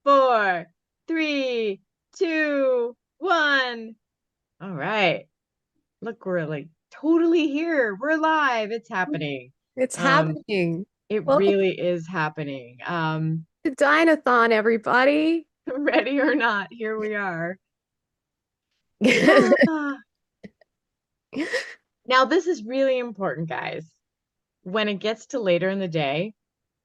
4, 3, 2, 1. All right. Look, we're like totally here. We're live. It's happening. It's Um, happening. it Welcome really is happening. to Dino-Thon, everybody. Ready or not, here we are. Ah. Now, this is really important, guys. When it gets to later in the day,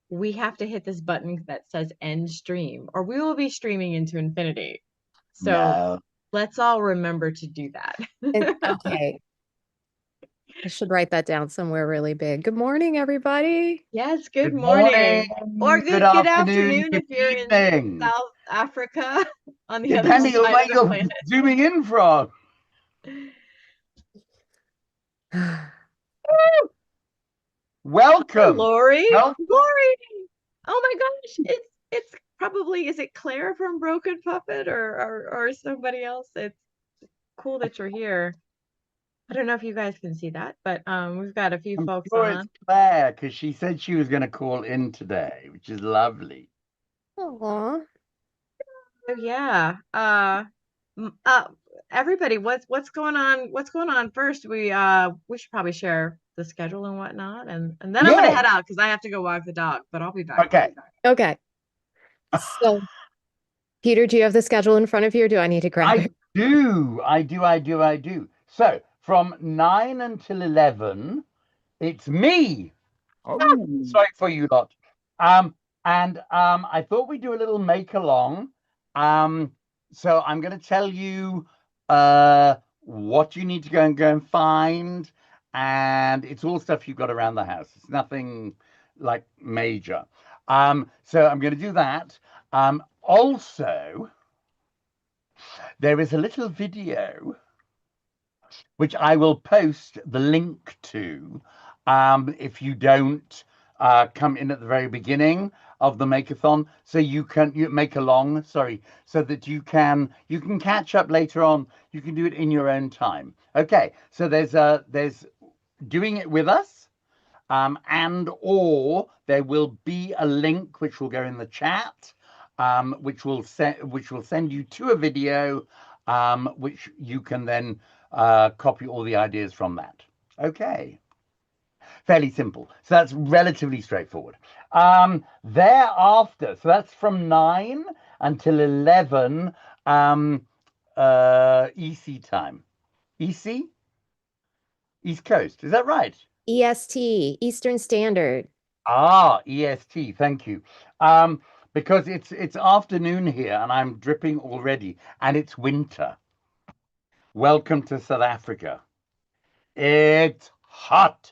we have to hit this button that says end stream, or we will be streaming into infinity. So No. let's all remember to do that. Okay, I should write that down somewhere really big. Good morning, everybody. Yes, good Good morning. Or morning, good good afternoon, afternoon good if you're in evening, South Africa on the other depending on side of where the you're planet. zooming in from. Hi, Welcome. Lori. Welcome. Lori. Oh my gosh. It's probably, is it Claire from Broken Puppet or somebody else? It's cool that you're here. I don't know if you guys can see that, but we've got a few I'm folks sure it's on. Claire because she said she was going to call in today, which is lovely. Aw. So yeah. M- uh everybody, what's going on? What's going on first? We should probably share the schedule and whatnot, and then I'm gonna Yeah. head out because I have to go walk the dog, but I'll be back. Okay. Okay, so Peter, do you have the schedule in front of you, or do I need to grab I it? do. I do. So from 9 until 11, it's me. Oh. Sorry for you lot. Um, and I thought we'd do a little make along. Um, so I'm going to tell you what you need to go and find, and it's all stuff you've got around the house. It's nothing like major. So I'm going to do that. Also, there is a little video which I will post the link to if you don't come in at the very beginning of the makeathon, so you make along, sorry, so that you can catch up later on. You can do it in your own time. Okay, so there's doing it with us, and or there will be a link which will go in the chat, which will send you to a video, which you can then copy all the ideas from that. Okay, fairly simple. So that's relatively straightforward. Thereafter, so that's from 9 until 11 EC time. EC, East Coast. Is that right? EST, Eastern Standard. Ah, EST, thank you. Because it's afternoon here and I'm dripping already, and it's winter. Welcome to South Africa. It's hot.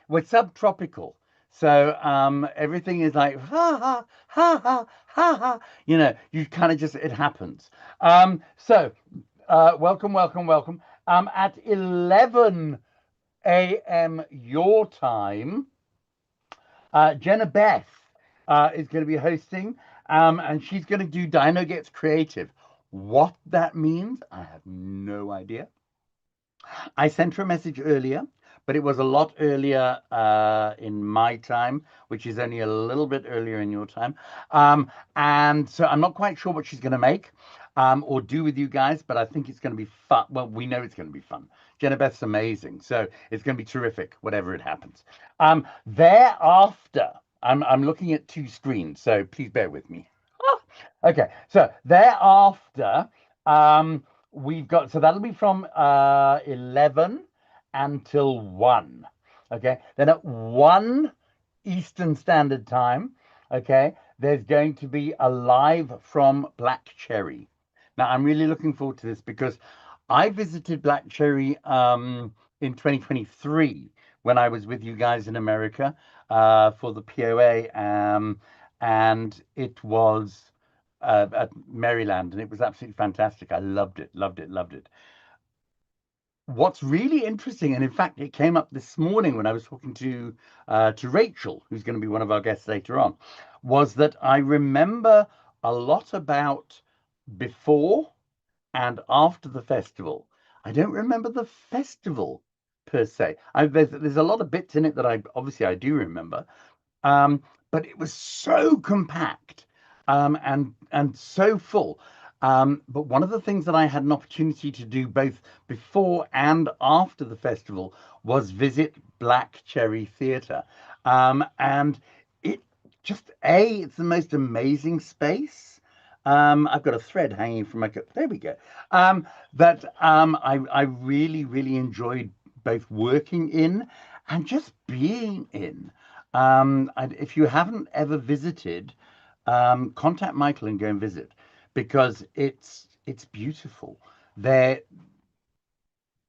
We're subtropical, so everything is like ha ha ha ha ha ha. You kind of just it happens. Welcome, welcome, welcome. At 11 a.m. your time. Jenna Beth is going to be hosting, and she's going to do Dino Gets Creative. What that means, I have no idea. I sent her a message earlier, but it was a lot earlier in my time, which is only a little bit earlier in your time. And so I'm not quite sure what she's going to make or do with you guys, but I think it's going to be fun. Well, we know it's going to be fun. Jenna Beth's amazing, so it's going to be terrific, whatever it happens. Thereafter, I'm looking at two screens, so please bear with me. Okay, so thereafter, we've got, so that'll be from 11 until 1. Okay, then at 1 Eastern Standard Time, okay, there's going to be a live from Black Cherry. Now, I'm really looking forward to this because I visited Black Cherry in 2023 when I was with you guys in America for the POA, and it was at Maryland, and it was absolutely fantastic. I loved it, loved it, loved it. What's really interesting, and in fact, it came up this morning when I was talking to Rachel, who's going to be one of our guests later on, was that I remember a lot about before and after the festival. I don't remember the festival per se. There's a lot of bits in it that I do remember, but it was so compact. and so full. But one of the things that I had an opportunity to do both before and after the festival was visit Black Cherry Theatre, and it just it's the most amazing space. I've got a thread hanging from my coat. There we go. That I really really enjoyed both working in and just being in. And if you haven't ever visited, contact Michael and go and visit because it's beautiful. Their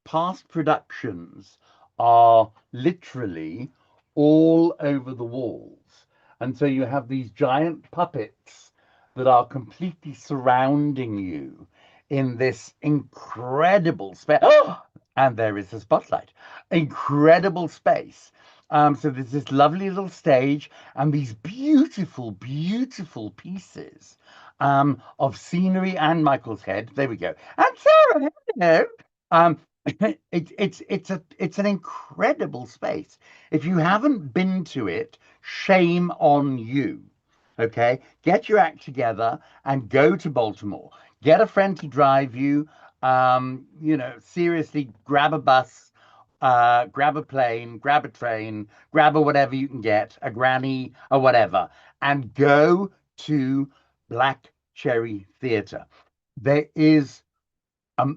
past productions are literally all over the walls, and so you have these giant puppets that are completely surrounding you in this incredible space. Oh, and there is a spotlight. Incredible space. So there's this lovely little stage and these beautiful, beautiful pieces of scenery and Michael's head. There we go. And Sarah, hello. Um, it's an incredible space. If you haven't been to it, shame on you. Okay, get your act together and go to Baltimore. Get a friend to drive you. Seriously, grab a bus, grab a plane, grab a train, grab a whatever you can get, a granny or whatever, and go to Black Cherry Theatre. There is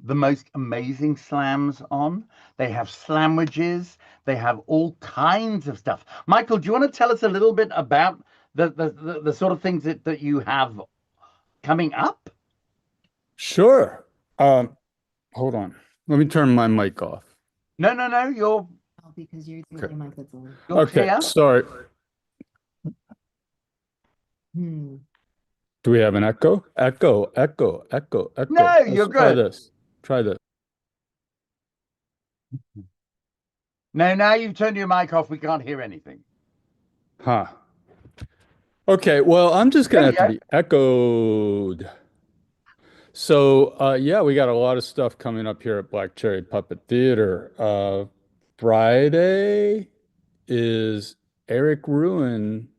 the most amazing slams on. They have sandwiches. They have all kinds of stuff. Michael, do you want to tell us a little bit about the sort of things that you have coming up? Sure. Hold on. Let me turn my mic off. No, no, no. You're Because you're the Okay. only mic that's on. you're Okay, clear. sorry. Hmm. Do we have an echo? Echo, echo, echo, echo. No, you're Let's try good. this. Try this. No, now you've turned your mic off. We can't hear anything. Huh. Okay, well, I'm just There gonna we have to go. be echoed. So, yeah, we got a lot of stuff coming up here at Black Cherry Puppet Theater. Friday is Eric Ruin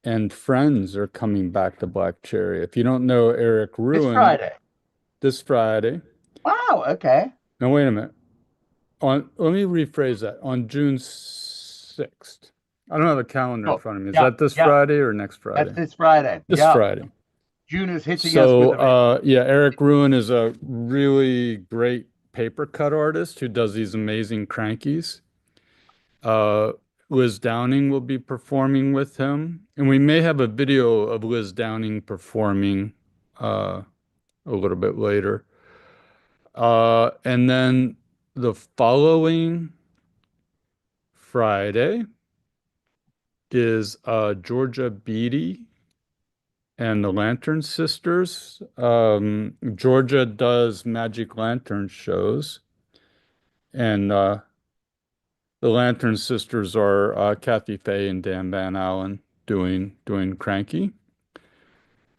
and friends are coming back to Black Cherry. If you don't know Eric It's Ruin, Friday. this Friday. Wow. Okay. No, wait a minute. Let me rephrase that. On June 6th. I don't have a calendar in Cool. front of me. Is Yeah. that this Yeah. Friday or next That's Friday? this Friday. This Yeah. Friday. June is hitting us with So, events. yeah, Eric Ruin is a really great paper cut artist who does these amazing crankies. Uh, Liz Downing will be performing with him, and we may have a video of Liz Downing performing uh, a little bit later. And then the following Friday is Georgia Beatty and the Lantern Sisters. Georgia does Magic Lantern shows, and the Lantern Sisters are Kathy Fay and Dan Van Allen doing Cranky.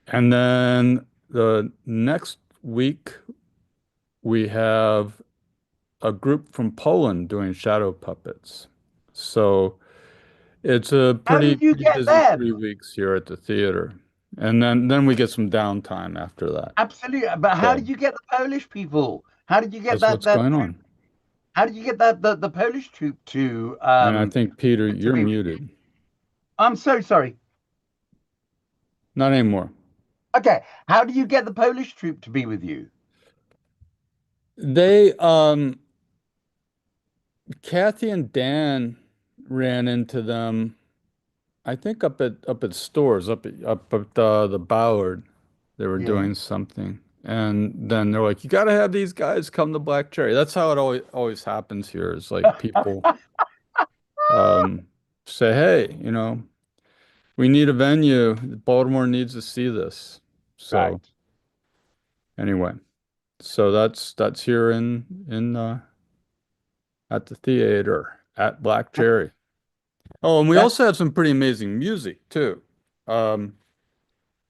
And then the next week we have a group from Poland doing shadow puppets. So it's a How pretty did you pretty get busy them? 3 weeks here at the theater. And then we get some downtime after that. Absolutely. But how So did you get the Polish people? How did you get that's what's going troupe? on. How did you get the Polish troupe to And I think, Peter, to you're be with you? muted. I'm so sorry. Not anymore. Okay. How do you get the Polish troupe to be with you? They Kathy and Dan ran into them, I think up at stores, up at the Ballard. They were Yeah. doing something. And then they're like, you got to have these guys come to Black Cherry. That's how it always happens here. Is like people um, say, hey, we need a venue. Baltimore needs to see this. Right. So anyway, so that's here in at the theater at Black Cherry. Oh, and we That's also have some pretty amazing music too. Um,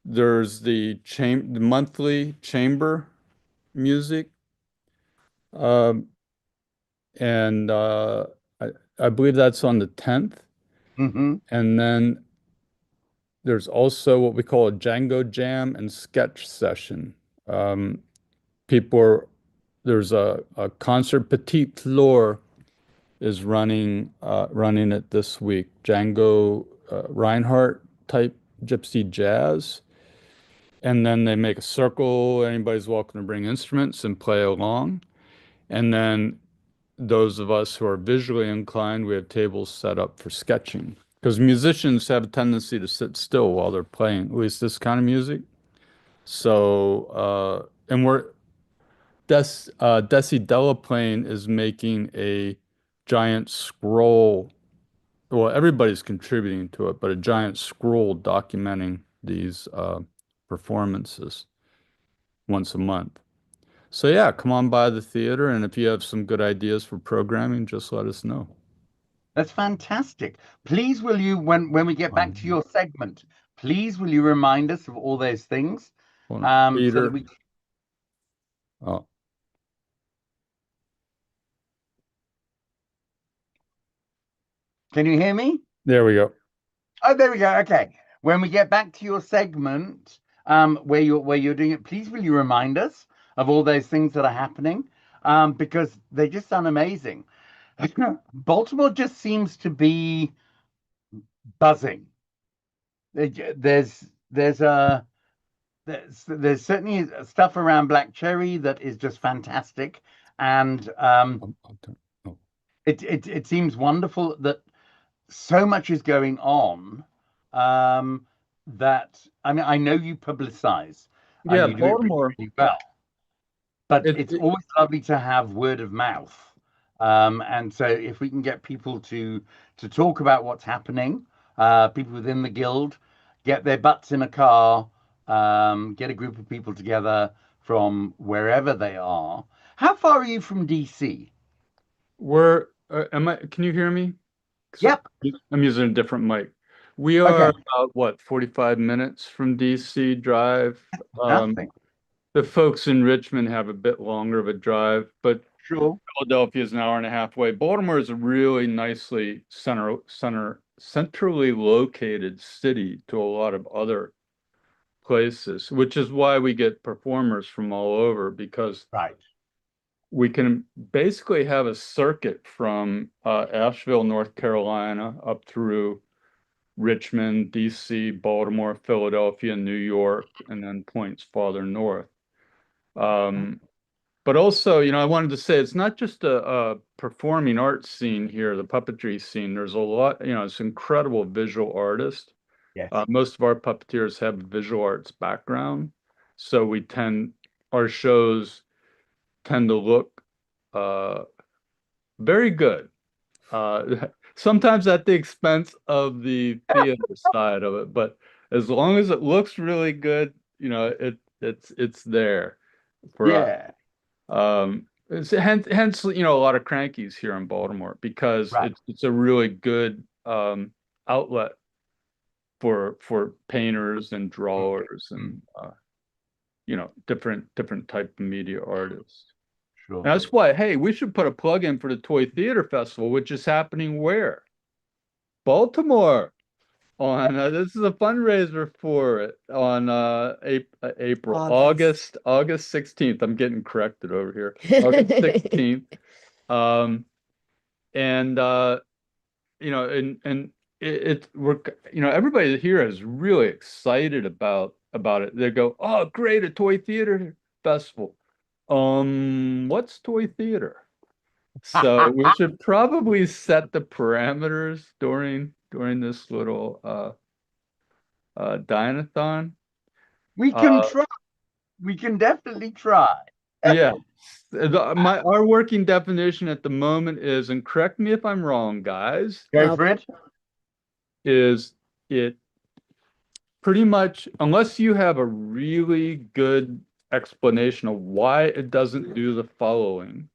there's the monthly chamber music. Um, and I, I believe that's on the 10th. hmm And then there's also what we call a Django jam and sketch session. Um, there's a concert Petite Fleur is running it this week. Django Reinhardt type gypsy jazz. And then they make a circle. Anybody's welcome to bring instruments and play along. And then those of us who are visually inclined, we have tables set up for sketching. Because musicians have a tendency to sit still while they're playing, at least this kind of music. So, and Desi Delaplane is making a giant scroll. Well, everybody's contributing to it, but a giant scroll documenting these performances once a month. So yeah, come on by the theater, and if you have some good ideas for programming, just let us know. That's fantastic. Please, will you, when we get back to your segment, please will you remind us of all those things, Hold on. so Peter. that we. Oh, Can you hear me? there we go. Oh, there we go. Okay. When we get back to your segment, where you're doing it, please will you remind us of all those things that are happening, because they just sound amazing. Baltimore just seems to be buzzing. There's a there's certainly stuff around Black Cherry that is just fantastic, and Oh. it seems wonderful that so much is going on, that I mean I know you publicize and Yeah, you do it really, Baltimore. really well, but It, it's it always lovely to have word of mouth. And so if we can get people to talk about what's happening, people within the guild, get their butts in a car, get a group of people together from wherever they are. How far are you from DC? we're can you hear me? 'Cause Yep. I'm using a different mic. We are Okay. about what, 45 minutes from DC drive. Um, Nothing. the folks in Richmond have a bit longer of a drive, but Sure. Philadelphia is an hour and a half away. Baltimore is a really nicely centrally located city to a lot of other places, which is why we get performers from all over because Right. we can basically have a circuit from Asheville, North Carolina, up through Richmond, DC, Baltimore, Philadelphia, New York, and then points farther north. But also, I wanted to say it's not just a performing arts scene here, the puppetry scene. There's a lot, it's incredible visual artist. Yes. Most of our puppeteers have a visual arts background, so our shows tend to look uh, very good. Sometimes at the expense of the theater side of it, but as long as it looks really good, it's there for us. Yeah. Hence, a lot of crankies here in Baltimore because Right. it's a really good outlet for painters and drawers and different type of media artists. Sure. And that's why, hey, we should put a plug in for the Toy Theater Festival, which is happening where? Baltimore. On this is a fundraiser for it on August 16th. I'm getting corrected over here. August 16th. Um, and and we're everybody here is really excited about it. They go, oh, great, a toy theater festival. What's toy theater? So we should probably set the parameters during this little Dino-Thon. We can try. We can definitely try. Yeah. Our working definition at the moment is, and correct me if I'm wrong, guys, Go for it. is it pretty much, unless you have a really good explanation of why it doesn't do the following,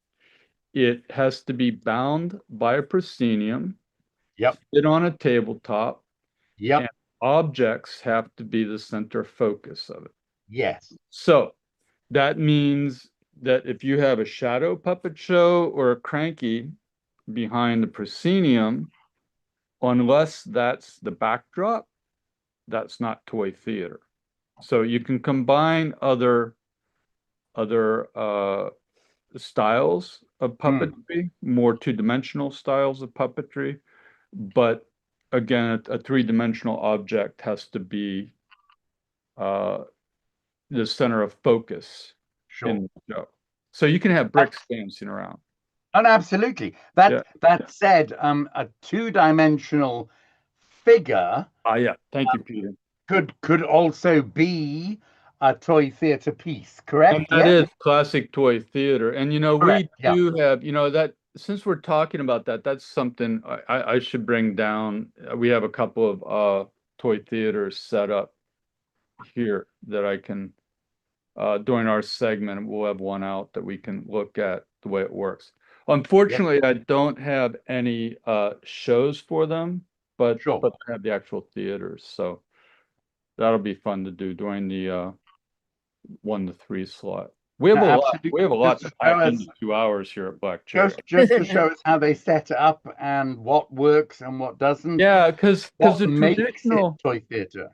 it has to be bound by a proscenium, Yep. sit on a tabletop, Yep. and objects have to be the center focus of it. Yes. So that means that if you have a shadow puppet show or a cranky behind the proscenium, unless that's the backdrop, that's not toy theater. So you can combine other styles of puppetry, more two-dimensional styles of puppetry, but again, a three-dimensional object has to be the center of focus in the show. So you can have bricks dancing around. And absolutely. Yeah. That said, a two-dimensional figure Yeah. Thank you, Peter. could also be a toy theater piece, correct? And that is classic toy theater. And Correct, we do have, that since we're talking about that, that's something I should bring down. We have a couple of toy theaters set up here that I can during our segment, we'll have one out that we can look at the way it works. Unfortunately, I don't have any shows for them, but I have the actual theaters, so that'll be fun to do during the 1 to 3 slot. We have a lot. We have a lot to pack into 2 hours here at Black Cherry. Just to show us how they set it up and what works and what doesn't. Yeah, because the traditional toy theater.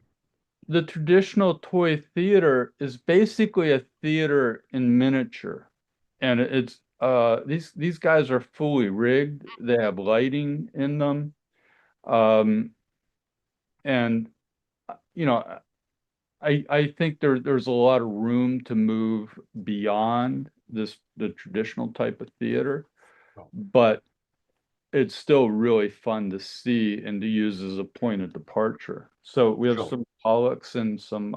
The traditional toy theater is basically a theater in miniature, and it's these guys are fully rigged. They have lighting in them, and I think there's a lot of room to move beyond the traditional type of theater, but it's still really fun to see and to use as a point of departure. So we have some Pollux and some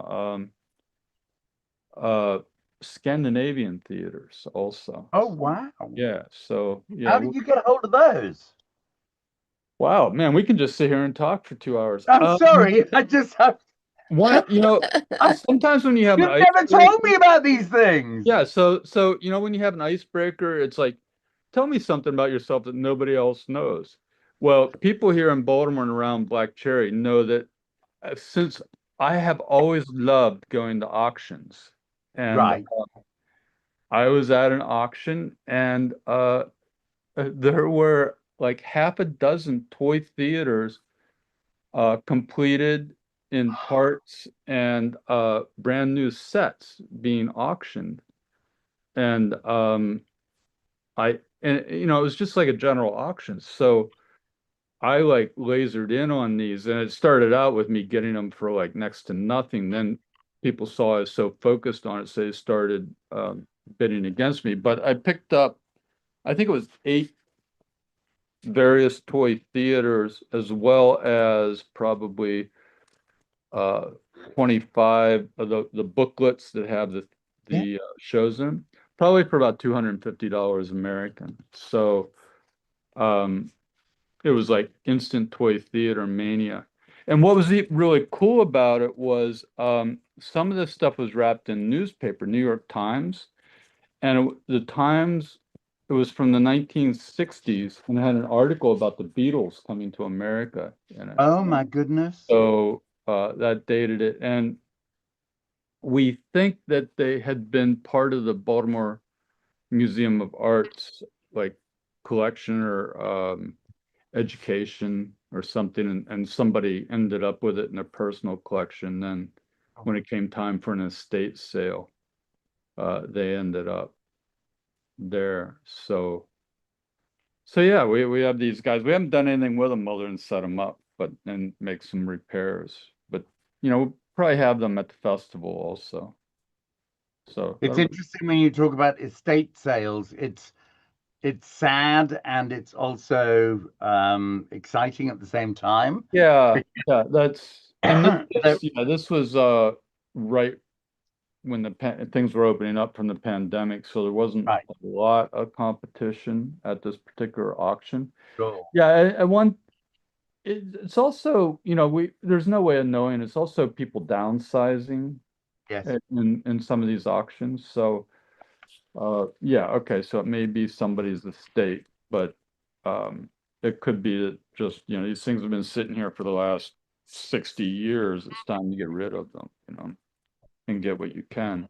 Scandinavian theaters also. Oh, wow. Yeah. So yeah. How did you get a hold of those? Wow, man, we can just sit here and talk for 2 hours. I'm sorry, I just have. What, sometimes when you have You've never told me about these things. Yeah, so when you have an icebreaker, it's like, tell me something about yourself that nobody else knows. Well, people here in Baltimore and around Black Cherry know that since I have always loved going to auctions, and I was at an auction, and there were like half a dozen toy theaters completed in parts and brand new sets being auctioned. And it was just like a general auction. So I like lasered in on these, and it started out with me getting them for like next to nothing. Then people saw I was so focused on it, so they started bidding against me. But I picked up, I think it was 8 various toy theaters, as well as probably 25 of the booklets that have the shows in them, probably for about $250 American. So it was like instant toy theater mania. And what was really cool about it was some of this stuff was wrapped in newspaper, New York Times, and the Times, it was from the 1960s, and it had an article about the Beatles coming to America in it. Oh my goodness. So that dated it. And we think that they had been part of the Baltimore Museum of Art's like collection or education or something, and somebody ended up with it in a personal collection. Then when it came time for an estate sale, they ended up there. So yeah, we have these guys. We haven't done anything with them other than set them up, and make some repairs. But we'll probably have them at the festival also. So it's interesting when you talk about estate sales. It's sad, and it's also exciting at the same time. Yeah, that's this was right when things were opening up from the pandemic, so there wasn't a lot of competition at this particular auction. Yeah, and it's also, there's no way of knowing. It's also people downsizing in some of these auctions. So yeah, okay, so it may be somebody's estate, but it could be that just, these things have been sitting here for the last 60 years. It's time to get rid of them, and get what you can.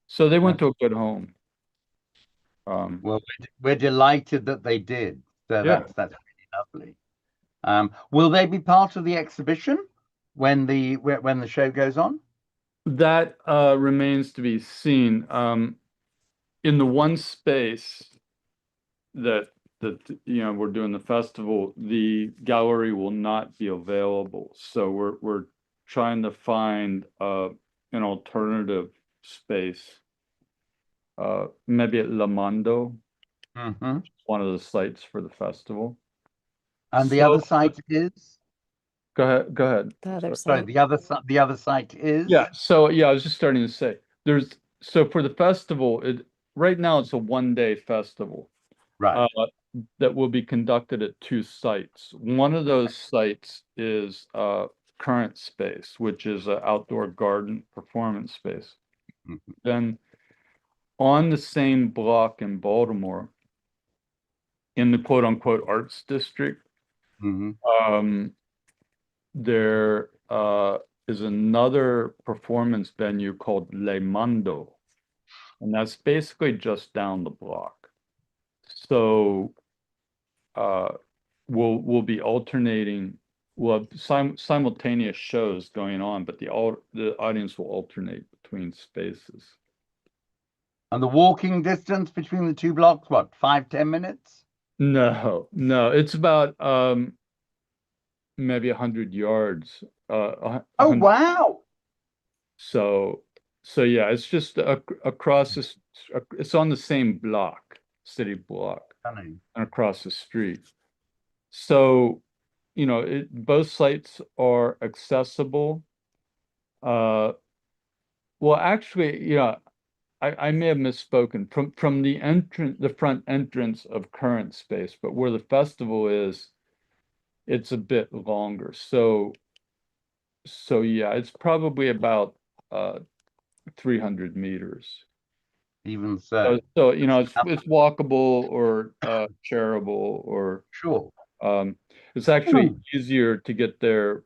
So they went to a good home. Well, we're delighted that they did. So that's really lovely. Will they be part of the exhibition? when the show goes on? That remains to be seen. In the one space that we're doing the festival, the gallery will not be available. So we're trying to find an alternative space, maybe at La Mondo, Mm-hmm. one of the sites for the festival. And the So other site is? go ahead, go ahead. The other Sorry, side. the other site is? Yeah, so yeah, I was just starting to say so for the festival, right now it's a 1 day festival. Right. That will be conducted at 2 sites. One of those sites is Current Space, which is an outdoor garden performance space. Mhm. Then on the same block in Baltimore, in the quote unquote arts district, Mhm. there is another performance venue called Le Mondo, and that's basically just down the block. So uh, we'll be alternating. We'll have simultaneous shows going on, but the audience will alternate between spaces. And the walking distance between the two blocks, what, 5-10 minutes? No, no, it's about maybe 100 yards. Oh, 100. wow. So yeah, it's just across this. It's on the same block, city block, Stunning. and across the street. So both sites are accessible. Uh, well, actually, I may have misspoken from the front entrance of Current Space, but where the festival is, it's a bit longer. So yeah, it's probably about 300 meters. Even So, so. so Now, it's walkable or shareable, or sure. um, it's actually Hmm. easier to get there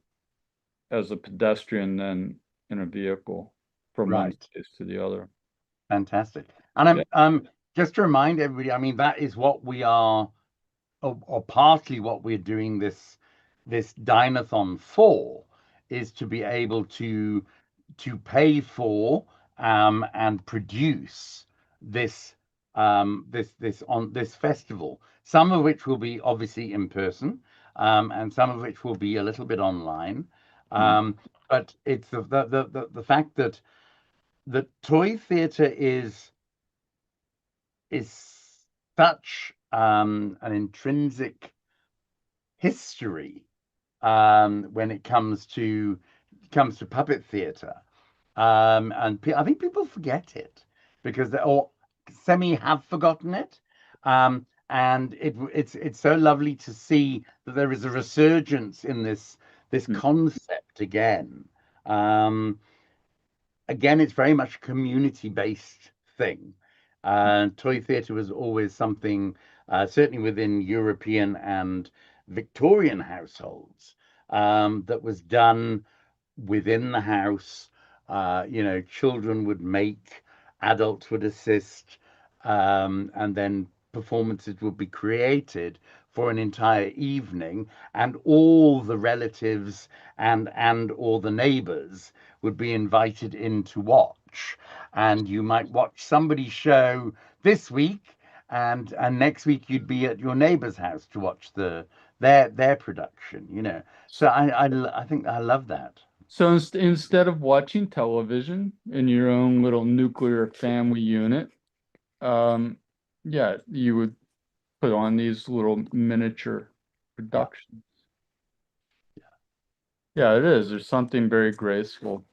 as a pedestrian than in a vehicle from one Right. space to the other. Fantastic. And Yeah. I'm just to remind everybody, I mean, that is what we are, or partly what we're doing this Dino-Thon for, is to be able to pay for and produce this this festival. Some of which will be obviously in person, and some of which will be a little bit online. Mm. But it's the fact that the toy theater is such an intrinsic history when it comes to puppet theater, and I think people forget it because they or semi have forgotten it, and it's so lovely to see that there is a resurgence in this Mm. concept again. Um, Again, it's very much a community-based thing. Toy theatre was always something, certainly within European and Victorian households, that was done within the house. Children would make, adults would assist, and then performances would be created for an entire evening, and all the relatives and all the neighbors would be invited in to watch. And you might watch somebody's show this week, and next week you'd be at your neighbor's house to watch their production. So I think I love that. So instead of watching television in your own little nuclear family unit, um, yeah, you would put on these little miniature Yeah. productions. Yeah, it is. There's something very graceful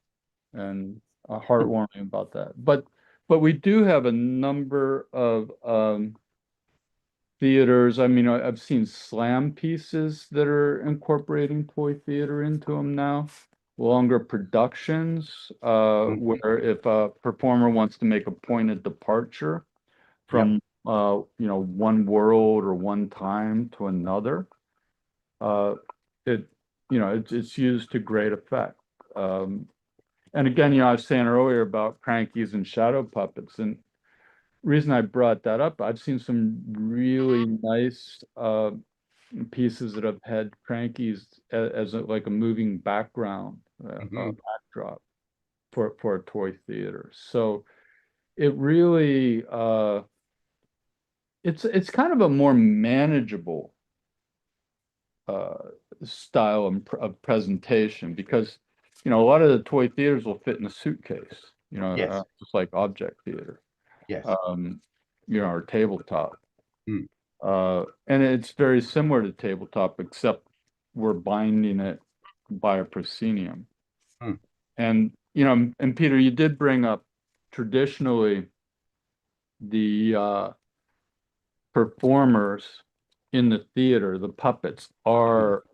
and heartwarming about that. But we do have a number of theaters. I mean, I've seen slam pieces that are incorporating toy theater into them now. Longer productions, Mhm. where if a performer wants to make a pointed departure Yep. from one world or one time to another, uh, it it's used to great effect. Um, and again, I was saying earlier about crankies and shadow puppets, and reason I brought that up, I've seen some really nice pieces that have had crankies as like a moving background backdrop for a toy theater. So it really it's kind of a more manageable style of presentation because a lot of the toy theaters will fit in a suitcase, Yes. just like object theater, Yes. or tabletop. Mm. And it's very similar to tabletop, except we're binding it by a proscenium. Mm. And and Peter, you did bring up traditionally the performers in the theater, the puppets, are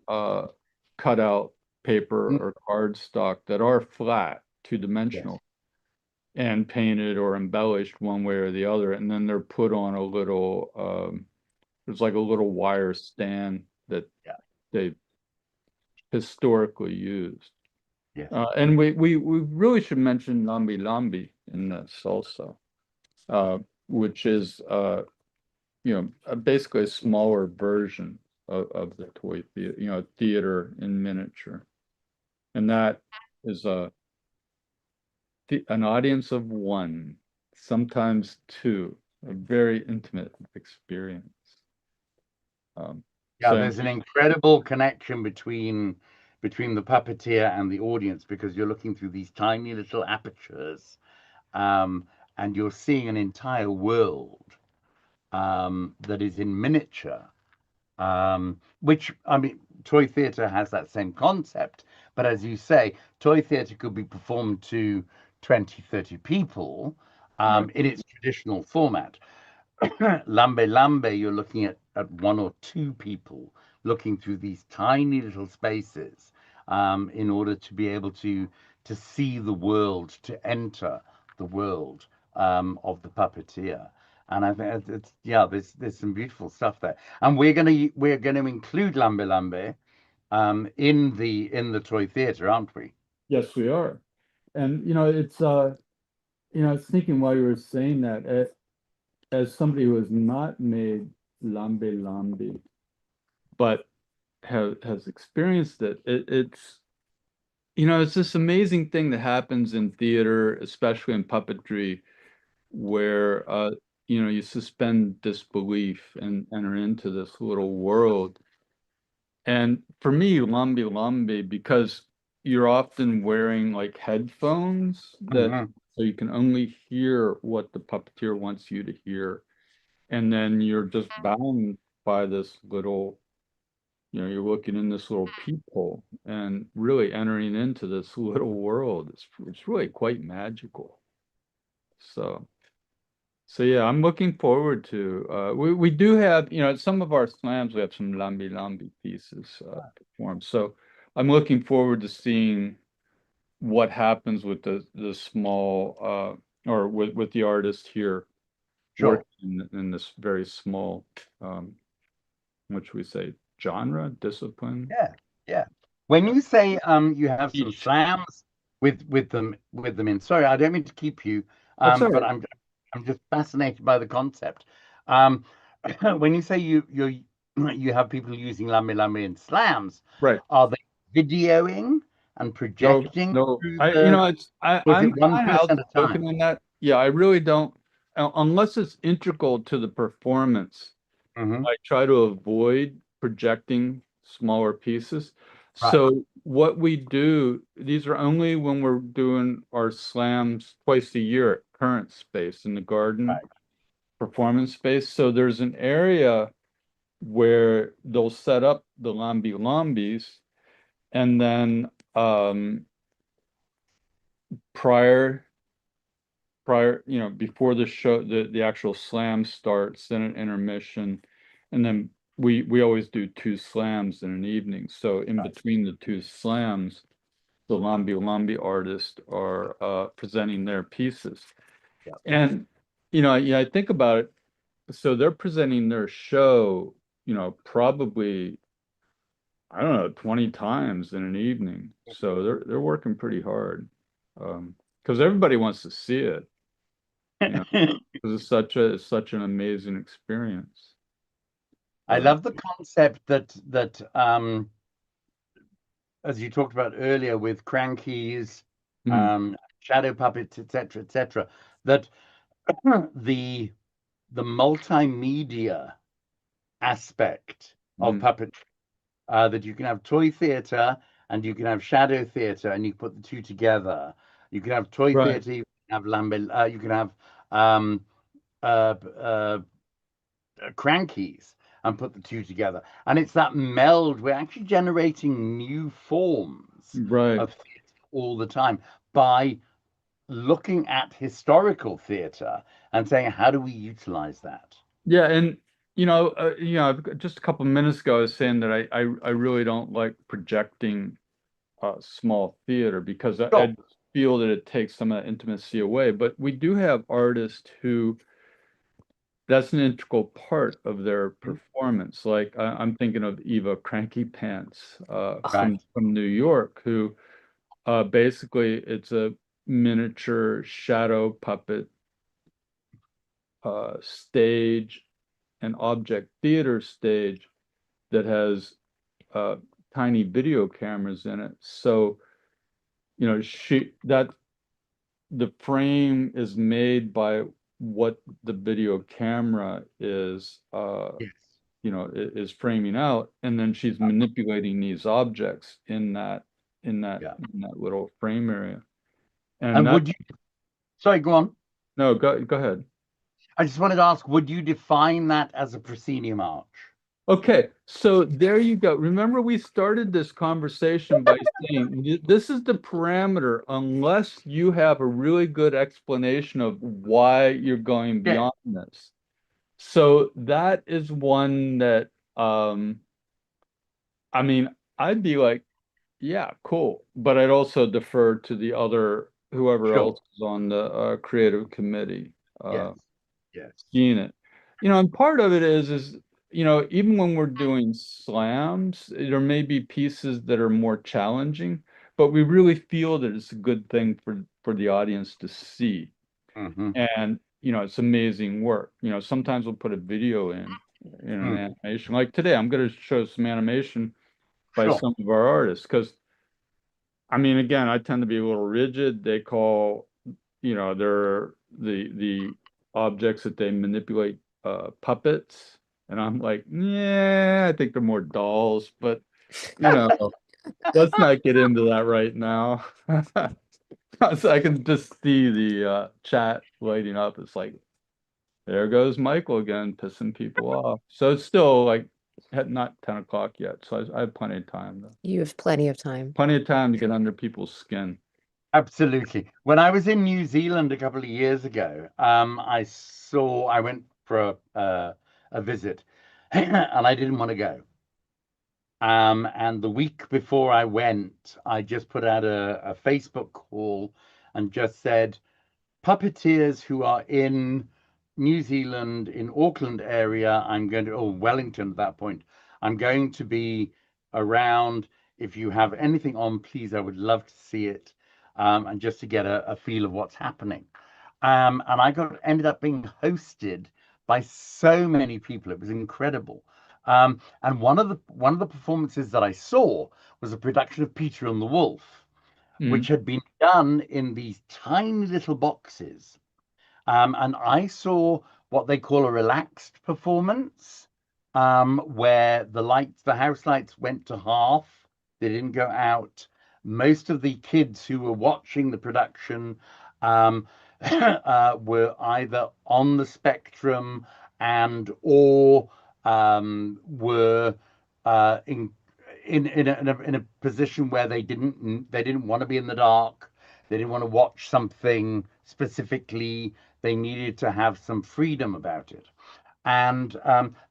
cut out paper Mm. or cardstock that are flat, Yes. two-dimensional, and painted or embellished one way or the other. And then they're put on a little, there's like a little wire stand that Yeah. they historically used. Yes. And we really should mention Lambi Lambi in this also, which is basically a smaller version of the toy theater, theater in miniature. And that is an audience of one, sometimes two, a very intimate experience. Yeah, So there's an incredible connection between the puppeteer and the audience because you're looking through these tiny little apertures, and you're seeing an entire world that is in miniature. Which, I mean, toy theatre has that same concept, but as you say, toy theatre could be performed to 20, 30 people right. in its traditional format. Lambe Lambe, you're looking at one or two people looking through these tiny little spaces in order to be able to see the world, to enter the world of the puppeteer. And I think it's yeah, there's some beautiful stuff there. And we're gonna include Lambe Lambe in the toy theatre, aren't we? Yes, we are. And it's I was thinking while you were saying that, as somebody who has not made lambe lambe, but has experienced it, it's this amazing thing that happens in theater, especially in puppetry, where you suspend disbelief and enter into this little world. And for me, lambe lambe, because you're often wearing like headphones that Hmm. so you can only hear what the puppeteer wants you to hear. And then you're just bound by this little, you're looking in this little peephole and really entering into this little world. It's really quite magical. So yeah, I'm looking forward to we do have, at some of our slams we have some lambi lambi pieces performed. So I'm looking forward to seeing what happens with the small or with the artist here Sure. working in this very small which we say genre, discipline, Yeah, yeah. When you say you have some niche. slams with them in, sorry, I don't mean to keep you, That's all but right. I'm just fascinated by the concept. Um, when you say you have people using Lame Lame in slams, Right. are they videoing and No, projecting no. through I, the, or is I'm it one kind of person at a outspoken time? on that. Yeah, I really don't, unless it's integral to the performance. Hmm. I try to avoid projecting smaller pieces. Right, So what we do, these are only when we're doing our slams twice a year at current space in the garden right. performance space. So there's an area where they'll set up the lambi lambis and then prior before the show, the actual slam starts, then an intermission, and then we always do two slams in an evening. So in Right. between the two slams, the Lambi Lambi artists are presenting their pieces. Yeah. And yeah, I think about it. So they're presenting their show, probably I don't know, 20 times in an evening. So they're working pretty hard. Because everybody wants to see it. Because it's such an amazing experience. I love the concept that as you talked about earlier with crankies, Mm, shadow puppets, etc., that the multimedia aspect of mm, puppetry, that you can have toy theater and you can have shadow theater, and you put the two together. You can have toy right. theater, you can have you can have um, uh, uh, crankies and put the two together. And it's that meld. We're actually generating new forms Right. of theatre all the time by looking at historical theatre and saying, how do we utilize that? Yeah, and just a couple of minutes ago, I was saying that I really don't like projecting small theater because I Sure. feel that it takes some of that intimacy away. But we do have artists who that's an integral part of their performance. Like I'm thinking of Eva Cranky Pants Right. from New York, who basically it's a miniature shadow puppet stage and object theater stage that has uh, tiny video cameras in it. So, she that the frame is made by what the video camera Yes. is framing out, and then she's manipulating these objects Yeah. in that little frame area. And And that would you, sorry, go on. no, go ahead. I just wanted to ask, would you define that as a proscenium arch? Okay, so there you go. Remember, we started this conversation by saying this is the parameter unless you have a really good explanation of why you're going Yeah. beyond this. So that is one that I mean, I'd be like, yeah, cool. But I'd also defer to the other whoever Sure. else is on the creative committee. Yes. Uh, Yes. Seeing it. And part of it is, even when we're doing slams, there may be pieces that are more challenging, but we really feel that it's a good thing for the audience to see. Hmm. And, it's amazing work. Sometimes we'll put a video in an Mm. animation. Like today, I'm going to show some animation by Sure. some of our artists because I mean, again, I tend to be a little rigid. They call, they're the objects that they manipulate puppets. And I'm like, yeah, I think they're more dolls, but you know, let's not get into that right now. So I can just see the chat lighting up. It's like, there goes Michael again, pissing people off. So it's still like not 10 o'clock yet. So I have plenty of time though. You have plenty of time. Plenty of time to get under people's skin. Absolutely. When I was in New Zealand a couple of years ago, I went for a visit and I didn't want to go. And the week before I went, I just put out a Facebook call and just said, puppeteers who are in New Zealand, in Auckland area, or Wellington at that point, I'm going to be around. If you have anything on, please, I would love to see it, and just to get a feel of what's happening. And ended up being hosted by so many people. It was incredible. And one of the performances that I saw was a production of Peter and the Wolf, Mm, which had been done in these tiny little boxes. And I saw what they call a relaxed performance, where the house lights went to half. They didn't go out. Most of the kids who were watching the production um, were either on the spectrum or were in in a position where they didn't want to be in the dark. They didn't want to watch something specifically. They needed to have some freedom about it. And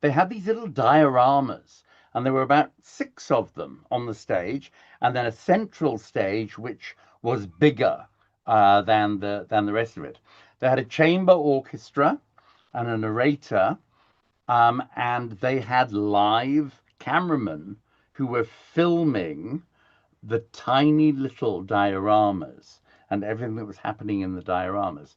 they had these little dioramas, and there were about six of them on the stage, and then a central stage which was bigger than the rest of it. They had a chamber orchestra and a narrator, and they had live cameramen who were filming the tiny little dioramas and everything that was happening in the dioramas.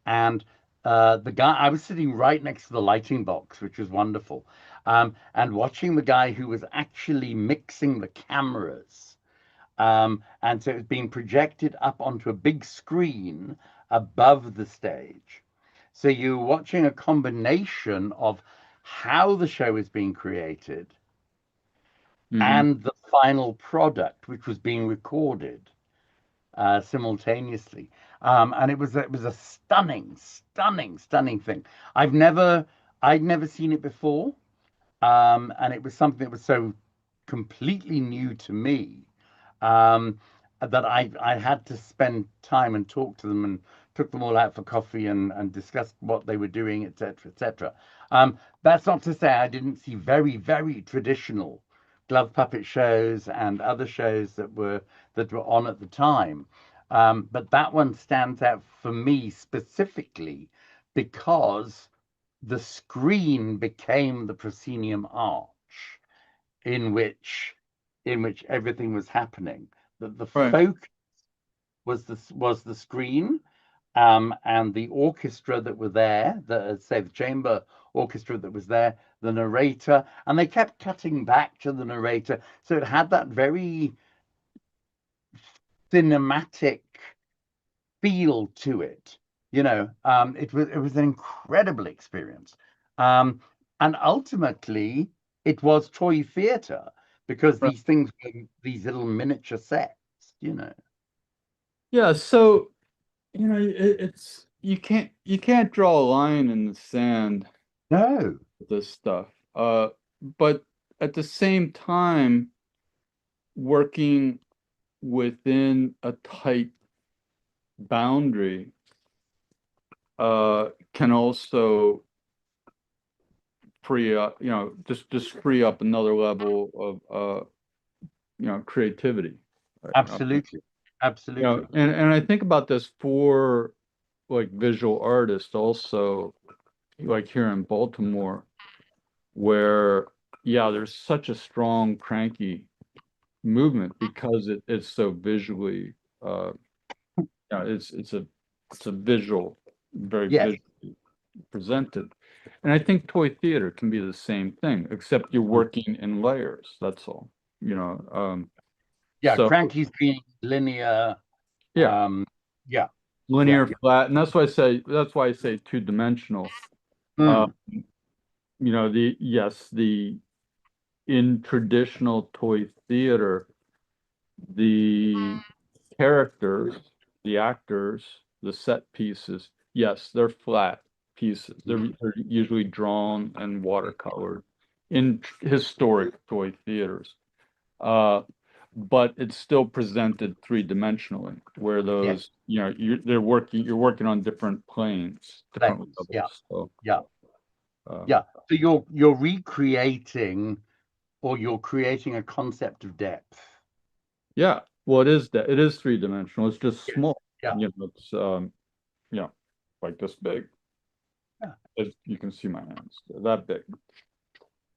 And the guy, I was sitting right next to the lighting box, which was wonderful, and watching the guy who was actually mixing the cameras. And so it was being projected up onto a big screen above the stage. So you're watching a combination of how the show is being created and the final product, which was being recorded simultaneously. And it was a stunning, stunning, stunning thing. I'd never seen it before, and it was something that was so completely new to me, that I had to spend time and talk to them, and took them all out for coffee and discussed what they were doing, etc., etc. That's not to say I didn't see very, very traditional glove puppet shows and other shows that were on at the time. But that one stands out for me specifically because the screen became the proscenium arch in which everything was happening. The focus was the screen, and the orchestra that were there, the chamber orchestra that was there, the narrator, and they kept cutting back to the narrator, so it had that very cinematic feel to it. It was an incredible experience, and ultimately it was toy theater because these things were these little miniature sets. Yeah, so it's you can't draw a line in the sand No. with this stuff. But at the same time, working within a tight boundary can also free up, just free up another level of creativity. Absolutely. Absolutely. And I think about this for like visual artists also, like here in Baltimore, where there's such a strong cranky movement because it's so visually it's a visual, very visually presented. And I think toy theater can be the same thing, except you're working in layers, that's all. So Cranky's being linear. Linear, flat, and that's why I say two-dimensional. In traditional toy theater, the characters, the actors, the set pieces, yes, they're flat pieces. They're usually drawn and watercolored in historic toy theaters. But it's still presented three-dimensionally, where those, you're working on different planes, different levels. So, So you're recreating, or you're creating a concept of depth. yeah. Well, it is three-dimensional. It's just small. Yeah. It's like this big. Yeah. As you can see my hands, they're that big.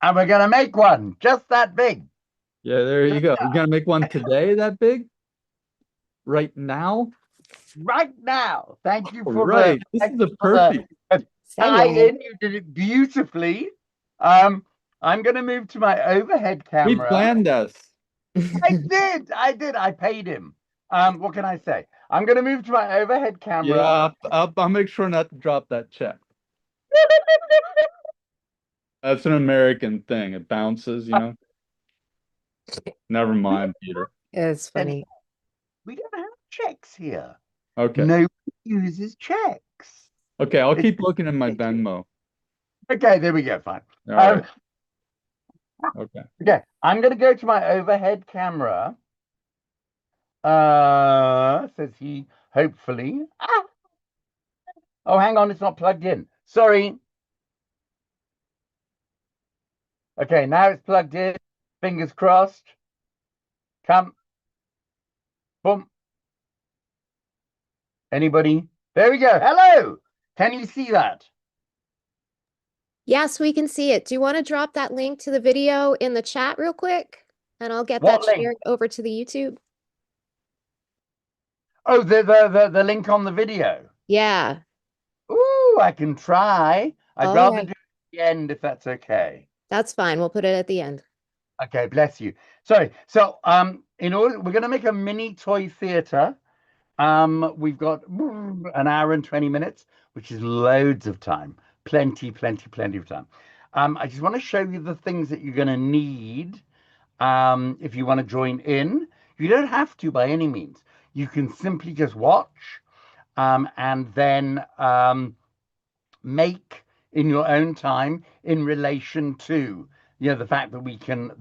And we're gonna make one just that big. Yeah, there you go. You're gonna make one today that big? Right now? Right now. Thank you for Right. This is the perfect tie-in. You did it beautifully. I'm gonna move to my overhead camera. We planned this. I did. I paid him. What can I say? I'm gonna move to my overhead camera. Yeah, I'll make sure not to drop that check. That's an American thing. It bounces, Never mind, Peter. It's funny. We don't have checks here. Okay. Nobody uses checks. Okay, I'll keep looking at my Venmo. Okay, there we go. Fine. All right. Okay. Okay, I'm gonna go to my overhead camera. Says he, hopefully. Oh, hang on, it's not plugged in. Sorry. Okay, now it's plugged in. Fingers crossed. Come. Boom. Anybody? There we go. Hello. Can you see that? Yes, we can see it. Do you want to drop that link to the video in the chat real quick? And I'll get What that link? shared over to the YouTube. Oh, the link on the video. Yeah. Ooh, I can try. I'd All rather right. do it at the end if that's okay. That's fine. We'll put it at the end. Okay, bless you. Sorry. So we're going to make a mini toy theater. We've got an hour and 20 minutes, which is loads of time. Plenty of time. I just want to show you the things that you're going to need if you want to join in. You don't have to by any means. You can simply just watch and then make in your own time in relation to the fact that we can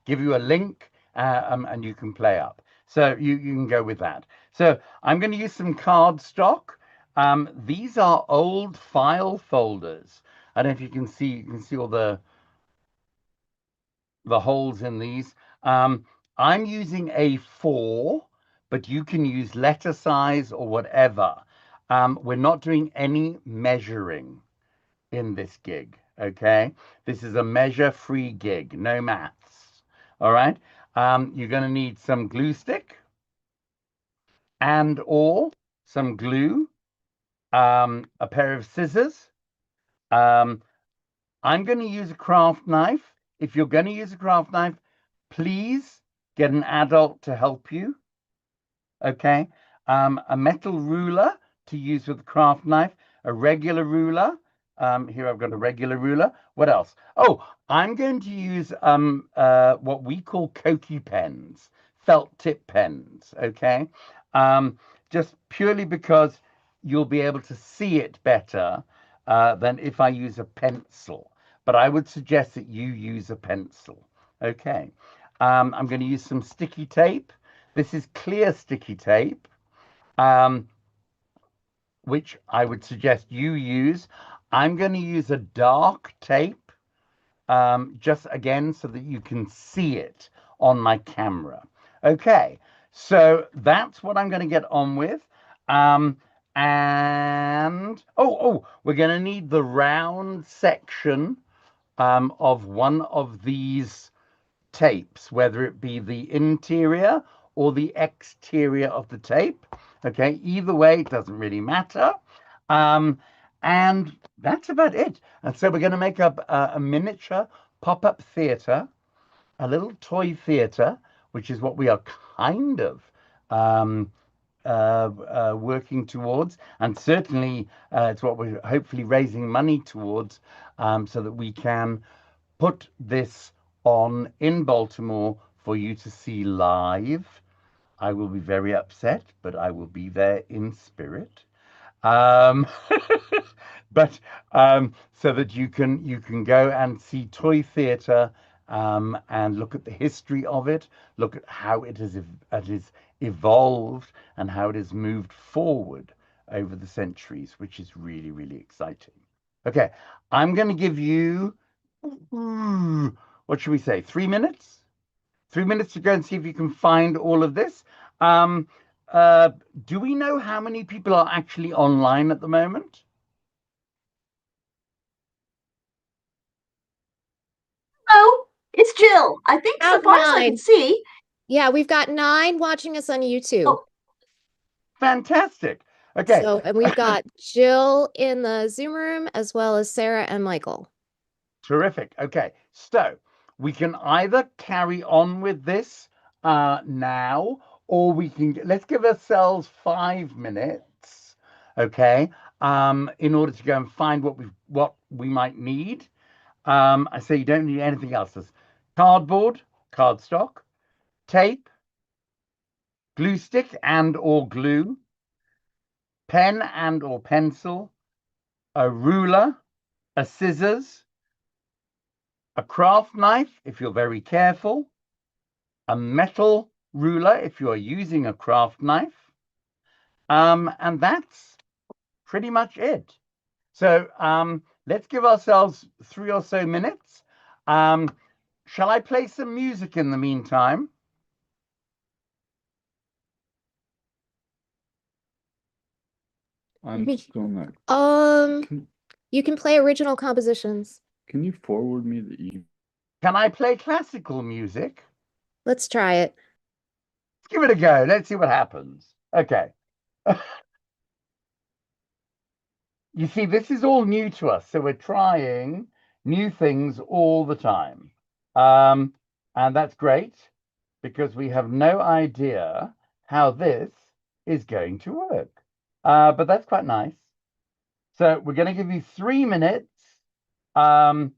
give you a link and you can play up. So you can go with that. So I'm going to use some cardstock. These are old file folders. I don't know if you can see all the holes in these. I'm using A4, but you can use letter size or whatever. We're not doing any measuring in this gig, okay? This is a measure-free gig, no maths, all right? You're going to need some glue stick and or some glue, a pair of scissors. I'm going to use a craft knife. If you're going to use a craft knife, please get an adult to help you. Okay. A metal ruler to use with the craft knife, a regular ruler. Here I've got a regular ruler. What else? Oh, I'm going to use what we call Koki pens, felt tip pens. Okay. Just purely because you'll be able to see it better than if I use a pencil. But I would suggest that you use a pencil. Okay. I'm going to use some sticky tape. This is clear sticky tape, which I would suggest you use. I'm going to use a dark tape, just again, so that you can see it on my camera. Okay, so that's what I'm going to get on with. And we're going to need the round section of one of these tapes, whether it be the interior or the exterior of the tape. Okay, either way, it doesn't really matter. And that's about it. And so we're going to make up a miniature pop-up theater, a little toy theater, which is what we are kind of working towards, and certainly it's what we're hopefully raising money towards, so that we can put this on in Baltimore for you to see live. I will be very upset, but I will be there in spirit. But so that you can go and see toy theater and look at the history of it, look at how it has evolved and how it has moved forward over the centuries, which is really, really exciting. Okay, I'm going to give you, what should we say, 3 minutes? 3 minutes to go and see if you can find all of this. Do we know how many people are actually online at the moment? Oh, it's Jill. I think so About far as I can 9. see. Yeah, we've got 9 watching us on YouTube. Oh. Fantastic. Okay. So, and we've got Jill in the Zoom room as well as Sarah and Michael. Terrific. Okay. So we can either carry on with this now, or we can let's give ourselves 5 minutes, okay, in order to go and find what we might need. I say you don't need anything else. There's cardboard, cardstock, tape, glue stick and or glue, pen and or pencil, a ruler, a scissors, a craft knife if you're very careful, a metal ruler if you're using a craft knife, and that's pretty much it. So let's give ourselves 3 or so minutes. Shall I play some music in the meantime? I'm still not. You can play original compositions. Can you forward me the email? Can I play classical music? Let's try it. Let's give it a go. Let's see what happens. Okay. You see, this is all new to us, so we're trying new things all the time. And that's great. because we have no idea how this is going to work. But that's quite nice. So we're going to give you 3 minutes and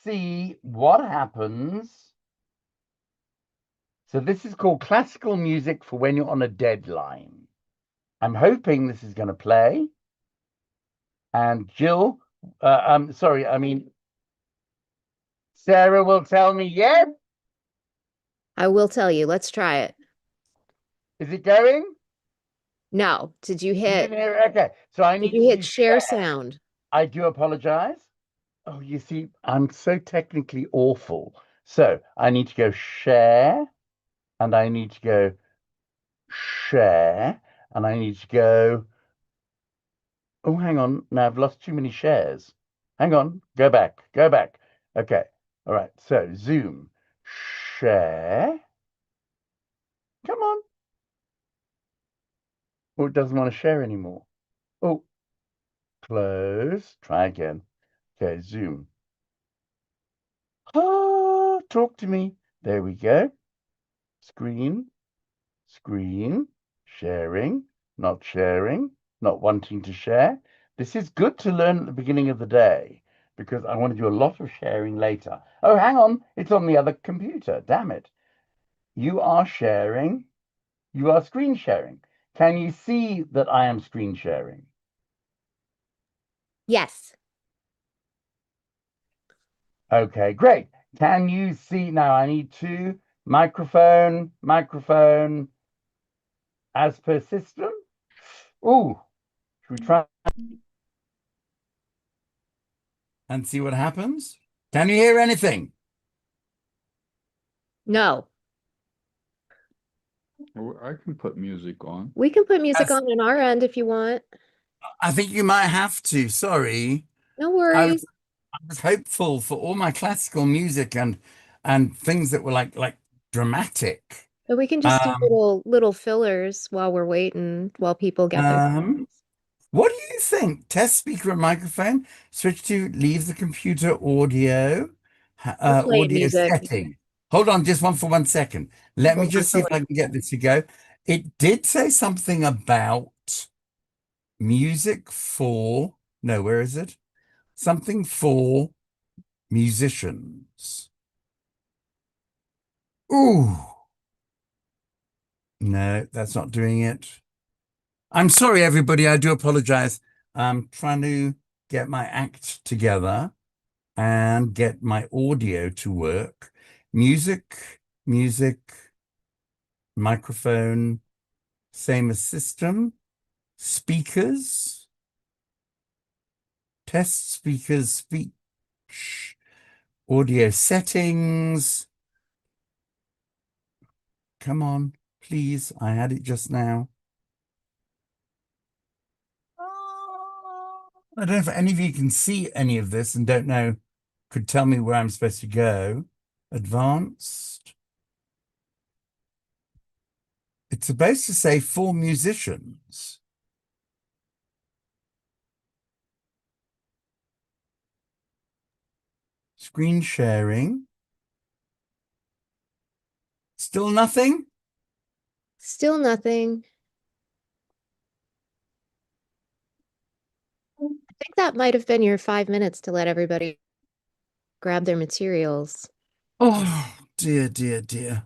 see what happens. So this is called classical music for when you're on a deadline. I'm hoping this is going to play. And Jill, Sarah will tell me yes. I will tell you. Let's try it. Is it going? No. Did you You hit? didn't hear it? Okay. So I need Did you to hit do share sound? I do apologize. Oh, you see, I'm so technically awful. So I need to go share, and I need to go share, and I need to go. Oh, hang on. Now I've lost too many shares. Hang on. Go back. Go back. Okay. All right. So Zoom, share. Come on. Oh, it doesn't want to share anymore. Oh, close. Try again. Okay, Zoom. Ah, talk to me. There we go. Screen, screen, sharing, not wanting to share. This is good to learn at the beginning of the day because I want to do a lot of sharing later. Oh, hang on. It's on the other computer. Damn it. You are sharing. You are screen sharing. Can you see that I am screen sharing? Yes. Okay, great. Can you see now? I need to microphone, as per system. Oh, should we try and see what happens? Can you hear anything? No. Oh, I can put music on. We can put music Yes. on our end if you want. I think you might have to. Sorry. No I worries. was, I was hopeful for all my classical music and things that were like dramatic. But we can just do Um, little fillers while we're waiting, while people get their um, what do you think? Test speaker and microphone. Switch to leave the computer audio. We're playing Audio music. setting. Hold on, just 1 second. Let me While we're just see if I can get this to go. It did say something about music for, no, where is it? Something for musicians. Ooh, no, that's not doing it. I'm sorry, everybody. I do apologize. I'm trying to get my act together and get my audio to work. Music, microphone, same as system, speakers, test speakers, speech, audio settings. Come on, please. I had it just now. I don't know if any of you can see any of this and don't know, could tell me where I'm supposed to go. Advanced. It's supposed to say for musicians. Screen sharing. Still nothing? Still nothing. I think that might have been your 5 minutes to let everybody grab their materials. Oh, dear, dear, dear.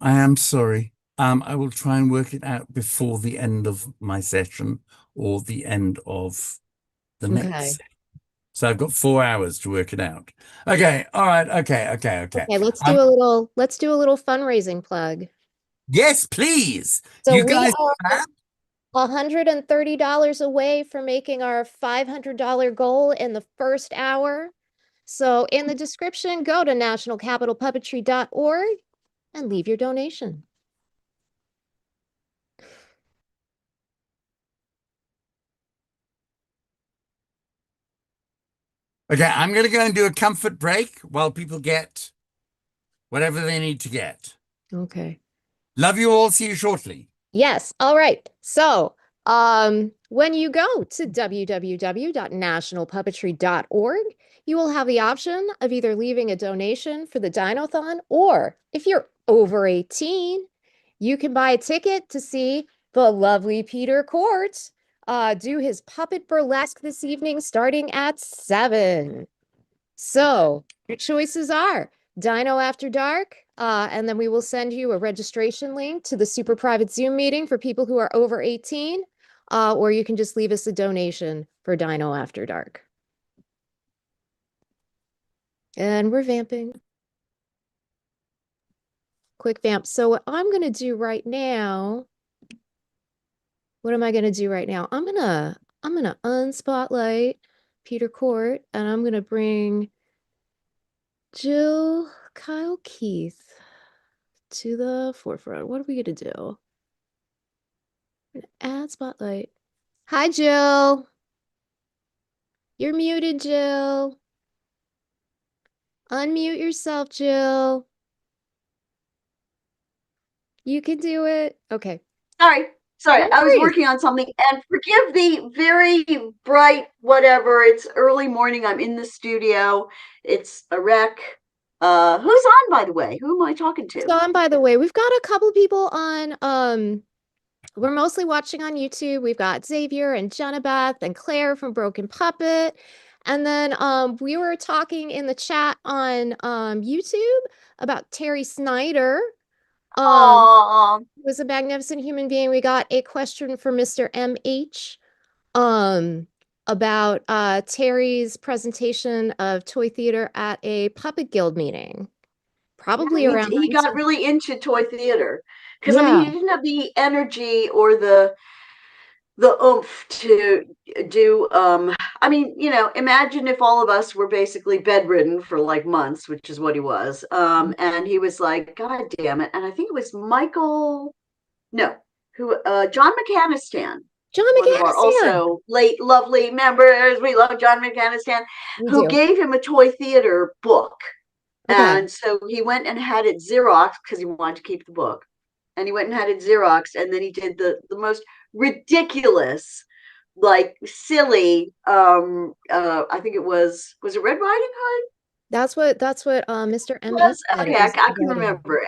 I am sorry. I will try and work it out before the end of my session or the end of the Okay. next. So I've got 4 hours to work it out. Okay. All right. Okay. Okay, let's do a little fundraising plug. Yes, please. So You we guys are $130 away from making our $500 goal in the first hour. So in the description, go to nationalcapitalpuppetry.org and leave your donation. Okay, I'm going to go and do a comfort break while people get whatever they need to get. Okay. Love you all. See you shortly. Yes. All right. So When you go to www.nationalpuppetry.org, you will have the option of either leaving a donation for the Dino-Thon, or if you're over 18, you can buy a ticket to see the lovely Peter Court do his puppet burlesque this evening starting at 7. So your choices are Dino After Dark, and then we will send you a registration link to the super private Zoom meeting for people who are over 18, or you can just leave us a donation for Dino After Dark. And we're vamping. Quick vamp. So what I'm going to do right now, what am I going to do right now? I'm going to unspotlight Peter Court, and I'm going to bring Jill Kyle Keith to the forefront. What are we going to do? Add spotlight. Hi, Jill. You're muted, Jill. Unmute yourself, Jill. You can do it. Okay. Sorry, No I was worries. working on something, and forgive the very bright whatever. It's early morning. I'm in the studio. It's a wreck. Who's on, by the way? Who am I talking to? So, and by the way, we've got a couple people on. We're mostly watching on YouTube. We've got Xavier and Jenabeth and Claire from Broken Puppet. And then we were talking in the chat on YouTube about Terry Snyder. Aww. Was a magnificent human being. We got a question for Mr. MH about Terry's presentation of toy theater at a puppet guild meeting. Probably Yeah, around he got 19. really into toy theater because I Yeah. mean he didn't have the energy or the oomph to do I mean, you know, imagine if all of us were basically bedridden for like months, which is what he was. And he was like, God damn it. And I think it was John McCannistan, John one of our McCannistan. also late lovely members. We love John McCannistan, We who do. gave him a toy theater book. Okay. And so he went and had it Xerox because he wanted to keep the book. And he went and had it Xerox, and then he did the most ridiculous, like silly, I think it was it Red Riding Hood? That's what Mr. MH Was said. It okay, I was can Red Riding Hood. remember.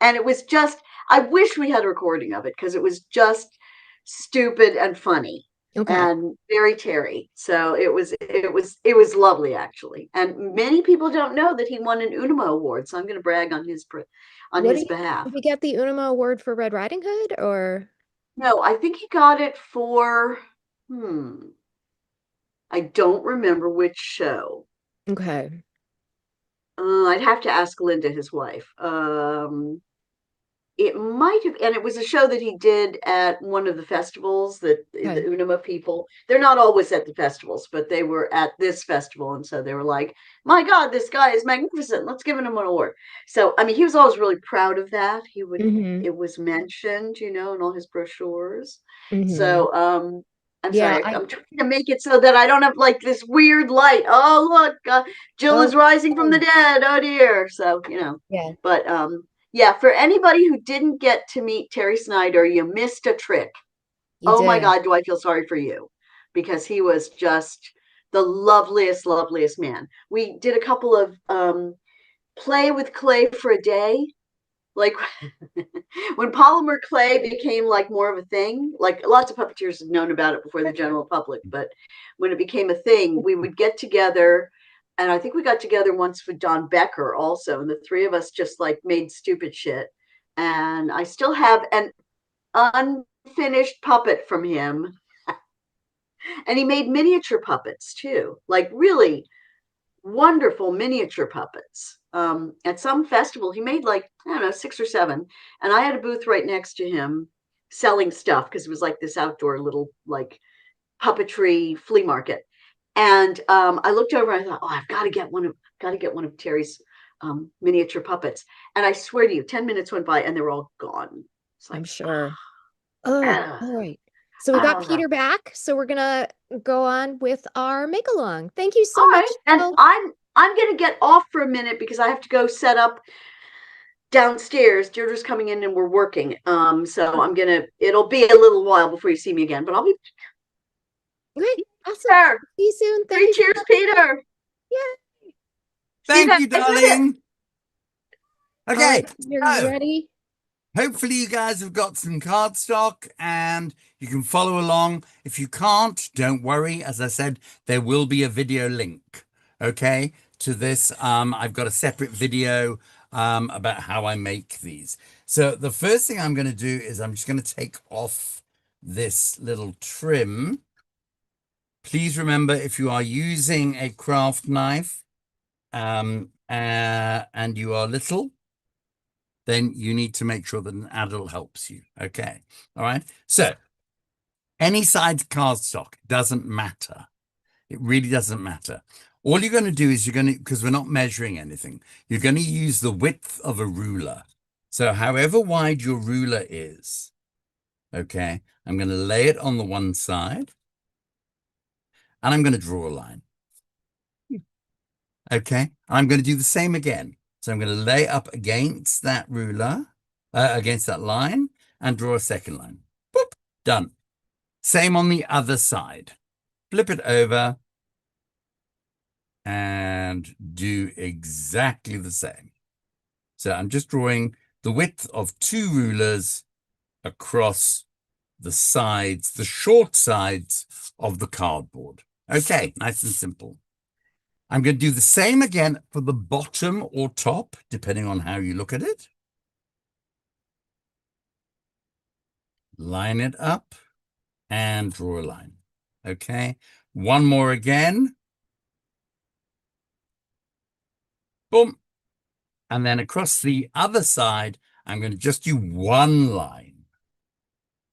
And it was just, I wish we had a recording of it because it was just stupid and funny. Okay. And very Terry. So it was lovely actually. And many people don't know that he won an Unimo award. So I'm going to brag on his behalf. Did he get the Unimo award for Red Riding Hood, or? No, I think he got it for I don't remember which show. Okay. I'd have to ask Linda, his wife. It might have, and it was a show that he did at one of the festivals that Okay. the Unima people, they're not always at the festivals, but they were at this festival. And so they were like, my God, this guy is magnificent. Let's give him an award. So, I mean, he was always really proud of that. It was mentioned, you know, in all his brochures. So, I'm Yeah, sorry. I'm trying to make it so that I don't have like this weird light. Oh, look, Jill is rising from the dead. Oh dear. So, you know, yeah. But, yeah, for anybody who didn't get to meet Terry Snyder, you missed a trick. You My did. God, do I feel sorry for you? Because he was just the loveliest, loveliest man. We did a couple of play with clay for a day. Like when polymer clay became like more of a thing, like lots of puppeteers had known about it before the general public, but when it became a thing, we would get together. And I think we got together once with Don Becker also, and the three of us just like made stupid shit. And I still have an unfinished puppet from him. And he made miniature puppets too, like really wonderful miniature puppets. At some festival, he made like, I don't know, 6 or 7. And I had a booth right next to him selling stuff because it was like this outdoor little like puppetry flea market. And I looked over and I thought, oh, I've got to get one of Terry's miniature puppets. And I swear to you, 10 minutes went by and they were all gone. It's like, I'm sure. Oh, all right. So we got Peter back. So we're gonna go on with our make along. Thank you so much. And I'm gonna get off for a minute because I have to go set up downstairs. Deirdre's coming in and we're working. So it'll be a little while before you see me again, but I'll be Great. Awesome. there. See you soon. Thank Three you. cheers, Peter. Yeah. See Thank you, guys later. darling. All Okay, right. You're so ready. hopefully you guys have got some cardstock and you can follow along. If you can't, don't worry. As I said, there will be a video link, okay, to this. I've got a separate video about how I make these. So the first thing I'm going to do is I'm just going to take off this little trim. Please remember, if you are using a craft knife and you are little, then you need to make sure that an adult helps you. Okay. All right. So any size cardstock doesn't matter. It really doesn't matter. All you're going to do is because we're not measuring anything, you're going to use the width of a ruler. So however wide your ruler is, okay, I'm going to lay it on the one side and I'm going to draw a line. Okay. I'm going to do the same again. So I'm going to lay up against that ruler, against that line, and draw a second line. Boop, done. Same on the other side. Flip it over and do exactly the same. So I'm just drawing the width of two rulers across the sides, the short sides of the cardboard. Okay, nice and simple. I'm going to do the same again for the bottom or top, depending on how you look at it. Line it up and draw a line. Okay, one more again. Boom. And then across the other side, I'm going to just do one line.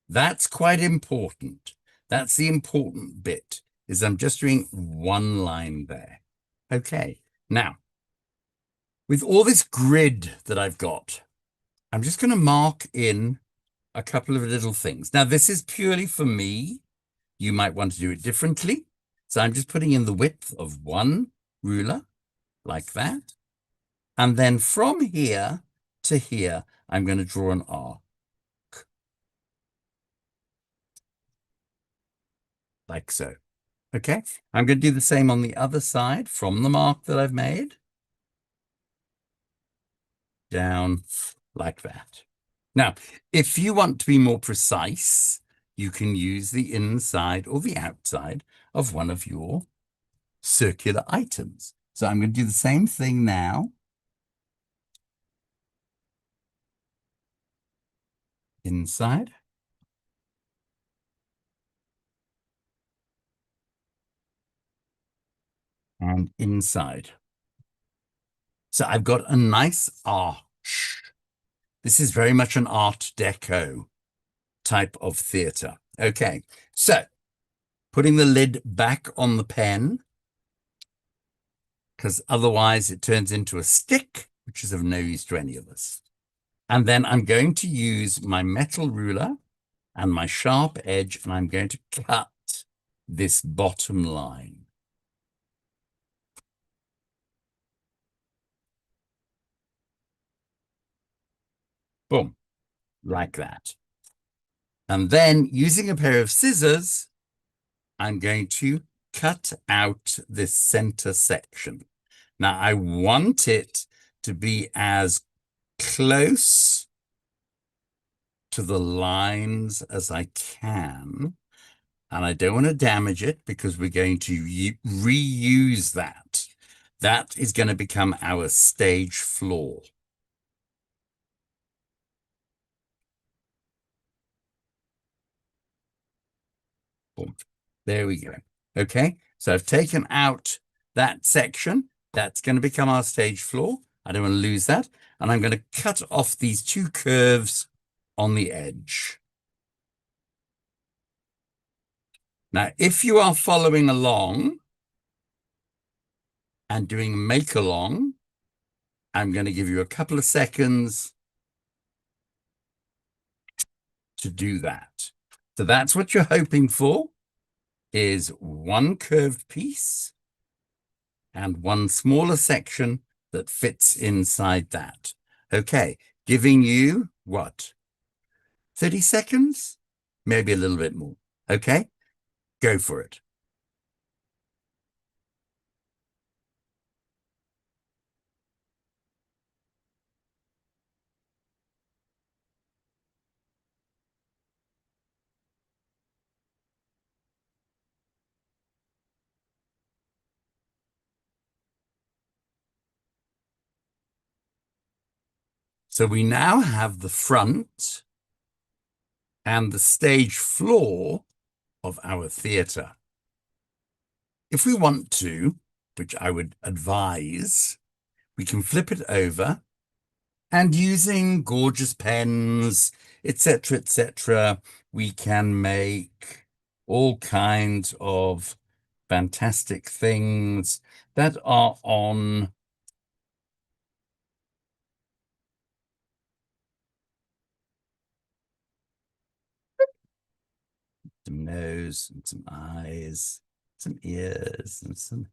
That's quite important. That's the important bit, is I'm just doing one line there. Okay, now, with all this grid that I've got, I'm just going to mark in a couple of little things. Now, this is purely for me. You might want to do it differently. So I'm just putting in the width of one ruler, like that. And then from here to here, I'm going to draw an arc. Like so. Okay, I'm going to do the same on the other side from the mark that I've made. Down like that. Now, if you want to be more precise, you can use the inside or the outside of one of your circular items. So I'm going to do the same thing now. Inside. And inside. So I've got a nice arch. This is very much an Art Deco type of theatre. Okay, so putting the lid back on the pen, because otherwise it turns into a stick, which is of no use to any of us. And then I'm going to use my metal ruler and my sharp edge, and I'm going to cut this bottom line. Boom, like that. And then using a pair of scissors, I'm going to cut out this center section. Now I want it to be as close to the lines as I can. And I don't want to damage it because we're going to reuse that. That is going to become our stage floor. Boom. There we go. Okay, so I've taken out that section. That's going to become our stage floor. I don't want to lose that. And I'm going to cut off these two curves on the edge. Now, if you are following along and doing make along, I'm going to give you a couple of seconds to do that. So that's what you're hoping for, is one curved piece and one smaller section that fits inside that. Okay, giving you what? 30 seconds? Maybe a little bit more. Okay, go for it. So we now have the front and the stage floor of our theatre. If we want to, which I would advise, we can flip it over and using gorgeous pens, etc., we can make all kinds of fantastic things that are on some nose and some eyes, some ears and some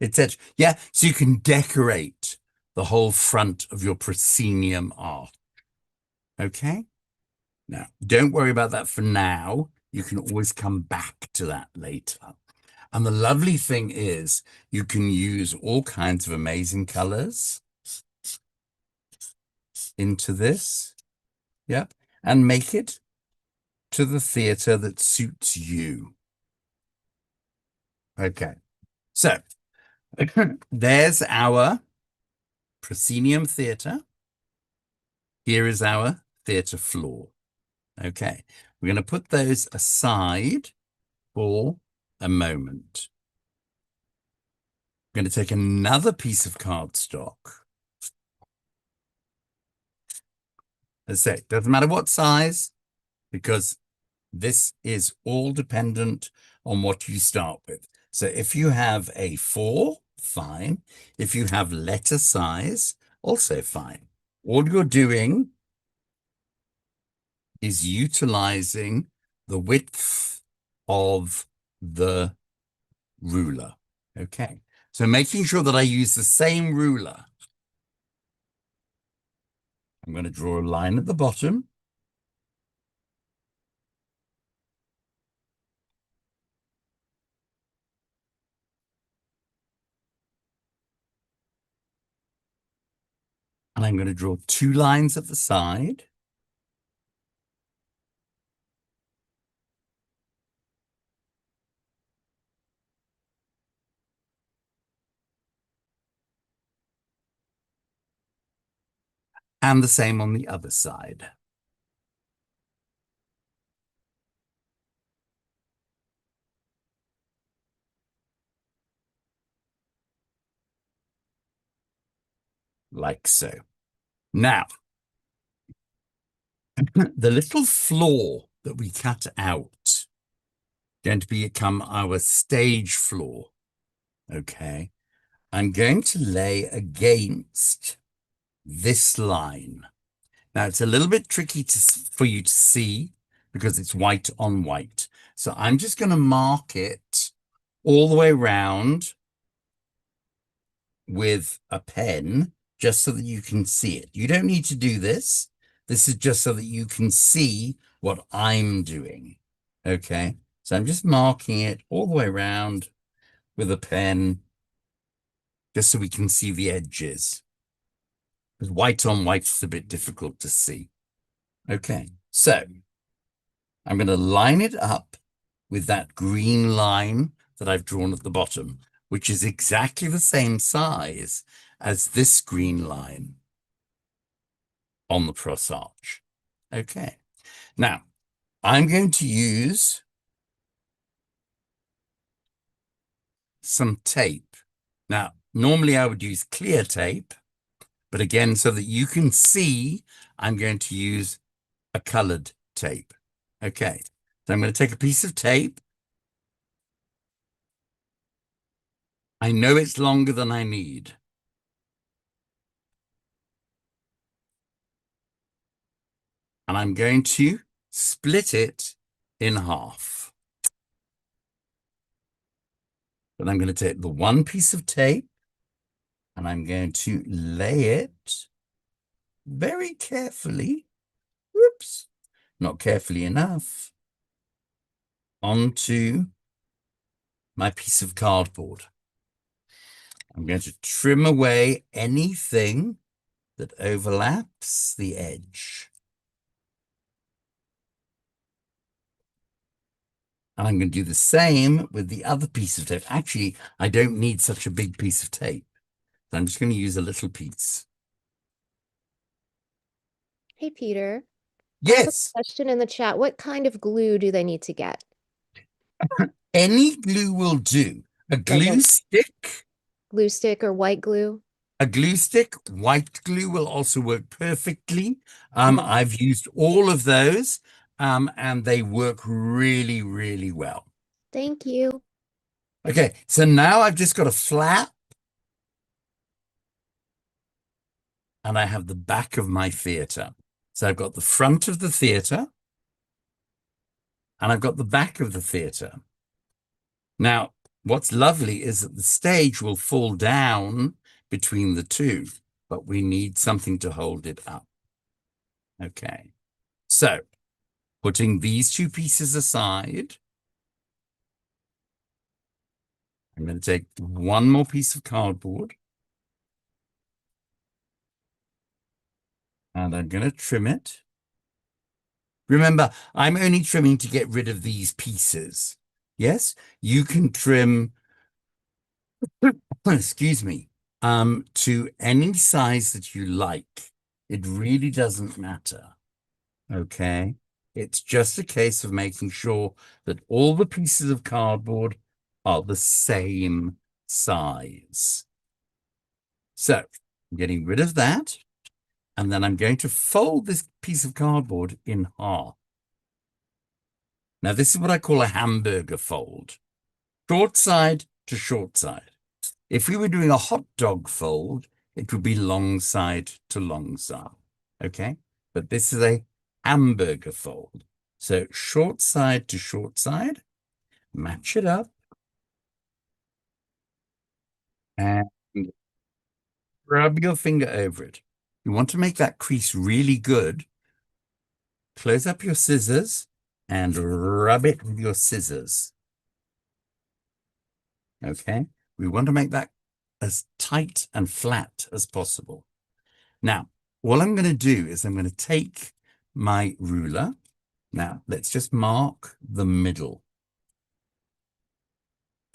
etc. Yeah, so you can decorate the whole front of your proscenium art. Okay? Now, don't worry about that for now. You can always come back to that later. And the lovely thing is you can use all kinds of amazing colors into this. Yep. And make it to the theater that suits you. Okay. So there's our proscenium theater. Here is our theater floor. Okay. We're going to put those aside for a moment. I'm going to take another piece of cardstock. As I say, doesn't matter what size, because this is all dependent on what you start with. So if you have A4, fine. If you have letter size, also fine. All you're doing is utilizing the width of the ruler. Okay. So making sure that I use the same ruler. I'm going to draw a line at the bottom. And I'm going to draw 2 lines at the side. And the same on the other side. Like so. Now, the little floor that we cut out going to become our stage floor. Okay. I'm going to lay against this line. Now, it's a little bit tricky for you to see because it's white on white. So I'm just going to mark it all the way around with a pen just so that you can see it. You don't need to do this. This is just so that you can see what I'm doing. Okay. So I'm just marking it all the way around with a pen just so we can see the edges. Because white on white is a bit difficult to see. Okay. So I'm going to line it up with that green line that I've drawn at the bottom, which is exactly the same size as this green line on the cross arch. Okay. Now, I'm going to use some tape. Now, normally I would use clear tape, but again, so that you can see, I'm going to use a colored tape. Okay. So I'm going to take a piece of tape. I know it's longer than I need. And I'm going to split it in half. Then I'm going to take the one piece of tape and I'm going to lay it very carefully, whoops, not carefully enough, onto my piece of cardboard. I'm going to trim away anything that overlaps the edge. And I'm going to do the same with the other piece of tape. Actually, I don't need such a big piece of tape. So I'm just going to use a little piece. Hey, Peter. I have a Yes, question in the chat. What kind of glue do they need to get? any glue will do. A Like glue stick, glue stick or white glue? white glue will also work perfectly. Mhm. I've used all of those, and they work really, really well. Thank you. Okay, so now I've just got a flap, and I have the back of my theatre. So I've got the front of the theatre, and I've got the back of the theatre. Now, what's lovely is that the stage will fall down between the two, but we need something to hold it up. Okay, so putting these two pieces aside, I'm going to take one more piece of cardboard, and I'm going to trim it. Remember, I'm only trimming to get rid of these pieces. Yes, you can trim, excuse me, to any size that you like. It really doesn't matter. Okay, it's just a case of making sure that all the pieces of cardboard are the same size. So I'm getting rid of that, and then I'm going to fold this piece of cardboard in half. Now, this is what I call a hamburger fold. Short side to short side. If we were doing a hot dog fold, it would be long side to long side. Okay? But this is a hamburger fold. So short side to short side, match it up, and rub your finger over it. You want to make that crease really good. Close up your scissors and rub it with your scissors. Okay? We want to make that as tight and flat as possible. Now, what I'm going to do is I'm going to take my ruler. Now, let's just mark the middle.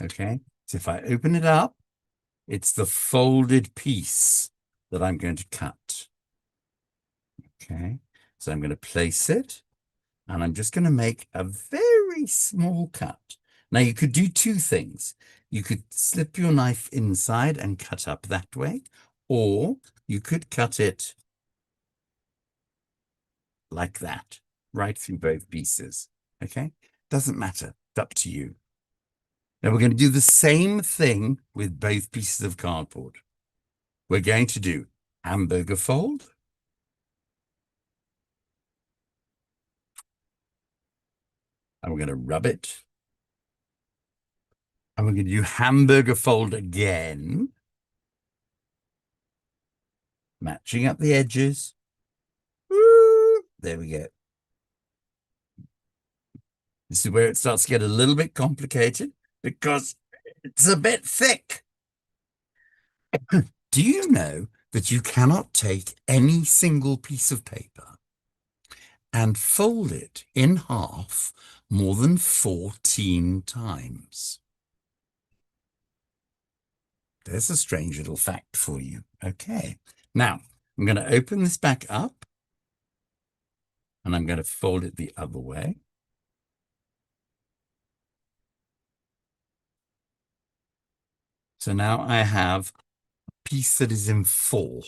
Okay? So if I open it up, it's the folded piece that I'm going to cut. Okay? So I'm going to place it, and I'm just going to make a very small cut. Now, you could do two things. You could slip your knife inside and cut up that way, or you could cut it like that, right through both pieces. Okay? Doesn't matter. It's up to you. Now, we're going to do the same thing with both pieces of cardboard. We're going to do hamburger fold, and we're going to rub it. And we're going to do hamburger fold again, matching up the edges. Woo! There we go. This is where it starts to get a little bit complicated because it's a bit thick. Do you know that you cannot take any single piece of paper and fold it in half more than 14 times? There's a strange little fact for you. Okay. Now, I'm going to open this back up, and I'm going to fold it the other way. So now I have a piece that is in 4.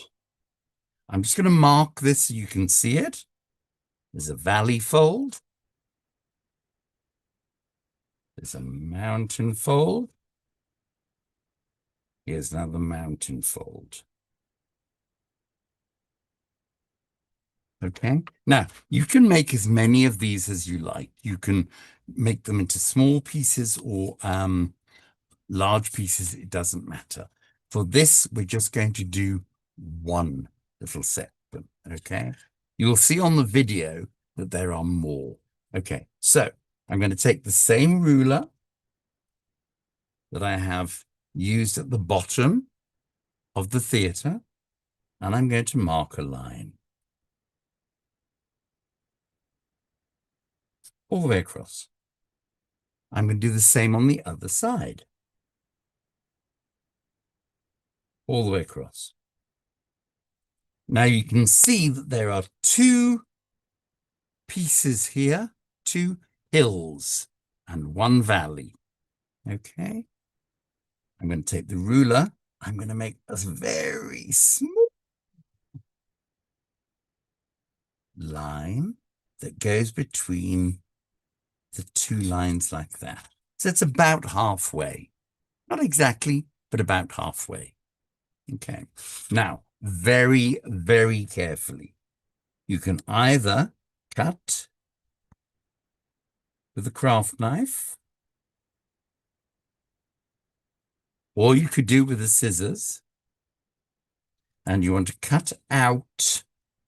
I'm just going to mark this so you can see it. There's a valley fold. There's a mountain fold. Here's another mountain fold. Okay. Now, you can make as many of these as you like. You can make them into small pieces or large pieces. It doesn't matter. For this, we're just going to do one little section. Okay. You'll see on the video that there are more. Okay. So I'm going to take the same ruler that I have used at the bottom of the theatre, and I'm going to mark a line all the way across. I'm going to do the same on the other side, all the way across. Now you can see that there are two pieces here, two hills and one valley. Okay. I'm going to take the ruler. I'm going to make a very small line that goes between the two lines like that. So it's about halfway. Not exactly, but about halfway. Okay. Now, very, very carefully, you can either cut with a craft knife, or you could do with the scissors, and you want to cut out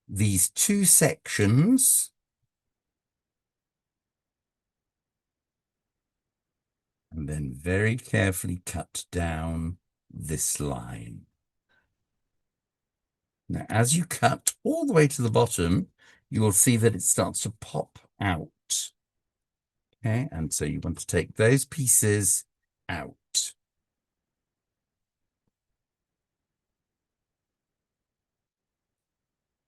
these two sections and then very carefully cut down this line. Now, as you cut all the way to the bottom, you will see that it starts to pop out. Okay, and so you want to take those pieces out.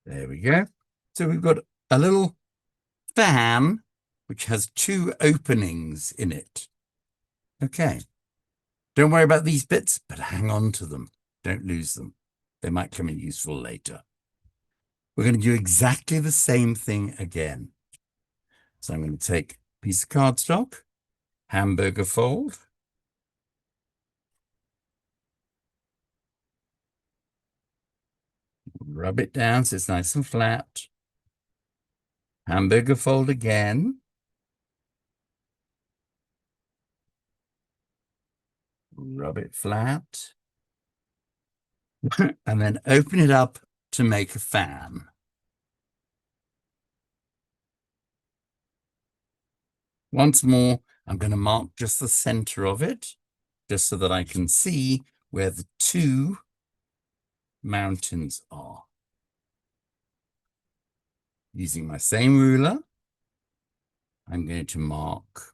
There we go. So we've got a little fan which has two openings in it. Okay. Don't worry about these bits, but hang on to them. Don't lose them. They might come in useful later. We're going to do exactly the same thing again. So I'm going to take a piece of cardstock, hamburger fold, rub it down so it's nice and flat, hamburger fold again, rub it flat, and then open it up to make a fan. Once more, I'm going to mark just the center of it, just so that I can see where the two mountains are. Using my same ruler, I'm going to mark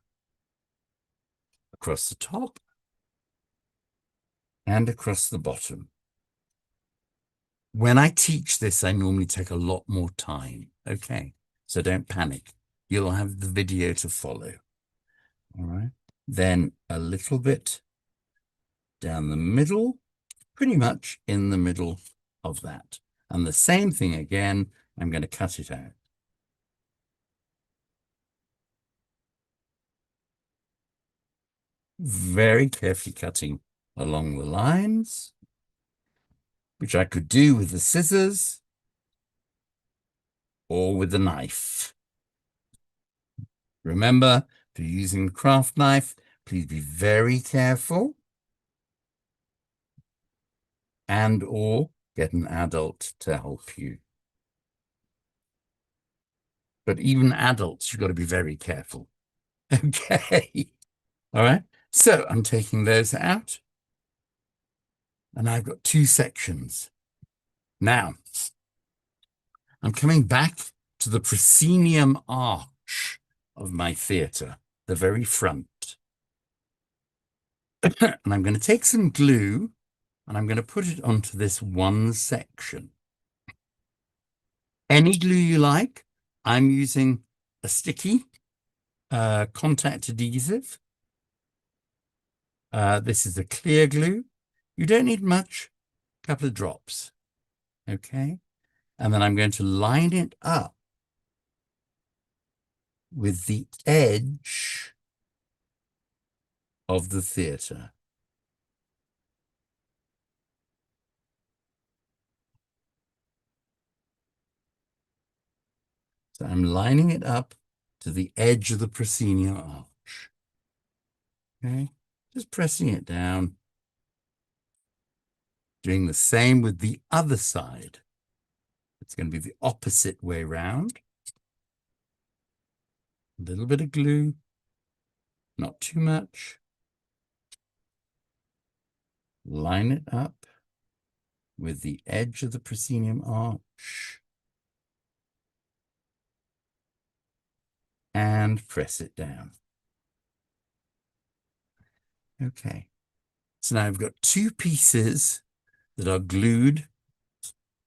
across the top and across the bottom. When I teach this, I normally take a lot more time. Okay, so don't panic. You'll have the video to follow. All right. Then a little bit down the middle, pretty much in the middle of that. And the same thing again, I'm going to cut it out. Very carefully cutting along the lines, which I could do with the scissors or with the knife. Remember, if you're using the craft knife, please be very careful and or get an adult to help you. But even adults, you've got to be very careful. Okay. All right. So I'm taking those out. And I've got two sections. Now, I'm coming back to the proscenium arch of my theatre, the very front. And I'm going to take some glue and I'm going to put it onto this one section. Any glue you like. I'm using a sticky contact adhesive. This is a clear glue. You don't need much, a couple of drops. Okay. And then I'm going to line it up with the edge of the theatre. So I'm lining it up to the edge of the proscenium arch. Okay, just pressing it down. Doing the same with the other side. It's going to be the opposite way round. A little bit of glue, not too much. Line it up with the edge of the proscenium arch and press it down. Okay, so now I've got two pieces that are glued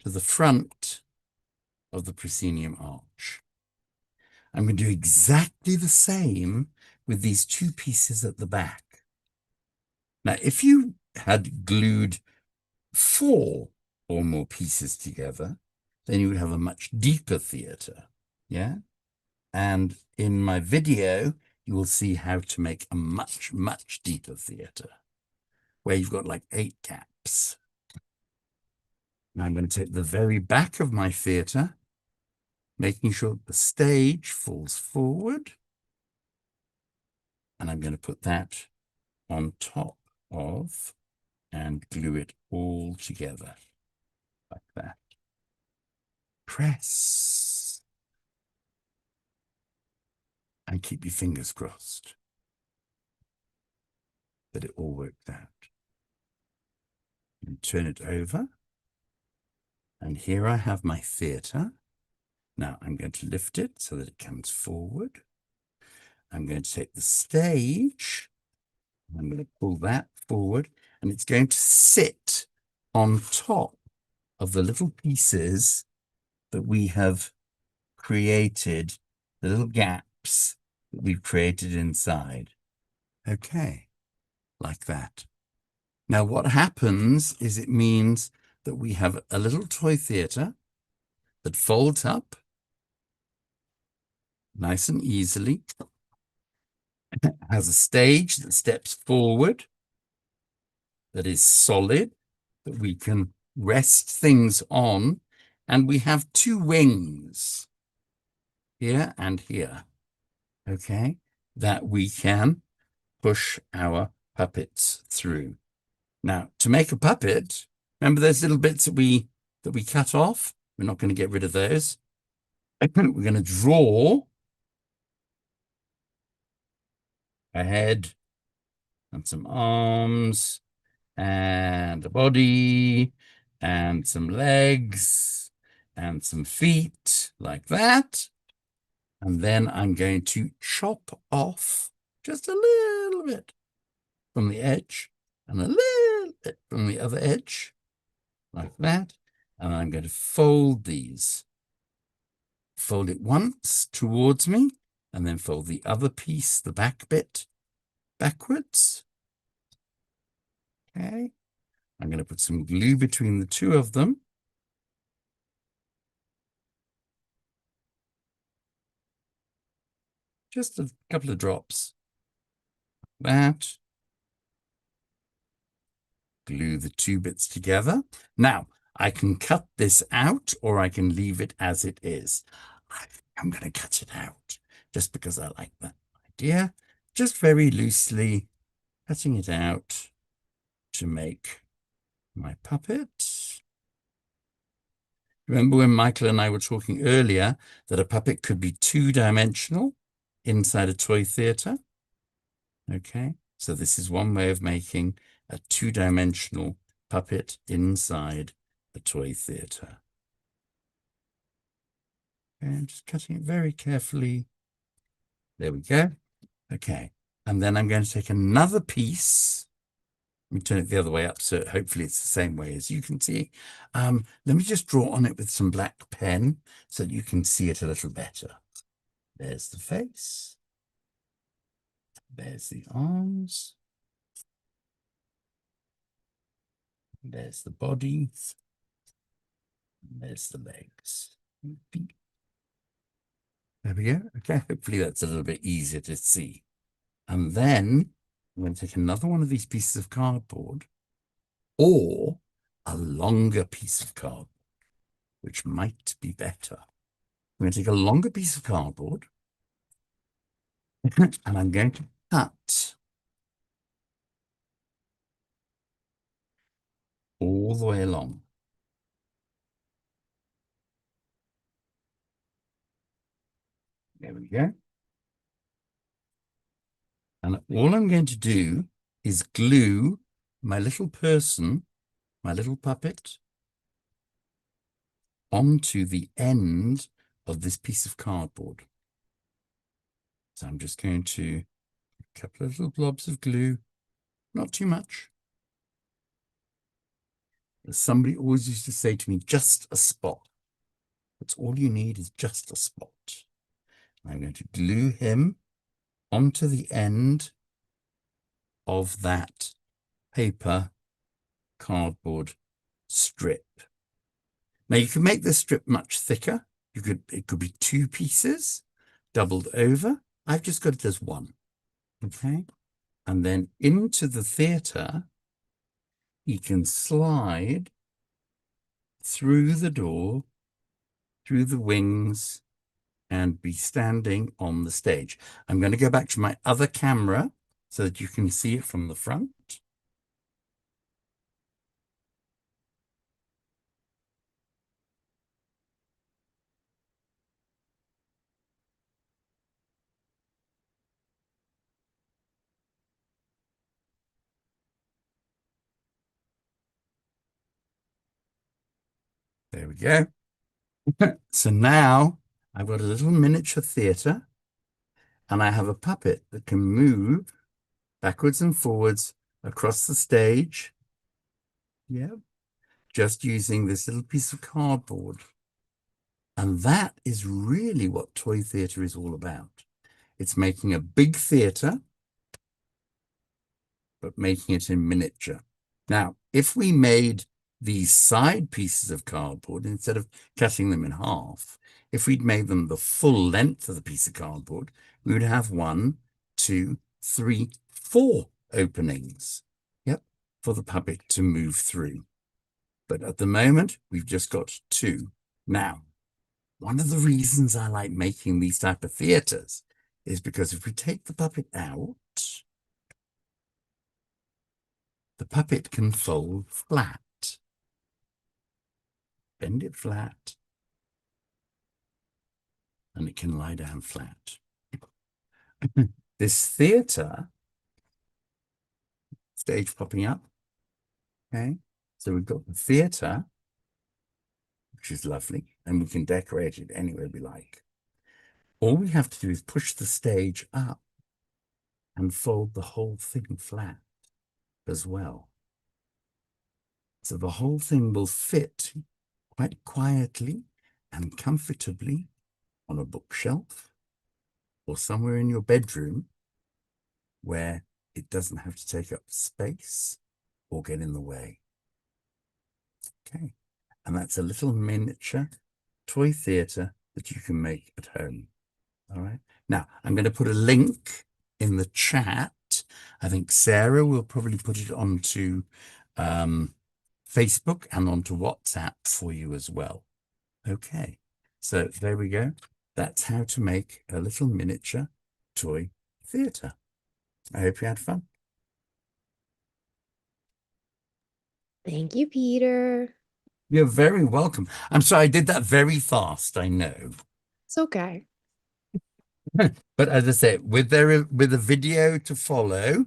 to the front of the proscenium arch. I'm going to do exactly the same with these two pieces at the back. Now, if you had glued 4 or more pieces together, then you would have a much deeper theatre, yeah? And in my video, you will see how to make a much, much deeper theatre, where you've got like 8 gaps. Now I'm going to take the very back of my theatre, making sure the stage falls forward, and I'm going to put that on top of and glue it all together like that. Press and keep your fingers crossed that it all worked out. And turn it over, and here I have my theatre. Now I'm going to lift it so that it comes forward. I'm going to take the stage, I'm going to pull that forward, and it's going to sit on top of the little pieces that we have created, the little gaps that we've created inside. Okay, like that. Now what happens is it means that we have a little toy theatre that folds up nice and easily, has a stage that steps forward, that is solid, that we can rest things on, and we have 2 wings here and here, okay, that we can push our puppets through. Now, to make a puppet, remember those little bits that we cut off? We're not going to get rid of those. We're going to draw a head and some arms and a body and some legs and some feet like that. And then I'm going to chop off just a little bit from the edge and a little bit from the other edge like that. And I'm going to fold these. Fold it once towards me and then fold the other piece, the back bit, backwards. Okay. I'm going to put some glue between the 2 of them. Just a couple of drops. That. Glue the 2 bits together. Now, I can cut this out or I can leave it as it is. I'm going to cut it out just because I like that idea. Just very loosely cutting it out to make my puppet. Remember when Michael and I were talking earlier that a puppet could be 2-dimensional inside a toy theatre? Okay, so this is one way of making a 2-dimensional puppet inside a toy theatre. And just cutting it very carefully. There we go. Okay, and then I'm going to take another piece. Let me turn it the other way up so hopefully it's the same way as you can see. Let me just draw on it with some black pen so that you can see it a little better. There's the face. There's the arms. There's the body. There's the legs. There we go. Okay, hopefully that's a little bit easier to see. And then I'm going to take another one of these pieces of cardboard or a longer piece of cardboard, which might be better. I'm going to take a longer piece of cardboard and I'm going to cut all the way along. There we go. And all I'm going to do is glue my little person, my little puppet, onto the end of this piece of cardboard. So I'm just going to a couple of little blobs of glue, not too much. As somebody always used to say to me, just a spot. That's all you need, is just a spot. I'm going to glue him onto the end of that paper cardboard strip. Now you can make this strip much thicker. It could be 2 pieces doubled over. I've just got it as 1. Okay. And then into the theatre, you can slide through the door, through the wings, and be standing on the stage. I'm going to go back to my other camera so that you can see it from the front. There we go. So now I've got a little miniature theatre, and I have a puppet that can move backwards and forwards across the stage. Yeah, just using this little piece of cardboard. And that is really what toy theatre is all about. It's making a big theatre, but making it in miniature. Now, if we made these side pieces of cardboard, instead of cutting them in half, if we'd made them the full length of the piece of cardboard, we would have 1, 2, 3, 4 openings. Yep, for the puppet to move through. But at the moment, we've just got 2. Now, one of the reasons I like making these type of theatres is because if we take the puppet out, the puppet can fold flat. Bend it flat, and it can lie down flat. This theatre, stage popping up, okay? So we've got the theatre, which is lovely, and we can decorate it any way we like. All we have to do is push the stage up and fold the whole thing flat as well. So the whole thing will fit quite quietly and comfortably on a bookshelf or somewhere in your bedroom where it doesn't have to take up space or get in the way. Okay, and that's a little miniature toy theatre that you can make at home. All right, now I'm going to put a link in the chat. I think Sarah will probably put it onto Facebook and onto WhatsApp for you as well. Okay, so there we go. That's how to make a little miniature toy theatre. I hope you had fun. Thank you, Peter. You're very welcome. I'm sorry I did that very fast, I know. It's okay. But as I said, with a video to follow,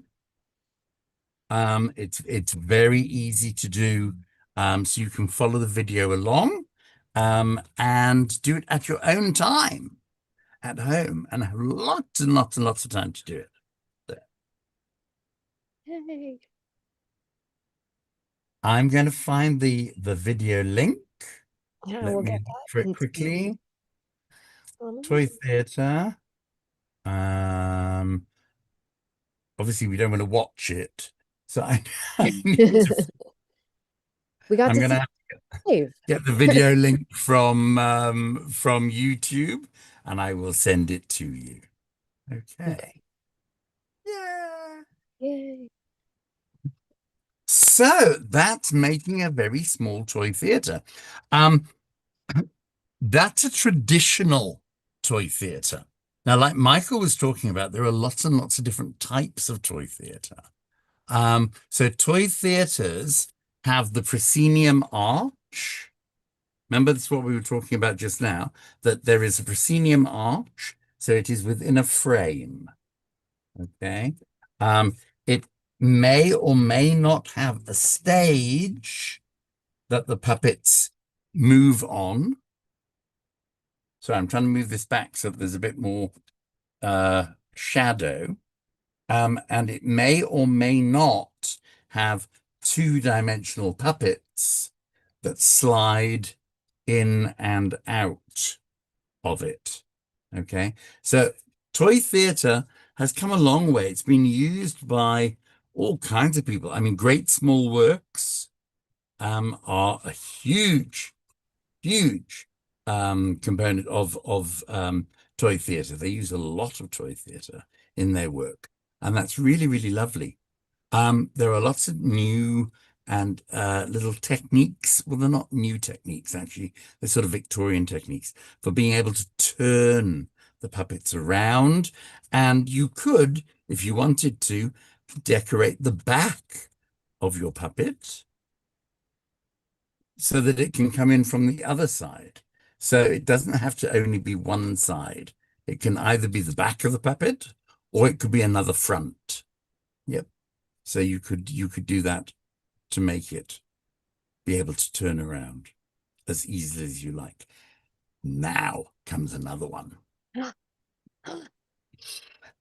it's very easy to do. So you can follow the video along and do it at your own time at home and have lots and lots and lots of time to do it. Yay. I'm going to find the video link. Yeah, Let we'll me get look that for it into quickly. the- Toy theatre. Obviously we don't want to watch it, so I need to. We got I'm to going see to have live. get the video link from YouTube, and I will send it to you. Okay. Yeah. Yay. So that's making a very small toy theatre. That's a traditional toy theatre. Now, like Michael was talking about, there are lots and lots of different types of toy theatre. So toy theatres have the proscenium arch. Remember, that's what we were talking about just now, that there is a proscenium arch So it is within a frame. Okay. It may or may not have a stage that the puppets move on. So I'm trying to move this back so that there's a bit more shadow. And it may or may not have two-dimensional puppets that slide in and out of it. Okay, so toy theatre has come a long way. It's been used by all kinds of people. I mean, Great Small Works are a huge component of toy theatre. They use a lot of toy theatre in their work, and that's really, really lovely. There are lots of new and little techniques. Well, they're not new techniques, actually. They're sort of Victorian techniques for being able to turn the puppets around. And you could, if you wanted to, decorate the back of your puppet so that it can come in from the other side. So it doesn't have to only be one side. It can either be the back of the puppet or it could be another front. Yep. So you could do that to make it be able to turn around as easily as you like. Now comes another one.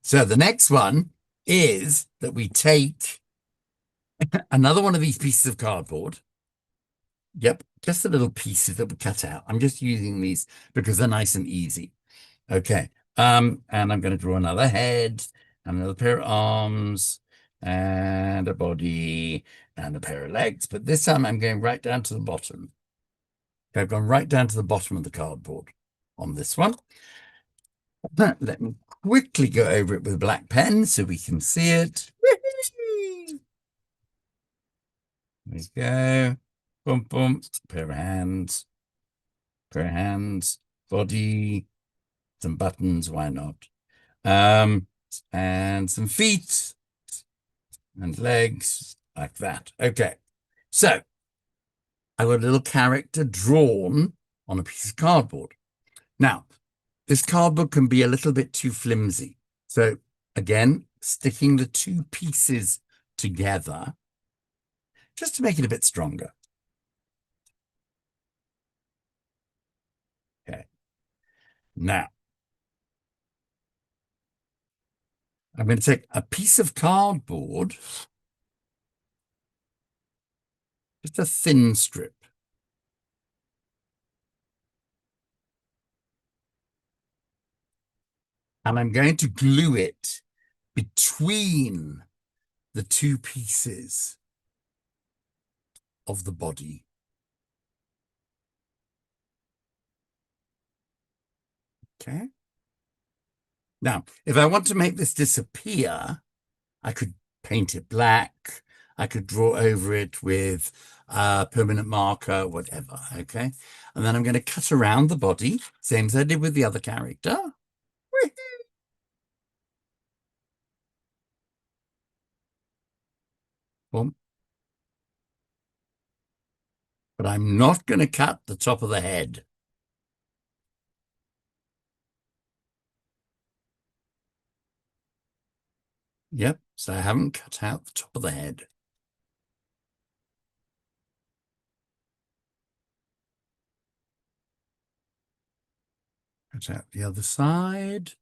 So the next one is that we take another one of these pieces of cardboard. Yep, just the little pieces that we cut out. I'm just using these because they're nice and easy. Okay, and I'm going to draw another head, and another pair of arms, and a body, and a pair of legs. But this time I'm going right down to the bottom. Okay, I've gone right down to the bottom of the cardboard on this one. Let me quickly go over it with a black pen so we can see it. There we go. Boom, boom. Pair of hands. Pair of hands. Body. Some buttons. Why not? And some feet. And legs. Like that. Okay. So, I've got a little character drawn on a piece of cardboard. Now, this cardboard can be a little bit too flimsy. So, again, sticking the two pieces together just to make it a bit stronger. Okay. Now, I'm going to take a piece of cardboard, just a thin strip. And I'm going to glue it between the two pieces of the body. Okay. Now, if I want to make this disappear, I could paint it black. I could draw over it with a permanent marker, whatever. Okay. And then I'm going to cut around the body, same as I did with the other character. Boom. But I'm not going to cut the top of the head. Yep, so I haven't cut out the top of the head. Cut out the other side.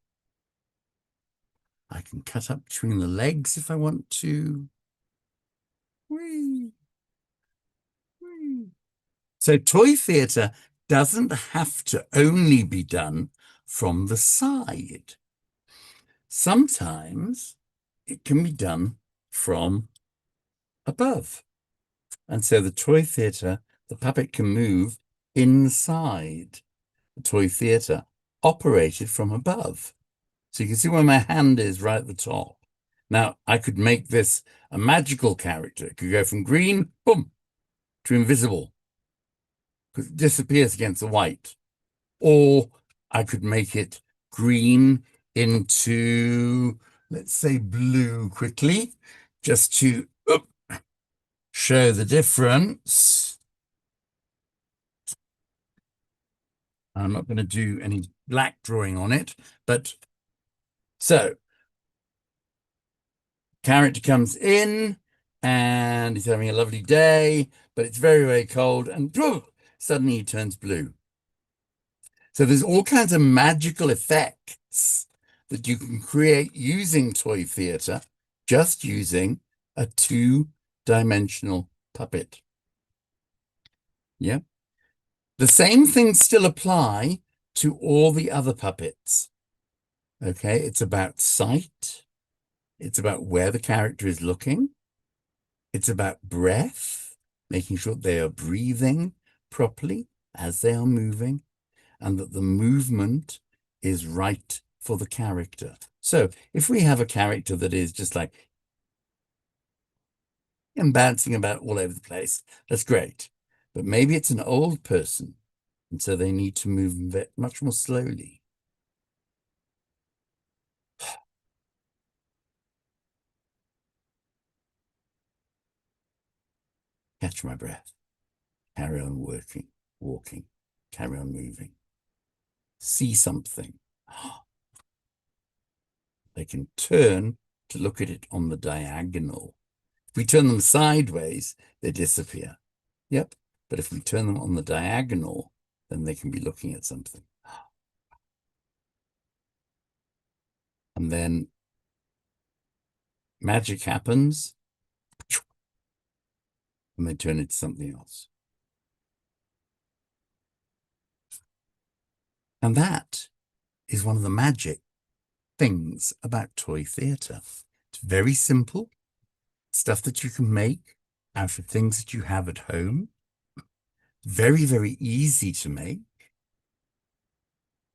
I can cut up between the legs if I want to. Whee! Whee! So toy theatre doesn't have to only be done from the side. Sometimes it can be done from above. And so the toy theatre, the puppet can move inside the toy theatre, operated from above. So you can see where my hand is right at the top. Now, I could make this a magical character. It could go from green, boom, to invisible, because it disappears against the white. Or I could make it green into, let's say, blue quickly, just to show the difference. I'm not going to do any black drawing on it, but So, character comes in and he's having a lovely day, but it's very, very cold, and suddenly he turns blue. So there's all kinds of magical effects that you can create using toy theater, just using a two-dimensional puppet. Yeah. The same things still apply to all the other puppets. Okay, it's about sight. It's about where the character is looking. It's about breath, making sure they are breathing properly as they are moving, and that the movement is right for the character. So if we have a character that is just like and bouncing about all over the place, that's great. But maybe it's an old person, and so they need to move much more slowly. Catch my breath. Carry on walking, carry on moving. See something. They can turn to look at it on the diagonal. If we turn them sideways, they disappear. Yep. But if we turn them on the diagonal, then they can be looking at something. And then magic happens, and they turn into something else. And that is one of the magic things about toy theater. It's very simple, stuff that you can make out of things that you have at home. Very, very easy to make,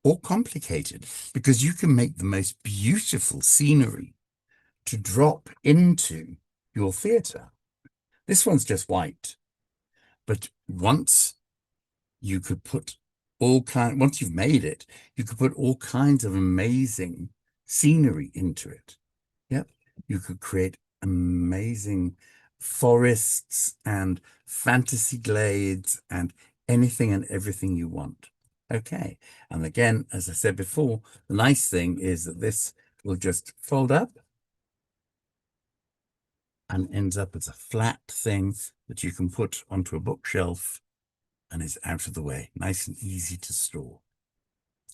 or complicated, because you can make the most beautiful scenery to drop into your theater. This one's just white, but once you could put once you've made it, you could put all kinds of amazing scenery into it. Yep. You could create amazing forests and fantasy glades and anything and everything you want. Okay. And again, as I said before, the nice thing is that this will just fold up and ends up as a flat thing that you can put onto a bookshelf and is out of the way, nice and easy to store.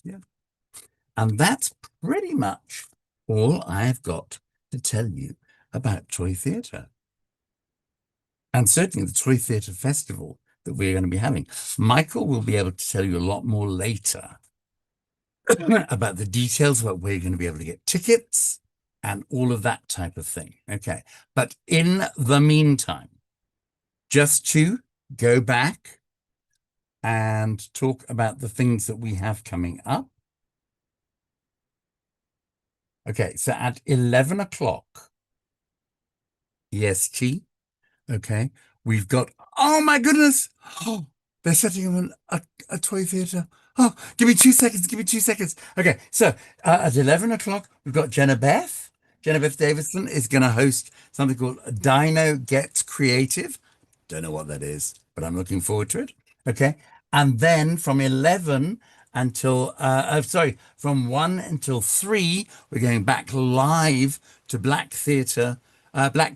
Yeah. And that's pretty much all I've got to tell you about Toy Theatre. And certainly the Toy Theatre Festival that we're going to be having. Michael will be able to tell you a lot more later about the details about where you're going to be able to get tickets and all of that type of thing. Okay. But in the meantime, just to go back and talk about the things that we have coming up. Okay, so at 11 o'clock EST, okay, we've got, oh my goodness, oh, they're setting up a toy theater. Oh, give me 2 seconds, give me 2 seconds. Okay, so at 11 o'clock, we've got Jenna Beth. Jenna Beth Davidson is going to host something called Dino Gets Creative. Don't know what that is, but I'm looking forward to it. Okay, and then from 11 until, from 1 until 3, we're going back live to Black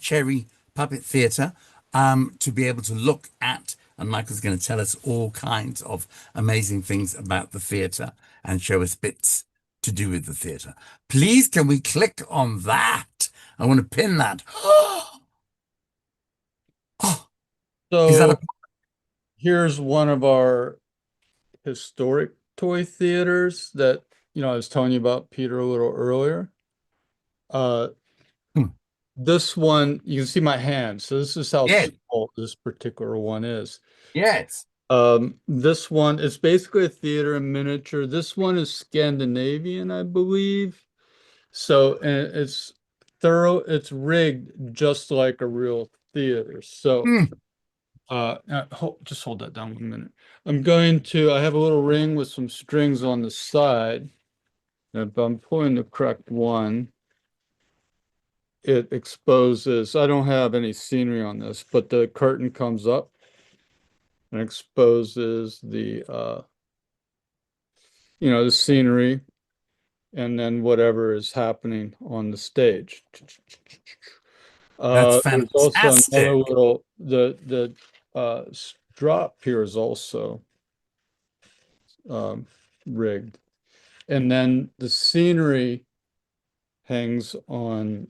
Cherry Puppet Theatre, to be able to look at, and Michael's going to tell us all kinds of amazing things about the theatre and show us bits to do with the theatre. Please, can we click on that? I want to pin that. Oh, is that So here's one of our historic toy theaters that, I was telling you about, Peter, a little earlier. Uh, Hmm. This one, you can see my hand. So this is how Yeah. small this particular one is. Yes. This one is basically a theater in miniature. This one is Scandinavian, I believe. So, and it's rigged just like a real theater. So, Hmm. just hold that down 1 minute. I have a little ring with some strings on the side. If I'm pulling the correct one, it exposes, I don't have any scenery on this, but the curtain comes up and exposes the scenery. and then whatever is happening on the stage. That's There's also another fantastic. little, the strop here is also rigged. And then the scenery hangs on,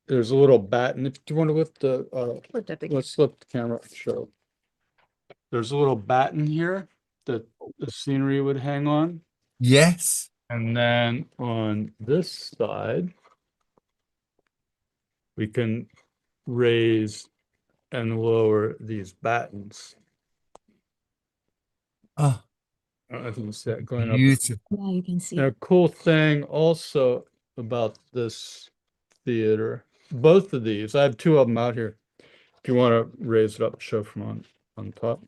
there's a little batten. If you want to lift the, Lift up again. let's flip the camera up, show. There's a little batten here that the scenery would hang on. Yes. And then on this side, we can raise and lower these battens. Oh, I don't know if you can see that going up. beautiful. Yeah, you can see. And a cool thing also about this theater, both of these, I have two of them out here. If you want to raise it up, show from on top.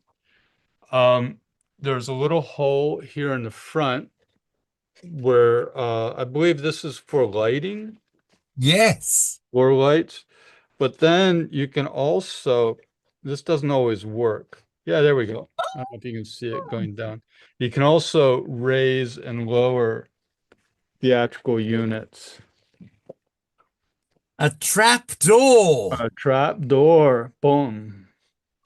There's a little hole here in the front where I believe this is for lighting, Yes. or lights, but then you can also, this doesn't always work. Yeah, there we go. I don't know if you can see it going down. You can also raise and lower theatrical units. A trap door. A trap door, boom.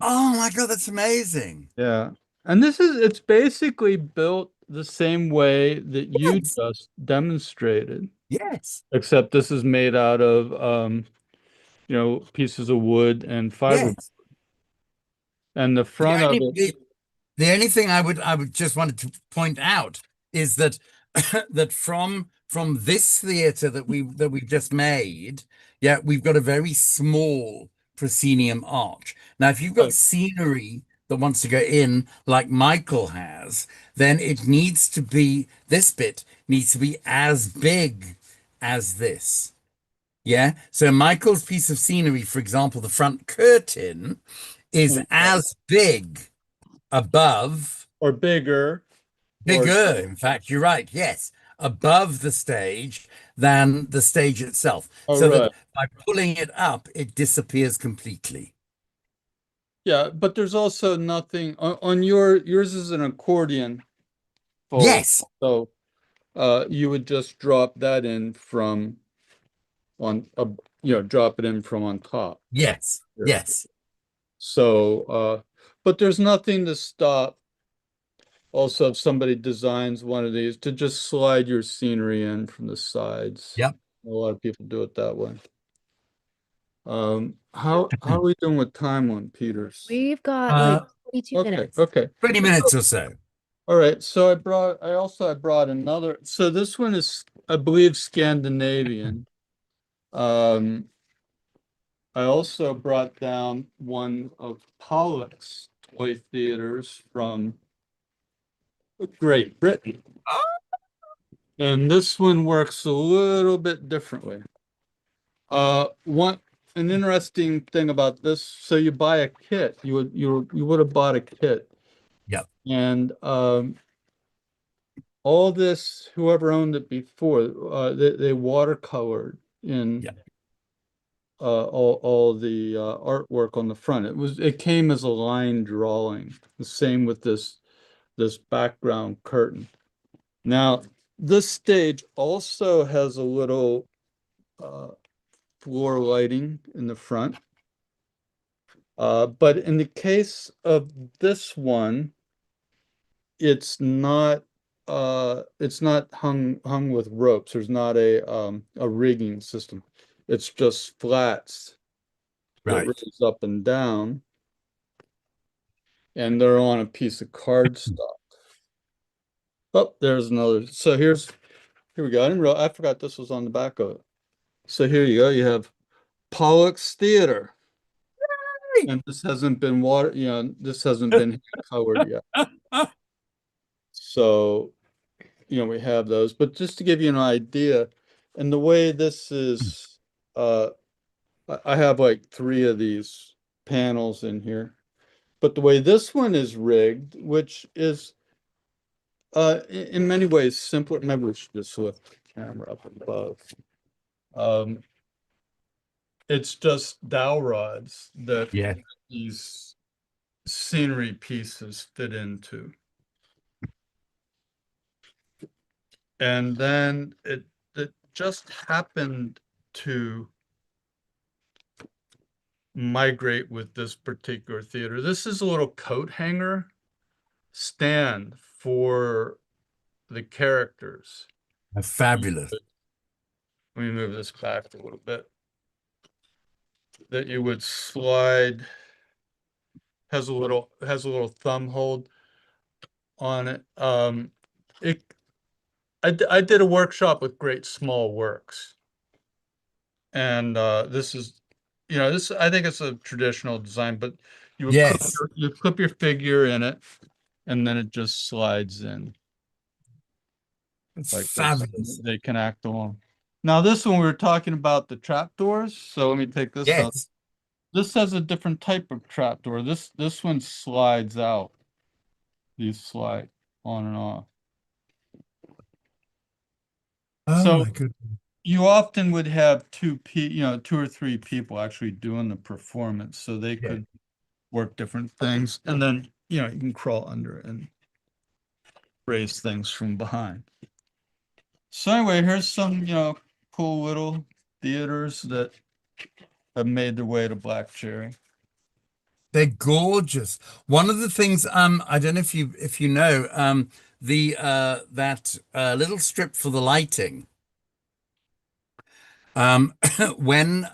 Oh my God, that's amazing. Yeah. And it's basically built the same way that you Yes. just demonstrated, Yes. except this is made out of, pieces of wood and fiber. Yes. And the front of it, The only thing I would just wanted to point out is that that from this theater that we've just made, yeah, we've got a very small proscenium arch. Now, if you've got Right. scenery that wants to go in like Michael has, then this bit needs to be as big as this. Yeah. So Michael's piece of scenery, for example, the front curtain is as big above, or bigger, or bigger, in fact, you're right, yes, above the stage than the stage itself. oh, So right. that by pulling it up, it disappears completely. Yeah, but there's also nothing on yours is an accordion fold. Yes, So you would just drop that in from on drop it in from on top. yes, Here. yes. So but there's nothing to stop also if somebody designs one of these to just slide your scenery in from the sides. Yep. A lot of people do it that way. How are we doing with time on Peters? We've got like 22 Okay, minutes. okay. 20 minutes or so. All right, so I brought another. So this one is, I believe, Scandinavian. I also brought down one of Pollock's toy theaters from Great Britain. And this one works a little bit differently. An interesting thing about this, so you buy a kit, you would have bought a kit. Yep. And all this, whoever owned it before, they watercolored in Yeah. all the artwork on the front. It came as a line drawing. The same with this background curtain. Now, this stage also has a little floor lighting in the front. But in the case of this one, it's not hung with ropes. There's not a rigging system. It's just flats that Right. raise up and down, and they're on a piece of cardstock. Oh, there's another. So here we go. I forgot this was on the back of it. So here you go. You have Pollock's Theater. And this hasn't been this hasn't been colored yet. So, we have those, but just to give you an idea, and the way this is, I have like 3 of these panels in here, but the way this one is rigged, which is, in many ways simpler, maybe we should just lift the camera up above. It's just dowel rods that Yeah. these scenery pieces fit into. And then it just happened to migrate with this particular theater. This is a little coat hanger stand for the characters. Fabulous. Let me move this back a little bit. That you would slide, has a little thumb hold on it. I did a workshop with Great Small Works. And this is, this, I think it's a traditional design, but Yes, you clip your figure in it, and then it just slides in it's like this. fabulous. They can act along. Now this one, we were talking about the trapdoors, so let me take this out. Yes. This has a different type of trapdoor. This one slides out. These slide on and off. Oh So my goodness. you often would have two or three people actually doing the performance, so they Yeah. could work different things, and then you can crawl under it and raise things from behind. So anyway, here's some cool little theaters that have made their way to Black Cherry. They're gorgeous. One of the things, I don't know if you know, the that little strip for the lighting, when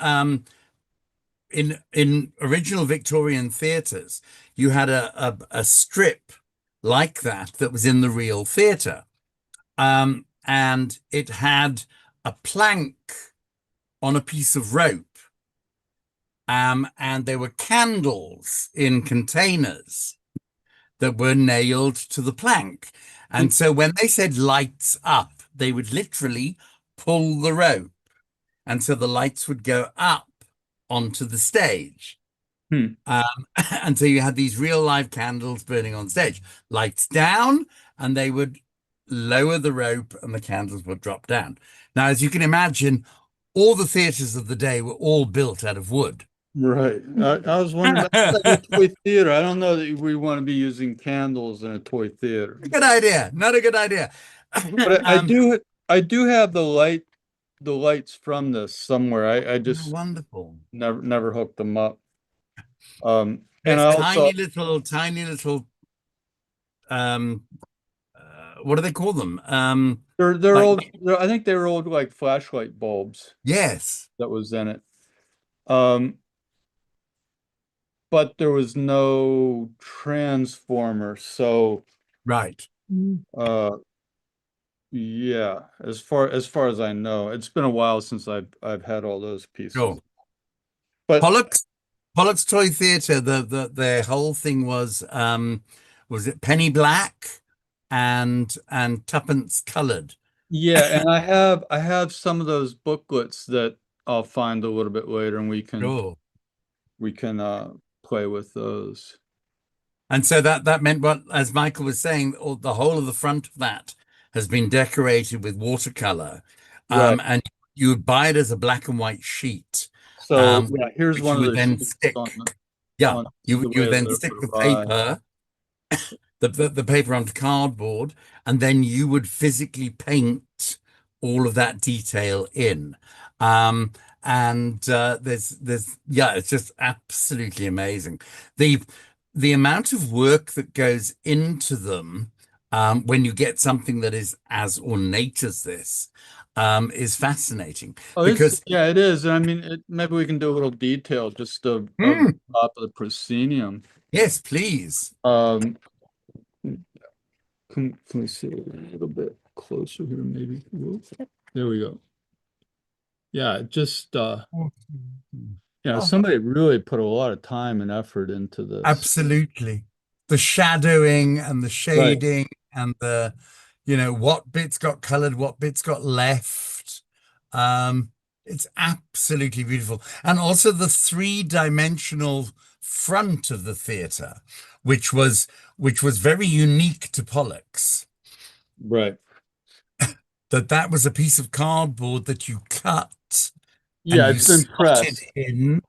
in original Victorian theatres, you had a strip like that was in the real theatre. And it had a plank on a piece of rope. And there were candles in containers that were nailed to the plank. And so when they said lights up, they would literally pull the rope. And so the lights would go up onto the stage. Hmm. And so you had these real live candles burning on stage. Lights down, and they would lower the rope and the candles would drop down. Now, as you can imagine, all the theatres of the day were all built out of wood. Right. I was wondering, that's like a toy theater. I don't know that we want to be using candles in a toy theater. Good idea. Not a good idea. But I do have the lights from this somewhere. I just Wonderful. never hooked them up. And There's I also tiny little what do they call them? they're Like, old. I think they were old like flashlight bulbs yes. that was in it. But there was no transformer, so Right. uh yeah, as far as I know, it's been a while since I've had all those pieces. Sure. But Pollock's Toy Theatre, their whole thing was it penny black and tuppence colored. yeah, and I have some of those booklets that I'll find a little bit later, and Sure. we can play with those. And so that meant, what, as Michael was saying, the whole of the front of that has been decorated with watercolor. Right. And you would buy it as a black and white sheet, So yeah, here's which one you of would those then sheets stick. Yeah, on you the would way then that stick would the arrive. paper, the paper onto cardboard, and then you would physically paint all of that detail in. And yeah, it's just absolutely amazing. The amount of work that goes into them, when you get something that is as ornate as this, is fascinating, Oh, because yeah, it is. I mean, maybe we can do a little detail just of the top of the proscenium. yes, please. Can we see it a little bit closer here, maybe? Whoop. There we go. Yeah, just Oh, somebody really put a lot of time and effort into this. absolutely. The shadowing and the Right. shading and what bits got colored, what bits got left. It's absolutely beautiful. And also the three-dimensional front of the theater, which was very unique to Pollock's. Right. That was a piece of cardboard that you cut Yeah, and you it's been slotted pressed. in,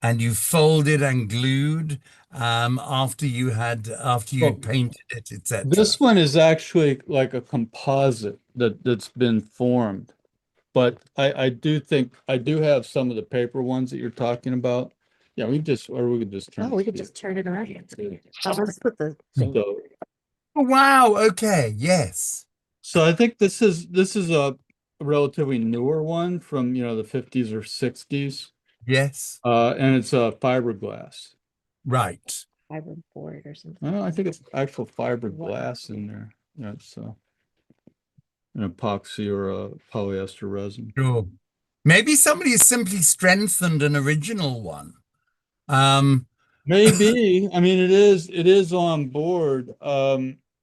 and you folded and glued, after Well, you'd painted it, etc. this one is actually like a composite. that's been formed. But I do think I do have some of the paper ones that you're talking about. Yeah, we could just turn. Oh, we could just turn it around. Oh, let's put the thing. So, Oh, wow. Okay. Yes. so I think this is a relatively newer one from the 50s or 60s. Yes. And it's a fiberglass. Right. Fiberboard or something. I think it's actual fiberglass in there. Yeah, it's an epoxy or a polyester resin. Sure. Maybe somebody has simply strengthened an original one. Maybe. I mean, it is on board.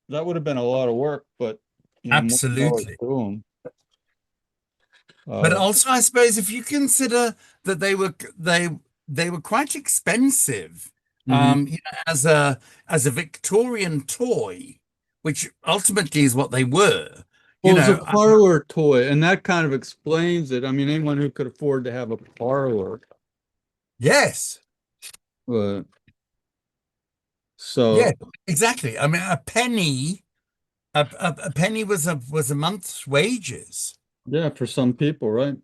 That would have been a lot of work, but more power Absolutely. to 'em. But also, I suppose if you consider that they were quite expensive, Mhm. as a Victorian toy, which ultimately is what they were. Well, it was a parlor toy, and that kind of explains it. I mean, anyone who could afford to have a parlor. Yes. But Yeah, so exactly. I mean, a penny was a month's wages yeah, for some people, right?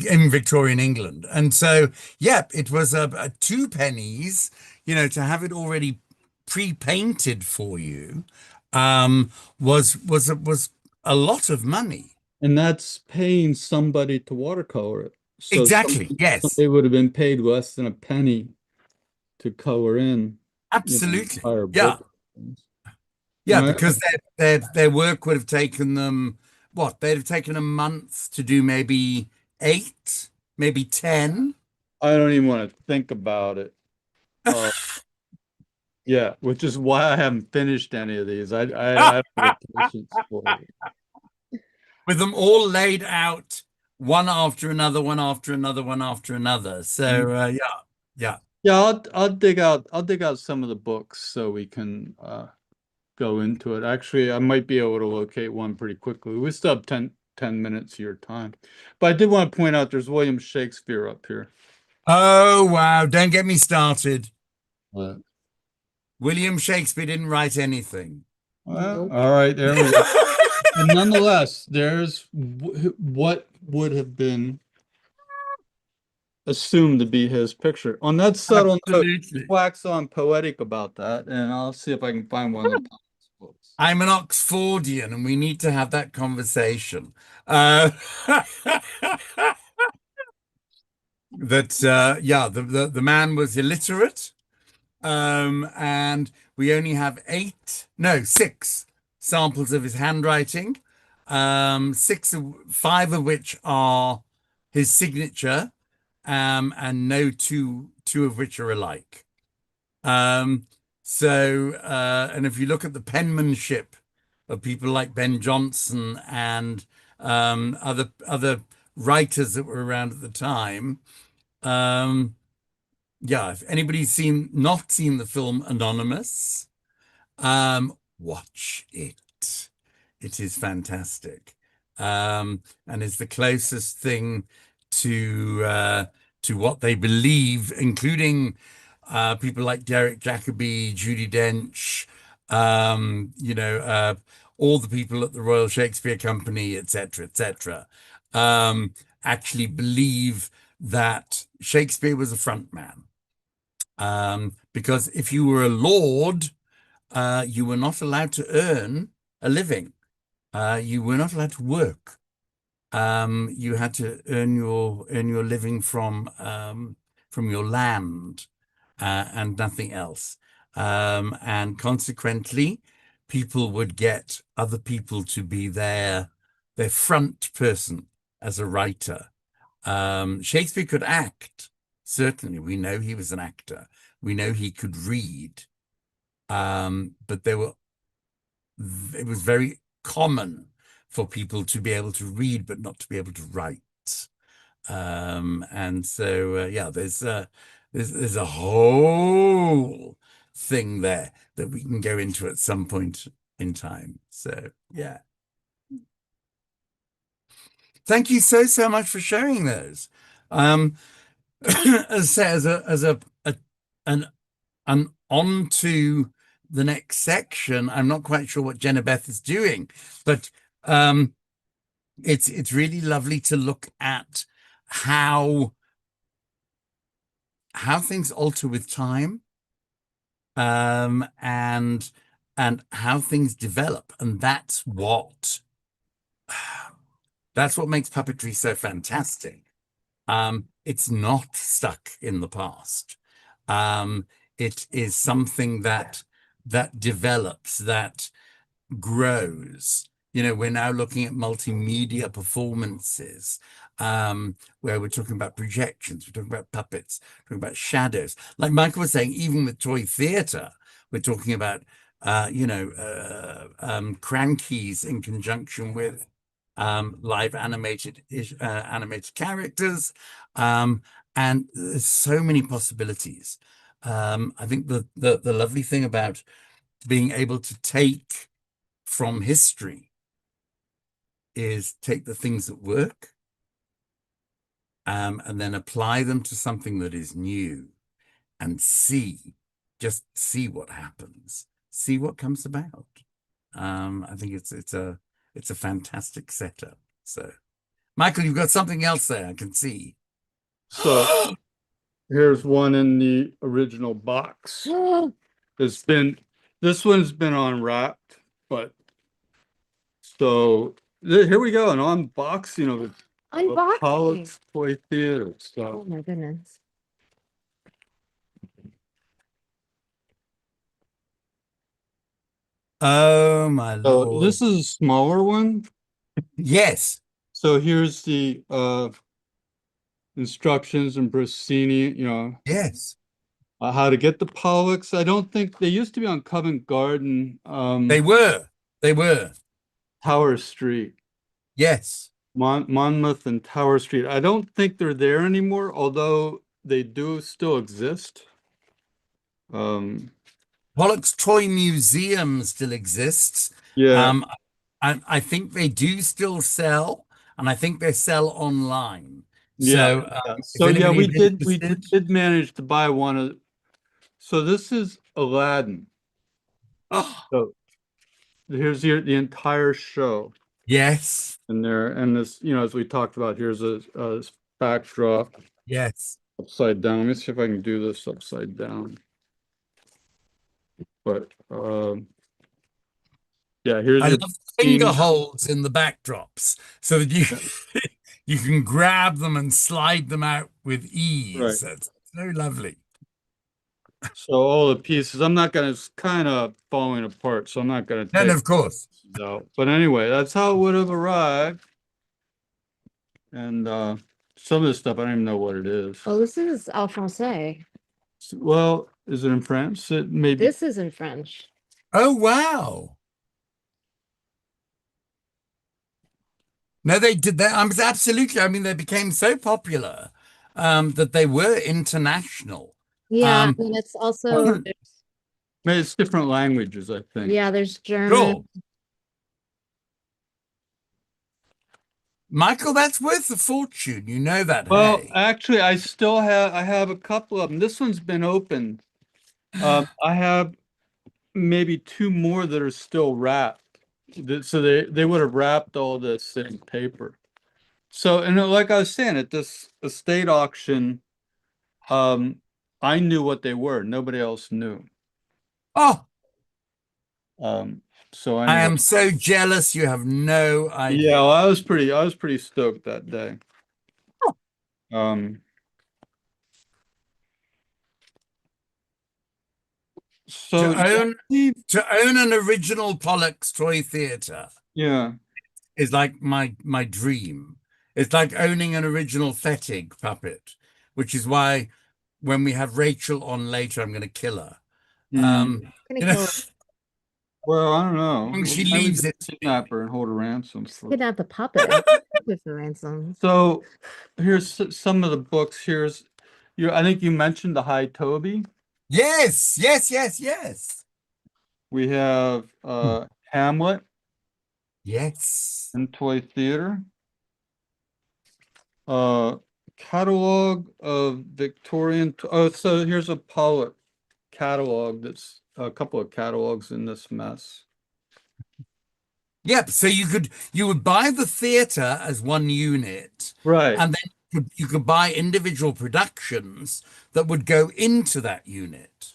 in Victorian England. And so, yeah, it was a two pennies, to have it already pre-painted for you, was a lot of money. And that's paying somebody to watercolor it. So Exactly. Yes, somebody would have been paid less than a penny to color in the absolutely. entire Yeah. book. Yeah, And because their work would have taken them, what? They'd have taken a month to do maybe 8, maybe 10. I don't even want to think about it. Uh, yeah, which is why I haven't finished any of these. I don't have the patience for it. With them all laid out one after another, one after another, one after another. So yeah, yeah. Yeah, I'll dig out some of the books so we can go into it. Actually, I might be able to locate one pretty quickly. We still have 10 minutes of your time. But I did want to point out there's William Shakespeare up here. Oh wow! Don't get me started. But, William Shakespeare didn't write anything. well, all right, there we go. And nonetheless, there's what would have been assumed to be his picture. On that subtle note, Absolutely. wax on poetic about that, and I'll see if I can find one of the books. I'm an Oxfordian, and we need to have that conversation. Uh, yeah, the man was illiterate, and we only have 6 samples of his handwriting, 5 of which are his signature, and no two of which are alike. And if you look at the penmanship of people like Ben Jonson and other writers that were around at the time, yeah, if anybody's not seen the film Anonymous, watch it. It is fantastic, and is the closest thing to what they believe, including people like Derek Jacobi, Judi Dench, all the people at the Royal Shakespeare Company, etc., etc., actually believe that Shakespeare was a front man. Because if you were a lord, you were not allowed to earn a living. You were not allowed to work. You had to earn your living from your land, and nothing else. And consequently, people would get other people to be their front person as a writer. Shakespeare could act. Certainly, we know he was an actor. We know he could read. But it was very common for people to be able to read but not to be able to write. And so yeah, there's a whole thing there that we can go into at some point in time. So yeah. Thank you so much for sharing those. As an on to the next section. I'm not quite sure what Jenna Beth is doing, but It's really lovely to look at how things alter with time, and how things develop, and that's what makes puppetry so fantastic. It's not stuck in the past. It is something that develops, that grows. We're now looking at multimedia performances, where we're talking about projections, we're talking about puppets, talking about shadows. Like Michael was saying, even with toy theatre, we're talking about crankies in conjunction with live animated characters, and there's so many possibilities. I think the lovely thing about being able to take from history is take the things that work, and then apply them to something that is new, and just see what happens, see what comes about. I think it's a fantastic setup. So, Michael, you've got something else there, I can see. So here's one in the original box. This one's been unwrapped, but so here we go, an unboxing of Unboxing. Apollo's Toy Theater. Oh So my goodness. Oh my Lord. this is a smaller one. Yes. So here's the instructions and Brosini, Yes. how to get the Pollocks. I don't think they used to be on Covent Garden, They were. Tower Street, Yes. Monmouth and Tower Street. I don't think they're there anymore, although they do still exist. Pollock's Toy Museum still exists. Yeah. I think they do still sell, and I think they sell online. Yeah. So, if So yeah, anybody is we interested, did manage to buy one of. So this is Aladdin. oh, So here's the entire show. yes, And this, as we talked about, here's a backdrop yes. upside down. Let me see if I can do this upside down. But yeah, here's I your love finger scene. holds in the backdrops so that you Yeah, you can grab them and slide them out with right. ease. That's so lovely. So all the pieces, I'm not gonna, it's kind of falling apart, so I'm not gonna Then, take of course, it out. But anyway, that's how it would have arrived. And some of this stuff I don't even know what it is. Oh, this is en français. Well, is it in France? It maybe. This is in French. oh wow. No, they did that. Absolutely. I mean, they became so popular, that they were international. Yeah, Um, and it's also Maybe it's different languages, I think. yeah, there's German. sure. Michael, that's worth a fortune. You know that, Well, hey? actually, I have a couple of them. This one's been opened. I have maybe two more that are still wrapped. So they would have wrapped all this in paper. So, and like I was saying, at this estate auction, I knew what they were. Nobody else knew. Oh, Um, so I anyway, am so jealous. You have no yeah, well, idea. I was pretty stoked that day. Um, so To own to own an original Pollock's Toy Theatre yeah, is like my dream. It's like owning an original Fettig puppet, which is why when we have Rachel on later, I'm going to kill her. mm, Gonna You know, kill well, I don't know. when she Why we leaves just it to me. kidnap her and hold a ransom for. kidnap the puppet. Puppet for ransom. So here's some of the books. I think you mentioned the High Toby. Yes, yes, yes, yes. We have Hamlet Yes. and Toy Theater. Uh, Catalog of Victorian. Oh, so here's a Pollock catalog. That's a couple of catalogs in this mess. Yep. So you would buy the theater as one unit, Right. and then you could buy individual productions that would go into that unit,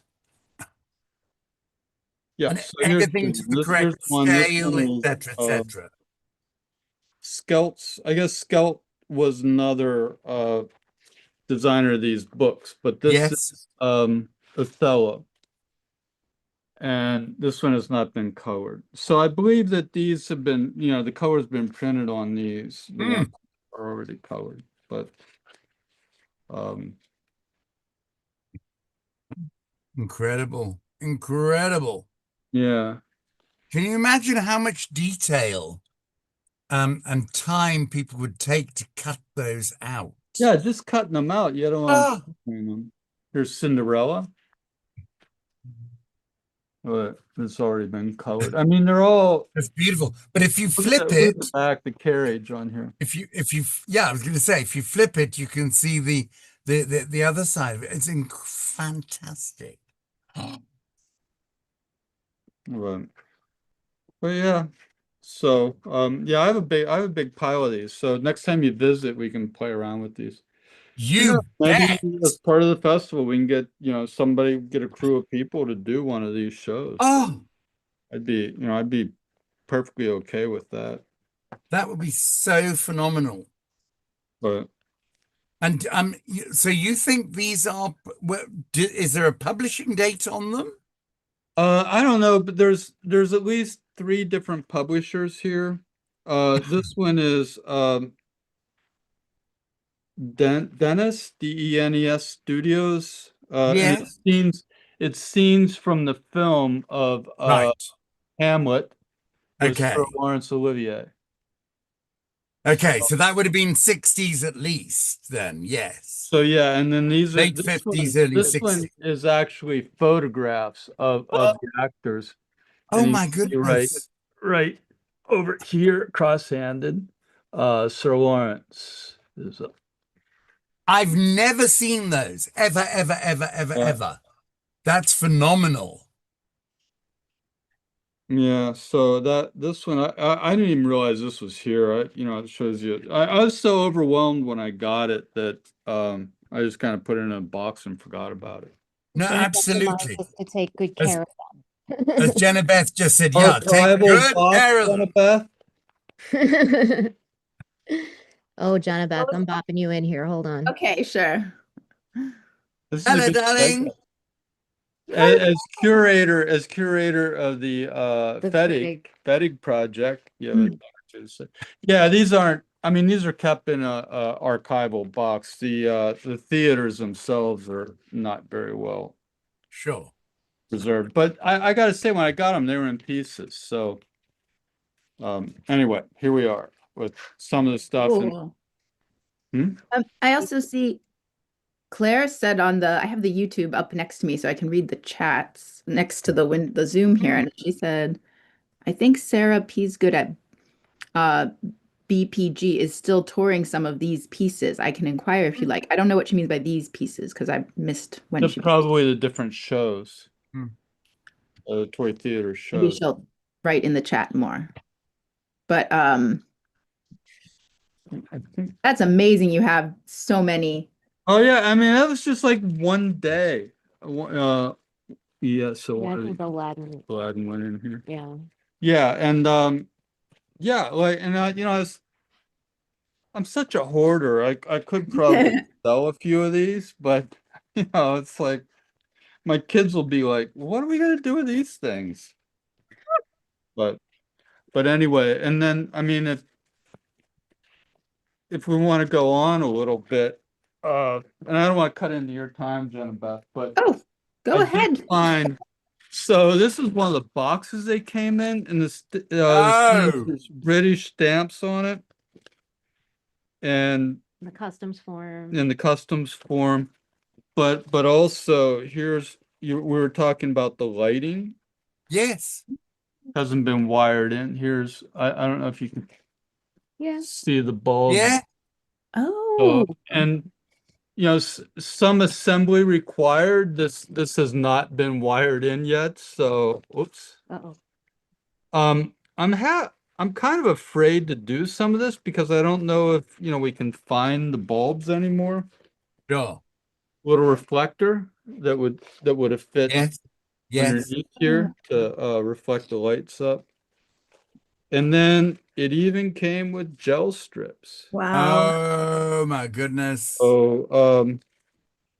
Yeah. and So everything to the here's correct one. This scale, one is etc., etc. Skelt's. I guess Skelt was another designer of these books, but this Yes. is Othello. And this one has not been colored. So I believe that these have been, the color's been printed on these, the ones Mm, that are already colored. But um incredible. Incredible. yeah. Can you imagine how much detail and time people would take to cut those out? Yeah, just cutting them out, you don't want Oh, them. Here's Cinderella. It's already been colored. I mean, they're all that's beautiful. But if you flip look at the it, back, the carriage on here. yeah, I was going to say, if you flip it, you can see the other side of it. It's fantastic. But, but yeah. So yeah, I have a big pile of these. So next time you visit, we can play around with these. Yeah, You maybe bet. as part of the festival, we can get, get a crew of people to do one of these shows. Oh, I'd be perfectly okay with that. that would be so phenomenal. But And so you think these are, is there a publishing date on them? I don't know, but there's at least three different publishers here. This one is Dennis, Denes Studios, and Yes. it's scenes from the film of Right. Hamlet with Sir Okay. Laurence Olivier. Okay. So that would have been 60s at least then. Yes. So yeah, and then Late 50s, early this one 60s. is actually photographs of the actors, Oh and you my can see goodness. right over here, cross-handed, Sir Lawrence is I've never seen those ever, ever, ever, ever, yeah. ever. That's phenomenal. Yeah, so this one I didn't even realize this was here. It shows you. I was so overwhelmed when I got it that I just kind of put it in a box and forgot about it. No, Sure, you have to remind absolutely. us to take good As care as of Jenna Beth just said, yeah, take Archival good box, care of them. Beth. them. Oh, Beth, I'm bopping you in here. Hold on. Okay, sure. This is a Hello, good darling. segue. As curator of the The FETIG project, you have a Hmm. thing or two to say. Yeah, these aren't. I mean, these are kept in a archival box. The theaters themselves are not very well Sure. preserved. But I got to say, when I got them, they were in pieces. So anyway, here we are with some of the stuff. And Cool. Hmm? I also see Claire said I have the YouTube up next to me so I can read the chats next to the Zoom here. And she said, I think Sarah P's good at BPG is still touring some of these pieces. I can inquire if you like. I don't know what she means by these pieces because I missed when They're she probably the different shows, Hmm. the Toy Theater maybe shows. she'll write in the chat more. But I think. that's amazing you have so many. Oh yeah, I mean that was just like one day. Yeah, so Yeah, I think Aladdin. Aladdin went in here. Yeah. Yeah, and yeah, like, and I'm such a hoarder. I could probably sell a few of these, but it's like my kids will be like, "What are we gonna do with these things?" But anyway, and then I mean, if we want to go on a little bit, and I don't want to cut into your time, Jenna Beth, but Oh, go I did ahead. find. So this is one of the boxes they came in, and Oh, there's British stamps on it, and The customs form. in the customs form. But also we were talking about the lighting yes. hasn't been wired in. I don't know if you can Yeah. see the bulb. Yeah. Oh, And some assembly required. This has not been wired in yet. So, oops. Uh-oh. I'm I'm kind of afraid to do some of this because I don't know if, we can find the bulbs anymore. Sure. Little reflector that would have fit Yes. Yes. underneath here to reflect the lights up. And then it even came with gel strips. Wow. Oh my goodness. Oh,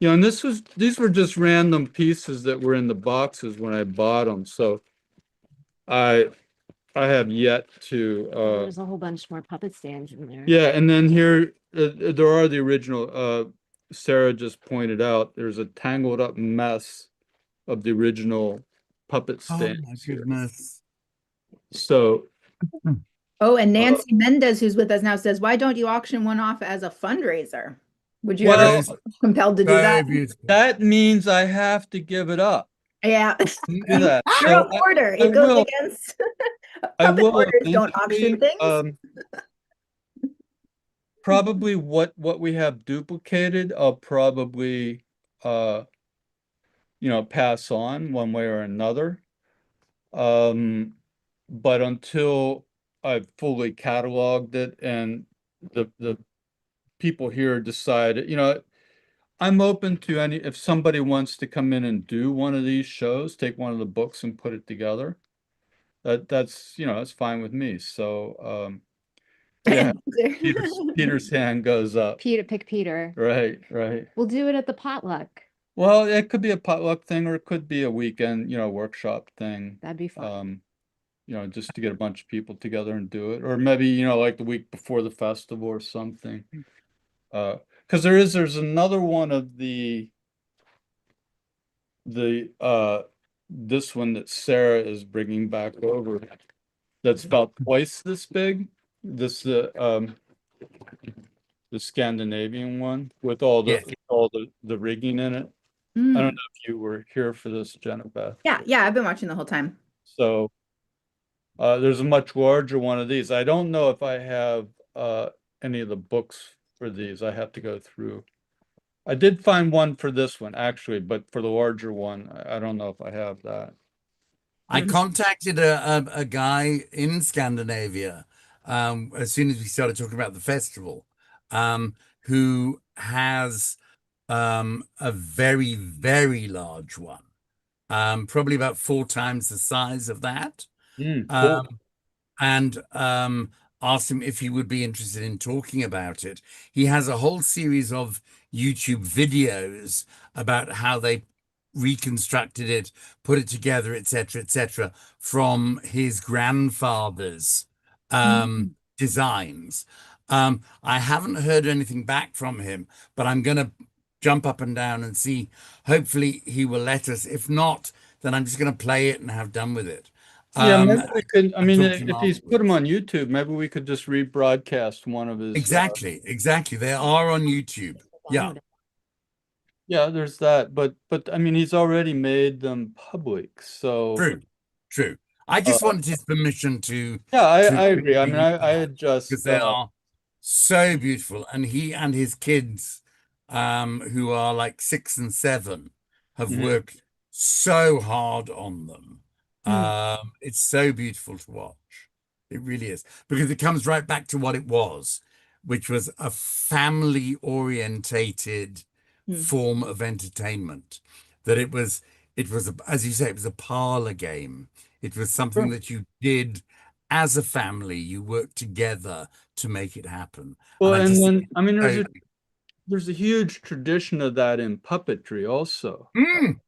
and these were just random pieces that were in the boxes when I bought them. So I have yet to There's a whole bunch more puppet stands in there. yeah, and then here there are the original Sarah just pointed out there's a tangled up mess of the original puppet Oh stands my here. goodness. So Oh, and Nancy Mendez, who's with us now, says, "Why don't you auction one off as a fundraiser? Would you Well, ever be compelled to do So that?" beautiful. that means I have to give it up. Yeah. Do that. You're So a hoarder. I It goes will. against I puppet will hoarders don't auction eventually. things. Probably what we have duplicated, I'll probably pass on one way or another. But until I've fully cataloged it and the people here decide, I'm open to if somebody wants to come in and do one of these shows, take one of the books and put it together. That's fine with me. So yeah, Peter's hand goes up. Pick Peter. Right, right. We'll do it at the potluck. Well, it could be a potluck thing or it could be a weekend, workshop thing. That'd be fun. Just to get a bunch of people together and do it. Or maybe, like the week before the festival or something. Because there's another one of this one that Sarah is bringing back over that's about twice this big. This the Scandinavian one with all Yes. the rigging in it. I don't know if you were here for this, Jennifer. Yeah, I've been watching the whole time. So there's a much larger one of these. I don't know if I have any of the books for these. I have to go through. I did find one for this one actually, but for the larger one, I don't know if I have that. I contacted a guy in Scandinavia as soon as we started talking about the festival, who has a very, very large one, probably about 4 times the size of that. Cool. And asked him if he would be interested in talking about it. He has a whole series of YouTube videos about how they reconstructed it, put it together, etc., from his grandfather's designs. I haven't heard anything back from him, but I'm going to jump up and down and see. Hopefully he will let us. If not, then I'm just going to play it and have done with it. Yeah, maybe we could. I mean, talked to him if he's put them afterwards. on YouTube, maybe we could just rebroadcast one of his. Exactly. They are on YouTube. Yeah. Yeah, there's that, but I mean, he's already made them public, so True. I just wanted his permission to. yeah, I to agree. I mean, I had because just they are so beautiful, and he and his kids, who are like 6 and 7, have Mhm. worked so hard on them. It's so beautiful to watch. It really is, because it comes right back to what it was, which was a family orientated form of entertainment. That it was as you say, it was a parlor game. It was something Sure. that you did as a family. You worked together to make it happen. Well, I and just then think I mean, so- there's a huge tradition of that in puppetry also, Mm,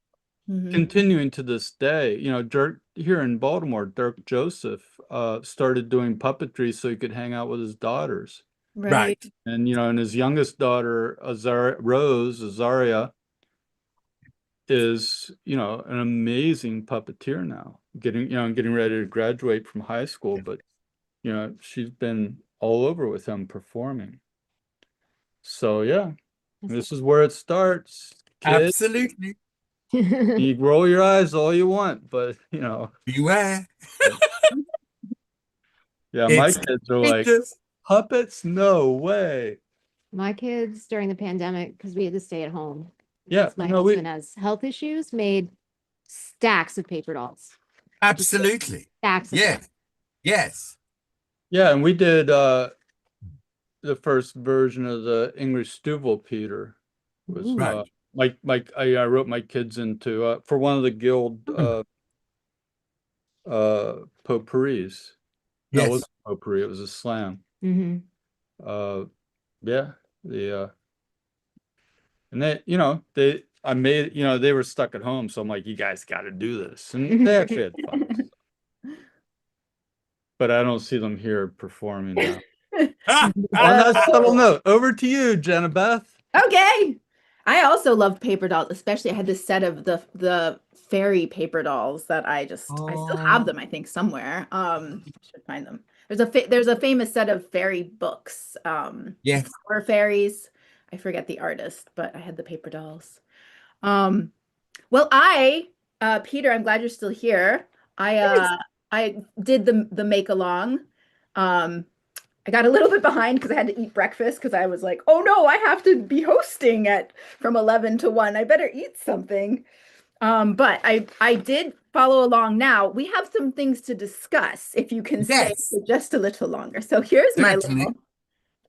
continuing to this day. Dirk here in Baltimore, Dirk Joseph started doing puppetry so he could hang out with his daughters. Right. And and his youngest daughter, Azaria, is an amazing puppeteer now. Getting ready to graduate from high school, but she's been all over with him performing. So yeah, this is where it starts, kids. absolutely. You roll your eyes all you want, but Beware. yeah, my It's kids are like, contagious. puppets? No way. My kids during the pandemic, because we had to stay at home. Yeah, because my no, husband has health issues, made stacks of paper dolls. Absolutely. Stacks of Yes. them. Yes. Yeah, and we did the first version of the English Stouffville Peter. Was Ooh. Right. I wrote my kids into for one of the guild potpourris. No, it Yes. wasn't potpourri, it was a slam. Mm-hmm. Yeah, the and they, I made, they were stuck at home, so I'm like, you guys got to do this, and they actually had fun. But I don't see them here performing now. Ah, On that subtle Oh, note, over to you, Jenna Beth. okay. I also loved paper dolls, especially I had this set of the fairy paper dolls that I still have them, I think, somewhere. I should find them. There's a famous set of fairy books. yes. Or fairies. I forget the artist, but I had the paper dolls. Um, well, Peter, I'm glad you're still here. I did the make along. Um, I got a little bit behind because I had to eat breakfast because I was like, oh no, I have to be hosting at from 11 to 1. I better eat something. But I did follow along now. We have some things to discuss if you can stay Yes. for just a little longer. So here's my Certainly. little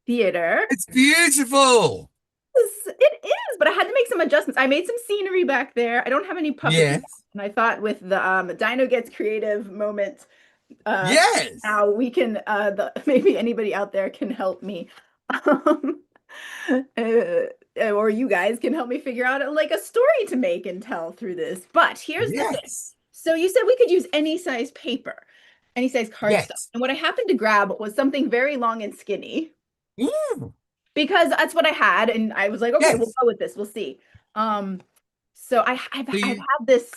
theater. It's beautiful. It is, but I had to make some adjustments. I made some scenery back there. I don't have any puppets, Yes. and I thought with the Dino Gets Creative moment, Yes. now we can maybe anybody out there can help me. Um, or you guys can help me figure out like a story to make and tell through this. But here's the thing. Yes. So you said we could use any size paper, any size cardstock. Yes. And what I happened to grab was something very long and skinny Ooh. because that's what I had, and I was like, okay, we'll Yes. go with this. We'll see. So I've So had this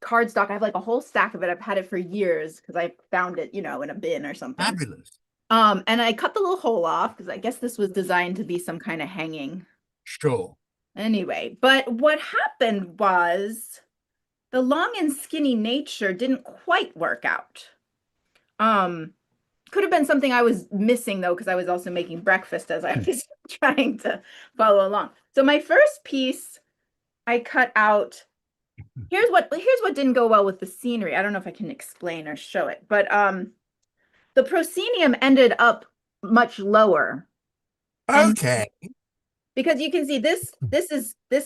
cardstock. I have like a whole stack of it. I've had it for years because I found it, in a bin or something. fabulous. And I cut the little hole off because I guess this was designed to be some kind of hanging. Sure. Anyway, but what happened was the long and skinny nature didn't quite work out. Could have been something I was missing though, because I was also making breakfast as I was trying to follow along. So my first piece I cut out. Here's what didn't go well with the scenery. I don't know if I can explain or show it, but the proscenium ended up much lower. And Okay. because you can see this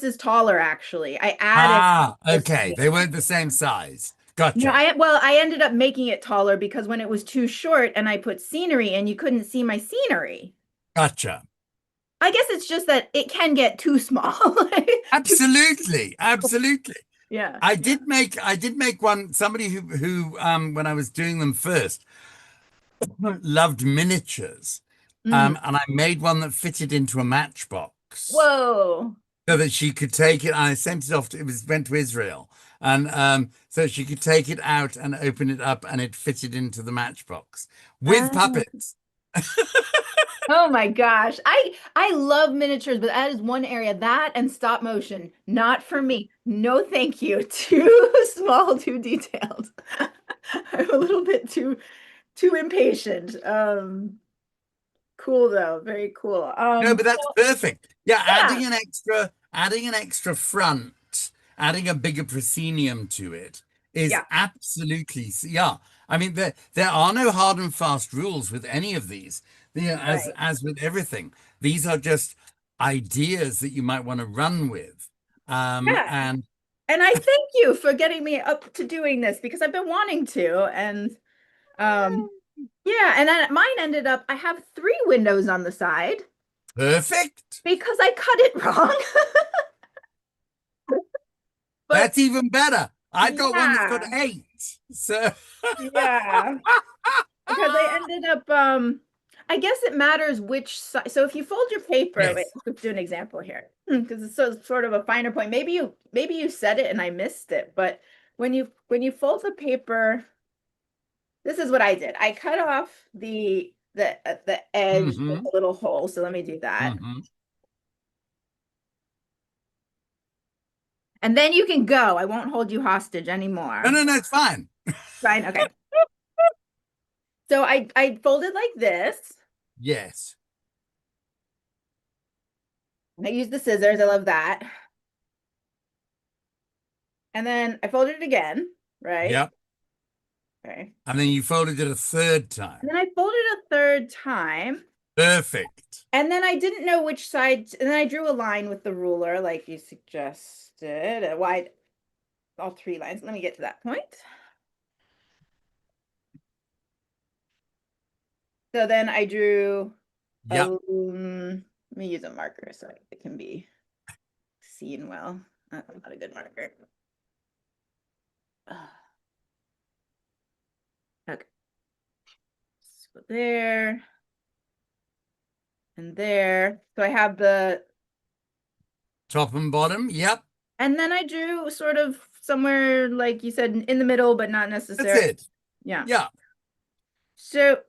is taller actually. I added Okay. They weren't the same size. no, Gotcha. I ended up making it taller because when it was too short and I put scenery and you couldn't see my scenery. Gotcha. I guess it's just that it can get too small. Absolutely. Absolutely. Yeah. I did make one, somebody who when I was doing them first loved miniatures. Mm. And I made one that fitted into a matchbox Whoa. so that she could take it. I sent it off went to Israel. And so she could take it out and open it up and it fitted into the matchbox with Ah. puppets. Oh my gosh. I love miniatures, but that is one area, that and stop motion, not for me. No, thank you. Too small, too detailed. I'm a little bit too impatient. Cool though, very cool. No, but that's perfect. Yeah, yeah, adding an extra front, adding a bigger proscenium to it is yeah, absolutely, yeah. I mean, there are no hard and fast rules with any of these. right. As with everything, these are just ideas that you might want to run with. Yeah. And And I thank you for getting me up to doing this because I've been wanting to. And yeah, and then mine ended up, I have 3 windows on the side perfect. because I cut it wrong. But That's even better. I've got one that's got yeah, 8. So yeah. Because I ended up I guess it matters which side. So if you fold your paper, wait, yes. let's do an example here. Because it's sort of a finer point. Maybe you said it and I missed it, but when you fold the paper, this is what I did. I cut off the edge with Mm-hmm. a little hole. So let me do that. Mm-hmm. And then you can go. I won't hold you hostage anymore. No, it's fine. Fine, okay. So I folded like this. Yes. I use the scissors. I love that. And then I folded it again, right? Yep. Okay. And then you folded it a third time. And then I folded a third time. Perfect. And then I didn't know which side, and then I drew a line with the ruler, like you suggested, a wide, all 3 lines. Let me get to that point. So then I drew, Yep. let me use a marker so it can be seen well. That's not a good marker. Okay. So there and there. So I have the, Top and bottom. Yep. and then I drew sort of somewhere, like you said, in the middle, but not That's necessarily. it. Yeah. Yeah. So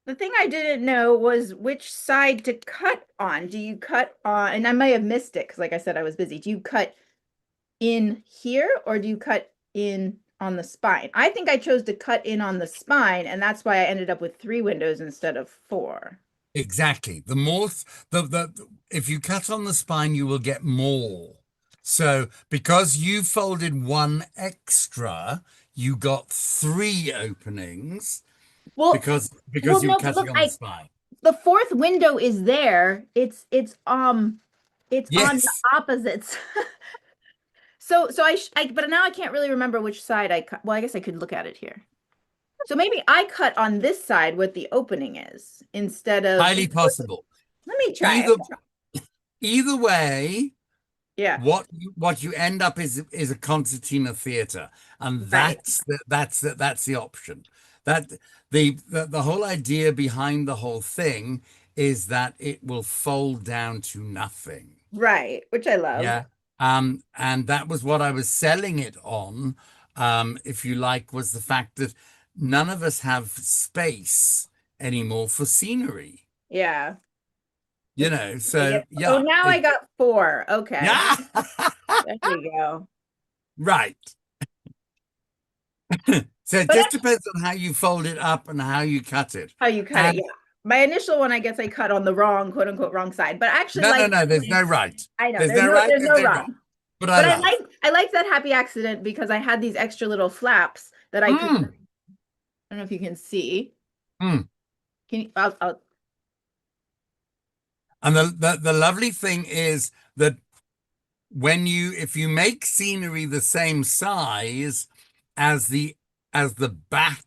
the thing I didn't know was which side to cut on. Do you cut on, and I may have missed it because like I said, I was busy. Do you cut in here or do you cut in on the spine? I think I chose to cut in on the spine, and that's why I ended up with 3 windows instead of 4. Exactly. The more if you cut on the spine, you will get more. So because you folded 1 extra, you got 3 openings Well, because you were no, but cutting look, on the spine. the 4th window is there. It's on the Yes. opposites. So but now I can't really remember which side I cut. Well, I guess I could look at it here. So maybe I cut on this side what the opening is instead of. Highly possible. Let me try. Either way, Yeah. what you end up is a concertina theater, and Right. that's the option. That the whole idea behind the whole thing is that it will fold down to nothing. Right, which I love. Yeah. And that was what I was selling it on, if you like, was the fact that none of us have space anymore for scenery. Yeah. You know, so Oh, yeah. now I got 4. Okay. Yeah. There you go. Right. So it But just depends on how you fold it up and how you cut it. how you cut it, yeah. My initial one, I guess I cut on the wrong, quote unquote, wrong side. But actually, No, there's no right. I know There's no right, there's no wrong. wrong. But But I like. I like that happy accident because I had these extra little flaps that I could. I don't know if you can see. Mm. Can you? And the lovely thing is that if you make scenery the same size as the back,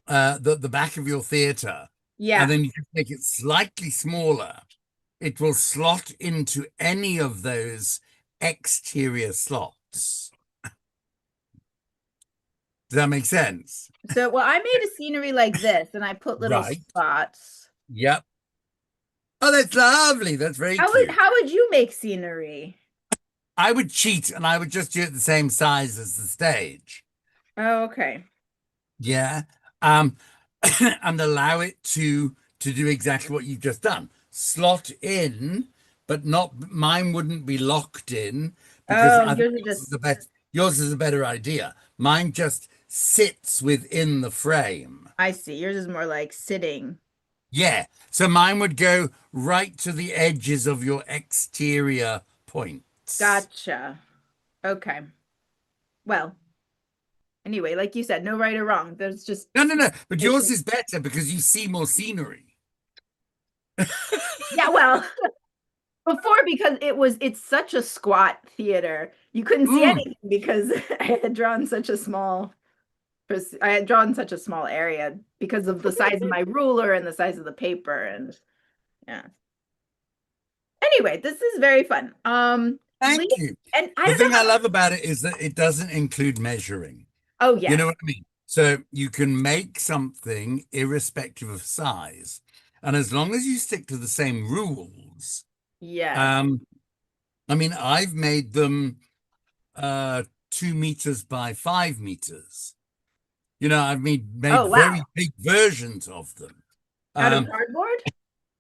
the back of your theater, Yeah. and then you just make it slightly smaller, it will slot into any of those exterior slots. Does that make sense? So, well, I made a scenery like this, and I put little Right. spots. Yep. Oh, that's lovely. That's very cute. How would you make scenery? I would cheat and I would just do it the same size as the stage. Oh, okay. Yeah. And allow it to do exactly what you've just done. Slot in, but mine wouldn't be locked in because I think yours is a better idea. Mine just sits within the frame. I see. Yours is more like sitting. Yeah. So mine would go right to the edges of your exterior points. Gotcha. Okay. Well, anyway, like you said, no right or wrong. There's just No. But yours is better because you see more scenery. Yeah, well, before because it's such a squat theater. You couldn't see anything because I had drawn such a small area because of the size of my ruler and the size of the paper, and yeah. Anyway, this is very fun. Thank you. And the thing I love about it is that it doesn't include measuring. Oh, yeah. You know what I mean? So you can make something irrespective of size. And as long as you stick to the same rules. Yeah. I mean, I've made them 2 meters by 5 meters. You know, I've made very big versions of them. Out of cardboard?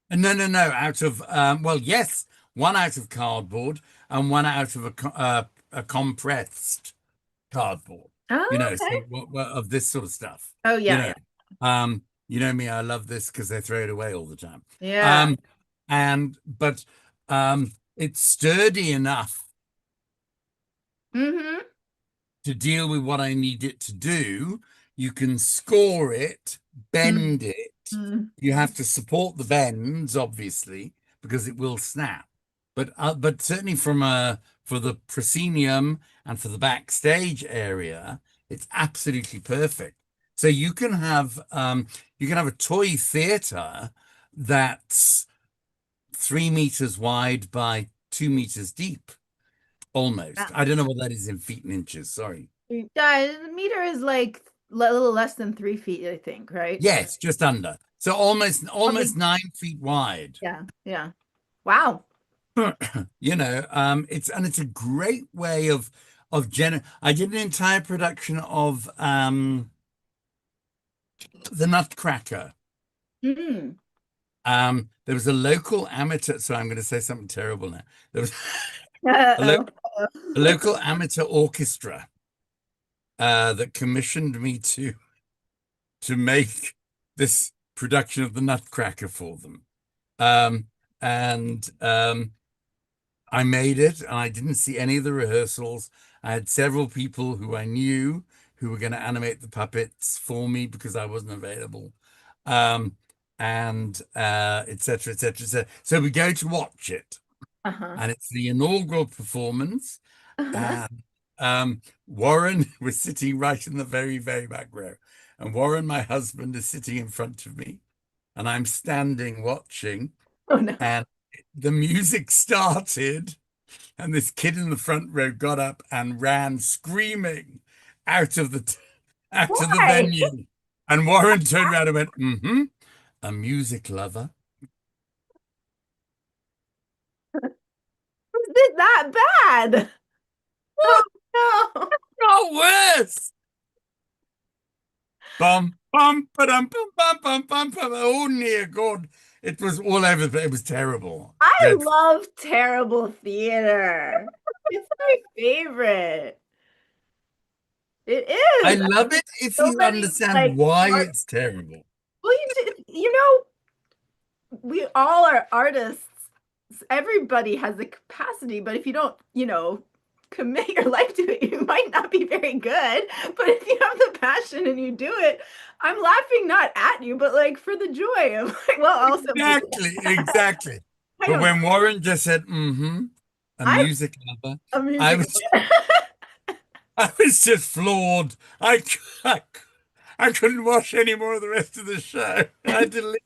No. Out of well, yes, one out of cardboard and one out of a compressed cardboard. Oh, you know, okay. so of this sort of stuff. Oh, yeah. You know me, I love this because they throw it away all the time. Yeah. But it's sturdy enough Mm-hmm. to deal with what I need it to do, You can score it, bend it. Mm. You have to support the bends, obviously, because it will snap. But certainly for the proscenium and for the backstage area, it's absolutely perfect. So you can have a toy theater that's 3 meters wide by 2 meters deep, almost. I don't know what that is in feet and inches. Sorry. The meter is like a little less than 3 feet, I think, right? Yes, just under. So almost Probably. 9 feet wide. Yeah, yeah. Wow. It's a great way of I did an entire production of the Nutcracker. Mm. There was a local amateur, so I'm going to say something terrible now. There was Uh-oh. a local amateur orchestra that commissioned me to make this production of the Nutcracker for them. And I made it, and I didn't see any of the rehearsals. I had several people who I knew who were going to animate the puppets for me because I wasn't available. And et cetera, et cetera, et cetera. So we go to watch it, Uh-huh. and it's the inaugural performance. Uh-huh. And Warren was sitting right in the very, very back row. And Warren, my husband, is sitting in front of me, and I'm standing watching. Oh no. And the music started, and this kid in the front row got up and ran screaming out of the Why? venue. And Warren turned around and went, "Mm-hmm, a music lover." Was it that bad? Oh no. Not worse. Bum bum bum bum bum bum bum bum. Oh dear God! It was all over. It was terrible. I Dreadful. love terrible theater. It's my favorite. It I is. love it if So you many understand like why art. it's terrible. Well, you know, we all are artists. Everybody has the capacity, but if you don't, commit your life to it, you might not be very good. But if you have the passion and you do it, I'm laughing not at you, but like for the joy of like, well, also Exactly. I But don't when Warren just said, "Mm-hmm, a I'm music lover," a I music. was I was just floored. I couldn't watch any more of the rest of the show. I had to leave.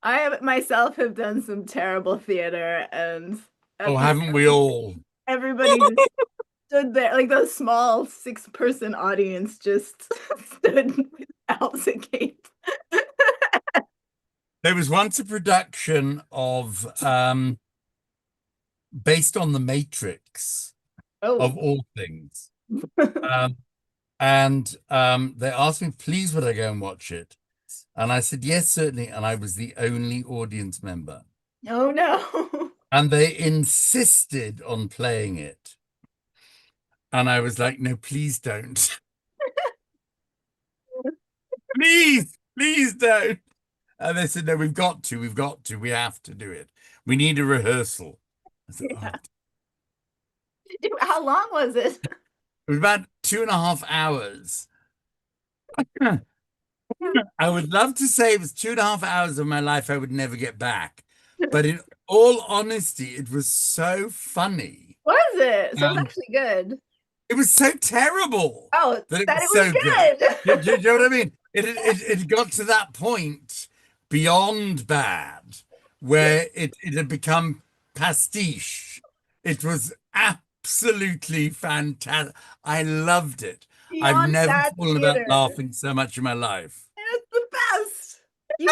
I myself have done some terrible theater, and Oh, at the haven't we all? everybody just stood there, like the small 6-person audience just stood with mouths agape. There was once a production of based on The Matrix, of Oh, all things. Um, and they asked me, please, would I go and watch it? And I said, yes, certainly. And I was the only audience member. oh no. And they insisted on playing it. And I was like, no, please don't. Please don't. And they said, no, we've got to, we have to do it. We need a rehearsal. I said, oh. Yeah. How long was it? It was about 2.5 hours. I would love to say it was 2.5 hours of my life I would never get back. But in all honesty, it was so funny. Was it? So it was Um, actually good. It was so terrible Oh, that it that was it was so good. good. Do you know what I mean? It got to that point beyond bad where it had become pastiche. It was absolutely fantastic. I loved it. I've Beyond never bad fallen about theater. laughing so much in my life. It's the best. You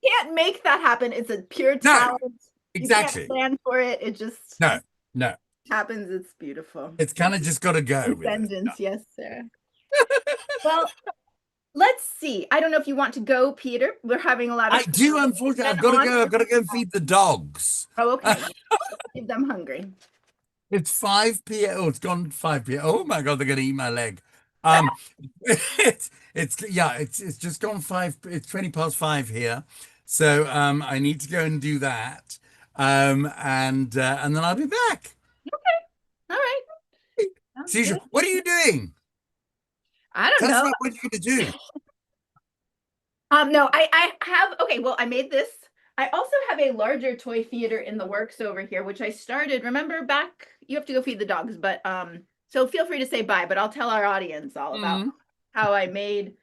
can't make that happen. It's a pure No, talent. You can't exactly. plan for it. It just No. happens. It's beautiful. It's kind of just got to go with it. Transcendence, yes, sir. Well, let's see. I don't know if you want to go, Peter. We're having a lot of I do, unfortunately. I've got to go. I've got to go and feed the dogs. Oh, okay. Keep them hungry. It's 5 p.m. Oh, it's gone 5 p.m. Oh my God, they're gonna eat my leg. It's just gone 5. It's 20 past 5 here. So I need to go and do that. And then I'll be back. All right. Sounds Caesar, good. what are you doing? I don't Tell us know. about what you're going to do. No, I have, okay, well, I made this. I also have a larger toy theater in the works over here, which I started, remember back, you have to go feed the dogs, but so feel free to say bye, but I'll tell our audience all about how I made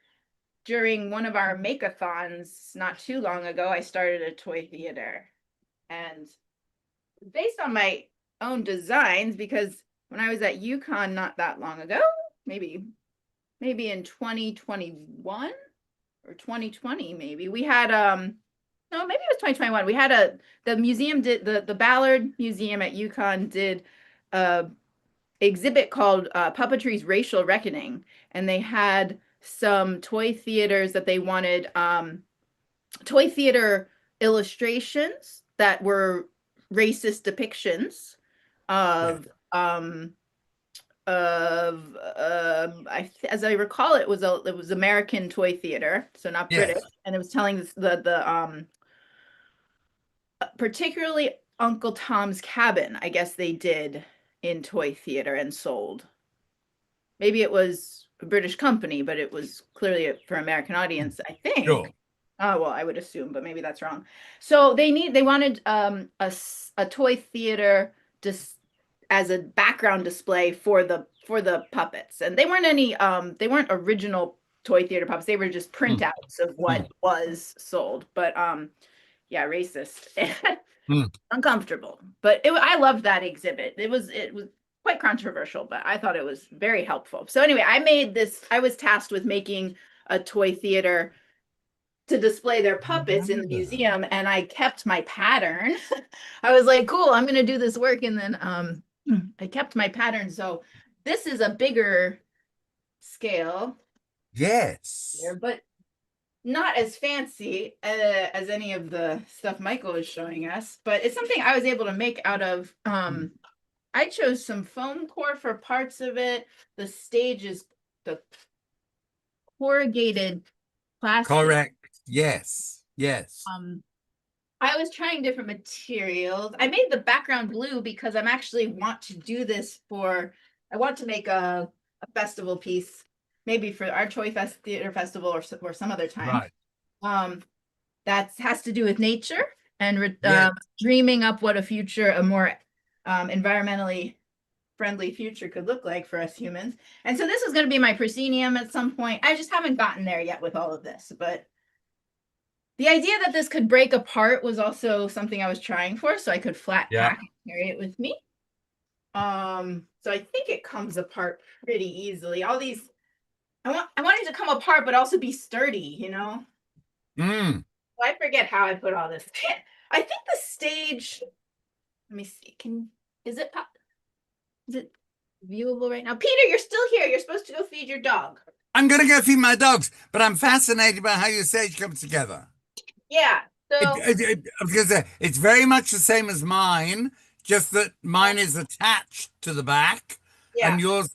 during one of our make-a-thons not too long ago. I started a toy theater, and based on my own designs, because when I was at UConn not that long ago, maybe in 2021 or 2020, maybe we had no, maybe it was 2021. We had the museum did the Ballard Museum at UConn did a exhibit called Puppetry's Racial Reckoning, and they had some toy theaters that they wanted toy theater illustrations that were racist depictions of as I recall, it was American toy theater, so not British, and it was telling the particularly Uncle Tom's Cabin, I guess they did in toy theater and sold. Maybe it was a British company, but it was clearly for American audience, I think. Sure. Oh, well, I would assume, but maybe that's wrong. So they wanted a toy theater just as a background display for the puppets. And they weren't original toy theater puppets. They were just printouts of what was sold. But yeah, racist. Uncomfortable. But I loved that exhibit. It was quite controversial, but I thought it was very helpful. So anyway, I was tasked with making a toy theater to display their puppets in the museum, and I kept my pattern. I was like, cool, I'm gonna do this work, and then I kept my pattern. So this is a bigger scale. Yes. But not as fancy as any of the stuff Michael is showing us, but it's something I was able to make out of I chose some foam core for parts of it. The stage is the corrugated plastic. Correct. Yes. I was trying different materials. I made the background blue because I'm actually want to do this I want to make a festival piece, maybe for our Theater Festival or some other time. Right. That has to do with nature and dreaming up what a more environmentally friendly future could look like for us humans. And so this is going to be my proscenium at some point. I just haven't gotten there yet with all of this, but the idea that this could break apart was also something I was trying for, so I could flat pack and carry it with me. So I think it comes apart pretty easily. All these, I want it to come apart, but also be sturdy, you know? Well, I forget how I put all this. I think the stage, let me see, is it viewable right now? Peter, you're still here. You're supposed to go feed your dog. I'm going to go feed my dogs, but I'm fascinated by how your stage comes together. Yeah. So I was going to say, it's very much the same as mine, just that mine is attached to the back and yours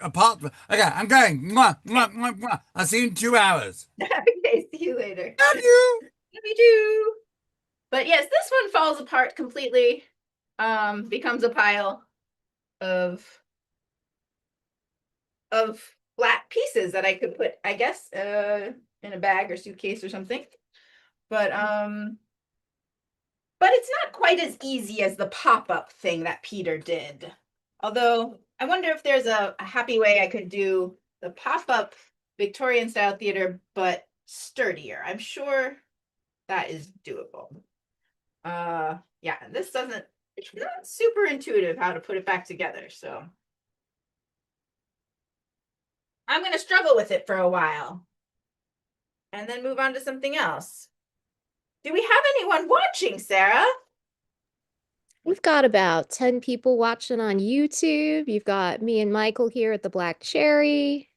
apart. Okay, I'm going. Mwah, mwah, mwah, mwah. I'll see you in 2 hours. Okay, see you later. Love you. Love you too. But yes, this one falls apart completely. Becomes a pile of flat pieces that I could put, I guess, in a bag or suitcase or something. But it's not quite as easy as the pop-up thing that Peter did. Although I wonder if there's a happy way I could do the pop-up Victorian style theater, but sturdier. I'm sure that is doable. Yeah, it's not super intuitive how to put it back together, so I'm going to struggle with it for a while and then move on to something else. Do we have anyone watching, Sarah? We've got about 10 people watching on YouTube. You've got me and Michael here at the Black Cherry.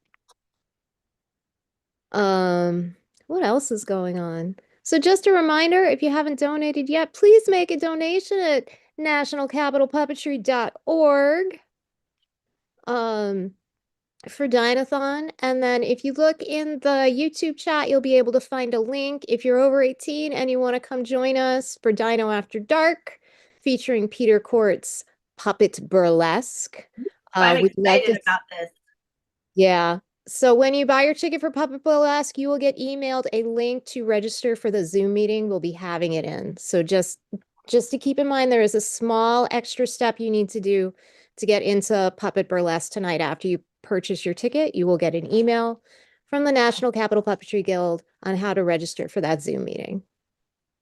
What else is going on? So just a reminder, if you haven't donated yet, please make a donation at nationalcapitalpuppetry.org. For Dino-Thon. And then if you look in the YouTube chat, you'll be able to find a link if you're over 18 and you want to come join us for Dino After Dark, featuring Peter Court's Puppet Burlesque. I'm we'd love excited to about this. Yeah, So when you buy your ticket for Puppet Burlesque, you will get emailed a link to register for the Zoom meeting we'll be having it in. So just to keep in mind, there is a small extra step you need to do to get into Puppet Burlesque tonight. After you purchase your ticket, you will get an email from the National Capital Puppetry Guild on how to register for that Zoom meeting.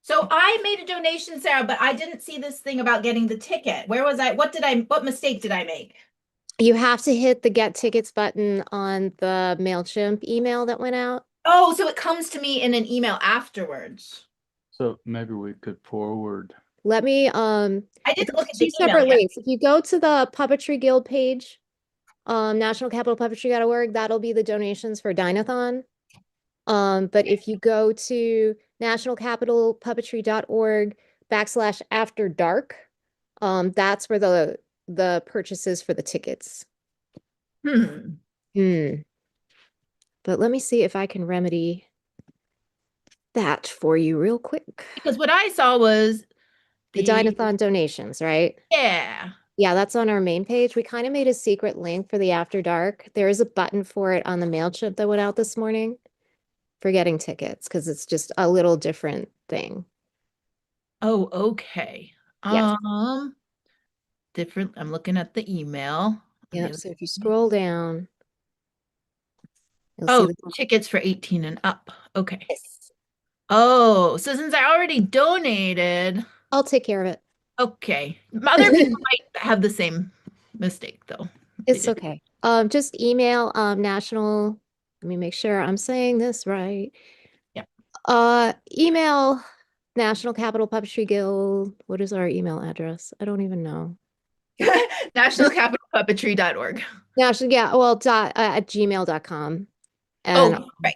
So I made a donation, Sarah, but I didn't see this thing about getting the ticket. Where was I? What mistake did I make? You have to hit the Get Tickets button on the MailChimp email that went out. Oh, so it comes to me in an email afterwards. So maybe we could forward. Let me I didn't look at two the email separate yet. links. If you go to the Puppetry Guild page, nationalcapitalpuppetry.org, that'll be the donations for Dino-Thon. But if you go to nationalcapitalpuppetry.org /after dark, that's where the purchases for the tickets. Hmm. But let me see if I can remedy that for you real quick. Because what I saw was The Dino-Thon donations, right? yeah. Yeah, that's on our main page. We kind of made a secret link for the After Dark. There is a button for it on the MailChimp that went out this morning for getting tickets because it's just a little different thing. Oh, okay. Yes. Different. I'm looking at the email. Yep. So if you scroll down, you'll see Oh, the tickets for 18 and up. Okay. Yes. Oh, so since I already donated, I'll take care of it. okay. Other people might have the same mistake though. It's okay. Just email national. Let me make sure I'm saying this right. Yeah. Email National Capital Puppetry Guild. What is our email address? I don't even know. Nationalcapitalpuppetry.org. National, yeah, well, at gmail.com. And Oh, right.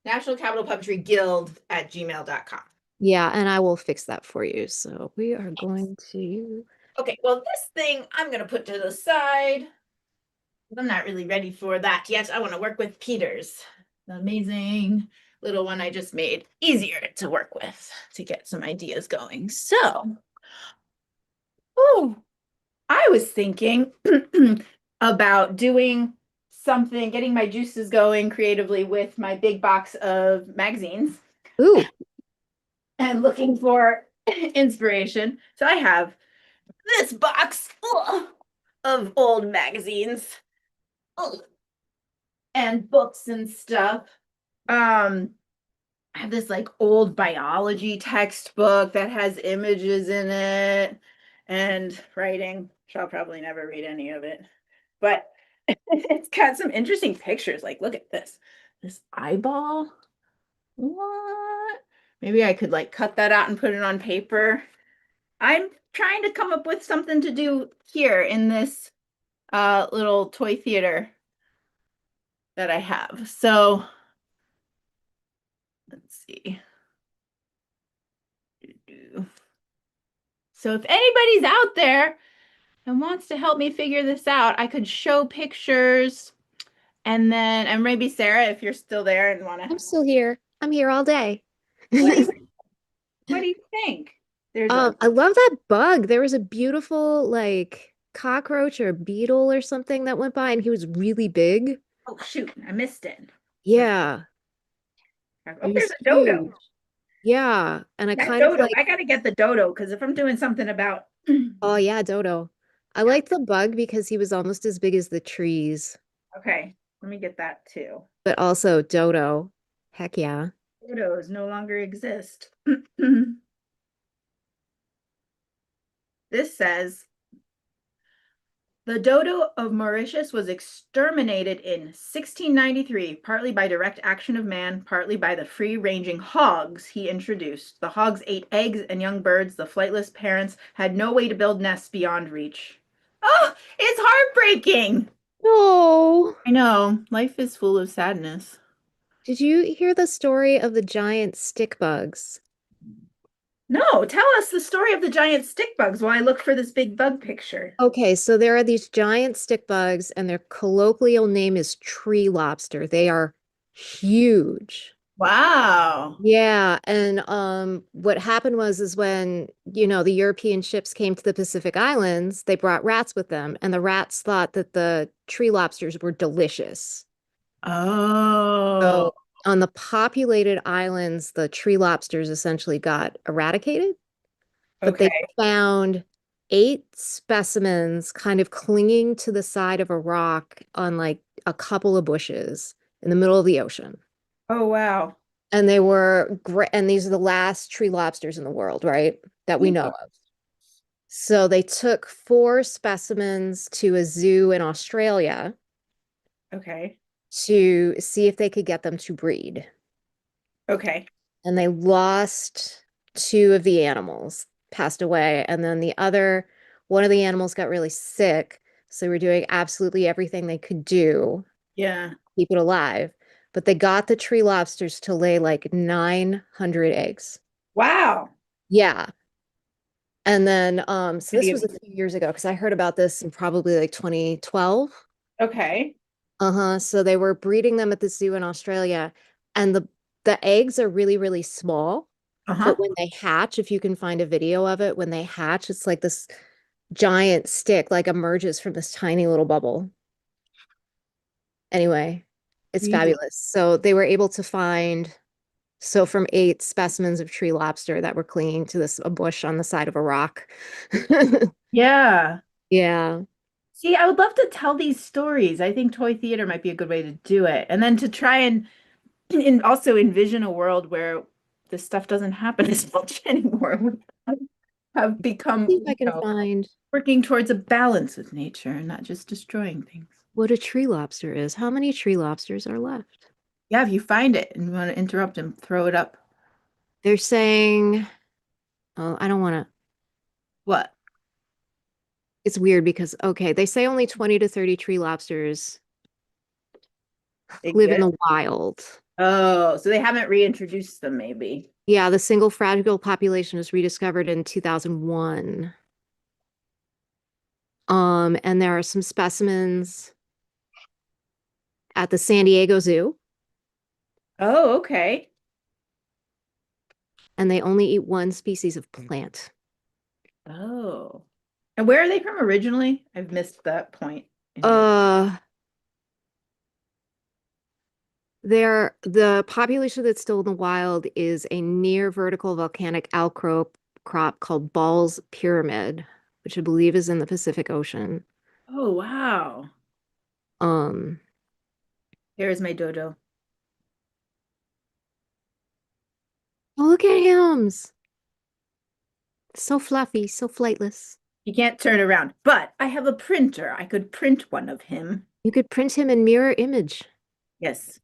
National Capital Puppetry Guild at gmail.com. yeah, and I will fix that for you. So we are going to. Okay, well, this thing I'm going to put to the side. I'm not really ready for that yet. I want to work with Peter's, the amazing little one I just made easier to work with to get some ideas going. So, oh, I was thinking about doing something, getting my juices going creatively with my big box of magazines. Ooh. And looking for inspiration. So I have this box of old magazines and books and stuff. I have this like old biology textbook that has images in it and writing. I'll probably never read any of it, but it's got some interesting pictures. Like, look at this eyeball. What? Maybe I could like cut that out and put it on paper. I'm trying to come up with something to do here in this little toy theater that I have. So let's see. So if anybody's out there and wants to help me figure this out, I could show pictures and maybe Sarah, if you're still there and want I'm to. still here. I'm here all day. What do you think? There's I love that bug. There was a beautiful like cockroach or beetle or something that went by and he was really big. oh shoot, I missed it. Yeah. Oh, It there's was a dodo. huge. Yeah. And I That kind of dodo. like, I got to get the dodo because if I'm doing something about oh yeah, dodo. I like the bug because he was almost as big as the trees, okay, let me get that too. but also dodo. Heck yeah. Dodos no longer exist. This says the dodo of Mauritius was exterminated in 1693, partly by direct action of man, partly by the free-ranging hogs he introduced. The hogs ate eggs and young birds. The flightless parents had no way to build nests beyond reach. Oh, it's heartbreaking. No. I know. Life is full of sadness. Did you hear the story of the giant stick bugs? No, tell us the story of the giant stick bugs while I look for this big bug picture. Okay, so there are these giant stick bugs, and their colloquial name is tree lobster. They are huge. Wow. Yeah, and what happened was is when, the European ships came to the Pacific Islands, they brought rats with them, and the rats thought that the tree lobsters were delicious. Oh, So on the populated islands, the tree lobsters essentially got eradicated, but they okay. found 8 specimens kind of clinging to the side of a rock on like a couple of bushes in the middle of the ocean. Oh, wow. And they were great. And these are the last tree lobsters in the world, right? That we know Yeah. of. So they took 4 specimens to a zoo in Australia Okay. to see if they could get them to breed. Okay. And they lost 2 of the animals, passed away. And then one of the animals got really sick. So they were doing absolutely everything they could do to Yeah. keep it alive. But they got the tree lobsters to lay like 900 eggs. Wow. Yeah. And then, so this Pretty was a few years ago because I heard about this in probably like 2012. Okay. Uh-huh. So they were breeding them at the zoo in Australia, and the eggs are really, really small. Uh-huh. But when they hatch, if you can find a video of it, when they hatch, it's like this giant stick like emerges from this tiny little bubble. Anyway, it's Really? fabulous. So they were able to find, so from 8 specimens of tree lobster that were clinging to a bush on the side of a rock. Yeah. Yeah. See, I would love to tell these stories. I think toy theater might be a good way to do it. And then to try and also envision a world where this stuff doesn't happen as much anymore. We have become, See if I can find working towards a balance with nature and not just destroying things. what a tree lobster is. How many tree lobsters are left? Yeah, if you find it and you want to interrupt and throw it up. They're saying, oh, I don't want to. What? It's weird because, okay, they say only 20 to 30 tree lobsters live in Exist? the wild. Oh, so they haven't reintroduced them, maybe. Yeah, the single fragile population was rediscovered in 2001. And there are some specimens at the San Diego Zoo, Oh, okay. and they only eat one species of plant. Oh. And where are they from originally? I've missed that point in your. Uh, the population that's still in the wild is a near vertical volcanic outcrop crop called Ball's Pyramid, which I believe is in the Pacific Ocean. Oh, wow. Um, There's my dodo. oh, look at him. So fluffy, so flightless. You can't turn around, but I have a printer. I could print one of him. You could print him in mirror image. Yes.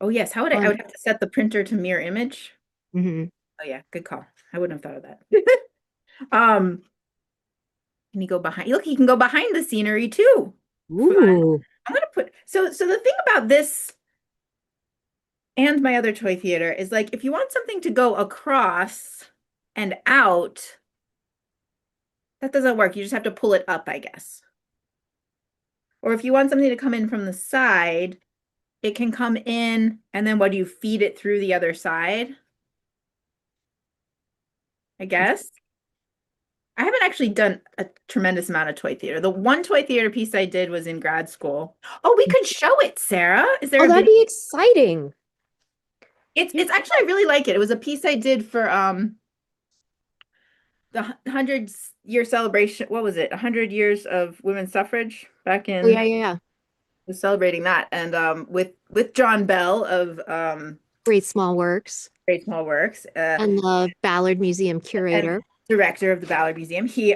Oh, yes. How would I would have to set the printer to mirror image. Mhm. Oh, yeah. Good call. I wouldn't have thought of that. Um, can you go behind? Look, you can go behind the scenery too. Fun. Ooh. I'm gonna put so the thing about this and my other toy theater is like if you want something to go across and out, that doesn't work. You just have to pull it up, I guess. Or if you want something to come in from the side, it can come in and then what do you feed it through the other side? I guess. I haven't actually done a tremendous amount of toy theater. The one toy theater piece I did was in grad school. Oh, we could show it, Sarah. Is there Oh, a that'd video? be exciting. It's actually I really like it. It was a piece I did for the 100-year celebration. What was it? 100 years of women's suffrage back Oh, yeah, in yeah, yeah. was celebrating that and with John Bell of Great Small Works Great Small Works and the Ballard Museum and curator. director of the Ballard Museum. He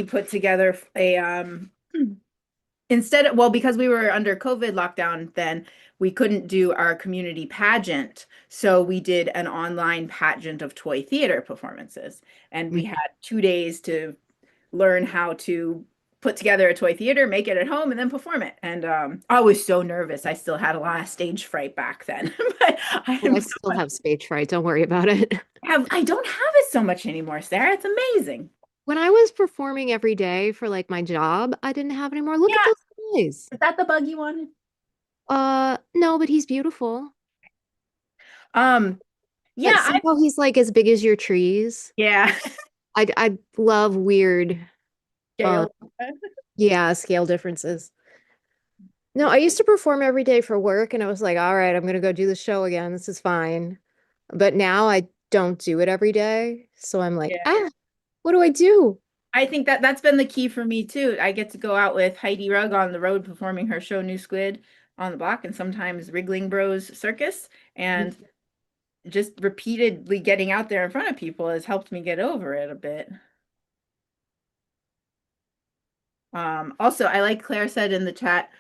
put together a instead, well, because we were under COVID lockdown, then we couldn't do our community pageant. So we did an online pageant of toy theater performances. And we had 2 days to learn how to put together a toy theater, make it at home, and then perform it. And I was so nervous. I still had a lot of stage fright back then. But I Oh, am I so still have stage fright. Don't worry about it. I don't have it so much anymore, Sarah. It's amazing. When I was performing every day for like my job, I didn't have any more. Look at Yeah. those eyes. Is that the bug you wanted? No, but he's beautiful. Yeah, But somehow he's like as big as your trees. yeah. I love weird, uh, Scale. yeah, scale differences. No, I used to perform every day for work, and I was like, all right, I'm gonna go do the show again. This is fine. But now I don't do it every day. So I'm like, Yeah. what do I do? I think that that's been the key for me too. I get to go out with Heidi Rugg on the road performing her show New Squid on the Block and sometimes Wriggling Bros Circus. And just repeatedly getting out there in front of people has helped me get over it a bit. Also, I like Claire said in the chat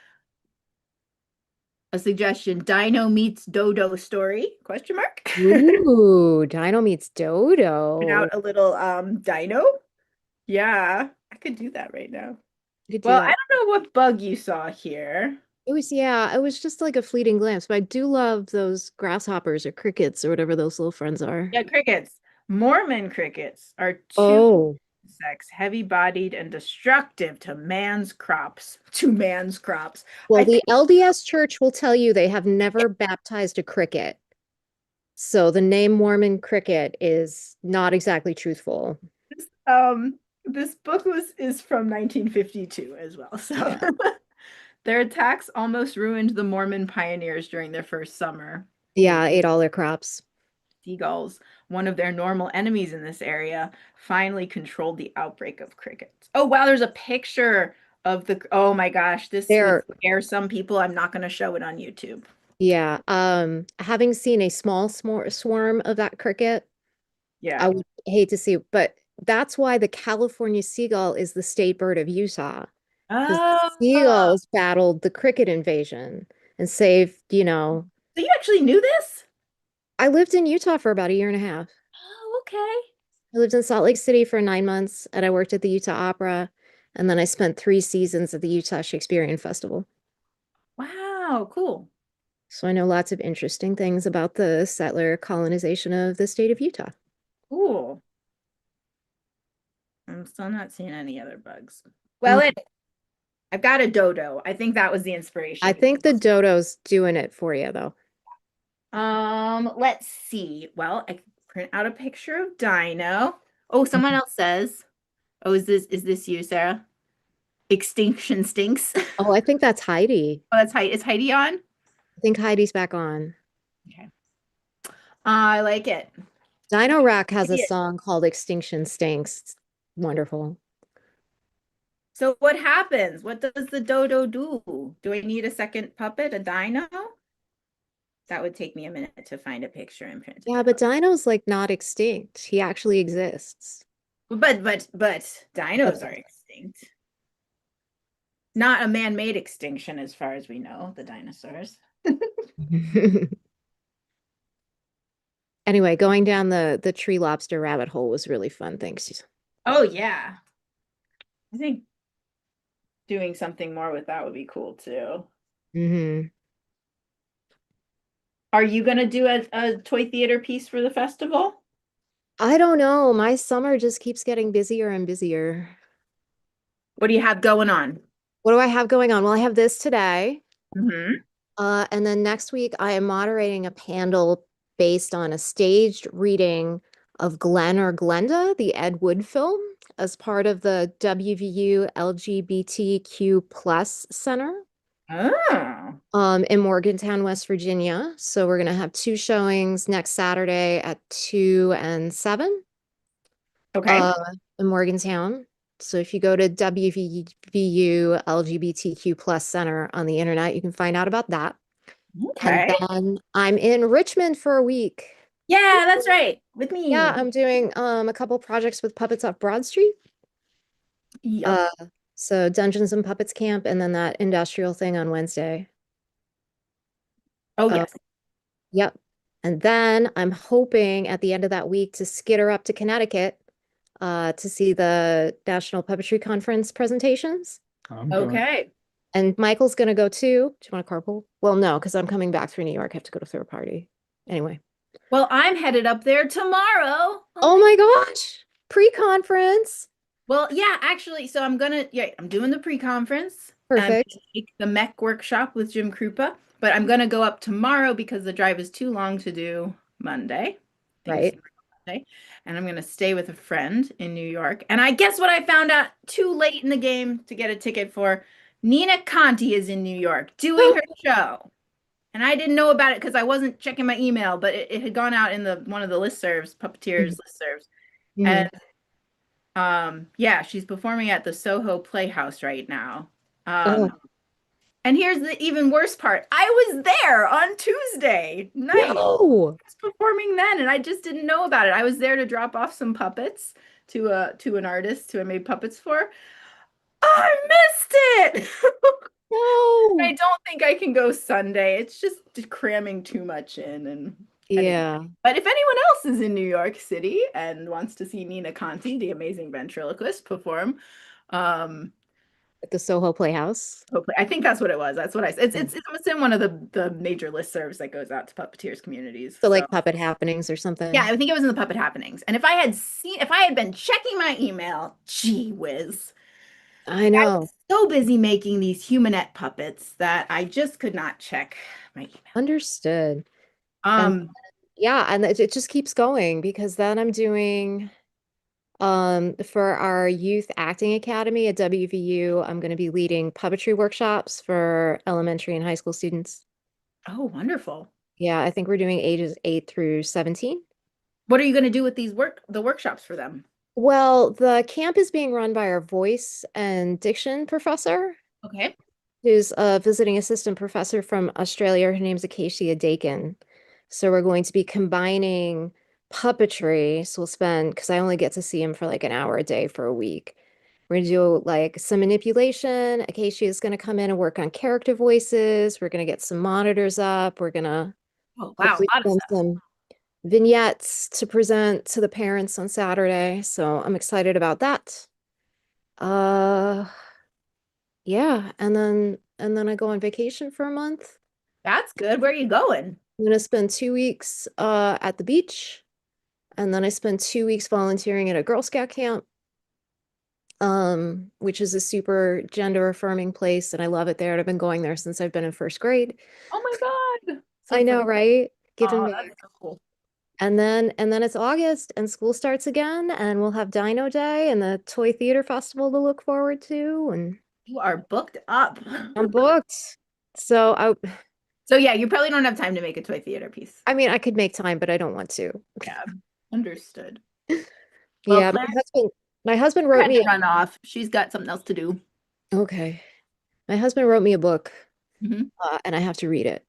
a suggestion, Dino meets Dodo story, question mark. Ooh, Dino meets Put Dodo. out a little dino. Yeah, I could do that right now. You could do Well, I that. don't know what bug you saw here. It was just like a fleeting glance, but I do love those grasshoppers or crickets or whatever those little friends are. Yeah, crickets. Mormon crickets are two Oh, insects, heavy-bodied and destructive to man's crops. To man's crops. well, I the think LDS Church will tell you they have never baptized a cricket. So the name Mormon cricket is not exactly truthful. this, this book is from 1952 as well. So Yeah. their attacks almost ruined the Mormon pioneers during their first summer. Yeah, ate all their crops. Seagulls, one of their normal enemies in this area, finally controlled the outbreak of crickets. Oh, wow, there's a picture of the, oh my gosh, this would They're, scare some people. I'm not going to show it on YouTube. yeah. Having seen a small swarm of that cricket, I Yeah. would hate to see, but that's why the California seagull is the state bird of Utah. Because the Oh, seagulls battled the cricket invasion and saved. so you actually knew this? I lived in Utah for about a year and a half. Oh, okay. I lived in Salt Lake City for 9 months and I worked at the Utah Opera. And then I spent 3 seasons at the Utah Shakespearean Festival. Wow, cool. So I know lots of interesting things about the settler colonization of the state of Utah. Cool. I'm still not seeing any other bugs. Well, I've got a dodo. I think that was the inspiration. I think the dodo's doing it for you, though. Let's see. Well, I can print out a picture of Dino. Oh, someone else says, oh, is this you, Sarah? Extinction stinks. Oh, I think that's Heidi. Oh, that's Heidi. Is Heidi on? I think Heidi's back on. Okay. I like it. Dino Rack has a Idiot. song called Extinction Stinks. It's wonderful. So what happens? What does the dodo do? Do I need a second puppet, a dino? That would take me a minute to find a picture and print it Yeah, out. but Dino's like not extinct. He actually exists. But dinos are extinct. Not a man-made extinction as far as we know, the dinosaurs. Anyway, going down the tree lobster rabbit hole was really fun. Thanks. Oh yeah. I think doing something more with that would be cool too. Hmm. Are you gonna do a toy theater piece for the festival? I don't know. My summer just keeps getting busier and busier. What do you have going on? What do I have going on? Well, I have this today. Mm-hmm. And then next week I am moderating a panel based on a staged reading of Glenn or Glenda, the Ed Wood film, as part of the WVU LGBTQ plus center in Morgantown, West Virginia. So we're gonna have 2 showings next Saturday at 2 and 7 Okay. in Morgantown. So if you go to WVU LGBTQ plus center on the internet, you can find out about that. And Okay. then I'm in Richmond for a week. Yeah, that's right. With me. Yeah, I'm doing a couple projects with Puppets off Broad Street. Yep. So Dungeons and Puppets Camp and then that industrial thing on Wednesday. Oh yes. Yep. And then I'm hoping at the end of that week to skitter up to Connecticut to see the National Puppetry Conference presentations. I'm going. Okay. And Michael's gonna go too. Do you want to carpool? Well, no, because I'm coming back through New York. I have to go to third party. Anyway. Well, I'm headed up there tomorrow. Oh my gosh. Pre-conference. Well, yeah, actually, so I'm doing the pre-conference. I'm Perfect. gonna take the mech workshop with Jim Krupa, but I'm gonna go up tomorrow because the drive is too long to do Monday, Right. Thanksgiving Monday, and I'm gonna stay with a friend in New York. And I guess what I found out too late in the game to get a ticket for, Nina Conti is in New York doing her show. And I didn't know about it because I wasn't checking my email, but it had gone out in the one of the listservs, Puppeteers listservs. Mhm. And yeah, she's performing at the Soho Playhouse right now. Oh, And here's the even worse part. I was there on Tuesday night. no. I was performing then, and I just didn't know about it. I was there to drop off some puppets to an artist who I made puppets for. I missed it. I No. don't think I can go Sunday. It's just cramming too much in. And anyway, Yeah. but if anyone else is in New York City and wants to see Nina Conti, the amazing ventriloquist, perform, um, At the Soho Playhouse. hopefully, I think that's what it was. That's what I said. Yeah. It's in one of the major listservs that goes out to puppeteers communities. So So like puppet happenings or yeah, something. I think it was in the puppet happenings. And if I had been checking my email, gee whiz. I I know. was so busy making these humanette puppets that I just could not check my email. Understood. And Um, yeah, and it just keeps going because then I'm doing for our youth acting academy at WVU, I'm going to be leading puppetry workshops for elementary and high school students. oh, wonderful. Yeah, I think we're doing ages 8 through 17. What are you going to do with the workshops for them? Well, the camp is being run by our voice and diction professor, Okay. who's a visiting assistant professor from Australia. Her name's Acacia Dakin. So we're going to be combining puppetry. So we'll spend, because I only get to see him for like an hour a day for a week. We're gonna do like some manipulation. Acacia is gonna come in and work on character voices. We're gonna get some monitors up. We're gonna Oh, wow, hopefully a lot of send stuff. some vignettes to present to the parents on Saturday. So I'm excited about that. Uh yeah, and then I go on vacation for a month. That's good. Where are you going? I'm gonna spend 2 weeks at the beach, and then I spend 2 weeks volunteering at a Girl Scout camp, which is a super gender affirming place, and I love it there. And I've been going there since I've been in first grade. Oh my God. So I fun. know, right? Giving Oh, back. that's so cool. And then it's August and school starts again, and we'll have Dino Day and the Toy Theater Festival to look forward to, and You are booked up. I'm booked. So So yeah, you probably don't have time to make a toy theater piece. I mean, I could make time, but I don't want to. Yeah, understood. Well, Yeah, Claire my husband wrote had to me. run off. She's got something else to do. Okay. My husband wrote me a book, Mhm. and I have to read it.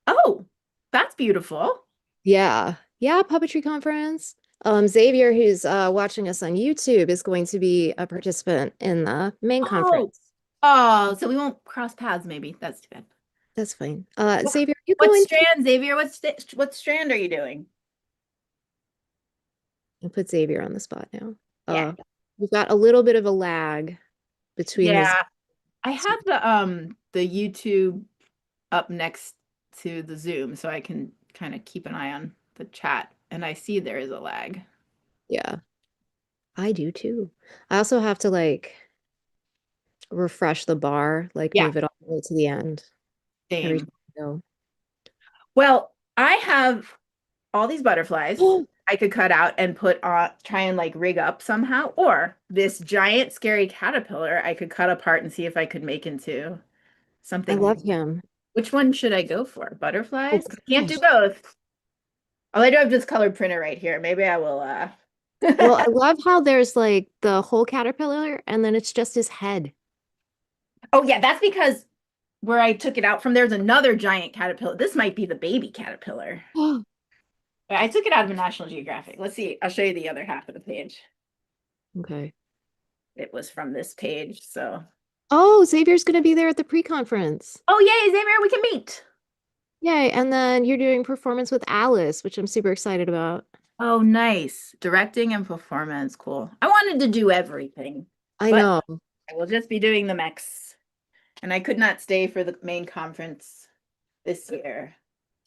Oh, that's beautiful. Yeah. Yeah, puppetry conference. Xavier, who's watching us on YouTube, is going to be a participant in the main Oh, conference. oh, so we won't cross paths maybe. That's too bad. That's fine. What, Xavier, you what going? strand, Xavier? What strand are you doing? I'll put Xavier on the spot now. Yeah. We've got a little bit of a lag between this. Yeah. I have the YouTube up next to the Zoom so I can kind of keep an eye on the chat and I see there is a lag. Yeah, I do too. I also have to like refresh the bar, like Yeah, move it all the way to the end every same. time I go. Well, I have all these butterflies Oh, I could cut out and put on, try and like rig up somehow, or this giant scary caterpillar I could cut apart and see if I could make into I something. love him. Which one should I go for? Oh Butterflies? Can't do gosh. both. Oh, I do have this color printer right here. Maybe I will Well, I love how there's like the whole caterpillar and then it's just his head. Oh yeah, that's because where I took it out from, there's another giant caterpillar. This might be the baby caterpillar. Oh, But I took it out of a National Geographic. Let's see. I'll show you the other half of the page. okay. It was from this page. So, Oh, Xavier's gonna be there at the pre-conference. oh yay, Xavier, we can meet. Yay. And then you're doing performance with Alice, which I'm super excited about. Oh, nice. Directing and performance. Cool. I wanted to do everything, I but know. I will just be doing the mechs. And I could not stay for the main conference this year.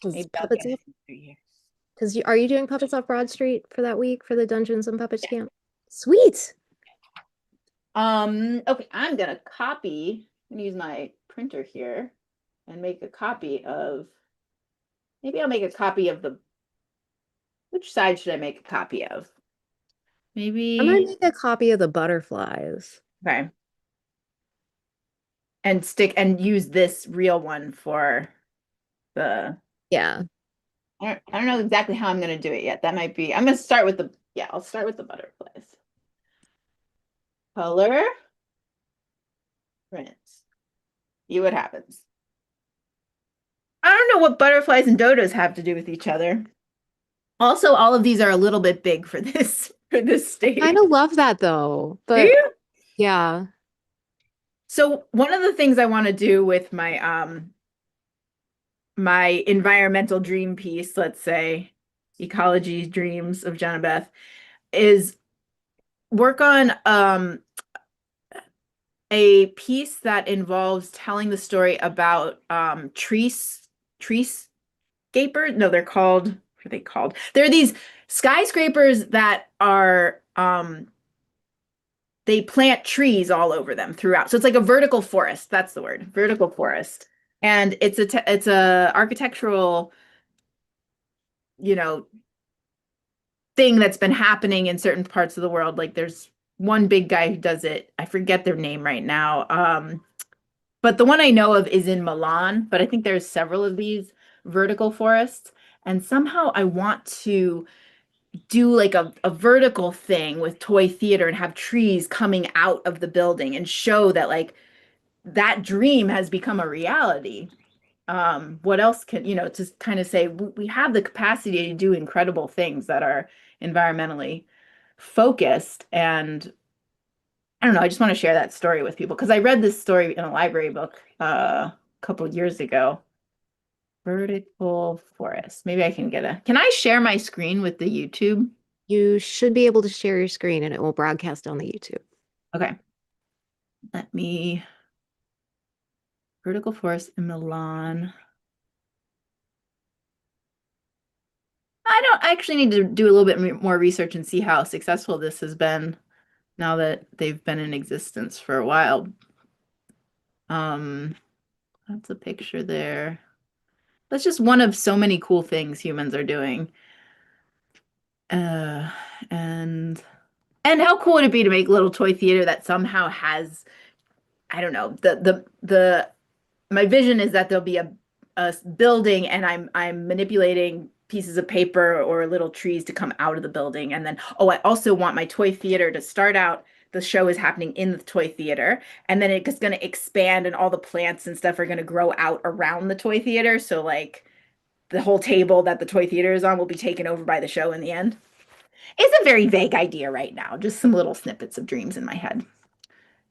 Because Maybe I'll puppets get off. it in 3 years. Because are you doing puppets off Broad Street for that week for the Dungeons and Puppets Yeah. camp? Sweet. Okay, I'm gonna use my printer here and make a copy of, maybe I'll make a copy of which side should I make a copy of? I'm gonna Maybe, make a copy of the butterflies. okay. And use this real one for the, Yeah. I don't know exactly how I'm gonna do it yet. That might be, I'm gonna start with yeah, I'll start with the butterflies. Color, print. See what happens. I don't know what butterflies and dodos have to do with each other. Also, all of these are a little bit big for this stage. Kind of love that though. Do But you? yeah. So one of the things I want to do with my environmental dream piece, let's say, ecology dreams of Jenna is work on a piece that involves telling the story about treescapers. No, what are they called? They're these skyscrapers that are they plant trees all over them throughout. So it's like a vertical forest. That's the word, vertical forest. And it's a architectural, you know, thing that's been happening in certain parts of the world. Like there's one big guy who does it. I forget their name right now. But the one I know of is in Milan, but I think there's several of these vertical forests. And somehow I want to do like a vertical thing with toy theater and have trees coming out of the building and show that like that dream has become a reality. What else can, to kind of say we have the capacity to do incredible things that are environmentally focused. And I don't know, I just want to share that story with people because I read this story in a library book a couple of years ago. Vertical forest. Maybe I can I share my screen with the YouTube? You should be able to share your screen and it will broadcast on the YouTube. Okay. Let me vertical forest in Milan. I don't actually need to do a little bit more research and see how successful this has been now that they've been in existence for a while. Um, that's a picture there. That's just one of so many cool things humans are doing. Uh, and how cool would it be to make little toy theater that somehow has, I don't know, the my vision is that there'll be a building and I'm manipulating pieces of paper or little trees to come out of the building. And then, oh, I also want my toy theater to start out. The show is happening in the toy theater, and then it's going to expand, and all the plants and stuff are going to grow out around the toy theater. So, like, the whole table that the toy theater is on will be taken over by the show in the end. It's a very vague idea right now, just some little snippets of dreams in my head,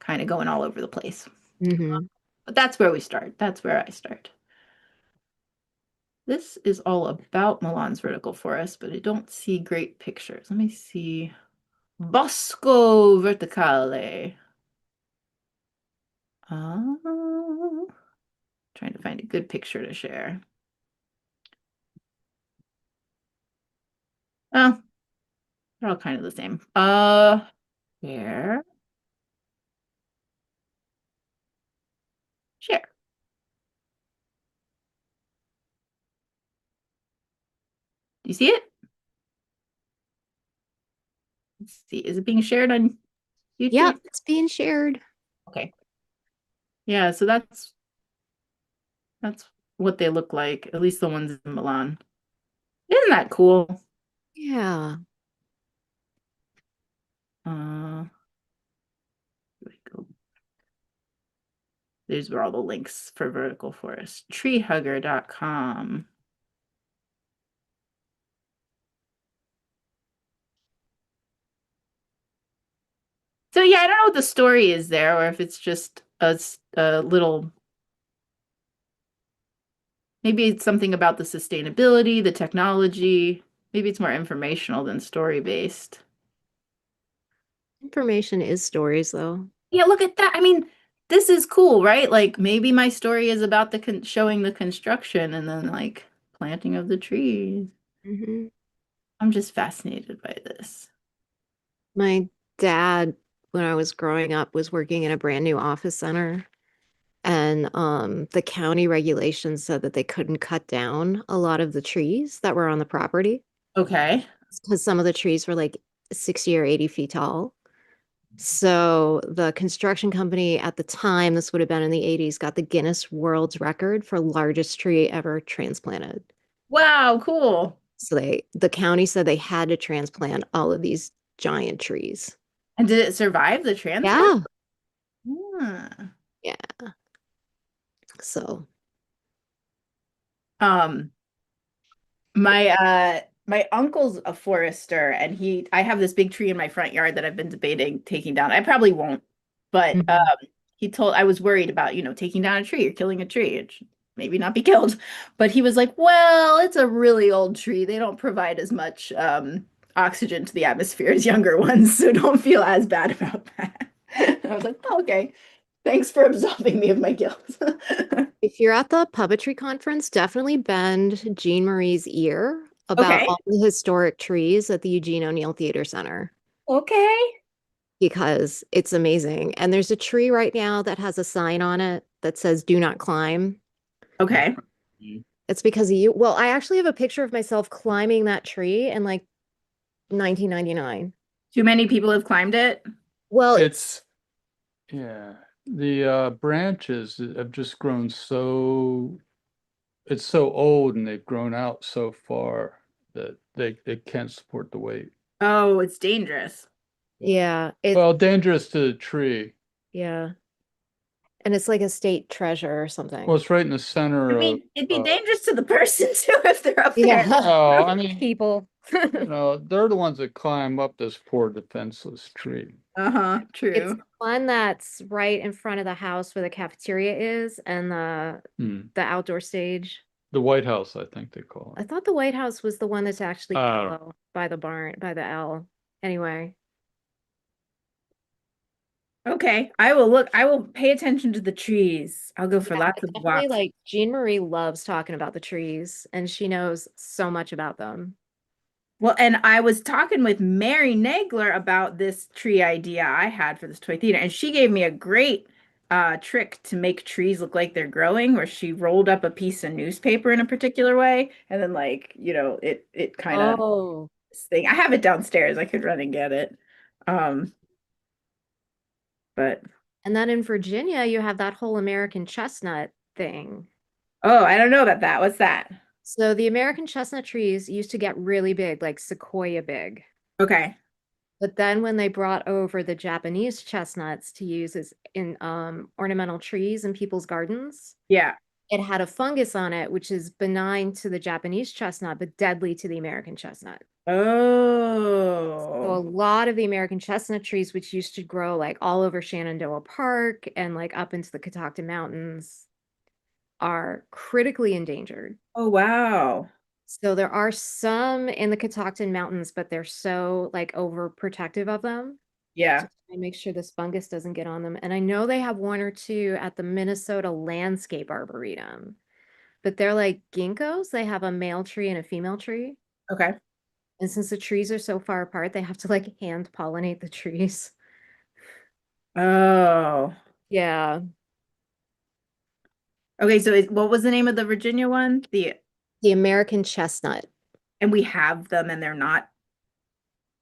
kind of going all over the place. Mm-hmm. But that's where we start. That's where I start. This is all about Milan's vertical forest, but I don't see great pictures. Let me see. Bosco Verticale. Trying to find a good picture to share. Oh, they're all kind of the same. Share. Share. Do you see it? Let's see. Is it being shared on YouTube? Yeah, it's being shared. Okay. Yeah, so that's what they look like, at least the ones in Milan. Isn't that cool? Yeah. Here we go. These were all the links for vertical forest. Treehugger.com. So yeah, I don't know what the story is there, or if it's just a little, maybe it's something about the sustainability, the technology. Maybe it's more informational than story based. Information is stories though. Yeah, look at that. I mean, this is cool, right? Like maybe my story is about showing the construction and then like planting of the trees. Mm-hmm. I'm just fascinated by this. My dad when I was growing up was working in a brand new office center. And the county regulations said that they couldn't cut down a lot of the trees that were on the property Okay. because some of the trees were like 60 or 80 feet tall. So the construction company at the time, this would have been in the 80s, got the Guinness World's Record for largest tree ever transplanted. Wow, cool. So the county said they had to transplant all of these giant trees. And did it survive the transplant? Yeah. Hmm. Yeah. So Um, my uncle's a forester and I have this big tree in my front yard that I've been debating taking down. I probably won't, but Mhm. I was worried about, taking down a tree or killing a tree. It should maybe not be killed. But he was like, well, it's a really old tree. They don't provide as much oxygen to the atmosphere as younger ones, so don't feel as bad about that. And I was like, oh, okay. Thanks for absolving me of my guilt. If you're at the Puppetry conference, definitely bend Jean Marie's ear about Okay. all the historic trees at the Eugene O'Neill Theater Center Okay. because it's amazing. And there's a tree right now that has a sign on it that says "Do not climb." Okay. It's because of you. Well, I actually have a picture of myself climbing that tree in like 1999. Too many people have climbed it. Well, It's yeah. The branches have just grown so it's so old and they've grown out so far that they can't support the weight. Oh, it's dangerous. yeah, Well, dangerous to the tree. yeah. And it's like a state treasure or something. Well, it's right in the center I of mean, it'd be dangerous to the person too if they're up there. Yeah. oh, I mean, People. they're the ones that climb up this poor defenseless tree. Uh-huh, It's true. one that's right in front of the house where the cafeteria is and Hmm. the outdoor stage. The White House, I think they call I it. thought the White House was the one that's actually Uh, yellow by the barn, by the L. Anyway, Okay, I will pay attention to the trees. I'll go for yeah, lots of definitely walks. like Jean Marie loves talking about the trees and she knows so much about them. Well, and I was talking with Mary Nagler about this tree idea I had for this toy theater, and she gave me a great trick to make trees look like they're growing, where she rolled up a piece of newspaper in a particular way, and then it kind of Oh, thing. I have it downstairs. I could run and get it. Um, but and then in Virginia, you have that whole American chestnut thing. oh, I don't know about that. What's that? So the American chestnut trees used to get really big, like sequoia big. Okay. But then when they brought over the Japanese chestnuts to use as in ornamental trees in people's gardens, Yeah. it had a fungus on it, which is benign to the Japanese chestnut, but deadly to the American chestnut. So a Oh. lot of the American chestnut trees, which used to grow like all over Shenandoah Park and like up into the Catoctin Mountains, are critically endangered. Oh, wow. So there are some in the Catoctin Mountains, but they're so like overprotective of them Yeah. to try and make sure this fungus doesn't get on them. And I know they have one or two at the Minnesota Landscape Arboretum, but they're like ginkgos. They have a male tree and a female tree. Okay. And since the trees are so far apart, they have to like hand pollinate the trees. Oh. Yeah. Okay, so what was the name of the Virginia one? The American chestnut. And we have them and they're not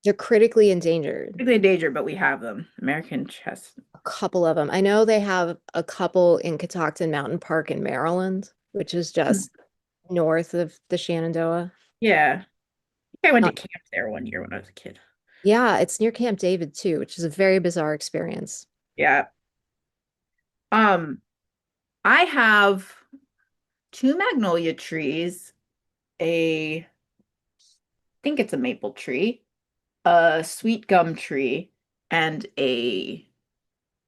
They're critically endangered. particularly endangered, but we have them. American chestnut. A couple of them. I know they have a couple in Catoctin Mountain Park in Maryland, which is just north of the Shenandoah. Yeah. I went Uh, to camp there one year when I was a kid. yeah, it's near Camp David too, which is a very bizarre experience. Yeah. Um, I have two magnolia trees, I think it's a maple tree, a sweet gum tree, and a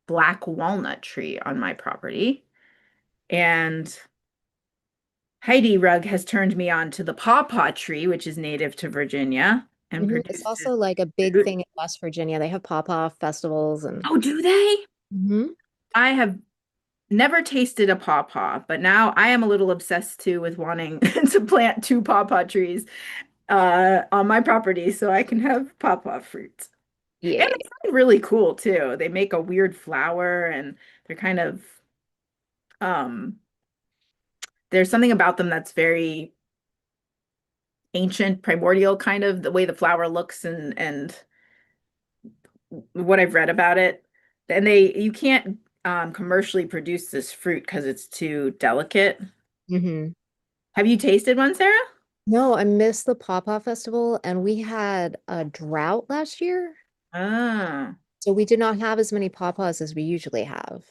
black walnut tree on my property. And Heidi Rugg has turned me on to the pawpaw tree, which is native to Virginia and It's produces also like a big fruit. thing in West Virginia. They have pawpaw festivals and Oh, do they? Mhm. I have never tasted a pawpaw, but now I am a little obsessed too with wanting to plant two pawpaw trees on my property so I can have pawpaw fruit. Yeah. And they're really cool too. They make a weird flower and they're kind of um there's something about them that's very ancient, primordial kind of the way the flower looks and what I've read about it. And you can't commercially produce this fruit because it's too delicate. Hmm. Have you tasted one, Sarah? No, I missed the Pawpaw Festival, and we had a drought last year. Ah, So we did not have as many pawpaws as we usually have.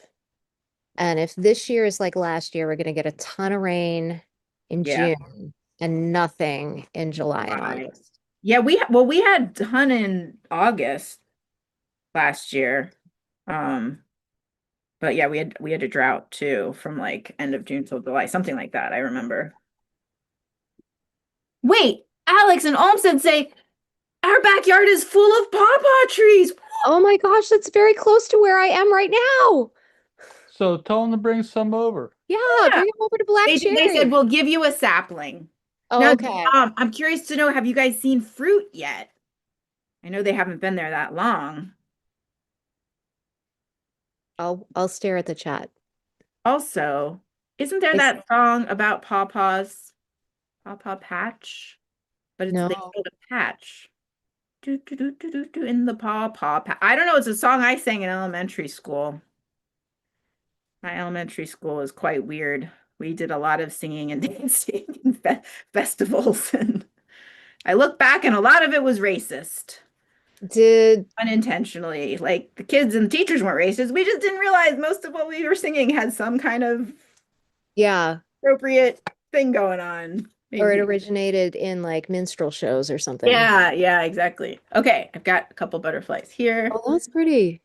And if this year is like last year, we're going to get a ton of rain in yeah. June and nothing in July and Right. August. Yeah, we had a ton in August last year. Um, but yeah, we had a drought too from like end of June till July, something like that. I remember. Wait, Alex and Olmsted say our backyard is full of pawpaw trees. Oh my gosh, that's very close to where I am right now. So tell them to bring some over. Yeah, Yeah. bring them over to Black They said Cherry. we'll give you a sapling. Oh, Now, okay. I'm curious to know, have you guys seen fruit yet? I know they haven't been there that long. I'll stare at the chat. Also, isn't there It's that song about pawpaws? Pawpaw Patch? But they no. called a patch. Do, do, do, do, do, do, in the pawpaw patch. I don't know. It's a song I sang in elementary school. My elementary school is quite weird. We did a lot of singing and dancing and festivals, and I look back and a lot of it was racist, Did unintentionally. Like the kids and teachers weren't racist. We just didn't realize most of what we were singing had some kind of yeah, appropriate thing going on. or it Maybe. originated in like minstrel shows or something. Yeah, yeah, exactly. Okay, I've got a couple butterflies here. Oh, that's pretty.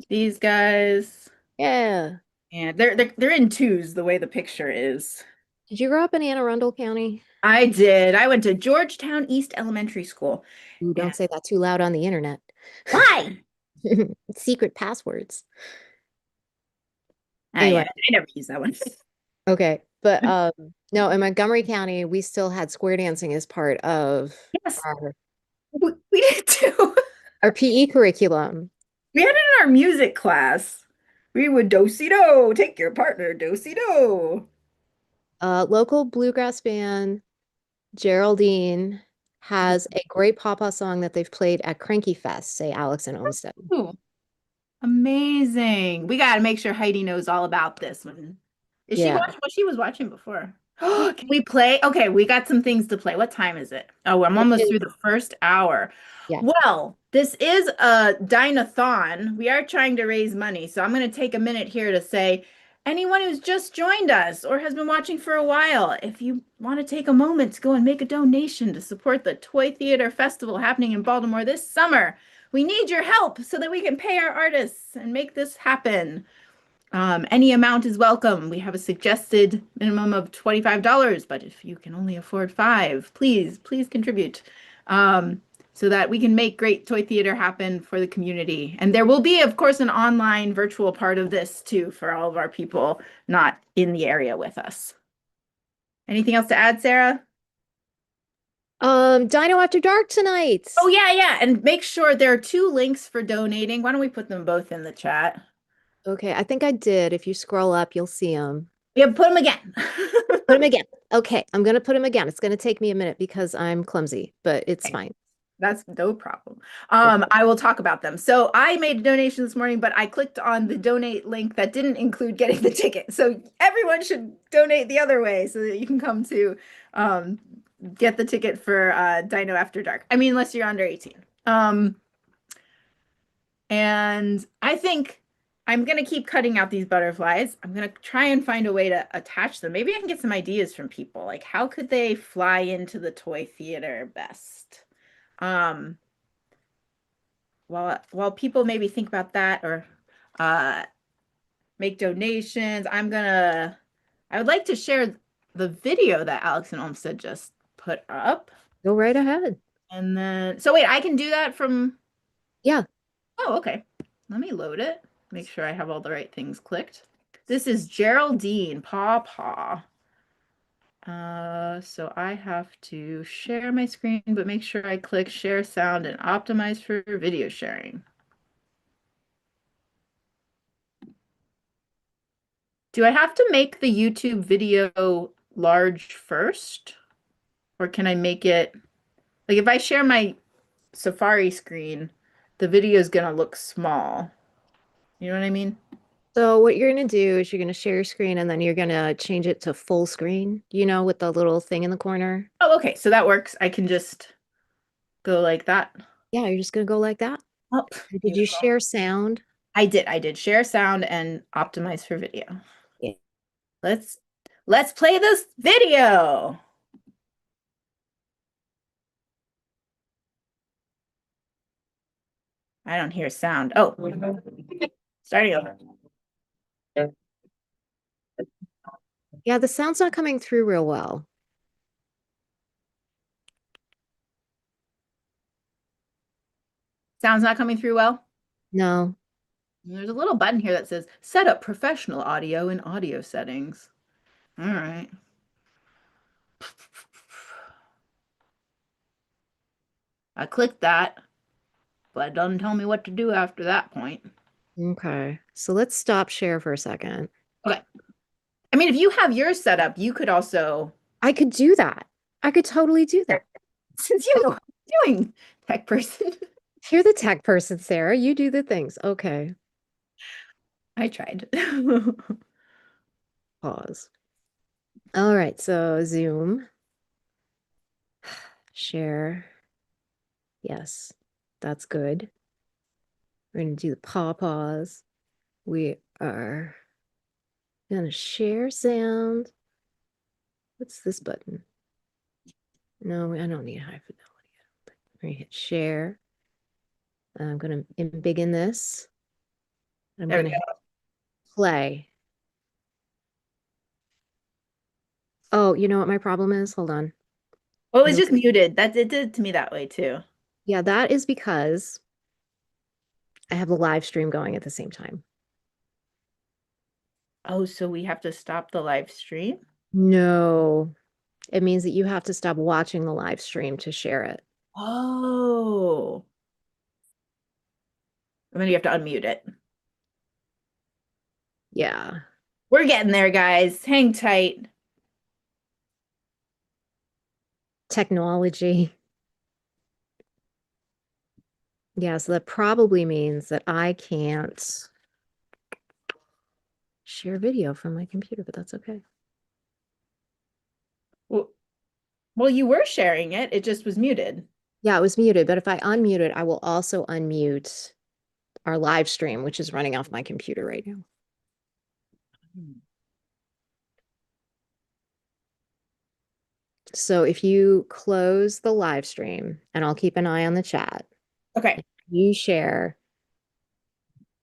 These guys, Yeah. and they're in twos the way the picture is. Did you grow up in Anne Arundel County? I did. I went to Georgetown East Elementary School. Ooh, And don't say that too loud on the internet. why? Secret passwords. Yeah, Anyway, I never used that one. okay. But no, in Montgomery County, we still had square dancing as part of Yes, our we did too. our PE curriculum. We had it in our music class. We would do-si-do, take your partner, do-si-do. Local bluegrass band Geraldine has a great papa song that they've played at Cranky Fest, say Alex and Olmsted. Ooh, amazing. We got to make sure Heidi knows all about this one. Is she Yeah. watching what she was watching before? Can we play? Okay, we got some things to play. What time is it? Oh, I'm It almost is- through the first hour. Yeah. Well, this is a Dino-Thon. We are trying to raise money. So I'm going to take a minute here to say, anyone who's just joined us or has been watching for a while, if you want to take a moment to go and make a donation to support the Toy Theater Festival happening in Baltimore this summer, we need your help so that we can pay our artists and make this happen. Any amount is welcome. We have a suggested minimum of $25, but if you can only afford five, please contribute so that we can make great toy theater happen for the community. And there will be, of course, an online virtual part of this too for all of our people not in the area with us. Anything else to add, Sarah? Dino After Dark tonight. Oh, yeah. And make sure there are two links for donating. Why don't we put them both in the chat? Okay, I think I did. If you scroll up, you'll see them. Yeah, put them again. Put them again. Okay, I'm gonna put them again. It's gonna take me a minute because I'm clumsy, but it's fine. That's no problem. I will talk about them. So I made a donation this morning, but I clicked on the donate link that didn't include getting the ticket. So everyone should donate the other way so that you can come to get the ticket for Dino After Dark. I mean, unless you're under 18. And I think I'm going to keep cutting out these butterflies. I'm going to try and find a way to attach them. Maybe I can get some ideas from people. Like, how could they fly into the toy theater best? While people maybe think about that or make donations, I would like to share the video that Alex and Olmsted just put up. Go right ahead. And then, so wait, I can do that from. Yeah. Oh, okay. Let me load it. Make sure I have all the right things clicked. This is Geraldine Paw Paw. So I have to share my screen, but make sure I click share sound and optimize for video sharing. Do I have to make the YouTube video large first? Or can I make it, like if I share my Safari screen, the video is gonna look small. You know what I mean? So what you're going to do is you're going to share your screen and then you're going to change it to full screen, with the little thing in the corner. Oh, okay, so that works. I can just go like that. Yeah, you're just going to go like that. Oh, Did you share sound? I did share sound and optimize for video. Yeah. Let's play this video. I don't hear sound. Oh, starting over. Yeah, the sound's not coming through real well. Sound's not coming through well. No. There's a little button here that says set up professional audio in audio settings. All right. I clicked that, but it doesn't tell me what to do after that point. Okay. So let's stop share for a second. Okay. I mean, if you have yours set up, you could also. I could do that. I could totally do that. Since you know what I'm doing, tech person. You're the tech person, Sarah. You do the things. Okay. I tried. Pause. All right. So Zoom. Share. Yes, that's good. We're going to do the pause. We are going to share sound. What's this button? No, I don't need high fidelity. We're going to hit share. I'm going to embiggen this. I'm There going we to go. hit play. Oh, you know what my problem is? Hold on. Well, it was just muted. It did it to me that way too. Yeah, that is because I have the live stream going at the same time. Oh, so we have to stop the live stream? No, it means that you have to stop watching the live stream to share it. Oh. And then you have to unmute it. Yeah. We're getting there, guys. Hang tight. Technology. Yeah, so that probably means that I can't share video from my computer, but that's okay. Well, you were sharing it. It just was muted. Yeah, it was muted, but if I unmute it, I will also unmute our live stream, which is running off my computer right now. So if you close the live stream, and I'll keep an eye on the chat. Okay. You share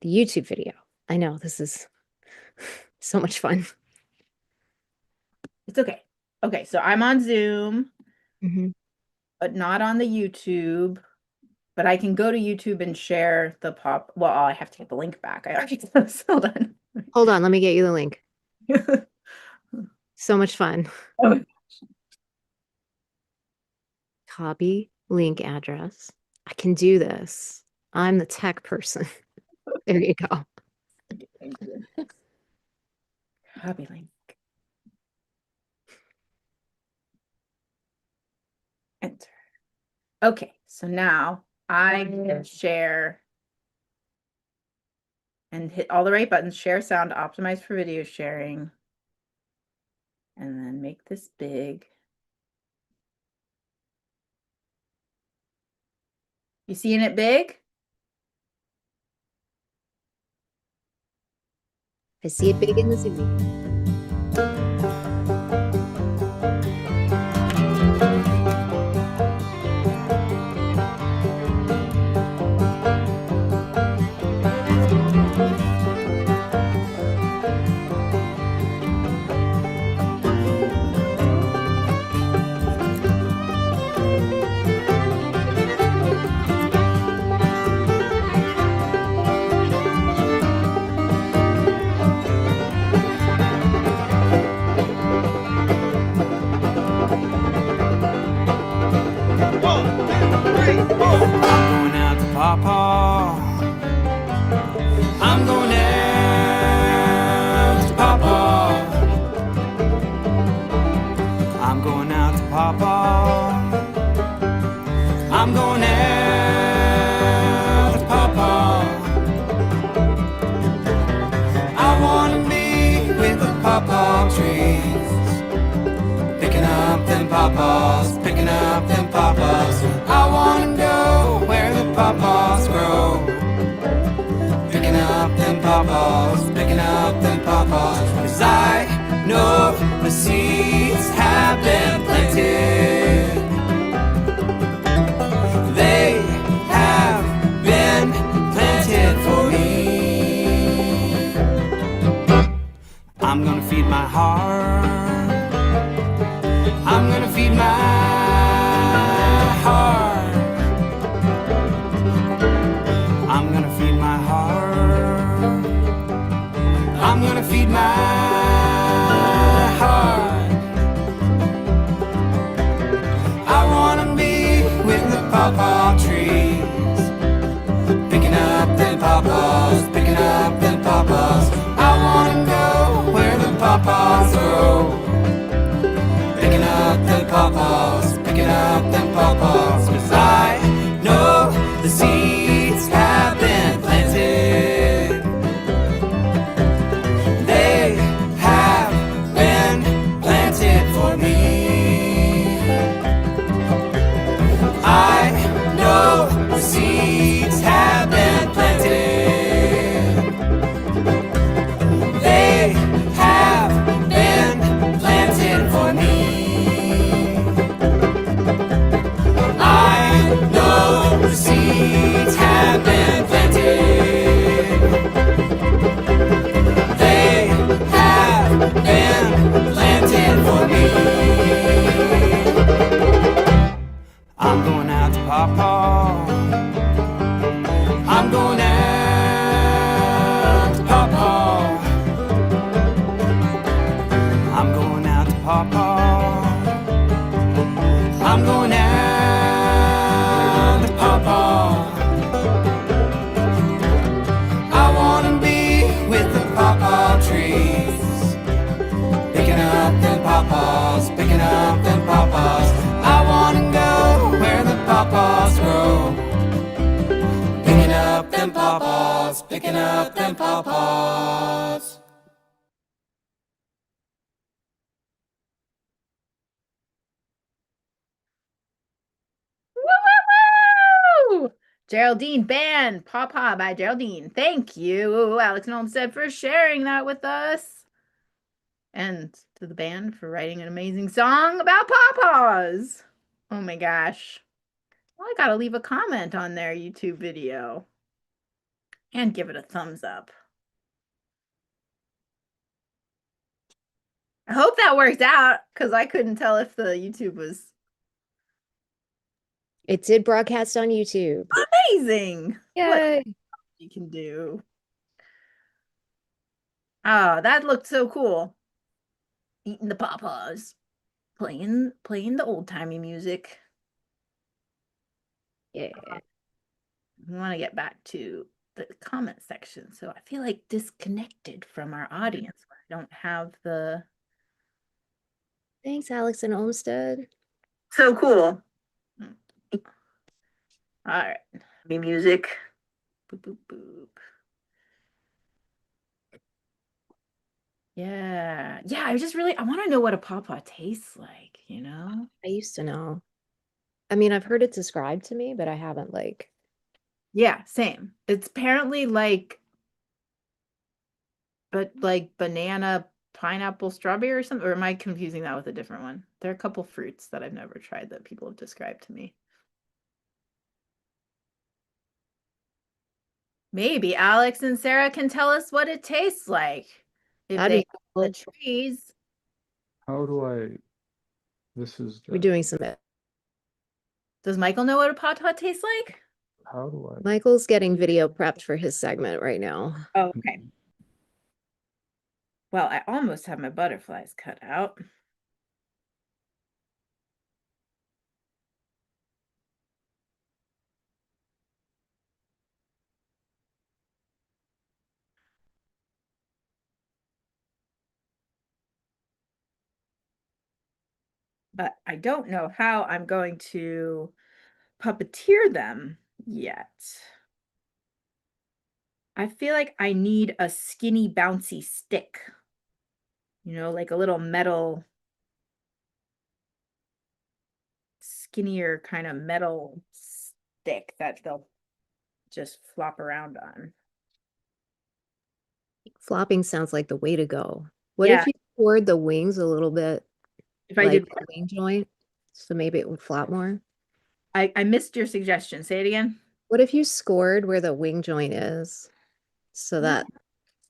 the YouTube video. I know this is so much fun. It's okay. Okay, so I'm on Zoom, Mm-hmm. but not on the YouTube. But I can go to YouTube and share the pop. Well, I have to get the link back. I already hold on. Hold on, let me get you the link. So much fun. Oh. Copy link address. I can do this. I'm the tech person. There you go. Copy link. Enter. Okay, so now I can share and hit all the right buttons. Share sound, optimize for video sharing. And then make this big. You seeing it big? I see it big in the Zoom. pawpaw trees. Picking up them pawpaws, picking up them pawpaws. I wanna go where the pawpaws grow. Picking up them pawpaws, picking up them pawpaws. 'Cause I know the seeds have been planted. They have been planted for me. I'm gonna feed my heart. I'm gonna feed my heart. I'm gonna feed my heart. I'm gonna feed my heart. I wanna be with the pawpaw trees. Picking up them pawpaws, picking up them pawpaws. I wanna go where the pawpaws grow. Picking up them pawpaws, picking up them pawpaws. 'Cause I know the seeds have been planted. They have been planted for me. I know the seeds have been planted. They have been planted for me. I know the seeds have been planted. They have been planted for me. I'm going out to pawpaw. I'm going out to pawpaw. I'm going out to pawpaw. I'm going out to pawpaw. I wanna be with the pawpaw trees. Picking up them pawpaws, picking up them pawpaws. I wanna go where the pawpaws grow. Picking up them pawpaws, picking up them pawpaws. Woo! Geraldine Band, Pawpaw by Geraldine. Thank you, Alex and Olmsted, for sharing that with us. And to the band for writing an amazing song about pawpaws. Oh my gosh. Well, I gotta leave a comment on their YouTube video. And give it a thumbs up. I hope that worked out, because I couldn't tell if the YouTube was It did broadcast on YouTube. amazing. Yay. What you can do. Oh, that looked so cool. Eating the pawpaws. Playing the old-timey music. Yeah. We want to get back to the comment section. So I feel like disconnected from our audience. I don't have the... Thanks, Alex and Olmsted. So cool. All right. Me music. Boop, boop, boop. Yeah. Yeah, I want to know what a pawpaw tastes like, you know? I used to know. I mean, I've heard it described to me, but I haven't Yeah, same. It's apparently like banana, pineapple, strawberry or something, or am I confusing that with a different one? There are a couple fruits that I've never tried that people have described to me. Maybe Alex and Sarah can tell us what it tastes like if That'd they be have the cool. trees. How do I, this is We're just, doing some. Does Michael know what a pawpaw tastes like? how do I? Michael's getting video prepped for his segment right now. Oh, okay. Well, I almost have my butterflies cut out. But I don't know how I'm going to puppeteer them yet. I feel like I need a skinny, bouncy stick. you know, like a little metal, skinnier kind of metal stick that they'll just flop around on. Flopping sounds like the way to go. What Yeah. if you scored the wings a little bit If I like did, the wing joint, so maybe it would flop more? I missed your suggestion. Say it again. What if you scored where the wing joint is so Well, that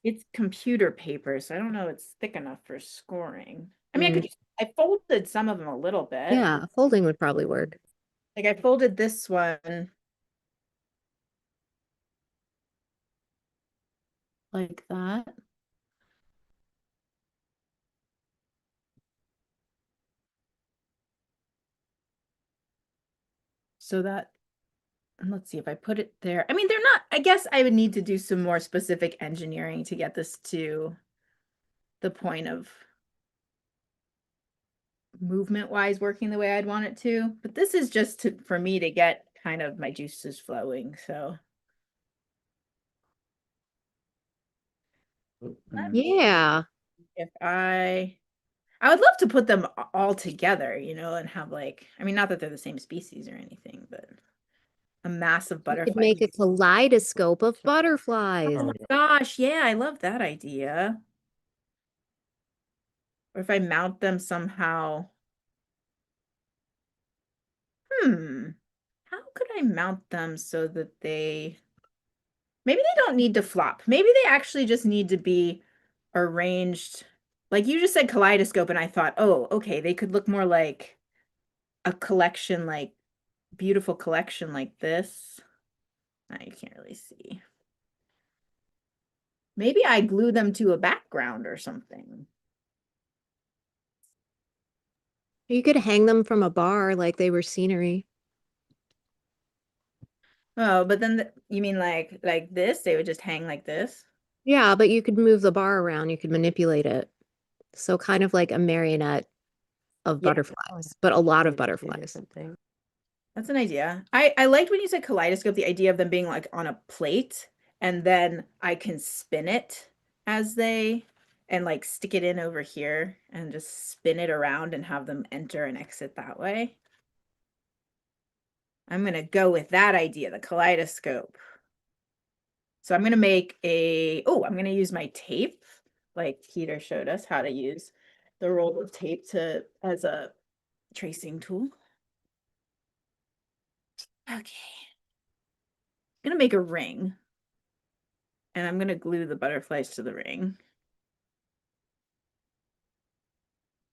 it's computer paper, so I don't know it's thick enough for scoring. I mean, Mm. I folded some of them a little bit. Yeah, folding would probably work. Like I folded this one like that. So that, and let's see if I put it there. I mean, they're not, I guess I would need to do some more specific engineering to get this to the point of movement wise working the way I'd want it to. But this is just for me to get kind of my juices flowing. So Yeah. if I would love to put them all together, you know, and have like, I mean, not that they're the same species or anything, but a mass of You could butterflies. make a kaleidoscope of Oh butterflies. my gosh, yeah, I love that idea. Or if I mount them somehow. How could I mount them so that maybe they don't need to flop. Maybe they actually just need to be arranged. Like you just said kaleidoscope, and I thought, oh, okay, they could look more like a collection, like beautiful collection like this. You can't really see. Maybe I glue them to a background or something. You could hang them from a bar like they were scenery. Oh, but then you mean like this? They would just hang like this? Yeah, but you could move the bar around. You could manipulate it. So kind of like a marionette of Yeah. butterflies, but a lot of butterflies. That's an idea. I liked when you said kaleidoscope, the idea of them being like on a plate, and then I can spin it as they and like stick it in over here and just spin it around and have them enter and exit that way. I'm gonna go with that idea, the kaleidoscope. So I'm gonna make I'm gonna use my tape, like Peter showed us how to use the roll of tape as a tracing tool. Okay. I'm gonna make a ring. And I'm gonna glue the butterflies to the ring.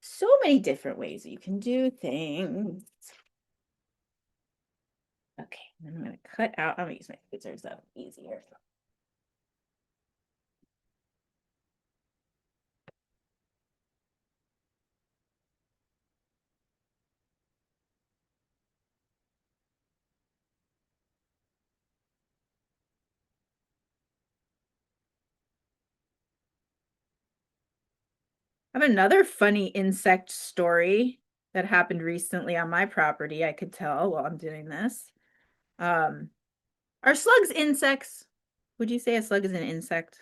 So many different ways you can do things. Okay, then I'm gonna cut out, I'm gonna use my scissors, that's easier. I have another funny insect story that happened recently on my property I could tell while I'm doing this. Are slugs insects? Would you say a slug is an insect?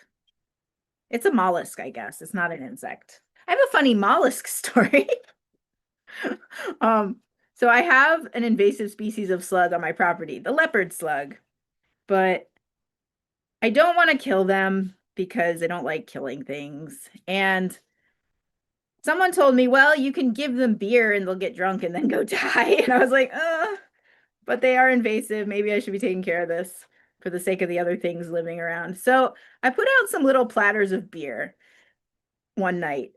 It's a mollusk, I guess. It's not an insect. I have a funny mollusk story. So I have an invasive species of slug on my property, the leopard slug, but I don't want to kill them because I don't like killing things. And someone told me, well, you can give them beer and they'll get drunk and then go die. And I was like, but they are invasive. Maybe I should be taking care of this for the sake of the other things living around. So I put out some little platters of beer one night.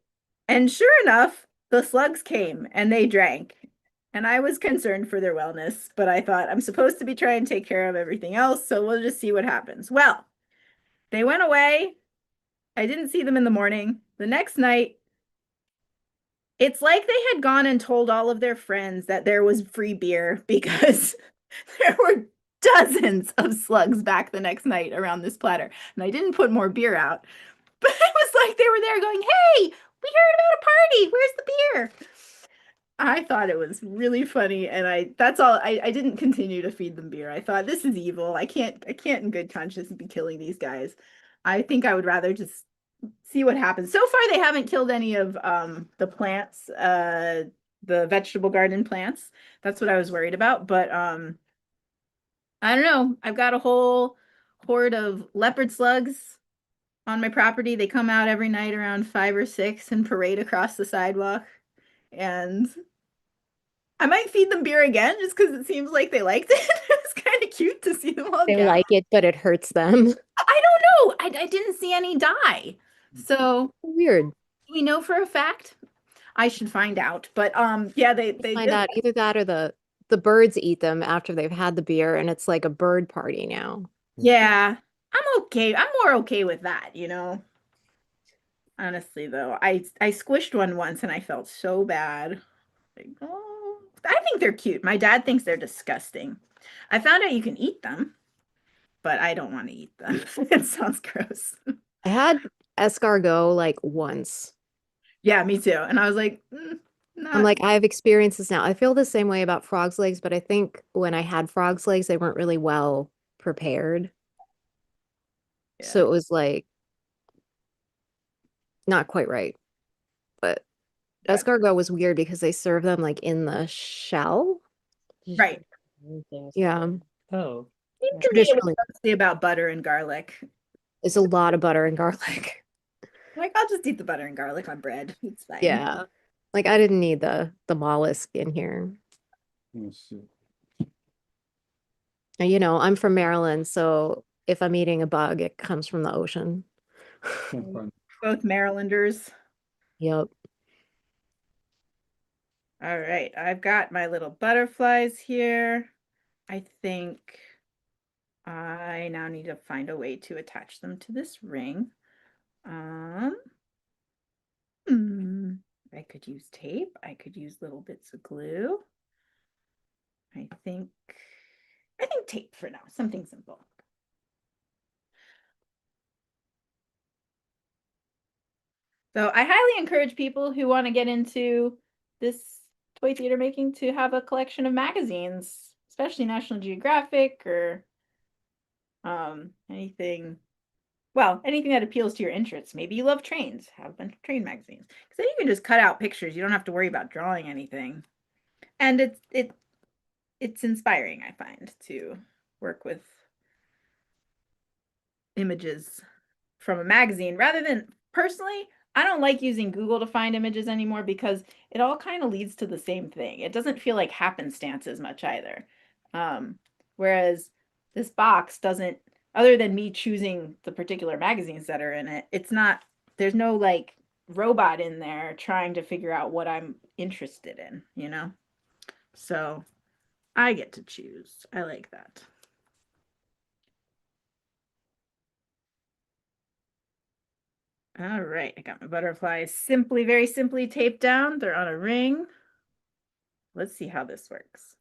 And sure enough, the slugs came and they drank. And I was concerned for their wellness, but I thought I'm supposed to be trying to take care of everything else. So we'll just see what happens. Well, they went away. I didn't see them in the morning. The next night, it's like they had gone and told all of their friends that there was free beer because there were dozens of slugs back the next night around this platter. And I didn't put more beer out, but it was like they were there going, hey, we heard about a party. Where's the beer? I thought it was really funny, and that's all. I didn't continue to feed them beer. I thought this is evil. I can't in good conscience be killing these guys. I think I would rather just see what happens. So far, they haven't killed any of the plants, the vegetable garden plants. That's what I was worried about. But I don't know. I've got a whole horde of leopard slugs on my property. They come out every night around 5 or 6 and parade across the sidewalk. And I might feed them beer again just because it seems like they liked it. It's kind of cute to see them all They gather. like it, but it hurts them. I don't know. I didn't see any die. So Weird. do we know for a fact? I should find out. But yeah, they Find did. out either that or the birds eat them after they've had the beer, and it's like a bird party now. Yeah. I'm okay. I'm more okay with that, you know. Honestly though, I squished one once and I felt so bad. Like, oh, I think they're cute. My dad thinks they're disgusting. I found out you can eat them, but I don't want to eat them. It sounds gross. I had escargot like once. Yeah, me too. And I was like, I'm not. like, I have experiences now. I feel the same way about frog's legs, but I think when I had frog's legs, they weren't really well prepared. So Yeah. it was like not quite right. But Okay. escargot was weird because they serve them like in the shell. Right. Yeah. Oh. Seems to me it was Traditionally, mostly about butter and garlic. it's a lot of butter and garlic. Like, I'll just eat the butter and garlic on bread. It's fine. Yeah. Like I didn't need the mollusk in here. Let's see. And, you know, I'm from Maryland, so if I'm eating a bug, it comes from the ocean. Can't find- Both Marylanders. Yep. All right, I've got my little butterflies here. I think I now need to find a way to attach them to this ring. Um, I could use tape. I could use little bits of glue. I think tape for now, something simple. So I highly encourage people who want to get into this toy theater making to have a collection of magazines, especially National Geographic or anything that appeals to your interests. Maybe you love trains, have a bunch of train magazines. Because then you can just cut out pictures. You don't have to worry about drawing anything. And it's inspiring, I find, to work with images from a magazine rather than personally, I don't like using Google to find images anymore because it all kind of leads to the same thing. It doesn't feel like happenstance as much either. Whereas this box doesn't, other than me choosing the particular magazines that are in it, there's no like robot in there trying to figure out what I'm interested in, you know? So I get to choose. I like that. All right, I got my butterflies very simply taped down. They're on a ring. Let's see how this works.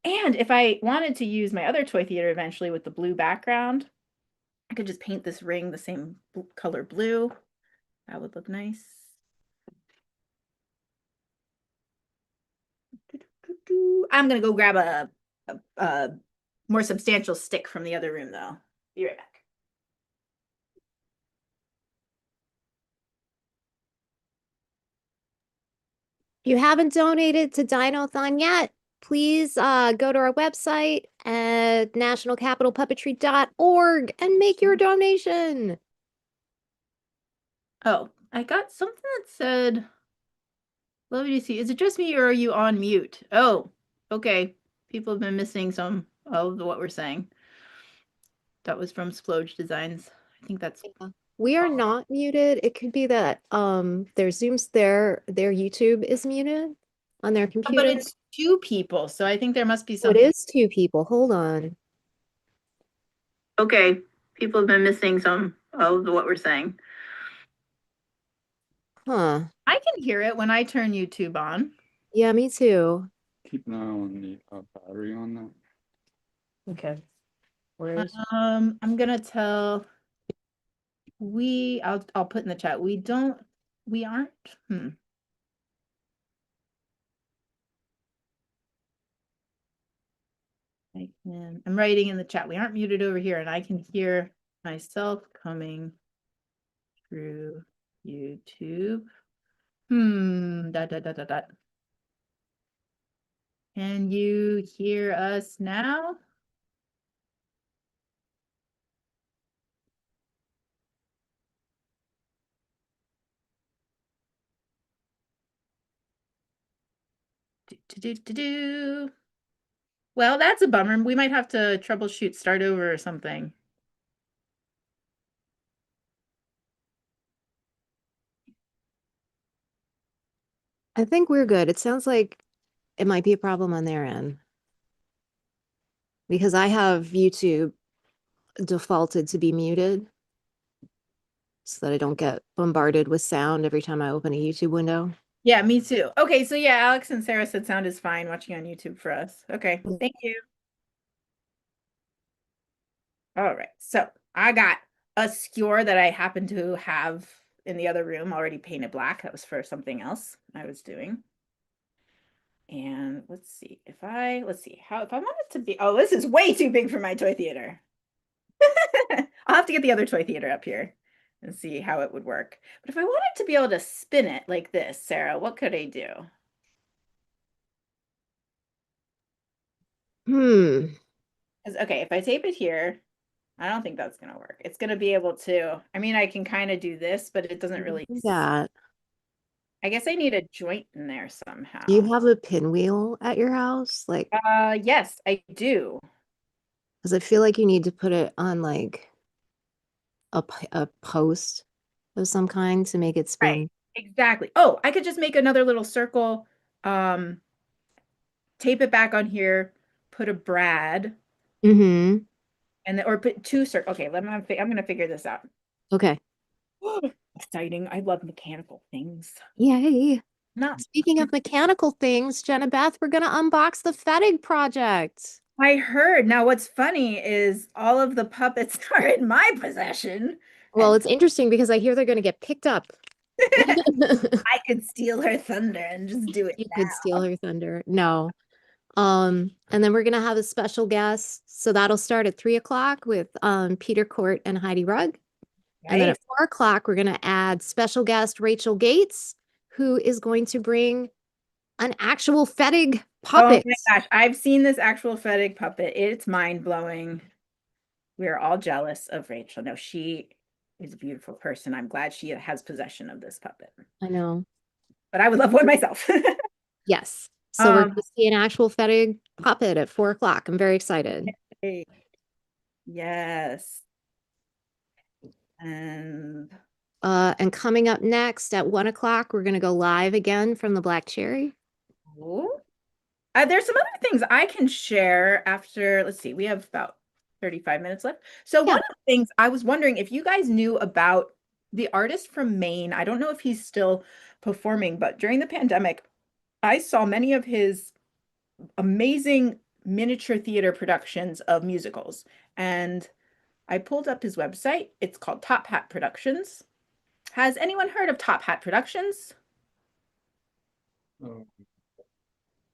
And if I wanted to use my other toy theater eventually with the blue background, I could just paint this ring the same color blue. That would look nice. I'm gonna go grab a more substantial stick from the other room though. Be right back. If you haven't donated to Dino-Thon yet, please go to our website at nationalcapitalpuppetry.org and make your donation. Oh, I got something that said, "Love you to see. Is it just me or are you on mute?" Oh, okay. People have been missing some of what we're saying. That was from Splooge Designs. I think that's We are not muted. It could be that their their YouTube is muted on their but computer. it's two people, so I think there must be Oh, it something. is two people. Hold on. Okay, people have been missing some of what we're saying. Huh. I can hear it when I turn YouTube on. Yeah, me too. Keep an eye on the battery on that. Okay. Where is I'm gonna tell I'll put in the chat. We aren't. I'm writing in the chat. We aren't muted over here, and I can hear myself coming through YouTube. Dot, dot, dot, dot, dot. Can you hear us now? Do. Well, that's a bummer. We might have to troubleshoot, start over or something. I think we're good. It sounds like it might be a problem on their end. Because I have YouTube defaulted to be muted so that I don't get bombarded with sound every time I open a YouTube window. Yeah, me too. Okay, so yeah, Alex and Sarah said sound is fine watching on YouTube for us. Okay, thank you. All right, so I got a skewer that I happen to have in the other room already painted black. That was for something else I was doing. And let's see if I want it to be, oh, this is way too big for my toy theater. I'll have to get the other toy theater up here and see how it would work. But if I wanted to be able to spin it like this, Sarah, what could I do? Okay, if I tape it here, I don't think that's gonna work. It's gonna be able to, I mean, I can kind of do this, but it doesn't really. That. I guess I need a joint in there somehow. Do you have a pinwheel at your house? Like, yes, I do. because I feel like you need to put it on like a post of some kind to make it spin. Right, exactly. Oh, I could just make another little circle, tape it back on here, put a brad, Mm-hmm. and or put two circles. Okay, I'm gonna figure this out. Okay. Exciting. I love mechanical things. Yay. Not Speaking of mechanical things, Jenna Beth, we're gonna unbox the Fettig project. I heard. Now, what's funny is all of the puppets are in my possession. Well, and it's interesting because I hear they're gonna get picked up. I could steal her thunder and just do it You now. could steal her thunder. No. And then we're gonna have a special guest. So that'll start at 3 o'clock with Peter Court and Heidi Rugg. And then Right? at 4 o'clock, we're gonna add special guest Rachel Gates, who is going to bring an actual Fettig puppet. Oh my gosh, I've seen this actual Fettig puppet. It's mind-blowing. We are all jealous of Rachel. No, she is a beautiful person. I'm glad she has possession of this puppet. I know. But I would love one myself. Yes. So we're going to see an actual Fettig puppet at 4 o'clock. I'm very excited. Yes. And coming up next at 1 o'clock, we're going to go live again from the Black Cherry. There's some other things I can share after. Let's see, we have about 35 minutes left. So one of the things I was wondering if you guys knew about the artist from Maine. I don't know if he's still performing, but during the pandemic, I saw many of his amazing miniature theater productions of musicals. And I pulled up his website. It's called Top Hat Productions. Has anyone heard of Top Hat Productions?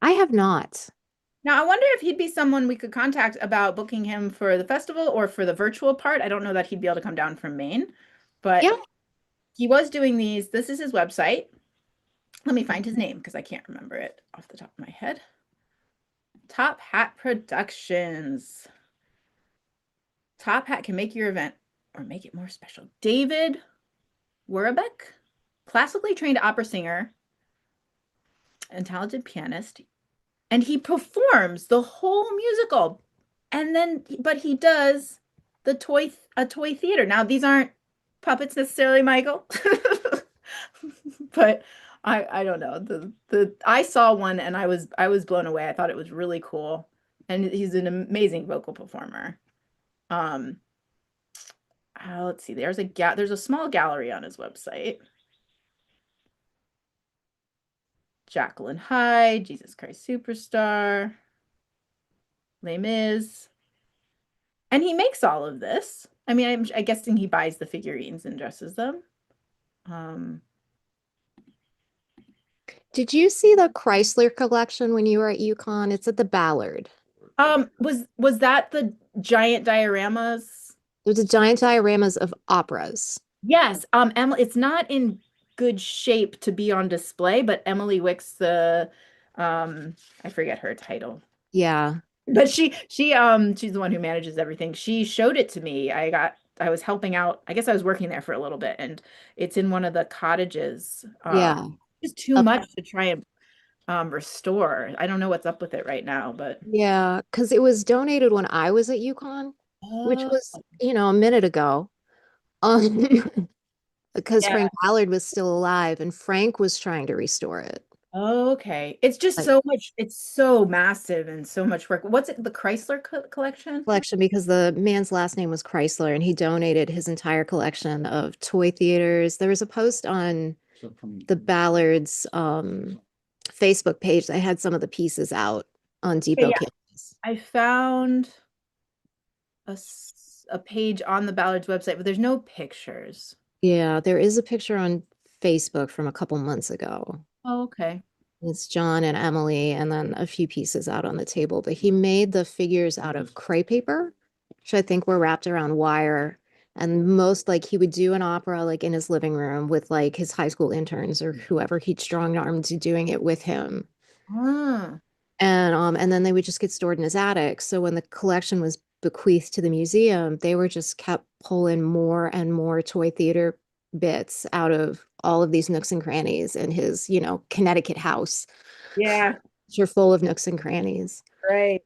I have not. Now, I wonder if he'd be someone we could contact about booking him for the festival or for the virtual part. I don't know that he'd be able to come down from Maine, but yeah, he was doing these. This is his website. Let me find his name because I can't remember it off the top of my head. Top Hat Productions. Top Hat can make your event or make it more special. David Werbeck, classically trained opera singer and talented pianist. And he performs the whole musical. And then, but he does a toy theater. Now, these aren't puppets necessarily, Michael. But I don't know. I saw one and I was blown away. I thought it was really cool. And he's an amazing vocal performer. Let's see. There's a small gallery on his website. Jacqueline Hyde, Jesus Christ Superstar, Les Mis. And he makes all of this. I mean, I'm guessing he buys the figurines and dresses them. Did you see the Chrysler collection when you were at UConn? It's at the Ballard. Was that the giant dioramas? There's a giant dioramas of operas. Yes, Emily, it's not in good shape to be on display, but Emily Wicks, I forget her title, Yeah. but she's the one who manages everything. She showed it to me. I was helping out. I guess I was working there for a little bit, and it's in one of the cottages. Yeah. It's too Uh, much to try and restore. I don't know what's up with it right now, but yeah, because it was donated when I was at UConn, which oh, was, a minute ago. Um, because yeah. Frank Ballard was still alive and Frank was trying to restore it. Okay. It's just Like so much, it's so massive and so much work. What's it, the Chrysler collection? collection because the man's last name was Chrysler and he donated his entire collection of toy theaters. There was a post on the Ballards Facebook page that had some of the pieces out on Okay, Depot yeah. campus. I found a page on the Ballard's website, but there's no pictures. Yeah, there is a picture on Facebook from a couple months ago. Oh, okay. It's John and Emily, and then a few pieces out on the table. But he made the figures out of crepe paper, which I think were wrapped around wire. And most like he would do an opera like in his living room with like his high school interns or whoever he'd strong-armed to doing it with him. Ah, And then they would just get stored in his attic. So when the collection was bequeathed to the museum, they were just kept pulling more and more toy theater bits out of all of these nooks and crannies in his, Connecticut house, yeah, which are full of nooks and crannies. great.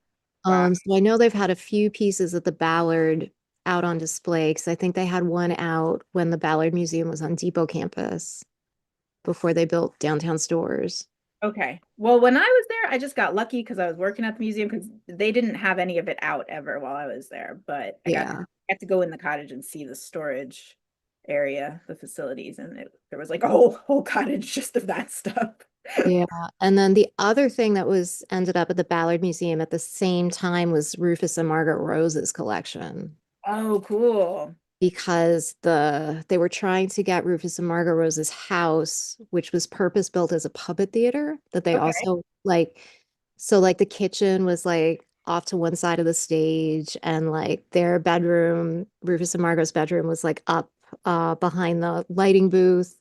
Wow. So I know they've had a few pieces at the Ballard out on display because I think they had one out when the Ballard Museum was on Depot campus before they built downtown stores. Okay. Well, when I was there, I just got lucky because I was working at the museum because they didn't have any of it out ever while I was there. But Yeah. got to go in the cottage and see the storage area, the facilities, and there was like a whole cottage just of that stuff. Yeah. And then the other thing that was ended up at the Ballard Museum at the same time was Rufus and Margaret Rose's collection Oh, cool. because they were trying to get Rufus and Margaret Rose's house, which was purpose built as a puppet theater that they Okay. also like the kitchen was like off to one side of the stage and like their bedroom, Rufus and Margaret's bedroom was like up behind the lighting booth.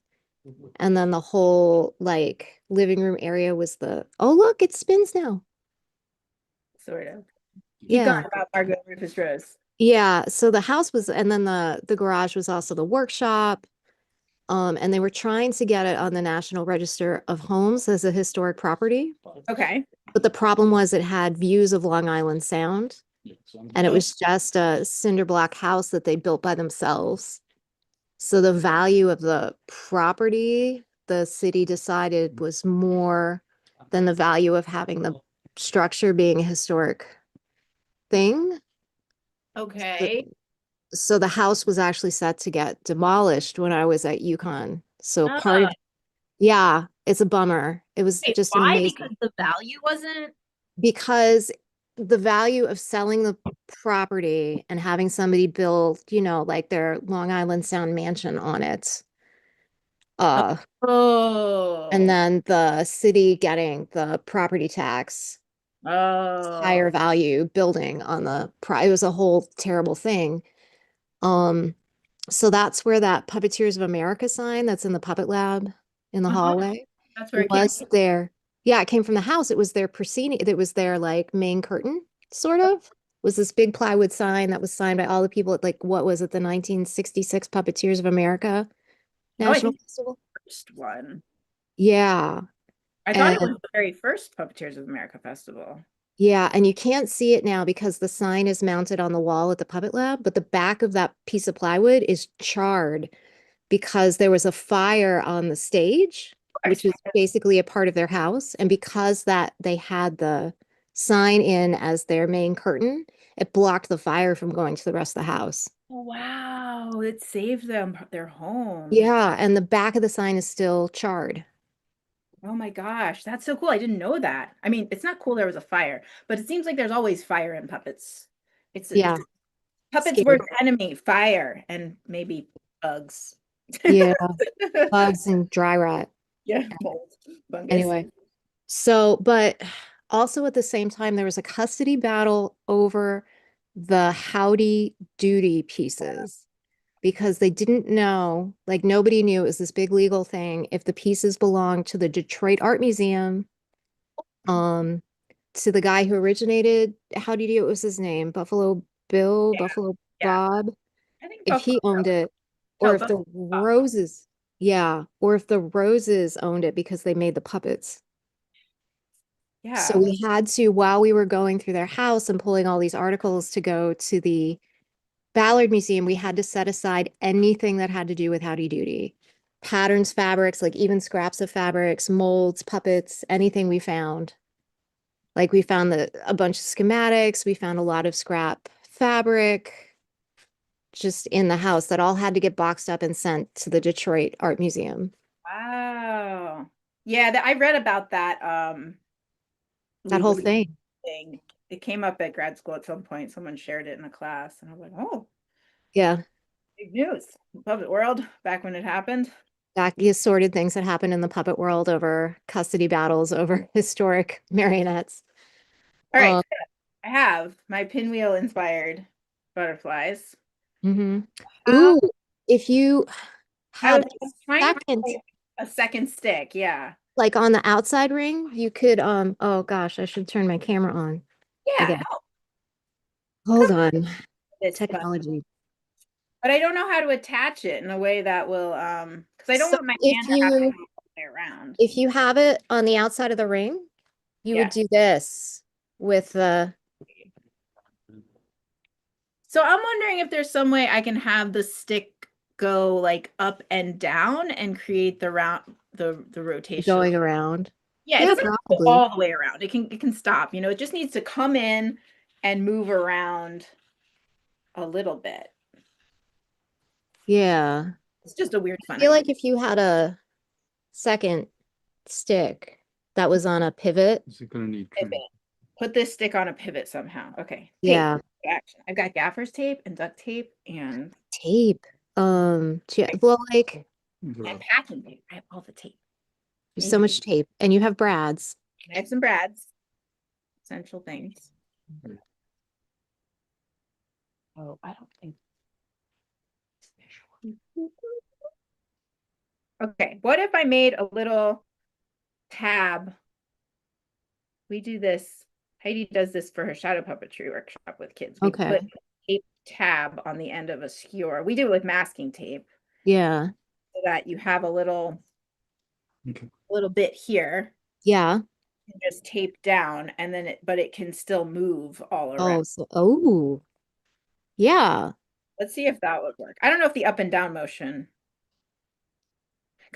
And then the whole like living room area was oh look, it spins now. Sort of. Keep going Yeah. about Margaret Rufus Rose. Yeah. So the house was, and then the garage was also the workshop. And they were trying to get it on the National Register of Homes as a historic property. Okay. But the problem was it had views of Long Island Sound, and it was just a cinder block house that they built by themselves. So the value of the property, the city decided was more than the value of having the structure being a historic thing. Okay. So the house was actually set to get demolished when I was at UConn. So part Ah, of, yeah, it's a bummer. It was wait, just an why? amazing Because the value wasn't. because the value of selling the property and having somebody build, like their Long Island Sound mansion on it. And Oh. then the city getting the property tax, Oh. higher value building on it was a whole terrible thing. Um, so that's where that Puppeteers of America sign that's in the puppet lab in the Uh-huh. hallway That's where it came was from. there. Yeah, it came from the house. It was their proceeding, it was their like main curtain, sort of. Was this big plywood sign that was signed by all the people at like what was it, the 1966 Puppeteers of America No, I National think it's Festival? the first one. Yeah. I thought it And was the very first Puppeteers of America festival. yeah, and you can't see it now because the sign is mounted on the wall at the Puppet Lab, but the back of that piece of plywood is charred because there was a fire on the stage, which is basically a part of their house. And because that they had the sign in as their main curtain, it blocked the fire from going to the rest of the house. Wow, it saved them their home. Yeah, and the back of the sign is still charred. Oh my gosh, that's so cool. I didn't know that. I mean, it's not cool there was a fire, but it seems like there's always fire in puppets. Yeah, It's puppets' scary. worst enemy, fire, and maybe bugs. Yeah, bugs and dry rot. Yeah, mold, fungus. Anyway. So, but also at the same time, there was a custody battle over the Howdy Doody pieces. because they didn't know, like nobody knew it was this big legal thing if the pieces belonged to the Detroit Art Museum, to the guy who originated How Do You Do, what was his name? Buffalo Bill, Yeah, Buffalo yeah. Bob, I think if he Buffalo. owned it, or No, if the Buffalo. Roses, yeah, or if the Roses owned it because they made the puppets. So Yeah. we had to, while we were going through their house and pulling all these articles to go to the Ballard Museum, we had to set aside anything that had to do with Howdy Doody. Patterns, fabrics, like even scraps of fabrics, molds, puppets, anything we found. Like we found a bunch of schematics, we found a lot of scrap fabric just in the house that all had to get boxed up and sent to the Detroit Art Museum. Wow. Yeah, I read about that That whole legally thing. thing. It came up at grad school at some point. Someone shared it in a class, and I was like, oh, Yeah. big news. Puppet world back when it happened. Back you sorted things that happened in the puppet world over custody battles over historic marionettes. All right, Um, so I have my pinwheel inspired butterflies. mhm. Um, Ooh, if you I had was a trying to second, make a second stick. Yeah. like on the outside ring, you could, oh gosh, I should turn my camera on Yeah. again. No, Hold on. this, Technology. but I don't know how to attach it in a way that will, because I don't So want my if hand to have to you go all the way around. if you have it on the outside of the ring, you would Yeah. do this with the, So I'm wondering if there's some way I can have the stick go like up and down and create the round the rotation. going around. Yeah, it Yeah, doesn't have to go probably. all the way around. It can stop, it just needs to come in and move around a little bit. Yeah. It's just a weird I fun feel idea. like if you had a second stick that was on a pivot, Is it gonna need Pivot. trim? Put this stick on a pivot somehow. Okay. yeah, Tape. Action. I've got gaffer's tape and duct tape and tape. Well, like packing tape. I have all the tape. there's Thank so you. much tape, and you have brads. I have some brads. Essential things. Oh, I don't think. Okay, what if I made a little tab? We do this. Heidi does this for her shadow puppetry workshop with kids. We Okay. put a tape tab on the end of a skewer. We do it with masking tape Yeah. so that you have a little Okay. bit here Yeah. and just tape down, and then but it can still move all around. Oh, yeah. Let's see if that would work. I don't know if the up and down motion.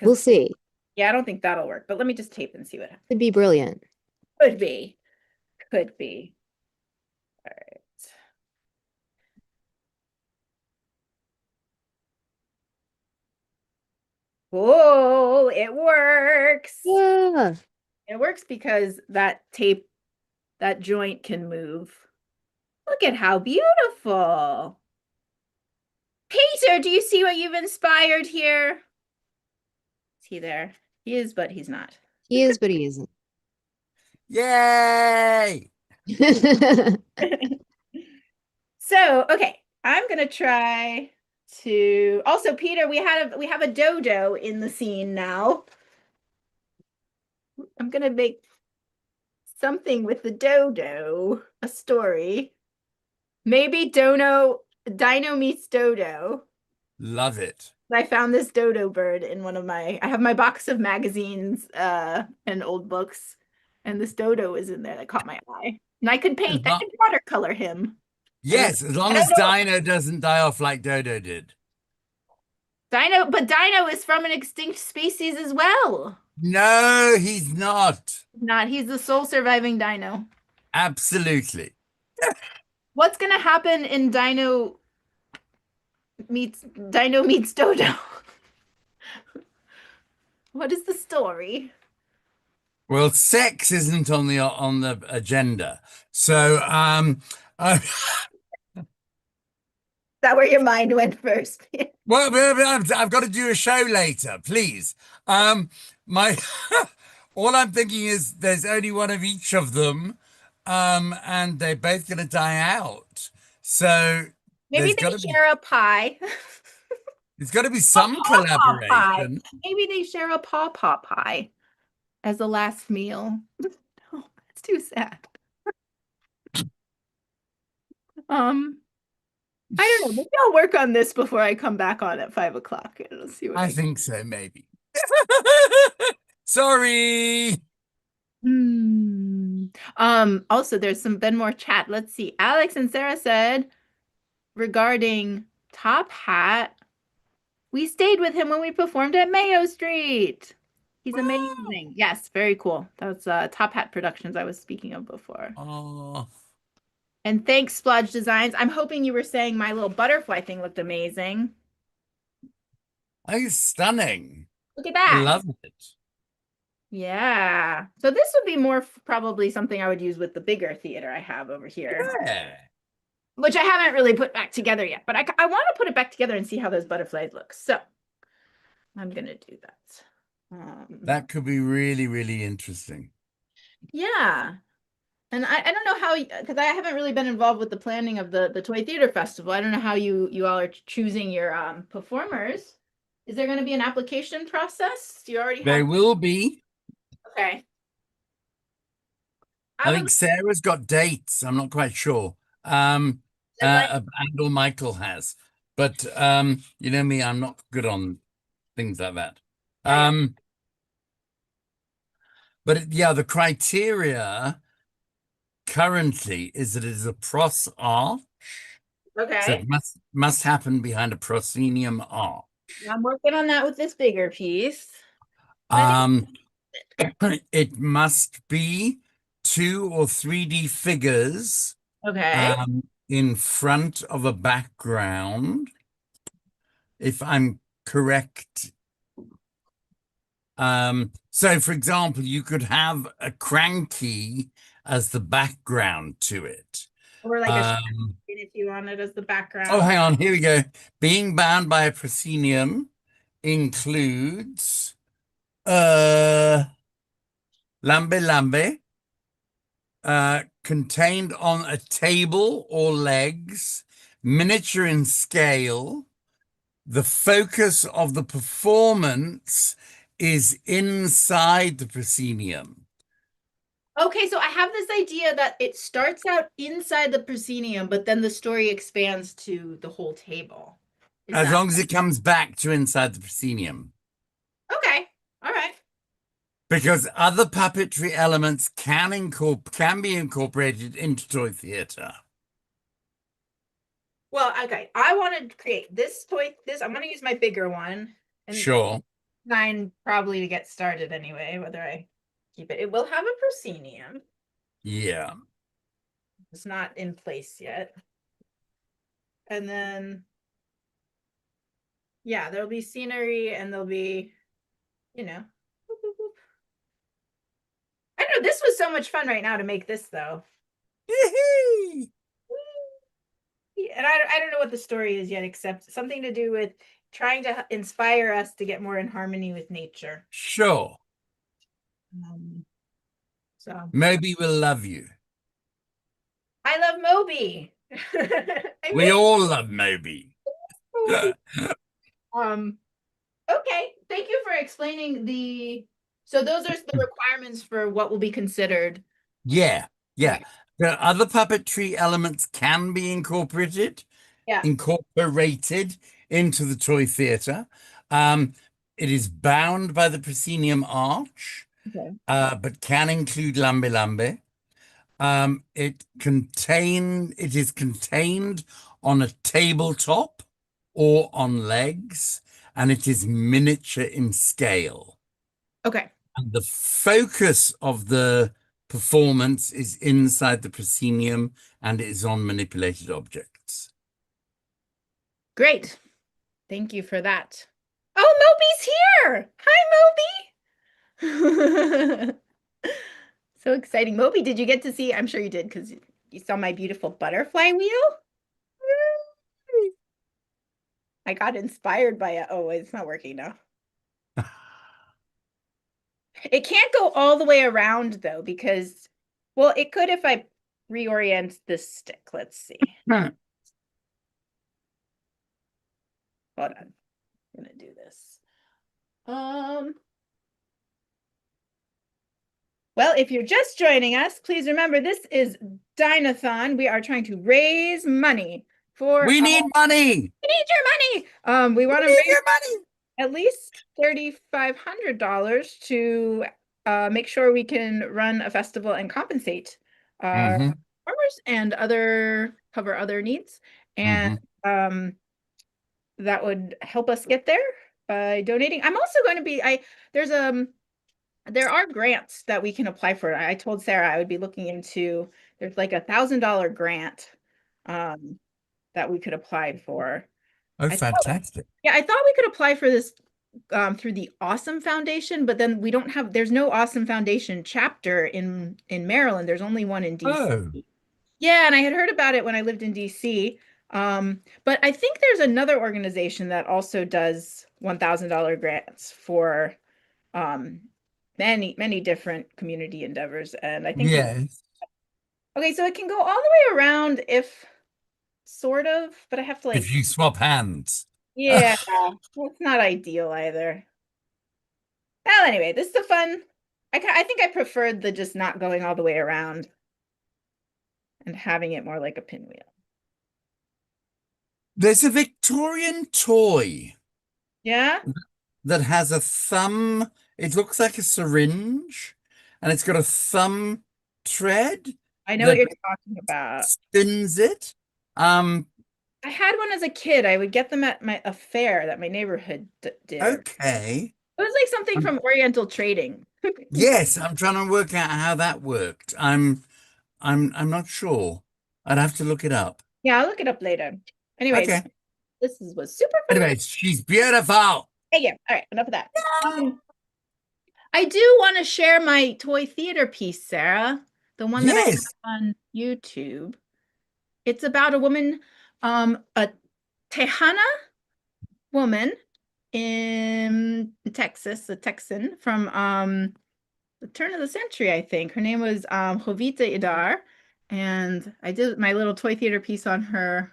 We'll see. Yeah, I don't think that'll work, but let me just tape and see what happens. Could be brilliant. Could be. Could be. All right. Oh, it works. Yeah. It works because that tape, that joint can move. Look at how beautiful. Peter, do you see what you've inspired here? Is he there? He is, but he's not. He is, but he isn't. Yay! So, okay, I'm gonna try to also, Peter, we have a dodo in the scene now. I'm gonna make something with the dodo, a story. Maybe Dino meets Dodo. Love it. I found this dodo bird in I have my box of magazines and old books, and this dodo is in there that caught my eye. And I could watercolor him. Yes, as long I don't as know. Dino doesn't die off like Dodo did. But Dino is from an extinct species as well. No, he's not. He's the sole surviving dino. Absolutely. What's gonna happen in Dino meets Dodo? What is the story? Well, sex isn't on the agenda. So, Is that where your mind went first? well, I've got to do a show later, please. My all I'm thinking is there's only one of each of them, and they're both going to die out. So Maybe there's they got to be. share a pie. There's got to be A some pawpaw pie. collaboration. Maybe they share a pawpaw pie as a last meal. Oh, that's too sad. I don't know. Maybe I'll work on this before I come back on at 5 o'clock. And I'll see what I I think so, maybe. Sorry. Also there's been more chat. Let's see. Alex and Sarah said regarding Top Hat, we stayed with him when we performed at Mayo Street. He's amazing. Yes, very cool. That was Top Hat Productions I was speaking of before. Oh, And thanks, Splodge Designs. I'm hoping you were saying my little butterfly thing looked amazing. oh, stunning. Look at I that. love it. Yeah. So this would be more probably something I would use with the bigger theater I have over here, Yeah. which I haven't really put back together yet, but I want to put it back together and see how those butterflies look. So I'm going to do that. That could be really, really interesting. Yeah. And I don't know how, because I haven't really been involved with the planning of the Toy Theater Festival. I don't know how you all are choosing your performers. Is there going to be an application process? Do you already There have? will be. Okay. I think Sarah's got dates. I'm not quite sure. And or Michael has. But you know me, I'm not good on things like that. But yeah, the criteria currently is that it is a pros arch. So Okay. it must happen behind a proscenium arch. I'm working on that with this bigger piece. It must be 2 or 3D figures Okay. in front of a background, if I'm correct. So for example, you could have a cranky as the background to it. Or like a if you want it as the background. Oh, hang on, here we go. Being bound by a proscenium includes lambe lambe, contained on a table or legs, miniature in scale. The focus of the performance is inside the proscenium. Okay, so I have this idea that it starts out inside the proscenium, but then the story expands to the whole table. As long as it comes back to inside the proscenium. Okay, all right. Because other puppetry elements can be incorporated into toy theater. Well, okay, I want to create this toy. I'm going to use my bigger one. And Sure. 9 probably to get started anyway, whether I keep it. It will have a proscenium. Yeah. It's not in place yet. And then, yeah, there'll be scenery and there'll be, you know. Boop, boop, boop. I know this was so much fun right now to make this though. Yee-hee! And I don't know what the story is yet, except something to do with trying to inspire us to get more in harmony with nature. Sure. So Moby will love you. I love Moby. We all love Moby. Moby. Okay, thank you for explaining so those are the requirements for what will be considered. Yeah. The other puppetry elements can be incorporated into the toy theater. It is bound by the proscenium arch, but can include lambe lambe. It is contained on a tabletop or on legs, and it is miniature in scale. Okay. And the focus of the performance is inside the proscenium, and it is on manipulated objects. Great. Thank you for that. Oh, Moby's here. Hi, Moby. So exciting. Moby, did you get to see? I'm sure you did because you saw my beautiful butterfly wheel. I got inspired by it. Oh, it's not working now. It can't go all the way around though, because, well, it could if I reorient this stick. Let's see. Hold on. I'm gonna do this. Well, if you're just joining us, please remember this is Dino-Thon. We are trying to raise money for. We need money. We need your money. We want to Need raise your money. at least $3,500 to make sure we can run a festival and compensate our farmers and cover other needs. And that would help us get there by donating. I'm also going to be, there are grants that we can apply for. I told Sarah I would be looking into, there's like $1,000 grant that we could apply for. Oh, fantastic. I thought we could apply for this through the Awesome Foundation, but then there's no Awesome Foundation chapter in Maryland. There's only one in DC. Oh. Yeah, and I had heard about it when I lived in DC. But I think there's another organization that also does $1,000 grants for many different community endeavors. And I think yes. Okay, so it can go all the way around if sort of, but I have to if you swap hands. Yeah, it's not ideal either. Well, anyway, this is a fun. I think I preferred the just not going all the way around and having it more like a pinwheel. There's a Victorian toy. Yeah? That has a thumb. It looks like a syringe, and it's got a thumb thread. I know what you're talking about. Spins it. I had one as a kid. I would get them at a fair that my neighborhood did. Okay. It was like something from Oriental Trading. Yes, I'm trying to work out how that worked. I'm not sure. I'd have to look it up. Yeah, I'll look it up later. Anyways, okay. This was super fun. Anyways, she's beautiful. Thank you. All right, enough of that. I do want to share my toy theater piece, Sarah. The one that I have on YouTube. It's about a woman, a Tejana woman in Texas, a Texan from the turn of the century, I think. Her name was Jovita Idar, and I did my little toy theater piece on her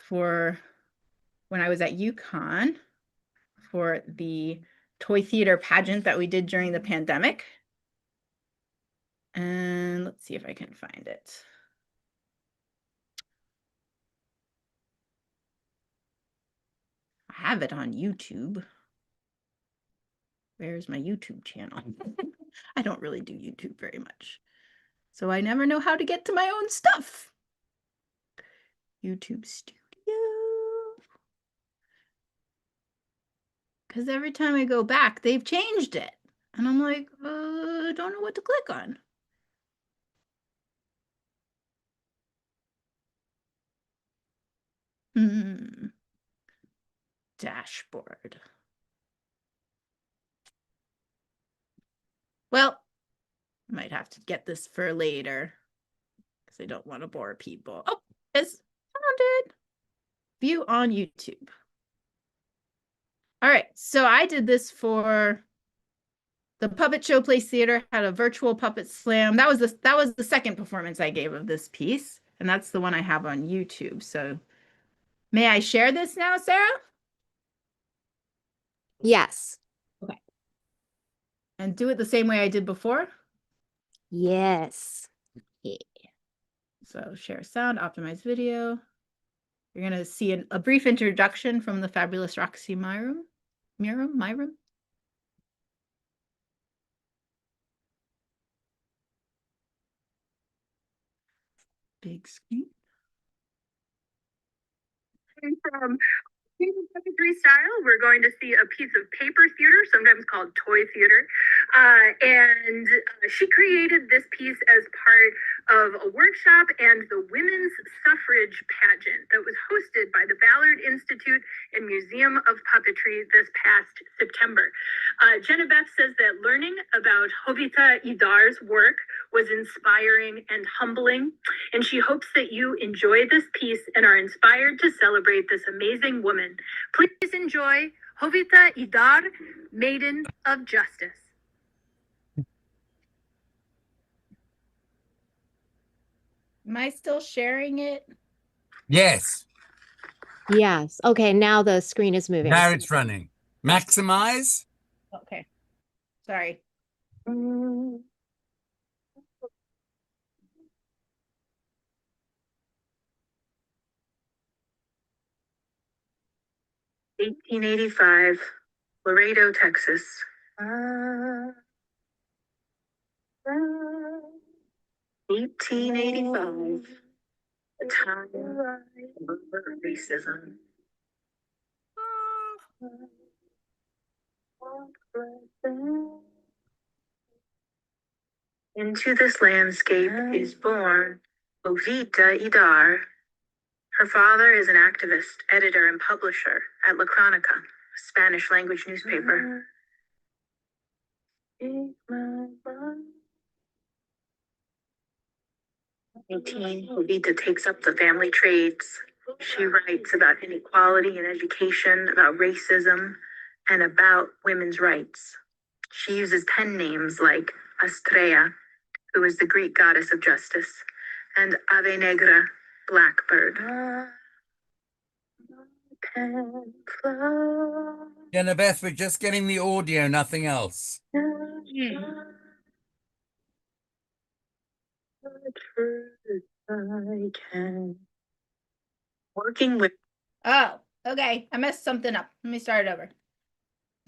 for when I was at UConn for the toy theater pageant that we did during the pandemic. And let's see if I can find it. I have it on YouTube. Where's my YouTube channel? I don't really do YouTube very much, so I never know how to get to my own stuff. YouTube Studio. Because every time I go back, they've changed it. And I'm like, I don't know what to click on. Dashboard. Well, I might have to get this for later because I don't want to bore people. Oh, it's found it. View on YouTube. All right, so I did this for the Puppet Show Place Theater, had a virtual puppet slam. That was the second performance I gave of this piece, and that's the one I have on YouTube. So may I share this now, Sarah? Yes. Okay. And do it the same way I did before? Yes. Yeah. So share sound, optimize video. You're going to see a brief introduction from the fabulous Roxy Myram. Big screen. From puppetry style, we're going to see a piece of paper theater, sometimes called toy theater. And she created this piece as part of a workshop and the women's suffrage pageant that was hosted by the Ballard Institute and Museum of Puppetry this past September. Jenna Beth says that learning about Jovita Idar's work was inspiring and humbling, and she hopes that you enjoy this piece and are inspired to celebrate this amazing woman. Please enjoy Jovita Idar, Maiden of Justice. Am I still sharing it? Yes. Yes. Okay, now the screen is moving. Now it's running. Maximize. Okay. Sorry. 1885, Laredo, Texas. 1885, a time of racism. Into this landscape is born Jovita Idar. Her father is an activist, editor, and publisher at La Crónica, a Spanish language newspaper. 18, Jovita takes up the family trades. She writes about inequality in education, about racism, and about women's rights. She uses pen names like Astrea, who is the Greek goddess of justice, and Ave Negra, blackbird. Beth, we're just getting the audio, nothing else. Working with Oh, okay. I messed something up. Let me start it over.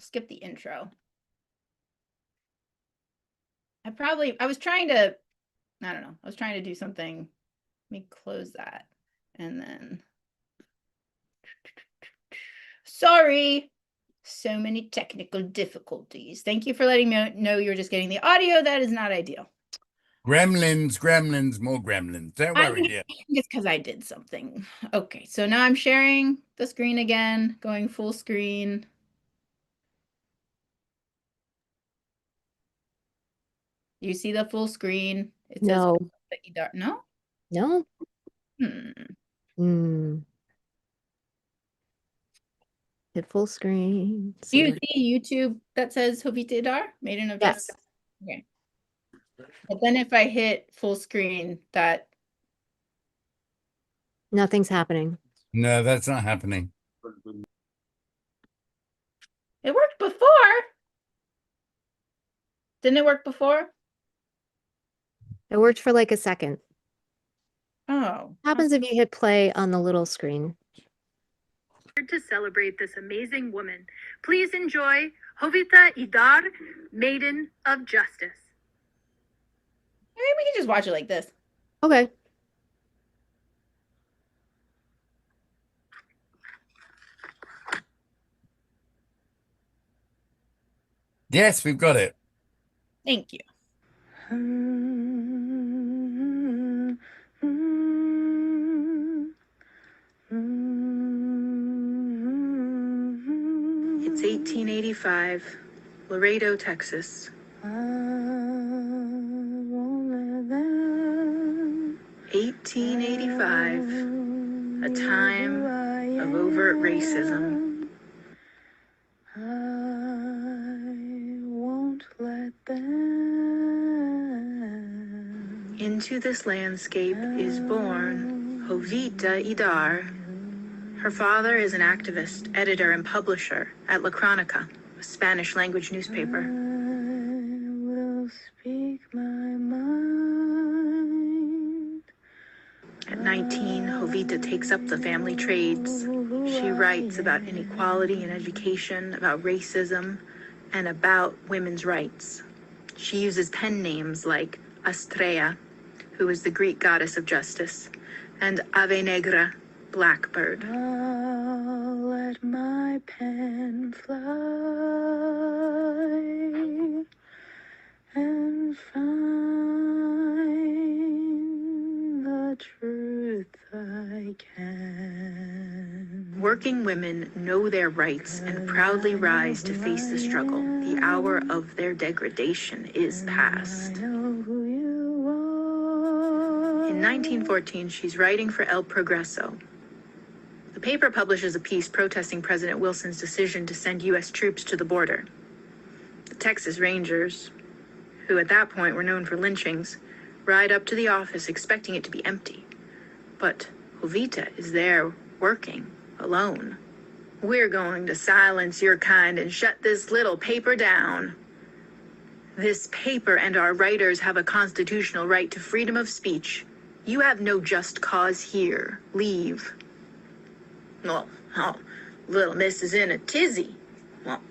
Skip the intro. I was trying to, I don't know. I was trying to do something. Let me close that. And then, sorry. So many technical difficulties. Thank you for letting me know you're just getting the audio. That is not ideal. Gremlins, gremlins, more gremlins. Don't worry, dear. It's because I did something. Okay, so now I'm sharing the screen again, going full screen. You see the full screen? It says No. no? No? Hmm. Hmm. Hit full screen. Do you see YouTube that says Jovita Idar, Maiden of Yes. Justice? Okay. But then if I hit full screen, that Nothing's happening. No, that's not happening. it worked before. Didn't it work before? It worked for like a second. Oh. Happens if you hit play on the little screen. to celebrate this amazing woman. Please enjoy Jovita Idar, Maiden of Justice. Maybe we can just watch it like this. Okay. Yes, we've got it. Thank you. It's 1885, Laredo, Texas. 1885, a time of overt racism. I won't let them. Into this landscape is born Jovita Idar. Her father is an activist, editor, and publisher at La Crónica, a Spanish language newspaper. I will speak my mind. At 19, Jovita takes up the family trades. She writes about inequality in education, about racism, and about women's rights. She uses pen names like Astrea, who is the Greek goddess of justice, and Ave Negra, blackbird. I'll let my pen fly and find the truth I can. Working women know their rights and proudly rise to face the struggle. The hour of their degradation is past. In 1914, she's writing for El Progreso. The paper publishes a piece protesting President Wilson's decision to send U.S. troops to the border. The Texas Rangers, who at that point were known for lynchings, ride up to the office expecting it to be empty. But Jovita is there working. alone. We're going to silence your kind and shut this little paper down. This paper and our writers have a constitutional right to freedom of speech. You have no just cause here. Leave. Well, oh, little miss is in a tizzy. Well,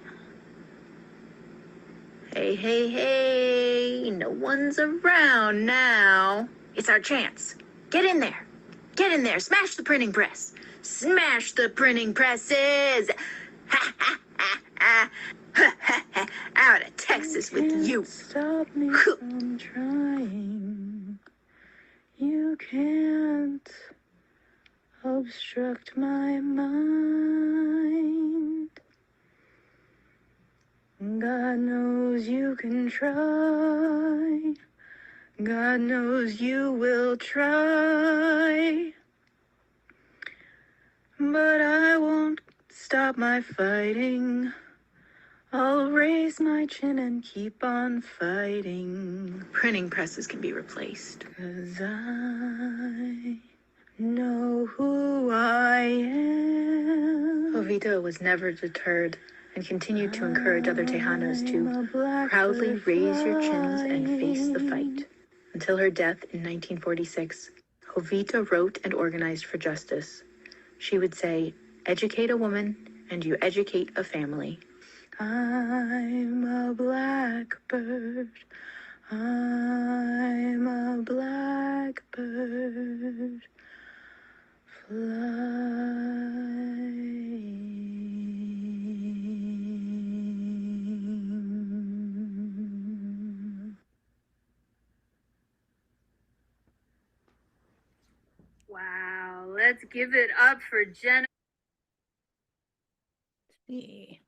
hey, hey, hey, no one's around now. It's our chance. Get in there. Get in there. Smash the printing press. Smash the printing presses. Ha, ha, ha, ha. Ha, ha, ha. Out of Texas with you. Stop me from trying. You can't obstruct my mind. God knows you can try. God knows you will try. But I won't stop my fighting. I'll raise my chin and keep on fighting. Printing presses can be replaced. 'Cause I know who I am. Jovita was never deterred and continued to encourage other Tejanos to proudly raise your chins and face the fight. Until her death in 1946, Jovita wrote and organized for justice. She would say, educate a woman and you educate a family. I'm a blackbird. I'm a blackbird. Flying. Wow, let's give it up for Jenna. See.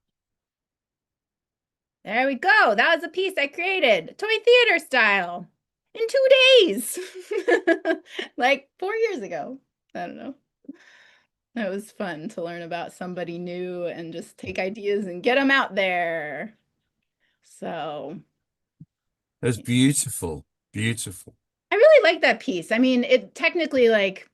There we go. That was a piece I created, toy theater style, in 2 days, like 4 years ago. I don't know. It was fun to learn about somebody new and just take ideas and get them out there. So That's beautiful. Beautiful. I really like that piece. I mean, it technically like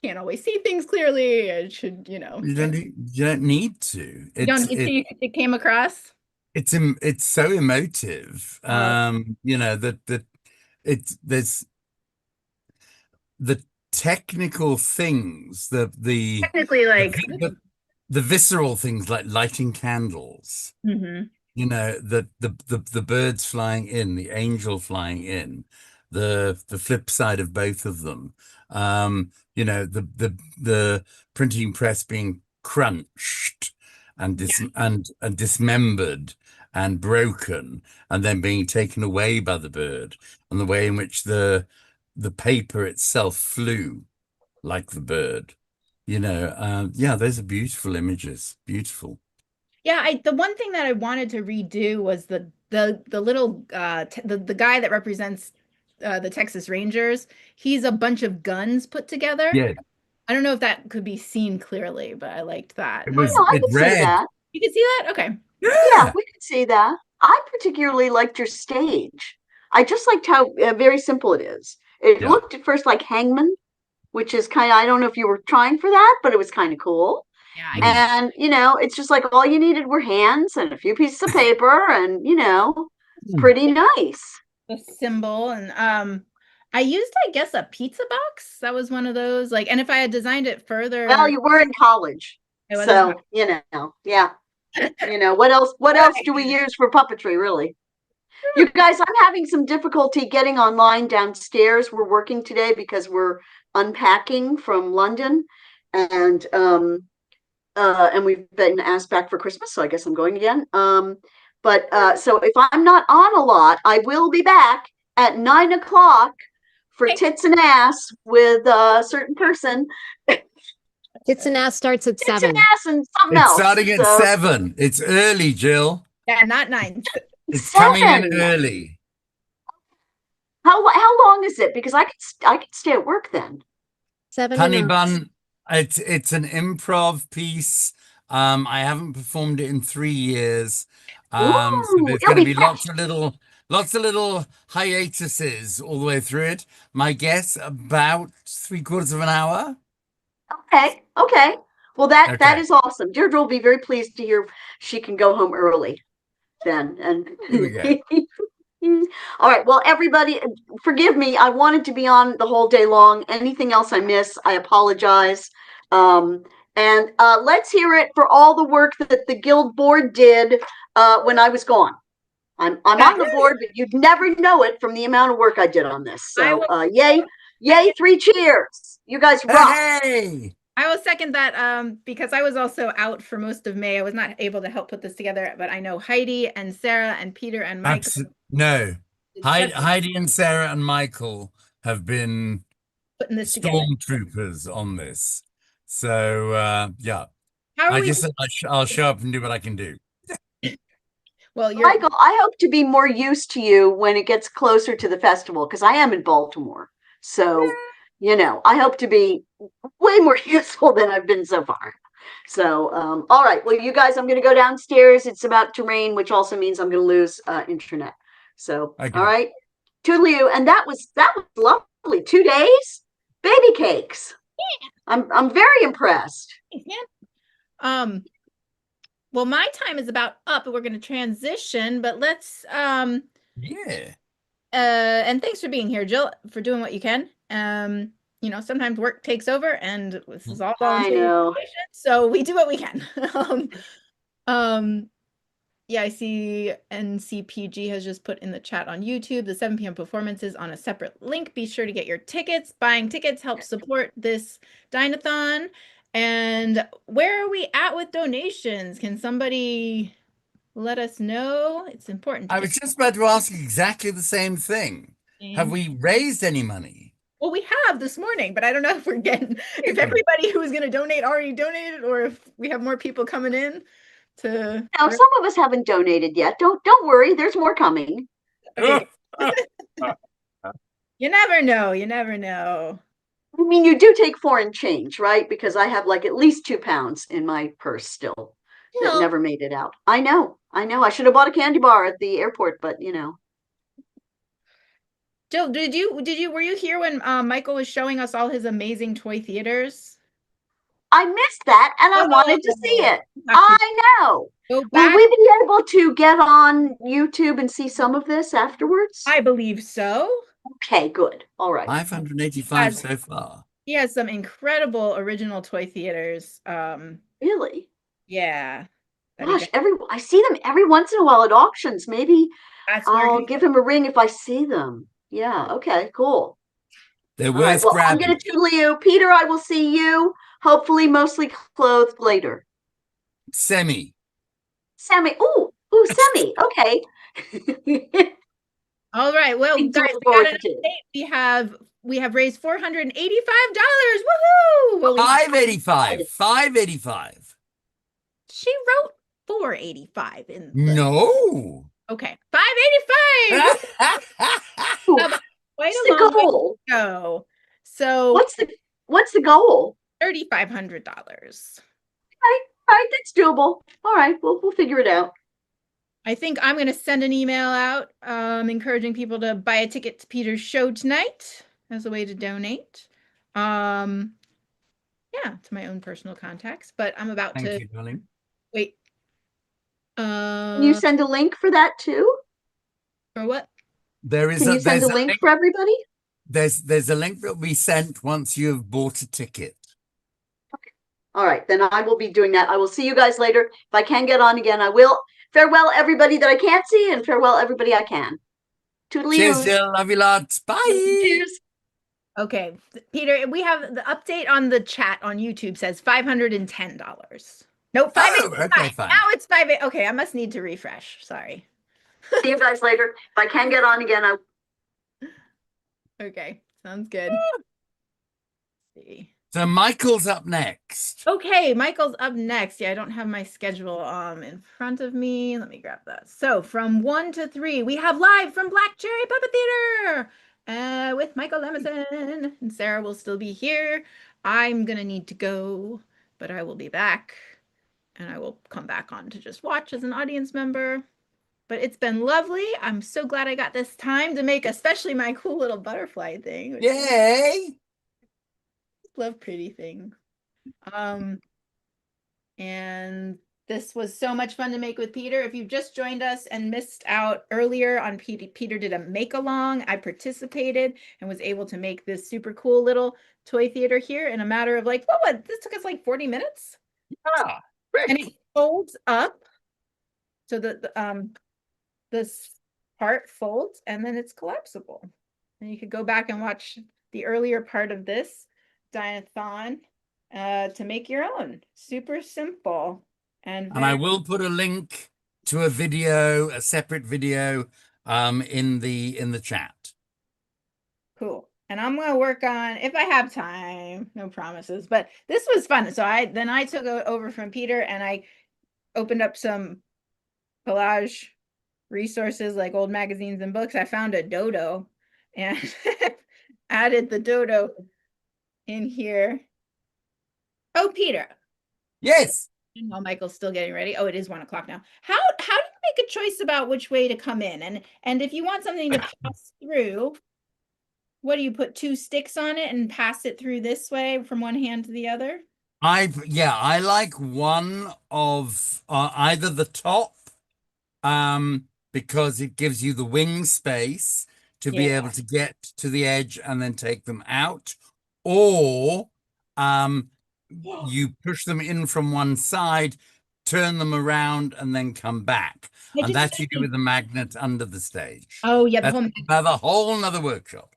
can't always see things clearly. It should, You don't need to. You don't need to. It came across. It's so emotive. That there's the technical things, Technically like the visceral things like lighting candles. Mhm. The birds flying in, the angel flying in, the flip side of both of them. The printing press being crunched and dismembered and broken and then being taken away by the bird, and the way in which the paper itself flew like the bird. Those are beautiful images. Beautiful. Yeah, the one thing that I wanted to redo was the little the guy that represents the Texas Rangers. He's a bunch of guns put together. Yeah. I don't know if that could be seen clearly, but I liked that. I could see that. You can see that? Okay. Yeah, we could see that. I particularly liked your stage. I just liked how very simple it is. It looked at first like Hangman, which is kind of, I don't know if you were trying for that, but it was kind of cool. Yeah. And, it's just like all you needed were hands and a few pieces of paper and, pretty nice. The symbol. And I used, I guess, a pizza box. That was one of those. And if I had designed it further. Well, you were in college. So, yeah. What else do we use for puppetry, really? You guys, I'm having some difficulty getting online downstairs. We're working today because we're unpacking from London, and we've been asked back for Christmas, so I guess I'm going again. So if I'm not on a lot, I will be back at 9 o'clock for Tits and Ass with a certain person. Tits and Ass starts at 7. Tits and Ass and something else. It's starting at 7. It's early, Jill. Yeah, not 9. It's 7. Coming in early. How long is it? Because I could stay at work then. 7 Honey Bun. It's an improv piece. I haven't performed it in 3 years. So there's going to be lots of little hiatuses all the way through it. My guess, about 3/4 of an hour. Okay. Well, that Okay. is awesome. Deirdre will be very pleased to hear she can go home early then. And Here we go. all right. Well, everybody, forgive me. I wanted to be on the whole day long. Anything else I miss, I apologize. And let's hear it for all the work that the guild board did when I was gone. I'm on the board, but you'd never know it from the amount of work I did on this. So yay, 3 cheers. You guys rock. Hey! I will second that because I was also out for most of May. I was not able to help put this together, but I know Heidi and Sarah and Peter and Mike. No. Heidi and Sarah and Michael have been putting this together. Stormtroopers on this. So, yeah. How are I we? just said I'll show up and do what I can do. Well, Michael, I hope to be more used to you when it gets closer to the festival because I am in Baltimore. So, I hope to be way more useful than I've been so far. So, all right. Well, you guys, I'm going to go downstairs. It's about to rain, which also means I'm going to lose internet. So, Okay. all right. Toodaloo. And that was lovely. 2 days, baby cakes. Yeah. I'm very impressed. Yeah. Well, my time is about up, and we're going to transition. But let's Yeah. And thanks for being here, Jill, for doing what you can. Sometimes work takes over, and this is all voluntary. I know. So we do what we can. Yeah, I see NCPG has just put in the chat on YouTube the 7 p.m. performances on a separate link. Be sure to get your tickets. Buying tickets helps support this Dino-Thon. And where are we at with donations? Can somebody let us know? It's important. I was just about to ask exactly the same thing. Have we raised any money? Well, we have this morning, but I don't know if if everybody who's going to donate already donated, or if we have more people coming in to. No, some of us haven't donated yet. Don't worry. There's more coming. Okay. You never know. You never know. I mean, you do take foreign change, right? Because I have like at least £2 in my purse still that never made it out. I know. I should have bought a candy bar at the airport, but Jill, were you here when Michael was showing us all his amazing toy theaters? I missed that, and I wanted to see it. I know. Will we be able to get on YouTube and see some of this afterwards? I believe so. Okay, good. All right. 585 so far. He has some incredible original toy theaters. Really? Yeah. Gosh, I see them every once in a while at auctions. Maybe I'll give him a ring if I see them. Yeah. Okay. Cool. They're worth well, grabbing. I'm going to toodle you, Peter. I will see you. Hopefully, mostly clothed later. Semi. Ooh, semi. Okay. All right. Well, guys, we have raised $485. Woohoo! Well, 585. 585. She wrote 485 in. No. Okay, 585. What's the goal? Go. So what's the goal? $3,500. Right, that's doable. All right, we'll figure it out. I think I'm going to send an email out encouraging people to buy a ticket to Peter's show tonight as a way to donate. Yeah, to my own personal contacts, but I'm about to. Thank you, darling. Wait. Can you send a link for that too? For what? Can you send a link for everybody? There's a link that we sent once you've bought a ticket. Okay. All right, then I will be doing that. I will see you guys later. If I can get on again, I will. Farewell, everybody that I can't see, and farewell, everybody I can. Toodaloo. Cheers, Jill. Love you lots. Bye. Cheers. Okay, Peter, we have the update on the chat on YouTube says $510. No, $585. Oh, okay, fine. Now it's $5. Okay, I must need to refresh. Sorry. See you guys later. If I can get on again, Okay, sounds good. Let's see. So Michael's up next. Okay, Michael's up next. Yeah, I don't have my schedule in front of me. Let me grab that. So from 1 to 3, we have live from Black Cherry Puppet Theater with Michael Lemison. And Sarah will still be here. I'm gonna need to go, but I will be back, and I will come back on to just watch as an audience member. But it's been lovely. I'm so glad I got this time to make, especially my cool little butterfly thing. Yay! Love pretty things. And this was so much fun to make with Peter. If you've just joined us and missed out earlier on Peter did a make along. I participated and was able to make this super cool little toy theater here in a matter of like, what? This took us like 40 minutes. Ah, And great. it folds up. So this part folds and then it's collapsible. And you could go back and watch the earlier part of this Dino-Thon to make your own. Super simple. And I will put a link to a video, a separate video, in the chat. cool. And I'm gonna work on, if I have time, no promises, but this was fun. So I took over from Peter and I opened up some collage resources like old magazines and books. I found a dodo and added the dodo in here. Oh, Peter. Yes. While Michael's still getting ready. Oh, it is 1 o'clock now. How do you make a choice about which way to come in? And if you want something to pass through, what do you put 2 sticks on it and pass it through this way from one hand to the other? I like one of either the top, because it gives you the wing space to be able to get to the edge and then take them out, or you push them in from one side, turn them around, and then come back. And that you do with the magnet under the stage. Oh, yeah, That's another whole nother workshop.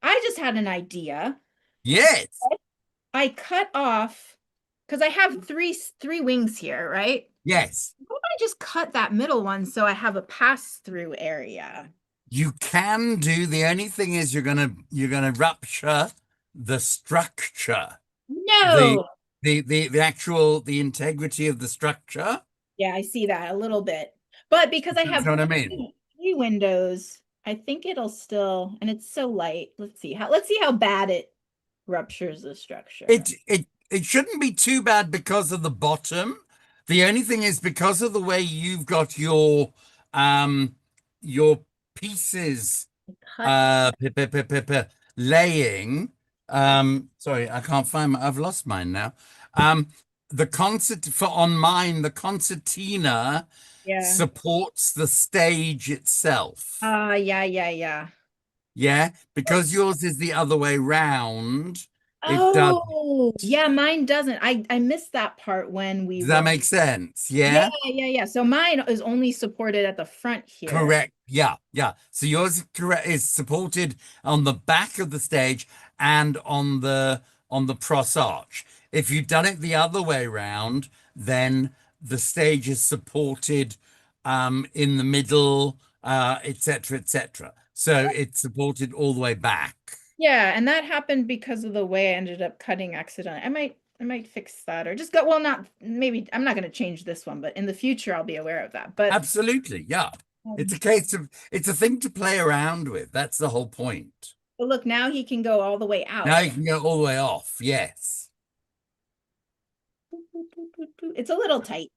I just had an idea. Yes. I cut off, because I have three wings here, right? Yes. Why don't I just cut that middle one so I have a pass-through area? You can do. The only thing is you're gonna rupture the structure. No. The actual integrity of the structure. Yeah, I see that a little bit. But because I have That's what I mean. 3 windows, I think it'll still, and it's so light. Let's see how bad it ruptures the structure. It shouldn't be too bad because of the bottom. The only thing is because of the way you've got your pieces laying. Sorry, I can't find I've lost mine now. The concertina supports the stage itself. Yeah. Yeah, because yours is the other way round. Oh, yeah, mine doesn't. I missed that part when we Does that make sense? Yeah. Yeah. So mine is only supported at the front here. Correct. Yeah. So yours is supported on the back of the stage and on the cross arch. If you've done it the other way round, then the stage is supported in the middle, etc. So it's supported all the way back. Yeah, and that happened because of the way I ended up cutting accidentally. I might fix that or just go, well, maybe I'm not going to change this one, but in the future I'll be aware of that. But absolutely, yeah. It's a thing to play around with. That's the whole point. But look, now he can go all the way out. Now he can go all the way off. Yes. It's a little tight.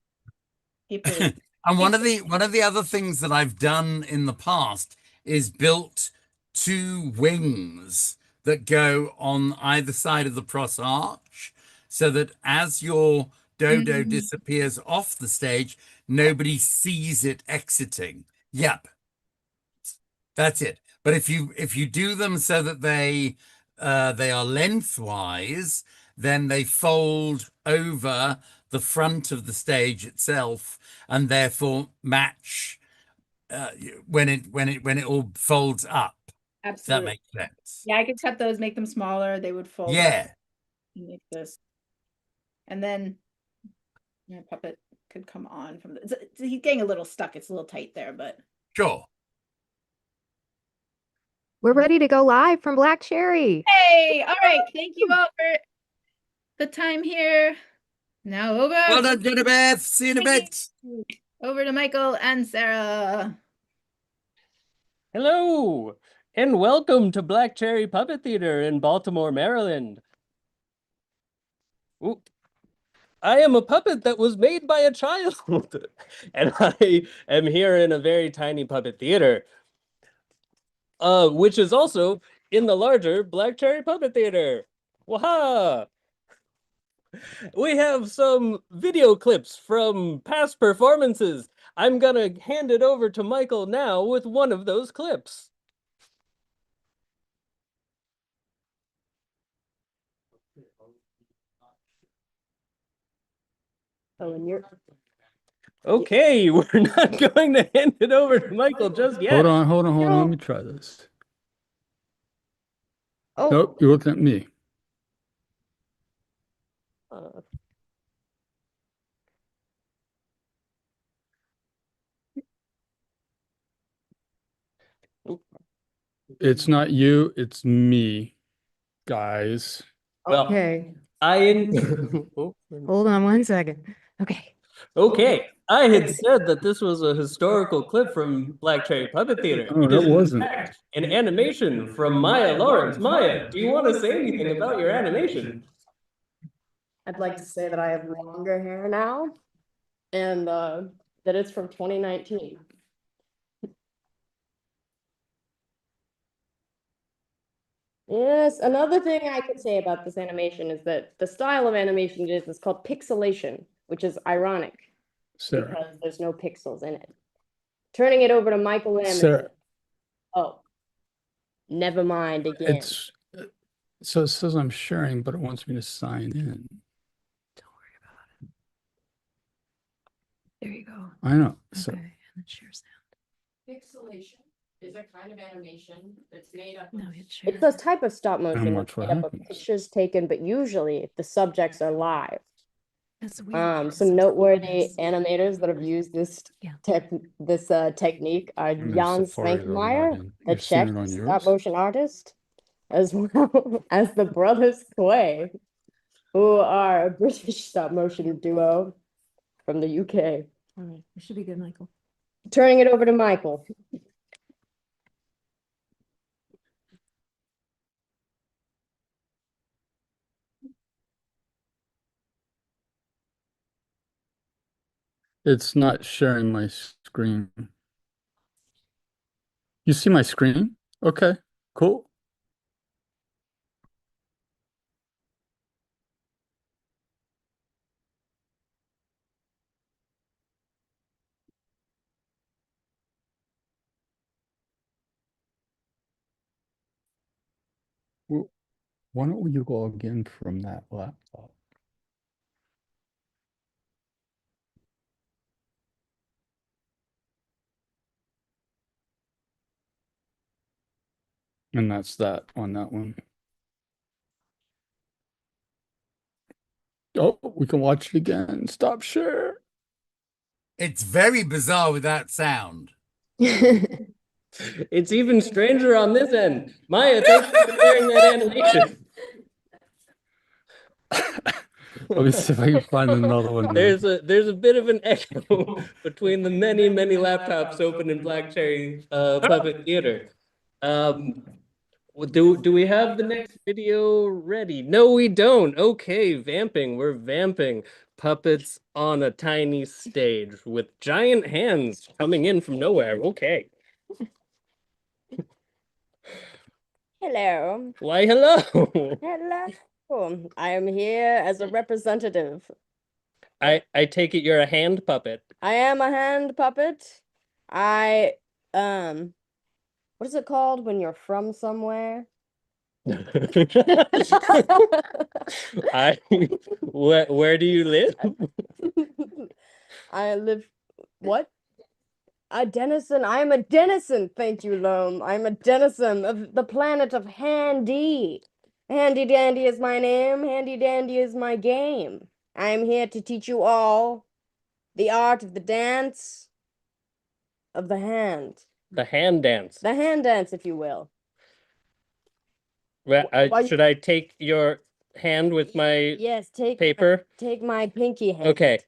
And one of the other things that I've done in the past is built 2 wings that go on either side of the cross arch, so that as your dodo disappears off the stage, nobody sees it exiting. Yep, that's it. But if you do them so that they are lengthwise, then they fold over the front of the stage itself, and therefore match when it all folds up. Absolutely. That makes sense. Yeah, I could cut those, make them smaller. They would fold up. Like this. And then my puppet could come on from he's getting a little stuck. It's a little tight there, but sure. We're ready to go live from Black Cherry. Hey, all right. Thank you all for the time here. Now over. Well done, Jennifer. See you in a bit. Over to Michael and Sarah. Hello, and welcome to Black Cherry Puppet Theater in Baltimore, Maryland. Ooh. I am a puppet that was made by a child, and I am here in a very tiny puppet theater, which is also in the larger Black Cherry Puppet Theater. Waha! We have some video clips from past performances. I'm gonna hand it over to Michael now with one of those clips. Oh, and you're Okay, we're not going to hand it over to Michael just yet. Hold on. Let me try this. oh. Nope, you're looking at me. It's not you, it's me, guys. Well, Okay. Hold on 1 second. Okay. Okay, I had said that this was a historical clip from Black Cherry Puppet Theater. Oh, It that is, in wasn't. fact, an animation from Maya Lawrence. Maya, do you want to say anything about your animation? I'd like to say that I have longer hair now and that it's from 2019. Yes, another thing I could say about this animation is that the style of animation it is called pixelation, which is ironic Sarah. because there's no pixels in it. Turning it over to Michael Lamb. Sarah. Oh, never mind again. It's so it says I'm sharing, but it wants me to sign in. Don't worry about it. There you go. I know. Okay, So and then share sound. Pixelation is a kind of animation that's made up. No, hit share. It's a type of stop motion watch that's what made up of happens. pictures taken, but usually the subjects are live. That's weird. Some noteworthy animators that have used this Yeah. technique are I'm Jan Safari to log Svankmajer, in. a You've seen Czech it on stop yours? motion artist, as well as the Brothers Quay, who are a British stop motion duo from the UK. All right, it should be good, Michael. Turning it over to Michael. It's not sharing my screen. You see my screen? Okay, cool. Well, why don't you log in from that laptop? And that's that on that one. Oh, we can watch it again. Stop share. It's very bizarre with that sound. It's even stranger on this end. Maya, thanks for sharing that animation. Let me see if I can find another one. There's a bit of an echo between the many laptops open in Black Cherry Puppet Theater. Do we have the next video ready? No, we don't. Okay, vamping. We're vamping puppets on a tiny stage with giant hands coming in from nowhere. Okay. Hello. Why, hello. Hello. I am here as a representative. I take it you're a hand puppet. I am a hand puppet. What is it called when you're from somewhere? Where do you live? I live what? A denizen. I am a denizen. Thank you, Loam. I'm a denizen of the planet of Handy. Handy Dandy is my name. Handy Dandy is my game. I am here to teach you all the art of the dance of the hand. The hand dance. The hand dance, if you will. Should I take your hand with my paper? Take my pinky hand. Okay.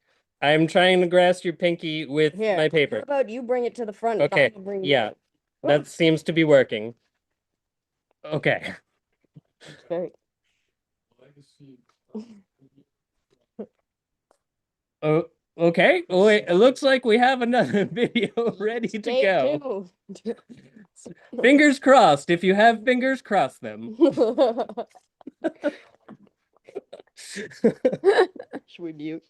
I'm trying to grasp your pinky with Here, my paper. how about you bring it to the front? Okay. Yeah. That seems to be working. Okay. Very... Oh, okay. Oh, wait, it looks like we have another video ready to go. Fingers crossed. If you have fingers, cross them. Should we mute?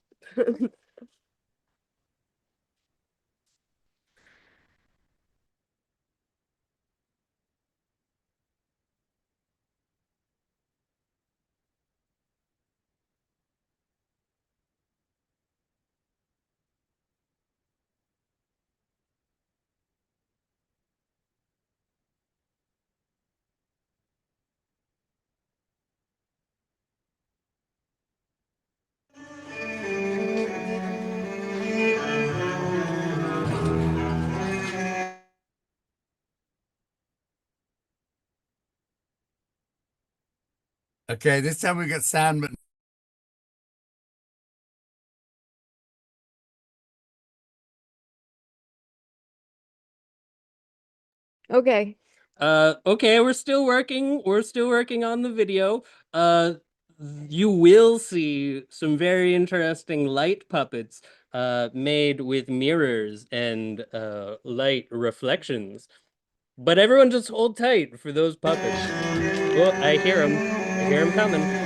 Okay, this time we got sound, but Okay. Okay, we're still working. We're still working on the video. You will see some very interesting light puppets made with mirrors and light reflections. But everyone just hold tight for those puppets. Oh, I hear them. I hear them coming.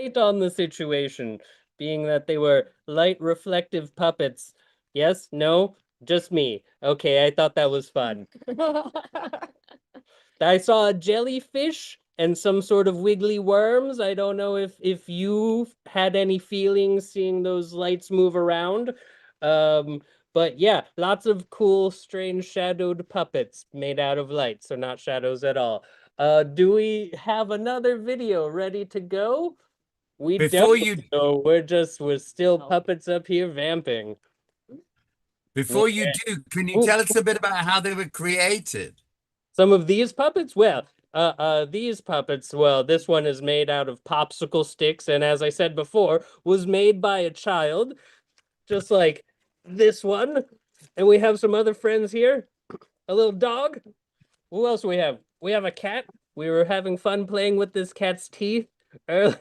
Light on the situation, being that they were light reflective puppets. Yes? No? Just me. Okay, I thought that was fun. I saw a jellyfish and some sort of wiggly worms. I don't know if you had any feelings seeing those lights move around. But yeah, lots of cool, strange shadowed puppets made out of light, so not shadows at all. Do we have another video ready to go? We Before don't. you So we're still puppets up here vamping. before you do, can you Ooh. tell us a bit about how they were created? Some of these puppets? Well, these puppets, well, this one is made out of popsicle sticks, and as I said before, was made by a child, just like this one. And we have some other friends here. A little dog. Who else we have? We have a cat. We were having fun playing with this cat's teeth earlier.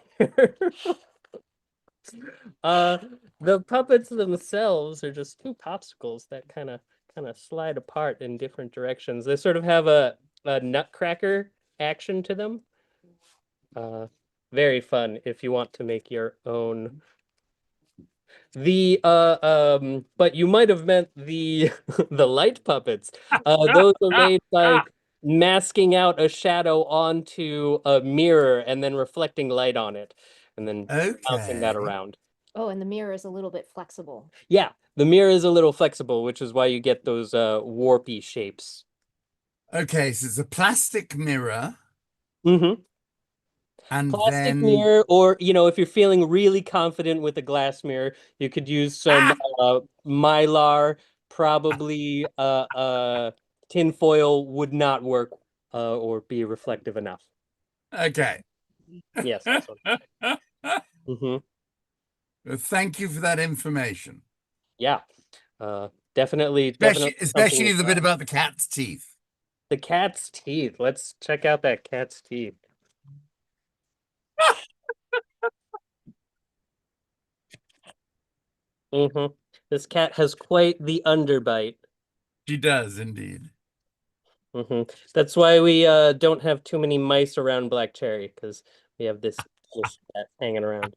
Uh, the puppets themselves are just two popsicles that kind of slide apart in different directions. They sort of have a nutcracker action to them. Very fun if you want to make your own. But you might have meant the the light puppets. Those are made by masking out a shadow onto a mirror and then reflecting light on it, and then bouncing that Okay. around. Oh, and the mirror is a little bit flexible. Yeah, the mirror is a little flexible, which is why you get those warpy shapes. Okay, so it's a plastic mirror, Mm-hmm. and Plastic then mirror, or if you're feeling really confident with a glass mirror, you could use some mylar. Probably tin foil would not work or be reflective enough. okay. Yes, that's what I'm saying. Well, thank you for that information. Yeah. Definitely something Especially to the try. bit about the cat's teeth. The cat's teeth. Let's check out that cat's teeth. This cat has quite the underbite. She does indeed. That's why we don't have too many mice around Black Cherry, because we have this cat hanging around.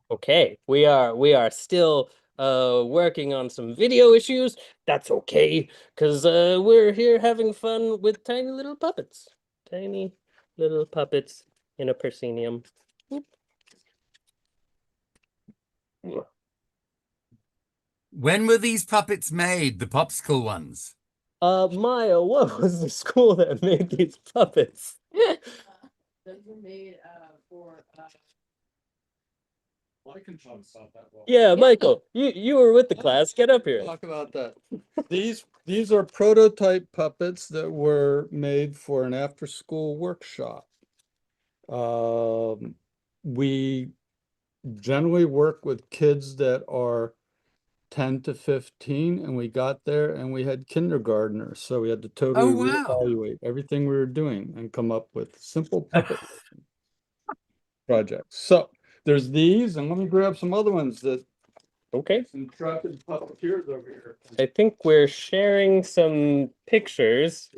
Okay, we are still working on some video issues. That's okay, because we're here having fun with tiny little puppets. Tiny little puppets in a proscenium. When were these puppets made, the popsicle ones? Maya, what was the school that made these puppets? Those were made for I can talk about that. Yeah, Michael, you were with the class. Get up here. Talk about that. These are prototype puppets that were made for an after-school workshop. We generally work with kids that are 10 to 15, and we got there and we had kindergartners, so we had to totally reevaluate everything we were doing and come up with simple puppet projects. So there's these, and let me grab some other ones that some intrepid puppeteers over here. I think we're sharing some pictures.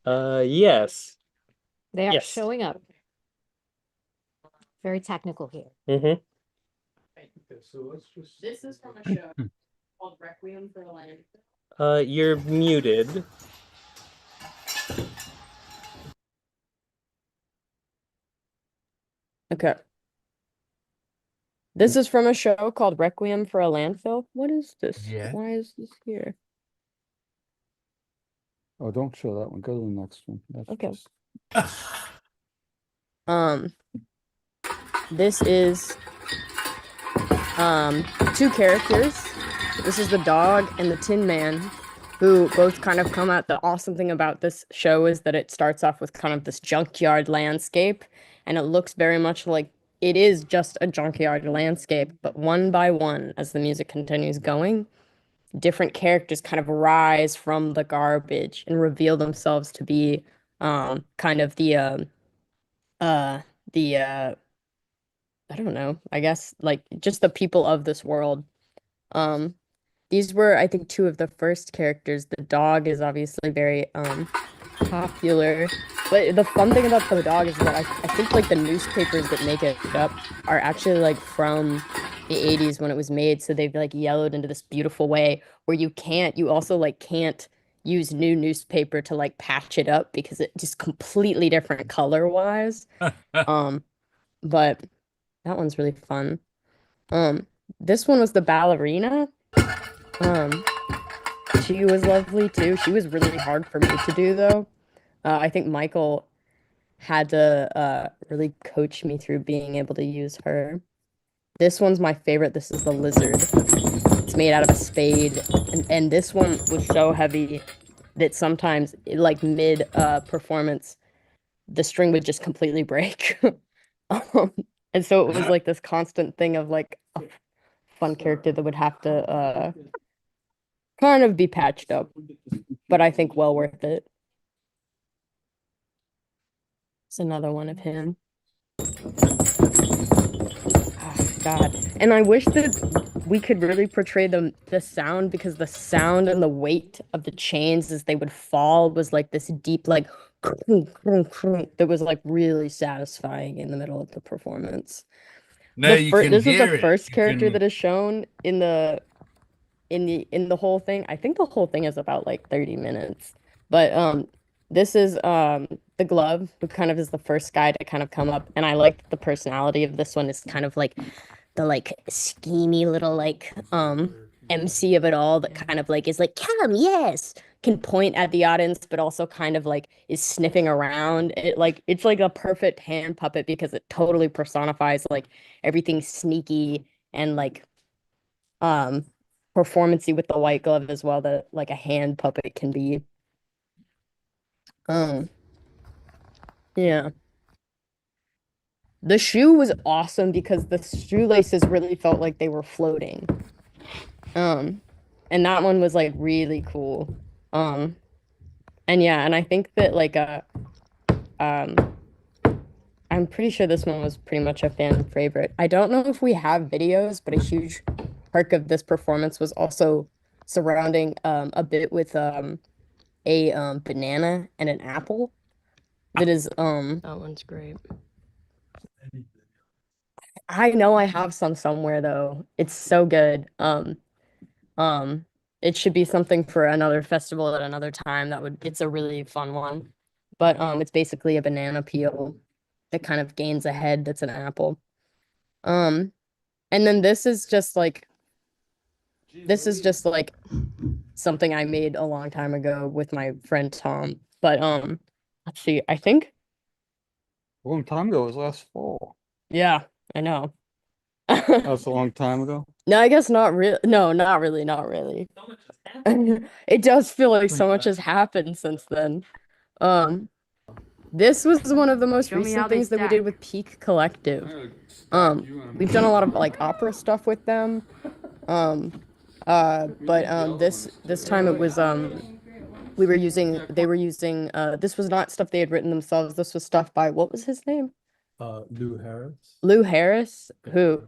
Yes. They are Yes. showing up. Very technical here. Mm-hmm. So let's just. This is from a show called Requiem for a Landfill. You're muted. Okay. This is from a show called Requiem for a Landfill. What is this? Yeah. Why is this here? Oh, don't show that one. Go to the next one. That's Okay. just- This is two characters. This is the dog and the Tin Man, who both kind of come out. The awesome thing about this show is that it starts off with kind of this junkyard landscape, and it looks very much like it is just a junkyard landscape, but one by one, as the music continues going, different characters kind of rise from the garbage and reveal themselves to be kind of the I don't know, I guess like just the people of this world. These were, I think, two of the first characters. The dog is obviously very popular But the fun thing about the dog is that I think like the newspapers that make it up are actually like from the 80s when it was made. So they've like yellowed into this beautiful way where you also like can't use new newspaper to like patch it up because it's just completely different color wise. But that one's really fun. This one was the ballerina. She was lovely too. She was really hard for me to do though. I think Michael had to really coach me through being able to use her. This one's my favorite. This is the lizard. It's made out of a spade. And this one was so heavy that sometimes, like mid performance, the string would just completely break. Um, and so it was like this constant thing of like a fun character that would have to kind of be patched up, but I think well worth it. It's another one of him. Oh, God. And I wish that we could really portray the sound because the sound and the weight of the chains as they would fall was like this deep, like that was like really satisfying in the middle of the performance. No, you can This is the hear it. first You character can- that is shown in the whole thing. I think the whole thing is about like 30 minutes. But this is the glove, who kind of is the first guy to kind of come up, and I like the personality of this one is kind of like the like schemy little like MC of it all that kind of like is like, come, yes, can point at the audience, but also kind of like is sniffing around. It's like a perfect hand puppet because it totally personifies like everything sneaky and like performancy with the white glove as well that like a hand puppet can be. Yeah. The shoe was awesome because the shoelaces really felt like they were floating. And that one was like really cool. And yeah, and I think that like um I'm pretty sure this one was pretty much a fan favorite. I don't know if we have videos, but a huge part of this performance was also surrounding a bit with a banana and an apple that is That one's great. I know I have some somewhere though. It's so good. It should be something for another festival at another time. It's a really fun one. But it's basically a banana peel that kind of gains a head that's an apple. And then this is just like something I made a long time ago with my friend Tom. But let's see, I think A long time ago, it was last fall. yeah, I know. That's a long time ago. No, I guess not really. No, not really, not really. It does feel like so much has happened since then. This was one of the most Show me how recent they things that we did stack. with Peak Collective. We've done a lot of like opera stuff with them. But this time it was they were using this was not stuff they had written themselves. This was stuff by what was his name? Lou Harris. Lou Harris, who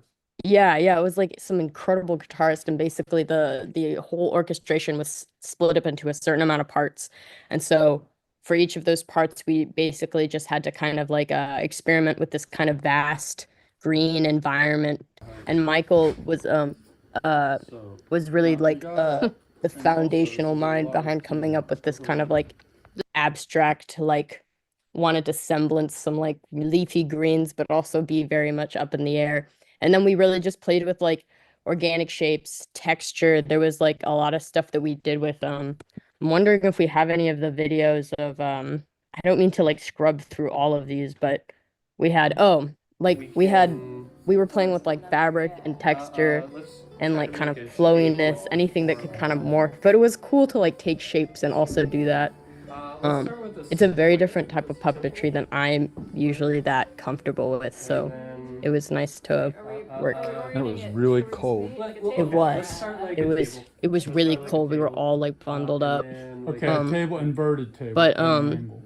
yeah, it was like some incredible guitarist, and basically the whole orchestration was split up into a certain amount of parts. And so for each of those parts, we basically just had to kind of like experiment with this kind of vast green environment. And Michael was really like the foundational mind behind coming up with this kind of like abstract, like wanted to semblance some like leafy greens, but also be very much up in the air. And then we really just played with like organic shapes, texture. There was like a lot of stuff that we did with I'm wondering if we have any of the videos of I don't mean to like scrub through all of these, but we had we were playing with like fabric and texture and like kind of flowiness, anything that could kind of morph. But it was cool to like take shapes and also do that. It's a very different type of puppetry than I'm usually that comfortable with, so it was nice to work. It was really cold. It was really cold. We were all like bundled up. Okay, table, inverted table. But angle.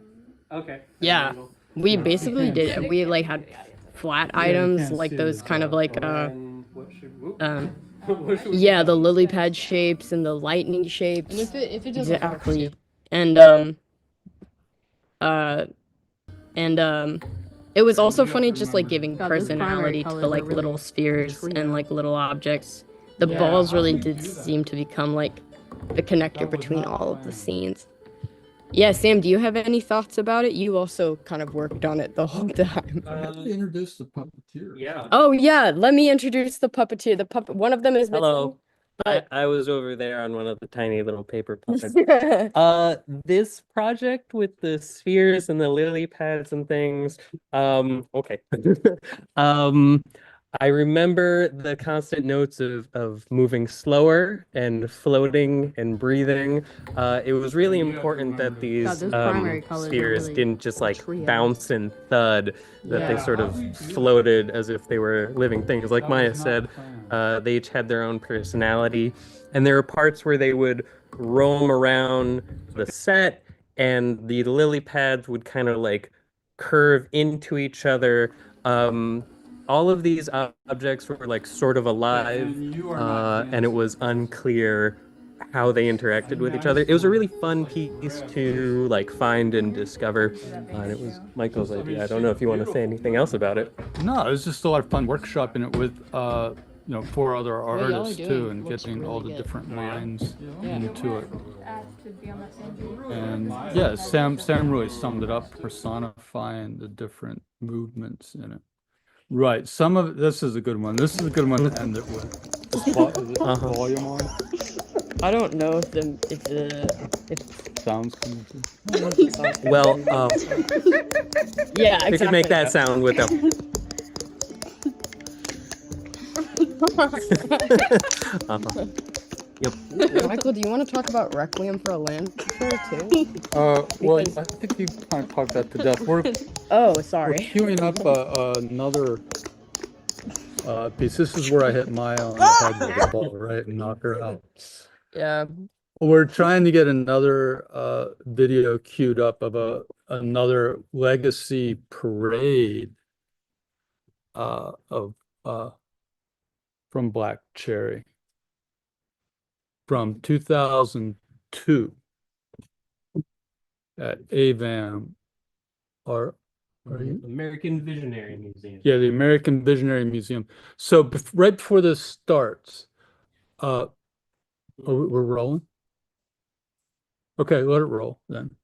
Okay. yeah, we basically did it. We like had flat items like those kind of like yeah, the lily pad shapes and the lightning shapes. And if it doesn't Exactly. And And it was also funny just like giving God, those primary personality to colors are like really little spheres trio. and like little objects. The Yeah, balls how really do you did do that? seem to become like the connector That was between not all of the planned. scenes. Yeah, Sam, do you have any thoughts about it? You also kind of worked on it the whole time. Introduce the puppeteer. Yeah. Oh yeah, let me introduce the puppeteer. The puppet, one of them is Hello. missing. I was over there on one of the tiny little paper puppets. But... This project with the spheres and the lily pads and things, okay. Um, I remember the constant notes of moving slower and floating and breathing. It was really You have to important that remember to- these God, those primary colors are spheres really didn't just like trio. bounce and thud, that they Yeah, sort how of do you do that? floated as if they were living things. Like That Maya was not said, planned. they each had their own personality, and there were parts where they would roam around the set, and the lily pads would kind of like curve into each other. All of these objects were like sort of alive, And you are not and it dancing. was unclear how they interacted with each other. It was a really fun piece to like find and discover, and it was Michael's idea. I don't know if you want to say anything else about it. No, it was just a lot of fun workshopping it with four other y'all are artists doing too, and looks getting all really the good. different lines Yeah. into it. And yeah, Sam really summed it up, personifying the different movements in it. Right. Some of this is a good one. This is a good one to end it with. Is it Uh-huh. volume on? I don't know if Sounds coming through. Well, yeah, we could make exactly. that sound with them. Uh-huh. Michael, do you want to talk about Requiem for a Lancer too? Well, Because- I think you kind of talked that to death. We're Oh, sorry. queuing up another piece. This is where I hit Maya on the head with the ball, right, and knock her out. Yeah. We're trying to get another video queued up of another legacy parade of from Black Cherry from 2002 at AVAM or American Visionary Museum. yeah, the American Visionary Museum. So right before this starts, we're rolling. Okay, let it roll then.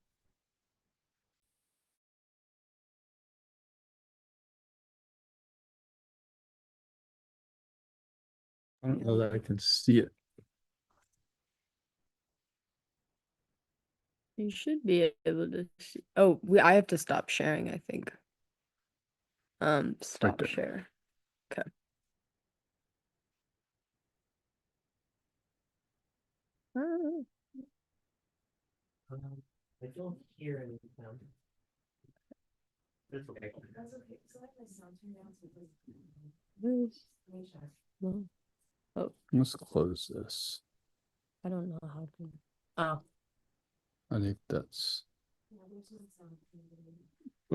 I don't know that I can see it. You should be able to see. Oh, I have to stop sharing, I think. Stop there. share. Okay. I don't hear any sound. That's okay. Let's close this. I don't know how to. Oh. I think that's.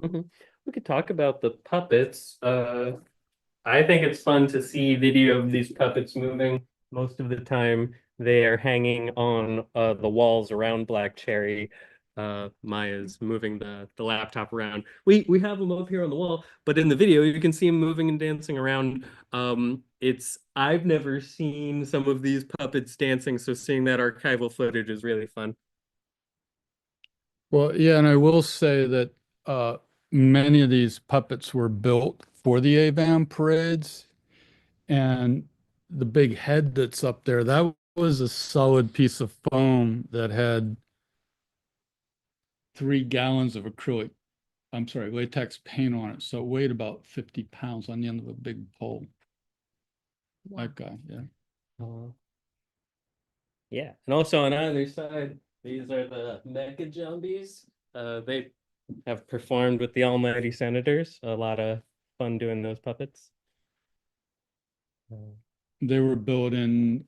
We could talk about the puppets. I think it's fun to see video of these puppets moving. Most of the time, they are hanging on the walls around Black Cherry. Maya's moving the laptop around. We have them up here on the wall, but in the video, you can see them moving and dancing around. I've never seen some of these puppets dancing, so seeing that archival footage is really fun. Well, yeah, and I will say that many of these puppets were built for the AVAM parades, and the big head that's up there, that was a solid piece of foam that had 3 gallons of latex paint on it. So it weighed about 50 pounds on the end of a big pole. Wow. That guy, yeah. Yeah, and also on either side, these are the Mecha Jumbies. They have performed with the Almighty Senators. A lot of fun doing those puppets. They were built in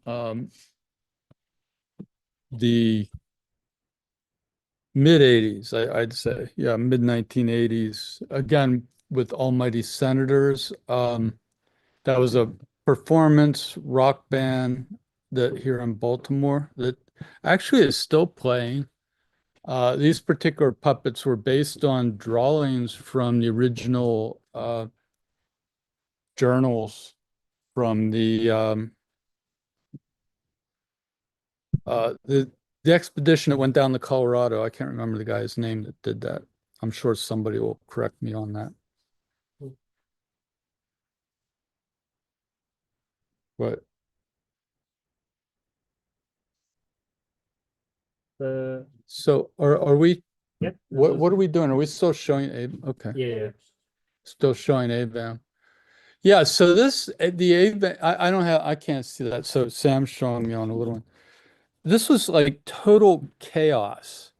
the mid 80s, I'd say. Yeah, mid 1980s. Again, with Almighty Senators. That was a performance rock band that here in Baltimore that actually is still playing. These particular puppets were based on drawings from the original journals from the expedition that went down to Colorado. I can't remember the guy's name that did that. I'm sure somebody will correct me on that. But so are we? Yep. What are we doing? Are we still showing a? Okay. Yeah. Still showing AVAM. Yeah. So this the AVAM. I can't see that. So Sam's showing me on a little one. This was like total chaos,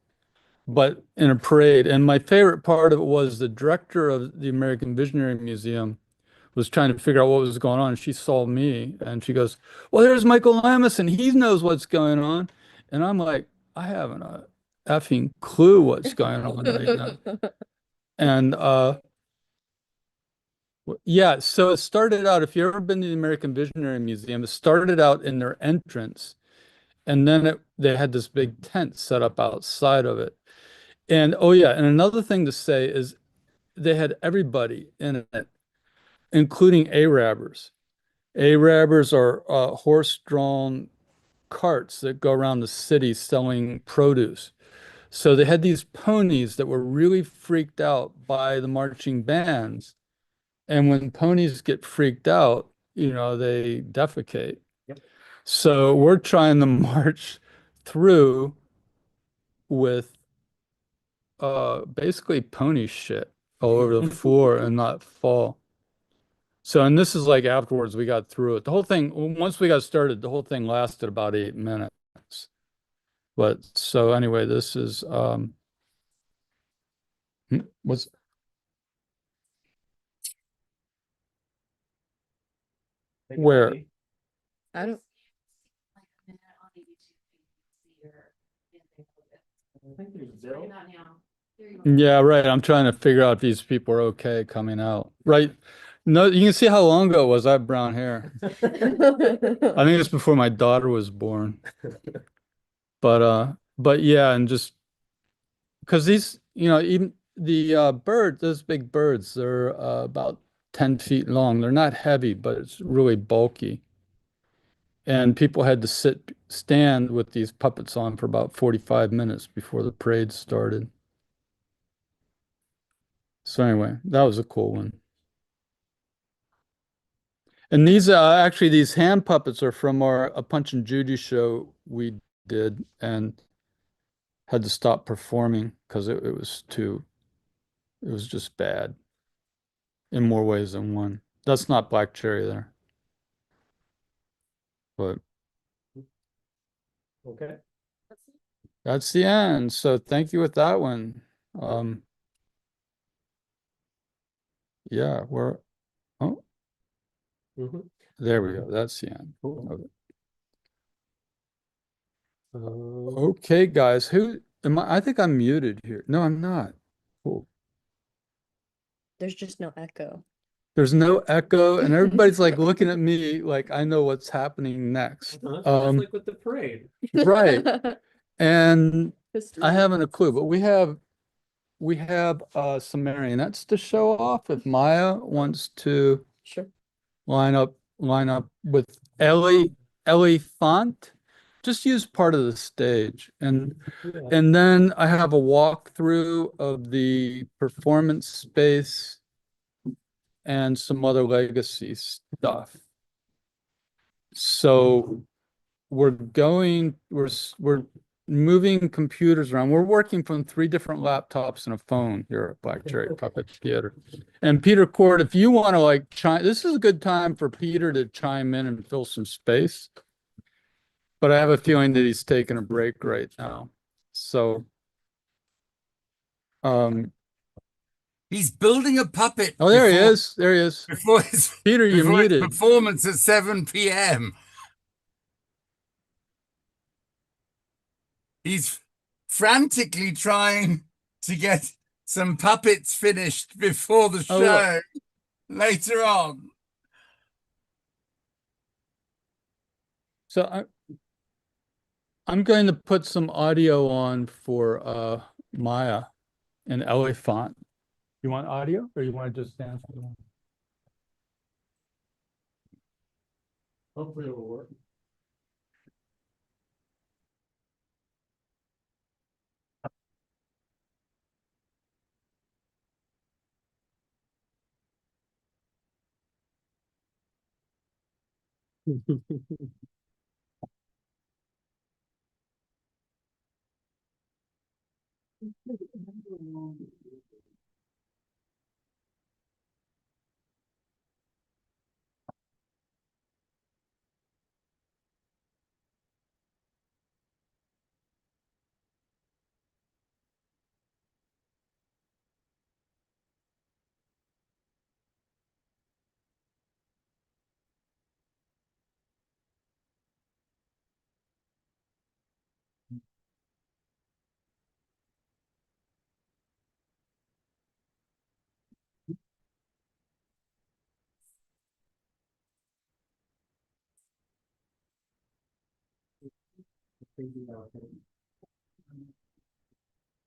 but in a parade. And my favorite part of it was the director of the American Visionary Museum was trying to figure out what was going on. She saw me and she goes, "Well, there's Michael Lamis and he knows what's going on." And I'm like, I haven't a effing clue what's going on right now. And yeah, so it started out, if you've ever been to the American Visionary Museum, it started out in their entrance. And then they had this big tent set up outside of it. And oh yeah, and another thing to say is they had everybody in it, including Arabers. Arabers are horse-drawn carts that go around the city selling produce. So they had these ponies that were really freaked out by the marching bands. And when ponies get freaked out, they defecate. Yep. So we're trying to march through with basically pony shit all over the floor and not fall. So, and this is like afterwards we got through it. The whole thing, once we got started, the whole thing lasted about 8 minutes. But so anyway, this is what's where? I don't. Yeah, right. I'm trying to figure out if these people are okay coming out. Right. No, you can see how long ago it was. I have brown hair. I think it's before my daughter was born. But yeah, and just because these, even the birds, those big birds, they're about 10 feet long. They're not heavy, but it's really bulky. And people had to stand with these puppets on for about 45 minutes before the parade started. So anyway, that was a cool one. And these actually these hand puppets are from a Punch and Judy show we did and had to stop performing because it was just bad in more ways than one. That's not Black Cherry there. But Okay. that's the end. So thank you with that one. Yeah, oh, there we go. That's the end. Cool. Okay, guys, who am I? I think I'm muted here. No, I'm not. Cool. There's just no echo. There's no echo, and everybody's like looking at me like I know what's happening next. Just like with the parade. Right. And History. I haven't a clue, but we have some marionettes to show off if Maya wants to Sure. line up with Ellie Font. Just use part of the stage. And then I have a walkthrough of the performance space and some other legacy stuff. So we're moving computers around. We're working from 3 different laptops and a phone here at Black Cherry Puppet Theater. And Peter Court, if you want to this is a good time for Peter to chime in and fill some space. But I have a feeling that he's taking a break right now. So He's building a puppet. oh, there he is. There he is. Before his, Peter, you're before his muted. performance at 7 p.m. He's frantically trying to get some puppets finished before the show later on. So I'm going to put some audio on for Maya and Elephant. You want audio or you want to just stand for one? Hopefully it will work.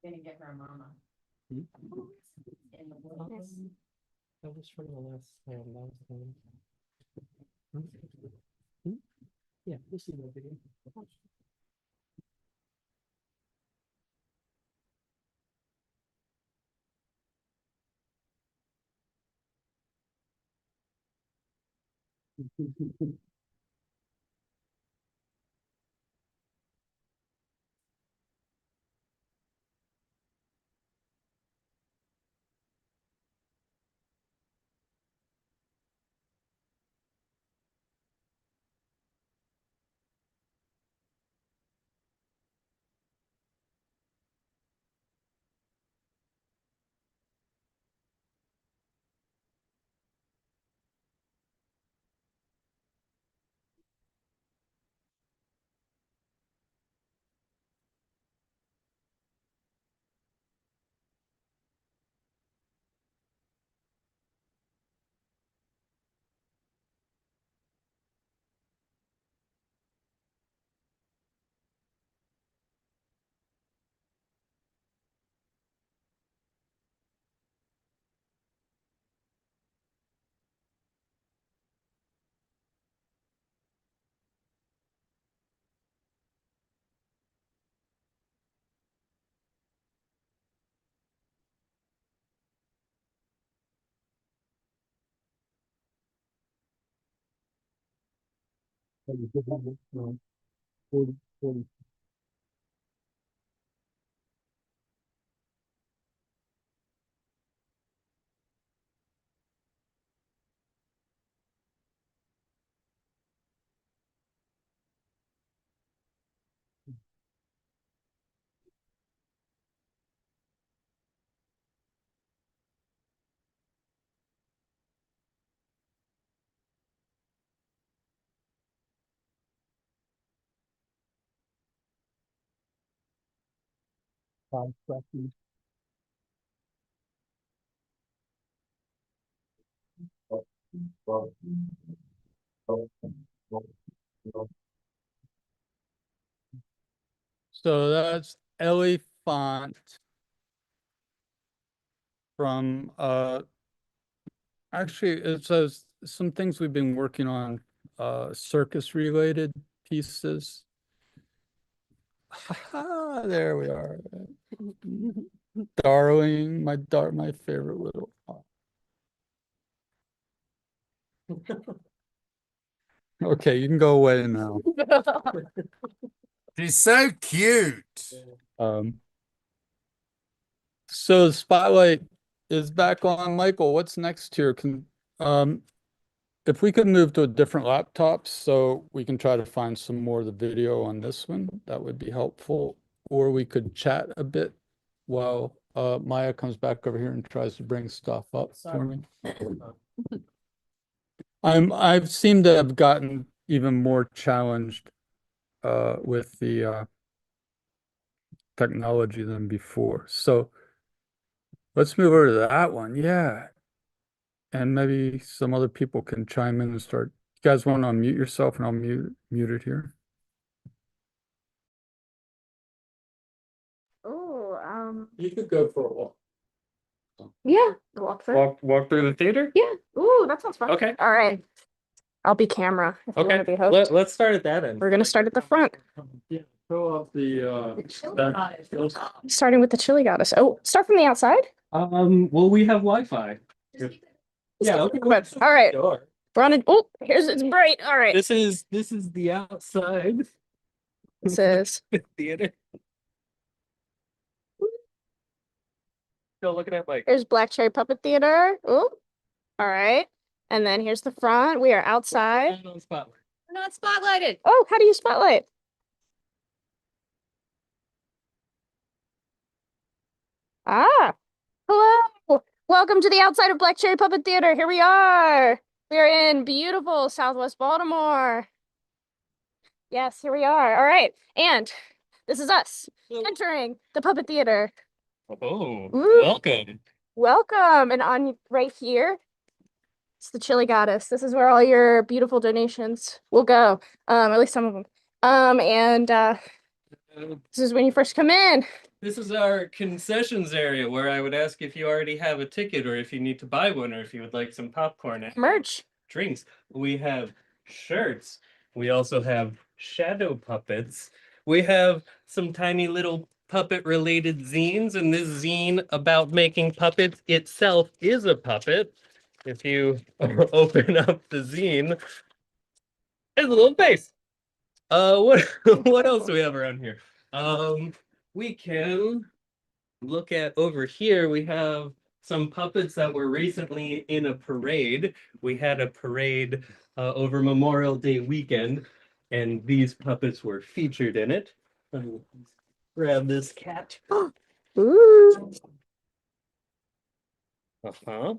Gonna get her a mama. That was from the last time. Yeah, we'll see that video. So that's Elephant from actually it says some things we've been working on, circus related pieces. There we are. Darling, my favorite little. Okay, you can go away now. She's so cute. Um, so the spotlight is back on Michael. What's next here? If we could move to a different laptop so we can try to find some more of the video on this one, that would be helpful. Or we could chat a bit while Maya comes back over here and tries to bring stuff up for me. I've seemed to have gotten even more challenged with the technology than before. So let's move over to that one. Yeah. And maybe some other people can chime in and start. You guys want to unmute yourself and I'll mute it here. You could go for a walk. Yeah. Walk through. Walk through the theater? Yeah. Ooh, that sounds fun. Okay. All right. I'll be camera if you want to Okay. be host. Let's start at that end. We're gonna start at the front. Yeah. Throw off the Starting with the chili goddess. Oh, start from the outside? well, we have Wi-Fi. Yeah, okay. All right. Sure. We're on it. Oh, here's it's bright. All right. This is the outside This is theater. Still looking at like here's Black Cherry Puppet Theater. Oh, all right. And then here's the front. We are outside. on spotlight. We're not spotlighted. Oh, how do you spotlight? Ah, hello. Welcome to the outside of Black Cherry Puppet Theater. Here we are. We are in beautiful Southwest Baltimore. Yes, here we are. All right. And this is us entering the Puppet Theater. Oh, Ooh. welcome. Welcome. And on right here, it's the Chili Goddess. This is where all your beautiful donations will go. At least some of them. This is when you first come in. This is our concessions area where I would ask if you already have a ticket or if you need to buy one or if you would like some popcorn and Merch. drinks. We have shirts. We also have shadow puppets. We have some tiny little puppet related zines, and this zine about making puppets itself is a puppet. If you open up the zine, there's a little face. What else do we have around here? We can look at over here. We have some puppets that were recently in a parade. We had a parade over Memorial Day weekend, and these puppets were featured in it. Grab this cat. Ooh. Uh-huh.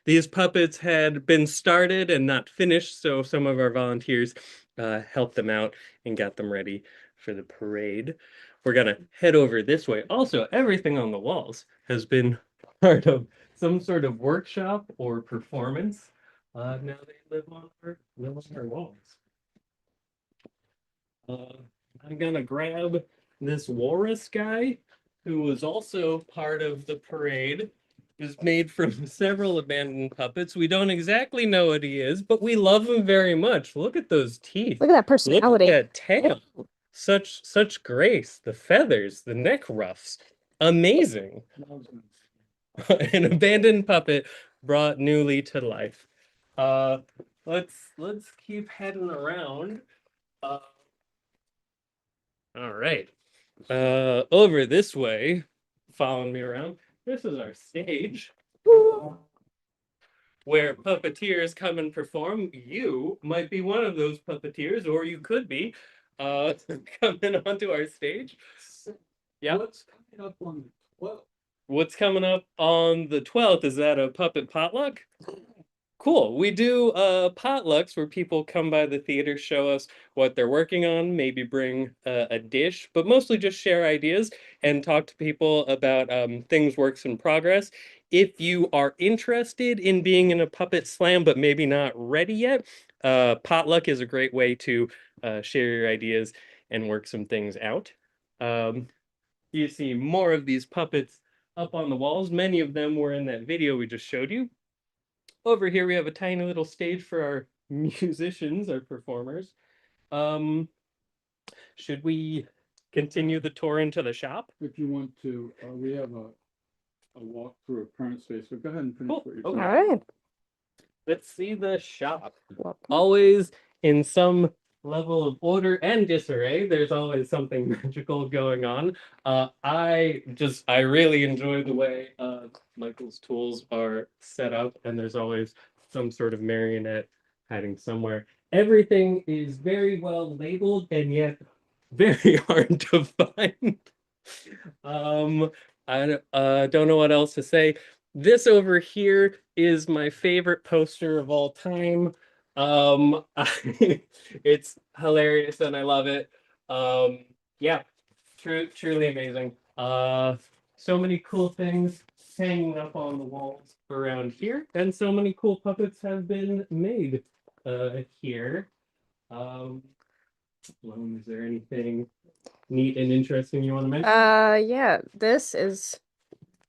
These puppets had been started and not finished, so some of our volunteers helped them out and got them ready for the parade. We're gonna head over this way. Also, everything on the walls has been part of some sort of workshop or performance. Now they live on our walls. I'm gonna grab this walrus guy, who was also part of the parade. Is made from several abandoned puppets. We don't exactly know what he is, but we love him very much. Look at those teeth. Look at that personality. Look at that tail. Such grace. The feathers, the neck ruffs. Amazing. An abandoned puppet brought newly to life. Let's keep heading around. All right. Over this way, following me around. This is our stage where puppeteers come and perform. You might be one of those puppeteers, or you could be coming onto our stage. Yeah. What's coming up on the 12th? What's coming up on the 12th? Is that a puppet potluck? Cool. We do potlucks where people come by the theater, show us what they're working on, maybe bring a dish, but mostly just share ideas and talk to people about things, works in progress. If you are interested in being in a puppet slam, but maybe not ready yet, potluck is a great way to share your ideas and work some things out. You see more of these puppets up on the walls. Many of them were in that video we just showed you. Over here, we have a tiny little stage for our musicians, our performers. Should we continue the tour into the shop? If you want to, we have a walk through of current space, so go ahead and finish Cool. what you're Okay. saying. All right. Let's see the shop. Welcome. Always in some level of order and disarray. There's always something magical going on. I really enjoy the way Michael's tools are set up, and there's always some sort of marionette hiding somewhere. Everything is very well labeled and yet very hard to find. I don't know what else to say. This over here is my favorite poster of all time. It's hilarious and I love it. Yeah, truly amazing. So many cool things hanging up on the walls around here, and so many cool puppets have been made here. Is there anything neat and interesting you want to mention? Yeah, this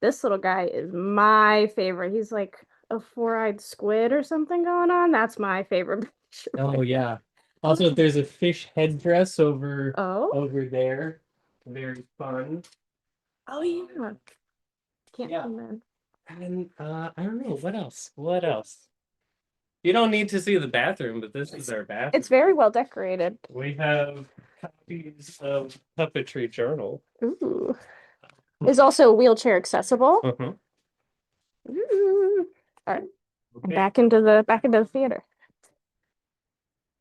little guy is my favorite. He's like a four-eyed squid or something going on. That's my favorite picture. Oh yeah. Also, there's a fish headdress over Oh, there. Very fun. oh yeah. Can't Yeah. come in. And I don't know what else. What else? You don't need to see the bathroom, but this is our bathroom. It's very well decorated. We have copies of Puppetry Journal. Ooh. Is also wheelchair accessible. Uh-huh. Ooh. All right. Okay. Back into the theater.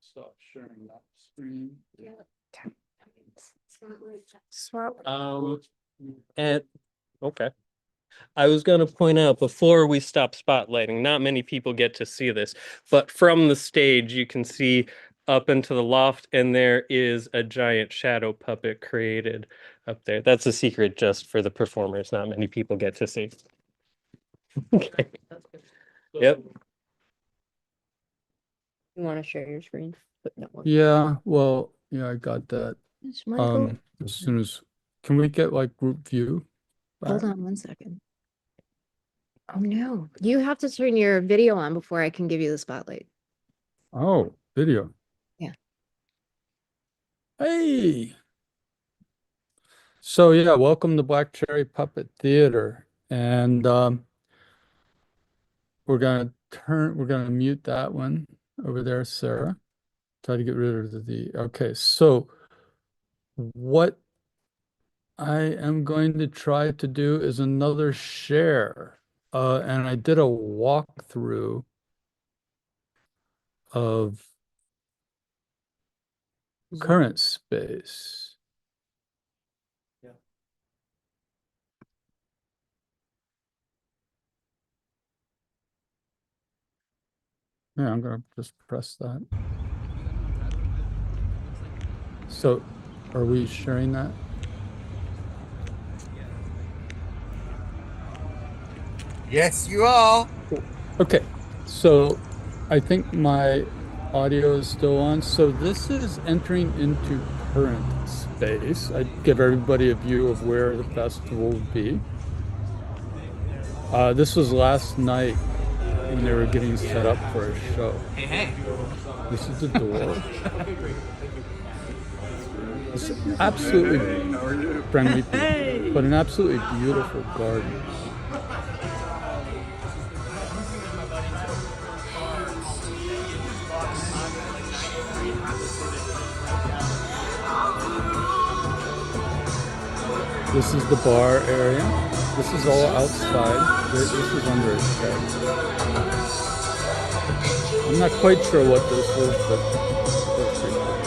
Stop sharing that screen. Swap. And okay. I was going to point out before we stop spotlighting, not many people get to see this, but from the stage you can see up into the loft, and there is a giant shadow puppet created up there. That's a secret just for the performers. Not many people get to see. Okay. Yep. You want to share your screen? But no one. Yeah, well, yeah, I got that. It's Michael. As soon as, can we get like group view Hold back? on 1 second. Oh no, you have to turn your video on before I can give you the spotlight. Oh, video. Yeah. Hey. So yeah, welcome to Black Cherry Puppet Theater. And we're gonna mute that one over there, Sarah. Try to get rid of okay, so what I am going to try to do is another share. And I did a walkthrough of current space. Yeah. Yeah, I'm gonna just press that. So, are we sharing that? Yes, you are. Okay, so I think my audio is still on. So this is entering into current space. I give everybody a view of where the festival will be. This was last night when they were getting set up for a show. Hey. This is the door. It's absolutely friendly people, but an absolutely beautiful garden. This is the bar area. This is all outside. This is under a shed. I'm not quite sure what this is, but that's pretty cool.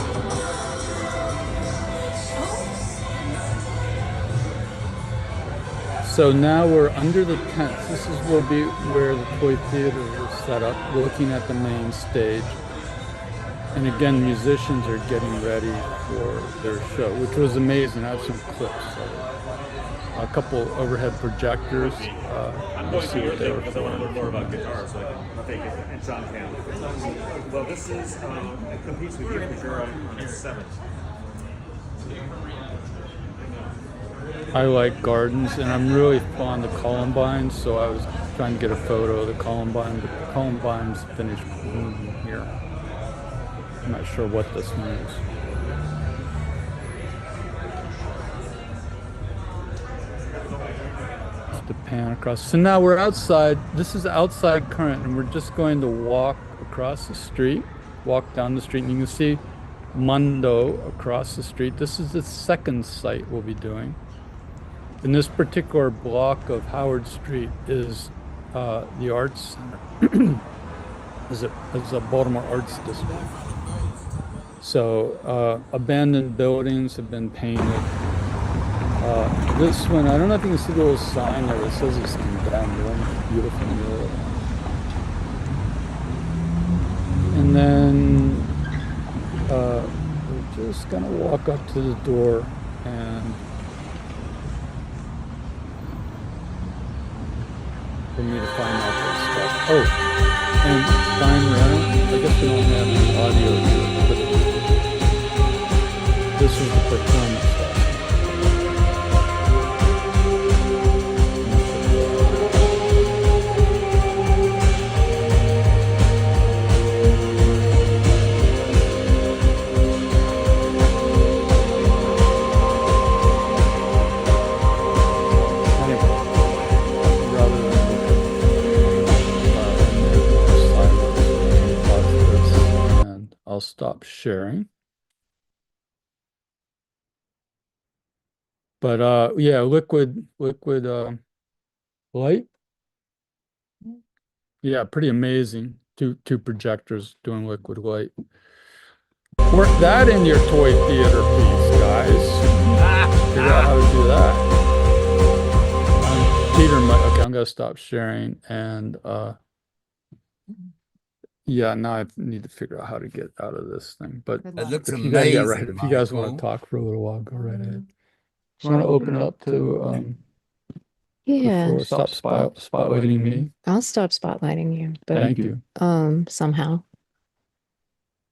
So now we're under the tents. This is will be where the toy theater is set up, looking at the main stage. And again, musicians are getting ready for their show, which was amazing. I have some clips of it. A couple overhead projectors. We'll see what they were a little more about guitar, so I can take it and John can. Well, this is competes with you because you're on its 7th. I like gardens, and I'm really fond of columbines, so I was trying to get a photo of the columbine, but the columbine's finished blooming here. I'm not sure what this means. Just to pan across. So now we're outside. This is outside current, and we're just going to walk across the street, walk down the street, and you can see Mundo across the street. This is the second site we'll be doing. In this particular block of Howard Street is the Arts Center. is a Baltimore Arts District. So abandoned buildings have been painted. This one, I don't know if you can see the little sign there that says it's condemned. One beautiful mural. And then we're just gonna walk up to the door and for me to find out this stuff. Oh, and fine rental. I guess we don't have the audio here, but this is the performance stuff. stop sharing. But yeah, liquid light. Yeah, pretty amazing. Two projectors doing liquid light. Work that in your toy theater piece, guys. Figure out how to do that. Peter, okay, I'm gonna stop sharing and yeah, now I need to figure out how to get out of this thing. But It looks if you guys, yeah, right. amazing, If you guys want Michael. to talk for a little while, go right ahead. Do you want to open it up to Yeah. before stop spotlighting me? I'll stop spotlighting you, but Thank you. somehow.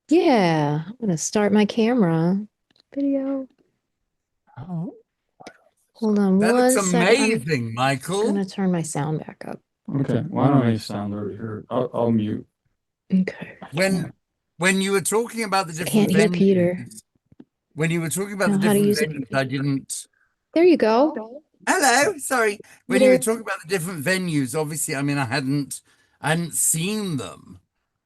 Yeah, I'm gonna start my camera video. Oh, Hold on That one looks second. I'm amazing, Michael. gonna turn my sound back up. okay. Why don't I sound over here? I'll mute. Okay. When you were talking about the different Can't hear Peter. venues, when you were talking about Know the how to different use it. venues, I didn't. There you go. Hello, sorry. When Little- you were talking about the different venues, obviously, I mean, I hadn't seen them,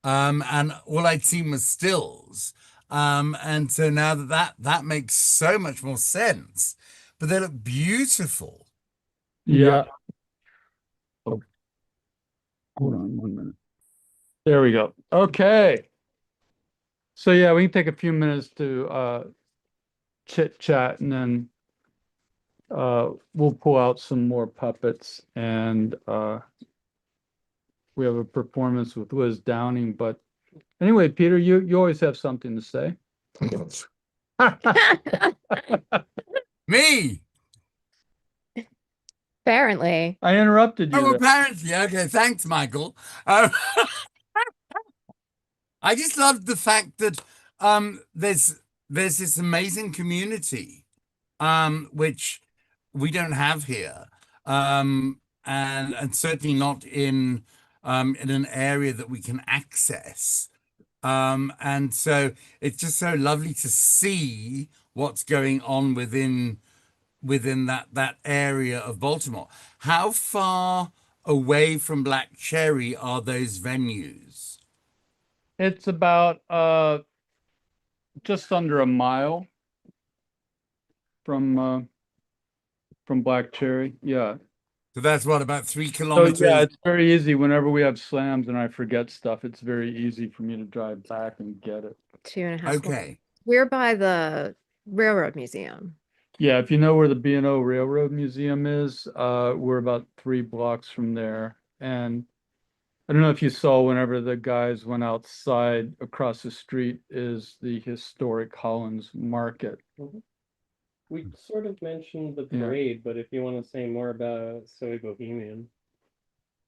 and all I'd seen was stills, and so now that makes so much more sense. But they look beautiful. Yeah. Oh. Hold on 1 minute. There we go. Okay. So yeah, we can take a few minutes to chit chat and then we'll pull out some more puppets and we have a performance with Liz Downing. But anyway, Peter, you always have something to say. Me. Apparently. I interrupted you Oh, there. apparently. Okay, thanks, Michael. I just love the fact that there's this amazing community which we don't have here, and certainly not in an area that we can access. And so it's just so lovely to see what's going on within that area of Baltimore. How far away from Black Cherry are those venues? It's about just under a mile from Black Cherry. Yeah. So that's what, about 3 So kilometers? yeah, it's very easy. Whenever we have slams and I forget stuff, it's very easy for me to drive back and get it. 2.5. Okay. We're by the Railroad Museum. Yeah, if you know where the B&O Railroad Museum is, we're about 3 blocks from there. And I don't know if you saw whenever the guys went outside, across the street is the historic Hollins Market. We sort of mentioned the Yeah. parade, but if you want to say more about Soy Bohemian.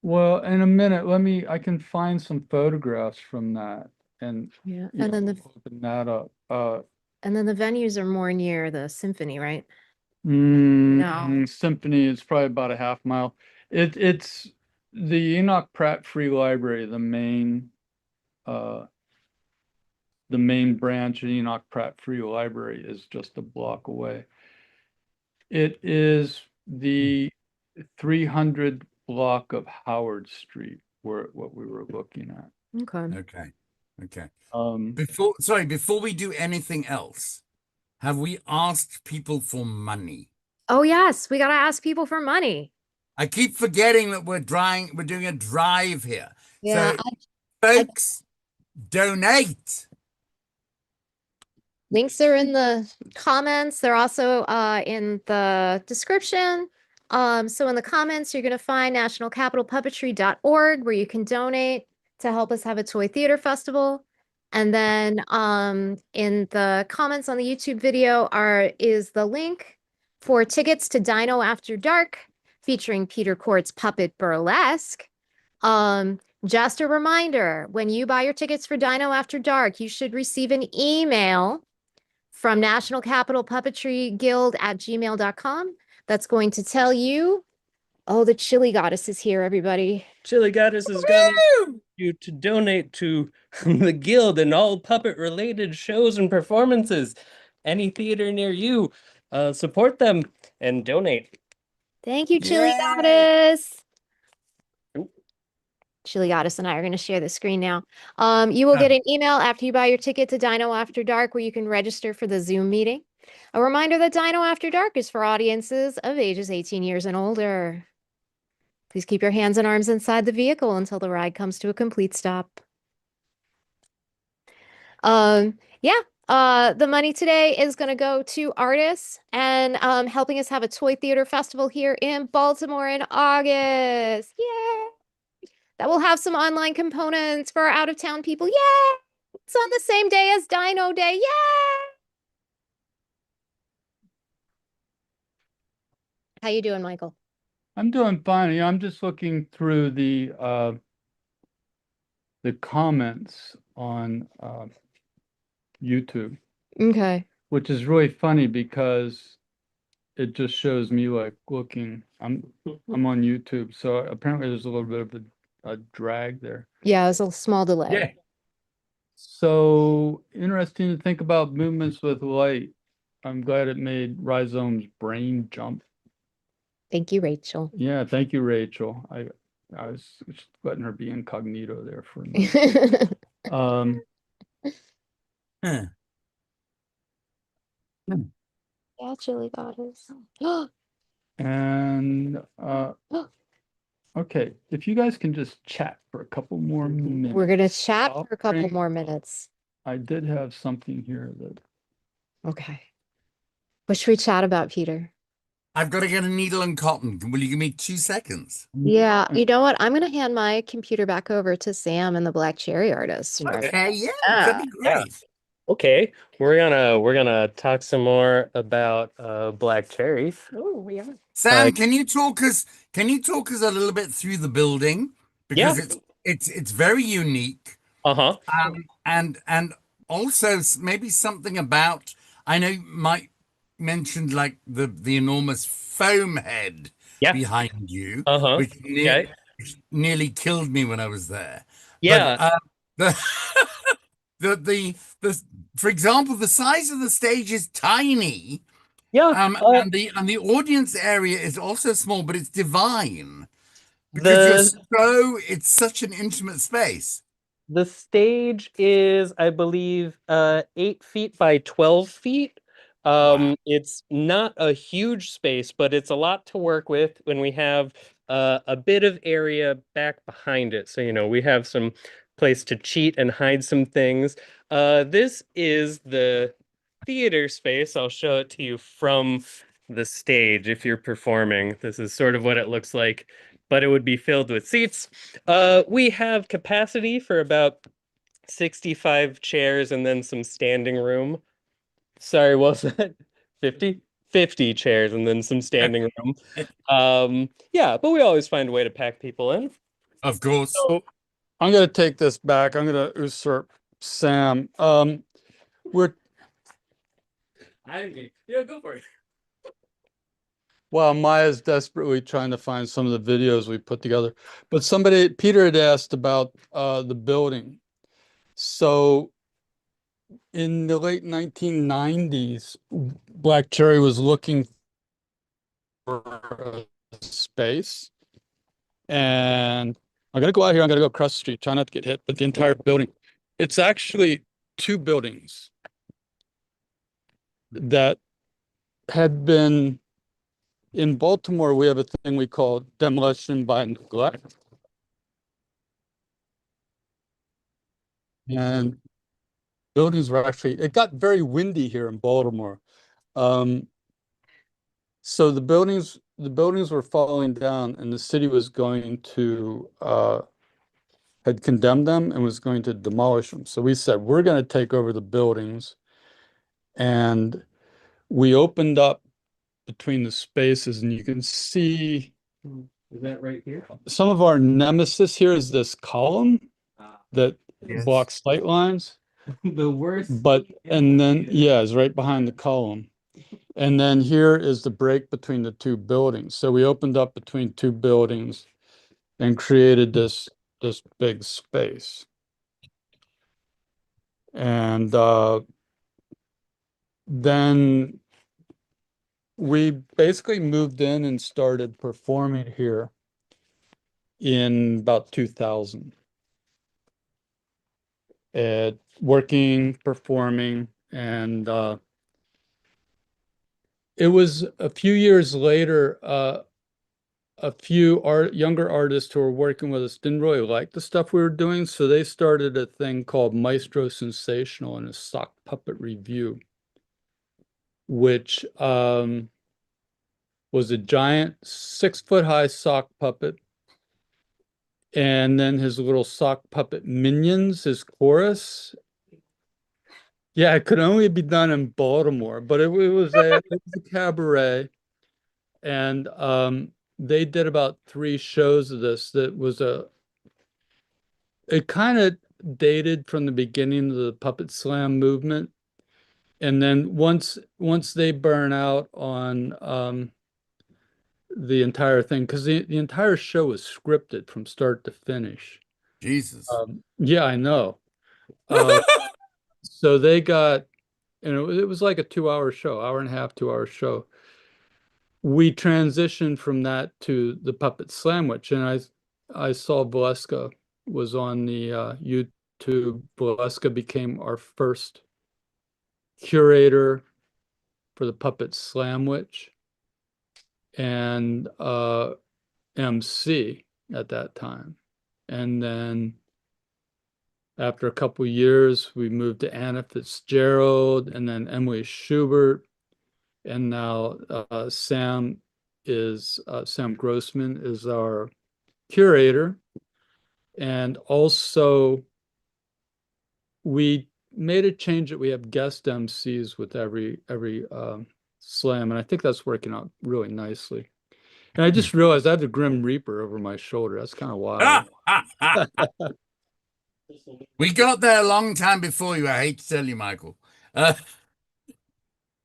Well, in a minute, I can find some photographs from that and Yeah. you And then know, the open that up. and then the venues are more near the symphony, right? Symphony is probably about a half mile. It's the Enoch Pratt Free Library, the main branch of Enoch Pratt Free Library is just a block away. It is the 300 block of Howard Street, what we were looking at. Okay. Okay. Um, Before we do anything else, have we asked people for money? Oh yes, we gotta ask people for money. I keep forgetting that we're doing a drive here. Yeah, So, folks, donate. links are in the comments. They're also in the description. So in the comments, you're gonna find nationalcapitalpuppetry.org where you can donate to help us have a toy theater festival. And then in the comments on the YouTube video is the link for tickets to Dino After Dark featuring Peter Court's Puppet Burlesque. Just a reminder, when you buy your tickets for Dino After Dark, you should receive an email from National Capital Puppetry Guild at gmail.com that's going to tell you, oh, the Chili Goddess is here, everybody. Chili Goddess is going you to donate to the guild and all puppet related shows and performances. Any theater near you, support them and donate. Thank you, Chili Goddess. Chili Goddess and I are going to share the screen now. You will get an email after you buy your ticket to Dino After Dark where you can register for the Zoom meeting. A reminder that Dino After Dark is for audiences of ages 18 years and older. Please keep your hands and arms inside the vehicle until the ride comes to a complete stop. Yeah, the money today is going to go to artists and helping us have a toy theater festival here in Baltimore in August. Yay! That will have some online components for our out-of-town people. Yay! It's on the same day as Dino Day. Yay! How you doing, Michael? I'm doing fine. You know, I'm just looking through the comments on YouTube, Okay. which is really funny because it just shows me like looking. I'm on YouTube, so apparently there's a little bit of a drag there. Yeah, it was a small delay. Yeah. So interesting to think about movements with light. I'm glad it made Rhizome's brain jump. Thank you, Rachel. Yeah, thank you, Rachel. I was just letting her be incognito there for a minute. Yeah, Chili Goddess. And okay, if you guys can just chat for a couple more minutes. We're gonna chat I'll for a couple bring- more minutes. I did have something here that Okay. What should we chat about, Peter? I've got to get a needle and cotton. Will you give me 2 seconds? Yeah, you know what? I'm gonna hand my computer back over to Sam and the Black Cherry Artist. Okay, yeah, that'd be great. Okay, we're gonna talk some more about black cherries. Oh, we are. Sam, can you talk us a little bit through the building? Because it's very unique. Uh-huh. And also maybe something about, I know Mike mentioned like the enormous foam head behind you, which nearly killed me when I was there. Yeah. But the for example, the size of the stage is tiny. Yeah. And the audience area is also small, but it's divine because it's such an intimate space. The stage is, I believe, 8 feet by 12 feet. It's not a huge space, but it's a lot to work with when we have a bit of area back behind it. So, you know, we have some place to cheat and hide some things. This is the theater space. I'll show it to you from the stage if you're performing. This is sort of what it looks like, but it would be filled with seats. We have capacity for about 65 chairs and then some standing room. Sorry, what was that? 50? 50 chairs and then some standing room. Yeah, but we always find a way to pack people in. Of course. So I'm gonna take this back. I'm gonna usurp Sam. Yeah, go for it. Well, Maya's desperately trying to find some of the videos we put together. But Peter had asked about the building. So in the late 1990s, Black Cherry was looking for a space. And I gotta go out here, I gotta go across the street, try not to get hit, but the entire building. It's actually 2 buildings that had been in Baltimore. We have a thing we call demolition by neglect. And buildings were actually, it got very windy here in Baltimore. So the buildings were falling down and the city was going to, had condemned them and was going to demolish them. So we said, we're going to take over the buildings. And we opened up between the spaces and you can see. Is that right here? Some of our nemesis here is this column that blocks sight lines. The worst. But, and then, yeah, it's right behind the column. And then here is the break between the 2 buildings. So we opened up between 2 buildings and created this big space. And then we basically moved in and started performing here. in about 2000. Working, performing, and it was a few years later, a few younger artists who were working with us didn't really like the stuff we were doing, so they started a thing called Maestro Sensational and a sock puppet review, which was a giant 6-foot high sock puppet, and then his little sock puppet minions, his chorus. Yeah, it could only be done in Baltimore, but it was a cabaret, and they did about 3 shows of this. It kind of dated from the beginning of the Puppet Slam movement, and then once they burn out on the entire thing, because the entire show was scripted from start to finish. Jesus. Yeah, I know. So they got, it was like a 2-hour show, hour and a half, 2-hour show. We transitioned from that to the Puppet Sandwich, and I saw Valeska was on the YouTube. Valeska became our first curator for the Puppet Slamwich and MC at that time. And then after a couple of years, we moved to Anna Fitzgerald and then Emily Schubert. And now Sam Grossman is our curator. And also we made a change that we have guest MCs with every slam, and I think that's working out really nicely. And I just realized I have the Grim Reaper over my shoulder. That's kind of wild. We got there a long time before you. I hate to tell you, Michael.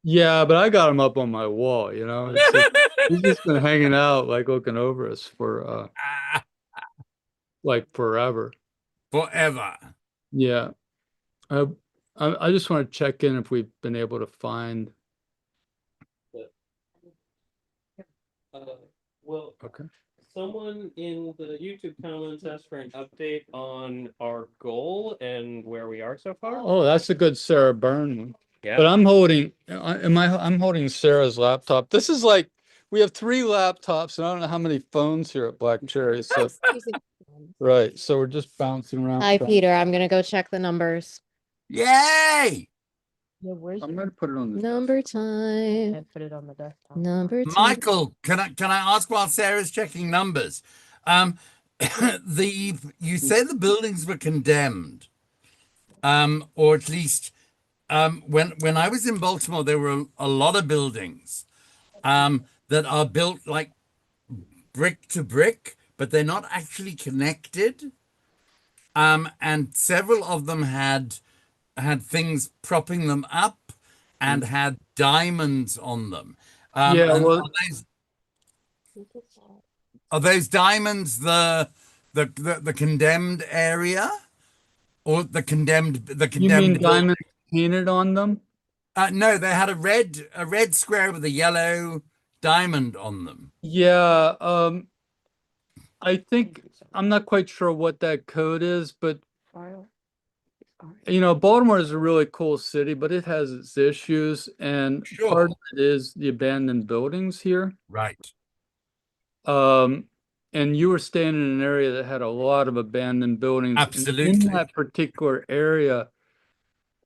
Yeah, but I got him up on my wall, he's just been hanging out, like looking over us for like forever. Forever. Yeah. I just want to check in if we've been able to find. Well, Okay. someone in the YouTube comments asked for an update on our goal and where we are so far. Oh, that's a good Sarah Byrne one. Yeah. But I'm holding Sarah's laptop. This is like we have 3 laptops, and I don't know how many phones here at Black Cherry. So right. So we're just bouncing around. Hi, Peter. I'm gonna go check the numbers. Yay! Yeah, where's I'm gonna put it on the Number time. and put it on the desktop? Number time. Michael, can I ask while Sarah's checking numbers? You say the buildings were condemned, or at least when I was in Baltimore, there were a lot of buildings that are built like brick to brick, but they're not actually connected. And several of them had things propping them up and had diamonds on them. Yeah, And well, are those diamonds the condemned area, or the condemned you mean building? diamonds painted on them? No, they had a red square with a yellow diamond on them. Yeah, I think I'm not quite sure what that code is, but Baltimore is a really cool city, but it has its issues, and Sure. part of it is the abandoned buildings here. Right. And you were staying in an area that had a lot of abandoned buildings. And Absolutely. in that particular area,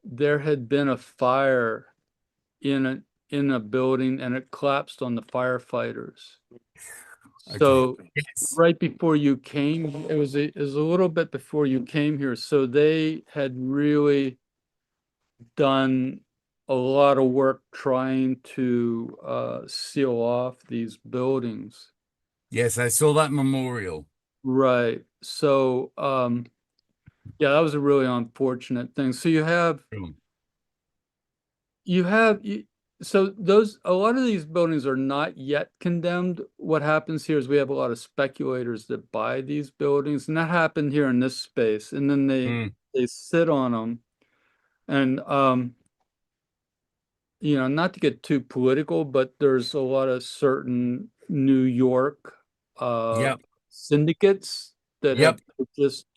there had been a fire in a building, and it collapsed on the firefighters. So Yes. right before you came, it was a little bit before you came here. So they had really done a lot of work trying to seal off these buildings. Yes, I saw that memorial. Right. So yeah, that was a really unfortunate thing. So so a lot of these buildings are not yet condemned. What happens here is we have a lot of speculators that buy these buildings, and that happened here in this space. And then they sit on them, and not to get too political, but there's a lot of certain New York syndicates that Yep. have just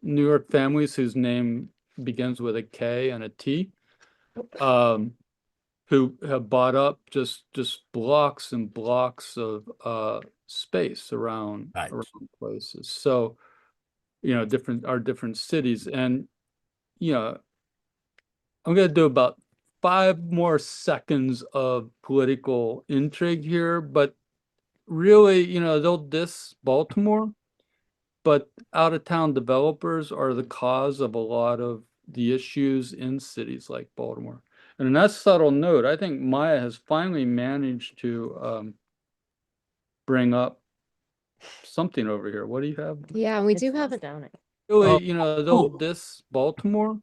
New York families whose name begins with a K and a T, who have bought up just blocks and blocks of space around places. So, different cities. And, I'm going to do about 5 more seconds of political intrigue here, but really, they'll diss Baltimore, but out-of-town developers are the cause of a lot of the issues in cities like Baltimore. And on that subtle note, I think Maya has finally managed to bring up something over here. What do you have? Yeah, and we do have Really, they'll diss Baltimore,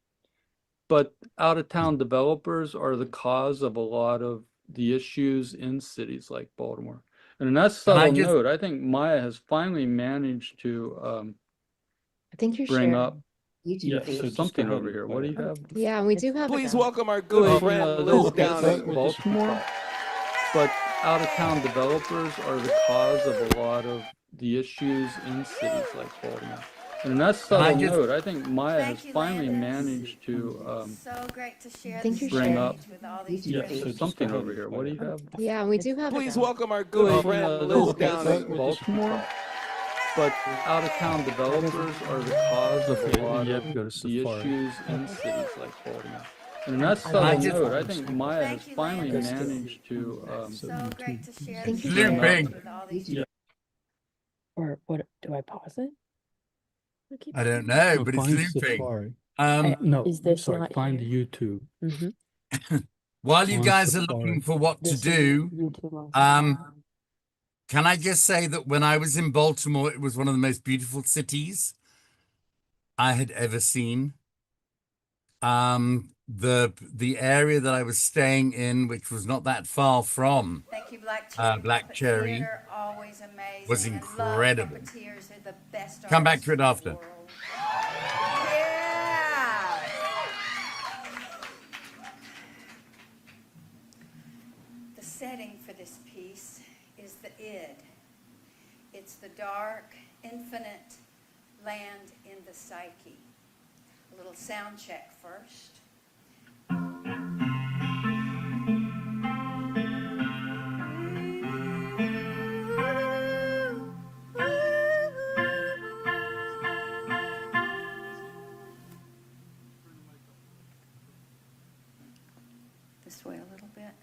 but out-of-town developers are the cause of a lot of the issues in cities like Baltimore. And on that subtle note, I think Maya has finally managed to I think you're bring sharing up YouTube feed. something over here. What do you have? Yeah, and we do have Please it. welcome our good friend they'll Liz diss Downing. Baltimore, but out-of-town developers are the cause of a lot of the issues in cities like Baltimore. And on that subtle note, I think Maya has finally managed to So great to share think the you're bring stage up with all these something over here. What do you have? Yeah, and we do have Please it. welcome our good friend they'll Liz diss Downing. Baltimore, but out-of-town developers are the cause of a lot of the issues in cities like Baltimore. And on that subtle note, I think Maya has finally managed to So great to share Thank the you, stage Looping. with all these Or what? Do I pause it? I don't know, No, but it's find looping. Safari. Um, No, Is this sorry, not find here? YouTube. while you On guys are Safari. looking for what to This is do, YouTube on can I just say that when I was in Baltimore, it was one of the most beautiful cities I had ever seen. The area that I was staying in, which was not that far from Thank you, Black Black Cherry, Theater, always amazing. was and love incredible. puppeteers, they're the best Come back artists to it in the after. world. Yeah. The setting for this piece is the id. It's the dark, infinite land in the psyche. A little sound check first. This way a little bit.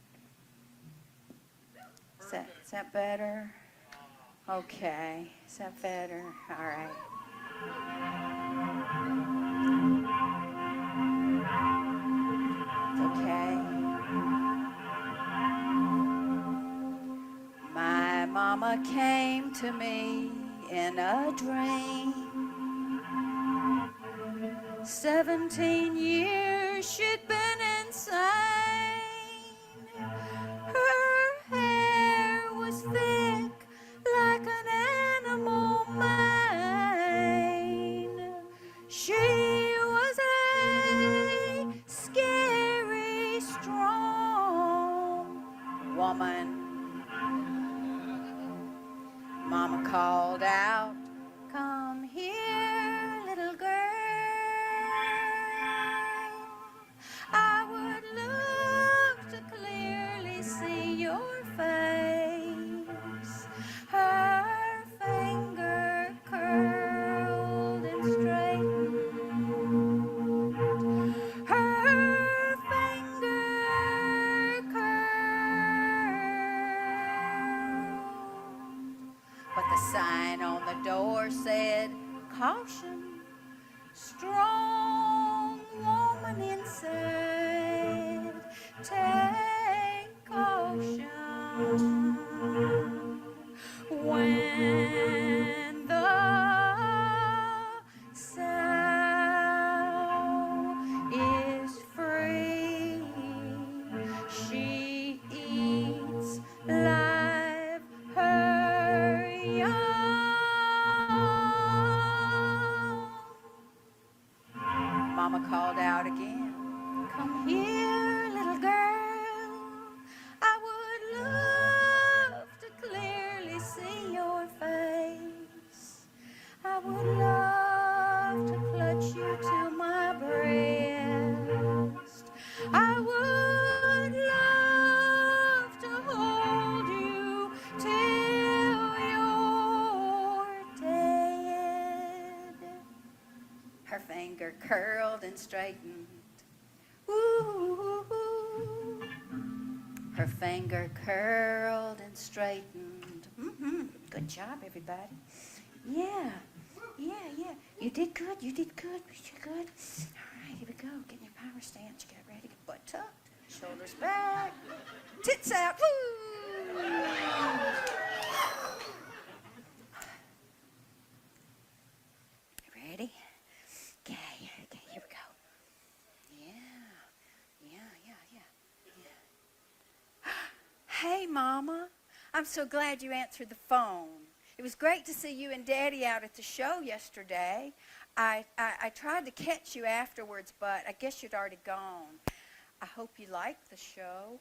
Is that better? Okay. Is that better? All right. Okay. My mama came to me in a dream. 17 years she'd been insane. Her hair was thick like an animal mane. She was a scary, strong woman. Mama called out, "Come here, little girl." I would love to clearly see your face. Her finger curled and straightened. Her finger curled. But the sign on the door said, "Caution, strong woman inside, take caution." When the sow is free, she eats live her young. Mama called out again, "Come here, little girl." curled and straightened. Ooh, her finger curled and straightened. Good job, everybody. Yeah, yeah. You did good. You did good. You did good. All right, here we go. Get in your power stance. Get ready. Butt tucked. Shoulders back. Tits out. Woo! Ready? Okay, here we go. Yeah. Hey, Mama. I'm so glad you answered the phone. It was great to see you and Daddy out at the show yesterday. I tried to catch you afterwards, but I guess you'd already gone. I hope you liked the show.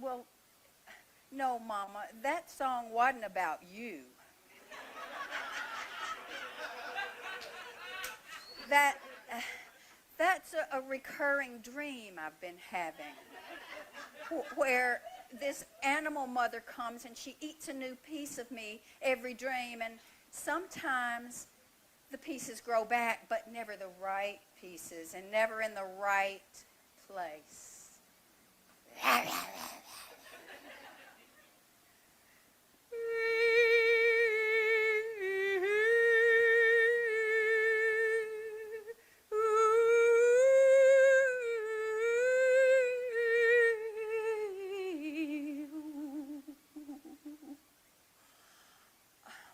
Well, no, Mama, that song wasn't about you. That's a recurring dream I've been having, where this animal mother comes and she eats a new piece of me every dream, and sometimes the pieces grow back, but never the right pieces and never in the right place.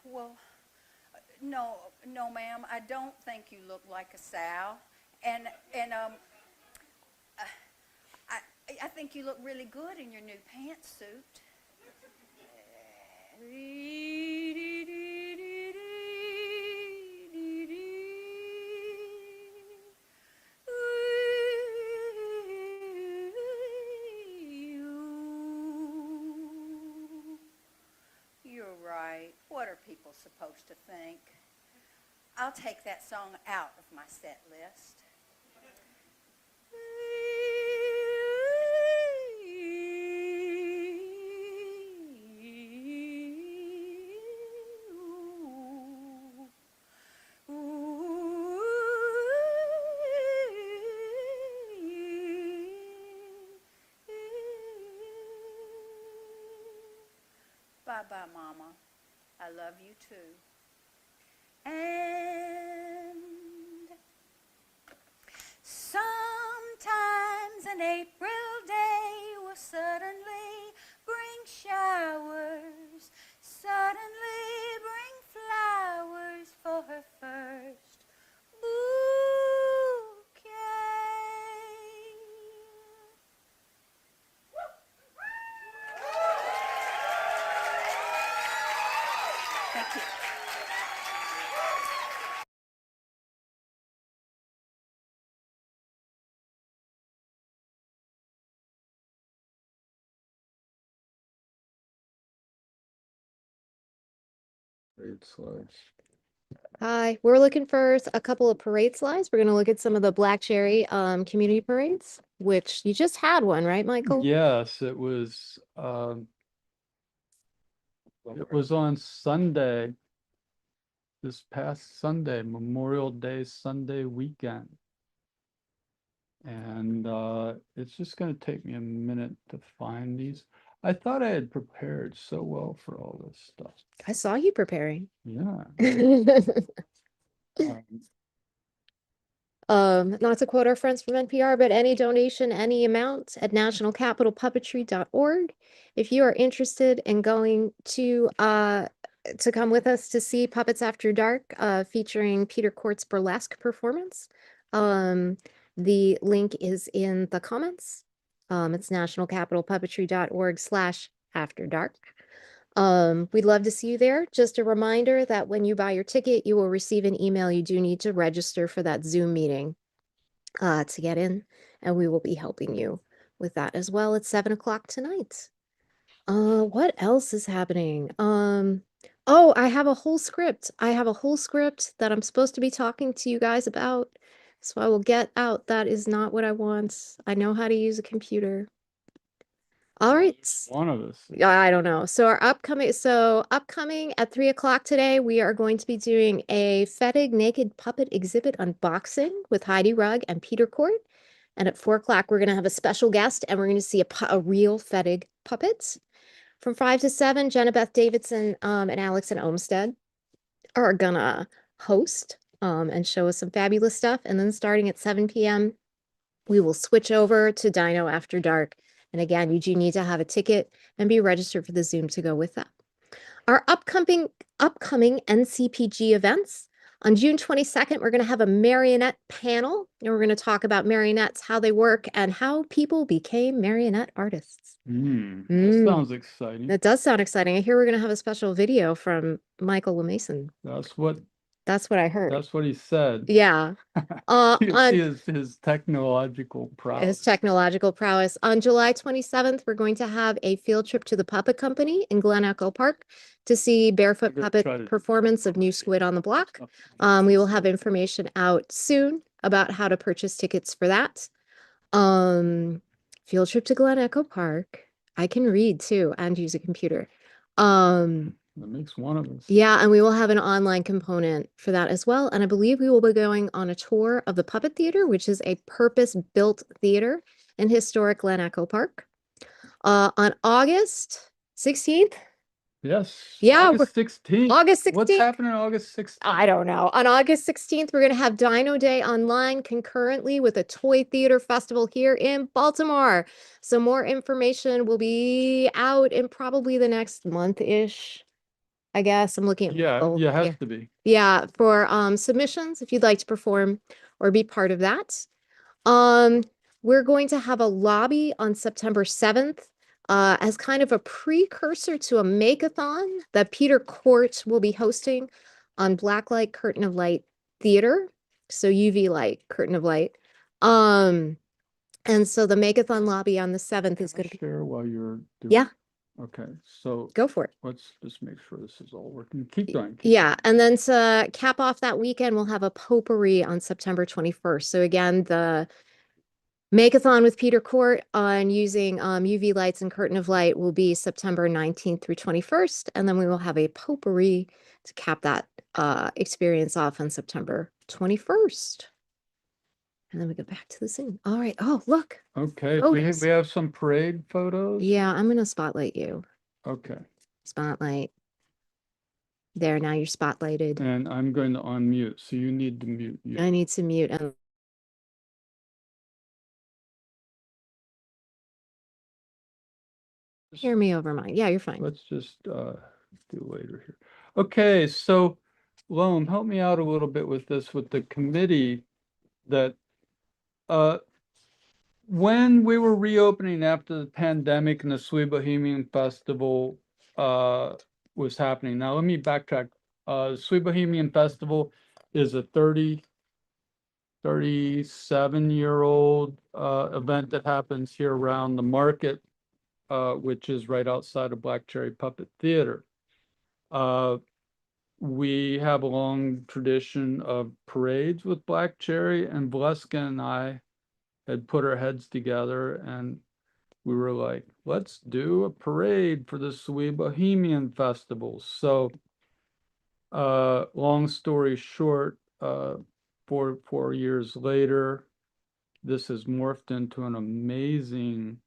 Well, no, ma'am. I don't think you look like a sow, and I think you look really good in your new pantsuit. You're right. What are people supposed to think? I'll take that song out of my set list. Bye-bye, Mama. I love you too. And sometimes an April day will suddenly bring showers, suddenly bring flowers for her first bouquet. Thank you. Great slides. Hi, we're looking for a couple of parade slides. We're going to look at some of the Black Cherry community parades, which you just had one, right, Michael? Yes, it was on Sunday, this past Sunday, Memorial Day Sunday weekend. And it's just going to take me a minute to find these. I thought I had prepared so well for all this stuff. I saw you preparing. Yeah. Not to quote our friends from NPR, but any donation, any amount at nationalcapitalpuppetry.org. If you are interested in going to come with us to see Puppets After Dark, featuring Peter Court's burlesque performance, the link is in the comments. It's nationalcapitalpuppetry.org/afterdark. We'd love to see you there. Just a reminder that when you buy your ticket, you will receive an email. You do need to register for that Zoom meeting to get in, and we will be helping you with that as well at 7 o'clock tonight. What else is happening? Oh, I have a whole script. I have a whole script that I'm supposed to be talking to you guys about. So I will get out. That is not what I want. I know how to use a computer. All right. One of us. I don't know. So upcoming at 3 o'clock today, we are going to be doing a Fettig naked puppet exhibit unboxing with Heidi Rugg and Peter Court. And at 4 o'clock, we're going to have a special guest and we're going to see a real Fettig puppet. From 5 to 7, Jenna Beth Davidson and Alex and Olmsted are gonna host and show us some fabulous stuff. And then starting at 7 p.m., we will switch over to Dino After Dark. And again, you do need to have a ticket and be registered for the Zoom to go with that. Our upcoming NCPG events. On June 22nd, we're going to have a marionette panel, and we're going to talk about marionettes, how they work, and how people became marionette artists. That sounds exciting. That does sound exciting. I hear we're going to have a special video from Michael LeMason. That's what I heard. That's what he said. Yeah. You can see his technological prowess. His technological prowess. On July 27th, we're going to have a field trip to the Puppet Company in Glen Echo Park to see Barefoot Puppet performance of New Squid on the Block. We will have information out soon about how to purchase tickets for that. Field trip to Glen Echo Park. I can read too and use a computer. That makes one of us. Yeah, and we will have an online component for that as well. And I believe we will be going on a tour of the Puppet Theater, which is a purpose-built theater in historic Glen Echo Park. On August 16th. Yes. Yeah. August 16th. August 16th. What's happening on August 16th? I don't know. On August 16th, we're going to have Dino Day online concurrently with a toy theater festival here in Baltimore. So more information will be out in probably the next month-ish. I guess I'm looking at Yeah, has to be. Yeah, for submissions if you'd like to perform or be part of that. We're going to have a lobby on September 7th as kind of a precursor to a make-a-thon that Peter Court will be hosting on Blacklight Curtain of Light Theater. So UV light, curtain of light. And so the make-a-thon lobby on the 7th is going to be share while you're doing. Yeah. Okay, so go for it. Let's just make sure this is all working. Keep going. Yeah, and then to cap off that weekend, we'll have a potpourri on September 21st. So again, the make-a-thon with Peter Court on using UV lights and curtain of light will be September 19th through 21st, and then we will have a potpourri to cap that experience off on September 21st. And then we go back to the Zoom. All right. Oh, look. Okay, we have some parade photos. Yeah, I'm going to spotlight you. Okay. Spotlight. There, now you're spotlighted. And I'm going to unmute, so you need to mute. I need to mute. And hear me over mine. Yeah, you're fine. Let's just do later here. Okay, so Loam, help me out a little bit with this, with the committee that when we were reopening after the pandemic and the Sweet Bohemian Festival was happening. Now, let me backtrack. Sweet Bohemian Festival is a 37-year-old event that happens here around the market, which is right outside of Black Cherry Puppet Theater. We have a long tradition of parades with Black Cherry, and Valeska and I had put our heads together and we were like, let's do a parade for the Sweet Bohemian Festival. So long story short, 4 years later, this has morphed into an amazing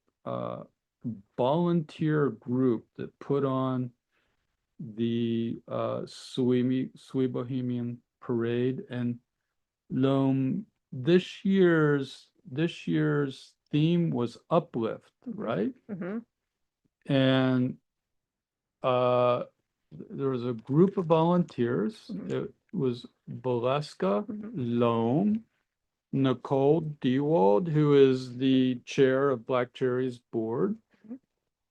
volunteer group that put on the Sweet Bohemian Parade. And Loam, this year's theme was uplift, right? Mm-hmm. And there was a group of volunteers. It was Valeska, Loam, Nicole Dewald, who is the chair of Black Cherry's board,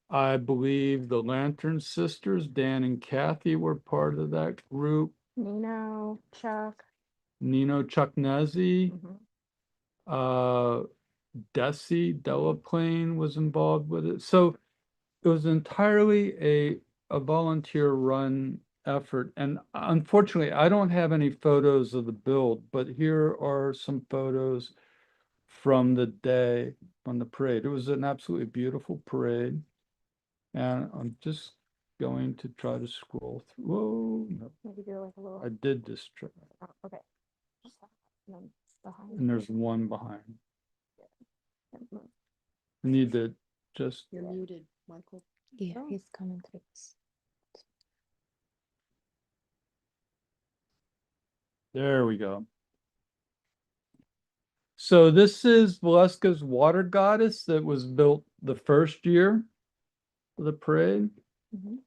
I believe the Lantern Sisters, Dan and Kathy, were part of that group. Nino, Chuck. Nino Chucknezzi, Mhm. Desi Delaplane was involved with it. So it was entirely a volunteer run effort. And unfortunately, I don't have any photos of the build, but here are some photos from the day on the parade. It was an absolutely beautiful parade. And I'm just going to try to scroll through. Whoa, no, Maybe do like a little. I did this trick. Oh, okay. And then behind. And there's one behind. And move. I need to just, You're muted, Michael. Yeah, Oh. he's coming through. there we go. So this is Valeska's water goddess that was built the first year of the parade. Mhm.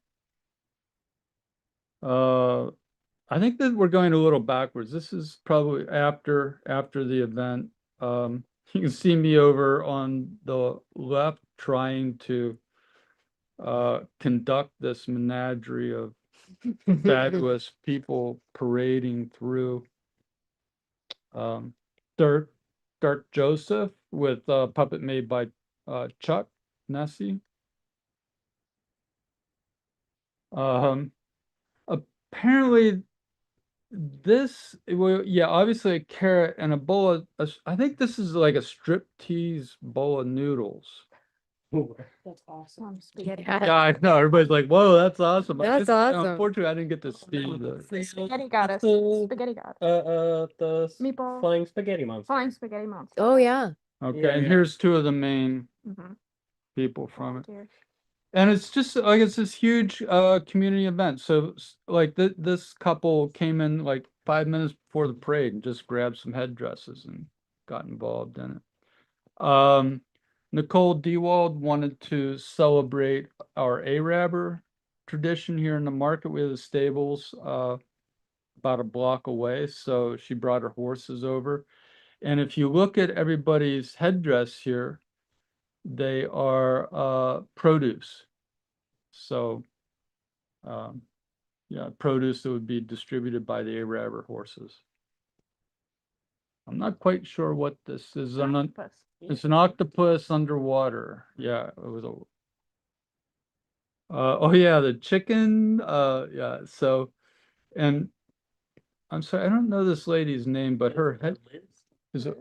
I think that we're going a little backwards. This is probably after the event. You can see me over on the left trying to conduct this menagerie of fabulous people parading through. Dirk Joseph with a puppet made by Chuck Nessie. Apparently this, well, yeah, obviously a carrot and a bowl of, I think this is like a striptease bowl of noodles. That's awesome. Spaghetti. Yeah, I know. Everybody's like, "Whoa, that's awesome!" That's awesome. Unfortunately, I didn't get to see the. Spaghetti goddess. the- Spaghetti god. The Meatball. flying spaghetti monster. Flying spaghetti monster. Oh, yeah. Okay, Yeah, and yeah. here's two of the main Mhm. people from it. Volunteers. And it's just like it's this huge community event. So like this couple came in like 5 minutes before the parade and just grabbed some headdresses and got involved in it. Nicole Dewald wanted to celebrate our Arabber tradition here in the market. We have the stables about a block away, so she brought her horses over. And if you look at everybody's headdress here, they are produce. So, yeah, produce that would be distributed by the Arabber horses. I'm not quite sure what this is. Octopus. It's an octopus underwater. Yeah, it was a. Oh yeah, the chicken. Yeah. So, and I'm sorry, I don't know this lady's name, but her head is it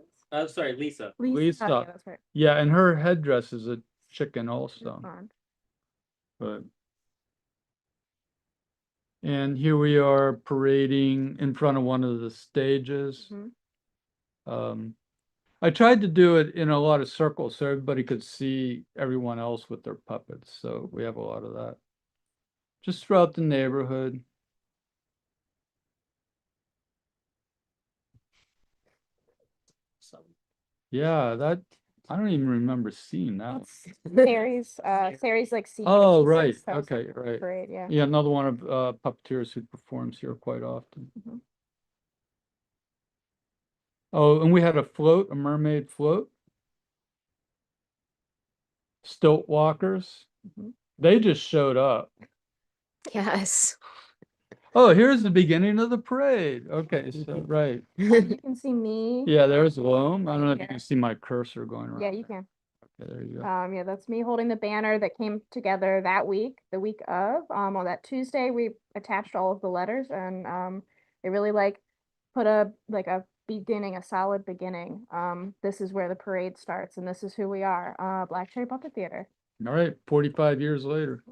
Sorry, Lisa. Lisa. Yeah, that's right. Yeah, and her headdress is a chicken also. Fun. But and here we are parading in front of one of the stages. Mhm. I tried to do it in a lot of circles so everybody could see everyone else with their puppets. So we have a lot of that. Just throughout the neighborhood. Yeah, that I don't even remember seeing that one. Sary's like scene. Oh, right. Okay, right. Parade, yeah. Yeah, another one of puppeteers who performs here quite often. Mhm. Oh, and we had a float, a mermaid float. Stilt walkers. Mhm. They just showed up. Yes. Oh, here's the beginning of the parade. Okay, so right. You can see me. Yeah, there's Loam. I don't know if you Yeah. can see my cursor going around. Yeah, you can. Okay, there you go. Yeah, that's me holding the banner that came together that week, the week of. On that Tuesday, we attached all of the letters, and they really put a beginning, a solid beginning. This is where the parade starts, and this is who we are. Black Cherry Puppet Theater. All right, 45 years later.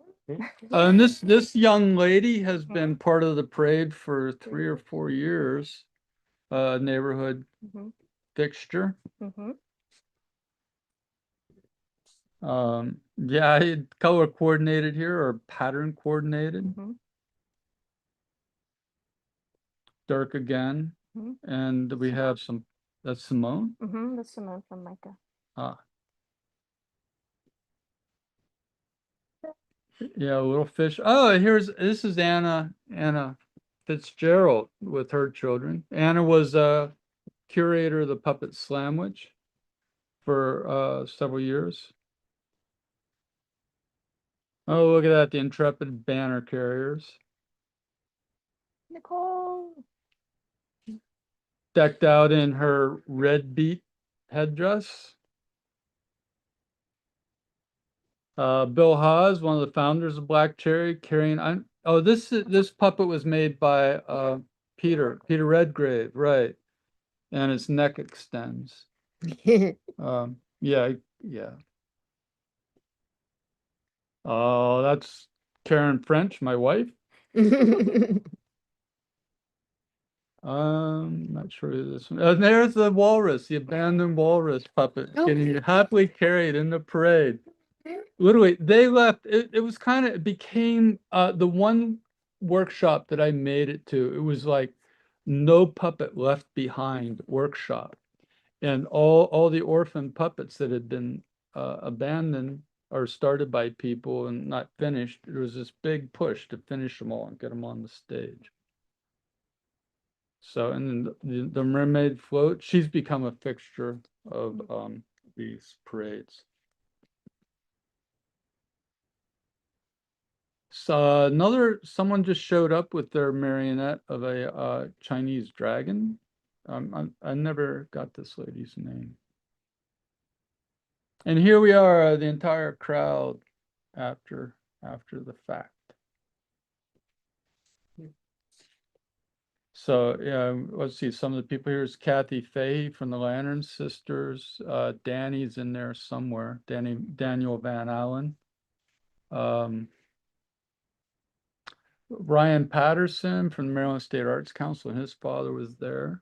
And this young lady has been part of the parade for 3 or 4 years. Neighborhood Mhm. fixture. Mhm. Yeah, I had color coordinated here or pattern coordinated. Mhm. Dirk again. Mhm. And we have some, that's Simone. That's Simone from Micah. Ah. Yeah, a little fish. Oh, this is Anna Fitzgerald with her children. Anna was a curator of the Puppet Slamwich for several years. Oh, look at that, the intrepid banner carriers. Nicole. Decked out in her red beat headdress. Bill Haas, one of the founders of Black Cherry, carrying oh, this puppet was made by Peter Redgrave, right? And its neck extends. Yeah. Oh, that's Karen French, my wife. Not sure who this one. There's the walrus, the abandoned walrus puppet, getting happily carried in the parade. Literally, they left. It was kind of, it became the one workshop that I made it to. It was like no puppet left behind workshop, and all the orphan puppets that had been abandoned or started by people and not finished. There was this big push to finish them all and get them on the stage. So, and then the mermaid float, she's become a fixture of these parades. So someone just showed up with their marionette of a Chinese dragon. I never got this lady's name. And here we are, the entire crowd after the fact. So yeah, let's see. Some of the people here is Kathy Fahey from the Lantern Sisters. Danny's in there somewhere. Daniel Van Allen. Ryan Patterson from the Maryland State Arts Council, and his father was there.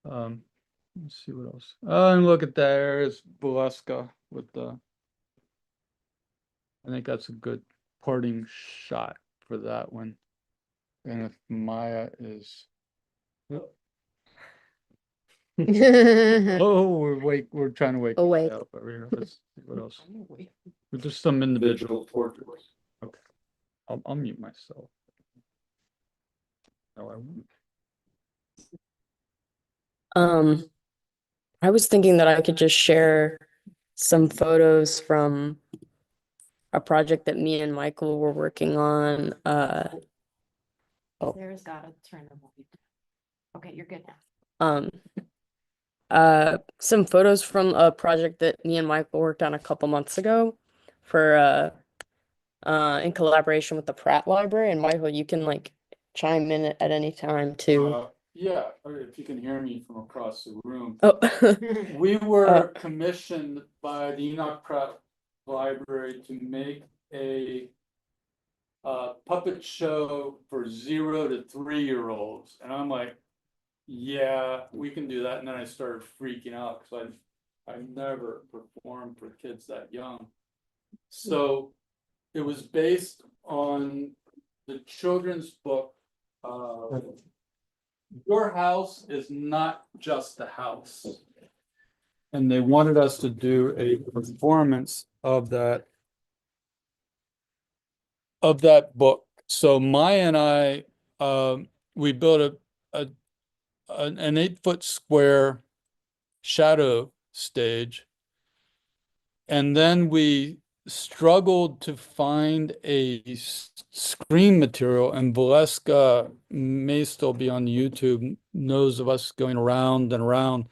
Let's see what else. Oh, and look at there's Valeska with the. I think that's a good parting shot for that one. And if Maya is. Oh, we're trying to wake Awake. up over here. Let's see what else. We're just some individual portraits. Okay. I'll mute myself. No, I won't. I was thinking that I could just share some photos from a project that me and Michael were working on. Sarah's gotta turn them on. Okay, you're good now. Some photos from a project that me and Michael worked on a couple months ago for in collaboration with the Pratt Library. And Michael, you can like chime in at any time too. Yeah, if you can hear me from across the room. Oh, We were commissioned by the Enoch Pratt Library to make a puppet show for 0 to 3-year-olds. And I'm like, yeah, we can do that. And then I started freaking out because I never performed for kids that young. So it was based on the children's book, Your House is Not Just a House. And they wanted us to do a performance of that book. So Maya and I, we built an 8-foot square shadow stage. And then we struggled to find a screen material, and Valeska may still be on YouTube, knows of us going around and around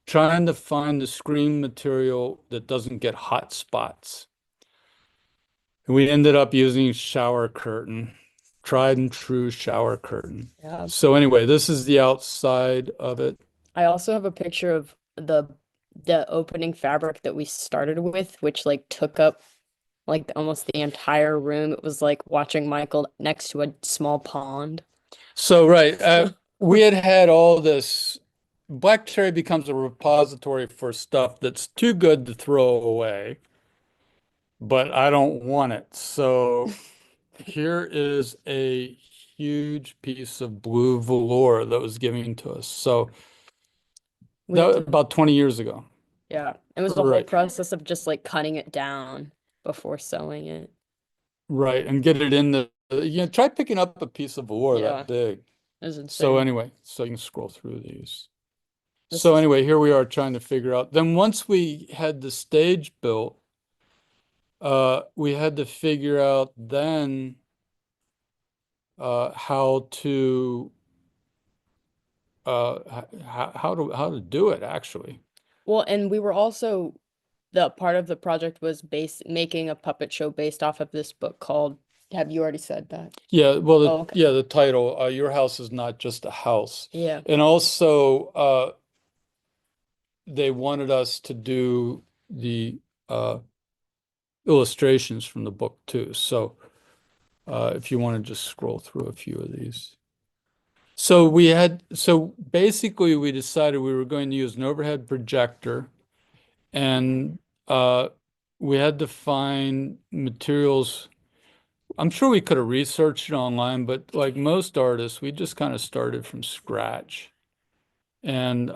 trying to find the screen material that doesn't get hot spots. And we ended up using shower curtain, tried and true shower curtain. Yeah. So anyway, this is the outside of it. I also have a picture of the opening fabric that we started with, which like took up like almost the entire room. It was like watching Michael next to a small pond. So right, we had all this. Black Cherry becomes a repository for stuff that's too good to throw away, but I don't want it. So here is a huge piece of blue velour that was given to us. So that was about 20 years ago. Yeah, it was the whole Right. process of just like cutting it down before sewing it. Right, and get it in the, try picking up a piece of velour Yeah. that big. It was insane. So anyway, so you can scroll through these. This So is- anyway, here we are trying to figure out. Then once we had the stage built, we had to figure out then how to how to do it actually. Well, and we were also the part of the project was making a puppet show based off of this book called, have you already said that? Yeah, well, Oh, okay. yeah, the title, Your House is Not Just a House. Yeah. And also, they wanted us to do the illustrations from the book too. So if you want to just scroll through a few of these. So basically we decided we were going to use an overhead projector, and we had to find materials. I'm sure we could have researched it online, but like most artists, we just kind of started from scratch. And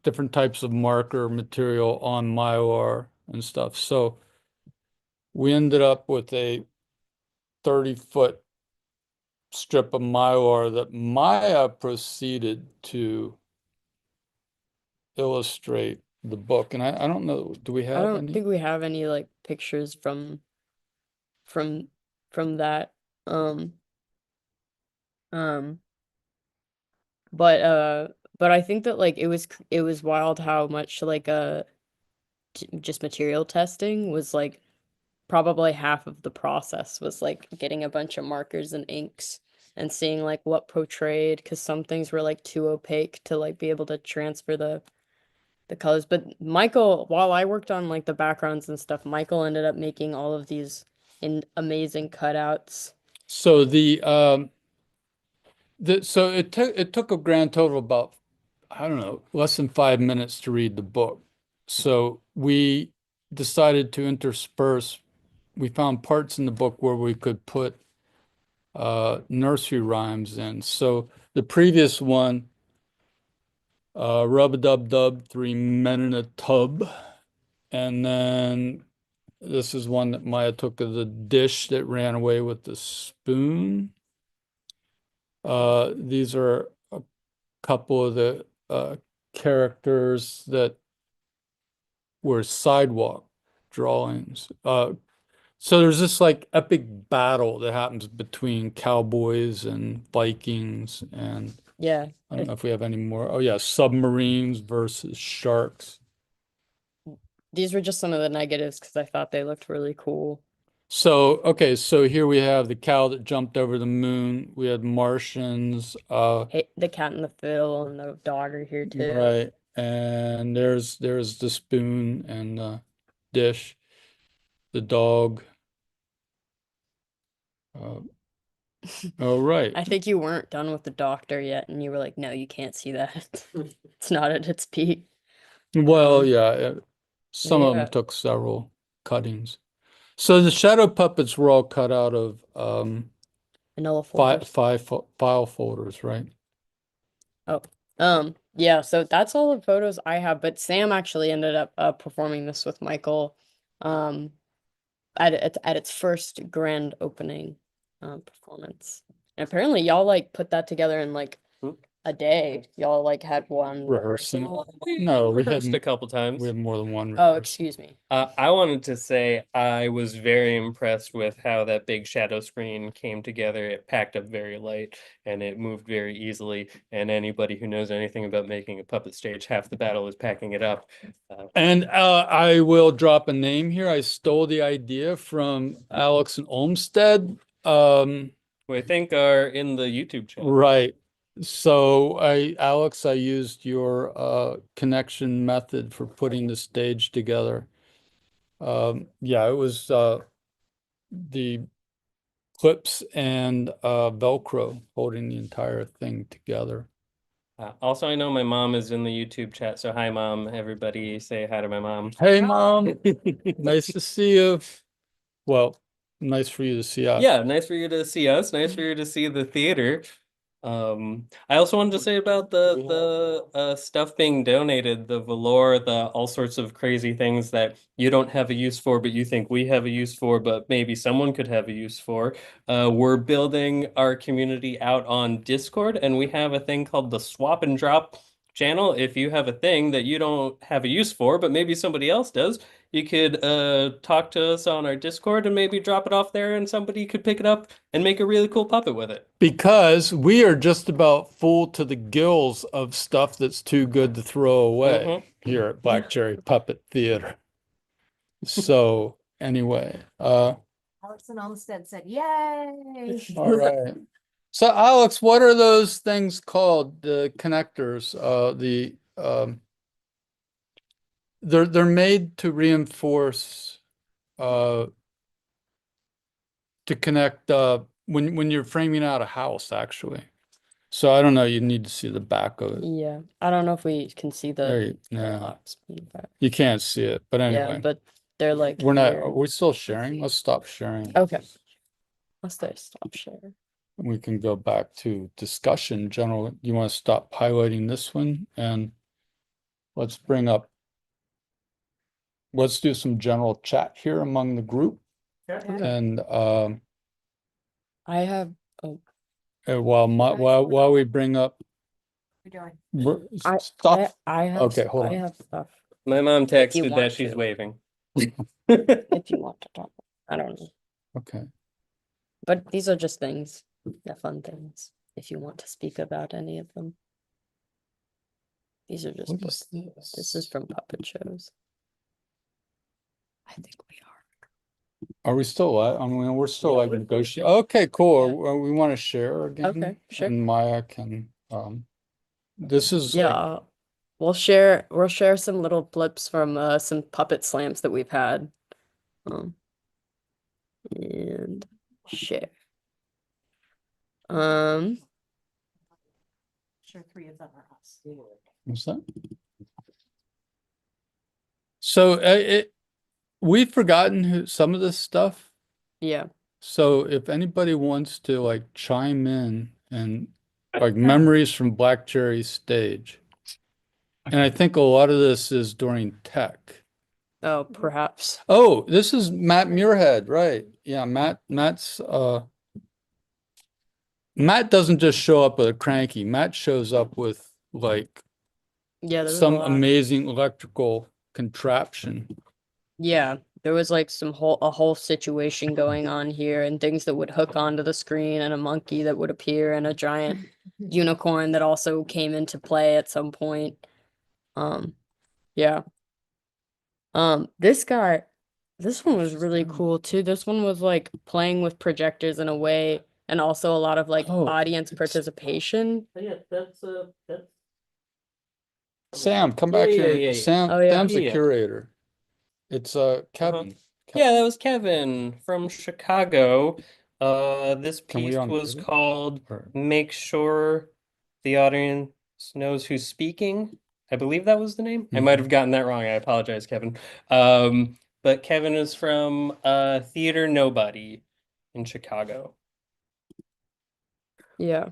different types of marker material on Mylar and stuff. So we ended up with a 30-foot strip of Mylar that Maya proceeded to illustrate the book. And I don't know, do we I have don't any? think we have any like pictures from that. Um, um, but I think that like it was wild how much like just material testing was like probably half of the process was like getting a bunch of markers and inks and seeing like what portrayed, because some things were like too opaque to like be able to transfer the colors. But Michael, while I worked on like the backgrounds and stuff, Michael ended up making all of these amazing cutouts. So so it took a grand total of about, I don't know, less than 5 minutes to read the book. So we decided to intersperse. We found parts in the book where we could put nursery rhymes in. So the previous one, rub-a-dub-dub, three men in a tub. And then this is one that Maya took of the dish that ran away with the spoon. These are a couple of the characters that were sidewalk drawings. So there's this like epic battle that happens between cowboys and Vikings, and Yeah. I don't know if we have any more. Oh yeah, submarines versus sharks. These were just some of the negatives because I thought they looked really cool. So, okay, so here we have the cow that jumped over the moon. We had Martians. Hey, the cat and the fiddle and the dog are here too. Right. And there's the spoon and the dish, the dog. Oh, right. I think you weren't done with the doctor yet, and you were like, "No, you can't see that. It's not at its peak." Well, yeah, some of them Yeah. took several cuttings. So the shadow puppets were all cut out of Vanilla five folders. file folders, right? Oh, yeah, so that's all the photos I have, but Sam actually ended up performing this with Michael um at its first grand opening performance. And apparently y'all like put that together in like a day. Y'all like had one Rehearsing. rehearsal. No, we Rehearsed had a couple times. we had more than one. Oh, excuse me. I wanted to say I was very impressed with how that big shadow screen came together. It packed up very light and it moved very easily. And anybody who knows anything about making a puppet stage, half the battle is packing it up. And I will drop a name here. I stole the idea from Alex and Olmsted. Who I think are in the YouTube channel. Right. So Alex, I used your connection method for putting the stage together. Yeah, it was the clips and Velcro holding the entire thing together. Also, I know my mom is in the YouTube chat, so hi, Mom. Everybody say hi to my mom. Hey, Mom. Nice to see you. Well, nice for you to see us. Yeah, nice for you to see us. Nice for you to see the theater. I also wanted to say about the stuff being donated, the velour, the all sorts of crazy things that you don't have a use for, but you think we have a use for, but maybe someone could have a use for. We're building our community out on Discord, and we have a thing called the Swap and Drop channel. If you have a thing that you don't have a use for, but maybe somebody else does, you could talk to us on our Discord and maybe drop it off there and somebody could pick it up and make a really cool puppet with it. Because we are just about full to the gills of stuff that's too good to throw away here at Black Cherry Puppet Theater. So anyway, Alex and Olmsted said, "Yay!" all right. So Alex, what are those things called? The connectors, they're made to reinforce to connect when you're framing out a house, actually. So I don't know, you need to see the back of it. Yeah, I don't know if we can see the Yeah. box in the back. You can't see it, but Yeah, anyway. but they're like We're not, here. are we still sharing? Let's stop sharing. Okay. Let's stop sharing. We can go back to discussion general. You want to stop highlighting this one and let's do some general chat here among the group. And I have while we bring up stuff. I have Okay, hold I on. have stuff. My mom If you texted want that she's to. waving. If you want to talk. I don't know. Okay. But these are just things. They're fun things. If you want to speak about any of them. These are just What books. is this? This is from puppet shows. I think we are. Are we still live? I mean, we're still like negotiating. Okay, cool. We want to share again. Okay, sure. And Maya can, this is like, Yeah, we'll share some little clips from some puppet slams that we've had. And share. Sure, 3 of them are us. what's that? So we've forgotten some of this stuff. Yeah. So if anybody wants to like chime in and like memories from Black Cherry's stage. And I think a lot of this is during tech. Oh, perhaps. Oh, this is Matt Muirhead, right? Yeah, Matt doesn't just show up with a cranky. Matt shows up with like Yeah, there's a some lot. amazing electrical contraption. Yeah, there was like a whole situation going on here and things that would hook onto the screen and a monkey that would appear and a giant unicorn that also came into play at some point. Yeah. This one was really cool too. This one was like playing with projectors in a way and also a lot of like audience participation. Yeah, that's Sam, come back here. Yeah. Sam, Oh, yeah. Sam's the curator. It's Kevin. Yeah, that was Kevin from Chicago. This Can we piece was unclick it? called Make Sure the Audience Knows Who's Speaking. I believe that was the name. I might have gotten that wrong. I apologize, Kevin. But Kevin is from Theater Nobody in Chicago. Yeah.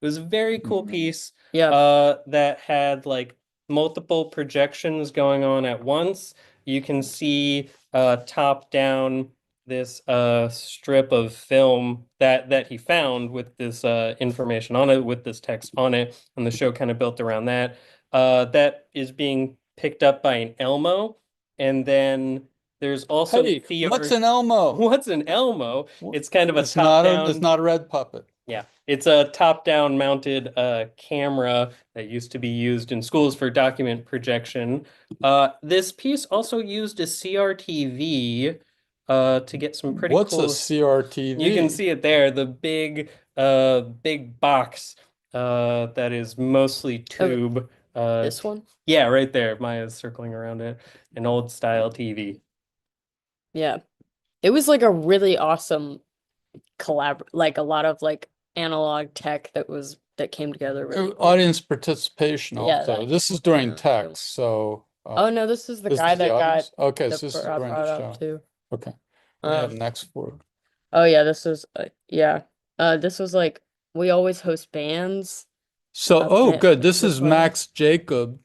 It was a very cool piece. Yeah. That had like multiple projections going on at once. You can see top down this strip of film that he found with this information on it, with this text on it, and the show kind of built around that. That is being picked up by an Elmo, and then there's also What's an Elmo? What's an Elmo? It's kind of a It's not top-down. it's not a red puppet. Yeah, it's a top-down mounted camera that used to be used in schools for document projection. This piece also used a CRTV to get some pretty What's cool. a CRTV? You can see it there, the big box that is mostly tube. This one? Yeah, right there. Maya's circling around it. An old style TV. Yeah. It was like a really awesome like a lot of like analog tech that came together really cool. Audience participation Yeah, also. that- This is during text, so Oh no, this is the this guy is the that got audience? Okay, that so this is got during brought the up show. too. Okay. We have Um, next word. Oh yeah, this was yeah. This was like we always host bands. So, good. This to is play. Max Jacob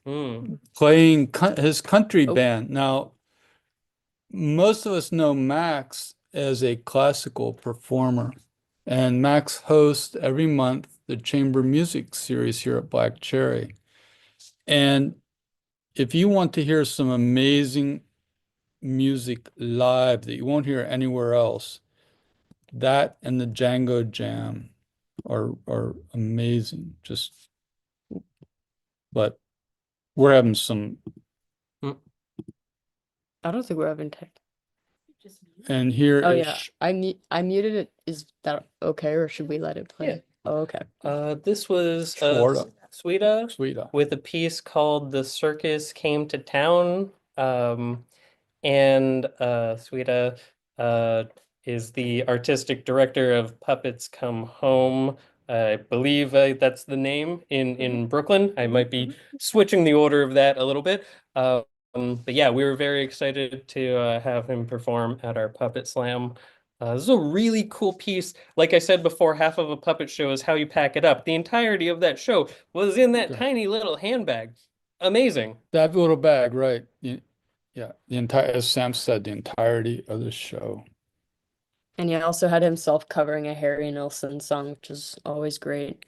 playing his country Oh. band. Now, most of us know Max as a classical performer, and Max hosts every month the chamber music series here at Black Cherry. And if you want to hear some amazing music live that you won't hear anywhere else. That and the Django Jam are amazing. Just, but we're having some, I don't think we're having tech. and here Oh is yeah, I muted it. Is that okay, or should we let it play? Yeah. Oh, okay. This was Florida. Sweeta with a piece called "The Circus Came to Town." And Sweeta is the artistic director of Puppets Come Home. I believe that's the name in Brooklyn. I might be switching the order of that a little bit. But yeah, we were very excited to have him perform at our Puppet Slam. This is a really cool piece. Like I said before, half of a puppet show is how you pack it up. The entirety of that show was in that tiny little handbag. Amazing. that little bag, right? Yeah, the entire, as Sam said, the entirety of the show. And he also had himself covering a Harry Nilsson song, which is always great.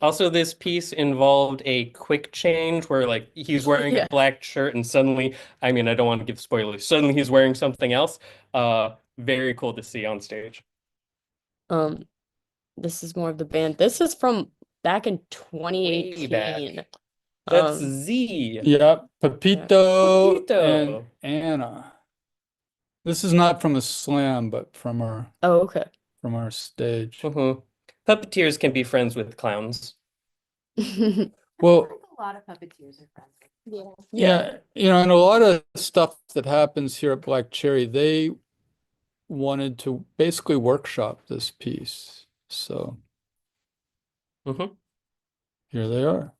Also, this piece involved a quick change where like he's wearing Yeah. a black shirt and suddenly, I mean, I don't want to give spoilers. Suddenly he's wearing something else. Very cool to see on stage. This is more of the band. This is from back in Way 2018. back. That's Z. Yep, Pepito and Pepito. Anna. This is not from a slam, but from our Oh, okay. from our stage. Puppeteers can be friends with clowns. Well, A lot of puppeteers are friends. yeah, and a lot of stuff that happens here at Black Cherry, they wanted to basically workshop this piece. So here they are.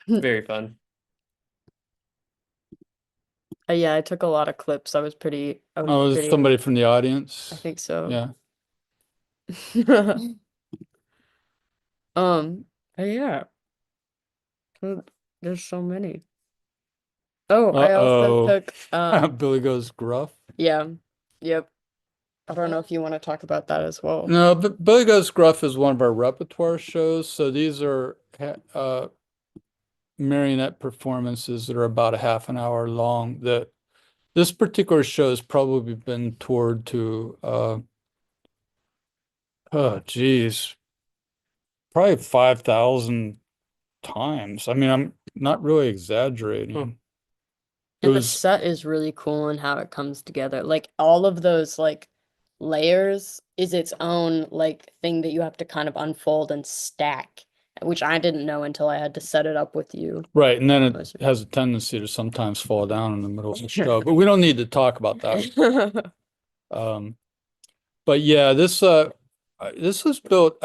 Very fun. Yeah, I took a lot of clips. I was pretty. Oh, is somebody from the audience? I think so. Yeah. Yeah. There's so many. Oh, I also took Billy Goes Gruff. Yeah. Yep. I don't know if you want to talk about that as well. No, but Billy Goes Gruff is one of our repertoire shows. So these are marionette performances that are about a half an hour long. This particular show has probably been toured to oh geez, probably 5,000 times. I mean, I'm not really exaggerating. And the set is really cool and how it comes together. Like all of those like layers is its own like thing that you have to kind of unfold and stack, which I didn't know until I had to set it up with you. Right, and then it has a tendency to sometimes fall down in the middle of the show, but we don't need to talk about that. But yeah, this was built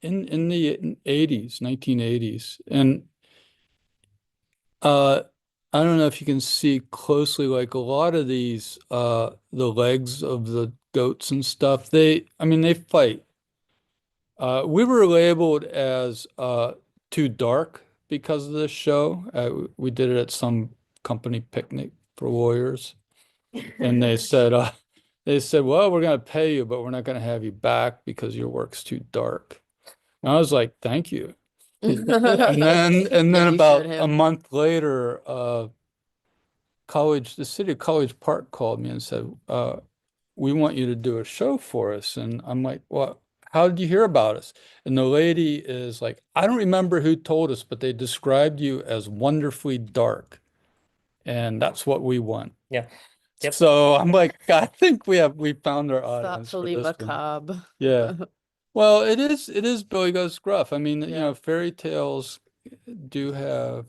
in the 80s, 1980s, and I don't know if you can see closely, like a lot of these, the legs of the goats and stuff, I mean, they fight. We were labeled as too dark because of this show. We did it at some company picnic for lawyers, and they said, well, we're going to pay you, but we're not going to have you back because your work's too dark. And I was like, thank you. And then about a month later, the city of College Park called me and said, we want you to do a show for us. And I'm like, well, how did you hear about us? And the lady is like, I don't remember who told us, but they described you as wonderfully dark. And that's what we want. Yeah. Yep. So I'm like, I think we found our audience for Thoughtfully this one. macabre. Yeah. Well, it is Billy Goes Gruff. I mean, fairy tales do have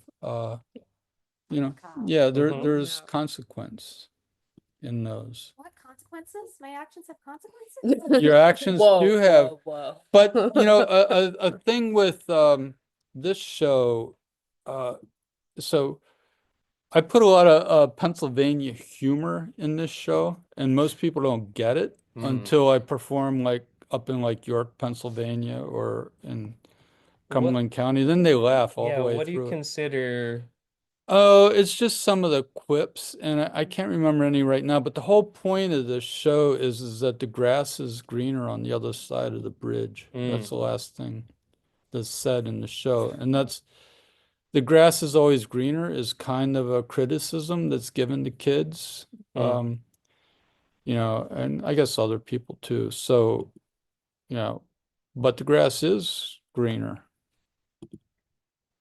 there's consequence in those. What consequences? My actions have consequences? Your actions do have, but a thing with this show, so I put a lot of Pennsylvania humor in this show, and most people don't get it until I perform like up in like York, Pennsylvania, or in Cumberland County. Then they laugh all the way what do you through. consider? Oh, it's just some of the quips, and I can't remember any right now, but the whole point of this show is that the grass is greener on the other side of the bridge. That's the last thing that's said in the show. And the grass is always greener is kind of a criticism that's given to kids. You know, and I guess other people too. So, you know, but the grass is greener.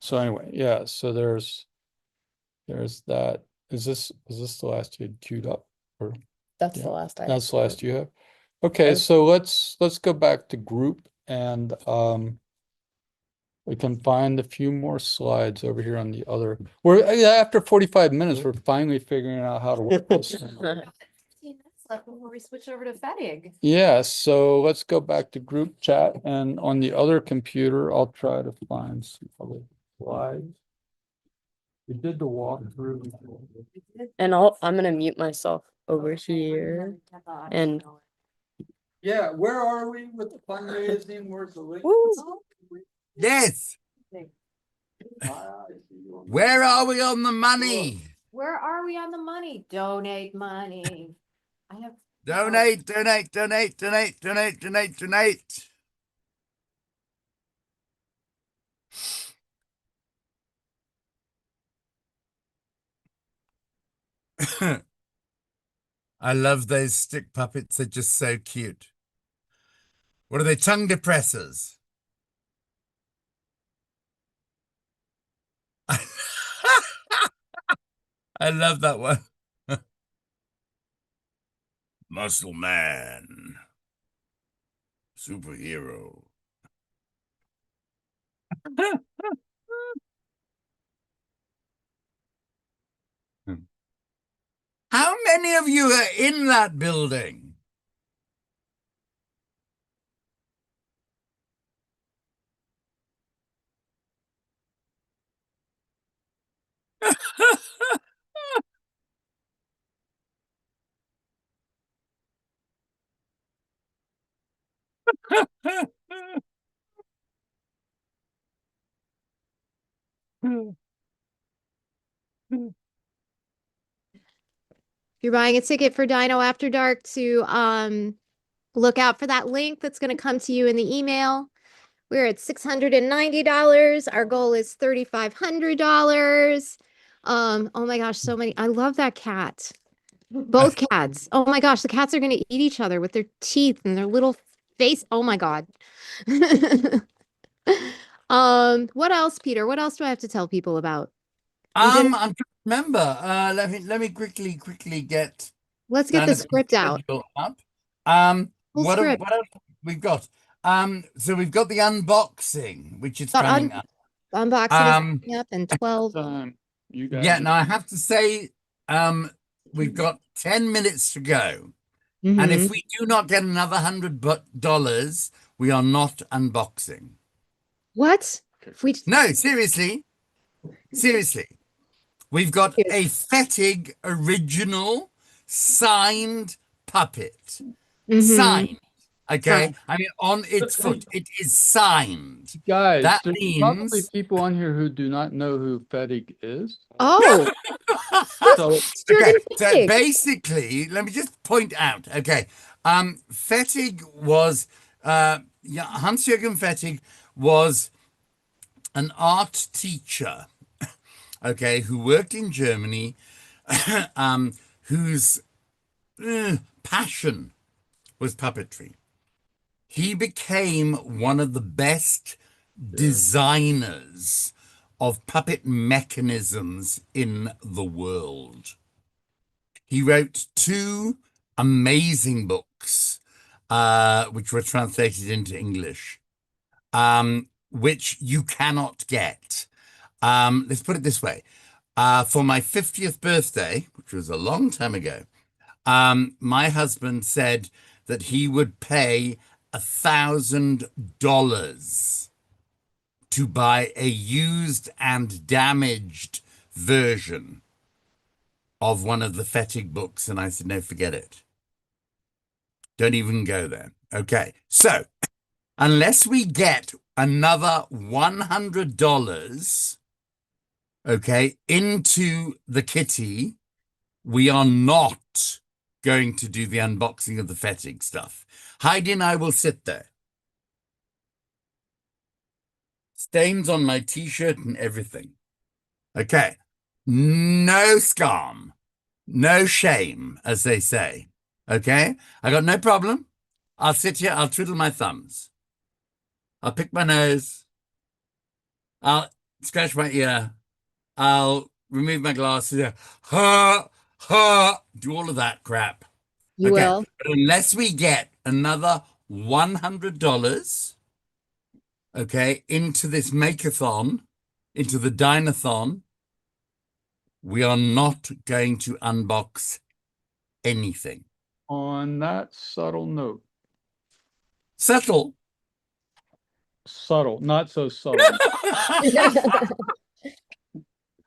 So anyway, yeah, so there's that. Is this the last you had queued up? Or That's yeah, the last I that's the have. last you have. Okay, Okay. so let's go back to group and we can find a few more slides over here on the other. We're after 45 minutes, we're finally figuring out how to work this. 15 minutes left before we switch over to fetting. Yeah, so let's go back to group chat, and on the other computer, I'll try to find some other slides. We did the walkthrough. And I'm gonna mute myself over here. And Yeah, where are we with the fundraising? Where's the link? Yes. Where are we on the money? Where are we on the money? Donate money. I have Donate, donate, donate, donate, donate, donate, donate. I love those stick puppets. They're just so cute. What are they? Tongue depressors. I love that one. Muscle Man. Superhero. How many of you are in that building? If you're buying a ticket for Dino After Dark, to look out for that link that's going to come to you in the email. We're at $690. Our goal is $3,500. Oh my gosh, so many. I love that cat. Both cats. Oh my gosh, the cats are going to eat each other with their teeth and their little face. Oh my God. What else, Peter? What else do I have to tell people about? I'm trying to remember. Let me quickly get. Let's get the script out. Up. Full script. What else we've got? So we've got the unboxing, which is Got coming up. Unboxing is coming up in 12. You guys. Yeah, now I have to say, we've got 10 minutes to go. And if we do not get another $100, we are not unboxing. What? No, seriously. Seriously. We've got a Fettig original signed puppet. Signed. Okay. Signed. I mean, on its foot. It is signed. Guys, That there's means probably people on here who do not know who Fettig is. Oh. So, okay, so basically, let me just point out. Okay, Fettig was Hans-Jürgen Fettig was an art teacher, okay, who worked in Germany, whose passion was puppetry. He became one of the best designers of puppet mechanisms in the world. He wrote 2 amazing books, which were translated into English, which you cannot get. Let's put it this way. For my 50th birthday, which was a long time ago, my husband said that he would pay $1,000 to buy a used and damaged version of one of the Fettig books. And I said, no, forget it. Don't even go there. Okay. So unless we get another $100, okay, into the kitty, we are not going to do the unboxing of the Fettig stuff. Heidi and I will sit there. Stains on my t-shirt and everything. Okay. No scum, no shame, as they say. Okay? I got no problem. I'll sit here, I'll twiddle my thumbs. I'll pick my nose. I'll scratch my ear. I'll remove my glasses. Ha, ha, do all of that crap. You Okay. will. But unless we get another $100, okay, into this makeathon, into the Dino-Thon, we are not going to unbox anything. On that subtle note, Subtle. not so subtle.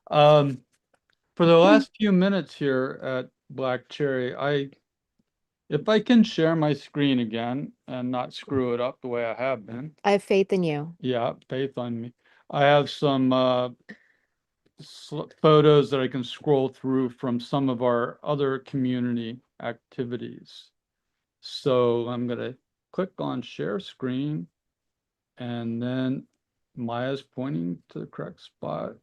For the last few minutes here at Black Cherry, if I can share my screen again and not screw it up the way I have been. I have faith in you. Yeah, faith on me. I have some photos that I can scroll through from some of our other community activities. So I'm going to click on share screen, and then Maya's pointing to the correct spot.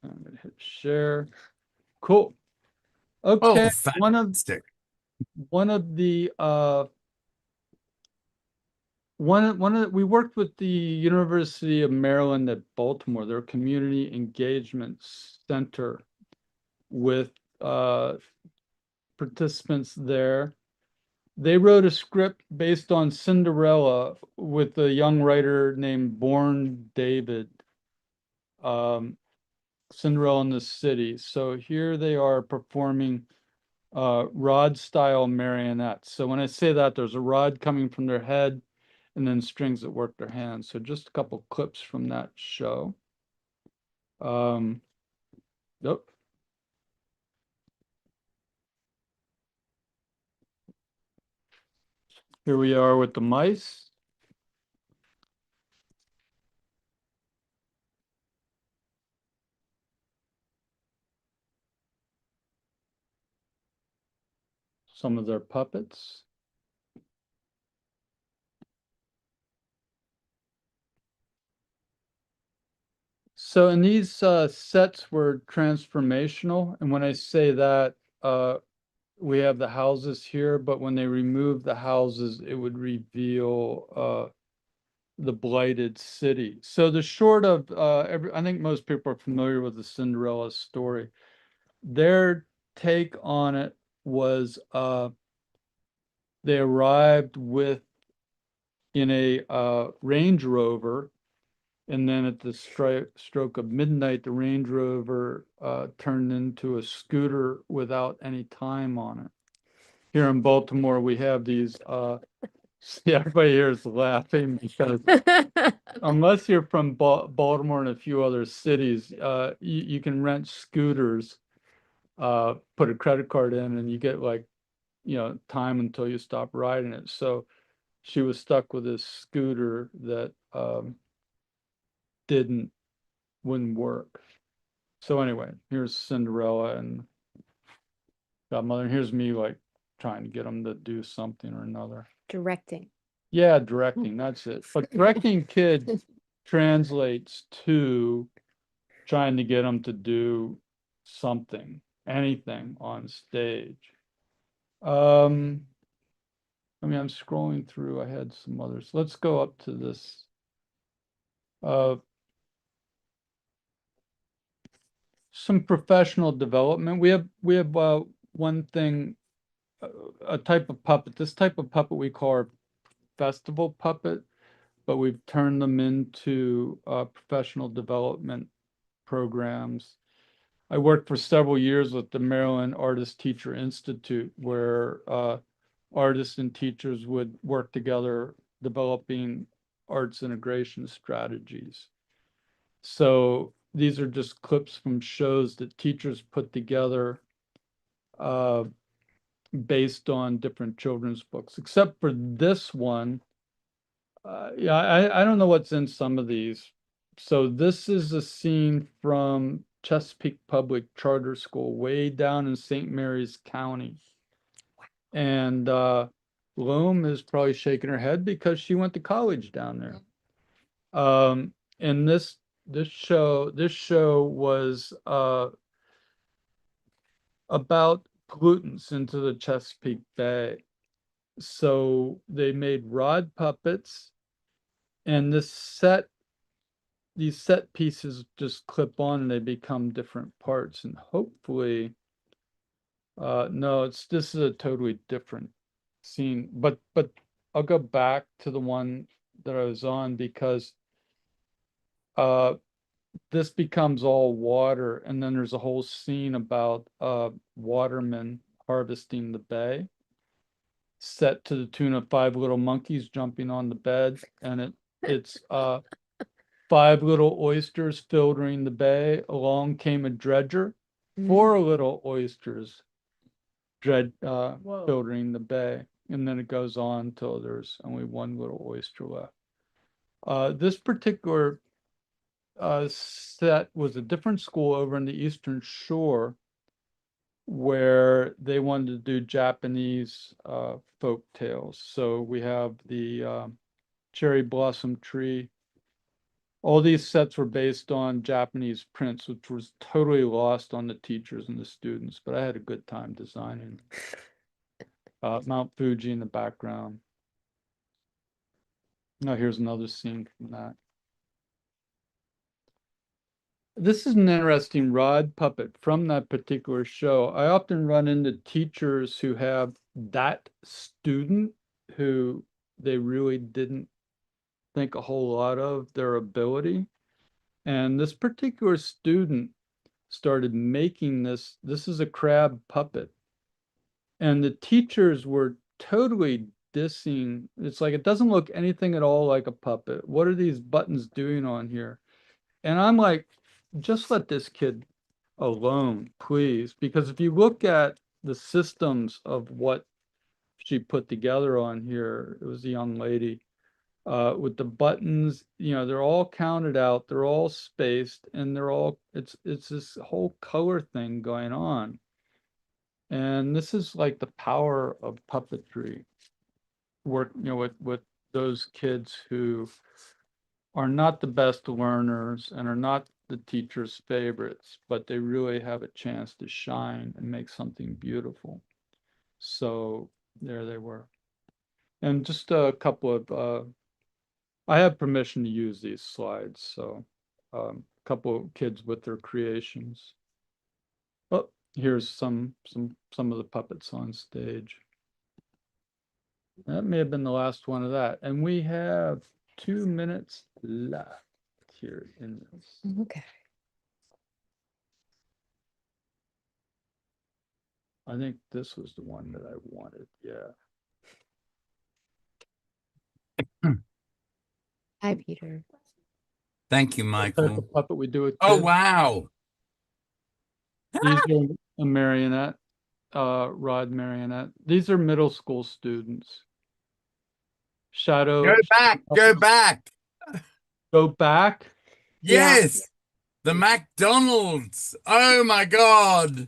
I'm going to hit share. Cool. Okay. Oh, fantastic. One of the we worked with the University of Maryland at Baltimore, their community engagement center, with participants there. They wrote a script based on Cinderella with a young writer named Bourne David, Cinderella in the City. So here they are performing rod style marionettes. So when I say that, there's a rod coming from their head and then strings that work their hands. So just a couple clips from that show. Yep. Here we are with the mice. Some of their puppets. So, and these sets were transformational. And when I say that, we have the houses here, but when they remove the houses, it would reveal the blighted city. So the short of I think most people are familiar with the Cinderella story. Their take on it was they arrived in a Range Rover, and then at the stroke of midnight, the Range Rover turned into a scooter without any time on it. Here in Baltimore, we have these yeah, everybody here is laughing because unless you're from Baltimore and a few other cities, you can rent scooters, put a credit card in, and you get like, time until you stop riding it. So she was stuck with this scooter that wouldn't work. So anyway, here's Cinderella and Godmother, and here's me like trying to get them to do something or another. Directing. Yeah, directing, that's it. But directing kids translates to trying to get them to do something, anything on stage. I mean, I'm scrolling through, I had some others. Let's go up to this. Some professional development. We have one thing, a type of puppet. This type of puppet we call our festival puppet, but we've turned them into professional development programs. I worked for several years with the Maryland Artist Teacher Institute, where artists and teachers would work together developing arts integration strategies. So these are just clips from shows that teachers put together based on different children's books, except for this one. Yeah, I don't know what's in some of these. So this is a scene from Chesapeake Public Charter School, way down in St. Mary's County. And Loam is probably shaking her head because she went to college down there. And This show was about pollutants into the Chesapeake Bay. So they made rod puppets, and these set pieces just clip on and they become different parts. And hopefully, no, this is a totally different scene. But I'll go back to the one that I was on because uh this becomes all water, and then there's a whole scene about watermen harvesting the bay, set to the tune of five little monkeys jumping on the bed, and it's five little oysters filtering the bay. Along came a dredger, four little oysters filtering the bay, and then it goes on till there's only one little oyster left. This particular set was a different school over in the Eastern Shore where they wanted to do Japanese folk tales. So we have the cherry blossom tree. All these sets were based on Japanese prints, which was totally lost on the teachers and the students, but I had a good time designing. Mount Fuji in the background. Now here's another scene from that. This is an interesting rod puppet from that particular show. I often run into teachers who have that student who they really didn't think a whole lot of their ability. And this particular student started making this. This is a crab puppet. And the teachers were totally dissing. It's like, it doesn't look anything at all like a puppet. What are these buttons doing on here? And I'm like, just let this kid alone, please. Because if you look at the systems of what she put together on here, it was a young lady with the buttons, they're all counted out, they're all spaced, and it's this whole color thing going on. And this is like the power of puppetry work, with those kids who are not the best learners and are not the teacher's favorites, but they really have a chance to shine and make something beautiful. So there they were. And just a couple of, I have permission to use these slides, so a couple of kids with their creations. Oh, here's some of the puppets on stage. That may have been the last one of that. And we have 2 minutes left here in this. Okay. I think this was the one that I wanted. Yeah. Hi, Peter. Thank you, Type Michael. of puppet we do with Oh, kids. wow. These are a marionette, rod marionette. These are middle school students. Shadow. Go back. Go back. Go back. Yes. Yeah. The McDonald's. Oh, my God.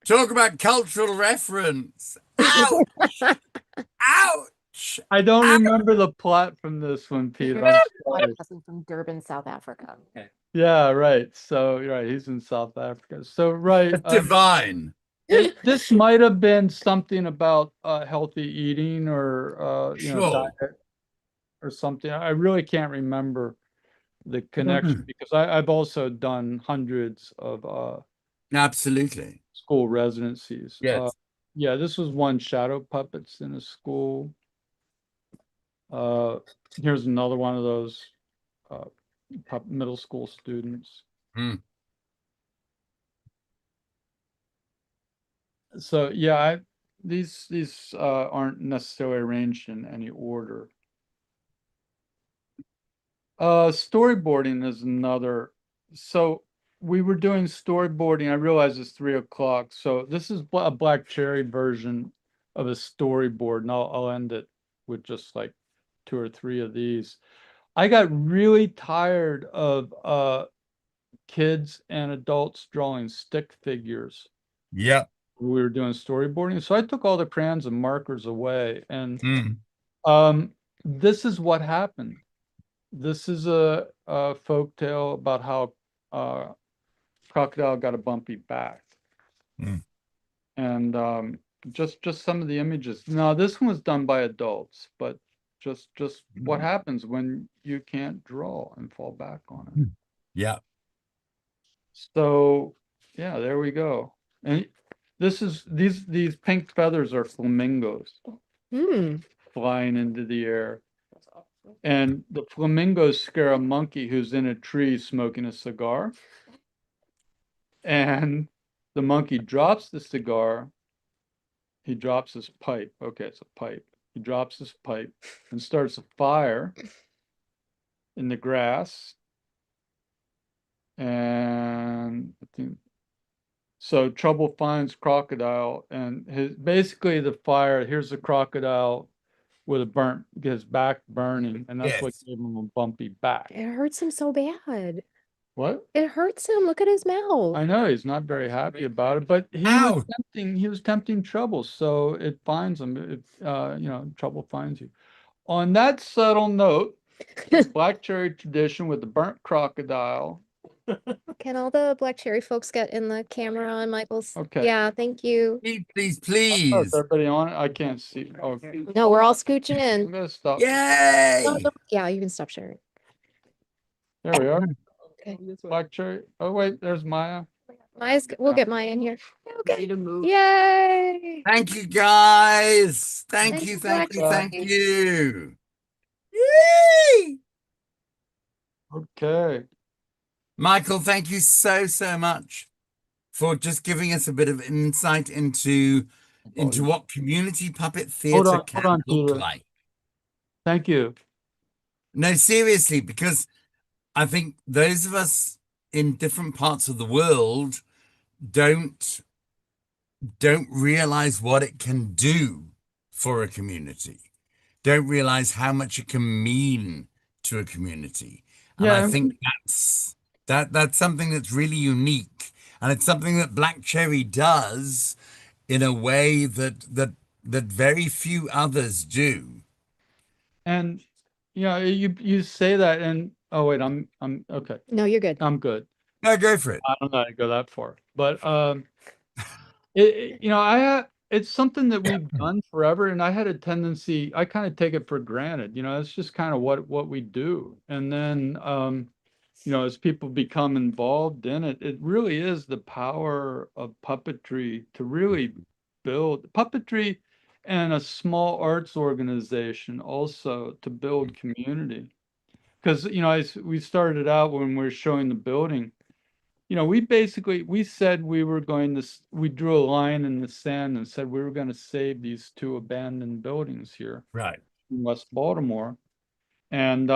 Talk about cultural reference. Ouch. Ouch. I don't remember the plot from this one, Peter. I'm sorry. From Durban, South Africa. Okay. Yeah, right. So, right, he's in South Africa. So, right. Divine. This might have been something about healthy eating or, diet or something. I really can't remember the connection because I've also done hundreds of absolutely school residencies. Yes. Yeah, this was one shadow puppets in a school. Here's another one of those middle school students. So yeah, these aren't necessarily arranged in any order. Storyboarding is another. So we were doing storyboarding. I realize it's 3 o'clock. So this is a black cherry version of a storyboard, and I'll end it with just like 2 or 3 of these. I got really tired of kids and adults drawing stick figures. Yeah. We were doing storyboarding. So I took all the crayons and markers away. And this is what happened. this is a folk tale about how crocodile got a bumpy back. Mm. And just some of the images. Now this one was done by adults, but just what happens when you can't draw and fall back on it. Yeah. So yeah, there we go. And this is these pink feathers are flamingos flying into the air. And the flamingos scare a monkey who's in a tree smoking a cigar. And the monkey drops the cigar. He drops his pipe. Okay, it's a pipe. He drops his pipe and starts a fire in the grass. And I think so Trouble finds crocodile and basically the fire, here's a crocodile with his back burning, and that's what gave him a bumpy back. It hurts him so bad. What? It hurts him. Look at his mouth. I know he's not very happy about it, but he was tempting trouble, so it finds him. Trouble finds you. On that subtle note, Black Cherry tradition with the burnt crocodile. Can all the Black Cherry folks get in the camera on Michael's? Okay. Yeah, thank you. Please. Oh, is everybody on it? I can't see. Okay. No, we're all scooching in. I'm gonna stop. Yay! Yeah, you can stop sharing. There we are. Okay. Black Cherry. Oh wait, there's Maya. We'll get Maya in here. Okay. Yay! Thank you, guys. Thank Thanks, you. Black Thank Cherry. you. Yay! Okay. Michael, thank you so much for just giving us a bit of insight into what community puppet theater can look Peter. like. Thank you. No, seriously, because I think those of us in different parts of the world don't realize what it can do for a community, don't realize how much it can mean to a community. And I think that's something that's really unique, and it's something that Black Cherry does in a way that very few others do. And you say that, and oh wait, I'm okay. No, you're good. I'm good. No, go for it. I don't know how to go that far, but it's something that we've done forever, and I had a tendency, I kind of take it for granted. It's just kind of what we do. And then as people become involved in it, it really is the power of puppetry to really build puppetry and a small arts organization also to build community. Because we started out when we were showing the building. We said we drew a line in the sand and said we were going to save these two abandoned buildings here in West Baltimore. And,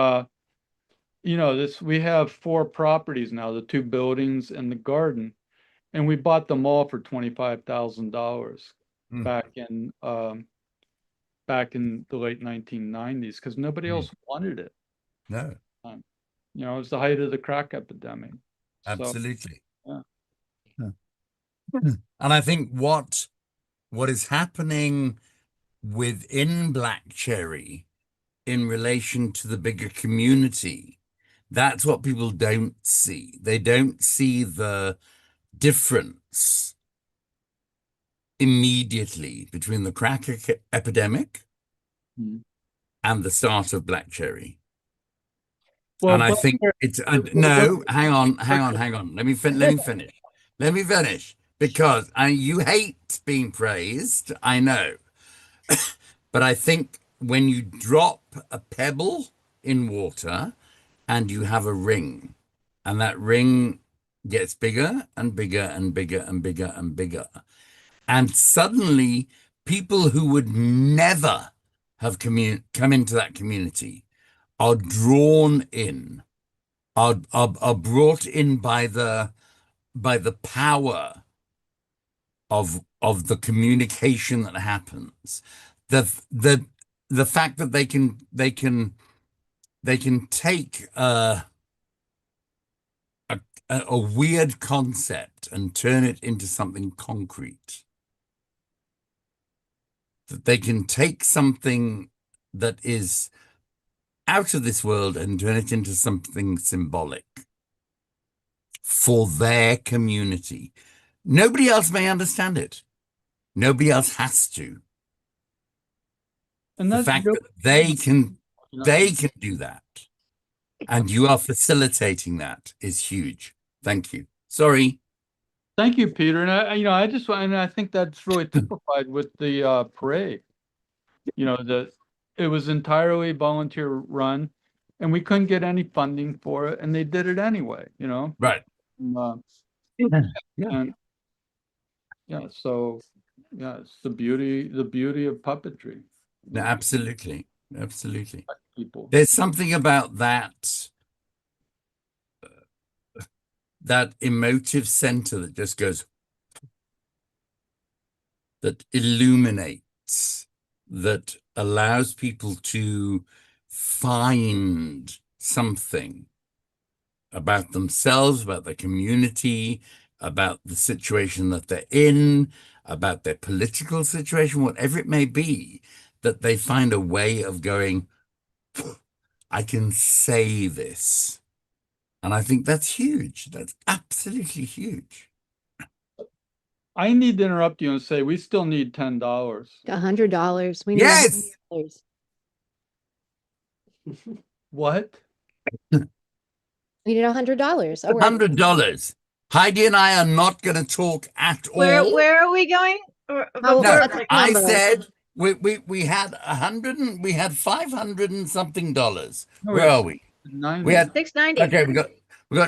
we have 4 properties now, the 2 buildings and the garden, and we bought them all for $25,000 back in the late 1990s because nobody else wanted it. No. It was the height of the crack epidemic. Absolutely. So, yeah. And I think what is happening within Black Cherry in relation to the bigger community, that's what people don't see. They don't see the difference immediately between the crack epidemic and the start of Black Cherry. Well, and I think it's no. Hang on. Let me finish. Let me finish because you hate being praised. I know, but I think when you drop a pebble in water and you have a ring, and that ring gets bigger and bigger and bigger and bigger and bigger, and suddenly people who would never have come into that community are drawn in, are brought in by the power of the communication that happens. The fact that they can take a weird concept and turn it into something concrete. That they can take something that is out of this world and turn it into something symbolic for their community. Nobody else may understand it. Nobody else has to. And The that's fact real. that they can do that, and you are facilitating that, is huge. Thank you. Sorry. Thank you, Peter. And I just want, and I think that's really typified with the parade. That it was entirely volunteer run, and we couldn't get any funding for it, and they did it anyway. Right. And, Yeah. and yeah, so yeah, it's the beauty of puppetry. No, absolutely. Absolutely. People. There's something about that emotive center that just goes, that illuminates, that allows people to find something about themselves, about their community, about the situation that they're in, about their political situation, whatever it may be, that they find a way of going, I can say this. And I think that's huge. That's absolutely huge. I need to interrupt you and say we still need $10. $100. We need Yes. $100. What? We need $100. Oh, $100. Heidi and I are not going to talk at all. Where are we going? No, I said we had 100 and we had 500 and something dollars. No, Where are we? 90. We had $690. Okay, we got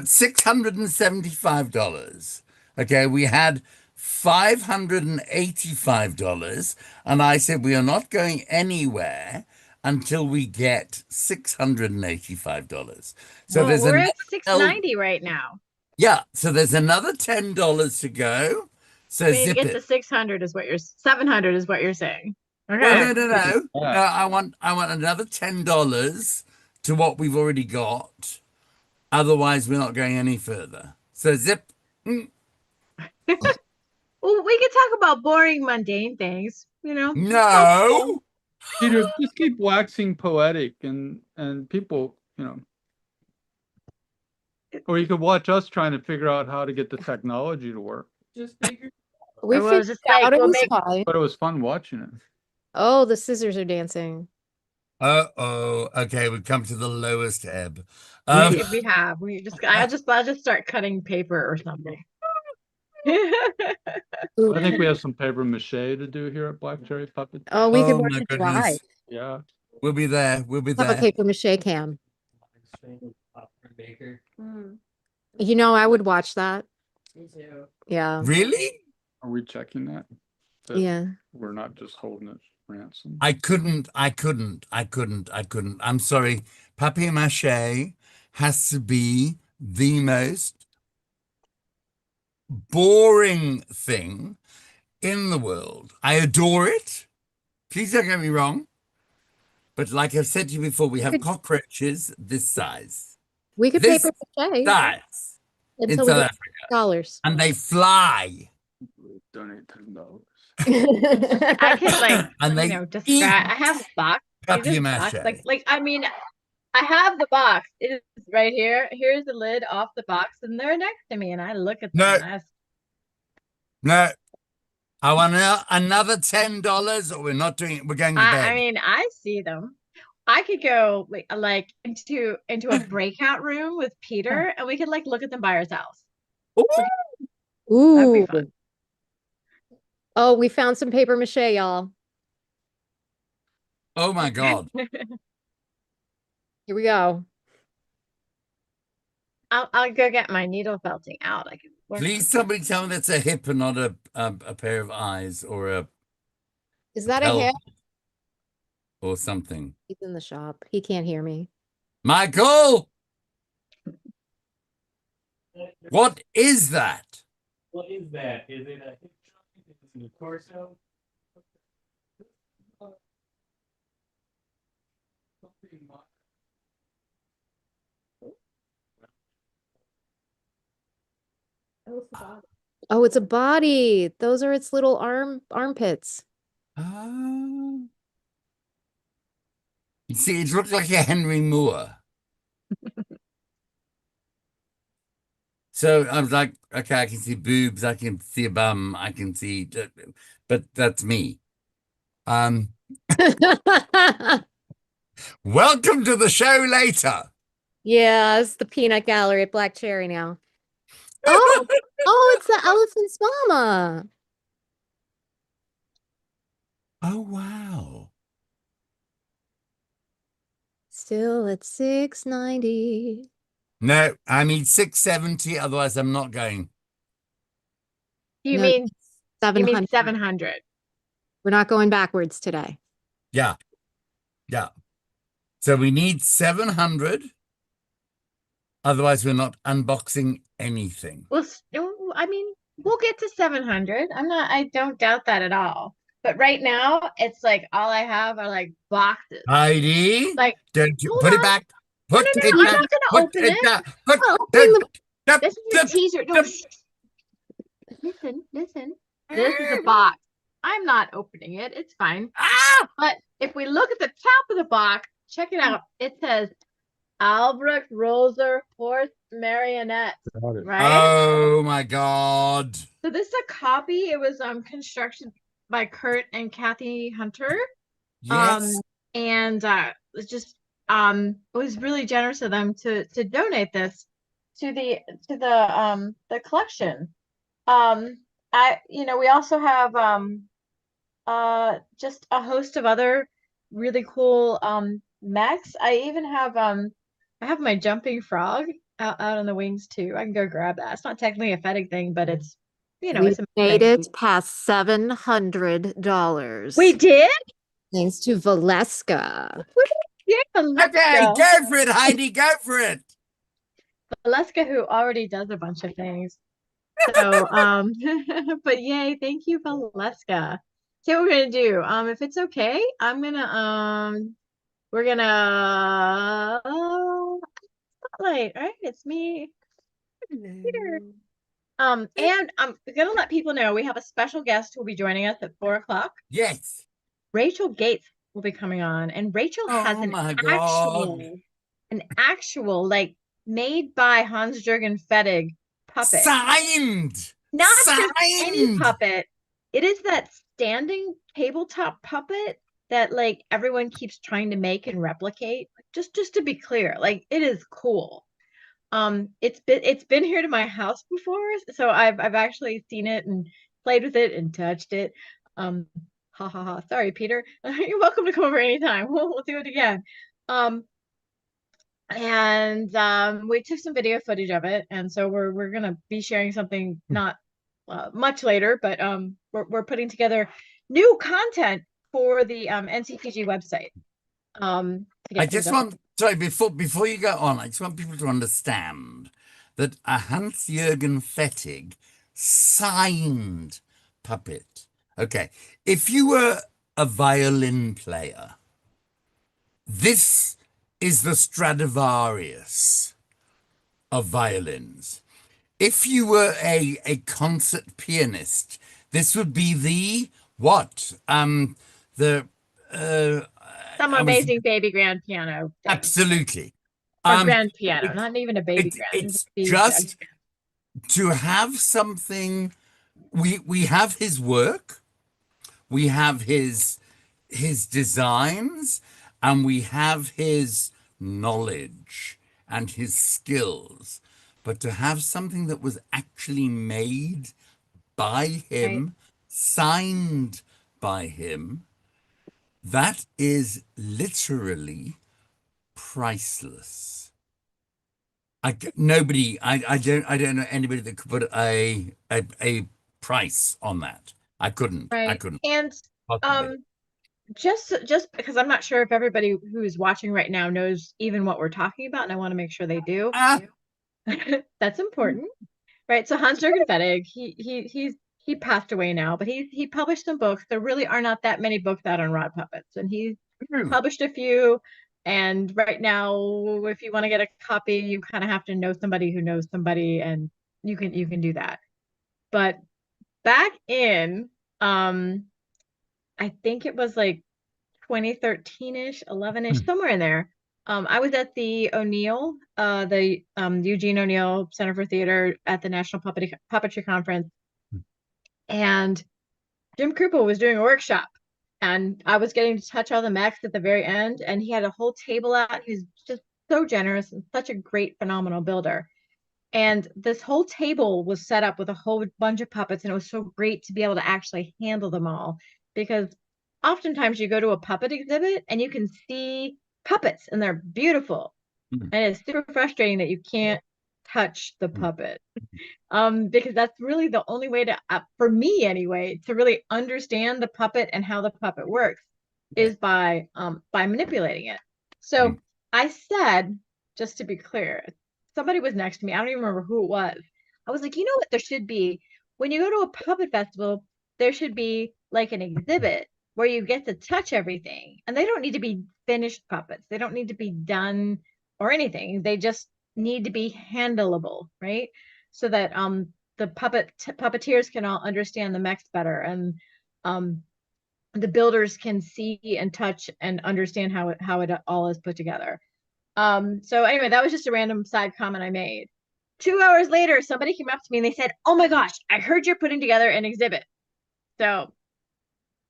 $675. Okay, we had $585, and I said we are not going anywhere until we get $685. So Well, there's we're another at $690 right now. Yeah, so there's another $10 to go. So We need to zip get it. to 600 is what 700 is what you're saying. Okay. Well, no. I want another $10 to what we've already got. Otherwise, we're not going any further. So zip. Well, we could talk about boring, mundane things, No. Peter, just keep waxing poetic and people, or you could watch us trying to figure out how to get the technology to work. We figured figured it out. It we'll was make fine. But it was fun watching it. Oh, the scissors are dancing. Uh-oh. Okay, we've come to the lowest ebb. we have. I'll just start cutting paper or something. I think we have some paper mache to do here at Black Cherry Puppet. Oh, we could Oh watch my it dry. goodness. Yeah. We'll be there. We'll be Have a there. paper mache cam. I would watch that. Me too. Yeah. Really? Are we checking that? Yeah. We're not just holding it ransom. I couldn't. I'm sorry. Papier-mâché has to be the most boring thing in the world. I adore it. Please don't get me wrong. But like I've said to you before, we have cockroaches this size. We could This paper mache size in until we South get Africa. dollars. And they fly. Donate $10. I could And they describe. I have a box. papier-mâché. I have the box. It is right here. Here's the lid off the box, and they're next to me, and I look at them. No. I want another $10, or we're not doing it. We're going to bed. I see them. I could go like into a breakout room with Peter, and we could look at them by ourselves. Ooh. That'd be fun. Oh, we found some paper mache, y'all. Oh my God. Here we go. I'll go get my needle felting out. I can work. Please, somebody tell me that's a hip and not a pair of eyes or a. Is that a hip? Or something. He's in the shop. He can't hear me. Michael! What is that? What is that? Is it a hip joint? Is it a torso? Oh, it's a body. Those are its little armpits. Oh. You see, it looked like a Henry Moore. So I was like, okay, I can see boobs, I can see a bum, I can see, but that's me. Welcome to the show later. Yeah, it's the peanut gallery at Black Cherry now. Oh, oh, it's the elephant's mama. Oh, wow. Still at 690. No, I mean 670, otherwise I'm not going. You No, mean 700. 700? We're not going backwards today. Yeah, yeah. So we need 700, otherwise we're not unboxing anything. Well, I mean, we'll get to 700. I don't doubt that at all. But right now, it's like all I have are like boxes. Heidi, Like, don't you hold put it on. back. No, Put no, no, it I'm back. not gonna Put open it it. back. Put Oh, opening the This is a teaser. No, listen, listen. This is a box. I'm not opening it. It's fine. Ah! But if we look at the top of the box, check it out. It says Albrecht Roser Horse Marionette. Right? Oh my God. So this is a copy. It was constructed by Kurt and Kathy Hunter. Yes. And it's just it was really generous of them to donate this to the collection. We also have just a host of other really cool mechs. I have my jumping frog out on the wings too. I can go grab that. It's not technically a fetting thing, but it's We it's a made thing. it past $700. We did? Thanks to Valeska. Yeah, Okay, Valeska. go for it, Heidi. Go for it. Valeska, who already does a bunch of things. So, but yay, thank you, Valeska. So what we're gonna do, if it's okay, we're gonna spotlight, right? It's me, Peter. And I'm gonna let people know we have a special guest who will be joining us at 4 o'clock. Yes. Rachel Gates will be coming on, and Rachel has Oh my God. an actual, like, made by Hans-Jürgen Fettig puppet. Signed. Not Signed. just any puppet. It is that standing tabletop puppet that like everyone keeps trying to make and replicate. Just to be clear, like it is cool. It's been here to my house before, so I've actually seen it and played with it and touched it. Ha ha ha. Sorry, Peter. You're welcome to come over anytime. We'll do it again. And we took some video footage of it, and so we're gonna be sharing something not much later, but we're putting together new content for the NCPG website. I just want, sorry, before you go on, I just want people to understand that a Hans-Jürgen Fettig signed puppet. Okay, if you were a violin player, this is the Stradivarius of violins. If you were a concert pianist, this would be the what? The Some amazing baby grand piano thing. Absolutely. Or grand piano, not even a baby grand. It's just to have something. We have his work, we have his designs, and we have his knowledge and his skills. But to have something that was actually made by him, signed by him, that is literally priceless. I don't know anybody that could put a price on that. I couldn't. I couldn't. And possibly. just because I'm not sure if everybody who's watching right now knows even what we're talking about, and I want to make sure they do. That's important, right? So Hans-Jürgen Fettig, he passed away now, but he published some books. There really are not that many books out on rod puppets, and he published a few. And right now, if you want to get a copy, you kind of have to know somebody who knows somebody, and you can do that. But back in I think it was like 2013-ish, 11-ish, somewhere in there. I was at the O'Neill, the Eugene O'Neill Center for Theater at the National Puppetry Conference, and Jim Krupa was doing a workshop, and I was getting to touch all the mechs at the very end, and he had a whole table out. He was just so generous and such a great, phenomenal builder. And this whole table was set up with a whole bunch of puppets, and it was so great to be able to actually handle them all, because oftentimes you go to a puppet exhibit and you can see puppets and they're beautiful. And it's super frustrating that you can't touch the puppet. Because that's really the only way to, for me anyway, to really understand the puppet and how the puppet works is by manipulating it. So I said, just to be clear, somebody was next to me. I don't even remember who it was. I was like, you know what there should be? When you go to a puppet festival, there should be like an exhibit where you get to touch everything. And they don't need to be finished puppets. They don't need to be done or anything. They just need to be handleable, right? So that the puppeteers can all understand the mechs better, and the builders can see and touch and understand how it all is put together. So anyway, that was just a random side comment I made. 2 hours later, somebody came up to me and they said, "Oh my gosh, I heard you're putting together an exhibit." So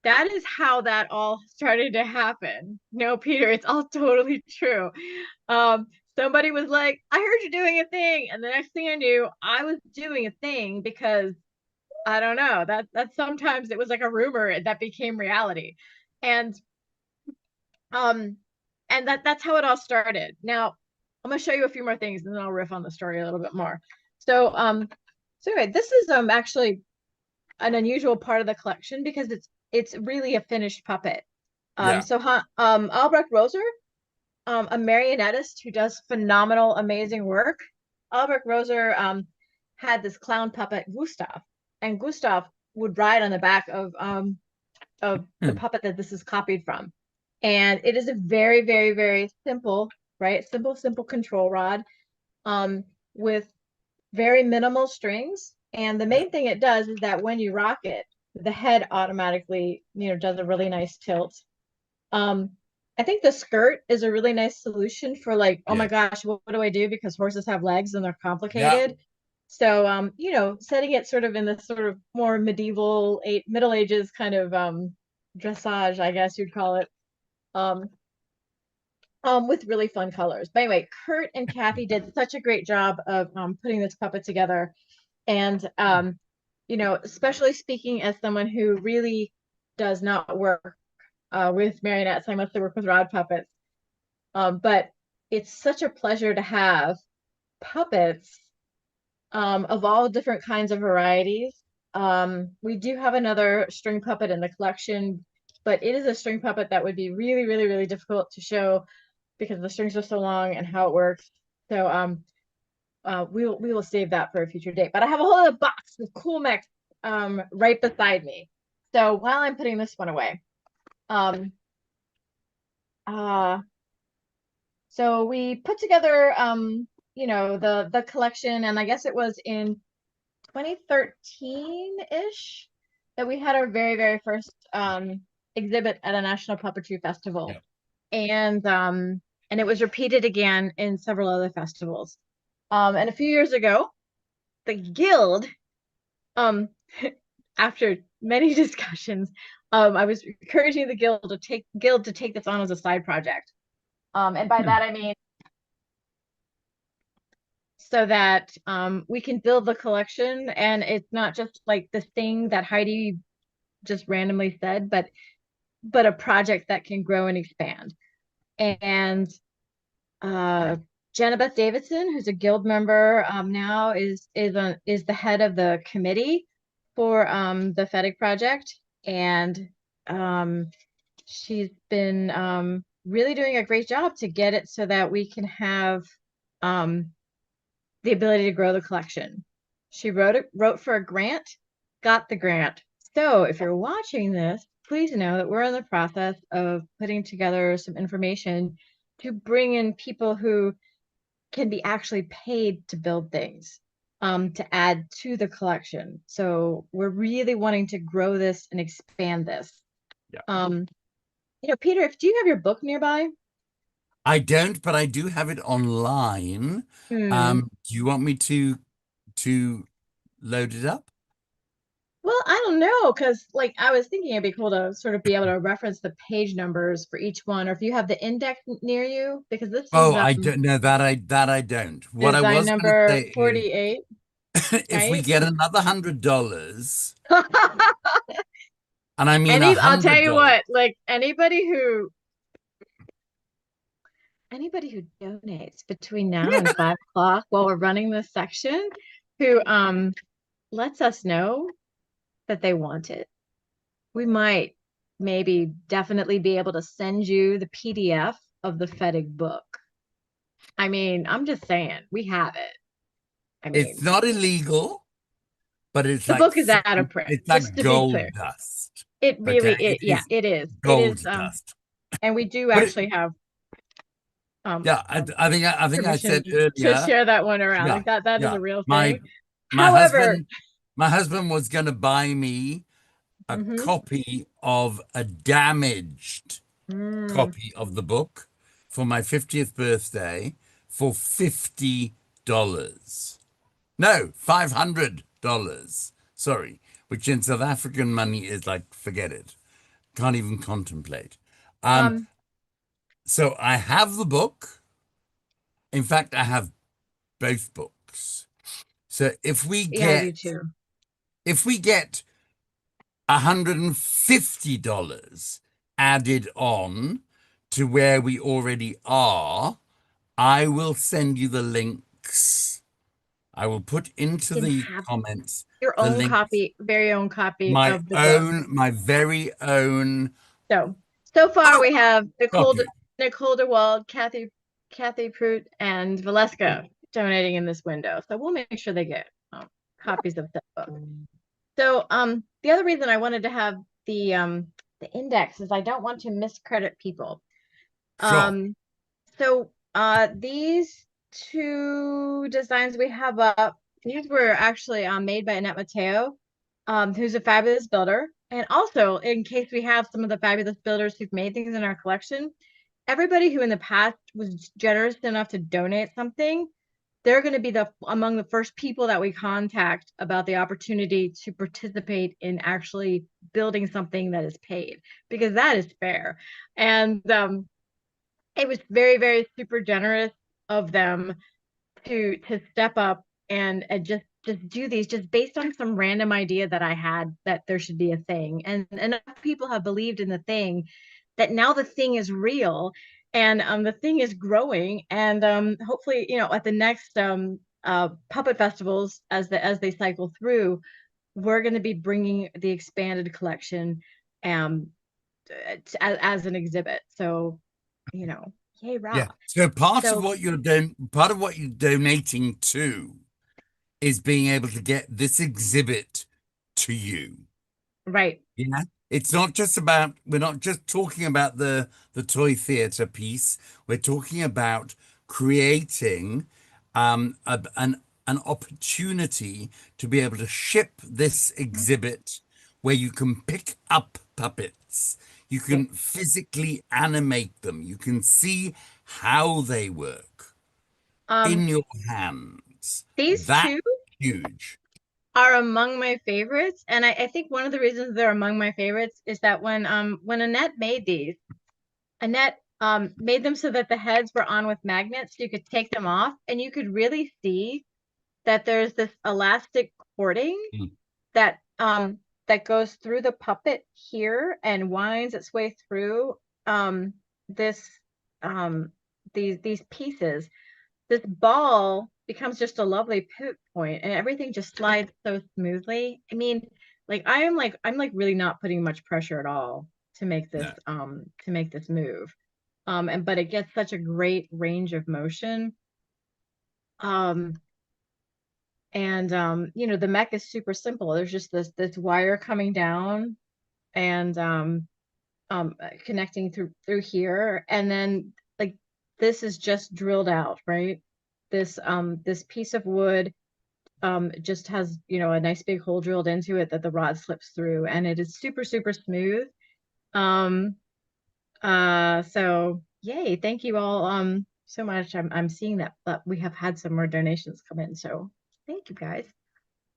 that is how that all started to happen. No, Peter, it's all totally true. Somebody was like, "I heard you're doing a thing," and the next thing I knew, I was doing a thing, because I don't know, that sometimes it was like a rumor that became reality. And that's how it all started. Now I'm gonna show you a few more things, and then I'll riff on the story a little bit more. So anyway, this is actually an unusual part of the collection, because it's really a finished puppet. So Albrecht Roser, a marionettist who does phenomenal, amazing work. Albrecht Roser had this clown puppet, Gustav, and Gustav would ride on the back of the puppet that this is copied from. And it is a very, very, very simple, right? Simple control rod, with very minimal strings. And the main thing it does is that when you rock it, the head automatically, does a really nice tilt. I think the skirt is a really nice solution for, like, oh my gosh, what do I do? Because horses have legs and they're complicated. So, setting it sort of in this sort of more medieval, Middle Ages kind of dressage, I guess you'd call it, with really fun colors. But anyway, Kurt and Kathy did such a great job of putting this puppet together. And, especially speaking as someone who really does not work with marionettes, I mostly work with rod puppets. But it's such a pleasure to have puppets of all different kinds of varieties. We do have another string puppet in the collection, but it is a string puppet that would be really, really, really difficult to show because the strings are so long and how it works. So we will save that for a future date. But I have a whole other box with cool mechs right beside me. So while I'm putting this one away, so we put together the collection, and I guess it was in 2013-ish that we had our very, very first exhibit at a National Puppetry Festival. And it was repeated again in several other festivals. And a few years ago, the Guild, after many discussions, I was encouraging the Guild to take this on as a side project. And by that I mean so that we can build the collection, and it's not just like this thing that Heidi just randomly said, but a project that can grow and expand. And Jenna Beth Davidson, who's a Guild member now, is the head of the committee for the FEDIC project, and she's been really doing a great job to get it so that we can have the ability to grow the collection. She wrote for a grant, got the grant. So if you're watching this, please know that we're in the process of putting together some information to bring in people who can be actually paid to build things, to add to the collection. So we're really wanting to grow this and expand this. Peter, if do you have your book nearby? I don't, but I do have it online. Hmm. Do you want me to load it up? Well, I don't know, because like I was thinking it'd be cool to sort of be able to reference the page numbers for each one, or if you have the index near you, because this is Oh, I don't know that I don't. What I design was going to number say is 48, if we right? get another $100, and I mean I'll tell you $100. what, like anybody who donates between now and 5 o'clock while we're running this section, who lets us know that they want it, we might maybe definitely be able to send you the PDF of the FEDIG book. I mean, I'm just saying, we have it. I It's mean, not illegal, but it's the like book is out of print, it's just like to be gold clear. dust. It Okay, really, it yeah, is it is. It is, gold dust. and we do But it, actually have yeah, I permission said to earlier. share that one around. Yeah, Like that is yeah. a real My thing. my However, husband my husband was going to buy me a mhm. copy of a damaged Mm. copy of the book for my 50th birthday for $50. No, $500. Sorry, which in South African money is like, forget it. Can't even contemplate. Um, Um, so I have the book. In fact, I have both books. So yeah, I do too. if we get $150 added on to where we already are, I will send you the links. I will put into You can the have comments your the own link, copy, very own copy of the book. my very own So far we have copy. Nicole DeWald, Kathy Prout, and Valeska donating in this window. So we'll make sure they get copies of the book. So the other reason I wanted to have the index is I don't want to miscredit people. Sure. So these two designs we have up, these were actually made by Annette Mateo, who's a fabulous builder. And also, in case we have some of the fabulous builders who've made things in our collection, everybody who in the past was generous enough to donate something, they're going to be among the first people that we contact about the opportunity to participate in actually building something that is paid, because that is fair. And it was very, very super generous of them to step up and just do these just based on some random idea that I had that there should be a thing. And enough people have believed in the thing that now the thing is real, and the thing is growing, and hopefully, at the next puppet festivals, as they cycle through, we're going to be bringing the expanded collection um as an exhibit. So, yay, Yeah. rah. So So part of what you're donating to is being able to get this exhibit to you. right. Yeah. It's not just about, we're not just talking about the toy theater piece. We're talking about creating an opportunity to be able to ship this exhibit where you can pick up puppets. You can physically animate them. You can see how they work Um, in your hands. these That's two huge. are among my favorites, and I think one of the reasons they're among my favorites is that when Annette made these, Annette made them so that the heads were on with magnets, so you could take them off, and you could really see that there's this elastic cording Mm. that goes through the puppet here and winds its way through this these pieces. This ball becomes just a lovely pivot point, and everything just slides so smoothly. I mean, I'm like really not putting much pressure at all to make this No. move. But it gets such a great range of motion. Um and the mech is super simple. There's just this wire coming down and connecting through here, and then like this is just drilled out, right? This piece of wood just has a nice big hole drilled into it that the rod slips through, and it is super super smooth. um So yay, thank you all so much. I'm seeing that we have had some more donations come in, so thank you guys.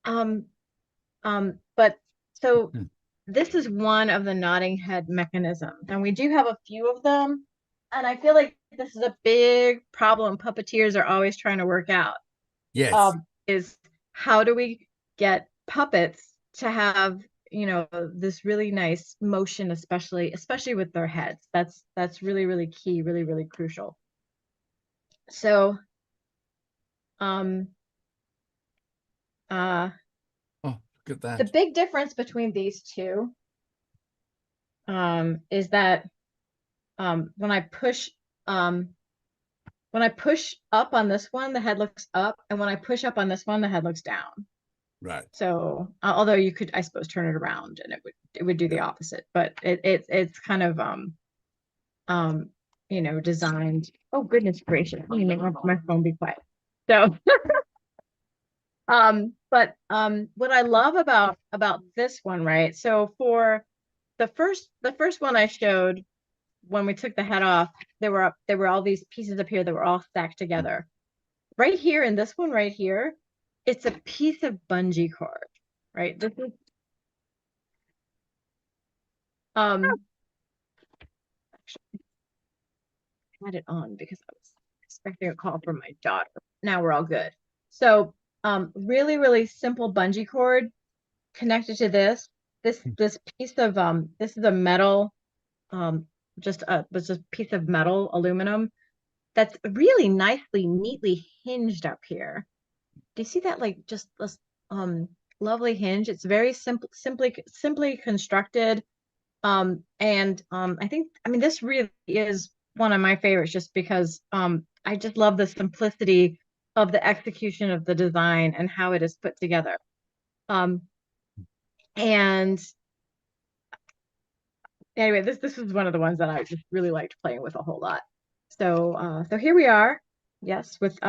But so Hmm. this is one of the nodding head mechanisms, and we do have a few of them. And I feel like this is a big problem puppeteers are always trying to work out. Yes. Is how do we get puppets to have, this really nice motion, especially with their heads. That's really, really key, really, really crucial. So, um, Oh, look at the that. big difference between these two, is that when I push up on this one, the head looks up, and when I push up on this one, the head looks down. Right. So, although you could, I suppose, turn it around and it would do the opposite, but it's kind of designed. Oh goodness gracious! Let me make my phone be quiet. So, but what I love about this one, right? So for the first one I showed, when we took the head off, there were all these pieces up here that were all stacked together. Right here in this one right here, it's a piece of bungee cord, right? This is actually I had it on because I was expecting a call from my daughter. Now we're all good. So really, really simple bungee cord connected to this. This piece of this is a metal, just a piece of metal aluminum that's really nicely, neatly hinged up here. Do you see that, like, just this lovely hinge? It's very simply constructed. And I mean, this really is one of my favorites, just because I just love the simplicity of the execution of the design and how it is put together. And anyway, this was one of the ones that I just really liked playing with a whole lot. So here we are, yes, with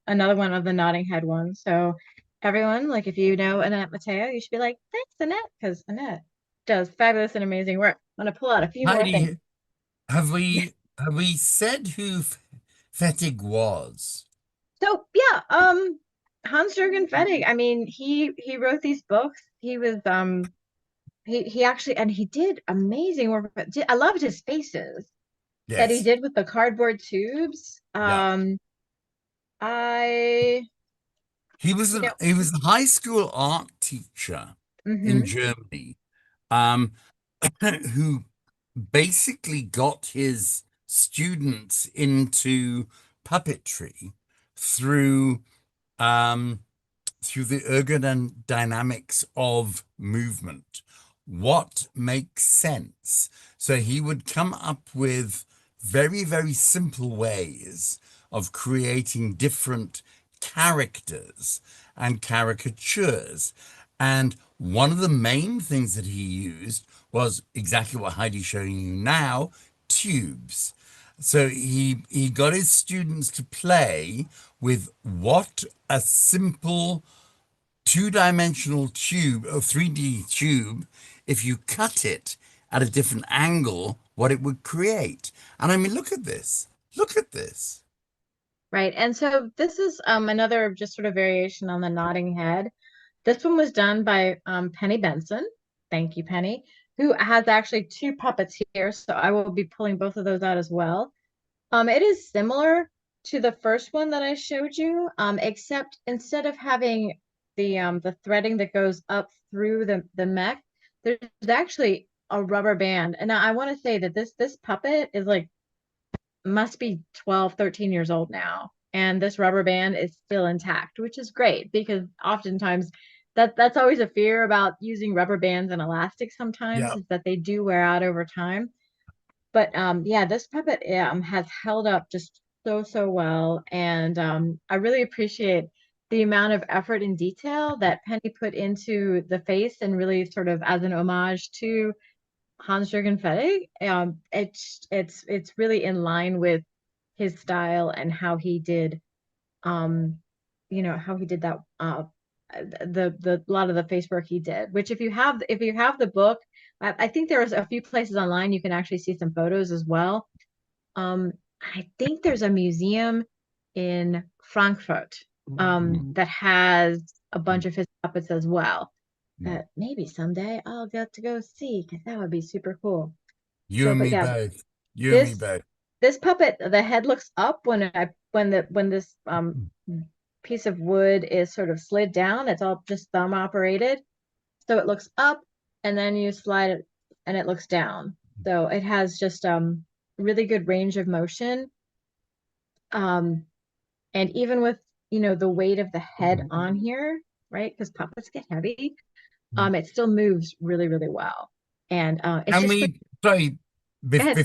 another one of the nodding head ones. So everyone, like, if you know Annette Mateo, you should be like, thanks, Annette, because Annette does fabulous and amazing work. I'm gonna pull out a few more things. Heidi, have we said who Fettig was? So yeah, Hans-Jürgen Fettig. I mean, he wrote these books. He was he actually, and he did amazing work. I loved his faces that he Yes. did with the cardboard tubes. Yeah. I He was you know, a high school art teacher in mhm. Germany, um, who basically got his students into puppetry through um, through the ergodynamics of movement. What makes sense? So he would come up with very, very simple ways of creating different characters and caricatures. And one of the main things that he used was exactly what Heidi's showing you now, tubes. So he got his students to play with what a simple two-dimensional tube or 3D tube, if you cut it at a different angle, what it would create. And I mean, look at this. Look at this. Right. And so this is another just sort of variation on the nodding head. This one was done by Penny Benson. Thank you, Penny, who has actually two puppets here. So I will be pulling both of those out as well. It is similar to the first one that I showed you, except instead of having the threading that goes up through the mech, there's actually a rubber band. And I want to say that this puppet is like, must be 12, 13 years old now. And this rubber band is still intact, which is great, because oftentimes that's always a fear about using rubber bands and elastics sometimes, Yeah. is that they do wear out over time. But yeah, this puppet has held up just so well. And I really appreciate the amount of effort and detail that Penny put into the face, and really sort of as an homage to Hans-Jürgen Fettig. It's really in line with his style and how he did, how he did that, the lot of the face work he did. Which, if you have the book, I think there's a few places online you can actually see some photos as well. I think there's a museum in Frankfurt that has a bunch of his puppets as well. That maybe someday I'll get to go see because that would be super cool. You So, and but me yeah, both. You and me this both. this puppet, the head looks up when this piece of wood is sort of slid down. It's all just thumb operated. So it looks up and then you slide it and it looks down. So it has just really good range of motion. Um, and even with, the weight of the head on here, right? Because puppets get heavy, it still moves really, really well. And it's Can just we, sorry, go ahead.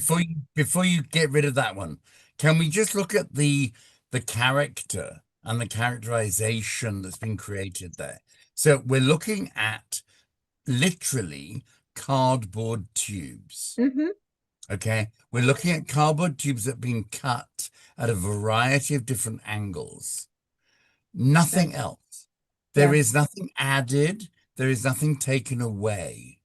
before you get rid of that one, can we just look at the character and the characterization that's been created there? So we're looking at literally cardboard tubes. Mm-hmm. Okay, we're looking at cardboard tubes that have been cut at a variety of different angles. Nothing else. There Yeah. is nothing added. There is nothing taken away.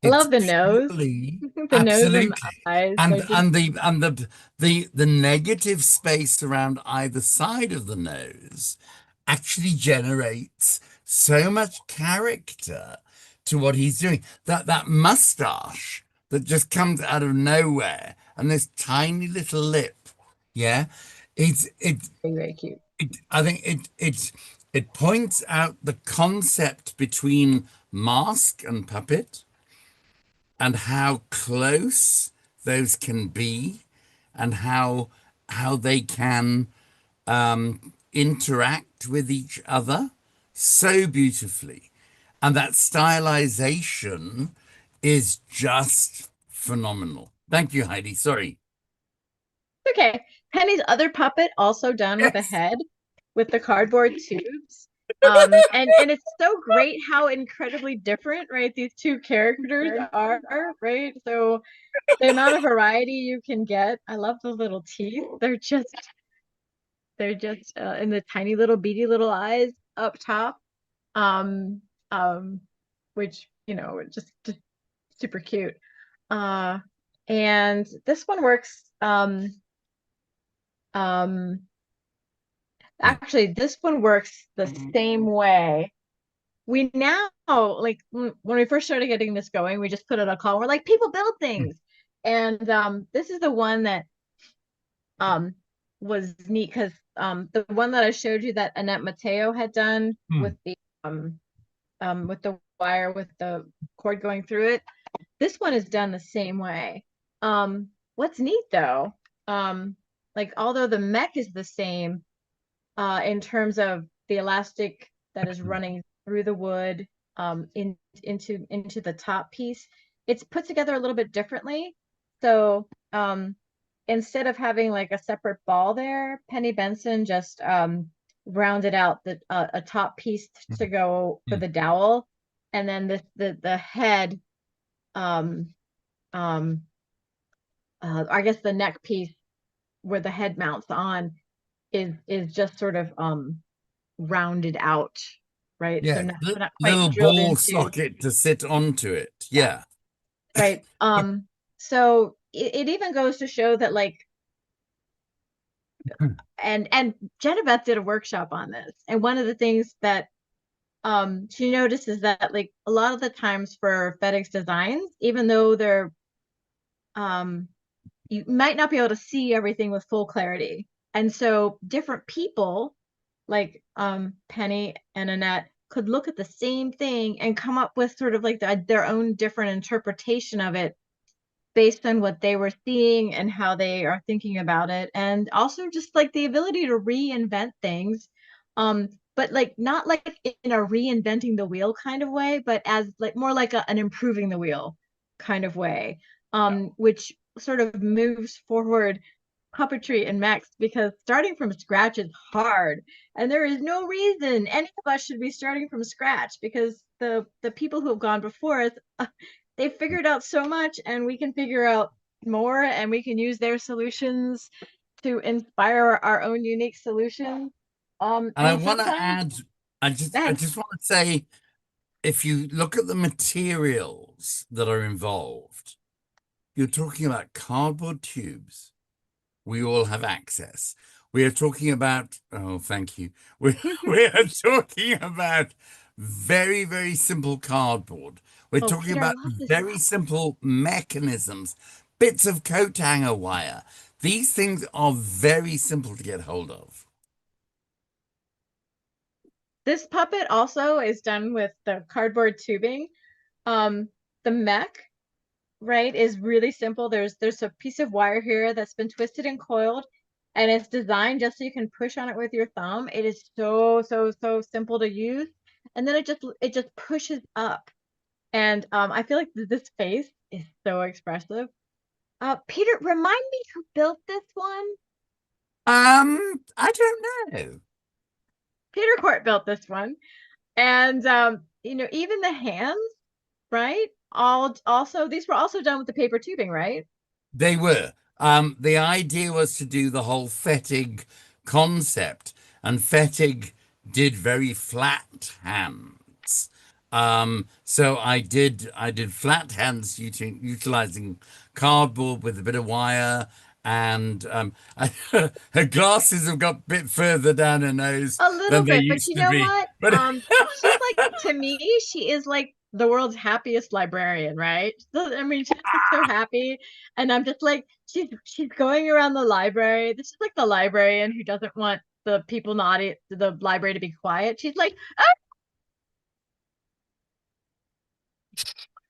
I It's love the nose, purely, the nose and the absolutely, eyes. and They're just the negative space around either side of the nose actually generates so much character to what he's doing. That mustache that just comes out of nowhere and this tiny little lip, yeah, it's very, very cute. I think it points out the concept between mask and puppet and how close those can be and how they can interact with each other so beautifully. And that stylization is just phenomenal. Thank you, Heidi. Sorry. Okay. Penny's other puppet also done with a Yes. head with the cardboard tubes. And it's so great how incredibly different, right, these two characters are, right? So the amount of variety you can get. I love the little teeth. They're just in the tiny little beady little eyes up top. Um, um, which, are just super cute. Uh, and this one works. Um, Actually, this one works the same way. We now, like when we first started getting this going, we just put it on a call. We're like, people build things. And this is the one that was neat because the one that I showed you that Annette Mateo had done with the wire with the cord going through it. This one is done the same way. What's neat though, like although the mech is the same, in terms of the elastic that is running through the wood into the top piece. It's put together a little bit differently. So instead of having like a separate ball there, Penny Benson just rounded out a top piece to go for the dowel, and then the head, um, I guess the neck piece where the head mounts on is just sort of rounded out, right? So Yeah, not quite little drilled ball into. socket to sit onto it. Yeah, Yeah. right. So it even goes to show that like, and Genevieve did a workshop on this, and one of the things that she noticed is that like a lot of the times for FedEx designs, even though they're you might not be able to see everything with full clarity, and so different people like Penny and Annette could look at the same thing and come up with sort of like their own different interpretation of it based on what they were seeing and how they are thinking about it, and also just like the ability to reinvent things, but like not like in a reinventing the wheel kind of way, but as like more like an improving the wheel kind of way, which sort of moves forward puppetry and mechs, because starting from scratch is hard, and there is no reason any of us should be starting from scratch, because the people who have gone before us, they've figured out so much, and we can figure out more, and we can use their solutions to inspire our own unique solutions. And I And want to sometimes add, I just that want to say if you look at the materials that are involved, you're talking about cardboard tubes. We all have access. We are talking about, oh, thank you. We are talking about very, very simple cardboard. We're Oh, talking Peter, I about love this very one. simple mechanisms, bits of coat hanger wire. These things are very simple to get hold of. This puppet also is done with the cardboard tubing. The mech, right, is really simple. There's a piece of wire here that's been twisted and coiled, and it's designed just so you can push on it with your thumb. It is so simple to use, and then it just pushes up, and I feel like this face is so expressive. Peter, remind me who built this one. I don't know. Peter Court built this one, and even the hands, right? All also these were also done with the paper tubing, right? They were. The idea was to do the whole Fettig concept, and Fettig did very flat hands. So I did flat hands utilizing cardboard with a bit of wire, and her glasses have got a bit further down her nose A little than they bit, but used you to know be. what? But She's like, to me, she is like the world's happiest librarian, right? So, I mean, she's just so happy, and I'm just like, she's going around the library. This is like the librarian who doesn't want the people not the library to be quiet. She's like,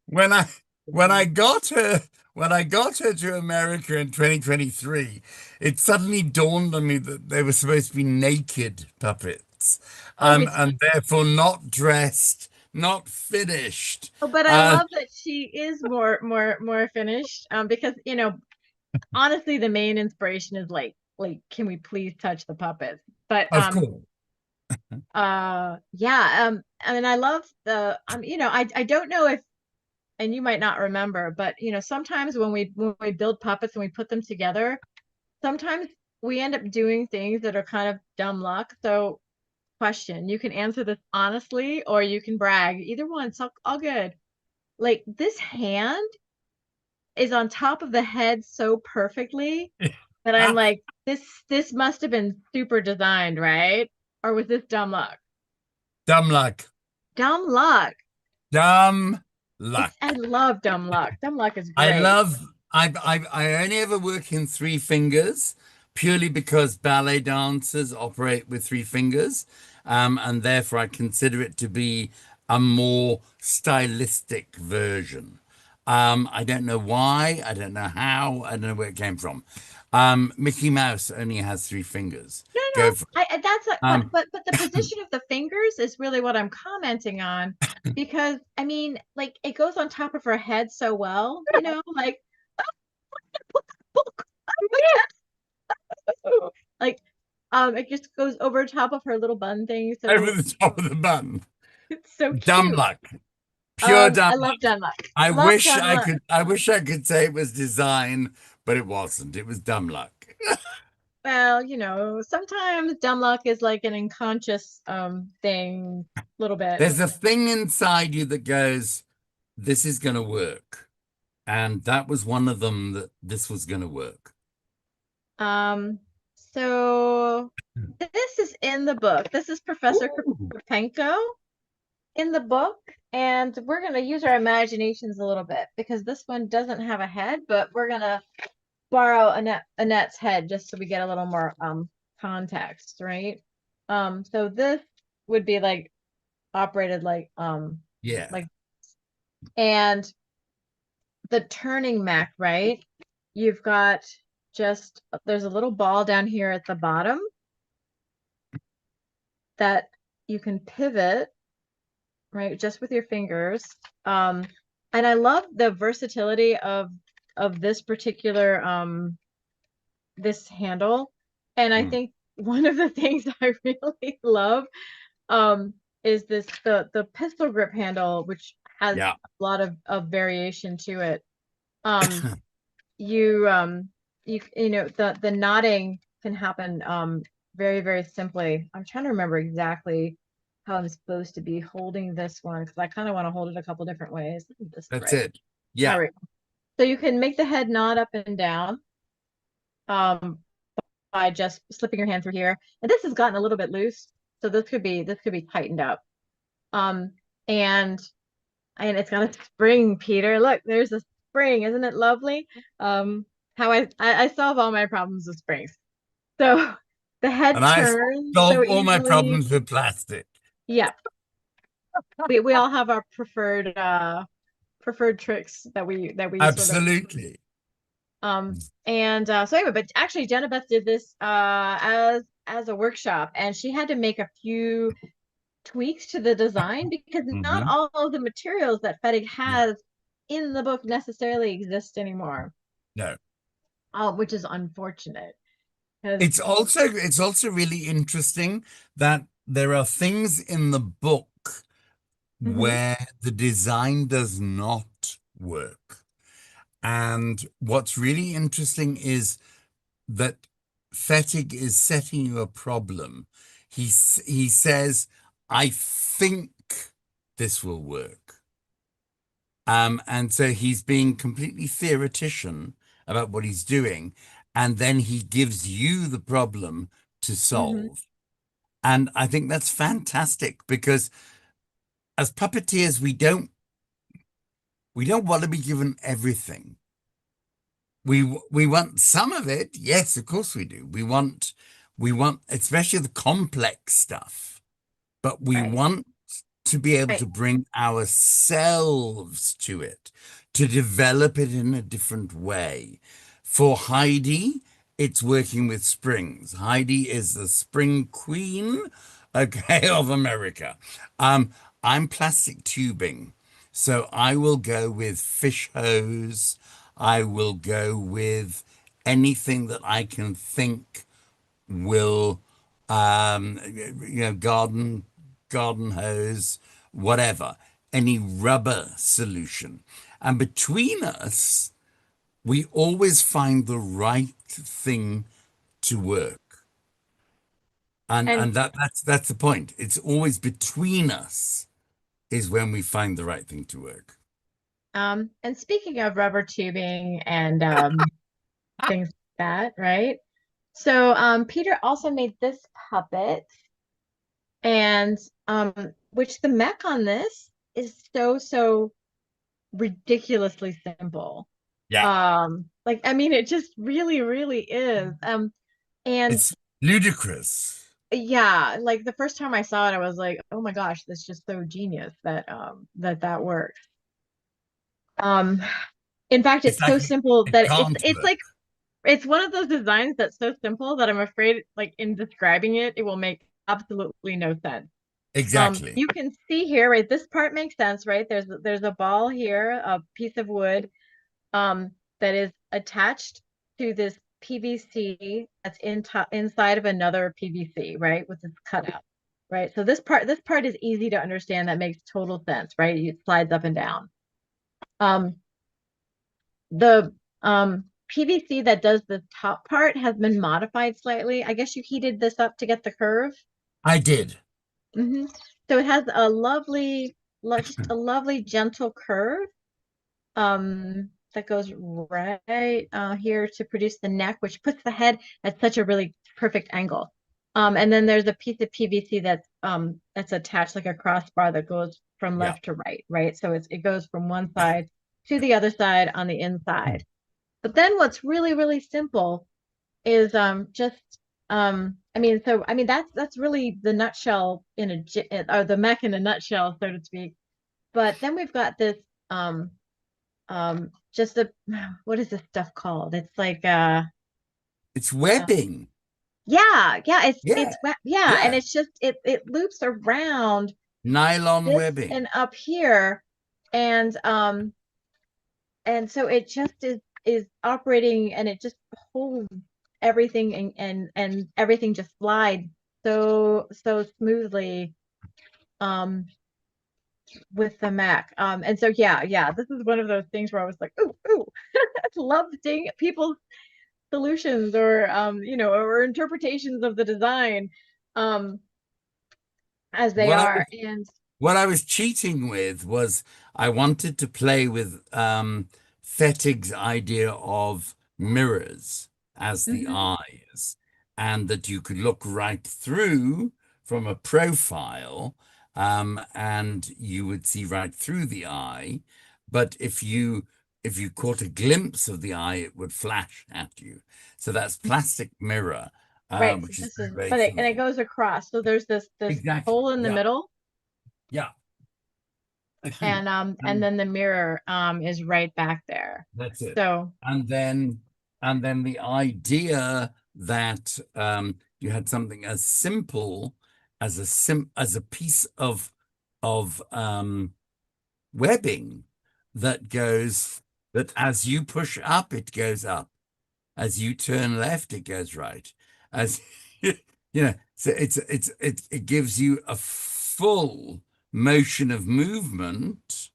when I when I got her when I got her to America in 2023, it suddenly dawned on me that they were supposed to be naked puppets, oh, it's and therefore not dressed, not finished. oh, but I Uh, love that she is more finished. Because honestly, the main inspiration is like, can we please touch the puppets? But of course, yeah, and I love the I don't know if, and you might not remember, but sometimes when we build puppets and we put them together, sometimes we end up doing things that are kind of dumb luck. So question, you can answer this honestly or you can brag. Either one, it's all good. Like, this hand is on top of the head so perfectly that I'm like, this must have been super designed, right? Or was this dumb luck? dumb luck, Dumb luck. dumb luck. I love dumb luck. Dumb luck is I great. love. I only ever work in three fingers, purely because ballet dancers operate with three fingers, and therefore I consider it to be a more stylistic version. I don't know why. I don't know how. I don't know where it came from. Mickey Mouse only has three fingers. No, Go for it. that's a, Um, but the position of the fingers is really what I'm commenting on, because I mean, like, it goes on top of her head so well, like, like, it just goes over top of her little bun thing, over so the top of the bun. it's so Dumb cute. luck. Pure dumb I luck. love dumb luck. I Love wish dumb I luck. could. I wish I could say it was design, but it wasn't. It was dumb luck. Well, sometimes dumb luck is like an unconscious thing, a little bit. There's a thing inside you that goes, "This is going to work," and that was one of them. That this was going to work. So this is in the book. This is Professor Karpenko in the book, and we're going to use our imaginations a little bit because this one doesn't have a head, but we're going to borrow Annette's head just so we get a little more context, right? So this would be like operated Yeah. like, and the turning mech, right? You've got there's a little ball down here at the bottom that you can pivot, right, just with your fingers. And I love the versatility of this particular this handle. And I think one of the things I really love is the pistol grip handle, which has a lot of variation to it. The knotting can happen very simply. I'm trying to remember exactly how I'm supposed to be holding this one because I kind of want to hold it a couple different ways. This is That's right. it. Yeah. All right. So you can make the head nod up and down by just slipping your hand through here. And this has gotten a little bit loose, so this could be tightened up. Um, and it's got a spring, Peter. Look, there's a spring. Isn't it lovely? How I solve all my problems with springs. So the head And I turns so solve all my easily. problems with plastic. Yeah. We all have our preferred tricks that we sort of Absolutely. and so anyway, but actually Jenna Beth did this as a workshop, and she had to make a few tweaks to the design because not Mhm. all of the materials that Fettig Yeah. has in the book necessarily exist anymore. No. Which is unfortunate. It's also really interesting that there are things in the book where the design does not work. And what's really interesting is that Fettig is setting you a problem. He says, I think this will work. And so he's being completely theoretician about what he's doing, and then he gives you the problem to solve. And I think that's fantastic because as puppeteers, we don't want to be given everything. We want some of it. Yes, of course we do. We want especially the complex stuff, but we want to be able to bring ourselves to it, to develop it in a different way. For Heidi, it's working with springs. Heidi is the spring queen, okay, of America. I'm plastic tubing, so I will go with fish hose. I will go with anything that I can think will garden hose, whatever, any rubber solution. And between us, we always find the right thing to work. And that's the point. It's always between us is when we find the right thing to work. And speaking of rubber tubing and things like that, right? So Peter also made this puppet, and which the mech on this is so ridiculously simple. Yeah. Like I mean, it just really is. And It's ludicrous. yeah, like the first time I saw it, I was like, oh my gosh, that's just so genius that that works. Um, in fact, It's it's like so simple it that can't it's work. like it's one of those designs that's so simple that I'm afraid like in describing it, it will make absolutely no sense. Exactly. You can see here, right? This part makes sense, right? There's a ball here, a piece of wood, that is attached to this PVC that's inside of another PVC, right? With this cutout, right? So this part is easy to understand. That makes total sense, right? It slides up and down. The PVC that does the top part has been modified slightly. I guess you heated this up to get the curve. I did. So it has a just a lovely gentle curve that goes right here to produce the neck, which puts the head at such a really perfect angle. And then there's a piece of PVC that's attached like a crossbar that goes from Yeah. left to right, right? So it goes from one side to the other side on the inside. But then what's really simple is just I mean that's really the nutshell or the mech in a nutshell, so to speak. But then we've got this just a what is this stuff called? It's like It's webbing. yeah, Yeah. yeah, and Yeah. it's just it loops around Nylon this webbing. and up here, and so it just is operating, and it just holds everything, and everything just slides so smoothly with the Mac. And so yeah, this is one of those things where I was like, ooh, I love seeing people's solutions or or interpretations of the design. as they What I are. was And what I was cheating with was I wanted to play with Fettig's idea of mirrors as the Mhm. eyes, and that you could look right through from a profile, and you would see right through the eye. But if you caught a glimpse of the eye, it would flash at you. So that's plastic mirror, right, so which is this very, is, very but and it simple. goes across. So there's this Exactly. hole in the Yeah. middle, Yeah. and And then the mirror is right back there. that's it. So And then the idea that you had something as simple as a piece of webbing that as you push up, it goes up. As you turn left, it goes right. As so it gives you a full motion of movement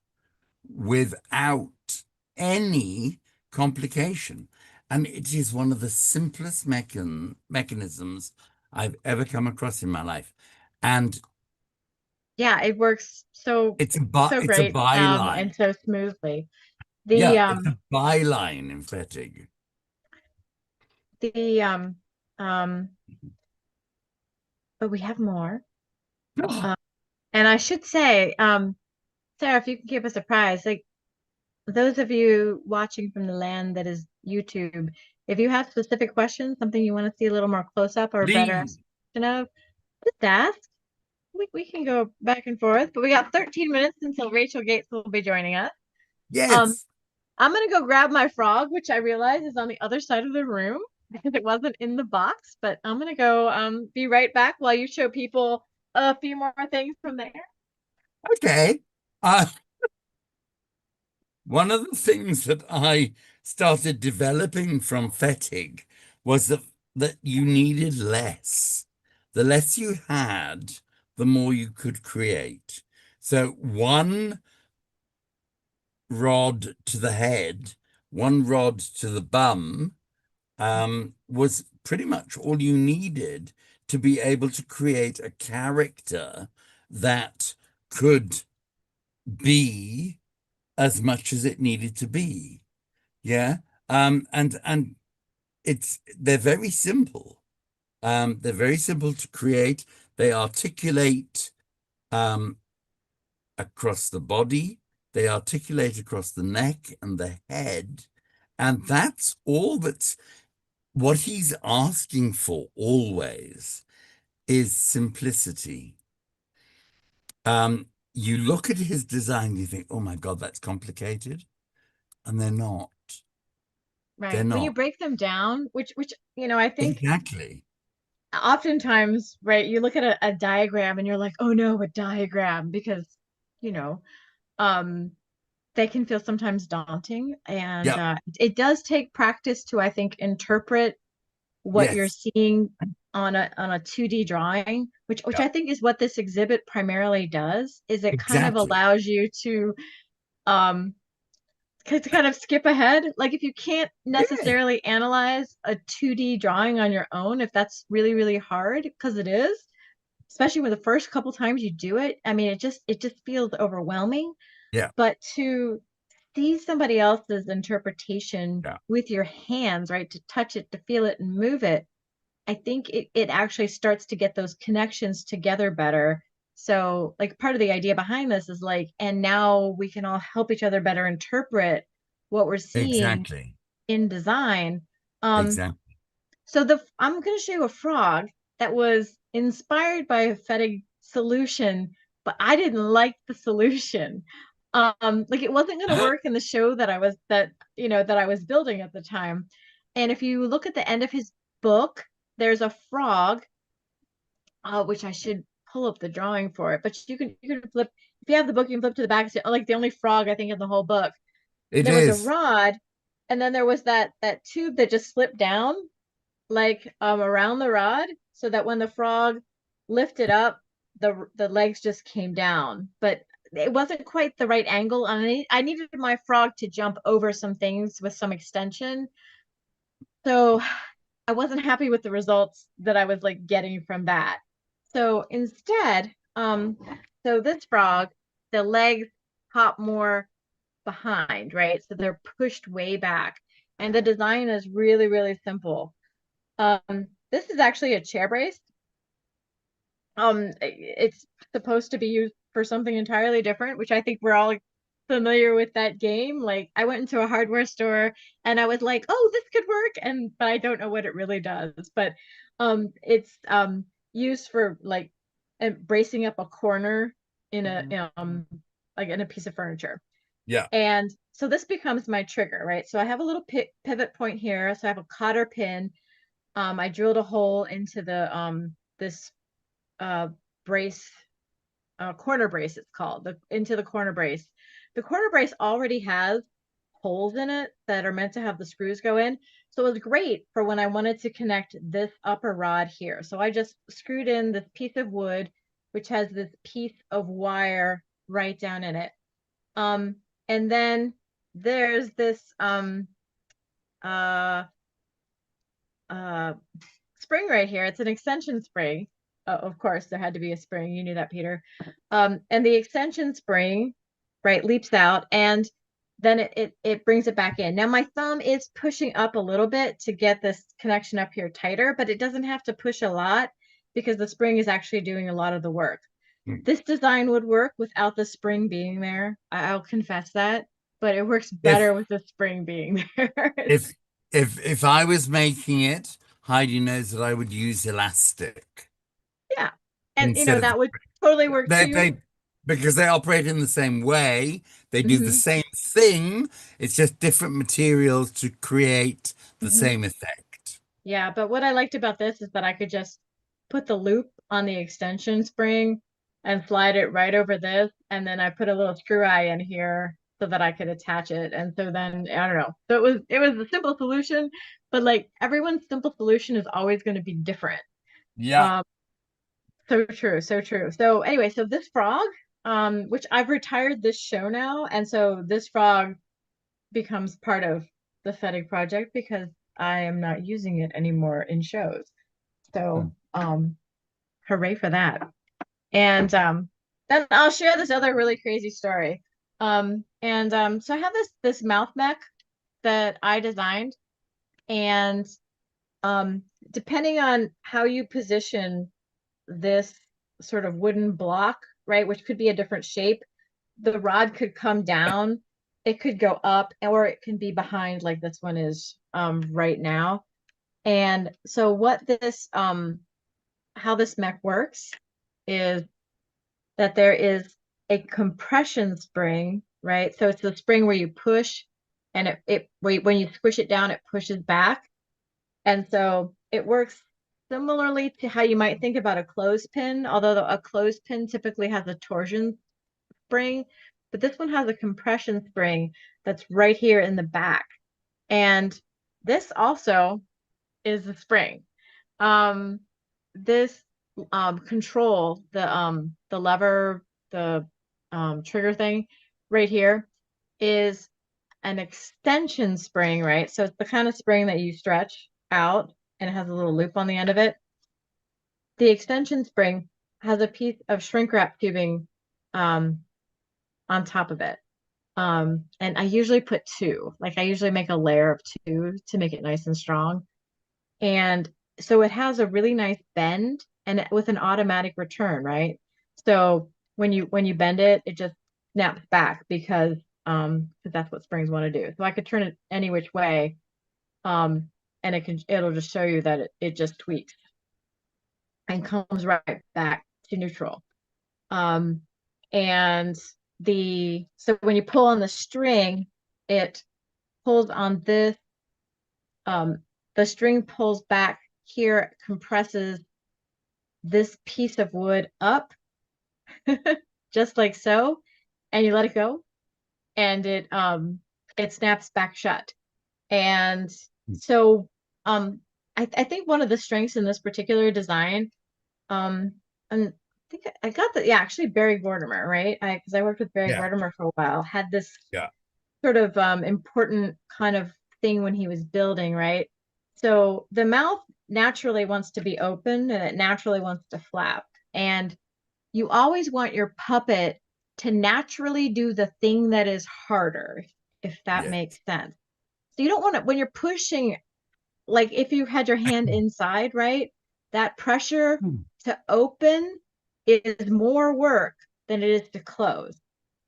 without any complication. And it is one of the simplest mechanisms I've ever come across in my life. And yeah, it works so so it's a great, and byline. so smoothly. Yeah, The it's a byline in fettig. the but we have more. And I should say, Sarah, if you can give us a prize, like those of you watching from the land that is YouTube, if you have specific questions, something you want to see a little more close up or better Please. explanation of, just ask. We can go back and forth, but we got 13 minutes until Rachel Gates will be joining us. Yes. I'm gonna go grab my frog, which I realize is on the other side of the room because it wasn't in the box, but I'm gonna go be right back while you show people a few more things from there. Okay. One of the things that I started developing from fettig was that you needed less. The less you had, the more you could create. So one rod to the head, one rod to the bum, was pretty much all you needed to be able to create a character that could be as much as it needed to be. Yeah. And they're very simple. They're very simple to create. They articulate across the body, they articulate across the neck and the head. And that's all that's what he's asking for always is simplicity. You look at his design, you think, oh my God, that's complicated. And they're not. They're Right. When you not. break them down, which I think Exactly. oftentimes, right, you look at a diagram and you're like, oh no, a diagram, because, you know, um, they can feel sometimes daunting. And Yeah. it does take practice to, I think, interpret what you're Yes. seeing on a 2D drawing, which Yeah. I think is what this exhibit primarily does, is it kind of Exactly. allows you um to kind of skip ahead. Like if you can't Yeah. necessarily analyze a 2D drawing on your own, if that's really, really hard, because it is, especially when the first couple times you do it, I mean, it just feels overwhelming. Yeah. But to see somebody else's interpretation Yeah. with your hands, right, to touch it, to feel it and move it, I think it actually starts to get those connections together better. So, like, part of the idea behind this is like, and now we can all help each other better interpret what we're seeing Exactly. in design. Um, Exactly. so I'm going to show you a frog that was inspired by a Fettig solution, but I didn't like the solution. Like it wasn't going to work in the show that I was building at the time. And if you look at the end of his book, there's a frog, which I should pull up the drawing for it. But you can flip, if you have the book, you can flip to the back. It's like the only frog I think in the whole book. It There was a is. rod, and then there was that tube that just slipped down like around the rod, so that when the frog lifted up, the legs just came down. But it wasn't quite the right angle. I needed my frog to jump over some things with some extension. So I wasn't happy with the results that I was like getting from that. So instead, so this frog, the legs hop more behind, right? So they're pushed way back. And the design is really, really simple. This is actually a chair brace. It's supposed to be used for something entirely different, which I think we're all familiar with that game. Like I went into a hardware store and I was like, oh, this could work, but I don't know what it really does. But it's used for like bracing up a corner in a like in a piece of furniture. Yeah. And so this becomes my trigger, right? So I have a little pivot point here. So I have a cotter pin. I drilled a hole into the this brace, corner brace it's called, into the corner brace. The corner brace already has holes in it that are meant to have the screws go in. So it was great for when I wanted to connect this upper rod here. So I just screwed in this piece of wood, which has this piece of wire right down in it. And then there's this uh spring right here. It's an extension spring. Of course, there had to be a spring. You knew that, Peter. And the extension spring, right, leaps out and then it brings it back in. Now my thumb is pushing up a little bit to get this connection up here tighter, but it doesn't have to push a lot because the spring is actually doing a lot of the work. This design would work without the spring being there. I'll confess that, but it works better with the spring being there. If I was making it, Heidi knows that I would use elastic. Yeah. And instead of that would totally work too. Because they operate in the same way, they do the Mhm. same thing. It's just different materials to create the Mhm. same effect. Yeah, but what I liked about this is that I could just put the loop on the extension spring and slide it right over this, and then I put a little screw eye in here so that I could attach it. And so then I don't know. So it was a simple solution, but like everyone's simple solution is always going to be different. Yeah. So true, so true. So anyway, so this frog, which I've retired this show now, and so this frog becomes part of the FETIG project because I am not using it anymore in shows. So, hooray for that. And then I'll share this other really crazy story. So I have this mouth mech that I designed, and depending on how you position this sort of wooden block, right, which could be a different shape, the rod could come down, it could go up, or it can be behind like this one is right now. And so what this how this mech works is that there is a compression spring, right? So it's the spring where you push and when you squish it down, it pushes back. And so it works similarly to how you might think about a clothespin, although a clothespin typically has a torsion spring, but this one has a compression spring that's right here in the back. And this also is the spring. This control, the lever, the trigger thing right here is an extension spring, right? So it's the kind of spring that you stretch out and it has a little loop on the end of it. The extension spring has a piece of shrink wrap tubing on top of it. And I usually put two, like I usually make a layer of two to make it nice and strong. And so it has a really nice bend and with an automatic return, right? So when you bend it, it just snaps back because that's what springs want to do. So I could turn it any which way, and it'll just show you that it just tweaks and comes right back to neutral. And so when you pull on the string, it pulls on this, the string pulls back here, compresses this piece of wood up, just like so, and you let it go, and it snaps back shut. And so I think one of the strengths in this particular design, and I think I got that, yeah, actually Barry Gordimer, right? Because I worked with Barry Gordimer for a while, had this sort of important kind of thing when he was building, right? So the mouth naturally wants to be open and it naturally wants to flap. And you always want your puppet to naturally do the thing that is harder, if that Yes. makes sense. So you don't want to, when you're pushing, like if you had your hand inside, right? That pressure to open is more work than it is to close.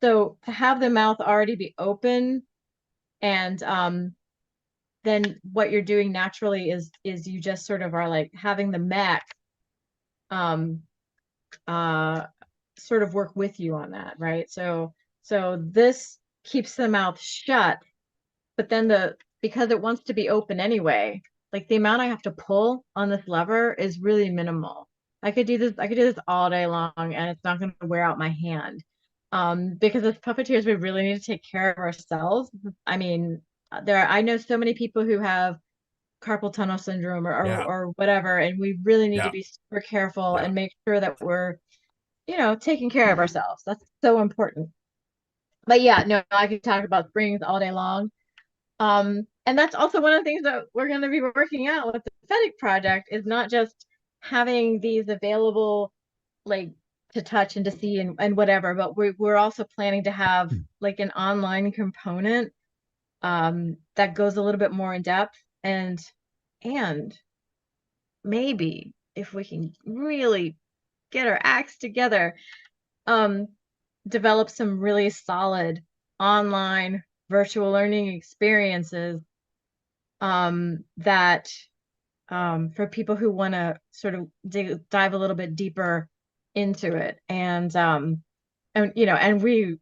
So to have the mouth already be open, and then what you're doing naturally is you just sort of are like having the mech um sort of work with you on that, right? So this keeps the mouth shut, but then because it wants to be open anyway, like the amount I have to pull on this lever is really minimal. I could do this all day long and it's not going to wear out my hand. Because as puppeteers, we really need to take care of ourselves. I mean, I know so many people who have carpal tunnel syndrome Yeah. or whatever, and we really need to Yeah. be super careful Yeah. and make sure that we're, taking care of ourselves. That's so important. But yeah, no, I could talk about springs all day long. And that's also one of the things that we're going to be working out with the Fettic project, is not just having these available, like, to touch and to see and whatever, but we're also planning to have like an online component that goes a little bit more in depth, and maybe if we can really get our acts together, um develop some really solid online virtual learning experiences that for people who want to sort of dive a little bit deeper into it, and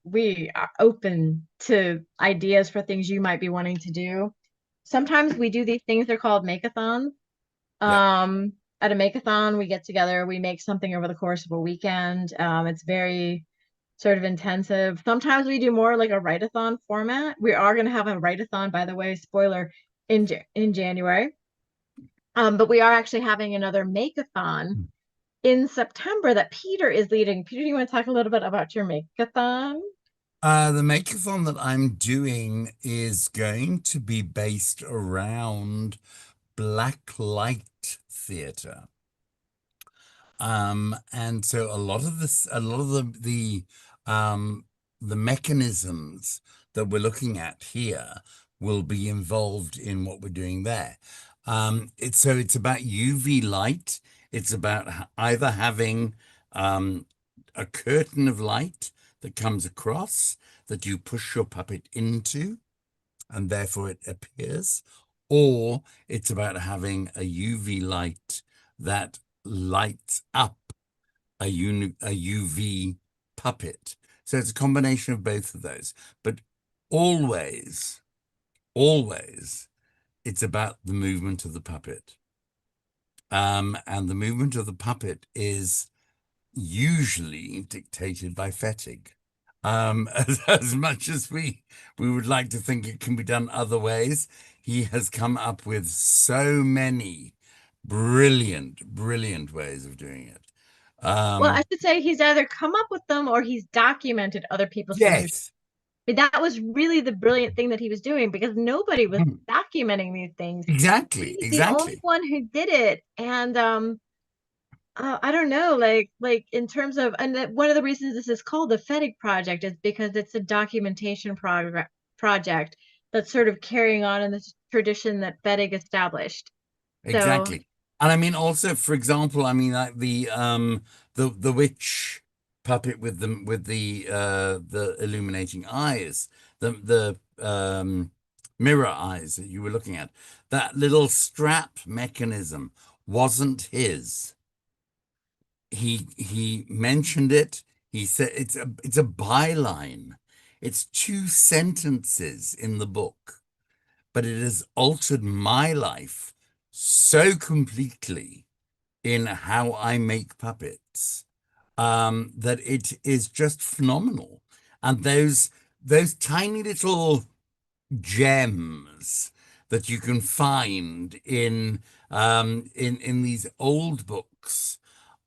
we are open to ideas for things you might be wanting to do. Sometimes we do these things, they're called make-a-thons. Yeah. At a make-a-thon, we get together, we make something over the course of a weekend. It's very sort of intensive. Sometimes we do more like a write-a-thon format. We are going to have a write-a-thon, by the way, spoiler, in January. But we are actually having another make-a-thon in September that Peter is leading. Peter, do you want to talk a little bit about your make-a-thon? The makeathon that I'm doing is going to be based around black light theater. And so a lot of the mechanisms that we're looking at here will be involved in what we're doing there. It's about UV light. It's about either having a curtain of light that comes across that you push your puppet into, and therefore it appears, or it's about having a UV light that lights up a UV puppet. So it's a combination of both of those, but always, always, it's about the movement of the puppet. And the movement of the puppet is usually dictated by Fettig. As much as we would like to think it can be done other ways, he has come up with so many brilliant ways of doing it. Well, I should say he's either come up with them or he's documented other people's solutions. Yes. But that was really the brilliant thing that he was doing, because nobody was documenting these things. Exactly. He's the only one who did it. And I don't know, like in terms of, and one of the reasons this is called the Fettig Project is because it's a documentation project that's sort of carrying on in this tradition that Fettig established. Exactly. And I mean, also, for example, I mean, like the witch puppet with the illuminating eyes, the mirror eyes that you were looking at, that little strap mechanism wasn't his. He mentioned it. He said it's a byline. It's 2 sentences in the book, but it has altered my life so completely in how I make puppets, that it is just phenomenal. And those tiny little gems that you can find in these old books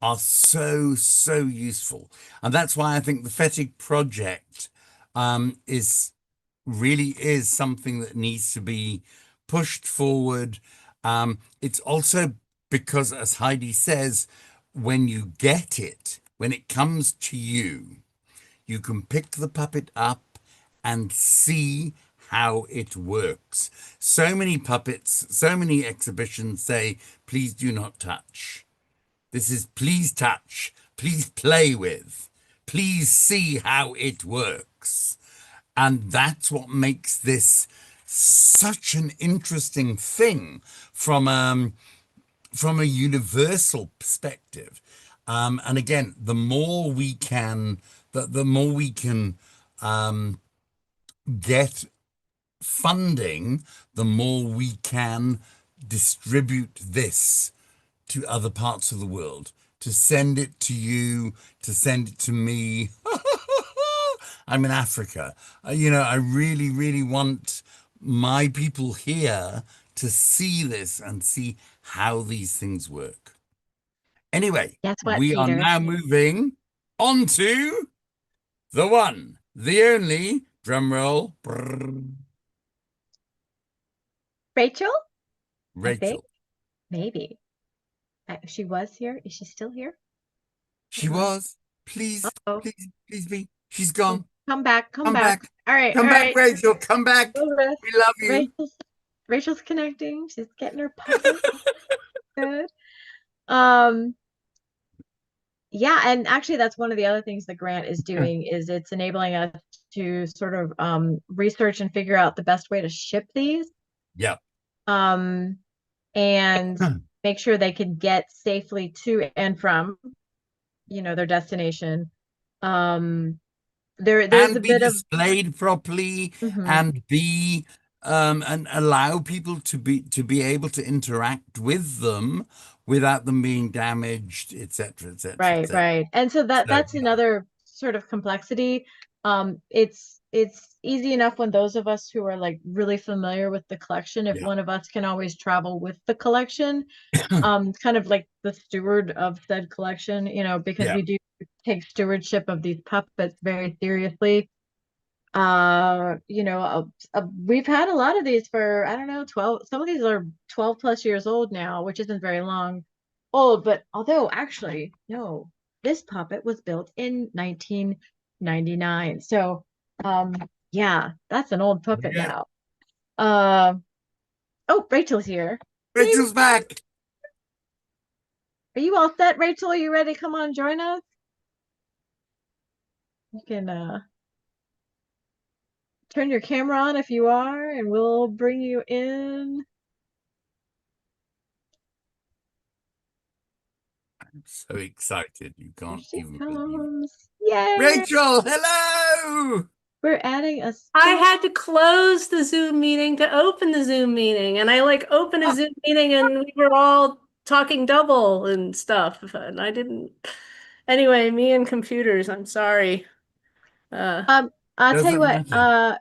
are so useful. And that's why I think the Fettig project is really is something that needs to be pushed forward. It's also because, as Heidi says, when you get it, when it comes to you, you can pick the puppet up and see how it works. So many puppets, so many exhibitions say, please do not touch. This is please touch, please play with, please see how it works. And that's what makes this such an interesting thing from a universal perspective. And again, the more we can, the more we can get funding, the more we can distribute this to other parts of the world, to send it to you, to send it to me. I'm in Africa. I really, really want my people here to see this and see how these things work. Anyway, Guess what, we are Peter? now moving on to the one, the only, drum roll, Rachel? I think Rachel. maybe. She was here. Is she still here? She was. Please, Uh-oh. please, please be. She's gone. Come back. Come Come back. back. All right. Come All back, right. Rachel. Come back. Go rest. We love you. Rachel's connecting. She's getting her puppet. Good. Um, yeah, and actually that's one of the other things the grant is doing is it's enabling us to sort of research and figure out the best way to ship these. Yep. And make sure they can get safely to and from, their destination. There's a And be bit of displayed properly and be and allow people to be able to interact with them without them being damaged, etc., etc., right, etc. right. And so that's yeah. another sort of complexity. It's easy enough when those of us who are like really familiar with the collection, if Yeah. one of us can always travel with the collection, kind of like the steward of said collection, because Yeah. we do take stewardship of these puppets very seriously. We've had a lot of these for, I don't know, 12, some of these are 12 plus years old now, which isn't very old, but although actually, no, this puppet was built in 1999. So, yeah, that's an old puppet Yeah. now. Oh, Rachel's here. Rachel's back. Are you all set, Rachel? Are you ready to come on join us? You can turn your camera on if you are, and we'll bring you in. I'm so excited. You can't Here she even believe it. comes. Yay! Rachel, hello. We're adding a I had to close the Zoom meeting to open the Zoom meeting, and I like opened a Zoom meeting and we were all talking double and stuff, and I didn't. Anyway, me and computers, I'm sorry. I'll tell you Doesn't what, matter.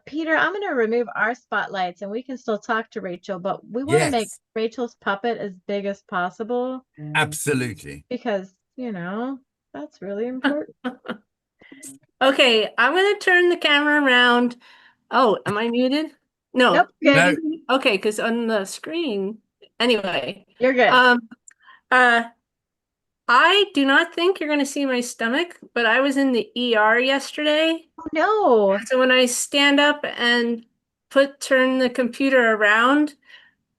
Peter, I'm gonna remove our spotlights and we can still talk to Rachel, but we want to make Yes, Rachel's puppet as big as possible absolutely. because, that's really important. Okay, I'm gonna turn the camera around. Oh, am I muted? No. Nope, good. No. Okay, because on the screen. Anyway. You're good. I do not think you're gonna see my stomach, but I was in the ER yesterday. Oh, no. So when I stand up and turn the computer around,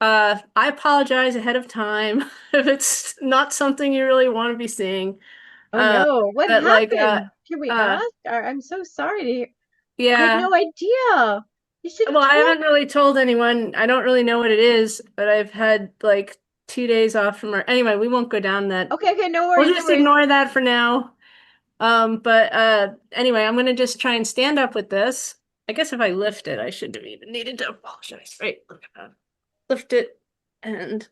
I apologize ahead of time if it's not something you really want to be seeing. Oh no, what But happened? Can we ask? I'm so sorry to hear. I had yeah. no idea. You should have Well, I told haven't really told anyone. I don't really know what it is, but I've had like 2 days off from work. Anyway, we won't go down that. Okay, no We'll worries, just ignore that for now. But anyway, I'm gonna just try and stand up with this. I guess if I lift it, I shouldn't have even needed to apologize. Right, look at that. Lift it and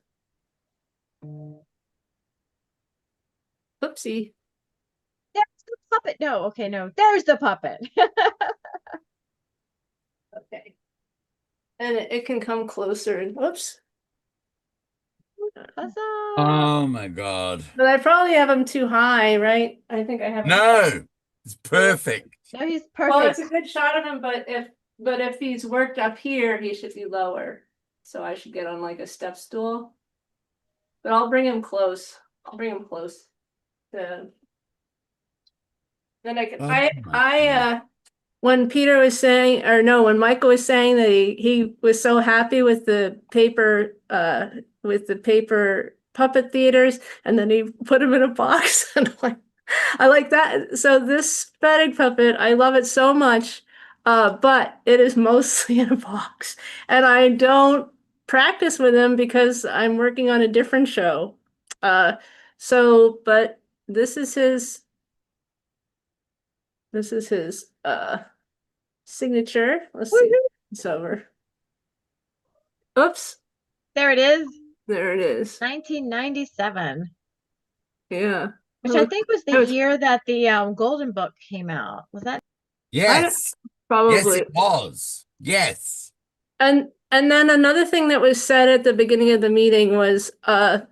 oopsie. There's the puppet. No, okay, no, there's the puppet. Okay. And it can come closer and whoops. Huzzah. Oh my God. But I probably have him too high, right? I think I have him. No, it's perfect. No, he's Well, it's perfect. a good shot of him, but if he's worked up here, he should be lower. So I should get on like a step stool. But I'll bring him close. I'll bring him close to Then I can, Oh my God. when Peter was saying, or no, when Michael was saying that he was so happy with the paper puppet theaters, and then he put them in a box, and like, I like that. So this Fettig puppet, I love it so much, but it is mostly in a box, and I don't practice with him because I'm working on a different show. But this is his signature. Let's see. Woohoo! It's over. Oops. There it is. There it is. 1997. Yeah. Which I think was the That was- year that the Golden Book came out. Was that? Yes. Probably. Yes, it was. Yes. And then another thing that was said at the beginning of the meeting was I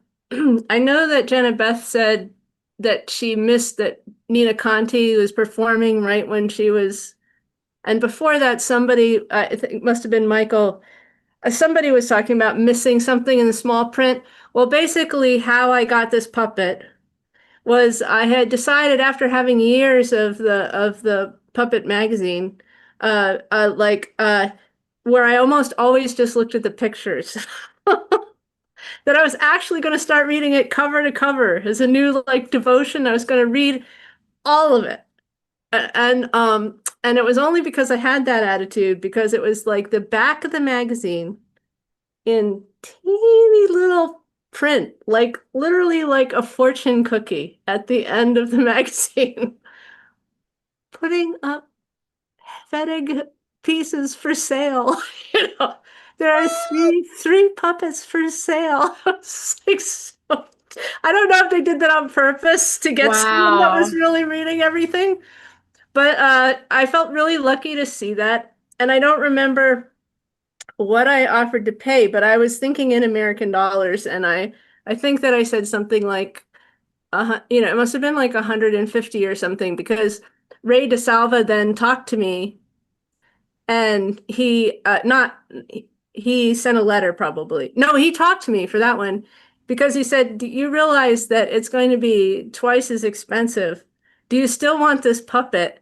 know that Jenna Beth said that she missed that Nina Conti was performing right when she was, and before that somebody, I think it must have been Michael, somebody was talking about missing something in the small print. Well, basically how I got this puppet was I had decided after having years of the puppet magazine, where I almost always just looked at the pictures, that I was actually going to start reading it cover to cover as a new like devotion. I was going to read all of it. And it was only because I had that attitude, because it was like the back of the magazine in teeny little print, like literally like a fortune cookie at the end of the magazine, putting up Fettig pieces for sale. You know, there are three puppets for sale. It's like I don't know if they did that on purpose to get someone that was Wow. really reading everything, but I felt really lucky to see that. And I don't remember what I offered to pay, but I was thinking in American dollars, and I think that I said something like, it must have been like 150 or something, because Ray DeSalva then talked to me, and he sent a letter probably. No, he talked to me for that one, because he said, "Do you realize that it's going to be twice as expensive? Do you still want this puppet?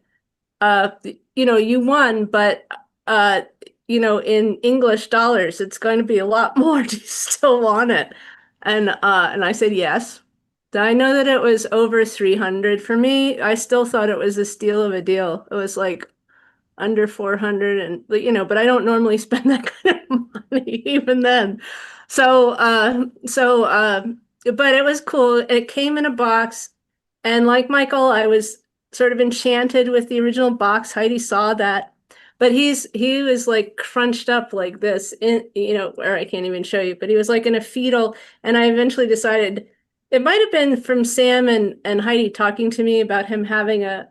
You won, but uh, in English dollars, it's going to be a lot more. Do you still want it?" And I said yes. I know that it was over 300 for me. I still thought it was a steal of a deal. It was like under 400, and but I don't normally spend that kind of money even then. But it was cool. It came in a box, and like Michael, I was sort of enchanted with the original box. Heidi saw that, but he was like crunched up like this in, where I can't even show you, but he was like in a fetal, and I eventually decided it might have been from Sam and Heidi talking to me about him having a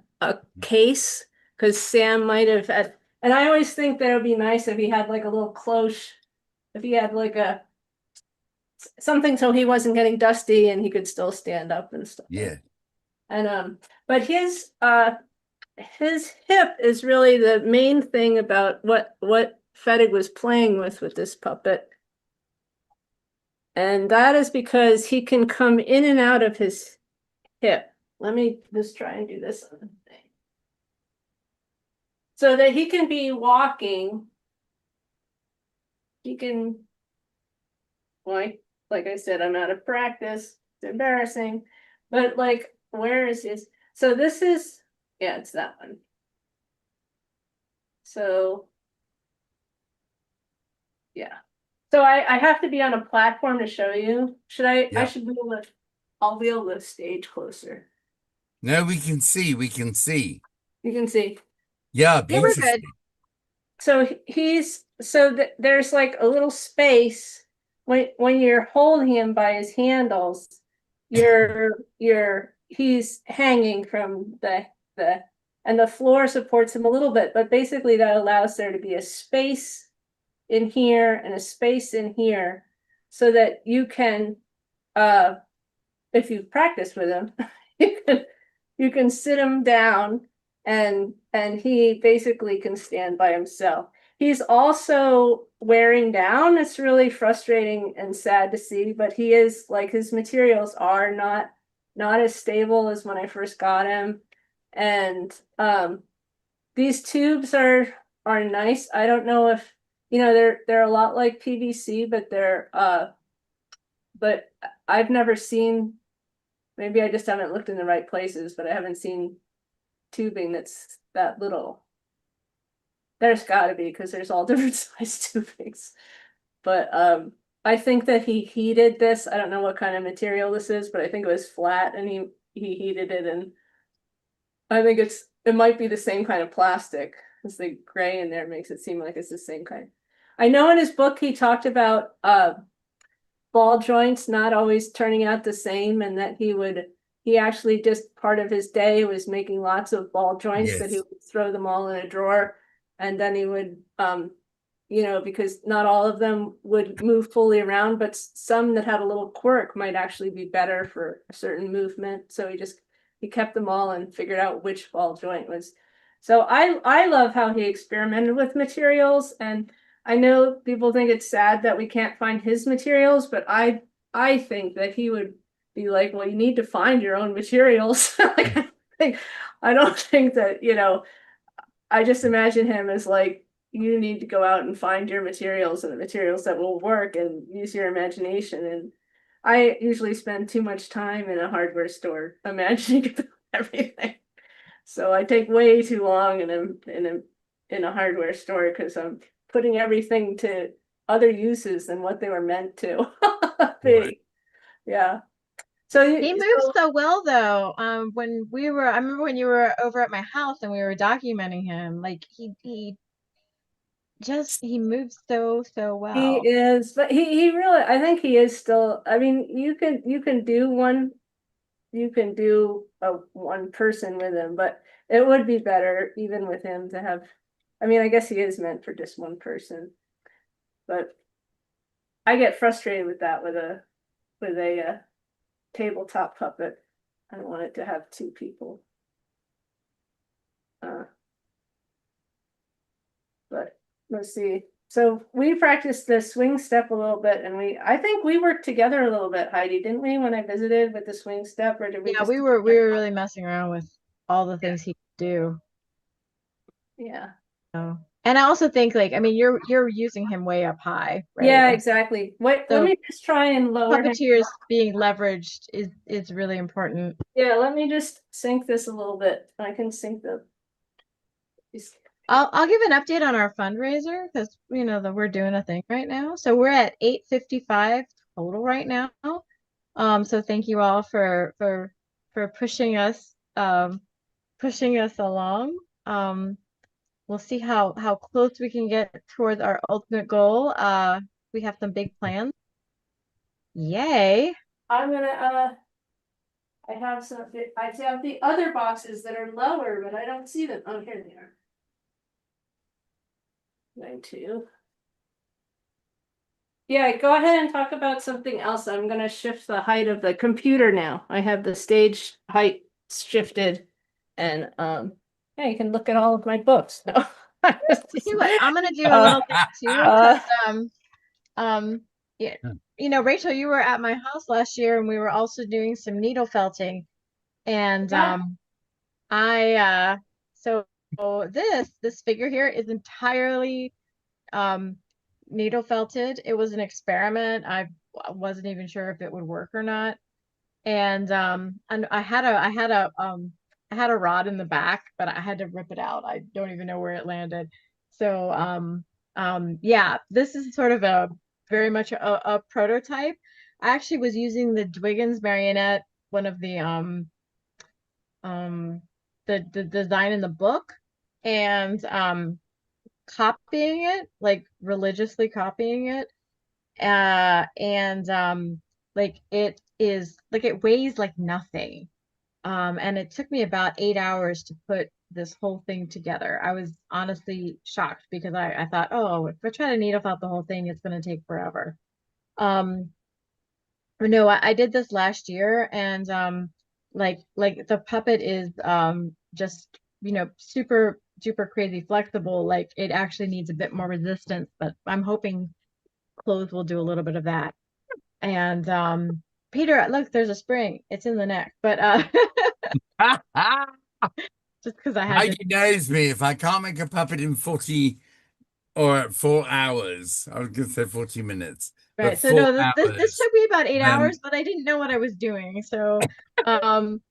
case, because Sam might have had, and I always think that it would be nice if he had like a little cloche, if he had like something so he wasn't getting dusty and he could still stand up and stuff. Yeah. And but his hip is really the main thing about what Fettig was playing with this puppet. And that is because he can come in and out of his hip. Let me just try and do this on the thing. So that he can be walking. He can, like I said, I'm out of practice. It's embarrassing. But like, where is his? So this is, yeah, it's that one. So, yeah. So I have to be on a platform to show you. Should I? Yeah. I should be able to. I'll be able to stage closer. No, we can see. We can see. You can see. Yeah, Yeah, we're beautiful. good. So there's like a little space when you're holding him by his handles. He's hanging from the and the floor supports him a little bit, but basically that allows there to be a space in here and a space in here, so that you can, if you practice with him, you can sit him down, and he basically can stand by himself. He's also wearing down. It's really frustrating and sad to see, but he is, like, his materials are not as stable as when I first got him. And these tubes are nice. I don't know if they're a lot like PVC, but but I've never seen, maybe I just haven't looked in the right places, but I haven't seen tubing that's that little. There's got to be, because there's all different size tubings. But I think that he heated this. I don't know what kind of material this is, but I think it was flat, and he heated it, and I think it might be the same kind of plastic, because the gray in there makes it seem like it's the same kind. I know in his book he talked about ball joints not always turning out the same, and that he actually just part of his day was making lots of ball joints that he Yes. would throw them all in a drawer, and then he would because not all of them would move fully around, but some that had a little quirk might actually be better for a certain movement. So he kept them all and figured out which ball joint was. So I love how he experimented with materials, and I know people think it's sad that we can't find his materials, but I think that he would be like, well, you need to find your own materials. I don't think that, I just imagine him as like, you need to go out and find your materials and the materials that will work and use your imagination. And I usually spend too much time in a hardware store imagining everything. So I take way too long in a hardware store because I'm putting everything to other uses than what they were meant to be. Yeah. So He moves so well though. I remember when you were over at my house and we were documenting him, like he moves so he well. is, but he really, I think he is still, I mean, you can do a one person with him, but it would be better even with him to have, I mean, I guess he is meant for just one person, but I get frustrated with that with a tabletop puppet. I don't want it to have two people. But let's see. So we practiced the swing step a little bit, and I think we worked together a little bit, Heidi, didn't we, when I visited with the swing step, or did we Yeah, just? we were really messing around with all the things he could do. Yeah. So, and I also think like, I mean, you're using him way up high, right? Yeah, exactly. Wait, let So me just try and lower him. puppeteers being leveraged is really important. Yeah, let me just sync this a little bit. I can sync the. I'll give an update on our fundraiser because that we're doing a thing right now. So we're at 855 total right now. So thank you all for pushing us along. We'll see how close we can get towards our ultimate goal. We have some big plans. Yay. I'm gonna I have the other boxes that are lower, but I don't see them. Oh, here they are. 92. Yeah, go ahead and talk about something else. I'm gonna shift the height of the computer now. I have the stage height shifted, and yeah, you can look at all of my books. No. See what I'm gonna do a little bit too. Yeah, Rachel, you were at my house last year, and we were also doing some needle felting, and so this figure here is entirely needle felted. It was an experiment. I wasn't even sure if it would work or not. And I had a rod in the back, but I had to rip it out. I don't even know where it landed. So yeah, this is sort of a very much a prototype. I actually was using the Dwiggins marionette, one of um the design in the book, and copying it, like religiously copying it. And like it weighs like nothing. And it took me about 8 hours to put this whole thing together. I was honestly shocked because I thought, oh, if I try to needle out the whole thing, it's going to take forever. But no, I did this last year, and like the puppet is just super duper crazy flexible. Like it actually needs a bit more resistance, but I'm hoping clothes will do a little bit of that. And Peter, look, there's a spring. It's in the neck, but just because I had to. Mikey knows me. If I can't make a puppet in 40 or 4 hours, I was going to say 40 minutes, but Right. So four no, this hours, took me about 8 hours, then but I didn't know what I was doing. So, and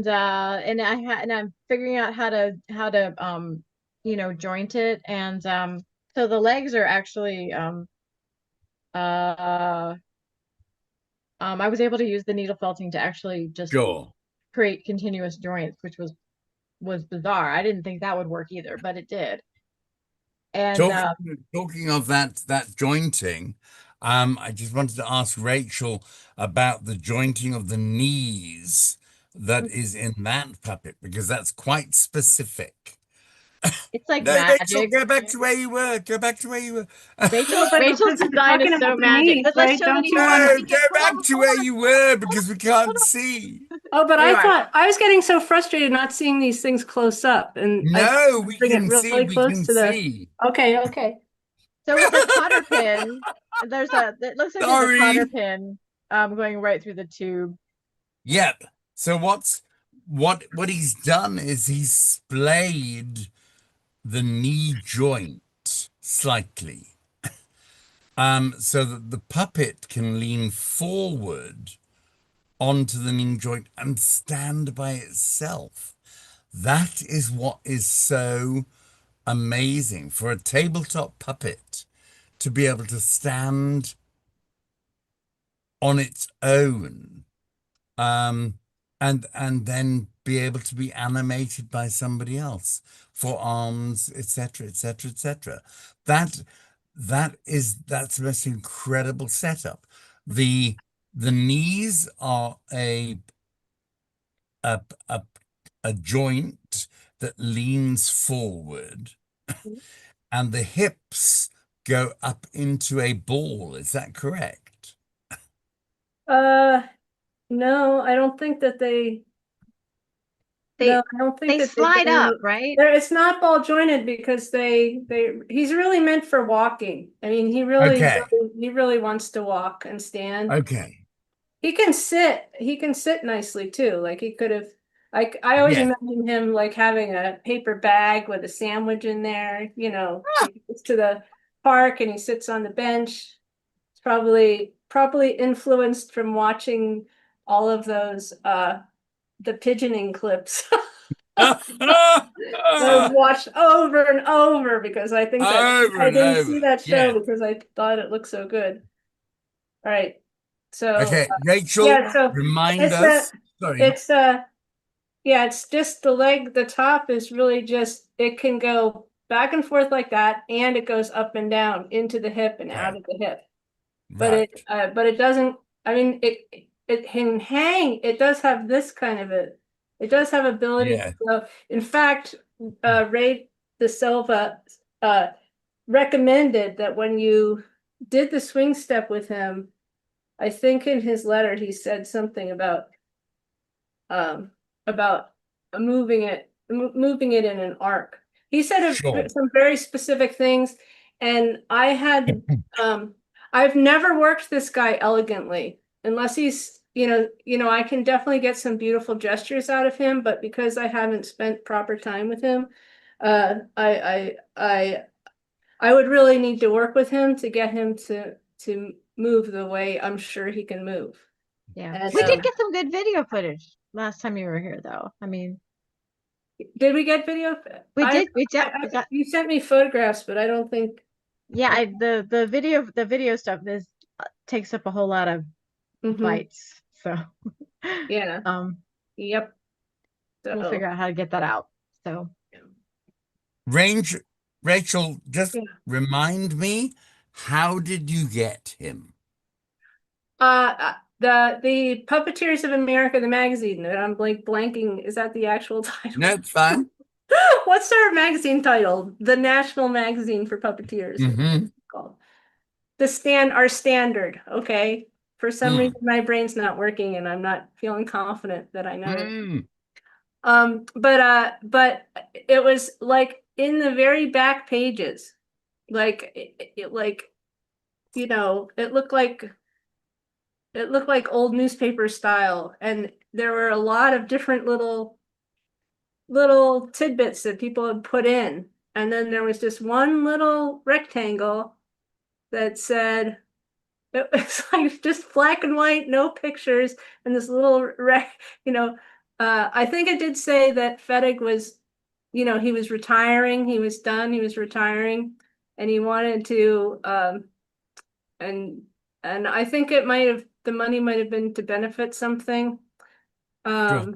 I'm figuring out how to joint it, and so the legs are actually uh I was able to use the needle felting to actually just sure. create continuous joints, which was bizarre. I didn't think that would work either, but it did. And Talking of that jointing, I just wanted to ask Rachel about the jointing of the knees that is in that puppet because that's quite specific. it's like No, Rachel, magic. go back to where you were. Go back to where you were. Rachel's But Rachel's because you're design is talking so about the magic. knees, Let's right? show the Don't knees. you Hold on, want No, let to? me get go hold back on, to hold where on, you were hold because we on, hold can't on. see. Oh, but There you I are. thought I was getting so frustrated not seeing these things close up, and I thought No, I'd we bring it can see. really We close can to the. see. Okay, okay. So with the cotter pin, it looks like there's a cotter Sorry. pin going right through the tube. Yep. So what he's done is he's splayed the knee joint slightly, so that the puppet can lean forward onto the knee joint and stand by itself. That is what is so amazing for a tabletop puppet to be able to stand on its own, um, and then be able to be animated by somebody else for arms, etc., etc., etc. That's the most incredible setup. The knees are a a, a joint that leans forward, and the hips go up into a ball. Is that correct? Uh, no, I don't think that they. They No, I don't think they that they slide up, go. right? There, it's not ball jointed because he's really meant for walking. I mean, Okay. he really wants to walk and stand. Okay. He can sit. He can sit nicely too. Like he could have. Like I always Yes. imagine him like having a paper bag with a sandwich in there. He gets to the park and he sits on the bench. It's probably influenced from watching all of those the pigeoning clips. I've watched over and over because I think that Over I and didn't see over. that show Yeah. because I thought it looked so good. All right. So Okay, Rachel, yeah, so remind it's a us. Sorry. it's a yeah, it's just the leg, the top is really just it can go back and forth like that, and it goes up and down into the hip and out Okay. of the hip. Right. But it doesn't, I mean it can hang, it does have this kind of it does have ability to Yeah. go. In fact, Ray De Silva recommended that when you did the swing step with him, I think in his letter he said something um about moving it in an arc. He said Sure. some very specific things, and um I've never worked this guy elegantly unless he's I can definitely get some beautiful gestures out of him, but because I haven't spent proper time with him, I would really need to work with him to get him to move the way I'm sure he can move. Yeah. And We did get some good video footage last time you were here, though. I mean, did we get video? we did. We got. You sent me photographs, but I don't think. Yeah, the video stuff takes up a whole lot of Mhm. bytes. So Yeah. Yep. we'll So figure out how to get that out. So Rachel, just yeah. remind me, how did you get him? The Puppeteers of America, the magazine, and I'm blanking. Is that the actual title? No, it's fine. What's our magazine title? The National Magazine for Puppeteers. Mm-hmm. Called our standard. Okay. For some reason, my brain's not working, and I'm not feeling confident that I know it. But it was like in the very back pages, like it looked like old newspaper style, and there were a lot of different little little tidbits that people had put in. And then there was just one little rectangle that said, it was like just black and white, no pictures, and this little I think it did say that Fettig was, he was retiring, he was done, he was retiring, and he wanted to, and I think the money might have been to benefit something. Sure.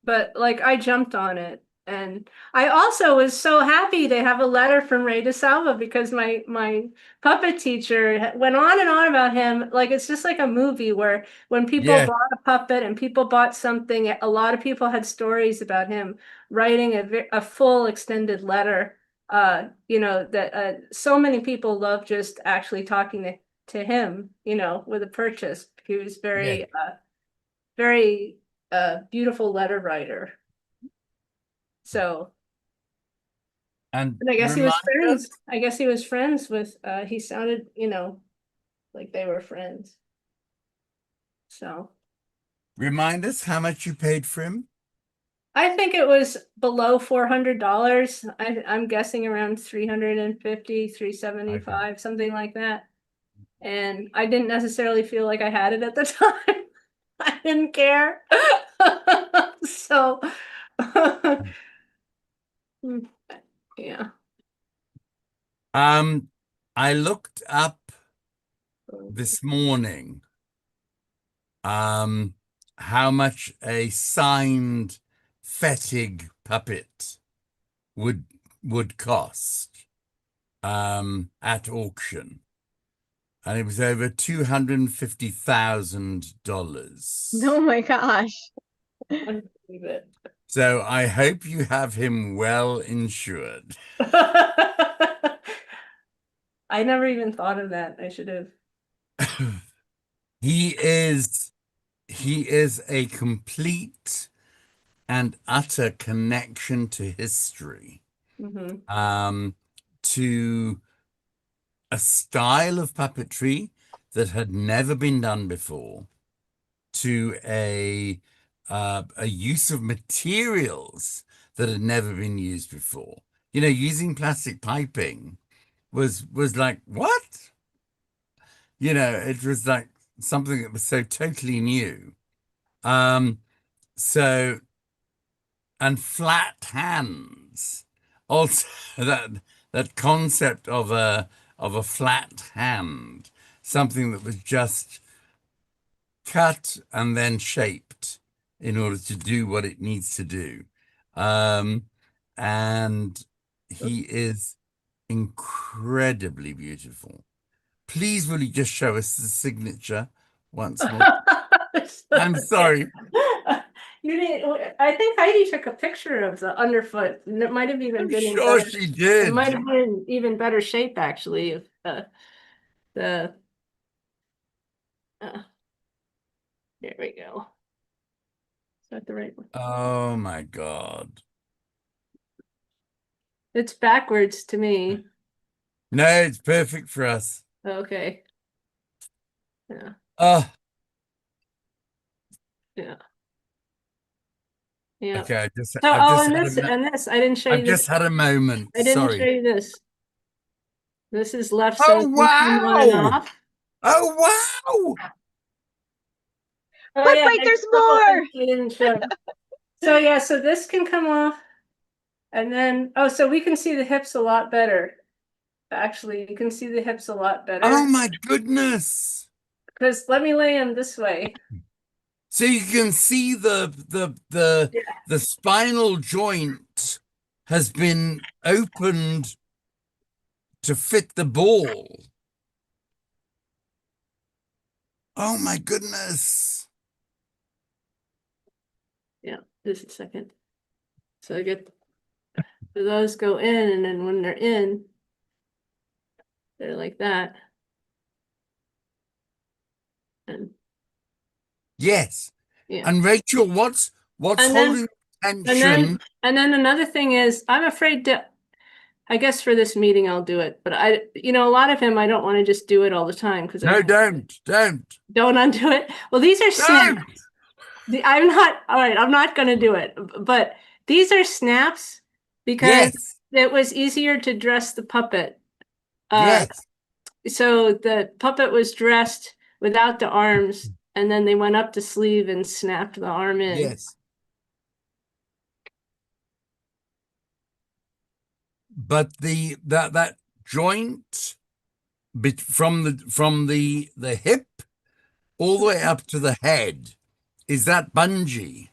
But like I jumped on it. And I also was so happy to have a letter from Ray DeSalva because my puppet teacher went on and on about him. Like it's just like a movie where when people Yeah. bought a puppet and people bought something, a lot of people had stories about him writing a full extended letter. That so many people love just actually talking to him, with a purchase. He was Yeah. very beautiful letter writer. So, And I guess he was remind us, friends. I guess he was friends with, he sounded, like they were friends. So, how much you paid for him? I think it was below $400. I'm guessing around 350, 375, something like that. And I didn't necessarily feel like I had it at the time. I didn't care. So, yeah. I looked up this morning how much a signed Fettig puppet would cost at auction. And it was over $250,000. Oh my gosh. I believe it. So I hope you have him well insured. I never even thought of that. I should have. He is a complete and utter connection to history, to a style of puppetry that had never been done before, to a use of materials that had never been used before. Using plastic piping was like, what? It was like something that was so totally new. So, and flat hands, also that concept of a flat hand, something that was just cut and then shaped in order to do what it needs to do. And he is incredibly beautiful. Please, will you just show us the signature once more? I'm sorry. You didn't. I think Heidi took a picture of the underfoot, and it might have even I'm been in sure better. she did. It might have been in even better shape, actually. If the there we go. Is that the right one? Oh my God. It's backwards to me. No, it's perfect for us. Okay. Yeah. Oh, Yeah. Yeah. okay. And this, I didn't show you I've this. just had a moment. I didn't show Sorry. you this. This is left so Oh, it can come on and wow. off. Oh, wow. Oh, But yeah, wait, there's there's a couple more. things we didn't show. So yeah, so this can come off. And then, so we can see the hips a lot better. Actually, you can see the hips a lot better. Oh my goodness. Because let me lay them this way. So you can see the spinal joint has been opened to fit the ball. Oh my goodness. Yeah, just a second. So I get those go in, and then when they're in, they're like that. And yes. Yeah. And Rachel, what's holding tension? And then another thing is, I'm afraid to. I guess for this meeting I'll do it, but a lot of him I don't want to just do it all the time because No, don't undo it. Well, these are snaps. I'm not all right. I'm not going to do it, but These are snaps because Yes. it was easier to dress the puppet. Yes. So the puppet was dressed without the arms, and then they went up the sleeve and snapped the arm in. Yes. But that joint from the hip all the way up to the head, is that bungee?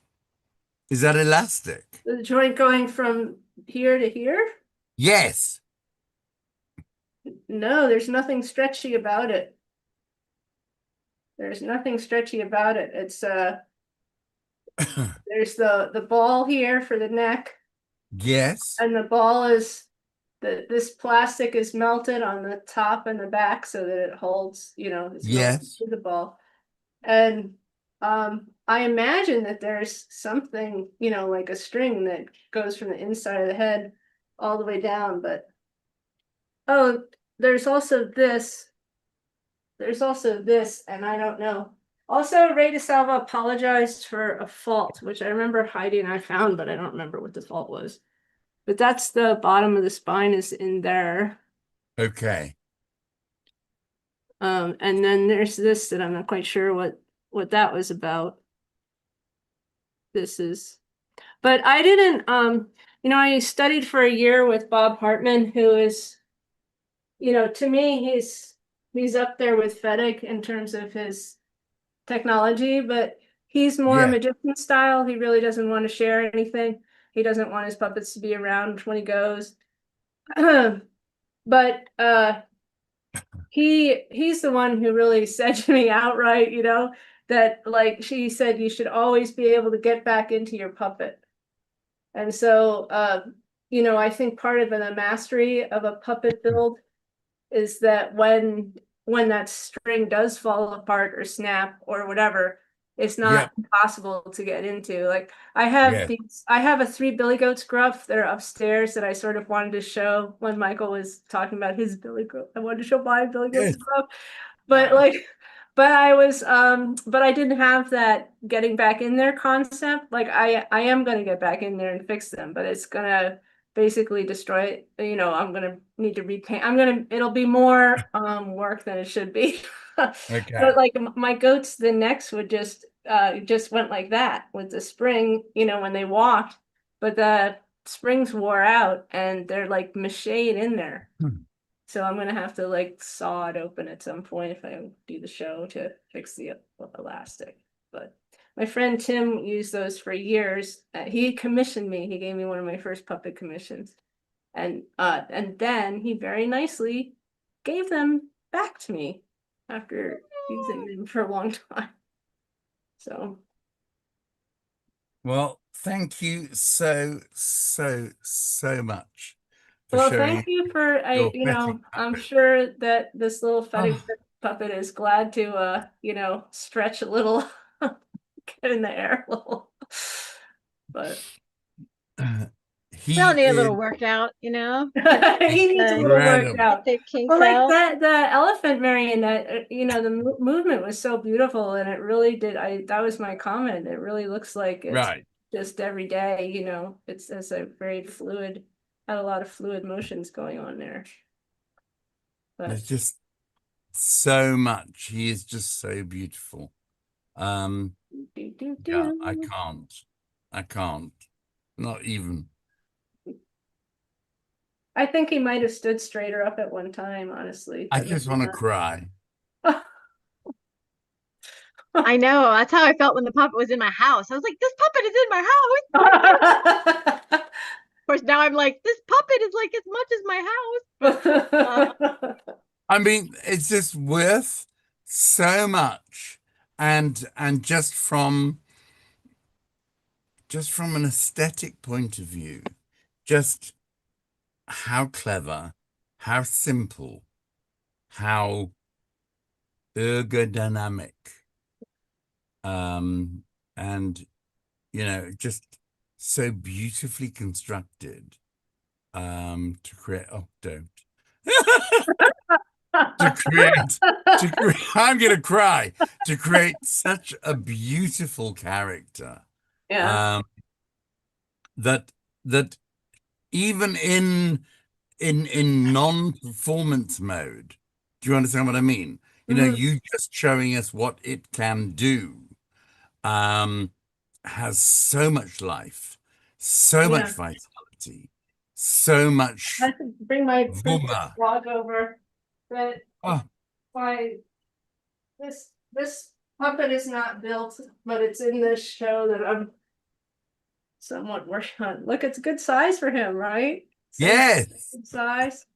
Is that elastic? The joint going from here to here? Yes. No, there's nothing stretchy about it. There's nothing stretchy about it. It's there's the ball here for the neck, Yes. and the ball is this plastic is melted on the top and the back so that it holds, it's melted Yes. to the ball. And I imagine that there's something, like a string that goes from the inside of the head all the way down, but oh, there's also this. There's also this, and I don't know. Also, Ray DeSalva apologized for a fault, which I remember Heidi and I found, but I don't remember what the fault was. But that's the bottom of the spine is in there. Okay. And then there's this that I'm not quite sure what that was about. This is, but I didn't, I studied for a year with Bob Hartman, who is, to me, he's up there with Fedek in terms of his technology, but he's more Yeah. magician style. He really doesn't want to share anything. He doesn't want his puppets to be around when he goes. But he's the one who really said to me outright, that like she said, you should always be able to get back into your puppet. And so I think part of the mastery of a puppet build is that when that string does fall apart or snap or whatever, it's not impossible to get into. Like I have a 3 Billy Goats gruff that are upstairs that I sort of wanted to show when Michael was talking about his Billy Goat. I wanted to show my Billy Goats gruff, but but I didn't have that getting back in there concept. Like I am gonna get back in there and fix them, but it's gonna basically destroy it. I'm gonna need to repaint. It'll be more work than it should be. Okay. But like my goats, the necks would just went like that with the spring, when they walked, but the springs wore out and they're like mached in there. So I'm gonna have to like saw it open at some point if I do the show to fix the elastic. But my friend Tim used those for years. He commissioned me. He gave me one of my first puppet commissions, and then he very nicely gave them back to me after using them for a long time. So Well, thank you so much for well, sharing thank you for your fetting I'm puppet. sure that this little fetid Oh. puppet is glad to stretch a little, get in the air a little. But He They'll need a is little workout, he needs a little workout. They kinks Well, like out. the elephant marionette, the movement was so beautiful, and it really did. That was my comment. It really looks like it's right. just every day. It's a very fluid, had a lot of fluid motions going on there. But There's just so much. He is just so beautiful. Yeah, I can't. Not even. I think he might have stood straighter up at one time, honestly. I but just maybe want to not. cry. I know. That's how I felt when the puppet was in my house. I was like, this puppet is in my house. Of course, now I'm like, this puppet is like as much as my house. I mean, it's just worth so much. And just from an aesthetic point of view, just how clever, how simple, how ergodynamic, and just so beautifully constructed, to create. Oh, don't. I'm gonna cry, to create such a beautiful character. Yeah. that even in non-performance mode, do you understand what I mean? You know, you just showing us what it can do, has so much life, so much Yeah. vitality, so much I have to bring my princess vuma. blog over. But Oh, my this puppet is not built, but it's in this show that I'm somewhat working on. Look, it's a good size for him, right? Same yes. good size.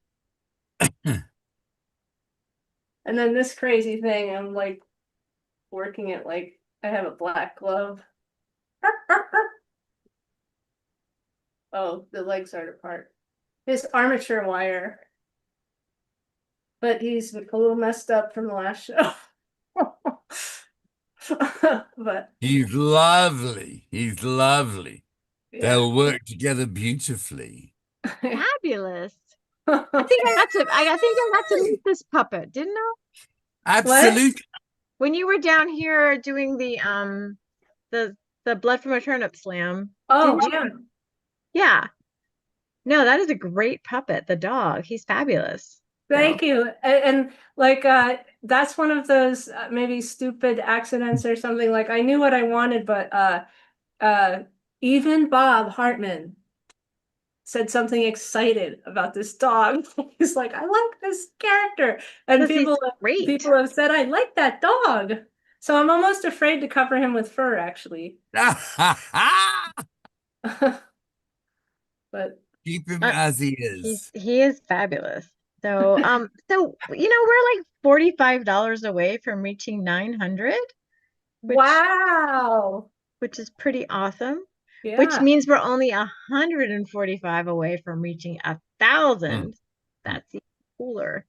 And then this crazy thing, I'm like working it like I have a black glove. Oh, the legs are apart. His armature wire. But he's a little messed up from the last show. But He's lovely. He's lovely. yeah. They'll work together beautifully. Fabulous. I think I got to meet this puppet, didn't I? Absolutely. When you were down here doing the blood from a turnip slam. Oh, didn't you? yeah. Yeah. No, that is a great puppet, the dog. He's fabulous. Thank you. And like that's one of those maybe stupid accidents or something. Like I knew what I wanted, but even Bob Hartman said something excited about this dog. He's like, I like this character. And people have said, I like that dog. So I'm almost afraid to cover him with fur, actually. But keep him as he is. He is fabulous. So so you know, we're like $45 away from reaching 900. Wow. Which is pretty awesome. Yeah. Which means we're only 145 away from reaching 1,000. That's even cooler.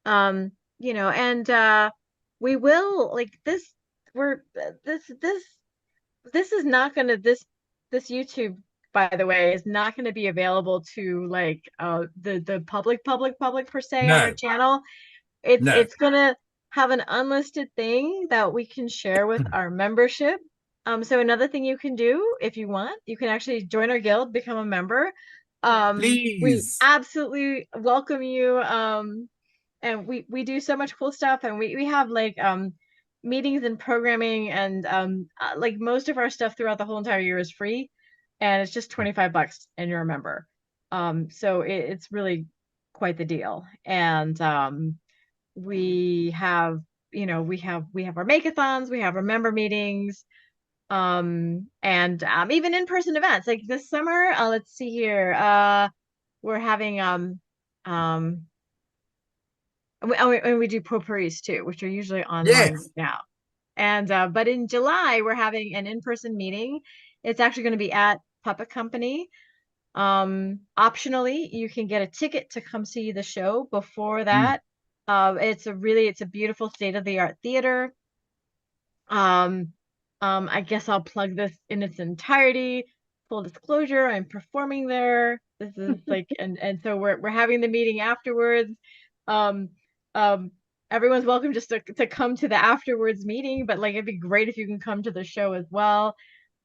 You know, and we will like this. This is not gonna this YouTube, by the way, is not going to be available to like the public per se on our channel. It's gonna have an unlisted thing that we can share with our membership. So another thing you can do if you want, you can actually join our guild, become a member. We Please. absolutely welcome you. And we do so much cool stuff, and we have like meetings and programming, and like most of our stuff throughout the whole entire year is free, and it's just $25 and you're a member. So it's really quite the deal. And we have, you know, we have our make-a-thons, we have our member meetings, and even in-person events like this summer. Let's see here, we're having and we do potpourris too, which are usually online now. And but in July we're having an in-person meeting. It's actually going to be at Puppet Company. Optionally, you can get a ticket to come see the show before that. It's a beautiful state-of-the-art theater. I guess I'll plug this in its entirety. Full disclosure, I'm performing there. This is like, and so we're having the meeting afterwards. Um, Everyone's welcome just to come to the afterwards meeting, but like it'd be great if you can come to the show as well.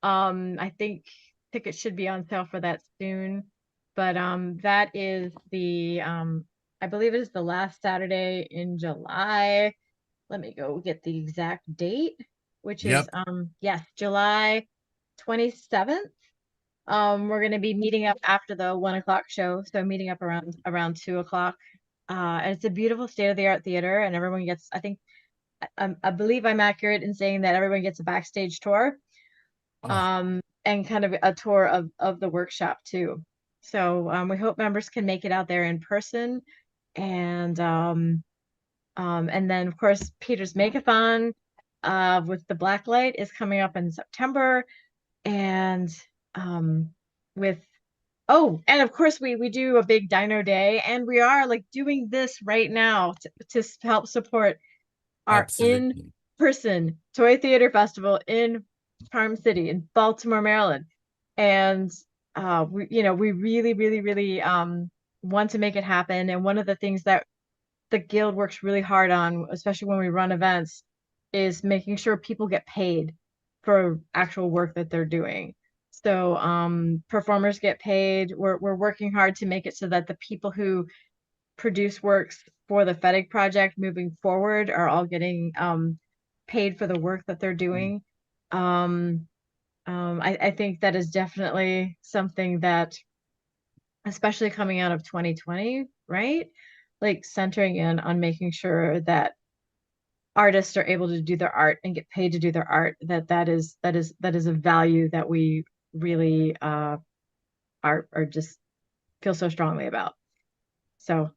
I think tickets should be on sale for that soon. But that is the I believe it is the last Saturday in July. Let me go get the exact date, which is yes, July 27th. We're gonna be meeting up after the 1 o'clock show, so meeting up around 2 o'clock. And it's a beautiful state-of-the-art theater, and everyone gets, I think, I believe I'm accurate in saying that everyone gets a backstage tour, and kind of a tour of the workshop too. So we hope members can make it out there in person, and then of course Peter's Make-a-thon with the Blacklight is coming up in September, and with and of course we do a big Dino Day, and we are like doing this right now to help support our in-person Toy Theater Festival in Charm City in Baltimore, Maryland. And we really want to make it happen. And one of the things that the guild works really hard on, especially when we run events, is making sure people get paid for actual work that they're doing. So performers get paid. We're working hard to make it so that the people who produce works for the FEDIC project moving forward are all getting paid for the work that they're doing. I think that is definitely something that, especially coming out of 2020, right? Like centering in on making sure that artists are able to do their art and get paid to do their art, that is a value that we really are just feel so strongly about. So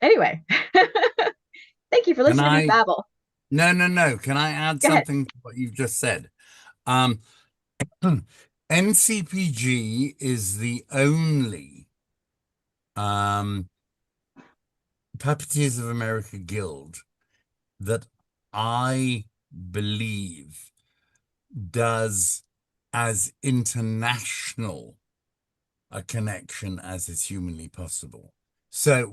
anyway, thank you for Can listening to me I? babble. No. Can I add Go ahead. something to what you've just said? Um, NCPG is the only Puppeteers of America Guild that I believe does as international a connection as is humanly possible. So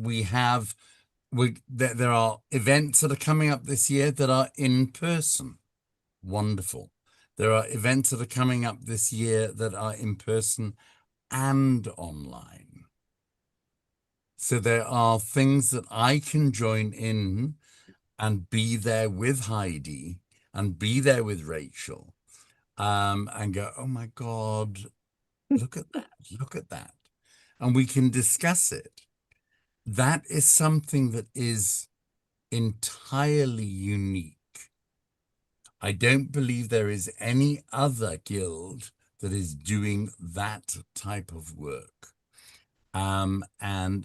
there are events that are coming up this year that are in person. Wonderful. There are events that are coming up this year that are in person and online. So there are things that I can join in and be there with Heidi and be there with Rachel, and go, oh my God, look at that, look at that. And we can discuss it. That is something that is entirely unique. I don't believe there is any other guild that is doing that type of work. And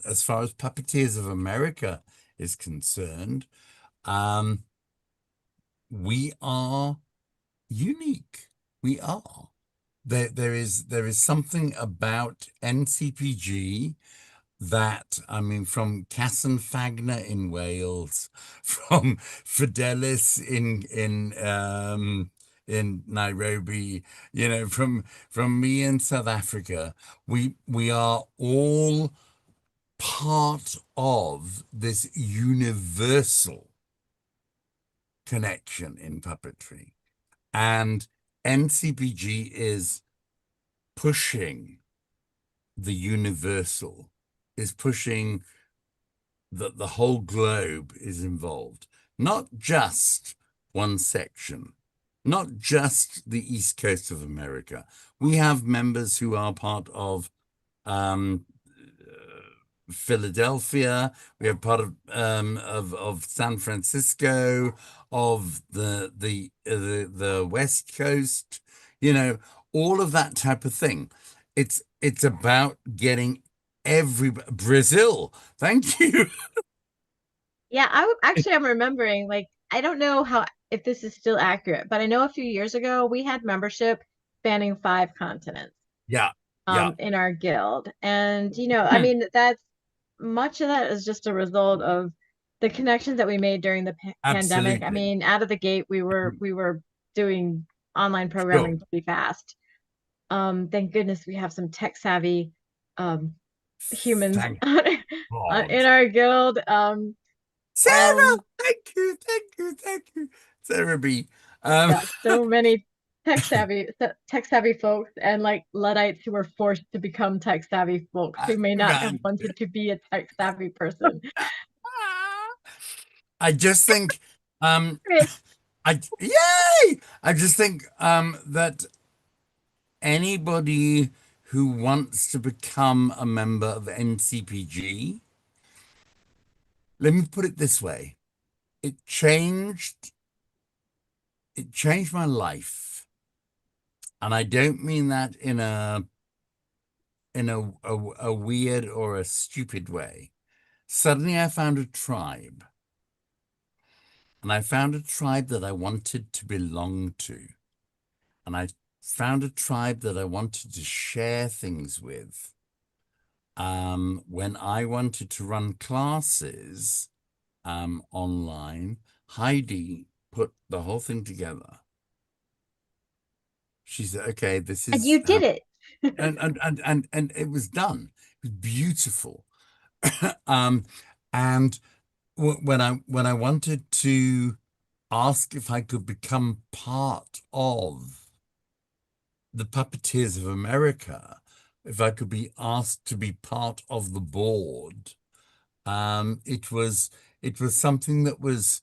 as far as Puppeteers of America is concerned, we are unique. We are. There is something about NCPG that, I mean, from Casan Fagner in Wales, from Fidelis in Nairobi, you know, from me in South Africa, we are all part of this universal connection in puppetry. And NCPG is pushing the universal, is pushing that the whole globe is involved, not just one section, not just the East Coast of America. We have members who are part of Philadelphia. We have part of San Francisco, of the West Coast. You know, all of that type of thing. It's about getting Brazil. Thank you. Yeah, actually I'm remembering, like, I don't know how if this is still accurate, but I know a few years ago we had membership spanning 5 continents Yeah, yeah. in our guild. And I mean, that's much of that is just a result of the connections that we made during the pandemic. I Absolutely. mean, out of the gate we were doing online Sure. programming pretty fast. Thank goodness we have some tech savvy humans Thank in God. our guild. Sarah, thank you, Sarah B. Yeah, so many tech savvy folks, and like Luddites who were forced to become tech savvy folks who may not have wanted to be a tech savvy person. I just think Chris, yay! I just think that anybody who wants to become a member of NCPG, let me put it this way, it changed my life. And I don't mean that in a weird or a stupid way. Suddenly I found a tribe. And I found a tribe that I wanted to belong to. And I found a tribe that I wanted to share things with. When I wanted to run classes online, Heidi put the whole thing together. She said, okay, this is and you did it. and it was done. It was beautiful. And when I wanted to ask if I could become part of the Puppeteers of America, if I could be asked to be part of the board, it was something that was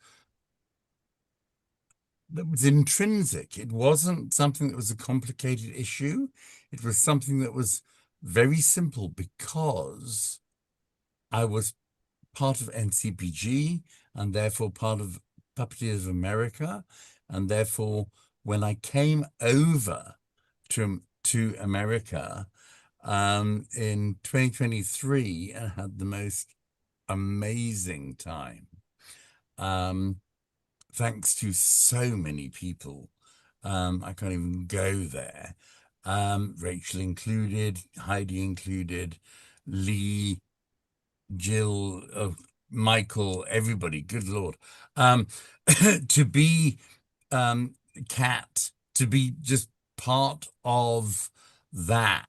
intrinsic. It wasn't something that was a complicated issue. It was something that was very simple because I was part of NCPG and therefore part of Puppeteers of America. And therefore, when I came over to America in 2023 and had the most amazing time, thanks to so many people. I can't even go there. Rachel included, Heidi included, Lee, Jill, Michael, everybody, good Lord. To be Kat, to be just part of that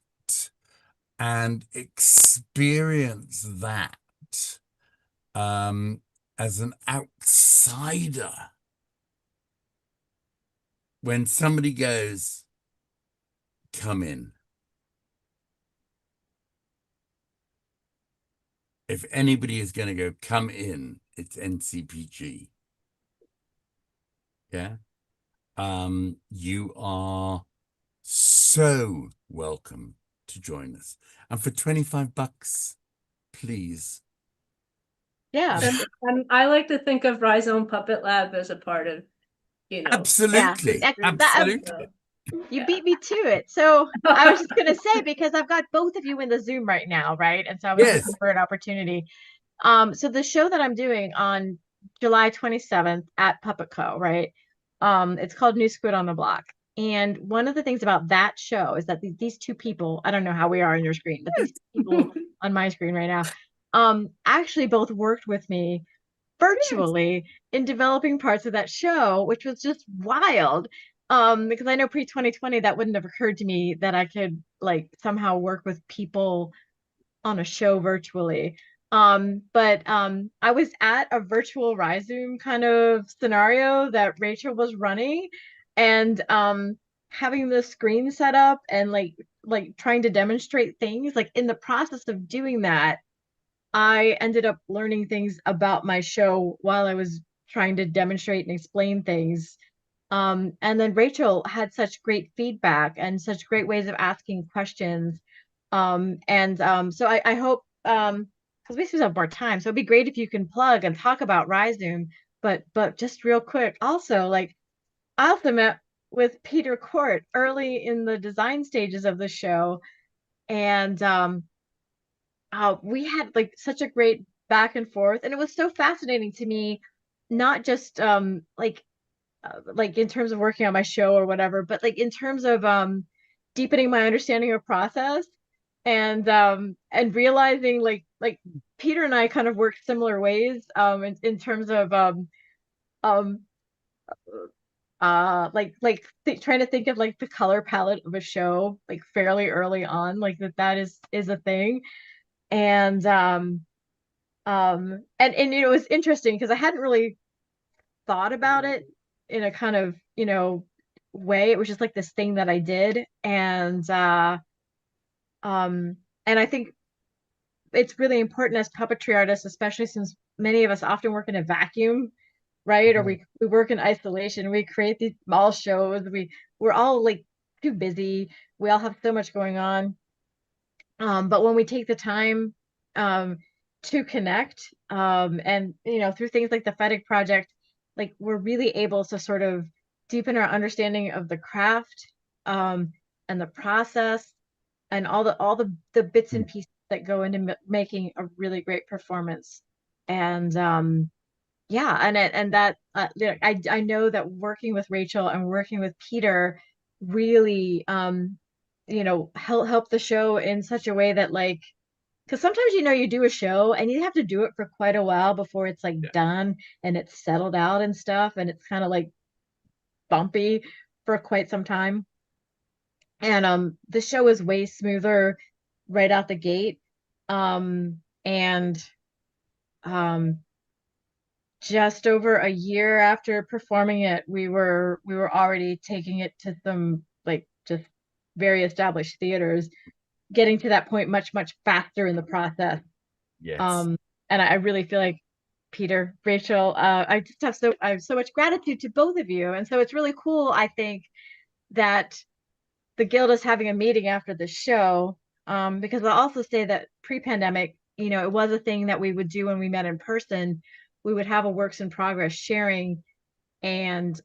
and experience that as an outsider. When somebody goes, come in. If anybody is going to go, come in, it's NCPG. Yeah. You are so welcome to join us. And for 25 bucks, please. Yeah. And I like to think of Rhizome Puppet Lab as a part of, Absolutely. Yeah, Absolutely. You beat me to it. So I was just gonna say, because I've got both of you in the Zoom right now, right? And so I was looking for an opportunity. So the show that I'm doing on July 27th at Puppet Co, right? It's called New Squid on the Block. And one of the things about that show is that these two people, I don't know how we are on your screen, but these people on my screen right now, actually both worked with me virtually in developing parts of that show, which was just wild. Because I know pre-2020 that wouldn't have occurred to me that I could like somehow work with people on a show virtually. But I was at a virtual Rhizoom kind of scenario that Rachel was running, and having the screen set up and like trying to demonstrate things. Like in the process of doing that, I ended up learning things about my show while I was trying to demonstrate and explain things. And then Rachel had such great feedback and such great ways of asking questions. So I hope, because we still have more time, so it'd be great if you can plug and talk about Rhizoom. But just real quick, also, like, I also met with Peter Court early in the design stages of the show, and we had like such a great back and forth, and it was so fascinating to me, not just like in terms of working on my show or whatever, but like in terms of deepening my understanding of process, and realizing like Peter and I kind of work similar ways in terms of um trying to think of like the color palette of a show like fairly early on, like that is a thing. And it was interesting because I hadn't really thought about it in a kind of, way. It was just like this thing that I did. And I think it's really important as puppetry artists, especially since many of us often work in a vacuum, right? Or we work in isolation. We create these small shows. We're all like too busy. We all have so much going on. But when we take the time to connect, and through things like the FEDIC project, like we're really able to sort of deepen our understanding of the craft, and the process, and all the bits and pieces that go into making a really great performance. And yeah, and that I know that working with Rachel and working with Peter really help the show in such a way that, like, because sometimes you do a show and you have to do it for quite a while before it's like done and it's settled out and stuff, and it's kind of like bumpy for quite some time. And the show is way smoother right out the gate. And um just over a year after performing it, we were already taking it to some like just very established theaters, getting to that point much, much faster in the process. Yes. And I really feel like Peter, Rachel, I have so much gratitude to both of you. And so it's really cool, I think, that the Guild is having a meeting after the show, because I'll also say that pre-pandemic, it was a thing that we would do when we met in person. We would have a works in progress sharing, and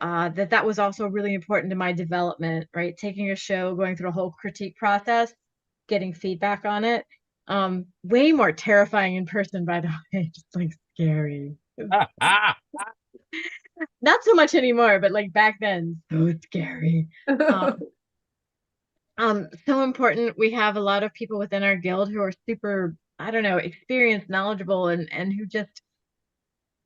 that was also really important to my development, right? Taking a show, going through a whole critique process, getting feedback on it. Way more terrifying in person, by the way, just like scary. Not so much anymore, but like back then, so scary. So important. We have a lot of people within our guild who are super, I don't know, experienced, knowledgeable, and who just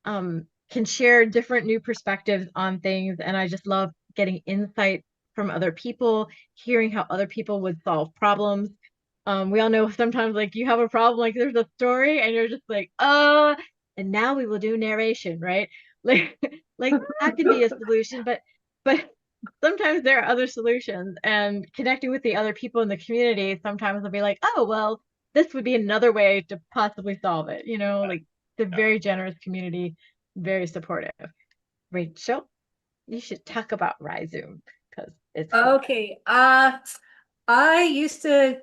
can share different new perspectives on things. And I just love getting insight from other people, hearing how other people would solve problems. We all know sometimes like you have a problem, like there's a story and you're just like, and now we will do narration, right? Like like that could be a solution, but sometimes there are other solutions, and connecting with the other people in the community sometimes they'll be like, oh well, this would be another way to possibly solve it, like the very generous community, very supportive. Rachel, you should talk about Rhizoom because it's cool. Okay. I used to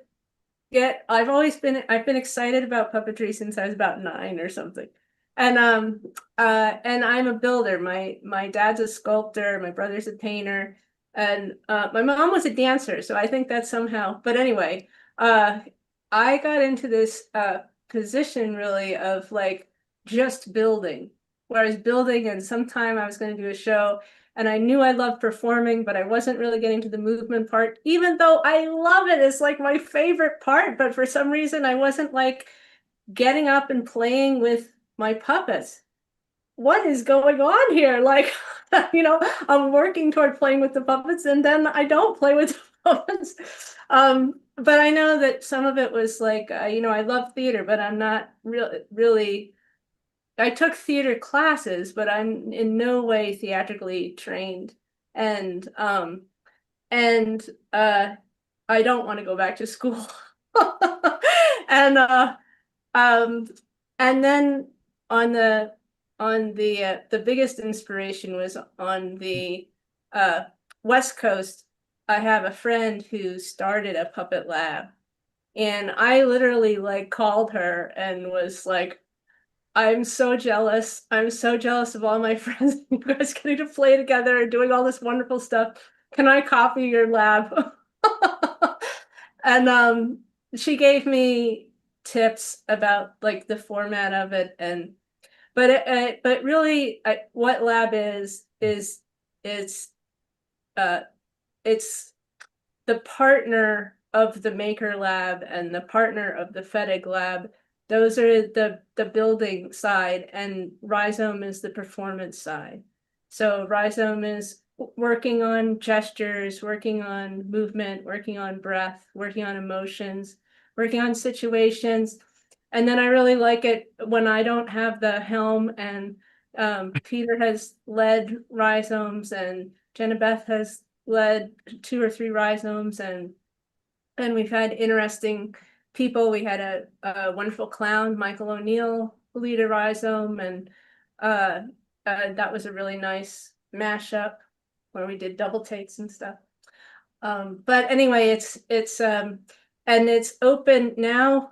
I've been excited about puppetry since I was about 9 or something. And I'm a builder. My dad's a sculptor, my brother's a painter, and my mom was a dancer, so I think that somehow, but anyway, I got into this position really of like just building, where I was building and sometime I was going to do a show. And I knew I loved performing, but I wasn't really getting to the movement part, even though I love it. It's like my favorite part. But for some reason, I wasn't like getting up and playing with my puppets. What is going on here? Like, I'm working toward playing with the puppets and then I don't play with the puppets. But I know that some of it was like, I love theater, but I'm not really I took theater classes, but I'm in no way theatrically trained. And and I don't want to go back to school. And um and then on the biggest inspiration was on the West Coast. I have a friend who started a puppet lab, and I literally like called her and was like, I'm so jealous. I'm so jealous of all my friends. You guys getting to play together and doing all this wonderful stuff. Can I copy your lab? And she gave me tips about like the format of it, and but really, what lab is uh it's the partner of the Maker Lab and the partner of the FEDIG Lab. Those are the building side, and Rhizome is the performance side. So Rhizome is working on gestures, working on movement, working on breath, working on emotions, working on situations. And then I really like it when I don't have the helm, and Peter has led Rhizomes and Jenna Beth has led 2 or 3 Rhizomes, and we've had interesting people. We had a wonderful clown, Michael O'Neill, who lead a Rhizome, and that was a really nice mashup where we did double takes and stuff. But anyway, it's and it's open now.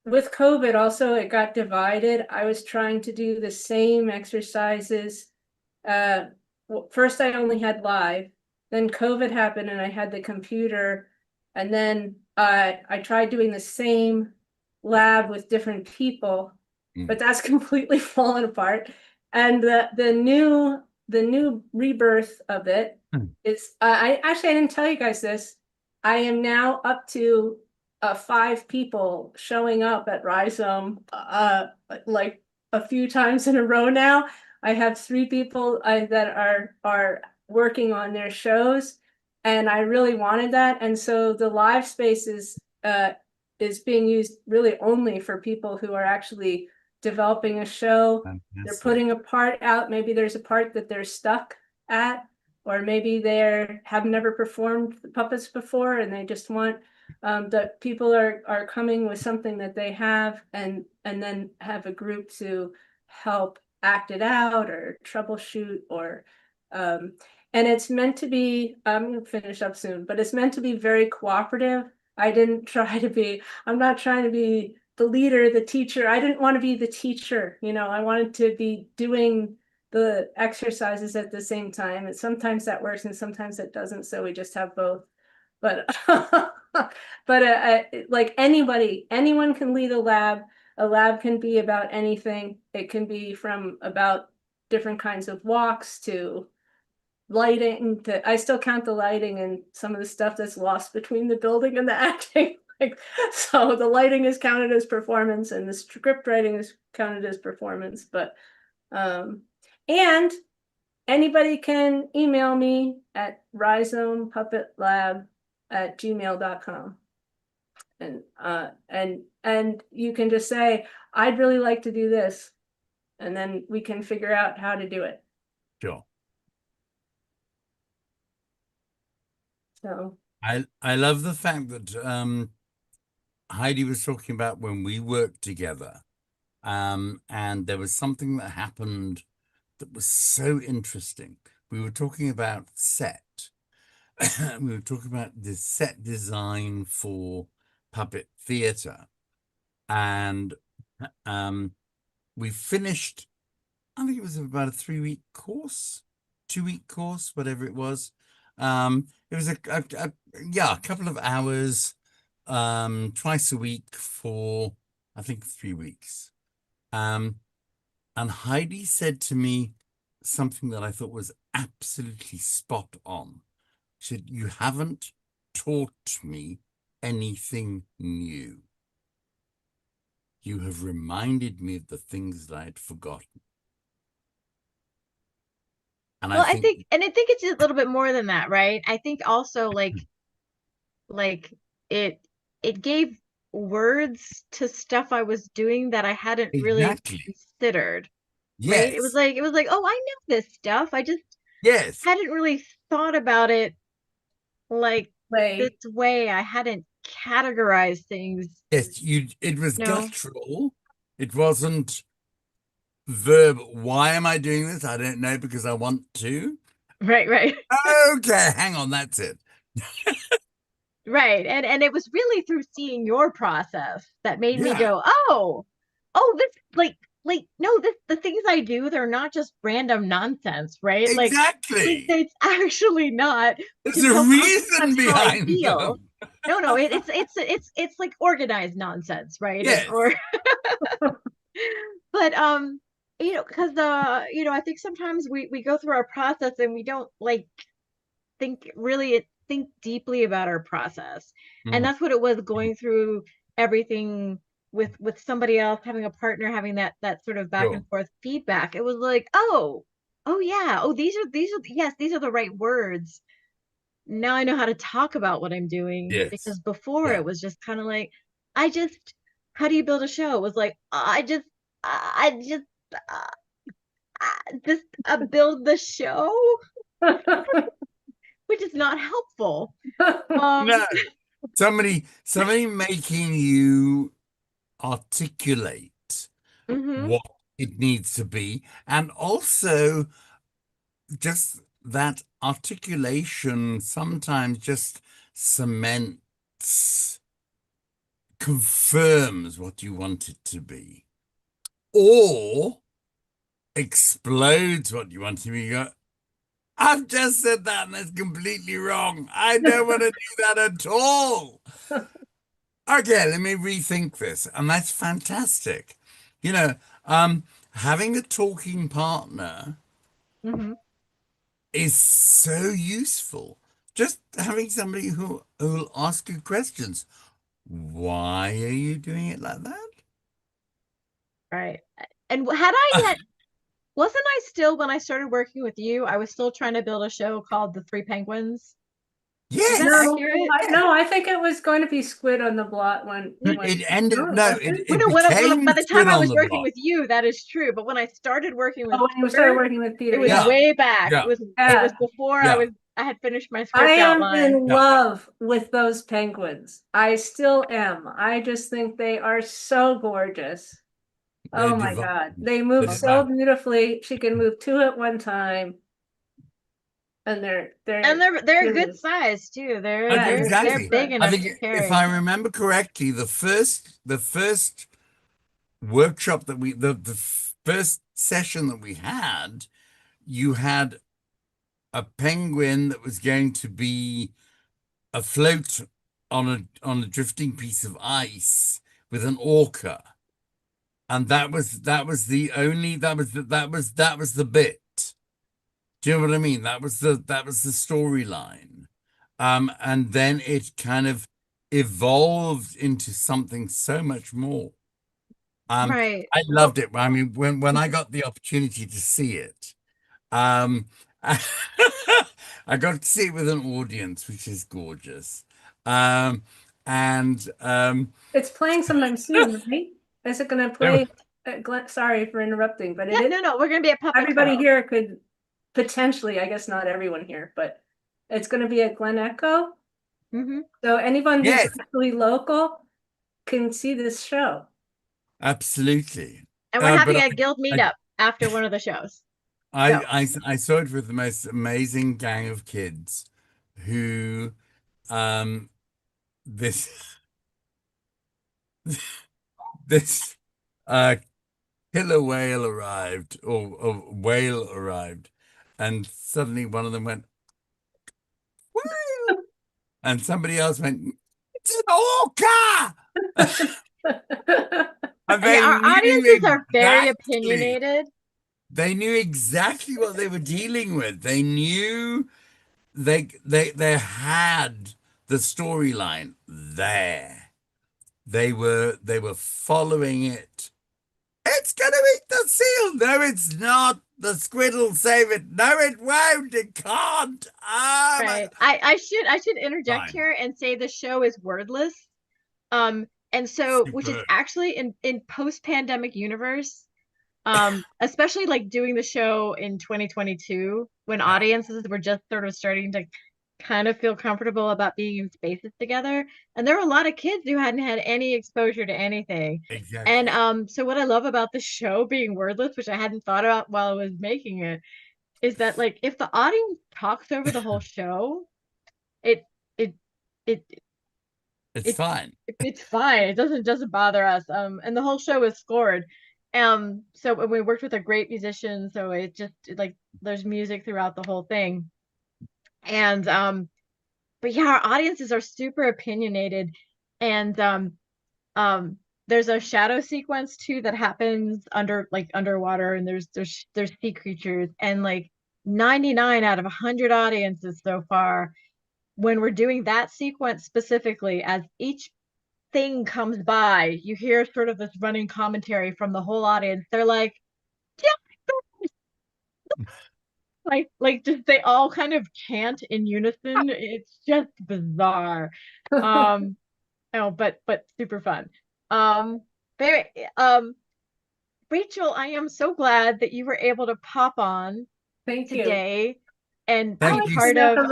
With COVID also, it got divided. I was trying to do the same exercises. First I only had live, then COVID happened and I had the computer, and then I tried doing the same lab with different people, but that's completely fallen apart. And the new rebirth of it is, I didn't tell you guys this. I am now up to 5 people showing up at Rhizome like a few times in a row now. I have 3 people that are working on their shows, and I really wanted that. And so the live space is being used really only for people who are actually developing a show. They're putting a part out. Maybe there's a part that they're stuck at, or maybe they have never performed puppets before and they just want that people are coming with something that they have, and then have a group to help act it out or troubleshoot, or and it's meant to be, I'm gonna finish up soon, but it's meant to be very cooperative. I'm not trying to be the leader, the teacher. I didn't want to be the teacher, I wanted to be doing the exercises at the same time. And sometimes that works and sometimes it doesn't. So we just have both. But like anyone can lead a lab. A lab can be about anything. It can be from about different kinds of walks to lighting. I still count the lighting and some of the stuff that's lost between the building and the acting. So the lighting is counted as performance and the script writing is counted as performance. But and anybody can email me at rhizomepuppetlab@gmail.com. And you can just say, I'd really like to do this. And then we can figure out how to do it. Sure. So I love the fact that Heidi was talking about when we worked together. And there was something that happened that was so interesting. We were talking about set. We were talking about the set design for puppet theater. And we finished, I think it was about a 3-week course, 2-week course, whatever it was. It was a couple of hours, twice a week for, I think, 3 weeks. And Heidi said to me something that I thought was absolutely spot on. She said, "You haven't taught me anything new. You have reminded me of the things that I had forgotten." And Well, I think it's a little bit more than that, right? I think also like it gave words to stuff I was doing that I hadn't really exactly, considered, right? It was yes, like, oh, I know this stuff. I just yes, hadn't really thought about it like this Way. way. I hadn't categorized things, yes. It was no. guttural. It wasn't verb. Why am I doing this? I don't know, because I want to. Right. Okay, hang on, that's it. Right. And it was really through seeing your process that made me Yeah, go, this no, the things I do, they're not just random nonsense, right? Like exactly. it's actually not, which There's is a how reason sometimes how I behind feel. them. No, it's like organized nonsense, right? And Yes, or but because I think sometimes we go through our process and we don't like think deeply about our process. And mm, that's what it was, going through everything with somebody else, having a partner, having that sort of back sure. and forth feedback. It was like, oh yeah, these are yes, these are the right words. Now I know how to talk about what I'm doing, Yes, because before yeah, it was just kind of like, I just how do you build a show? It was like, I just build the show, which is not helpful. no, somebody making you articulate Mhm. what it needs to be, and also just that articulation sometimes just cements, confirms what you want it to be, or explodes what you want it to be. You go, I've just said that and that's completely wrong. I don't want to do that at all. Okay, let me rethink this. And that's fantastic. You know, having a talking partner Mhm. is so useful. Just having somebody who'll ask you questions. Why are you doing it like that? Right. And had I yet, wasn't I still, when I started working with you, I was still trying to build a show called The Three Penguins. Is that Yes. accurate? No, I think it was going to be squid on the block when It ended. no, No, was it? it By became the time squid I on was the working block. with you, that is true. But when I started working with Oh, when you started Peter, working with Peter, it was yeah. way back. Yeah. It was before Yeah. I had finished my I script am outline. in love with those penguins. I still am. I just think they are so gorgeous. They're Oh my divine. God. They move They're so divine. beautifully. She can move two at one time. And they're a good size too. They're Exactly. big I enough think to if carry. I remember correctly, the first workshop that the first session that we had, you had a penguin that was going to be afloat on a drifting piece of ice with an orca, and that was the only that was the bit. Do you know what I mean? That was the storyline, and then it kind of evolved into something so much more. Right. I loved it. I mean, when I got the opportunity to see it, um, I got to see it with an audience, which is gorgeous. And it's playing sometime soon, right? Is it going to play? Sorry for interrupting, but yeah, no, we're going to be at Puppet everybody Co. here could potentially, I guess not everyone here, but it's going to be at Glen Echo. So anyone who's actually local can see this show. Absolutely. And we're having But a guild meetup after one of the shows. I saw it with the most amazing gang of kids who this this killer whale arrived or whale arrived, and suddenly one of them went whale, and somebody else went, it's an orca. And they our audiences are very opinionated. They knew exactly what they were dealing with. They knew they had the storyline there. They were following it. It's gonna eat the seal. No, it's not. The squid will save it. No, it won't. It can't. Right. I should interject here and say the show is wordless. And so which is actually in post-pandemic universe, especially like doing the show in 2022 when audiences were just sort of starting to kind of feel comfortable about being in spaces together, and there were a lot of kids who hadn't had any exposure to anything. Exactly. And so what I love about the show being wordless, which I hadn't thought about while I was making it, is that like if the audience talks over the whole show, it it it it's fine. It's fine. It doesn't bother us. And the whole show is scored. So we worked with a great musician, so like there's music throughout the whole thing. And but yeah, our audiences are super opinionated. And there's a shadow sequence too that happens underwater, and there's sea creatures, and like 99 out of 100 audiences so far, when we're doing that sequence specifically, as each thing comes by, you hear sort of this running commentary from the whole audience. They're like, yeah, like just they all kind of chant in unison. It's just bizarre. But super fun. Very Rachel, I am so glad that you were able to pop on today and be part of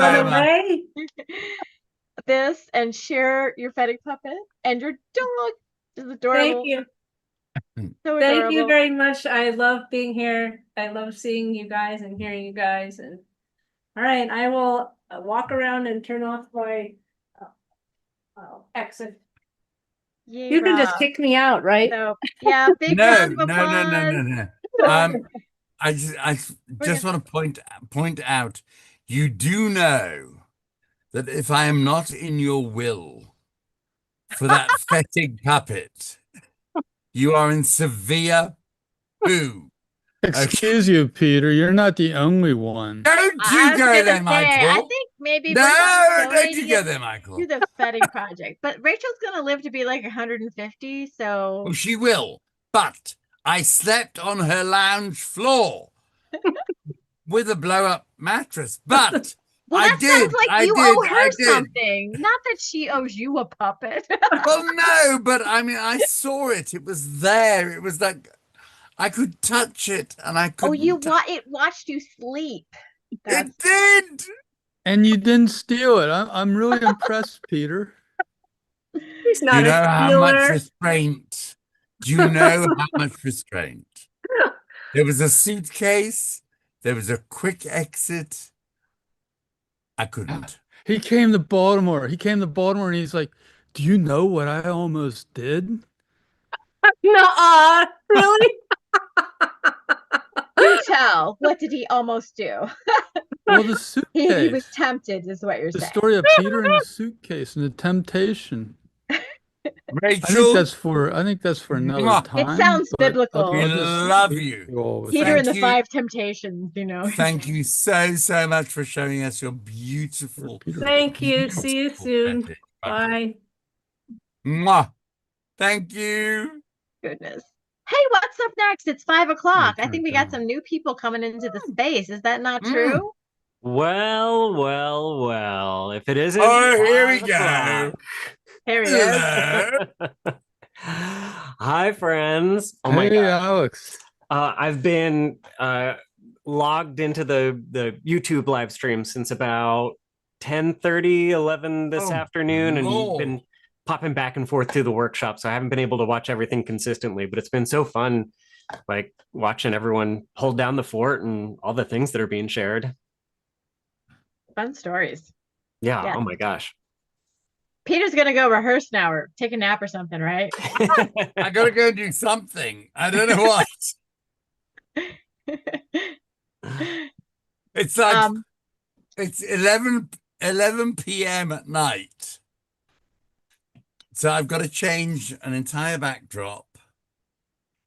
this and share your Fetty puppet and your dog. Is adorable. Thank you. So Thank you adorable. very much. I love being here. I love seeing you guys and hearing you guys. And all right, I will walk around and turn off my exit. You can just kick me out, right? So yeah, big round of applause. No. I just want to point out, you do know that if I am not in your will for that fetid puppet, you are in severe boo. Excuse you, Peter. You're not the only one. Don't you go there, Michael. I think maybe don't you go there, Michael. To the Fetty project, but Rachel's gonna live to be like 150, so. Oh, she will. But I slept on her lounge floor with a blow-up mattress. But Well, I that did. sounds like I you did. owe I her did. something. Not that she owes you a puppet. Well, no, but I mean, I saw it. It was there. It was like I could touch it, and I Oh, couldn't. it watched you sleep. It did. And you didn't steal it. I'm really impressed, Peter. He's Do you not a know how much stealer. restraint? Do you know how much restraint? There was a suitcase. There was a quick exit. I couldn't. He came to Baltimore. And he's like, "Do you know what I almost did?" Nuh-uh. Really? Do tell. What did he almost do? Well, the He was suitcase. tempted, is what you're The saying. story of Peter and the suitcase and the temptation. Rachel, I think that's for another mwah, It time. sounds but biblical. we I'll just love leave you. all with Peter that. and the Thank you. 5 Temptations, you know. Thank you so much for showing us your beautiful. Thank you. See you soon. Puppet. Bye. Mwah. Thank you. Goodness. Hey, what's up next? It's 5 o'clock. I turn think it we got down. some new people coming into the space. Is that not true? Well, well, well. If it isn't Oh, here we 5 go. o'clock. Here he is. Hello. Hi, friends. Oh my Hey, God. Alex. I've been logged into the YouTube live stream since about 10:30, 11 this Oh, afternoon, and Lord. been popping back and forth through the workshop. So I haven't been able to watch everything consistently, but it's been so fun, like watching everyone hold down the fort and all the things that are being shared. Fun stories. Yeah. Yeah. Oh my gosh. Peter's going to go rehearse now or take a nap or something, right? I gotta go do something. I don't know what. It's like it's 11 p.m. at night. So I've got to change an entire backdrop,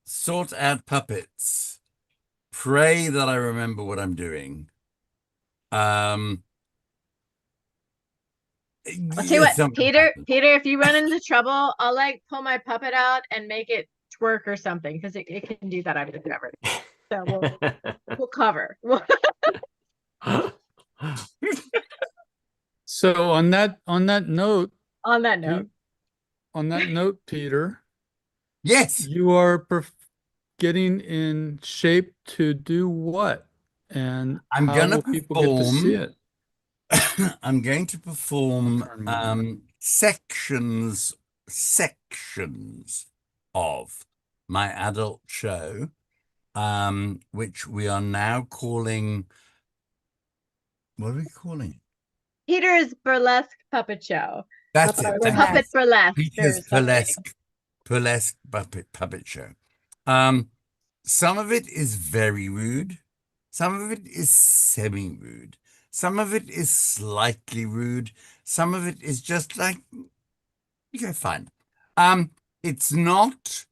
sort out puppets, pray that I remember what I'm doing. I'll tell you what, Peter, if you run into trouble, I'll like pull my puppet out and make it twerk or something because it can do that. I've discovered. So we'll cover. So on that note, Peter. Yes. You are getting in shape to do what? And I'm how gonna will people get to see it? I'm going to perform sections of my adult show, which we are now calling. What are we calling it? Peter's Burlesque Puppet Show. That's it. Puppet Burlesque. Peter's Burlesque puppet show. Some of it is very rude. Some of it is semi-rude. Some of it is slightly rude. Some of it is just like, okay, fine. It's not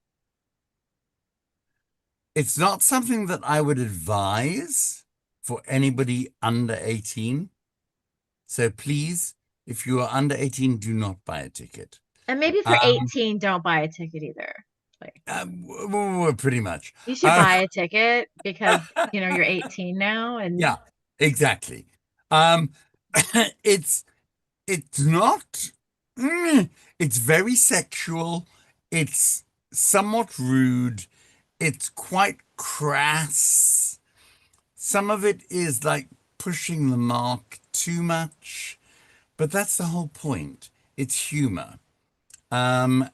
something that I would advise for anybody under 18. So please, if you are under 18, do not buy a ticket. And maybe for 18, don't buy a ticket either. Pretty much. You should buy a ticket because you're 18 now, and yeah, exactly. It's not. It's very sexual. It's somewhat rude. It's quite crass. Some of it is like pushing the mark too much, but that's the whole point. It's humor. And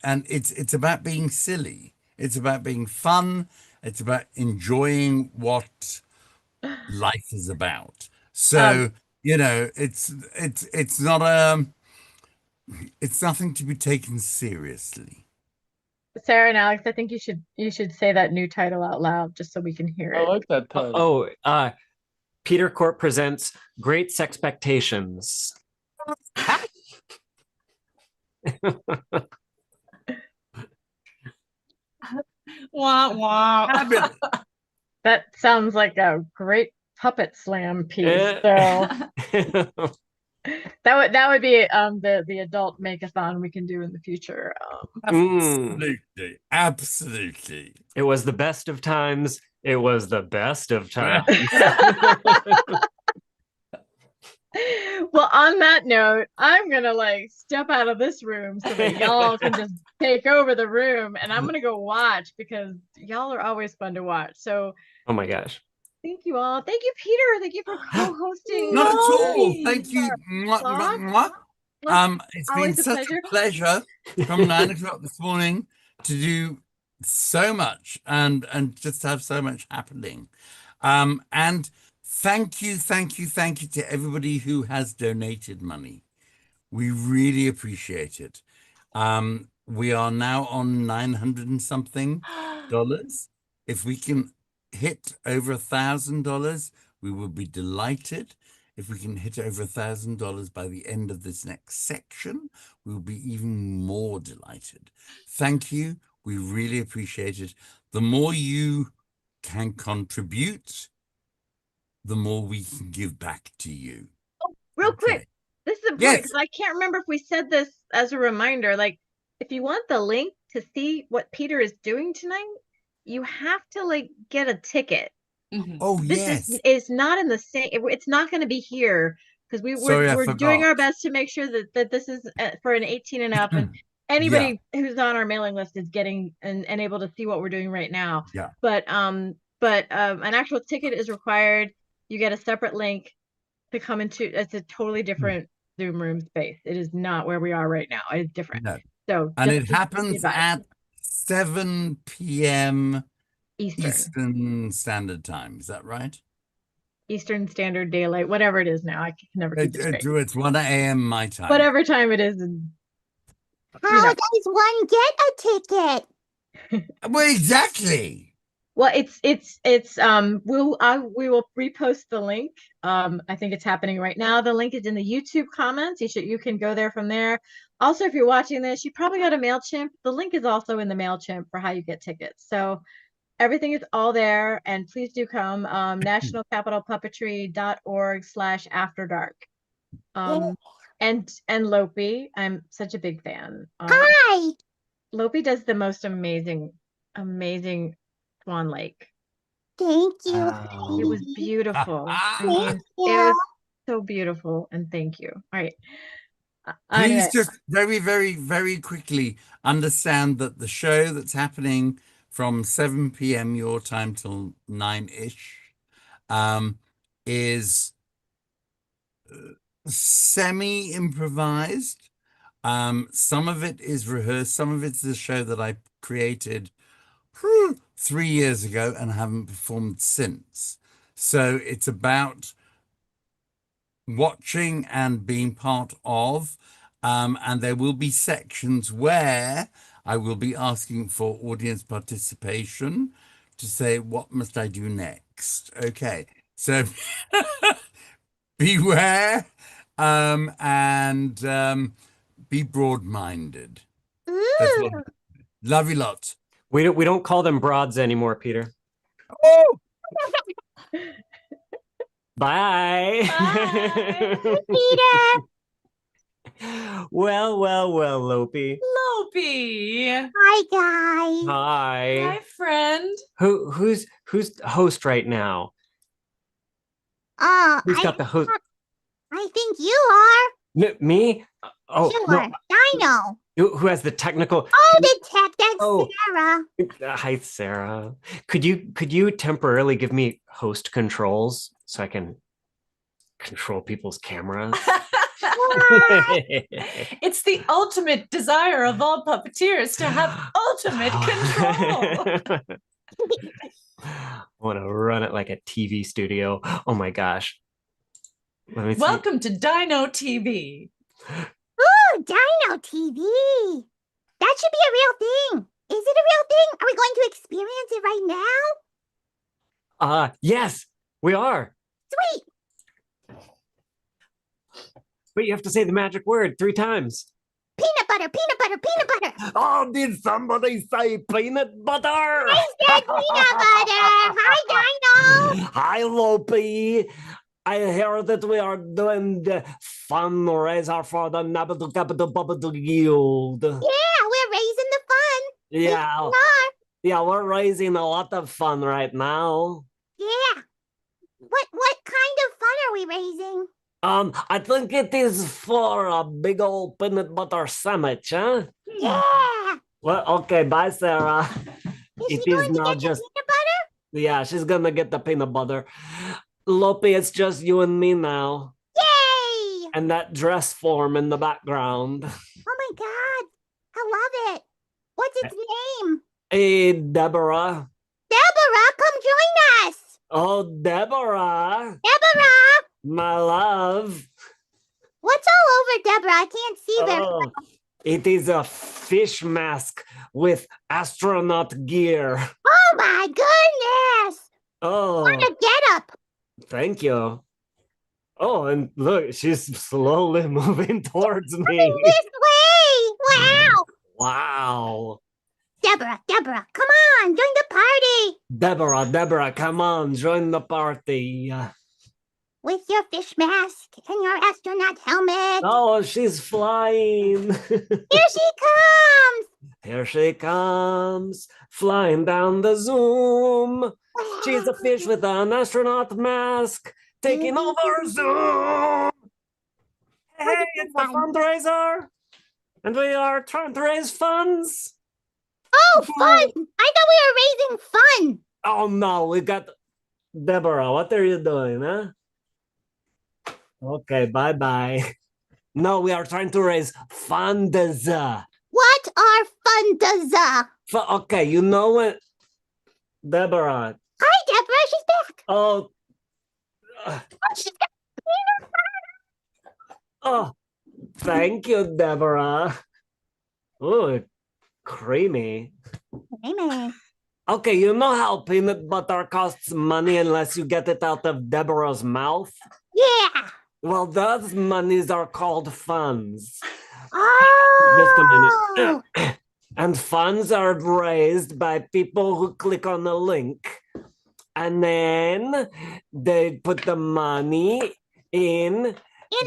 it's about being silly. It's about being fun. It's about enjoying what life is about. So, it's not it's nothing to be taken seriously. Sarah and Alex, I think you should say that new title out loud just so we can hear it. I like that title. Peter Court presents Great Sexpectations. Wah, wah. That sounds like a great puppet slam piece. So that would be the adult make-a-thon we can do in the future. Absolutely. It was the best of times. It was the best of times. Well, on that note, I'm gonna like step out of this room so that y'all can just take over the room, and I'm gonna go watch because y'all are always fun to watch. So Oh my gosh. thank you all. Thank you, Peter. Thank you for co-hosting. Not at all. Yay. Thank you. Mwah, mwah, Talk. mwah. It's been Always a such pleasure. a pleasure from 9 o'clock this morning to do so much and just have so much happening. And thank you to everybody who has donated money. We really appreciate it. We are now on 900 and something dollars. If we can hit over $1,000, we will be delighted. If we can hit over $1,000 by the end of this next section, we will be even more delighted. Thank you. We really appreciate it. The more you can contribute, the more we can give back to you. Real quick, this is important Yes. because I can't remember if we said this as a reminder. Like, if you want the link to see what Peter is doing tonight, you have to like get a ticket. Oh, This yes. is not in the same. It's not going to be here because Sorry, I we're doing forgot. our best to make sure that this is for an 18 and up, and anybody who's on our mailing list is getting and able to see what we're doing right now. Yeah. But an actual ticket is required. You get a separate link to come into. It's a totally different Zoom room space. It is not where we are right now. It is different. No. So And just it happens at 7 p.m. Eastern Standard Time. Is that right? Eastern Standard Daylight, whatever it is now. I can never keep it straight. It's 1 a.m. my time. Whatever time it is. How does one get a ticket? Well, exactly. Well, we will repost the link. I think it's happening right now. The link is in the YouTube comments. You can go there from there. Also, if you're watching this, you probably got a MailChimp. The link is also in the MailChimp for how you get tickets. So everything is all there, and please do come. nationalcapitalpuppetry.org/afterdark. And Lopi, I'm such a big fan. Hi. Lopi does the most amazing Swan Lake. Thank you. It was beautiful. I mean, Thank it you. was so beautiful, and thank you. All right. Please Anyway. just very, very, very quickly understand that the show that's happening from 7 p.m. your time till 9-ish is semi-improvised. Some of it is rehearsed. Some of it's the show that I created 3 years ago and haven't performed since. So it's about watching and being part of, and there will be sections where I will be asking for audience participation to say, what must I do next? Okay, so beware and be broad-minded. That's what. Love you lots. We don't call them broads anymore, Peter. Oh! Bye. Peter. Well, Lopi. Lopi. Hi, guys. Hi. Hi, friend. Who's host right now? Who's got the host? I think you are. Me? Oh, Sure. no. Dino. Who has the technical? Oh, the tech. That's Oh. Sarah. Hi, Sarah. Could you temporarily give me host controls so I can control people's cameras? It's the ultimate desire of all puppeteers to have ultimate control. I want to run it like a TV studio. Oh my gosh. Let me see. Welcome to Dino TV. Ooh, Dino TV. That should be a real thing. Is it a real thing? Are we going to experience it right now? Yes, we are. Sweet. But you have to say the magic word 3 times. Peanut butter, peanut butter, peanut butter. Oh, did somebody say peanut butter? I said peanut butter. Hi, Dino. Hi, Lopi. I hear that we are doing the fundraiser for the Napital Capital Puppetry Guild. Yeah, we're raising the fun. Yeah. Yeah, we're raising a lot of fun right now. Yeah. What kind of fun are we raising? I think it is for a big old peanut butter sandwich, huh? Yeah. Well, okay, bye, Sarah. Is It she is going to now get just the peanut butter? yeah, she's gonna get the peanut butter. Lope, it's just you and me now, Yay! and that dress form in the background. Oh my God. I love it. What's its name? Hey, Deborah. Deborah, come join us. Oh, Deborah, Deborah. my love. What's all over Deborah? I can't see very Oh, well. it is a fish mask with astronaut gear. Oh my goodness. Oh, What a getup. thank you. Oh, and look, she's slowly moving towards me. This way. Wow. Wow. Deborah, come on, join the party. Deborah, come on, join the party. With your fish mask and your astronaut helmet. Oh, she's flying. Here she comes. Here she comes, flying down the Zoom. She's a fish with an astronaut mask, taking over Zoom. Hey, it's the fundraiser, and we are trying to raise funds. Oh, fun! I thought we were raising fun. Oh no, we got Deborah. What are you doing, huh? Okay, bye. No, we are trying to raise funds. What are funds? Okay, you know what, Deborah? Hi, Deborah. She's back. Oh, She's got oh, thank you, Deborah. Oh, creamy. Amy. Okay, you know how peanut butter costs money unless you get it out of Deborah's mouth? Yeah. Well, those monies are called funds. Oh. Just a minute. And funds are raised by people who click on a link. And then they put the money in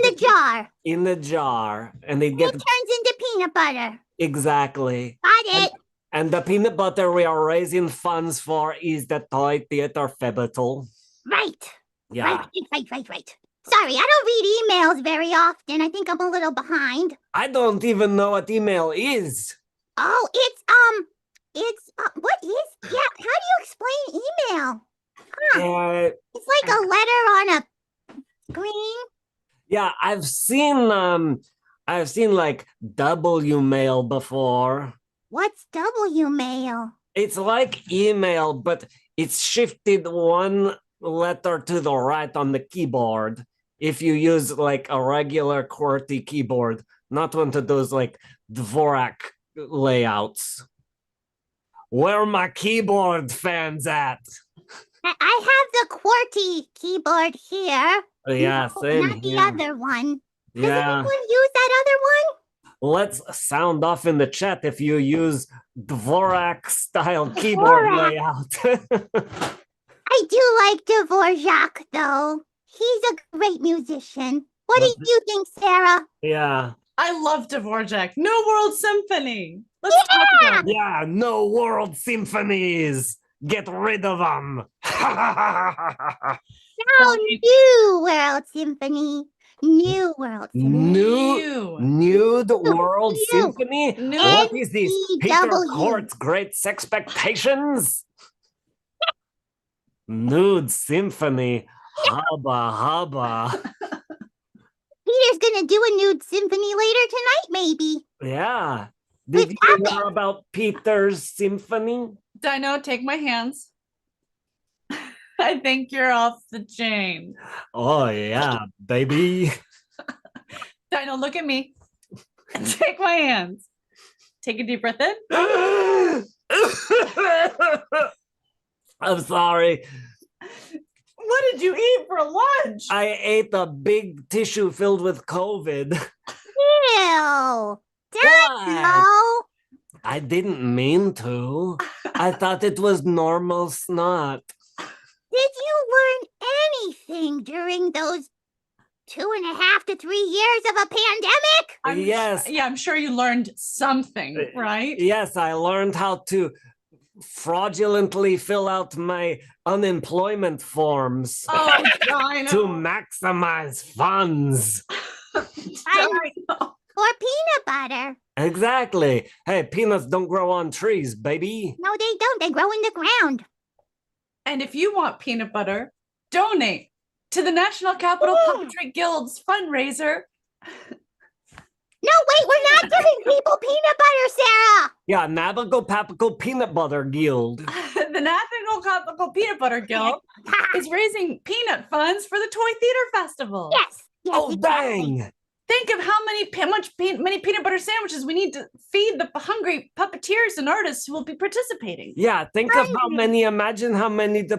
the jar. In the jar. And they get it turns into peanut butter. Exactly. Got it. And the peanut butter we are raising funds for is the Toy Theater Febital. Right. Yeah. Right. Sorry, I don't read emails very often. I think I'm a little behind. I don't even know what email is. Oh, what is? Yeah, how do you explain email? Huh. It's like a letter on a screen. Yeah, I've seen like W mail before. What's W mail? It's like email, but it's shifted one letter to the right on the keyboard. If you use like a regular QWERTY keyboard, not one of those like Dvorak layouts. Where are my keyboard fans at? I have the QWERTY keyboard here. Yeah, same not here. the other one. Yeah. Does anyone use that other one? Let's sound off in the chat if you use Dvorak style keyboard layout. I do like Dvorak though. He's a great musician. What do you think, Sarah? Yeah. I love Dvorak. No World Symphony. Let's talk about it. Yeah, no world symphonies. Get rid of them. No, New World Symphony. New World Symphony. Nude World Symphony? New. What is this? Peter NCPG. Court's Great Sexpectations? Nude Symphony. Hubba. Peter's gonna do a nude symphony later tonight, maybe. Yeah. Did you hear about Peter's symphony? Dino, take my hands. I think you're off the chain. Oh, yeah, baby. Dino, look at me. Take my hands. Take a deep breath in. I'm sorry. What did you eat for lunch? I ate a big tissue filled with COVID. Ew. Dino. I didn't mean to. I thought it was normal snot. Did you learn anything during those 2.5 to 3 years of a pandemic? Yes. Yeah, I'm sure you learned something, right? Yes, I learned how to fraudulently fill out my unemployment forms Oh, to Dino. maximize funds. Or peanut butter. Exactly. Hey, peanuts don't grow on trees, baby. No, they don't. They grow in the ground. And if you want peanut butter, donate to the National Capital Puppetry Guild's fundraiser. No, wait, we're not giving people peanut butter, Sarah. Yeah, Navigo Papico Peanut Butter Guild. The National Capital Peanut Butter Guild is raising peanut funds for the Toy Theater Festival. Yes. Oh, dang. Think of how many peanut butter sandwiches we need to feed the hungry puppeteers and artists who will be participating. Yeah, think of imagine how many the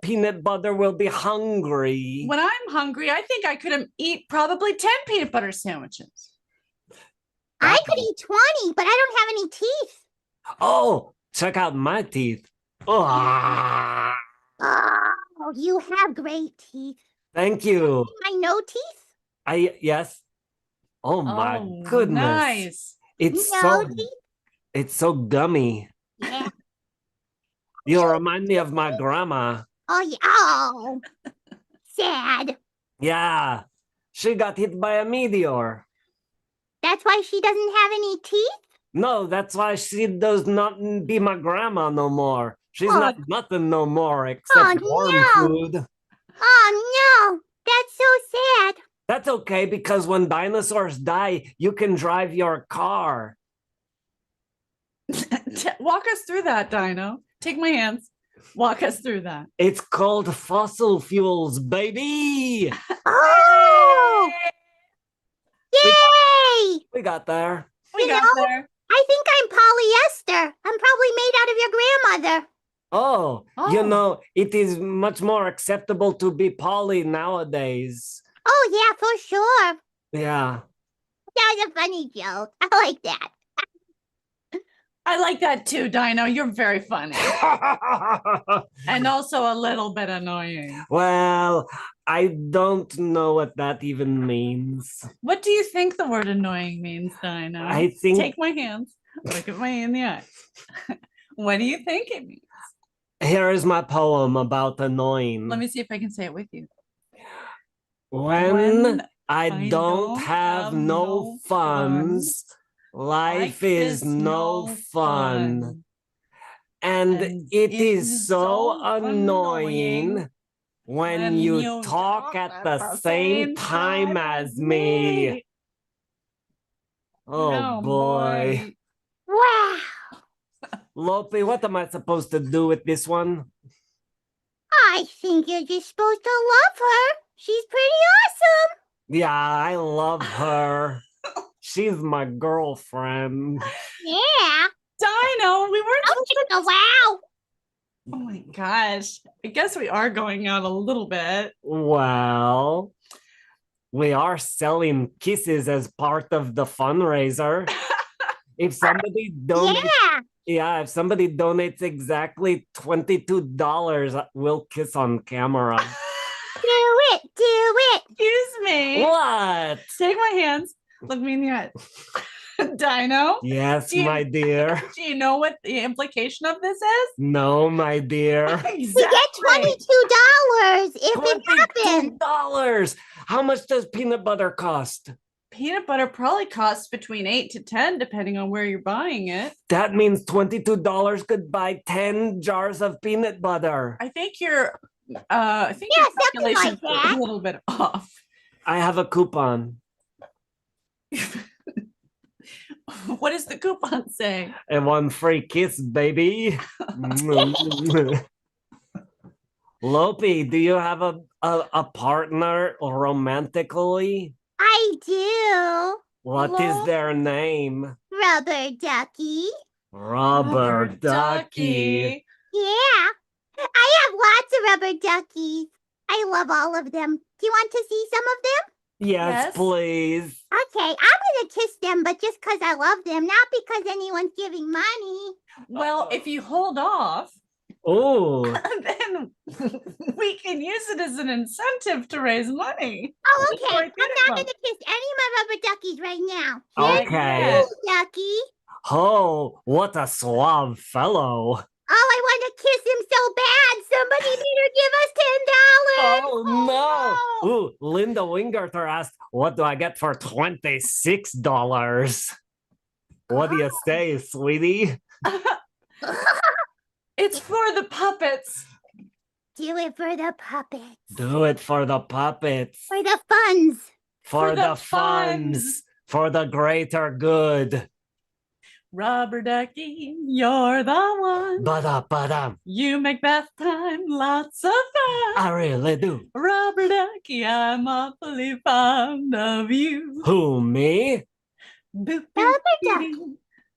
peanut butter will be hungry. When I'm hungry, I think I could eat probably 10 peanut butter sandwiches. I could eat 20, but I don't have any teeth. Oh, check out my teeth. Oh, you have great teeth. Thank you. I know teeth. Yes. Oh my goodness. Nice. It's so gummy. Yeah. You remind me of my grandma. Oh, yeah. Oh, sad. Yeah. She got hit by a meteor. That's why she doesn't have any teeth? No, that's why she does not be my grandma no more. She's not nothing no more except worm food. Oh, no. That's so sad. That's okay, because when dinosaurs die, you can drive your car. Walk us through that, Dino. Take my hands. Walk us through that. It's called fossil fuels, baby. Oh! Yay! We got there. We got there. I think I'm polyester. I'm probably made out of your grandmother. Oh, you know, it is much more acceptable to be poly nowadays. Oh, yeah, for sure. Yeah. That was a funny joke. I like that. I like that too, Dino. You're very funny. And also a little bit annoying. Well, I don't know what that even means. What do you think the word annoying means, Dino? I think... Take my hands. Look at me in the eyes. What do you think it means? Here is my poem about annoying. Let me see if I can say it with you. When I don't have no funds, life is no fun. And it is so annoying when you talk at the same time as me. Oh boy. Wow. Lope, what am I supposed to do with this one? I think you're just supposed to love her. She's pretty awesome. Yeah, I love her. She's my girlfriend. Yeah. Dino, we weren't supposed to go wow. Oh my gosh. I guess we are going out a little bit. Well, we are selling kisses as part of the fundraiser. If somebody donates, if somebody donates exactly $22, we'll kiss on camera. Do it. Excuse me. What? Take my hands. Look me in the eyes. Dino? Yes, my dear. Do you know what the implication of this is? No, my dear. We get $22 if it happens. $22. How much does peanut butter cost? Peanut butter probably costs between 8 to 10, depending on where you're buying it. That means $22 could buy 10 jars of peanut butter. I think your calculations are a little bit off. I have a coupon. What does the coupon say? And one free kiss, baby. Lope, do you have a partner romantically? I do. What is their name? Rubber ducky. Rubber ducky. Yeah. I have lots of rubber duckies. I love all of them. Do you want to see some of them? Yes, please. Okay, I'm going to kiss them, but just because I love them, not because anyone's giving money. Well, if you hold off, then we can use it as an incentive to raise money. Oh, okay. I'm not going to kiss any of my rubber duckies right now. Okay. Ducky. Oh, what a suave fellow. Oh, I want to kiss him so bad. Somebody better give us $10. Oh, no. Ooh, Linda Wingerter asked, what do I get for $26? What do you say, sweetie? It's for the puppets. Do it for the puppets. Do it for the puppets. For the funds. For the funds. For the greater good. Rubber ducky, you're the one. Ba-da-ba-dum. You make bath time lots of fun. I really do. Rubber ducky, I'm awfully fond of you. Who, me? Boop, Rubber ducky.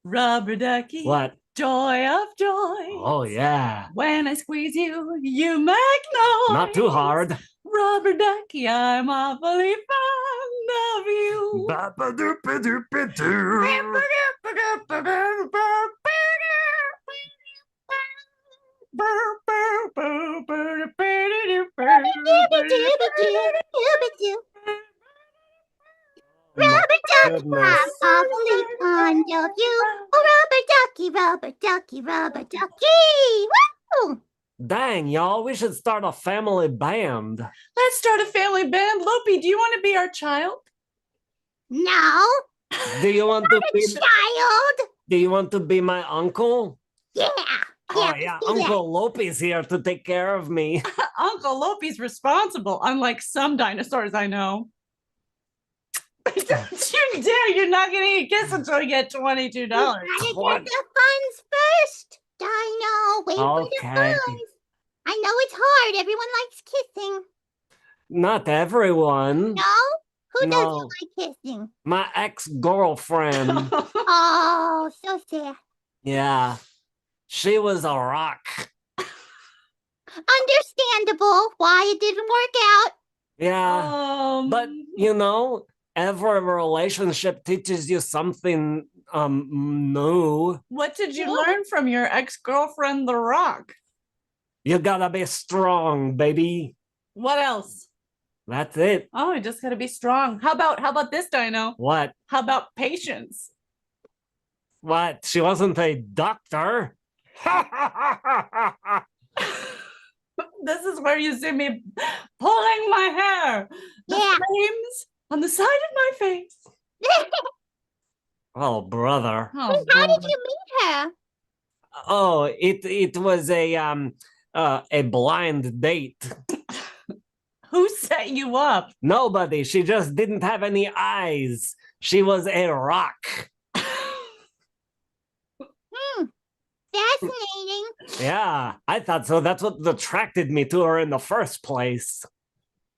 Rubber ducky. What? Joy of joy. Oh, yeah. When I squeeze you, you make noise. Not too hard. Rubber ducky, I'm awfully fond of you. Ba-ba-doop-a-doop-a-doo. Rubber ducky, Goodness. I'm awfully fond of you. Oh, rubber ducky, rubber ducky, rubber ducky. Woo! Dang, y'all, we should start a family band. Let's start a family band. Lopi, do you want to be our child? No, Do you want to be child. Do you want to be my uncle? Yeah. Oh yeah, Uncle Lopi's here to take care of me. Uncle Lopi's responsible, unlike some dinosaurs I know. Don't you dare! You're not getting a kiss until you get $22. Gotta get the funds first. Dino, wait for the Okay. funds. I know it's hard. Everyone likes kissing. Not everyone. No? Who No. doesn't like kissing? My ex-girlfriend. Oh, so sad. Yeah. She was a rock. Understandable why it didn't work out. Yeah. But you know, every relationship teaches you something new. What did you learn from your ex-girlfriend, The Rock? You gotta be strong, baby. What else? That's it. Oh, you just gotta be strong. How about this, Dino? What? How about patience? What? She wasn't a doctor. This is where you see me pulling my hair. The flames on the side of my face. Oh, brother. Oh, How did you meet her? Oh, it was a blind date. Who set you up? Nobody. She just didn't have any eyes. She was a rock. Fascinating. Yeah, I thought so. That's what attracted me to her in the first place.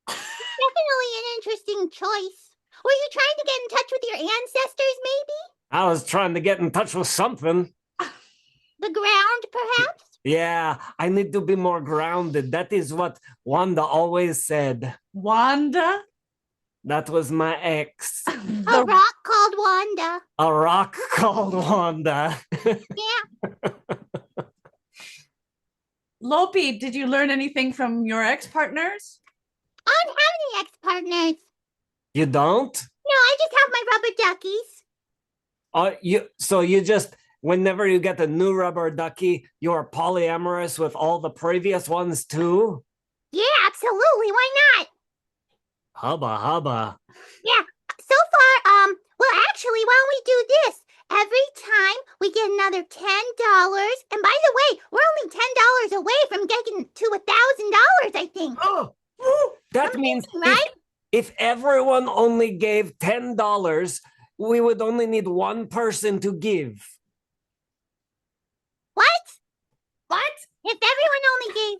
Definitely an interesting choice. Were you trying to get in touch with your ancestors, maybe? I was trying to get in touch with something. The ground, perhaps? Yeah, I need to be more grounded. That is what Wanda always said. Wanda? That was my ex. A rock called Wanda. A rock called Wanda. Yeah. Lopi, did you learn anything from your ex-partners? I don't have any ex-partners. You don't? No, I just have my rubber duckies. So you just, whenever you get a new rubber ducky, you're polyamorous with all the previous ones too? Yeah, absolutely. Why not? Hubba hubba. Yeah. So far, well, actually, why don't we do this? Every time we get another $10, and by the way, we're only $10 away from getting to $1,000, I think. Oh, that means right? if everyone only gave $10, we would only need one person to give. What? What? If everyone only gave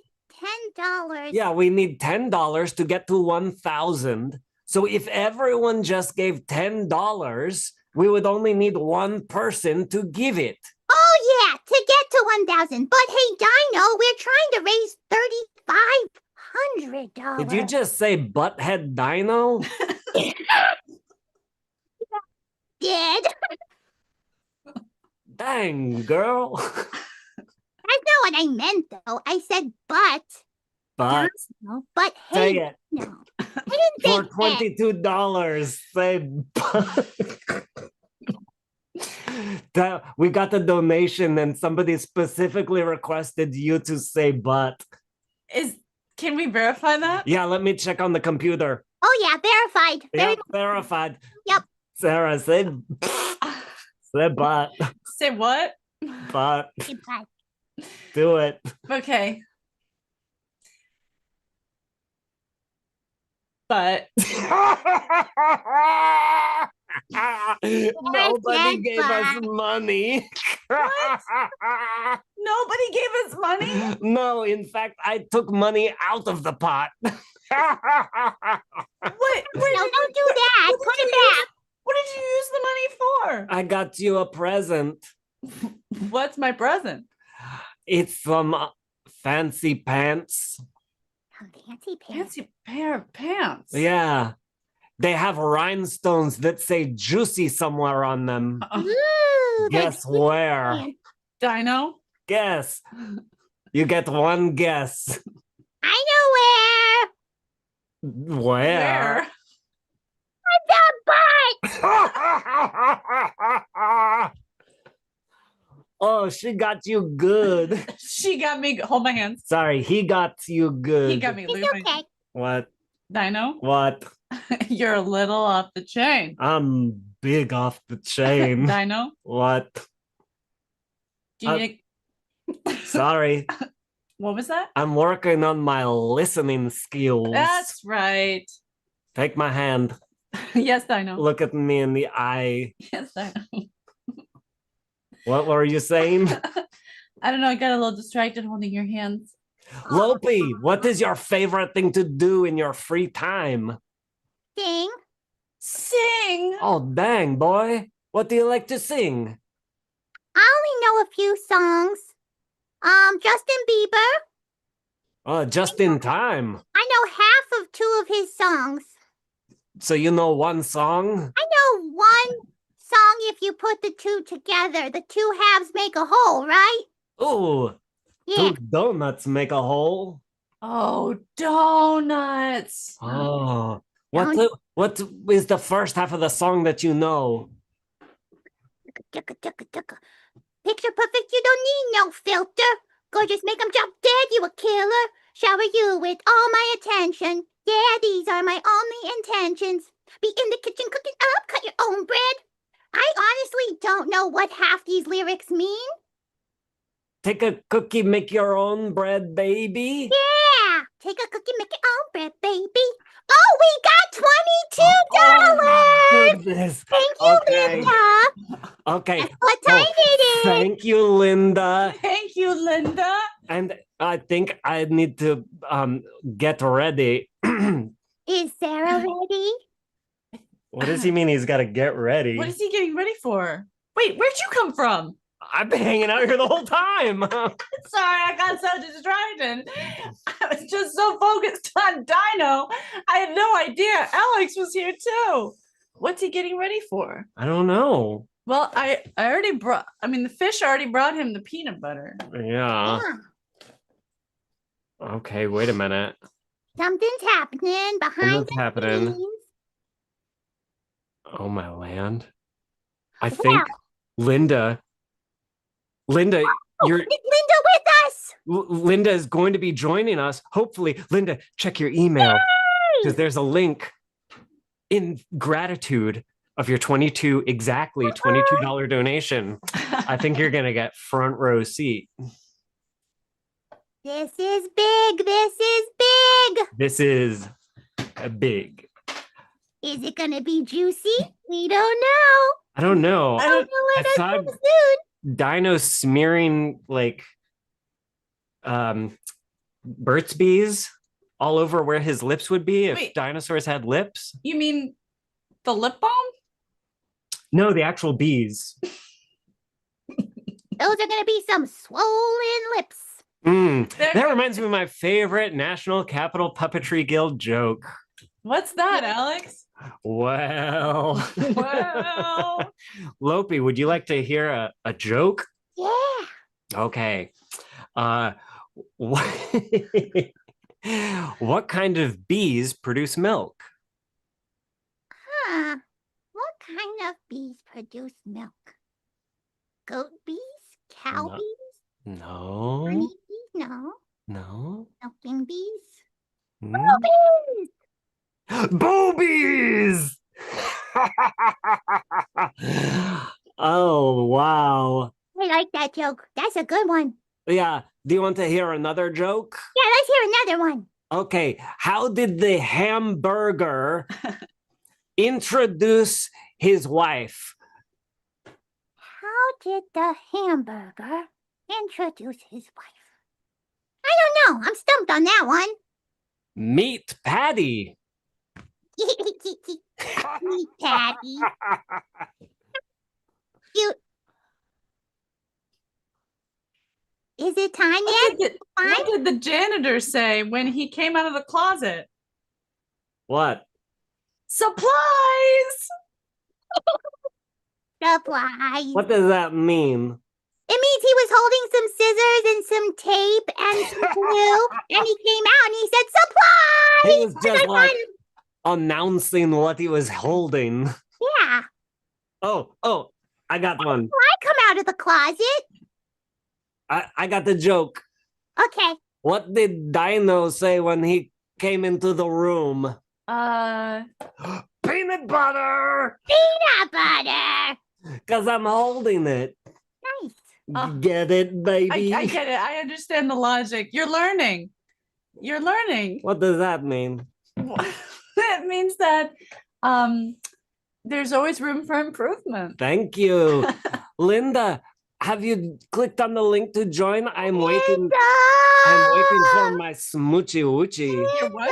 $10. Yeah, we need $10 to get to 1,000. So if everyone just gave $10, we would only need one person to give it. Oh, yeah, to get to 1,000. But hey, Dino, we're trying to raise $3,500. Did you just say butthead Dino? Did? Dang, girl. That's not what I meant, though. I said but. But No, but say hey, it. no. I didn't say For but. $22, say but. That we got the donation and somebody specifically requested you to say but. Can we verify that? Yeah, let me check on the computer. Oh yeah, verified. Yeah, verified. Yep. Sarah, say but. Say what? But. Do it. Okay. But nobody gave us money. Nobody gave us money? No, in fact, I took money out of the pot. What? No, don't do that. Put it back. What did you use the money for? I got you a present. What's my present? It's some fancy pants. Fancy pair of pants. Yeah. They have rhinestones that say juicy somewhere on them. Guess where? Dino? Guess. You get one guess. I know where. Where? The butt. Oh, she got you good. She got me. Hold my hands. Sorry, he got you good. He got me. It's okay. What? Dino? What? You're a little off the chain. I'm big off the chain. Dino? What? Do you need Sorry. What was that? I'm working on my listening skills. That's right. Take my hand. Yes, Dino. Look at me in the eye. Yes, Dino. What were you saying? I don't know. I got a little distracted holding your hands. Lopi, what is your favorite thing to do in your free time? Sing. Sing. Oh, dang, boy. What do you like to sing? I only know a few songs. Justin Bieber. Oh, just in time. I know half of 2 of his songs. So you know one song? I know one song if you put the 2 together. The 2 halves make a whole, right? Ooh. Yeah. 2 donuts make a hole. Oh, donuts. Oh. What is the first half of the song that you know? Picture perfect, you don't need no filter. Gorgeous, make 'em drop dead, you a killer. Shower you with all my attention. Yeah, these are my only intentions. Be in the kitchen cooking up, cut your own bread. I honestly don't know what half these lyrics mean. Take a cookie, make your own bread, baby. Yeah, take a cookie, make your own bread, baby. Oh, we got $22. Oh, goodness. Thank you, Okay. Linda. Okay. That's what I needed. Thank you, Linda. Thank you, Linda. And I think I need to get ready. Is Sarah ready? What does he mean he's got to get ready? What is he getting ready for? Wait, where'd you come from? I've been hanging out here the whole time. Sorry, I got so distracted. I was just so focused on Dino. I had no idea Alex was here too. What's he getting ready for? I don't know. Well, I already brought, the fish already brought him the peanut butter. Yeah. Okay, wait a minute. Something's happening behind What's the happening? scenes. Oh, my land. I think Linda, you're Is Linda with us? Linda is going to be joining us. Hopefully, Linda, check your email because there's a link in gratitude of your exactly $22 donation. I think you're going to get front row seat. This is big. This is big. This is big. Is it going to be juicy? We don't know. I don't know. I don't know I what saw I soon. Dino smearing like Burt's Bees all over where his lips would be if Wait. dinosaurs had lips. You mean the lip balm? No, the actual bees. Those are going to be some swollen lips. That reminds me of my favorite National Capital Puppetry Guild joke. What's that, Alex? Well, Well, Lopi, would you like to hear a joke? Yeah. Okay. What what kind of bees produce milk? Huh. What kind of bees produce milk? Goat bees? Cow No. bees? No. Honey bees? No. No. Milking bees? Hmm? Bees! Boobies! Oh, wow. I like that joke. That's a good one. Yeah. Do you want to hear another joke? Yeah, let's hear another one. Okay. How did the hamburger introduce his wife? How did the hamburger introduce his wife? I don't know. I'm stumped on that one. Meet Patty. Meet Patty. Cute. Is it time yet? What did the janitor say when he came out of the closet? What? Supplies! Supplies. What does that mean? It means he was holding some scissors and some tape and some glue, and he came out and he said, "Supplies!" He was And just I like thought, announcing what he was holding. yeah. Oh, I got one. I come out of the closet. I got the joke. Okay. What did Dino say when he came into the room? Peanut butter! Peanut butter. Because I'm holding it. Nice. Get it, baby? I get it. I understand the logic. You're learning. You're learning. What does that mean? It means that there's always room for improvement. Thank you. Linda, have you clicked on the link to join? I'm waiting. I'm waiting for my smoochy woochie. Your what?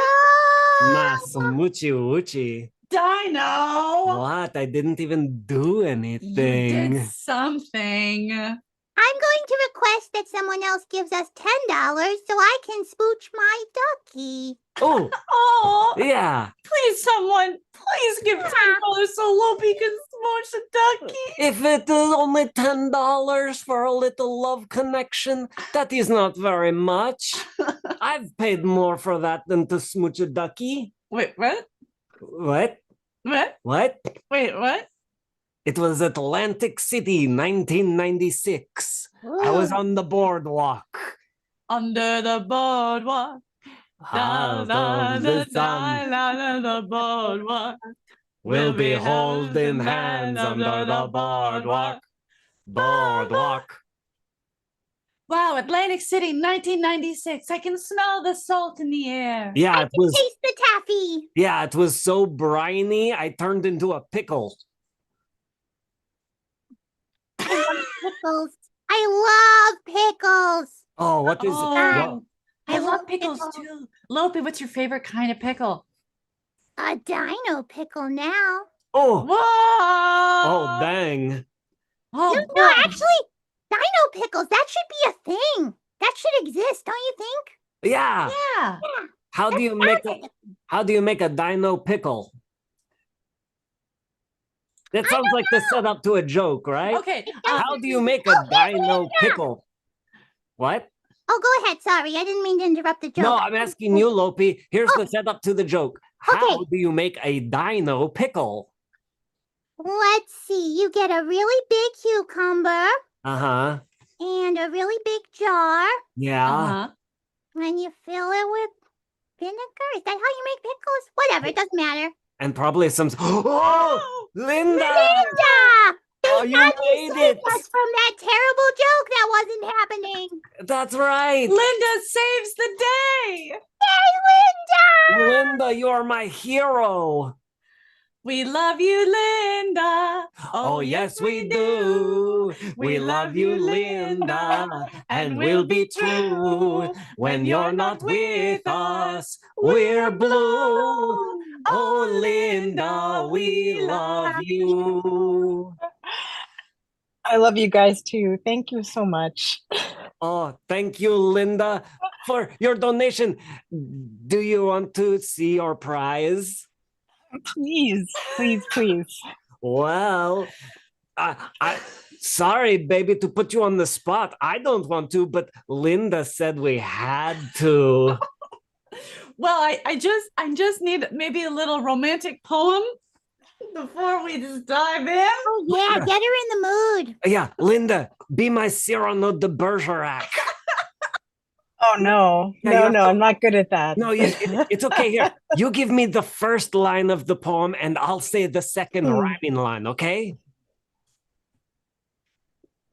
My smoochy woochie. Dino! What? I didn't even do You anything. did something. I'm going to request that someone else gives us $10 so I can spooch my ducky. Oh, Oh, yeah. please, someone, please give $10 so Lopi can smooch the ducky. If it is only $10 for a little love connection, that is not very much. I've paid more for that than to smooch a ducky. Wait, what? What? What? What? Wait, what? It was Atlantic City, 1996. I was on the boardwalk. Under the boardwalk. Out of the sun, Under the boardwalk. we'll be holding hands under the boardwalk. Boardwalk. Wow, Atlantic City, 1996. I can smell the salt in the air. Yeah, it was. Taste the taffy. Yeah, it was so briny, I turned into a pickle. I love pickles. I love pickles. Oh, what is Oh, I I love love pickles pickles. too. Lopi, what's your favorite kind of pickle? A dino pickle now. Oh, Whoa! oh, dang. Oh, No, boy. actually, dino pickles, that should be a thing. That should exist, don't you think? Yeah. Yeah. Yeah. How do you make a dino pickle? That sounds like the setup to a joke, right? Okay. How do you make a dino pickle? What? Oh, go ahead. Sorry, I didn't mean to interrupt the joke. No, I'm asking you, Lopi. Here's the setup to the joke. How Okay. do you make a dino pickle? Let's see. You get a really big cucumber Uh-huh. and a really big jar, Yeah. Uh-huh. and you fill it with vinegar. Is that how you make pickles? Whatever, it doesn't matter. And probably some. Oh, Linda! Linda! Oh, you made it! Us from that terrible joke that wasn't happening. That's right. Linda saves the day. Yay, Linda! Linda, you are my hero. We love you, Linda. Oh, yes, we do. We love you, Linda. And we'll be true. When you're not with us, we're blue. Oh, Linda, we love you. I love you guys too. Thank you so much. Oh, thank you, Linda, for your donation. Do you want to see your prize? Please, please, please. Well, sorry, baby, to put you on the spot. I don't want to, but Linda said we had to. Well, I just need maybe a little romantic poem. Before we just dive in. Oh yeah, get her in the mood. Yeah, Linda, be my Cyrano de Bergerac. Oh no, Yeah, you no, have no, to- I'm not good at that. No, it's okay. Here, you give me the first line of the poem, and I'll say the second rhyming line. Okay?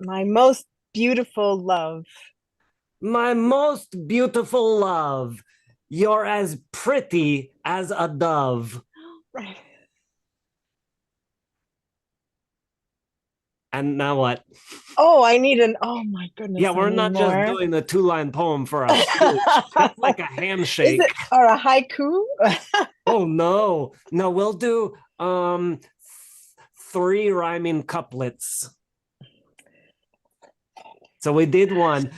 My most beautiful love. My most beautiful love, you're as pretty as a dove. Right. And now what? Oh, I need an. Oh my goodness. Yeah, I we're need not just more. doing a 2-line poem for a smooch. That's like a handshake. Is it or a haiku? Oh no. No, we'll do 3 rhyming couplets. So we did one.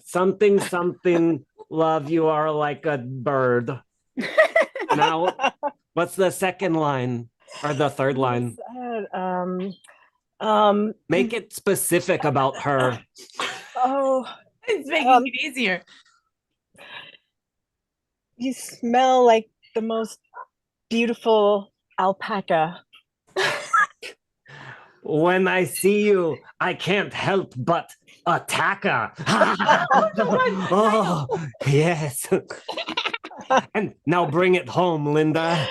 Something, something, love, you are like a bird. Now, what's the second line or the third line? Make it specific about her. Oh, It's making it easier. you smell like the most beautiful alpaca. When I see you, I can't help but attack her. Oh, yes. And now bring it home, Linda.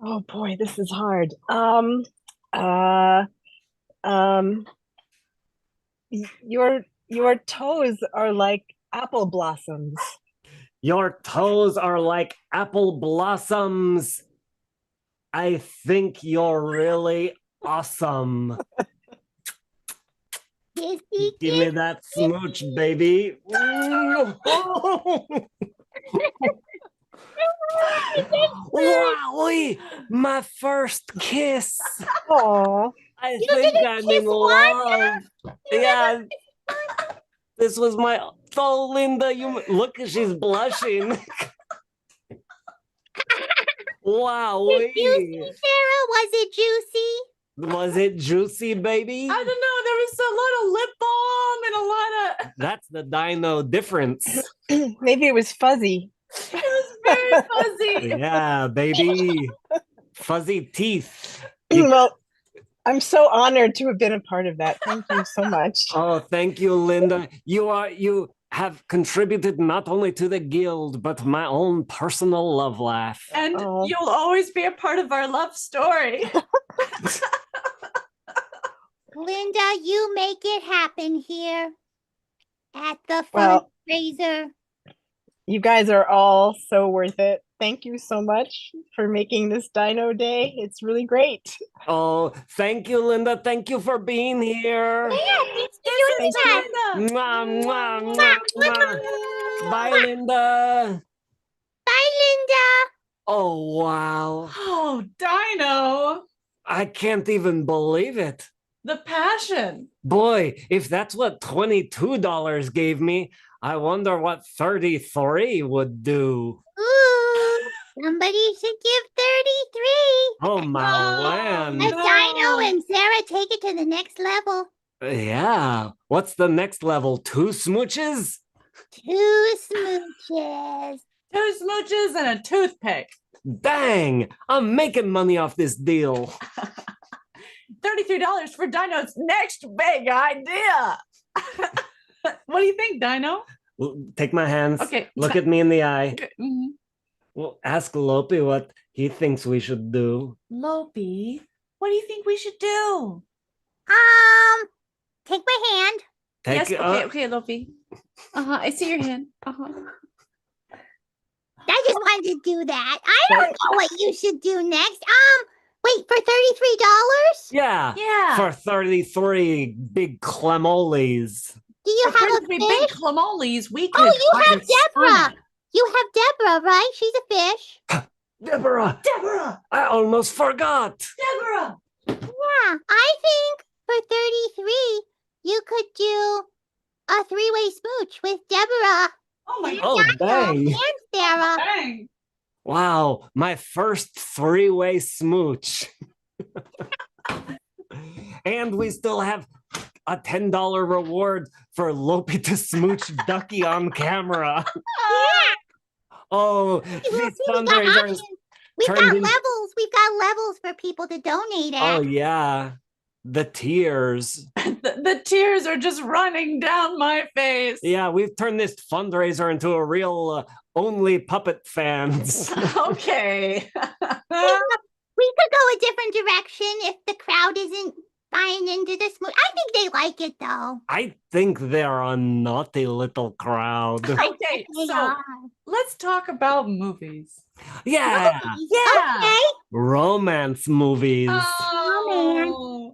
Oh boy, this is hard. Uh, um, your toes are like apple blossoms. Your toes are like apple blossoms. I think you're really awesome. Give me that smooch, baby. Wow, my first kiss. Oh, I think I'm in love. Yeah, this was my. Oh, Linda, you look, she's blushing. Wow, Juicy, Sarah? Was it juicy? was it juicy, baby? I don't know. There was a lot of lip balm and a lot of. That's the dino difference. Maybe it was fuzzy. It was very fuzzy. Yeah, baby. Fuzzy teeth. Well, I'm so honored to have been a part of that. Thank you so much. Oh, thank you, Linda. You have contributed not only to the guild, but my own personal love laugh. And you'll always be a part of our love story. Linda, you make it happen here at the Well, fundraiser. You guys are all so worth it. Thank you so much for making this Dino Day. It's really great. Oh, thank you, Linda. Thank you for being here. Yeah, thanks for doing that. Mwah, mwah, mwah, mwah. Bye, Linda. Bye, Linda. Oh, wow. Oh, Dino. I can't even believe it. The passion. Boy, if that's what $22 gave me, I wonder what 33 would do. Ooh, somebody should give 33. Oh, my land. Let Dino and Sarah take it to the next level. Yeah. What's the next level? 2 smooches? 2 smooches. 2 smooches and a toothpick. Dang, I'm making money off this deal. $33 for Dino's next big idea. What do you think, Dino? Take my hands. Okay. Look at me in the eye. Mm-hmm. Well, ask Lopi what he thinks we should do. Lopi, what do you think we should do? Take my hand. Yes, okay, Lopi. I see your hand. I just wanted to do that. I don't know what you should do next. Wait, for $33? Yeah. Yeah. For 33 big clemoles. Do you have a big fish? clemoles, we could. Oh, you have hire Deborah. Sonic. You have Deborah, right? She's a fish. Deborah! Deborah! I almost forgot. Deborah! Yeah, I think for 33, you could do a 3-way smooch with Deborah. Oh my Oh, dang. And Sarah. Dang. Wow, my first 3-way smooch. And we still have a $10 reward for Lopi to smooch Ducky on camera. Yeah. Oh, these fundraisers We've got turned in- levels. We've got levels for people to donate at. Oh yeah, the tears. The tears are just running down my face. Yeah, we've turned this fundraiser into a real only puppet fans. Okay. We could go a different direction if the crowd isn't buying into this movie. I think they like it though. I think they're a naughty little crowd. Okay, They so are. let's talk about movies. Yeah, Yeah. Okay. romance movies. Oh.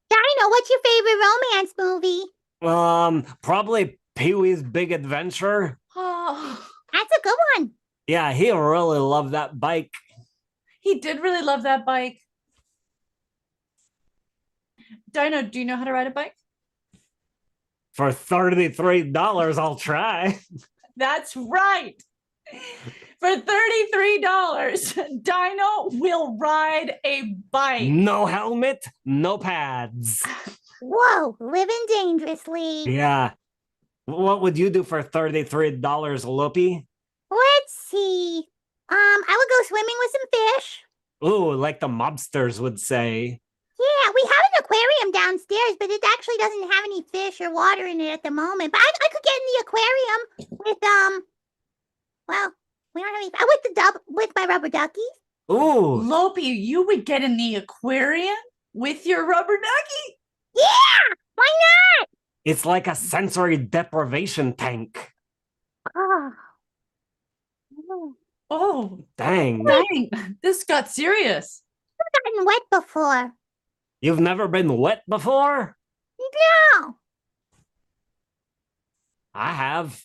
Dino, what's your favorite romance movie? Probably Pee-wee's Big Adventure. Oh. That's a good one. Yeah, he really loved that bike. He did really love that bike. Dino, do you know how to ride a bike? For $33, I'll try. That's right. For $33, Dino will ride a bike. No helmet, no pads. Whoa, living dangerously. Yeah. What would you do for $33, Lopi? Let's see. I would go swimming with some fish. Ooh, like the mobsters would say. Yeah, we have an aquarium downstairs, but it actually doesn't have any fish or water in it at the moment. But I could get in the aquarium with well, we don't have any with my rubber duckies. Ooh. Lopi, you would get in the aquarium with your rubber ducky? Yeah! Why not? It's like a sensory deprivation tank. Oh. Oh, Dang. dang. This got serious. I've gotten wet before. You've never been wet before? No. I have.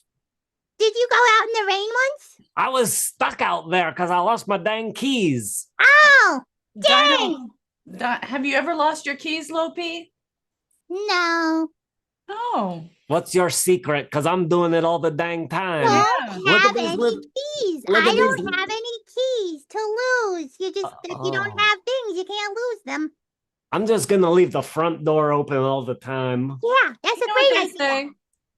Did you go out in the rain once? I was stuck out there because I lost my dang keys. Oh, dang. Dino, have you ever lost your keys, Lopi? No. Oh. What's your secret? Because I'm doing it all the dang time. Don't Look at have these any little- keys. look I at don't these- have any keys to lose. You just, if you don't have things, you can't lose them. I'm just going to leave the front door open all the time. Yeah, that's You a know great what they idea. say?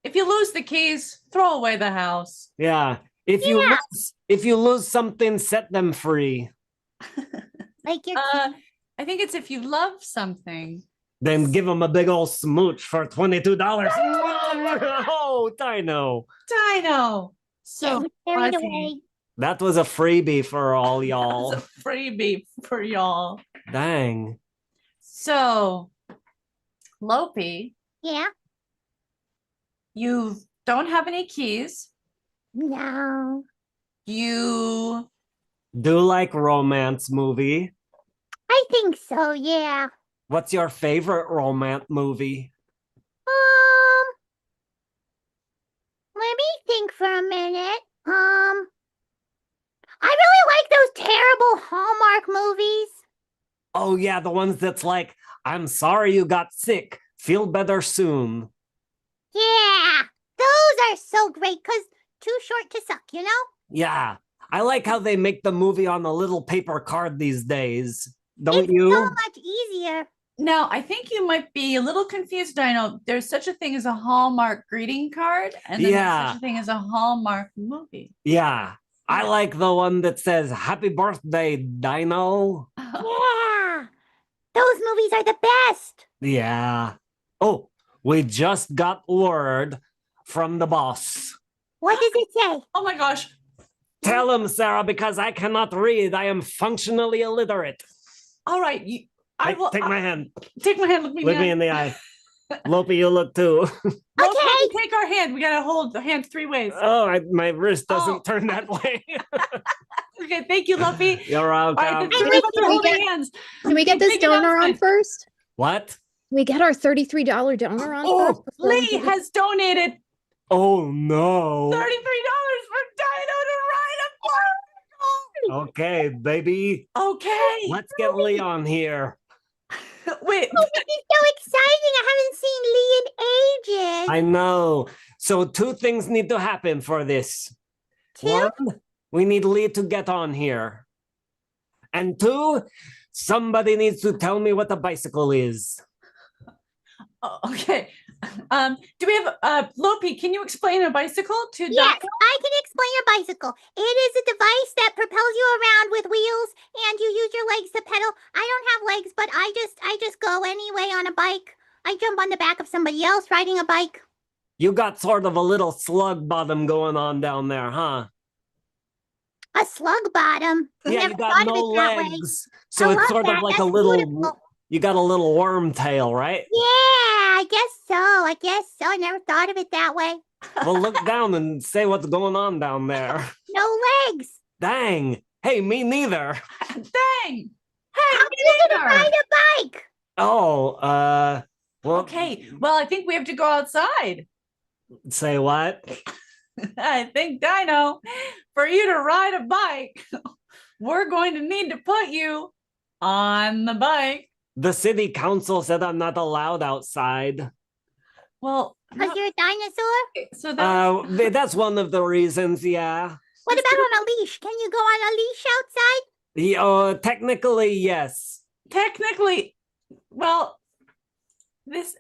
If you lose the keys, throw away the house. Yeah. If you lose something, set them free. Like your I think it's if you love something. Then give them a big old smooch for $22. Oh, Dino. Dino. So carried fuzzy. away. That was a freebie for all y'all. It's a freebie for y'all. Dang. So, Lopi, Yeah. you don't have any keys. No. You Do like romance movie. I think so, yeah. What's your favorite romance movie? Let me think for a minute. I really like those terrible Hallmark movies. Oh yeah, the ones that's like, I'm sorry you got sick. Feel better soon. Yeah, those are so great because too short to suck, you know? Yeah. I like how they make the movie on a little paper card these days. Don't you? So much easier. now, I think you might be a little confused, Dino. There's such a thing as a Hallmark greeting card, and then there's Yeah. such a thing as a Hallmark movie. Yeah. I like the one that says happy birthday, Dino. Yeah, those movies are the best. Yeah. Oh, we just got word from the boss. What does it say? Oh my gosh. Tell him, Sarah, because I cannot read. I am functionally illiterate. All right, Take my hand. Take my hand. Look Look me in the eye. Lopi, you look too. Okay, take our hand. We gotta hold the hand 3 ways. Oh, my wrist doesn't turn that way. Okay, thank you, Luffy. You're All right, welcome. the three of us are holding hands. Can we get this Big donor on announcement. first? What? Can we get our $33 donor on Oh, first? before we Lee do this? has donated Oh no. $33 for Dino to ride a bicycle. Okay, baby. Okay. Let's get Leon here. Wait. Oh, this is so exciting. I haven't seen Lee in ages. I know. So 2 things need to happen for this. 2? 1, we need Lee to get on here. And 2, somebody needs to tell me what a bicycle is. Oh, okay. Do we have Lopi, can you explain a bicycle to Yes, Dino? I can explain a bicycle. It is a device that propels you around with wheels and you use your legs to pedal. I don't have legs, but I just go anyway on a bike. I jump on the back of somebody else riding a bike. You got sort of a little slug bottom going on down there, huh? A slug bottom. I Yeah, never you got thought no of it that way. legs. So I it's love sort of that. like That's a little, beautiful. you got a little worm tail, right? Yeah, I guess so. I never thought of it that way. Well, look down and say what's going on down there. No legs. Dang. Hey, me neither. Dang. How are you gonna ride a bike? Oh, well, Okay, well, I think we have to go outside. say what? I think, Dino, for you to ride a bike, we're going to need to put you on the bike. The city council said I'm not allowed outside. Well, because you're a dinosaur? So that's one of the reasons, yeah. What about on a leash? Can you go on a leash outside? Yeah, technically, yes. Technically, well, this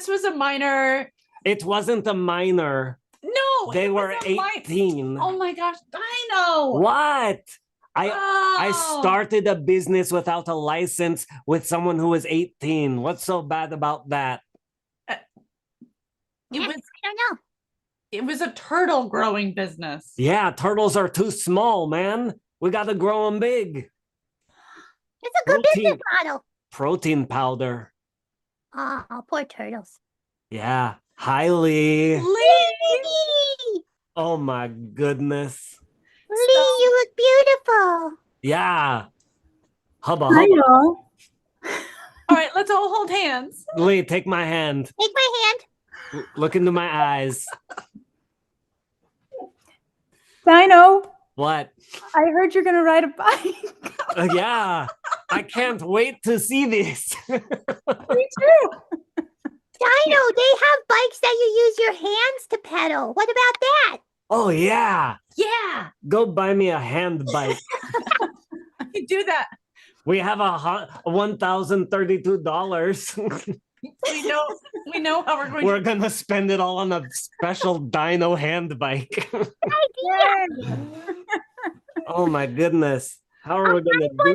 was a minor. It wasn't a minor. No, they it were was a 18. Oh my gosh, Dino! What? I Oh. started a business without a license with someone who was 18. What's so bad about that? It was, I don't know. It was a turtle growing business. Yeah, turtles are too small, man. We got to grow them big. It's a good business model. Protein powder. Oh, poor turtles. Yeah. Hi, Lee. Lee! Oh my goodness. Lee, you look beautiful. Yeah. Hubba I hubba. know. All right, let's all hold hands. Lee, take my hand. Take my hand. Look into my eyes. Dino, What? I heard you're gonna ride a bike. Yeah. I can't wait to see this. Me too. Dino, they have bikes that you use your hands to pedal. What about that? Oh, yeah. Yeah. Go buy me a hand bike. You do that. We have $1,032. We know how we're going We're gonna spend it all on a special Dino hand bike. Oh my goodness. How are we gonna do this? We're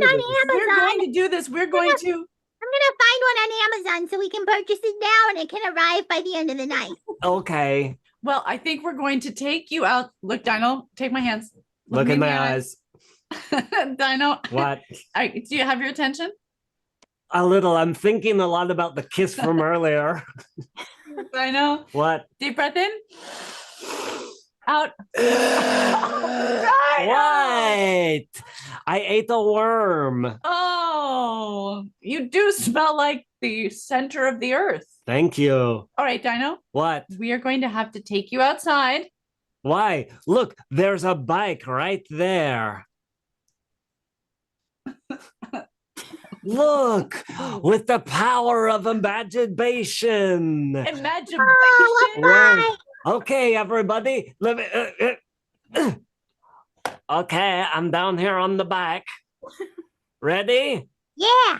going to do this. We're going to. I'm gonna find one on Amazon so we can purchase it now and it can arrive by the end of the night. Okay. Well, I think we're going to take you out. Look, Dino, take my hands. Look me in the my eyes. Dino. What? Do you have your attention? A little. I'm thinking a lot about the kiss from earlier. Dino. What? Deep breath in. Out. What? I ate a worm. Oh, you do smell like the center of the earth. Thank you. All right, Dino. What? We are going to have to take you outside. Why? Look, there's a bike right there. Look, with the power of imagination. Imagination. Whoa. Okay, everybody. Let me. Okay, I'm down here on the back. Ready? Yeah.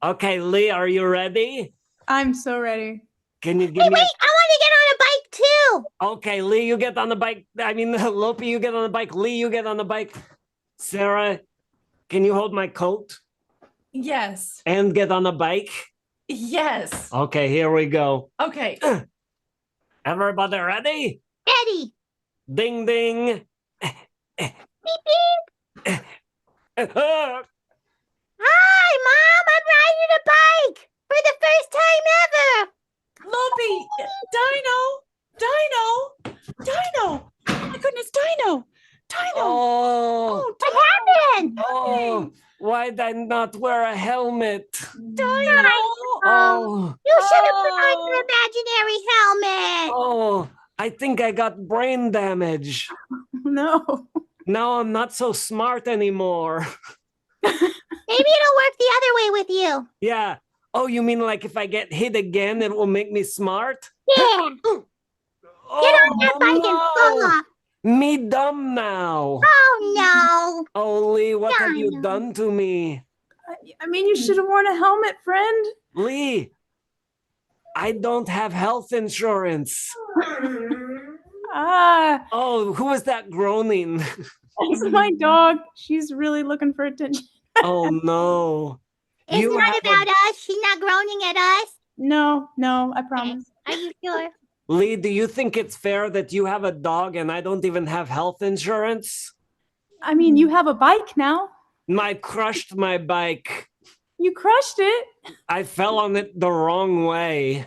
Okay, Lee, are you ready? I'm so ready. Can you give Hey, me? wait, I want to get on a bike too. Okay, Lee, you get on the bike. I mean, Lopi, you get on the bike. Lee, you get on the bike. Sarah, can you hold my coat Yes. and get on the bike? Yes. Okay, here we go. Okay. Everybody ready? Ready. Ding, ding. Beep, beep. Ah, Hi, Mom. I'm riding a bike for the first time ever. Lopi, Dino. Oh my goodness, Dino. Oh, What happened? oh, why did I not wear a helmet? Dino. Oh, You should have put on your imaginary helmet. oh, I think I got brain damage. No. Now I'm not so smart anymore. Maybe it'll work the other way with you. Yeah. Oh, you mean like if I get hit again, it will make me smart? Yeah. Get on that bike and fall off. Me dumb now. Oh, no. Oh, Lee, what have you Dino. done to me? I mean, you should have worn a helmet, friend. Lee, I don't have health insurance. Ah, Oh, who is that groaning? it's my dog. She's really looking for attention. Oh no. It's You not have about us. She's not groaning at us. No, I promise. Are you sure? Lee, do you think it's fair that you have a dog and I don't even have health insurance? I mean, you have a bike now. I crushed my bike. You crushed it. I fell on it the wrong way.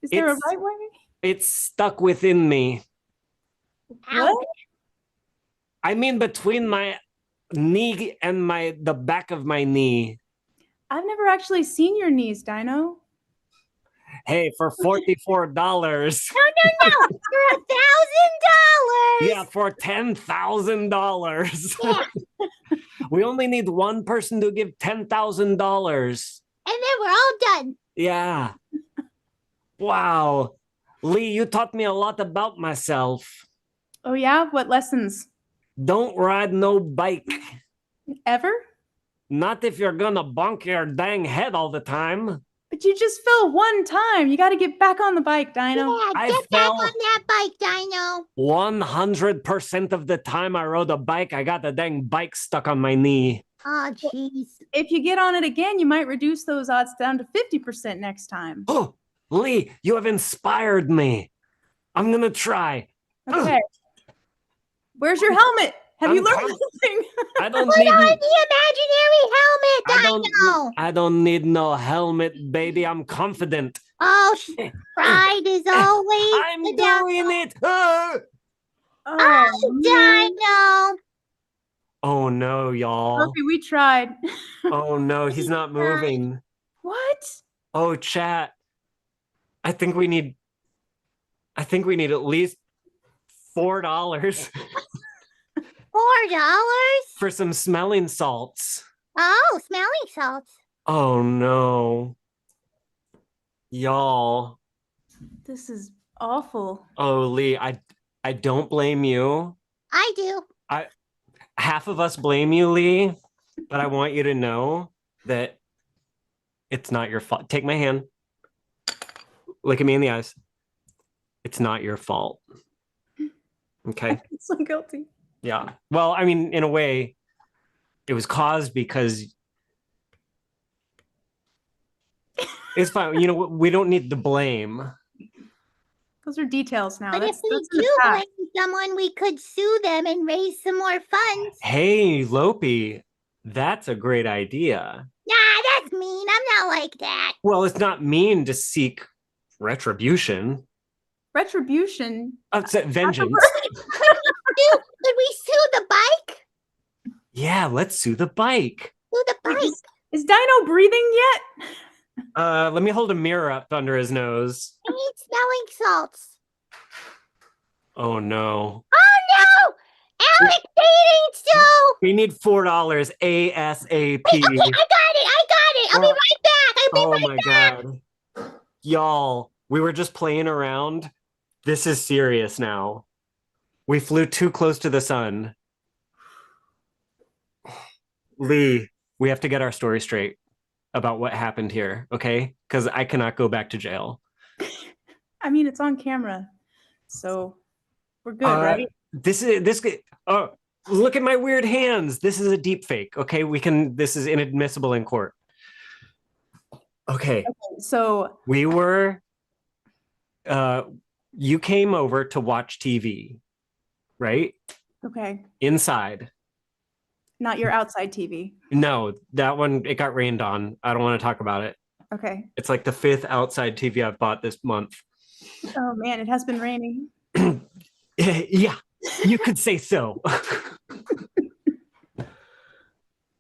Is there a right way? It's stuck within me. What? I mean, between my knee and the back of my knee. I've never actually seen your knees, Dino. Hey, for $44. No. For $1,000. Yeah, for $10,000. Yeah. We only need one person to give $10,000. And then we're all done. Yeah. Wow. Lee, you taught me a lot about myself. Oh yeah? What lessons? Don't ride no bike. Ever? Not if you're gonna bonk your dang head all the time. But you just fell one time. You got to get back on the bike, Dino. Yeah, get back on that bike, Dino. 100% of the time I rode a bike, I got the dang bike stuck on my knee. Oh, jeez. If you get on it again, you might reduce those odds down to 50% next time. Oh, Lee, you have inspired me. I'm gonna try. Okay. Where's your helmet? Have you learned anything? I don't Put need on the imaginary helmet, Dino. I don't need no helmet, baby. I'm confident. Oh, pride is always I'm the doing it. Oh, Dino. Oh no, y'all. Sophie, we tried. Oh no, he's not moving. What? Oh, chat. I think we need at least $4 $4? for some smelling salts. Oh, smelling salts. Oh no. Y'all. This is awful. Oh, Lee, I don't blame you. I do. Half of us blame you, Lee, but I want you to know that it's not your fault. Take my hand. Look at me in the eyes. It's not your fault. Okay. I feel so guilty. Yeah. Well, I mean, in a way, it was caused because it's fine. You know, we don't need the blame. Those are details now. But That's if we in the do past. blame someone, we could sue them and raise some more funds. Hey, Lopi, that's a great idea. Nah, that's mean. I'm not like that. Well, it's not mean to seek retribution. Retribution? Vengeance. Could we sue the bike? Yeah, let's sue the bike. Sue the bike. Is Dino breathing yet? Let me hold a mirror up under his nose. I need smelling salts. Oh no. Oh no! Alex eating so. We need $4 ASAP. Wait, okay, I got it. I'll be right back. I'll be right back. God. Y'all, we were just playing around. This is serious now. We flew too close to the sun. Lee, we have to get our story straight about what happened here, okay? Because I cannot go back to jail. I mean, it's on camera, so we're good, right? Oh, look at my weird hands. This is a deep fake, okay? This is inadmissible in court. Okay. So we were, you came over to watch TV, right? Okay. Inside. Not your outside TV. No, that one, it got rained on. I don't want to talk about it. Okay. It's like the 5th outside TV I've bought this month. Oh man, it has been raining. Yeah, you could say so.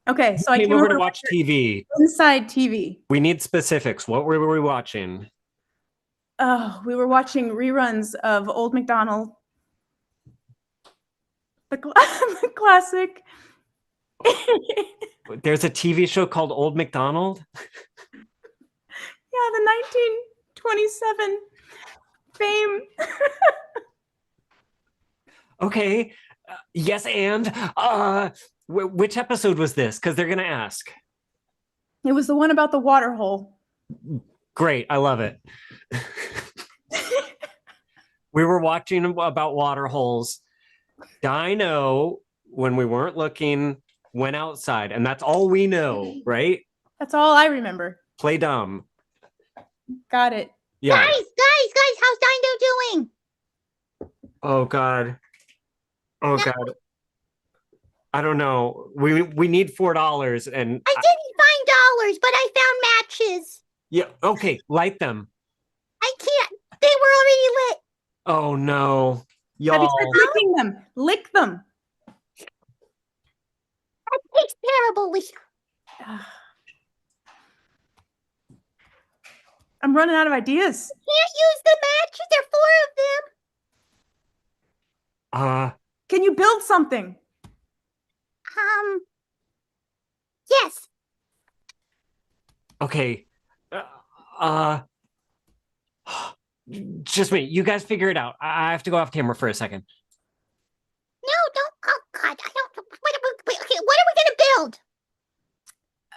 Okay, so I came over to watch TV. Inside TV. We need specifics. What were we watching? Oh, we were watching reruns of Old MacDonald. The classic. There's a TV show called Old MacDonald? Yeah, the 1927 fame. Okay. Yes, and which episode was this? Because they're gonna ask. It was the one about the water hole. Great. I love it. We were watching about water holes. Dino, when we weren't looking, went outside, and that's all we know, right? That's all I remember. Play dumb. Got it. Yeah. Guys, how's Dino doing? Oh God. Oh God. I don't know. We need $4 and I didn't find dollars, but I found matches. yeah, okay, light them. I can't. They were already lit. Oh no. Have you tried Y'all. licking them? Lick them. That tastes terribly. I'm running out of ideas. Can't use the matches. There are 4 of them. Can you build something? Yes. Okay. Just wait. You guys figure it out. I have to go off camera for a second. No, don't. Oh God, I don't. Okay, what are we gonna build?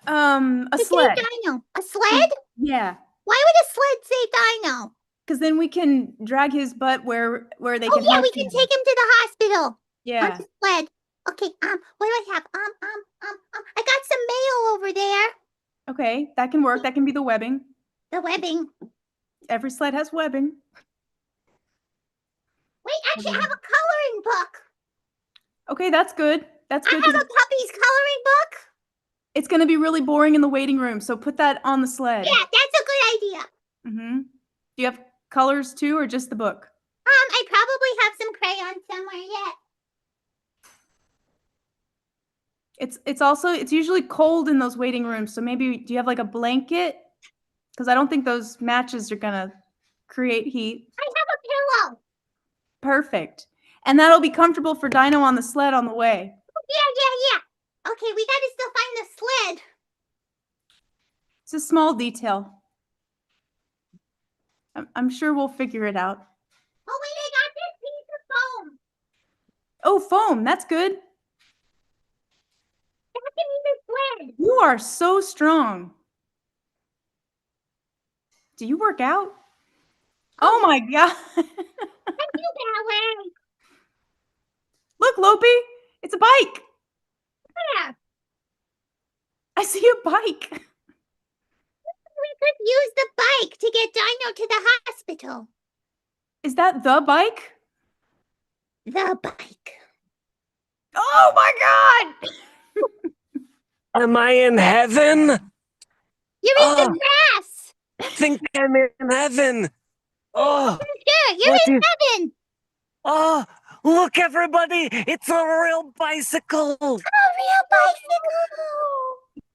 A To sled. save Dino. A sled? Yeah. Why would a sled save Dino? Because then we can drag his butt where they Oh can yeah, help we can him. take him to the hospital. Yeah. On the sled. Okay. What do I have? I got some mail over there. Okay, that can work. That can be the webbing. The webbing. Every sled has webbing. Wait, actually, I have a coloring book. Okay, that's good. That's I good. have 'cause a puppy's coloring book. it's going to be really boring in the waiting room, so put that on the sled. Yeah, that's a good idea. Mm-hmm. Do you have colors too, or just the book? I probably have some crayons somewhere yet. It's usually cold in those waiting rooms, so maybe do you have like a blanket? Because I don't think those matches are gonna create heat. I have a pillow. Perfect. And that'll be comfortable for Dino on the sled on the way. Yeah. Okay, we gotta still find the sled. It's a small detail. I'm sure we'll figure it out. Oh wait, I got this piece of foam. Oh, foam. That's good. That can be the sled. You are so strong. Do you work out? Oh my God. I do ballet. Look, Lopi, it's a bike. Yeah. I see a bike. We could use the bike to get Dino to the hospital. Is that the bike? The bike. Oh my God. Am I in heaven? You're in the grass. I think I'm in heaven. Oh, Yeah, you're what in is- heaven. oh, look, everybody. It's a real bicycle. A real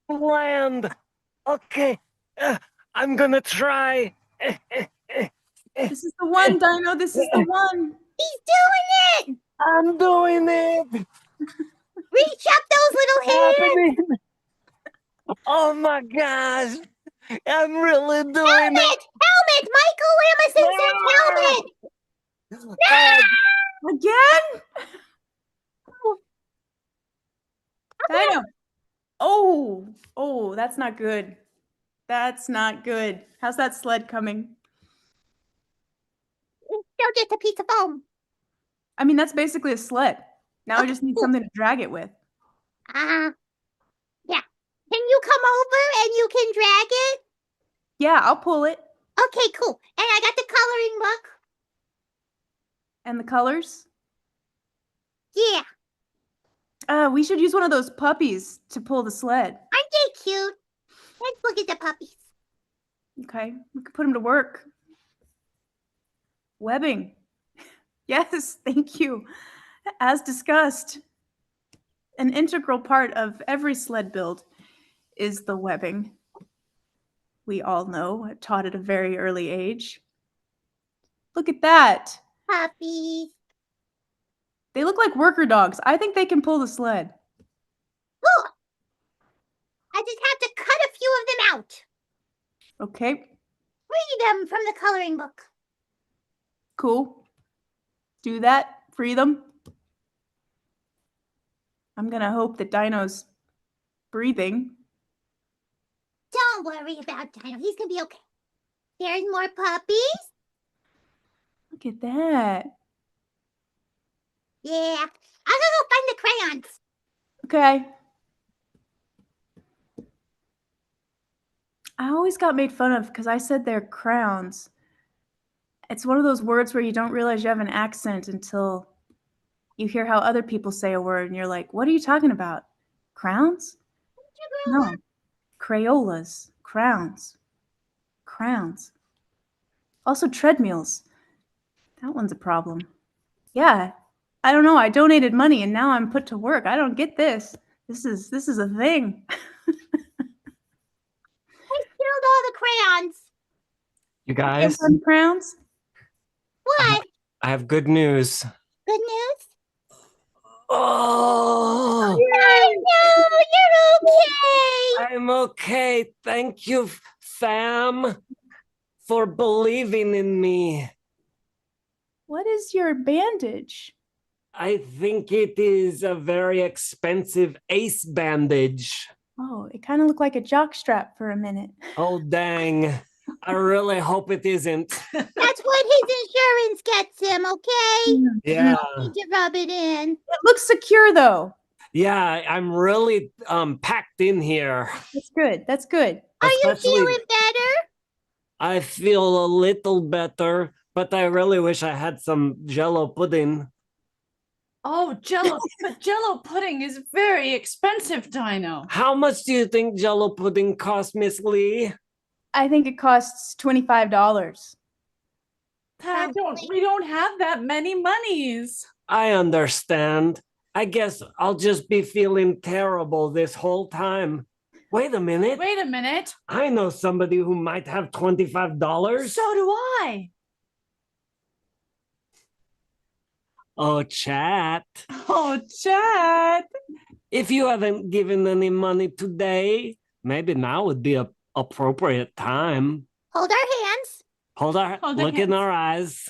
bicycle. Land. Okay. I'm going to try. This is the one, Dino. This is the one. He's doing it. I'm doing it. Reach up those little hands. Happening. Oh my gosh. I'm really doing Helmet. it. Helmet. Michael Emerson says helmet. No! Again? Dino. Oh, that's not good. That's not good. How's that sled coming? It's still just a piece of foam. I mean, that's basically a sled. Now I just need something to drag it with. Yeah. Can you come over and you can drag it? Yeah, I'll pull it. Okay, cool. And I got the coloring book. And the colors? Yeah. We should use one of those puppies to pull the sled. Aren't they cute? Let's look at the puppies. Okay, we could put them to work. Webbing. Yes, thank you. As discussed, an integral part of every sled build is the webbing. We all know, taught at a very early age. Look at that. Puppies. They look like worker dogs. I think they can pull the sled. Cool. I just have to cut a few of them out. Okay, Read them from the coloring book. cool. Do that. Free them. I'm gonna hope that Dino's breathing. Don't worry about Dino. He's gonna be okay. There's more puppies. Look at that. Yeah. I'm gonna go find the crayons. Okay. I always got made fun of because I said they're crowns. It's one of those words where you don't realize you have an accent until you hear how other people say a word and you're like, what are you talking about? Crowns? No. Crayolas. Crowns. Crowns. Also treadmills. That one's a problem. Yeah. I don't know. I donated money and now I'm put to work. I don't get this. This is a thing. I spilled all the crayons. You guys, Crowns? What? I have good news. Good news? Oh, No, you're okay. I'm okay. Thank you, fam, for believing in me. What is your bandage? I think it is a very expensive ace bandage. Oh, it kind of looked like a jock strap for a minute. Oh, dang. I really hope it isn't. That's what his insurance gets him, okay? Yeah. You don't need to rub it in. It looks secure though. Yeah, I'm really packed in here. That's good. That's good. Are you Especially, feeling better? I feel a little better, but I really wish I had some Jello pudding. Oh, Jello, but Jello pudding is very expensive, Dino. How much do you think Jello pudding costs, Miss Lee? I think it costs $25. We don't have that many monies. I understand. I guess I'll just be feeling terrible this whole time. Wait a minute. Wait a minute. I know somebody who might have $25. So do I. Oh, chat. Oh, chat. If you haven't given any money today, maybe now would be a appropriate time. Hold our hands. Hold our look in our eyes.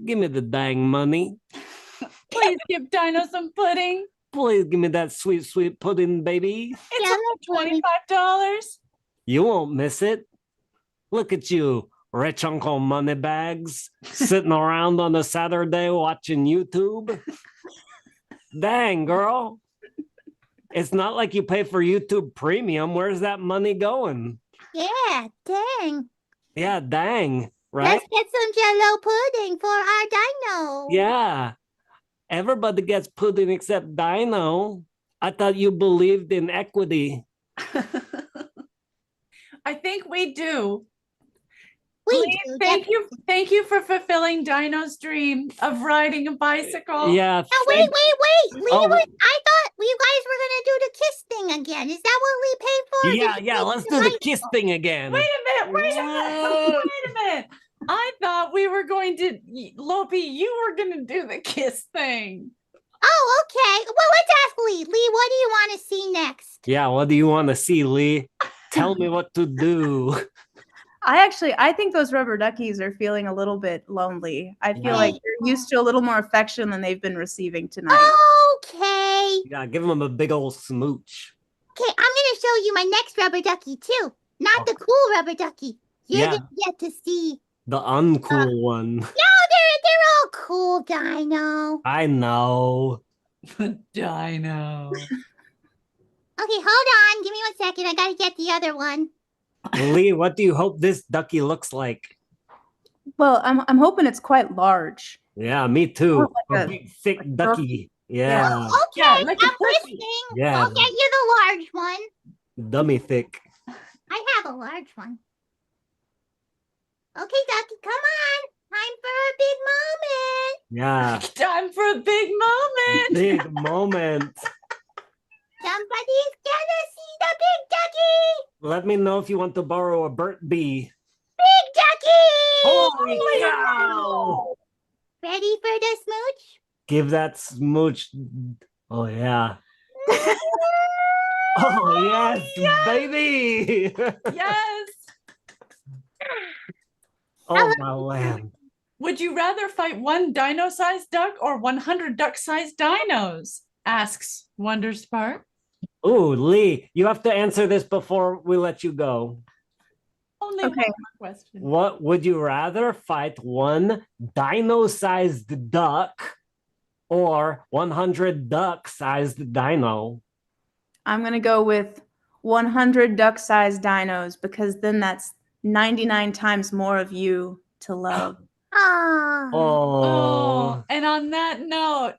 Give me the dang money. Please give Dino some pudding. Please give me that sweet, sweet pudding, baby. It's only $25. You won't miss it. Look at you, rich Uncle Moneybags, sitting around on a Saturday watching YouTube. Dang, girl. It's not like you pay for YouTube Premium. Where's that money going? Yeah, dang. Yeah, dang, right? Let's get some Jello pudding for our Dino. Yeah. Everybody gets pudding except Dino. I thought you believed in equity. I think we do. We Lee, do. Thank you for fulfilling Dino's dream of riding a bicycle. Yeah. Oh, wait. Lee, Oh. I thought you guys were going to do the kiss thing again. Is that what Lee paid for? Yeah, let's do the kiss thing again. Wait a minute. I thought we were going to, Lopi, you were going to do the kiss thing. Oh, okay. Well, let's ask Lee. Lee, what do you want to see next? Yeah, what do you want to see, Lee? Tell me what to do. I think those rubber duckies are feeling a little bit lonely. I feel like they're used to a little more affection than they've been receiving tonight. Okay. Yeah, give them a big old smooch. Okay, I'm going to show you my next rubber ducky, too. Not the cool rubber ducky. You're going to get to see. The uncool one. No, they're all cool, Dino. I know. Dino. Okay, hold on. Give me 1 second. I got to get the other one. Lee, what do you hope this ducky looks like? Well, I'm hoping it's quite large. Yeah, me too. Like a big, thick ducky. Yeah. Yeah. Okay, I'm listening. Yeah. I'll get you the large one. Dummy thick. I have a large one. Okay, Ducky, come on. Time for a big moment. Yeah. Time for a big moment. Big moment. Somebody's gonna see the big ducky. Let me know if you want to borrow a Burt Bee. Big ducky. Holy cow! Ready for the smooch? Give that smooch. Oh, yeah. Oh, yes, baby. Yes. Oh, my land. Would you rather fight one dino-sized duck or 100 duck-sized dinos? Asks Wonderspark. Ooh, Lee, you have to answer this before we let you go. Only one more question. What would you rather fight one dino-sized duck or 100 duck-sized dino? I'm gonna go with 100 duck-sized dinos because then that's 99 times more of you to love. Oh. And on that note,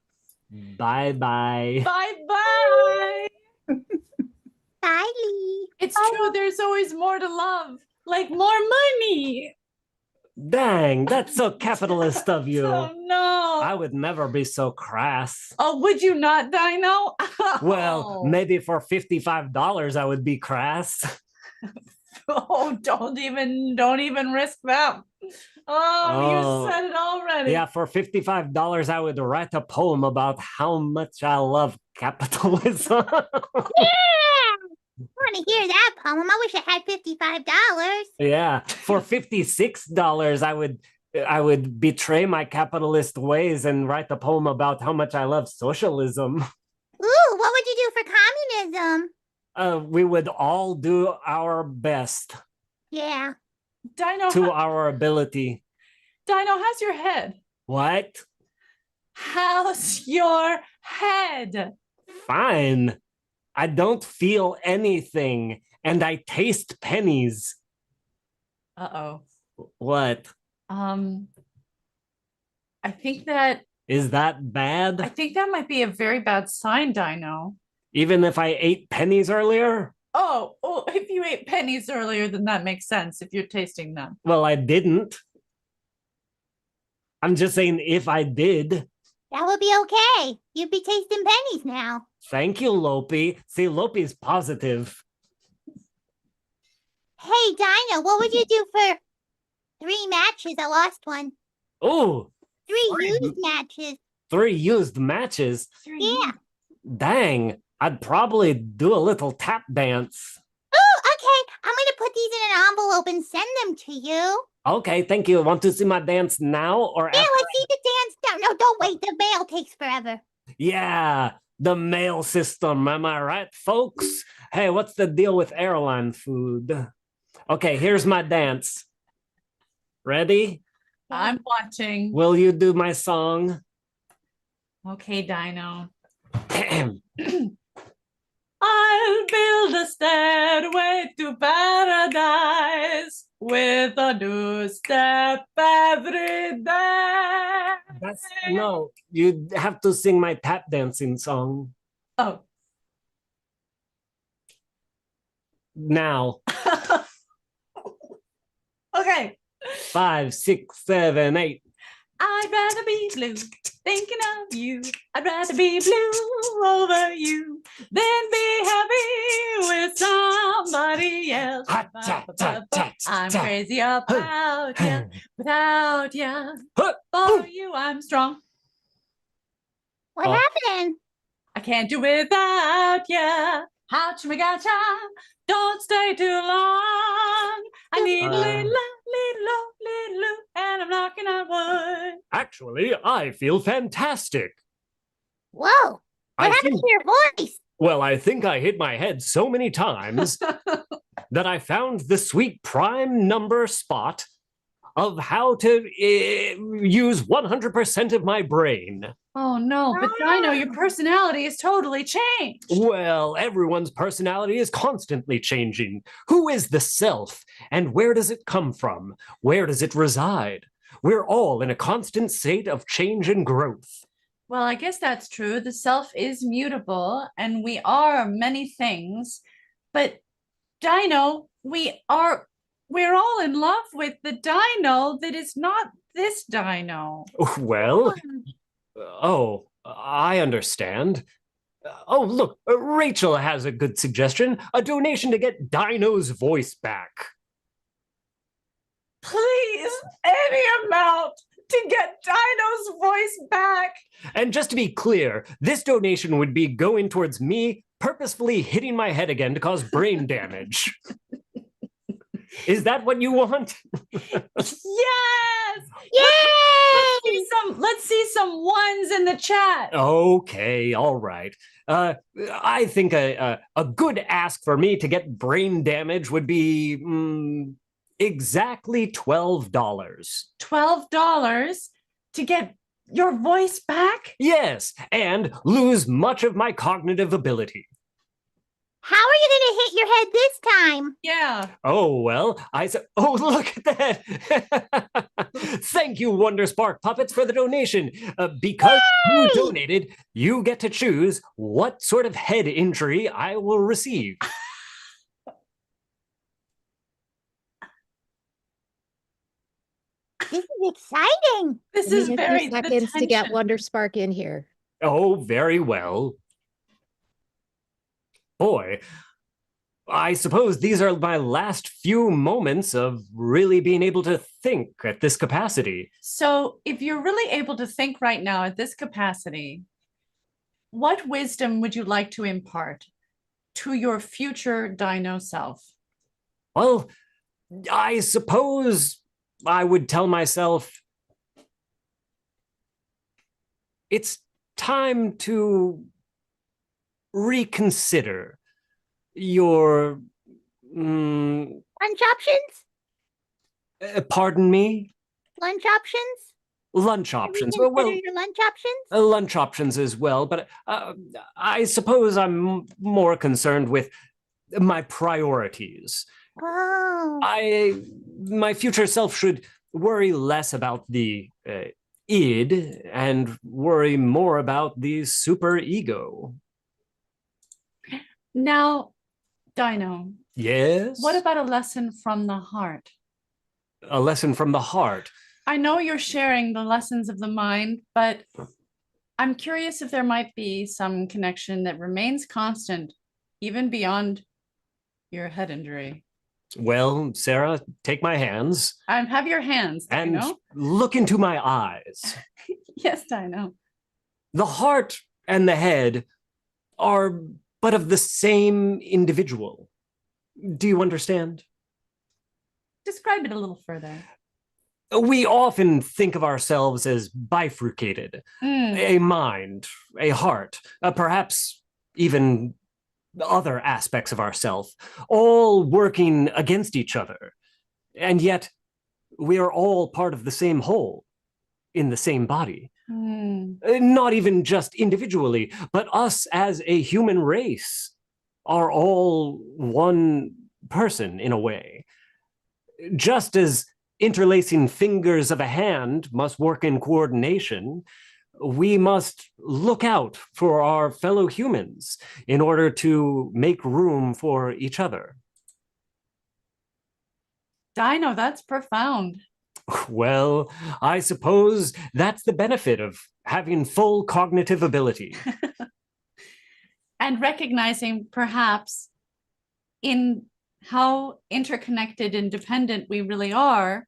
Bye-bye. bye-bye. Bye, Lee. It's true, there's always more to love. Like more money. Dang, that's so capitalist of you. Oh no. I would never be so crass. Oh, would you not, Dino? Well, maybe for $55 I would be crass. Oh, don't even risk that. Oh, you said it already. Yeah, for $55 I would write a poem about how much I love capitalism. I want to hear that poem. I wish I had $55. Yeah, for $56 I would betray my capitalist ways and write a poem about how much I love socialism. Ooh, what would you do for communism? We would all do our best Yeah. Dino, to our ability. Dino, how's your head? What? How's your head? Fine. I don't feel anything, and I taste pennies. Uh-oh. What? I think that Is that bad? I think that might be a very bad sign, Dino. Even if I ate pennies earlier? Oh, if you ate pennies earlier, then that makes sense if you're tasting them. Well, I didn't. I'm just saying if I did. That would be okay. You'd be tasting pennies now. Thank you, Lopi. See, Lopi's positive. Hey, Dinah, what would you do for 3 matches? I lost one. Ooh. 3 used matches. 3 used matches? Yeah. Dang, I'd probably do a little tap dance. Oh, okay. I'm going to put these in an envelope and send them to you. Okay, thank you. Want to see my dance now or Yeah, after? let's see the dance now. No, don't wait. The mail takes forever. Yeah, the mail system. Am I right, folks? Hey, what's the deal with airline food? Okay, here's my dance. Ready? I'm watching. Will you do my song? Okay, Dino. I'll build a stairway to paradise with a new step every day. No, you have to sing my tap dancing song. Oh. Now. Okay. 5, 6, 7, 8. I'd rather be blue, thinking of you. I'd rather be blue over you than be happy with somebody else. I'm crazy about you, without you. For you, I'm strong. What happened? I can't do without you. Ouch, my gotcha. Don't stay too long. I need a little, and I'm knocking on wood. Actually, I feel fantastic. Whoa. What happened to your voice? Well, I think I hit my head so many times that I found the sweet prime number spot of how to use 100% of my brain. Oh no, but Dino, your personality is totally changed. Well, everyone's personality is constantly changing. Who is the self, and where does it come from? Where does it reside? We're all in a constant state of change and growth. Well, I guess that's true. The self is mutable, and we are many things. But Dino, we're all in love with the Dino that is not this Dino. Well, oh, I understand. Oh, look, Rachel has a good suggestion. A donation to get Dino's voice back. Please, any amount to get Dino's voice back. And just to be clear, this donation would be going towards me purposefully hitting my head again to cause brain damage. Is that what you want? Yes! Yay! Let's see some ones in the chat. Okay, all right. I think a good ask for me to get brain damage would be Exactly $12. $12 to get your voice back? Yes, and lose much of my cognitive ability. How are you going to hit your head this time? Yeah. Oh, well, oh, look at that. Thank you, Wonder Spark Puppets, for the donation. Because you donated, you get to choose what sort of head injury I will receive. This is exciting. This Give is me a very few seconds to get tension. Wonder Spark in here. Oh, very well. Boy, I suppose these are my last few moments of really being able to think at this capacity. So, if you're really able to think right now at this capacity, what wisdom would you like to impart to your future dino self? Well, I suppose I would tell myself it's time to reconsider your Lunch options? pardon me? Lunch options? Lunch options. Reconsider your lunch options? Lunch options as well, but I suppose I'm more concerned with my priorities. Oh. My future self should worry less about the id and worry more about the super ego. Now, Dino. Yes? What about a lesson from the heart? A lesson from the heart. I know you're sharing the lessons of the mind, but I'm curious if there might be some connection that remains constant, even beyond your head injury. Well, Sarah, take my hands. Have your hands, and Dino. Look into my eyes. Yes, Dino. The heart and the head are but of the same individual. Do you understand? Describe it a little further. We often think of ourselves as bifurcated, a mind, a heart, perhaps even other aspects of ourself, all working against each other. And yet, we are all part of the same whole, in the same body. Not even just individually, but us as a human race are all one person in a way. Just as interlacing fingers of a hand must work in coordination, we must look out for our fellow humans in order to make room for each other. Dino, that's profound. Well, I suppose that's the benefit of having full cognitive ability. And recognizing perhaps in how interconnected and dependent we really are,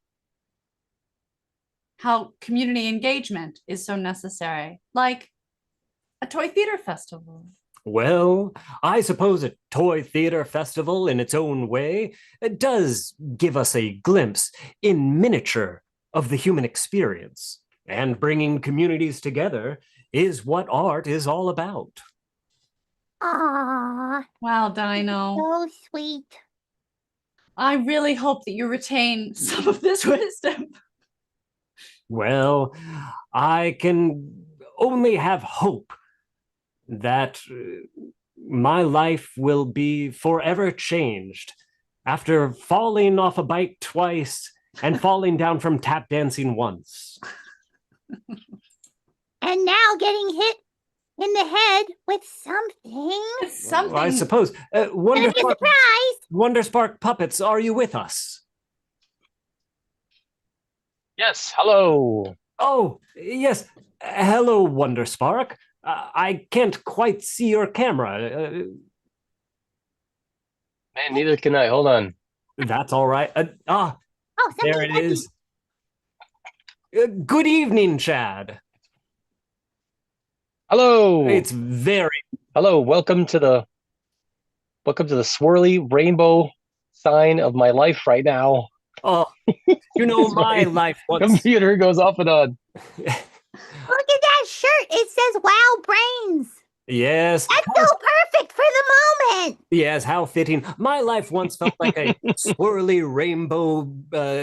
how community engagement is so necessary, like a toy theater festival. Well, I suppose a toy theater festival in its own way does give us a glimpse in miniature of the human experience. And bringing communities together is what art is all about. Aww. Wow, Dino. So sweet. I really hope that you retain some of this wisdom. Well, I can only have hope that my life will be forever changed after falling off a bike twice and falling down from tap dancing once. And now getting hit in the head with something. Something. I suppose. Gonna be a surprise. Wonder Spark Puppets, are you with us? Yes, hello. Oh, yes. Hello, Wonder Spark. I can't quite see your camera. Man, neither can I. Hold on. That's all right. Oh, there it is. Good evening, Chad. Hello. It's very. Hello. Welcome to the swirly rainbow sign of my life right now. Oh, you know my life. Computer goes off and on. Look at that shirt. It says "Wow Brains." Yes. That's so perfect for the moment. Yes, how fitting. My life once felt like a swirly rainbow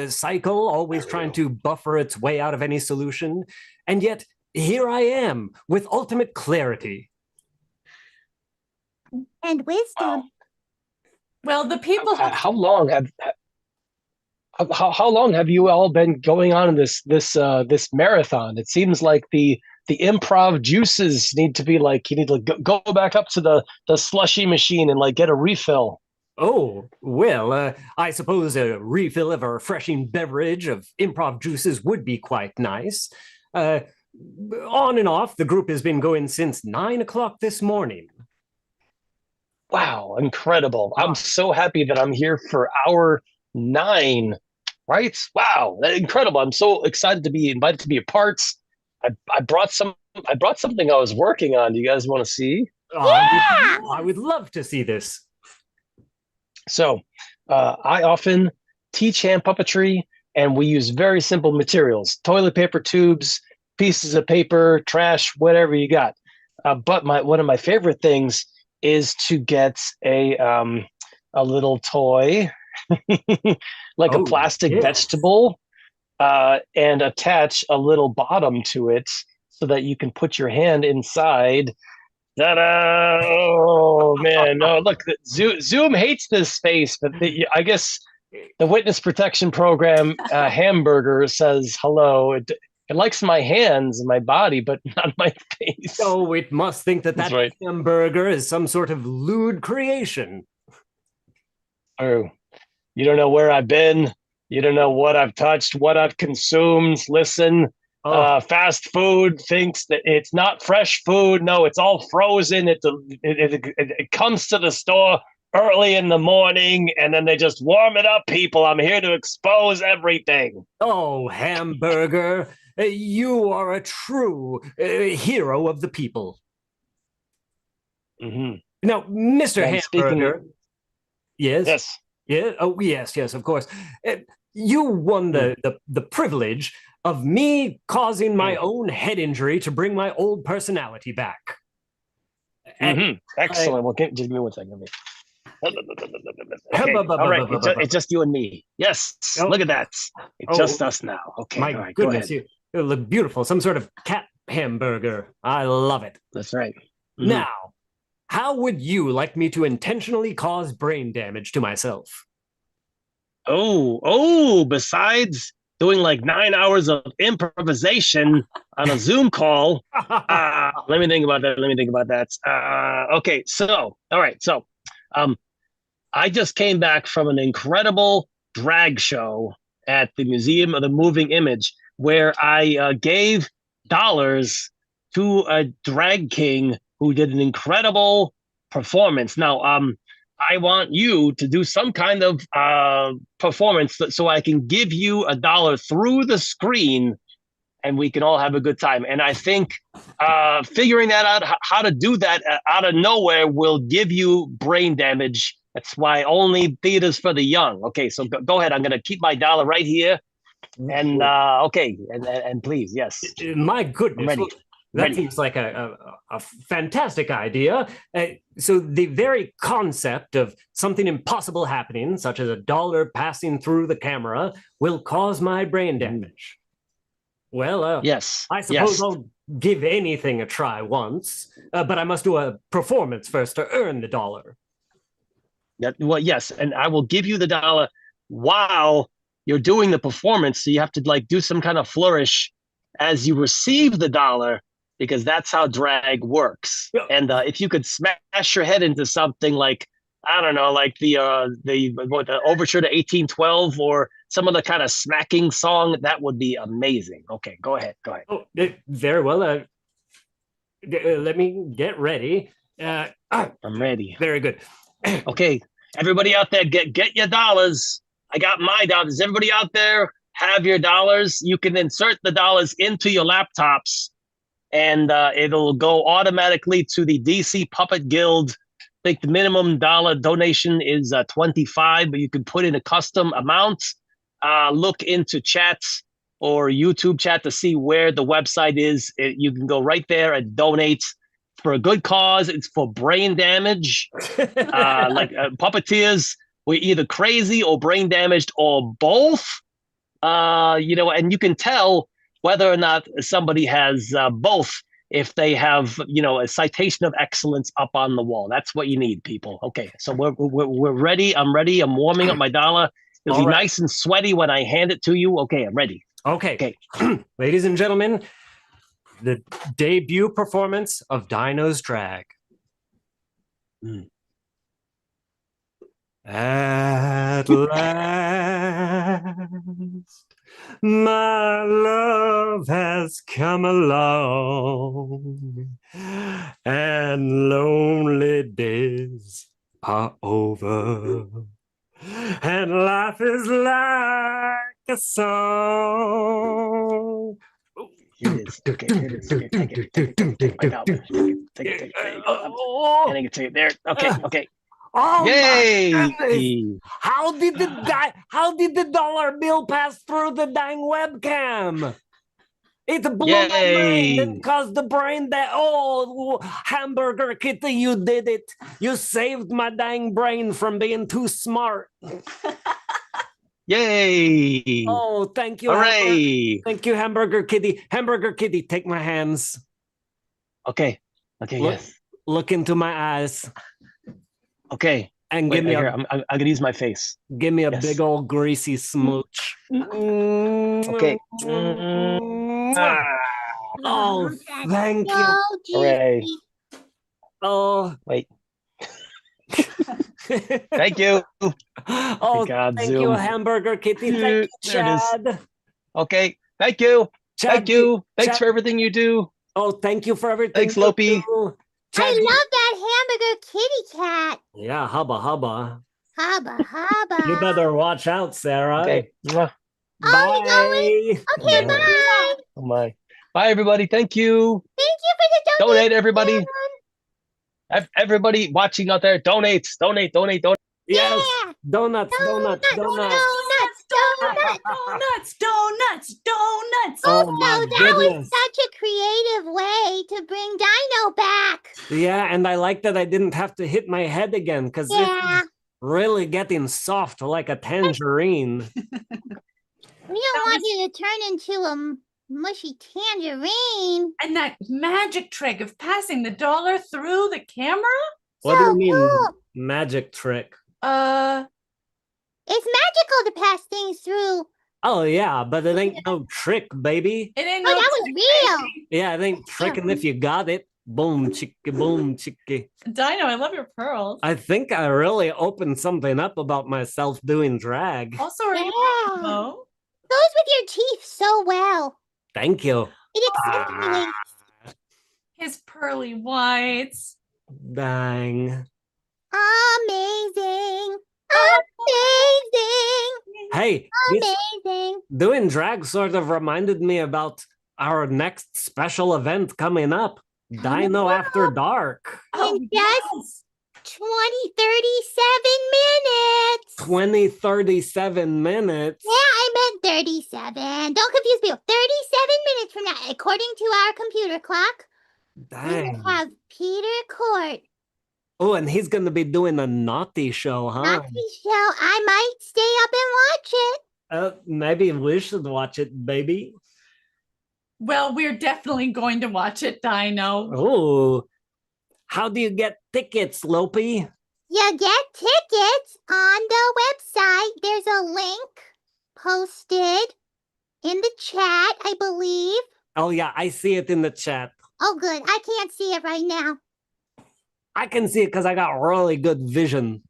cycle, always trying to buffer its way out of any solution. And yet, here I am with ultimate clarity. And wisdom. Well, the people have How long have you all been going on in this marathon? It seems like the improv juices need to be like, you need to go back up to the slushy machine and like get a refill. Oh, well, I suppose a refill of a refreshing beverage of improv juices would be quite nice. On and off, the group has been going since 9 o'clock this morning. Wow, incredible. I'm so happy that I'm here for hour 9, right? Wow, incredible. I'm so excited to be invited to be a part. I brought something I was working on. Do you guys want to see? I would love to see this. So, I often teach hand puppetry, and we use very simple materials: toilet paper tubes, pieces of paper, trash, whatever you got. But one of my favorite things is to get a little toy, like a plastic vegetable, and attach a little bottom to it so that you can put your hand inside. Ta-da! Oh man, no! Look, Zoom hates this space, but I guess the Witness Protection Program hamburger says hello. It likes my hands and my body, but not my face. Oh, it must think that That's right. hamburger is some sort of lewd creation. Oh, you don't know where I've been. You don't know what I've touched, what I've consumed. Listen, fast food thinks that it's not fresh food. No, it's all frozen. It comes to the store early in the morning, and then they just warm it up, people. I'm here to expose everything. Oh, hamburger, you are a true hero of the people. Mm-hmm. Now, Mr. And Hamburger. Yes? Yes. Yeah. Oh, yes, of course. You won the privilege of me causing my own head injury to bring my old personality back. Excellent. Well, just give me 1 second. Okay. All right. It's just you and me. Yes. Look at that. It's just us now. Okay. My all right, goodness, go ahead. you look beautiful. Some sort of cat hamburger. I love it. That's right. Now, how would you like me to intentionally cause brain damage to myself? Besides doing like 9 hours of improvisation on a Zoom call. Let me think about that. Okay, so, all right. So, I just came back from an incredible drag show at the Museum of the Moving Image where I gave dollars to a drag king who did an incredible performance. Now, I want you to do some kind of performance so I can give you $1 through the screen and we can all have a good time. And I think figuring that out, how to do that out of nowhere will give you brain damage. That's why only theater's for the young. Okay, so go ahead. I'm going to keep my $1 right here. And okay, and please, yes. My goodness. I'm ready. Well, that seems like a fantastic idea. So the very concept of something impossible happening, such as $1 passing through the camera, will cause my brain damage. Well, yes. I suppose I'll give anything a try once, but I must do a performance first to earn the $1. Well, yes, and I will give you the $1 while you're doing the performance. So you have to like do some kind of flourish as you receive the $1, because that's how drag works. And if you could smash your head into something like, I don't know, like the overture to 1812 or some other kind of smacking song, that would be amazing. Okay, go ahead. Oh, very well. Let me get ready. I'm ready. Very good. Okay, everybody out there, get your $. I got my $. Does everybody out there have your $? You can insert the $. Into your laptops, and it'll go automatically to the DC Puppet Guild. I think the minimum $1 donation is $25, but you can put in a custom amount. Look into chats or YouTube chat to see where the website is. You can go right there and donate. for a good cause. It's for brain damage. Puppeteers were either crazy or brain damaged or both. And you can tell whether or not somebody has both if they have, a citation of excellence up on the wall. That's what you need, people. Okay, so we're ready. I'm ready. I'm warming up my dollar. It'll be nice and sweaty when I hand it to you. Okay, I'm ready. Okay. Ladies and gentlemen, the debut performance of Dino's Drag. At last, my love has come along, and lonely days are over, and life is like a song. Here it is. Okay, here it is. Okay, take it. My dollar. Take it. There you go. I'm handing it to you. There. Okay. Oh Yay! my goodness! How did the dollar bill pass through the dang webcam? It blew my mind and caused the brain that Hamburger Kitty, you did it. You saved my dang brain from being too smart. Yay! Oh, thank you. Hooray! Thank you, Hamburger Kitty. Hamburger Kitty, take my hands. Okay, yes. Look into my eyes. Okay. And Wait, give me I'm gonna use my face. Give me a big old greasy smooch. Okay. Oh, thank you. Hooray. Oh. Wait. Thank you. Oh, God, thank Zoom. you, Hamburger Kitty. Thank you, There it is. Chad. Okay. Thank you. Chad, thank you. Thanks Chad. for everything you do. Oh, thank you for everything. Thanks, Lopi. I love that hamburger kitty cat. Yeah, hubba. Hubba. You better watch out, Sarah. Okay. Bye. Oh, you going? Okay, bye. Oh my. Bye, everybody. Thank you. Thank you for the donate, everybody. Everybody watching out there, donate. Yes. Yeah. Donuts. Donuts. Oh my that was goodness. such a creative way to bring Dino back. Yeah, and I like that I didn't have to hit my head again because it's really getting soft like a tangerine. We don't want you to turn into a mushy tangerine. And that magic trick of passing the dollar through the camera? What do you mean, magic trick? It's magical to pass things through. Oh yeah, but it ain't no trick, baby. It ain't that was real. Yeah, it ain't tricking if you got it. Boom, chicky, boom, chicky. Dino, I love your pearls. I think I really opened something up about myself doing drag. Also, are you goes with your teeth so well. Thank you. It accentuates. His pearly whites. Dang. Amazing. Hey, Amazing. doing drag sort of reminded me about our next special event coming up, Dino After Dark. In just 37 minutes. 37 minutes. Yeah, I meant 37. Don't confuse me. 37 minutes from now, according to our computer clock, we Dang. will have Peter Court. Oh, and he's going to be doing a naughty show, huh? Naughty show. I might stay up and watch it. Maybe we should watch it, baby. Well, we're definitely going to watch it, Dino. Oh, how do you get tickets, Lopi? You get tickets on the website. There's a link posted in the chat, I believe. Oh, yeah, I see it in the chat. Oh, good. I can't see it right now. I can see it because I got really good vision.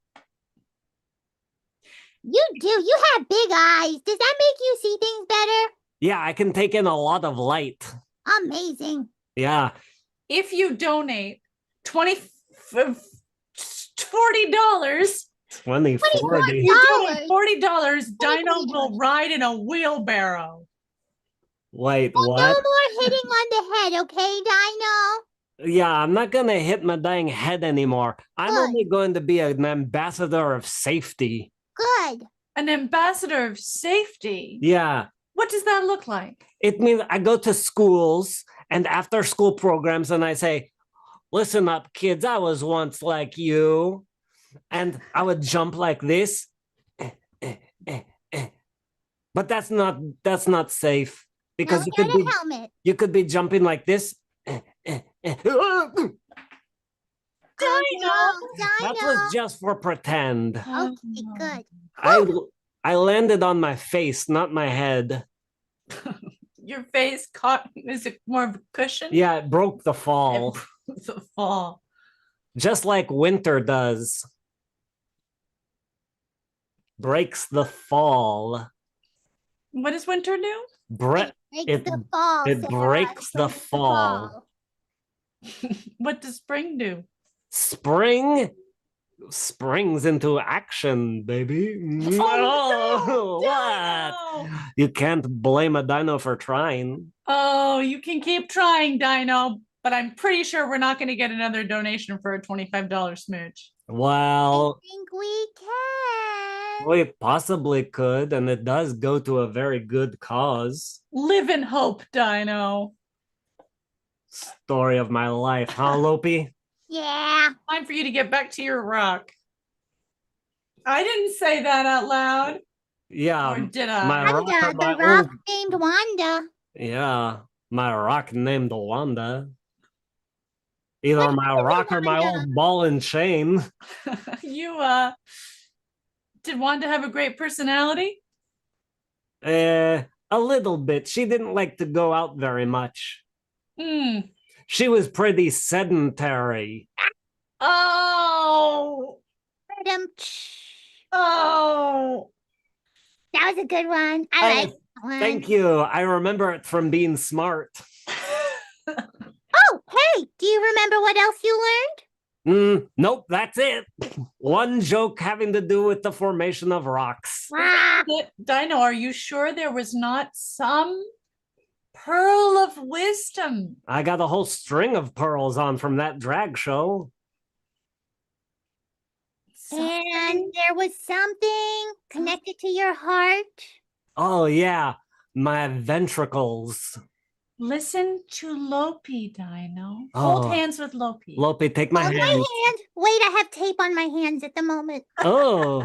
You do. You have big eyes. Does that make you see things better? Yeah, I can take in a lot of light. Amazing. Yeah. If you donate $40, 20, 40. you donate $40, Dino will ride in a wheelbarrow. Wait, No what? more hitting on the head, okay, Dino? Yeah, I'm not going to hit my dang head anymore. I'm only going to be an ambassador of safety. Good. An ambassador of safety? Yeah. What does that look like? It means I go to schools and after school programs and I say, listen up, kids. I was once like you. And I would jump like this. But that's not safe because No, get a helmet. you could be jumping like this. That was just for pretend. Okay, good. I landed on my face, not my head. Your face caught. Is it more of a cushion? Yeah, it broke the fall. The fall. Just like winter does. Breaks the fall. What does winter do? It the fall. It Sarah. breaks the fall. What does spring do? Spring springs into action, baby. Oh, no, What? Dino! You can't blame a dino for trying. Oh, you can keep trying, Dino, but I'm pretty sure we're not going to get another donation for a $25 smooch. Well, I think we can. we possibly could, and it does go to a very good cause. Live in hope, Dino. Story of my life, huh, Lopi? Yeah. Time for you to get back to your rock. I didn't say that out loud. Yeah. Or did I? My rock, Wanda, my the rock old... named Wanda. Yeah, my rock named Wanda. Either my rock or my old ball and chain. You, did Wanda have a great personality? A little bit. She didn't like to go out very much. Hmm. She was pretty sedentary. Oh. Oh. That was a good one. I like that one. Thank you. I remember it from being smart. Oh, hey, do you remember what else you learned? Nope, that's it. One joke having to do with the formation of rocks. Dino, are you sure there was not some pearl of wisdom? I got a whole string of pearls on from that drag show. And there was something connected to your heart. Oh, yeah, my ventricles. Listen to Lopi, Dino. Oh. Hold hands with Lopi. Lopi, take my hand. My hand. Wait, I have tape on my hands at the moment. Oh.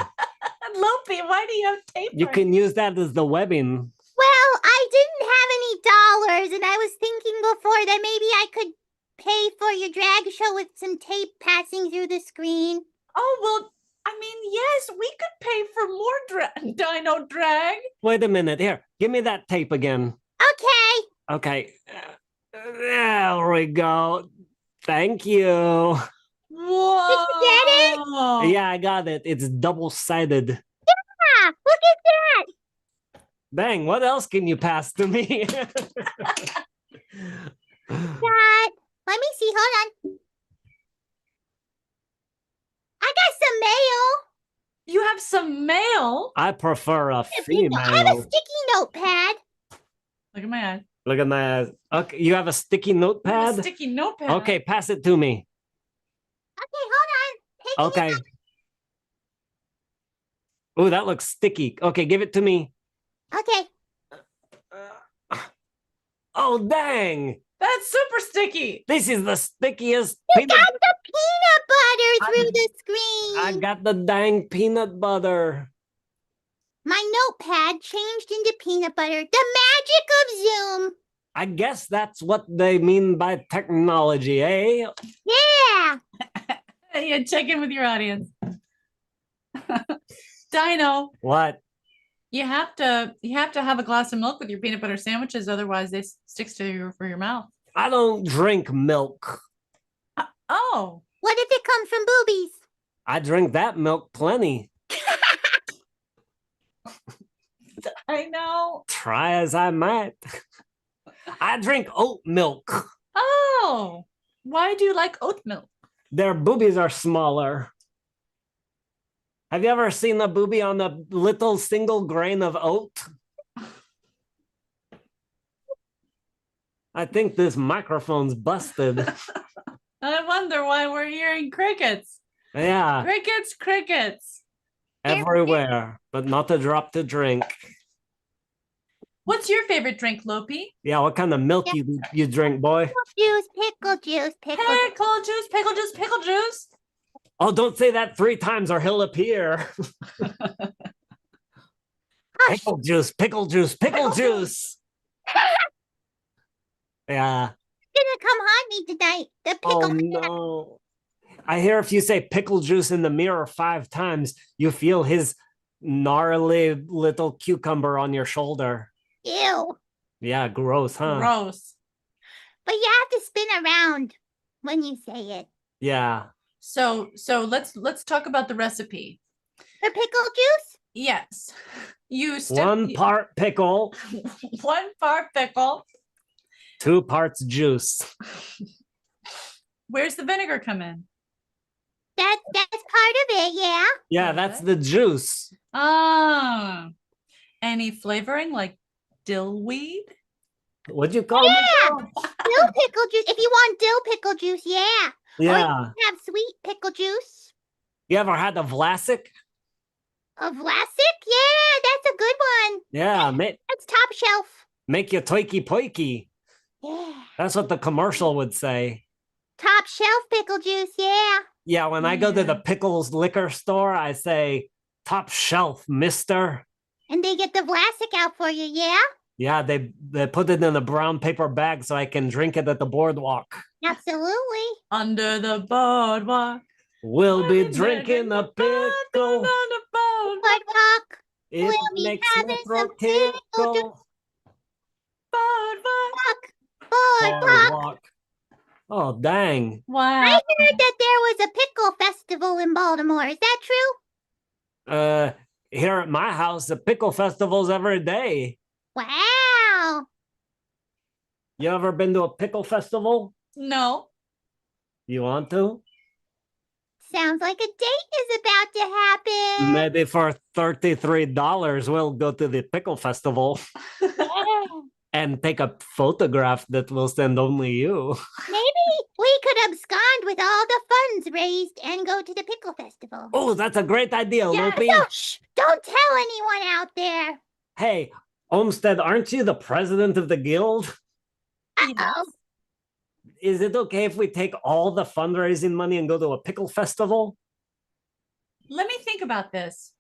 Lopi, why do you have tape? You can use that as the webbing. Well, I didn't have any dollars, and I was thinking before that maybe I could pay for your drag show with some tape passing through the screen. Oh, well, I mean, yes, we could pay for more Dino drag. Wait a minute. Here, give me that tape again. Okay. Okay. There we go. Thank you. Whoa. Did you get it? Yeah, I got it. It's double-sided. Yeah, look at that. Dang, what else can you pass to me? That. Let me see. Hold on. I got some mail. You have some mail? I prefer a female. I have a sticky notepad. Look at my eyes. Look at my eyes. Okay, you have a sticky notepad? A sticky notepad. Okay, pass it to me. Okay, hold on. Okay. Oh, that looks sticky. Okay, give it to me. Okay. Oh, dang. That's super sticky. This is the stickiest. You got the peanut butter through the screen. I got the dang peanut butter. My notepad changed into peanut butter. The magic of Zoom. I guess that's what they mean by technology, eh? Yeah. Yeah, check in with your audience. Dino. What? You have to have a glass of milk with your peanut butter sandwiches, otherwise they sticks to your mouth. I don't drink milk. Oh. What if it comes from boobies? I drink that milk plenty. I know. Try as I might. I drink oat milk. Oh. Why do you like oat milk? Their boobies are smaller. Have you ever seen a boobie on a little single grain of oat? I think this microphone's busted. I wonder why we're hearing crickets. Yeah. Crickets, crickets. Everywhere, but not a drop to drink. What's your favorite drink, Lopi? Yeah, what kind of milk you drink, boy? Juice, pickle juice, pickle Pickle juice, pickle juice, pickle juice. Oh, don't say that 3 times or he'll appear. Pickle juice, pickle juice, pickle juice. Yeah. Gonna come haunt me tonight. The pickle. Oh no. I hear if you say pickle juice in the mirror 5 times, you feel his gnarly little cucumber on your shoulder. Ew. Yeah, gross, huh? Gross. But you have to spin around when you say it. Yeah. So let's talk about the recipe. The pickle juice? Yes. You 1 part pickle, 1 part pickle. 2 parts juice. Where's the vinegar come in? That's part of it, yeah. Yeah, that's the juice. Ah. Any flavoring like dill weed? What'd you call me? Dill pickle juice. If you want dill pickle juice, yeah. Or you Yeah. can have sweet pickle juice. You ever had a Vlasic? A Vlasic? Yeah, that's a good one. Yeah, That's top shelf. make you toiki poiki. Yeah. That's what the commercial would say. Top shelf pickle juice, yeah. Yeah, when I go to the Pickles liquor store, I say, top shelf, mister. And they get the Vlasic out for you, yeah? Yeah, they put it in a brown paper bag so I can drink it at the boardwalk. Absolutely. Under the boardwalk. We'll be drinking a pickle. Boardwalk. It We'll be makes my having throat some pickle tickle. Boardwalk. Boardwalk. Oh, dang. Wow. I heard that there was a pickle festival in Baltimore. Is that true? Here at my house, the pickle festival's every day. Wow. You ever been to a pickle festival? No. You want to? Sounds like a date is about to happen. Maybe for $33, we'll go to the pickle festival and take a photograph that we'll send only you. Maybe we could abscond with all the funds raised and go to the pickle festival. Oh, that's a great idea, Lopi. No, shh, don't tell anyone out there. Hey, Olmsted, aren't you the president of the guild? Uh-oh. Is it okay if we take all the fundraising money and go to a pickle festival? Let me think about this.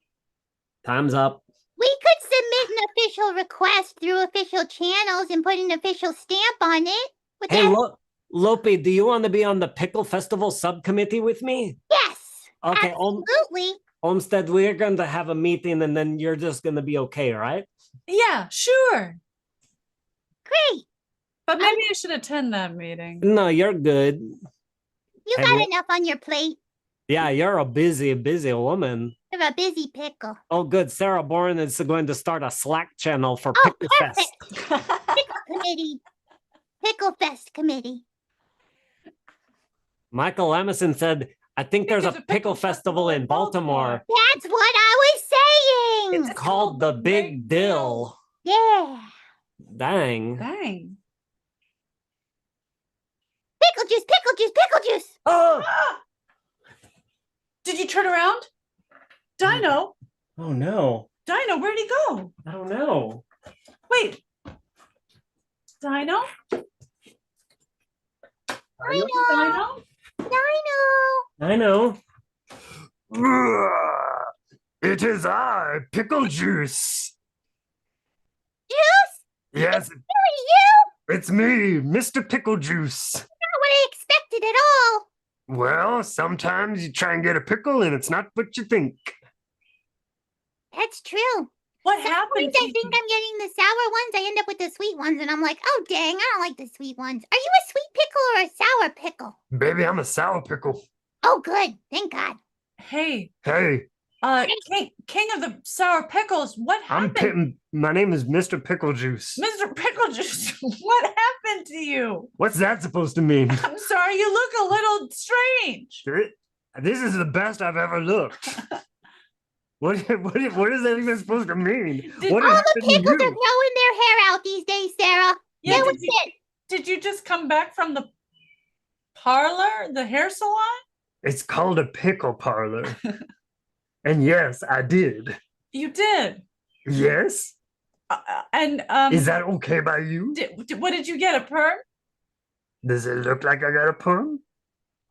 Time's up. We could submit an official request through official channels and put an official stamp on it. Would Hey, that- Lopi, do you want to be on the pickle festival subcommittee with me? Yes. Okay, Absolutely. Olmsted, we're going to have a meeting and then you're just going to be okay, right? Yeah, sure. Great. But maybe I should attend that meeting. No, you're good. You Hey, got enough on your plate. Yeah, you're a busy woman. You're a busy pickle. Oh, good. Sarah Bourne is going to start a Slack channel for Oh, Pickle Fest. Pickle committee. Pickle Fest committee. Michael Emerson said, I think there's a pickle festival in Baltimore. That's what I was saying. It's called the Big Dill. Yeah. Dang. Dang. Pickle juice, pickle juice, pickle juice. Oh! Did you turn around? Dino? Oh, no. Dino, where'd he go? I don't know. Wait. Dino? Dino. Dino? Dino. I know. It is I, Pickle Juice. Juice? Yes, Who are you? it's me, Mr. Pickle Juice. Not what I expected at all. Well, sometimes you try and get a pickle and it's not what you think. That's true. What Sometimes happened? I think I'm getting the sour ones. I end up with the sweet ones, and I'm like, oh dang, I don't like the sweet ones. Are you a sweet pickle or a sour pickle? Baby, I'm a sour pickle. Oh, good. Thank God. Hey, Hey, King of the Sour Pickles, what happened? My name is Mr. Pickle Juice. Mr. Pickle Juice, what happened to you? What's that supposed to mean? I'm sorry, you look a little strange. This is the best I've ever looked. What is that even supposed to mean? What All happened the to pickles you? are growing their hair out these days, Sarah. Yeah, That was it. Did you just come back from the parlor, the hair salon? It's called a pickle parlor. And yes, I did. You did. Yes? And Is that okay by you? What did you get? A perm? Does it look like I got a perm?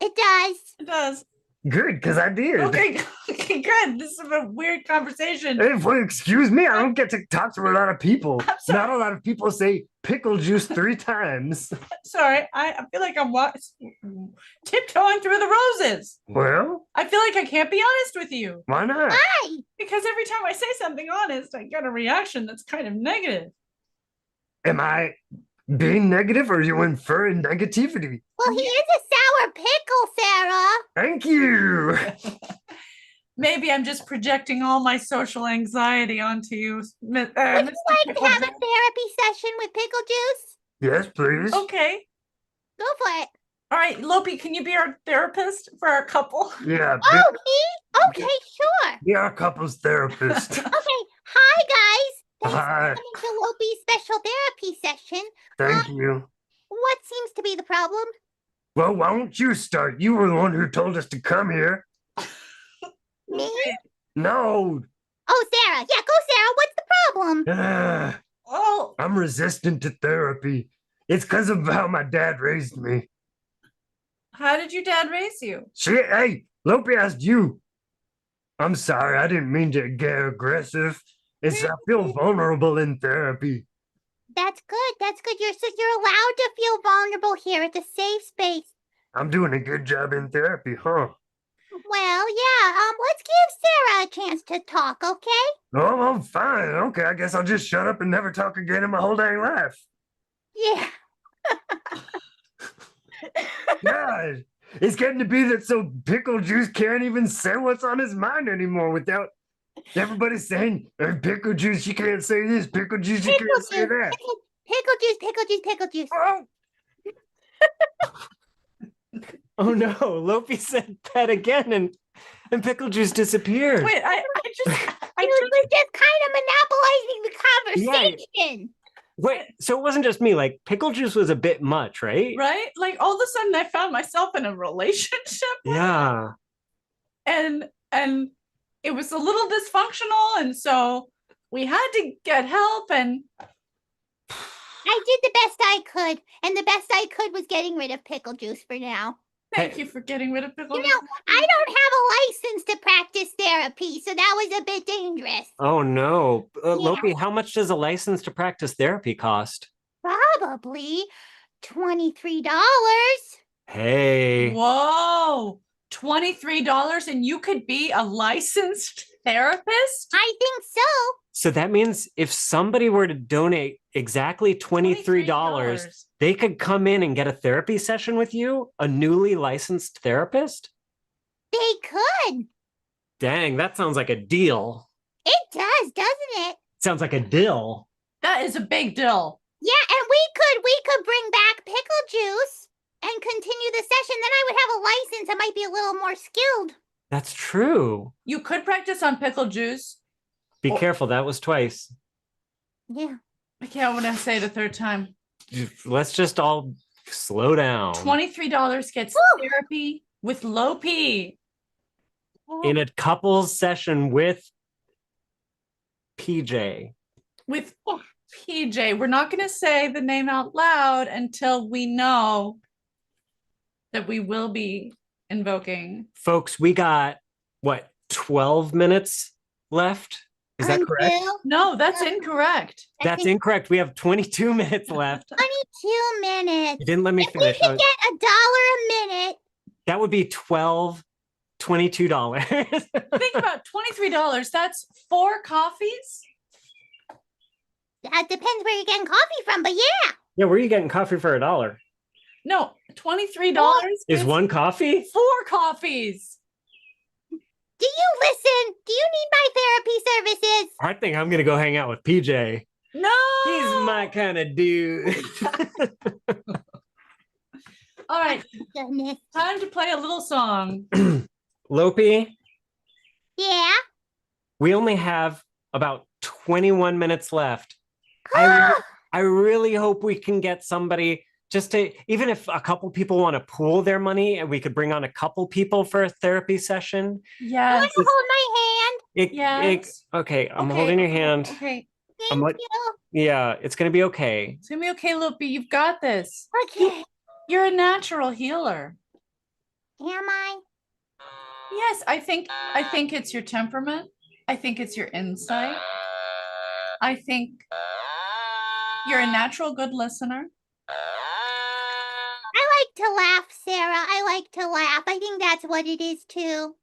It does. It does. Good, because I did. Okay, okay, good. This is a weird conversation. Hey, well, excuse me, I don't get to talk to a lot of people. Not a lot of people say pickle juice 3 times. Sorry, I feel like I'm tiptoeing through the roses. Well, I feel like I can't be honest with you. why not? Why? Because every time I say something honest, I get a reaction that's kind of negative. Am I being negative or are you inferring negativity? Well, he is a sour pickle, Sarah. Thank you. Maybe I'm just projecting all my social anxiety onto you. Would you like to have a therapy session with Pickle Juice? Yes, please. Okay. Go for it. All right, Lopi, can you be our therapist for our couple? Yeah. Oh, me? Okay, sure. Yeah, our couples therapist. Okay. Hi, guys. Thanks Hi. for coming to Lopi's special therapy session. Thank you. What seems to be the problem? Well, why don't you start? You were the one who told us to come here. Me? No. Oh, Sarah. Yeah, go, Sarah. What's the problem? Oh. I'm resistant to therapy. It's because of how my dad raised me. How did your dad raise you? Shit, hey, Lopi asked you. I'm sorry, I didn't mean to get aggressive. I feel vulnerable in therapy. That's good. That's good. You're allowed to feel vulnerable here. It's a safe space. I'm doing a good job in therapy, huh? Well, yeah. Let's give Sarah a chance to talk, okay? Oh, I'm fine. Okay, I guess I'll just shut up and never talk again in my whole dang life. Yeah. God, it's getting to be that so Pickle Juice can't even say what's on his mind anymore without everybody saying, hey, Pickle Juice, you can't say this. Pickle Juice, you can't say that. Pickle juice, pickle juice, pickle juice. Oh no, Lopi said that again and Pickle Juice disappeared. Wait, I just was just kind of monopolizing the conversation. Wait, so it wasn't just me, like Pickle Juice was a bit much, right? Right? Like all of a sudden I found myself in a relationship. Yeah. And it was a little dysfunctional, and so we had to get help, and I did the best I could, and the best I could was getting rid of pickle juice for now. Thank you for getting rid of pickle juice. You know, I don't have a license to practice therapy, so that was a bit dangerous. Oh no. Lopi, how much does a license to practice therapy cost? Probably $23. Hey. Whoa. $23 and you could be a licensed therapist? I think so. So that means if somebody were to donate exactly $23, they could come in and get a therapy session with you, a newly licensed therapist? They could. Dang, that sounds like a deal. It does, doesn't it? Sounds like a deal. That is a big deal. Yeah, and we could bring back pickle juice and continue the session. Then I would have a license. I might be a little more skilled. That's true. You could practice on pickle juice. Be careful, that was twice. Yeah. I can't want to say it a third time. Let's just all slow down. $23 gets therapy with Lopi. In a couples session with PJ. With PJ. We're not going to say the name out loud until we know that we will be invoking. Folks, we got, what, 12 minutes left? Is that correct? No, that's incorrect. That's incorrect. We have 22 minutes left. 22 minutes. You didn't let me if finish. we could get $1 a minute. That would be $22. Think about $23. That's 4 coffees. That depends where you're getting coffee from, but yeah. Yeah, where are you getting coffee for $1? No, $23 is 1 coffee? 4 coffees. Do you listen? Do you need my therapy services? I think I'm gonna go hang out with PJ. No, he's my kind of dude. All right, time to play a little song. Lopi, Yeah. we only have about 21 minutes left. I really hope we can get somebody just to, even if a couple people want to pool their money and we could bring on a couple people for a therapy session. Yes. You want to hold my hand? Yes. Okay, I'm holding your hand. Okay. Thank like, you. yeah, it's gonna be okay. It's gonna be okay, Loopy. You've got this. Okay. You're a natural healer. Am I? Yes, I think it's your temperament. I think it's your insight. I think you're a natural good listener. I like to laugh, Sarah. I like to laugh. I think that's what it is too.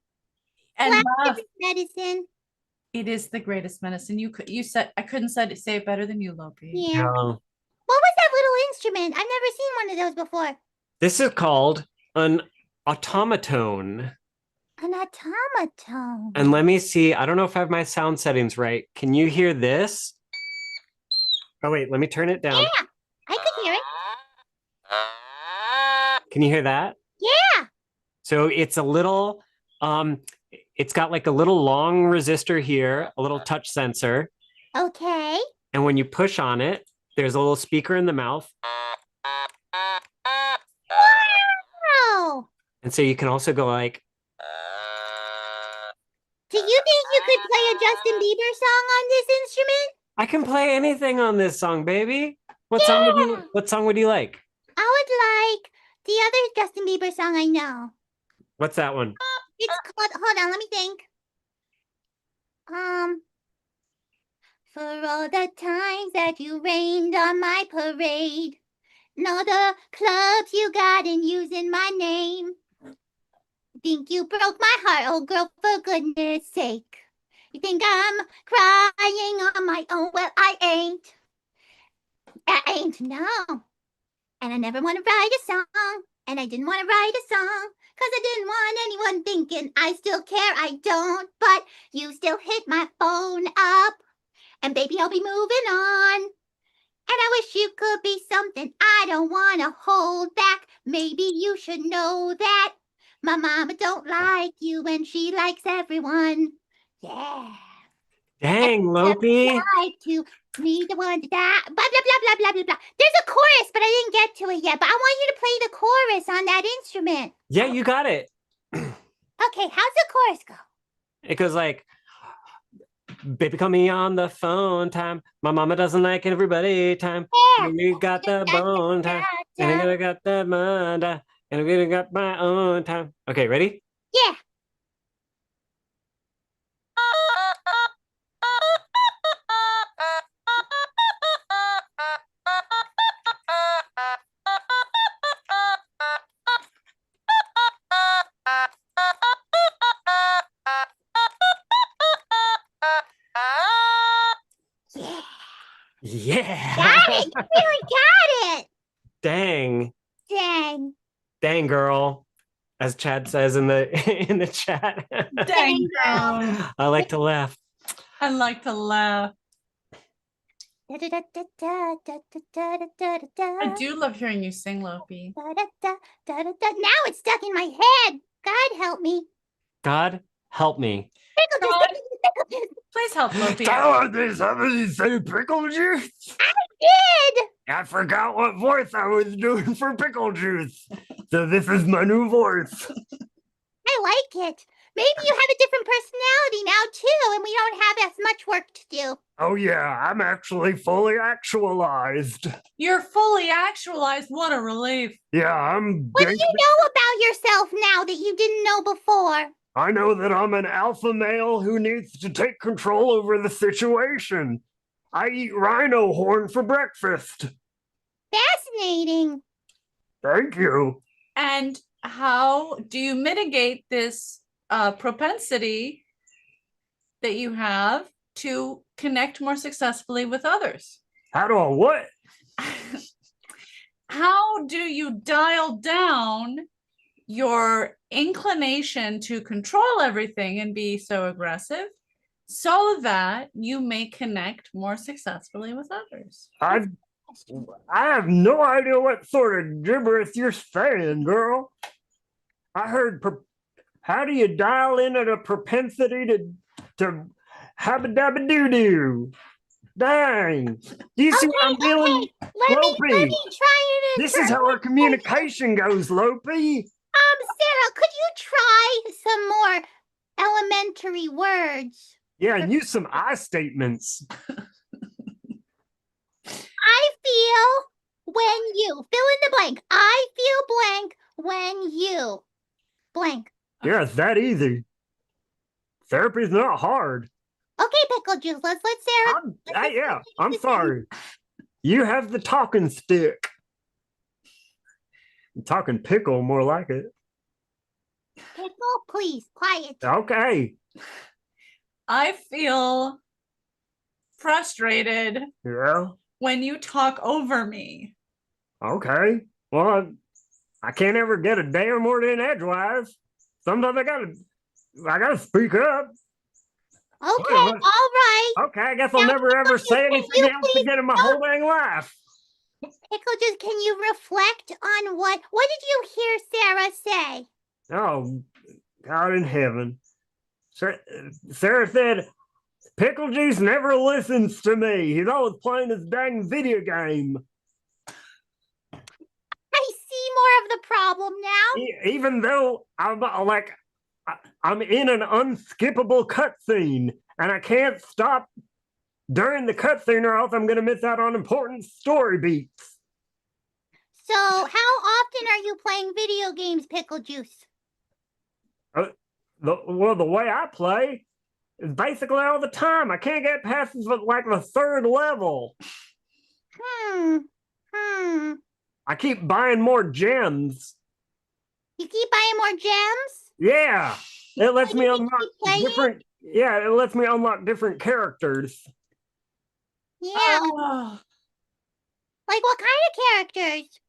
And laugh is medicine. It is the greatest medicine. You said I couldn't say it better than you, Lopi. Yeah. What was that little instrument? I've never seen one of those before. This is called an automaton. An automaton. And let me see. I don't know if I have my sound settings right. Can you hear this? Oh, wait, let me turn it down. Yeah, I could hear it. Can you hear that? Yeah. So it's a little, it's got like a little long resistor here, a little touch sensor. Okay. And when you push on it, there's a little speaker in the mouth. Wow. And so you can also go like, do you think you could play a Justin Bieber song on this instrument? I can play anything on this song, baby. What song would you like? I would like the other Justin Bieber song I know. What's that one? It's called, hold on, let me think. For all the times that you rained on my parade, and all the clubs you got in using my name. Think you broke my heart, old girl, for goodness sake. You think I'm crying on my own? Well, I ain't. No. And I never want to write a song. And I didn't want to write a song. Because I didn't want anyone thinking I still care. I don't. But you still hit my phone up. And baby, I'll be moving on. And I wish you could be something I don't want to hold back. Maybe you should know that. My mama don't like you and she likes everyone. Yeah. Dang, Lopi. To be the one to die. Blah, blah, blah, blah, blah, blah, blah. There's a chorus, but I didn't get to it yet. But I want you to play the chorus on that instrument. Yeah, you got it. Okay, how's the chorus go? It goes like, baby, call me on the phone time. My mama doesn't like everybody time. Yeah. You got the bone time. And I got the manda. And I got my own time. Okay, ready? Yeah. Yeah. Got it. You really got it. Dang. Dang. Dang, girl. As Chad says in the in the chat. Dang, girl. I like to laugh. I like to laugh. I do love hearing you sing, Lopi. Now it's stuck in my head. God help me. God help me. Pickle juice, pickle juice. Please help Lopi. Somebody say pickle juice? I did. I forgot what voice I was doing for pickle juice. So this is my new voice. I like it. Maybe you have a different personality now too, and we don't have as much work to do. Oh yeah, I'm actually fully actualized. You're fully actualized. What a relief. Yeah, I'm What do you know about yourself now that you didn't know before? I know that I'm an alpha male who needs to take control over the situation. I eat rhino horn for breakfast. Fascinating. Thank you. And how do you mitigate this propensity that you have to connect more successfully with others? How do I what? How do you dial down your inclination to control everything and be so aggressive so that you may connect more successfully with others? I have no idea what sort of gibberish you're saying, girl. I heard, how do you dial in at a propensity to habba-dabba-doo-doo? Dang. Do you see what I'm feeling? Let me try it. This is how our communication goes, Lopi. Sarah, could you try some more elementary words? Yeah, and use some I statements. when you blank. Yeah, it's that easy. Therapy's not hard. Okay, Pickle Juice, let's let Sarah. Yeah, I'm sorry. You have the talking stick. I'm talking pickle, more like it. Pickle, please, quiet. Okay. I feel frustrated Yeah. when you talk over me. Okay. Well, I can't ever get a damn word in edgewise. Sometimes I gotta speak up. Okay, all right. Okay, I guess I'll never ever say anything else again in my whole dang life. Pickle Juice, can you reflect on what did you hear Sarah say? Oh, God in heaven. Sarah said, Pickle Juice never listens to me. He's always playing his dang video game. I see more of the problem now. Even though I'm in an unskippable cutscene and I can't stop during the cutscene or else I'm going to miss out on important story beats. So, how often are you playing video games, Pickle Juice? The way I play is basically all the time. I can't get past the third level. I keep buying more gems. You keep buying more gems? Yeah. It lets me unlock different. Yeah, it lets me unlock different characters. Yeah. Like what kind of characters?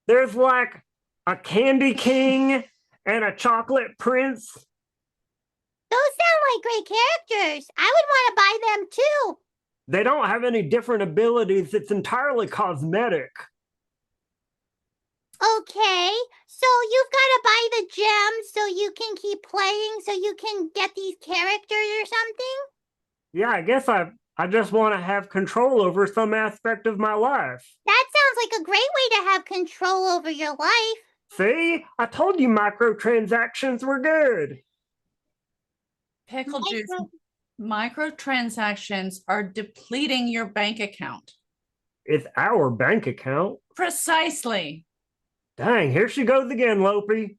There's like a Candy King and a Chocolate Prince. Those sound like great characters. I would want to buy them too. They don't have any different abilities. It's entirely cosmetic. Okay, so you've got to buy the gems so you can keep playing, so you can get these characters or something? Yeah, I guess I just want to have control over some aspect of my life. That sounds like a great way to have control over your life. See? I told you microtransactions were good. Pickle Juice, microtransactions are depleting your bank account. It's our bank account. Precisely. Dang, here she goes again, Lopey.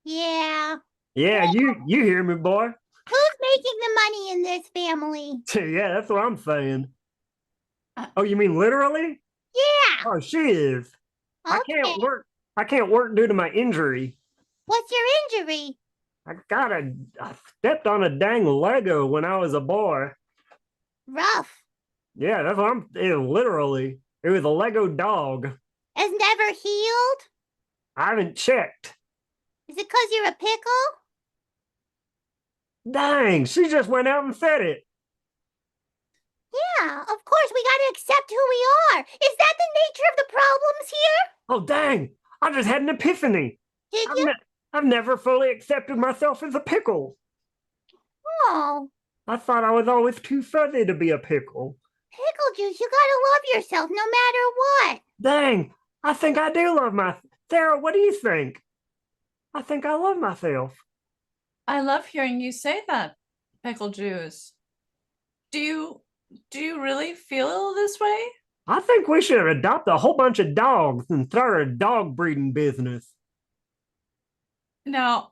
Yeah. Yeah, you hear me, boy. Who's making the money in this family? Yeah, that's what I'm saying. Oh, you mean literally? Yeah. Oh, she is. Okay. I can't work due to my injury. What's your injury? I stepped on a dang Lego when I was a boy. Rough. Yeah, that's what literally. It was a Lego dog. Has never healed? I haven't checked. Is it because you're a pickle? Dang, she just went out and said it. Yeah, of course, we gotta accept who we are. Is that the nature of the problems here? Oh, dang, I just had an epiphany. Did you? I've never fully accepted myself as a pickle. Oh. I thought I was always too fuzzy to be a pickle. Pickle Juice, you gotta love yourself no matter what. Dang, I think I do love Sarah, what do you think? I think I love myself. I love hearing you say that, Pickle Juice. Do you really feel this way? I think we should adopt a whole bunch of dogs and start a dog breeding business. Now,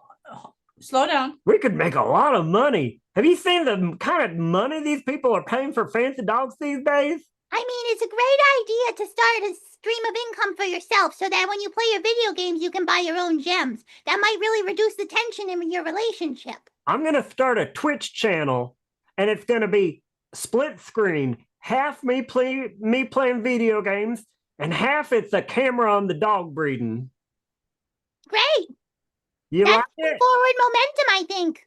slow down. We could make a lot of money. Have you seen the kind of money these people are paying for fancy dogs these days? I mean, it's a great idea to start a stream of income for yourself so that when you play your video games, you can buy your own gems. That might really reduce the tension in your relationship. I'm going to start a Twitch channel, and it's going to be split screen. Half me playing video games, and half it's a camera on the dog breeding. Great. You That's like it? Forward momentum, I think.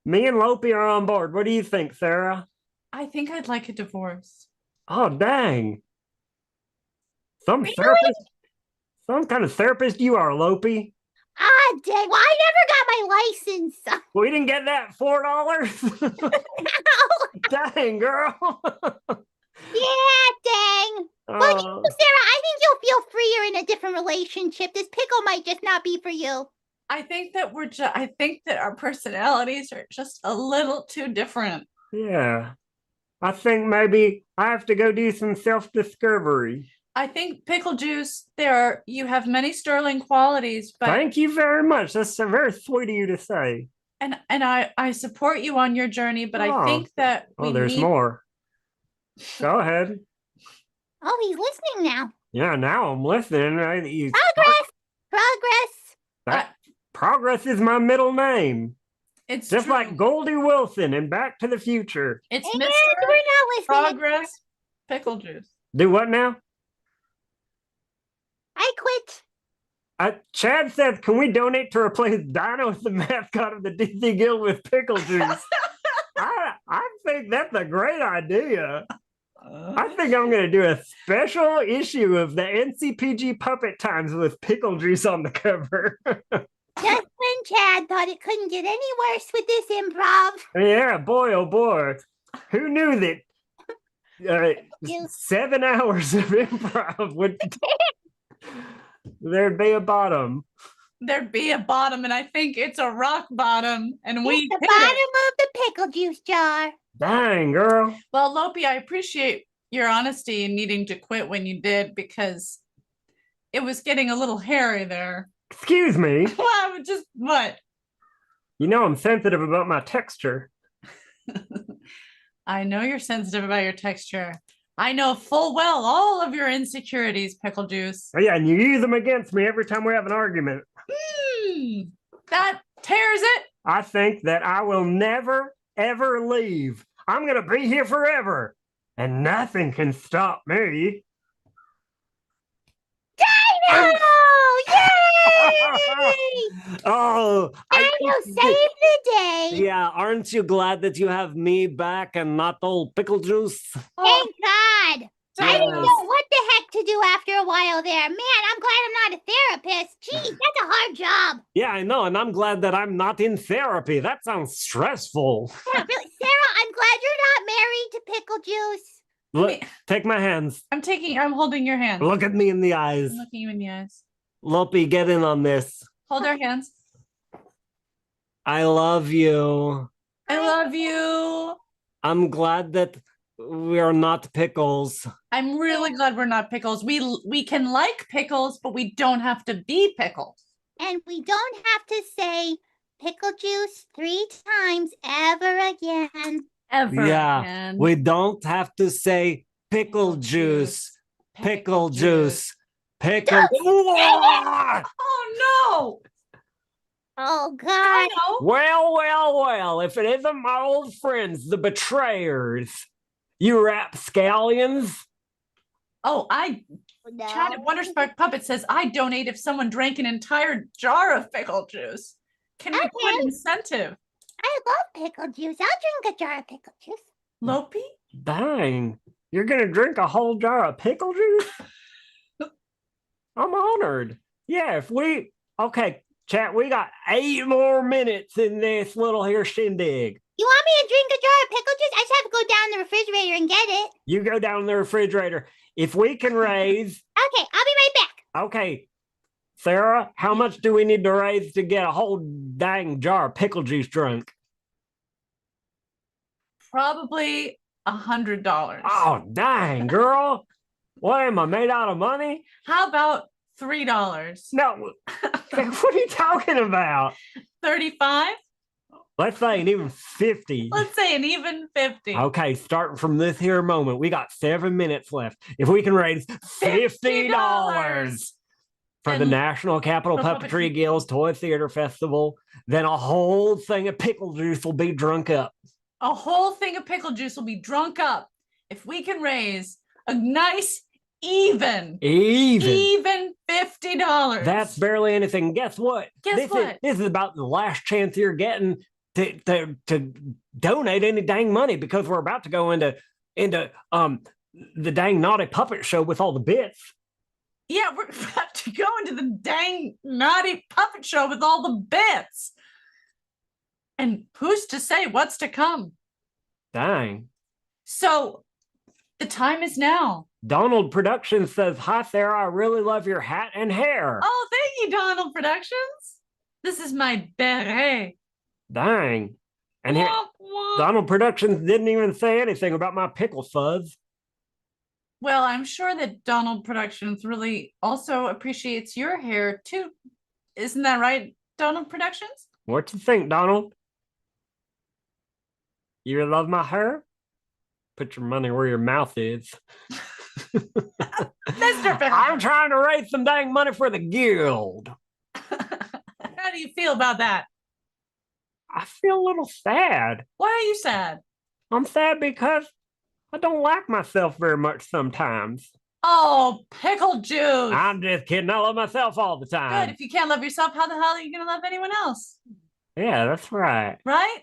Me and Lopey are on board. What do you think, Sarah? I think I'd like a divorce. Oh, dang. Some kind of therapist you are, Lopey. Ah, dang. Well, I never got my license. We didn't get that $4? Dang, girl. Yeah, dang. But Sarah, I think you'll feel freer in a different relationship. This pickle might just not be for you. I think that I think that our personalities are just a little too different. Yeah. I think maybe I have to go do some self-discovery. I think pickle juice, you have many sterling qualities, but Thank you very much. That's very sweet of you to say. and I support you on your journey, but I Oh. think that we there's need more. Go ahead. Oh, he's listening now. Yeah, now I'm listening. Progress. Progress is my middle name. It's just true. like Goldie Wilson in Back to the Future. It's And Mr. we're not listening. Progress Pickle Juice. Do what now? I quit. Chad says, can we donate to replace Dino as the mascot of the DC Guild with pickle juice? I think that's a great idea. I think I'm going to do a special issue of the NCPG Puppet Times with pickle juice on the cover. Just when Chad thought it couldn't get any worse with this improv. Yeah, boy, oh boy. Who knew that 7 hours of improv would... There'd be a bottom. There'd be a bottom, and I think it's a rock bottom, and we It's the hit bottom it. of the pickle juice jar. Dang, girl. Well, Lopi, I appreciate your honesty in needing to quit when you did, because it was getting a little hairy there. Excuse me. Well, just what? You know I'm sensitive about my texture. I know you're sensitive about your texture. I know full well all of your insecurities, Pickle Juice. Oh, yeah, and you use them against me every time we have an argument. That tears it. I think that I will never, ever leave. I'm going to be here forever, and nothing can stop me. Dino! Yay! Oh, Dino saved the day. Yeah, aren't you glad that you have me back and not old pickle juice? Thank God. I didn't Yes. know what the heck to do after a while there. Man, I'm glad I'm not a therapist. Gee, that's a hard job. Yeah, I know, and I'm glad that I'm not in therapy. That sounds stressful. Yeah, really. Sarah, I'm glad you're not married to Pickle Juice. Look, take my hands. I'm holding your hand. Look at me in the eyes. I'm looking you in the eyes. Lopi, get in on this. Hold our hands. I love you. I love you. I'm glad that we are not pickles. I'm really glad we're not pickles. We can like pickles, but we don't have to be pickles. And we don't have to say Pickle Juice 3 times ever again. Ever Yeah, again. we don't have to say pickle juice, pickle juice, pickle. Oh no! Oh God! Well, if it isn't my old friends, the betrayers, you rapscallions. Oh, Chad at Wonderspark Puppet says I donate if someone drank an entire jar of pickle juice. Can we put incentive? I love pickle juice. I'll drink a jar of pickle juice. Lopi? Dang, you're going to drink a whole jar of pickle juice? I'm honored. Yeah, okay, chat, we got 8 more minutes in this little here shindig. You want me to drink a jar of pickle juice? I just have to go down the refrigerator and get it. You go down the refrigerator. If we can raise... Okay, I'll be right back. Okay, Sarah, how much do we need to raise to get a whole dang jar of pickle juice drunk? Probably $100. Oh, dang, girl. What, am I made out of money? How about $3? No, what are you talking about? 35? Let's say an even 50. Let's say an even 50. Okay, starting from this here moment, we got 7 minutes left. If we can raise $50 for the National Capital Puppetry Guild's Toy Theater Festival, then a whole thing of pickle juice will be drunk up. A whole thing of pickle juice will be drunk up if we can raise a nice even $50. That's barely anything. Guess what? Guess what? This is about the last chance you're getting to donate any dang money, because we're about to go into the dang naughty puppet show with all the bits. Yeah, we're about to go into the dang naughty puppet show with all the bits. And who's to say what's to come? Dang. So the time is now. Donald Productions says, "Hi, Sarah. I really love your hat and hair." Oh, thank you, Donald Productions. This is my beret. Dang. And Womp, womp. Donald Productions didn't even say anything about my pickle fuzz. Well, I'm sure that Donald Productions really also appreciates your hair too. Isn't that right, Donald Productions? What do you think, Donald? You love my hair? Put your money where your mouth is. Mr. I'm trying to raise some dang money for the guild. How do you feel about that? I feel a little sad. Why are you sad? I'm sad because I don't like myself very much sometimes. Oh, pickle juice. I'm just kidding. I love myself all the time. Good. If you can't love yourself, how the hell are you going to love anyone else? Yeah, that's right. Right?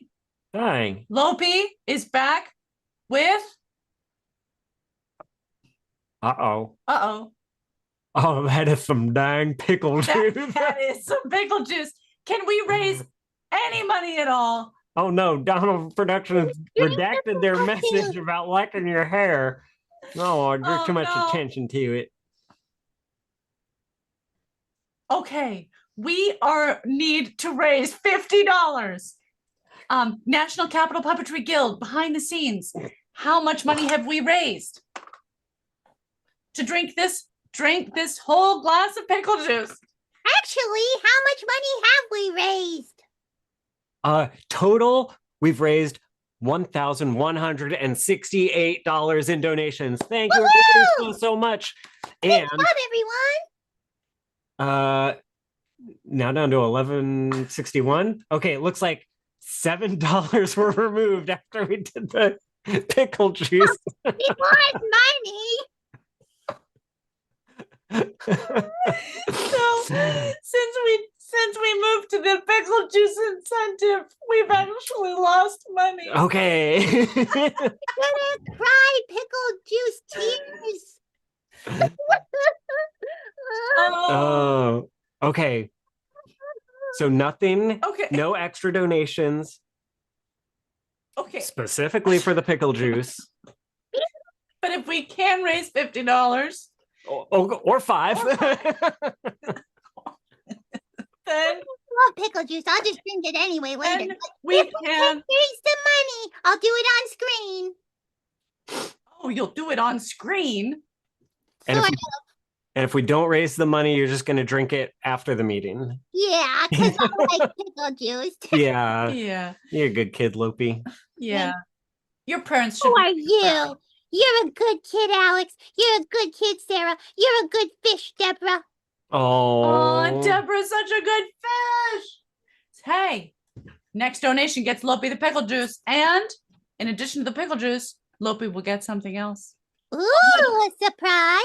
Dang. Lopi is back with. Uh-oh. Uh-oh. Oh, that is some dang pickle juice. That is some pickle juice. Can we raise any money at all? Oh no, Donald Productions redacted their message about liking your hair. No, I drew too much attention to it. Okay, we need to raise $50. National Capital Puppetry Guild, behind the scenes. How much money have we raised to drink this whole glass of pickle juice? Actually, how much money have we raised? Total, we've raised $1,168 in donations. Thank you everybody so much. And good job, everyone. now down to 1161. Okay, it looks like $7 were removed after we did the pickle juice. It was money. So since we moved to the pickle juice incentive, we've actually lost money. Okay. I'm gonna cry pickle juice tears. Oh, okay. So nothing, okay. No extra donations. Okay. Specifically for the pickle juice. But if we can raise $50 or $5, then I love pickle juice. I'll just drink it anyway later. We can raise the money. I'll do it on screen. Oh, you'll do it on screen. And if we don't raise the money, you're just going to drink it after the meeting. Yeah, because I like pickle juice. Yeah. Yeah. You're a good kid, Lopi. Yeah. Your parents should. Who are you? You're a good kid, Alex. You're a good kid, Sarah. You're a good fish, Deborah. Oh, Deborah's such a good fish. Hey, next donation gets Lopi the pickle juice. And in addition to the pickle juice, Lopi will get something else. Ooh, a surprise.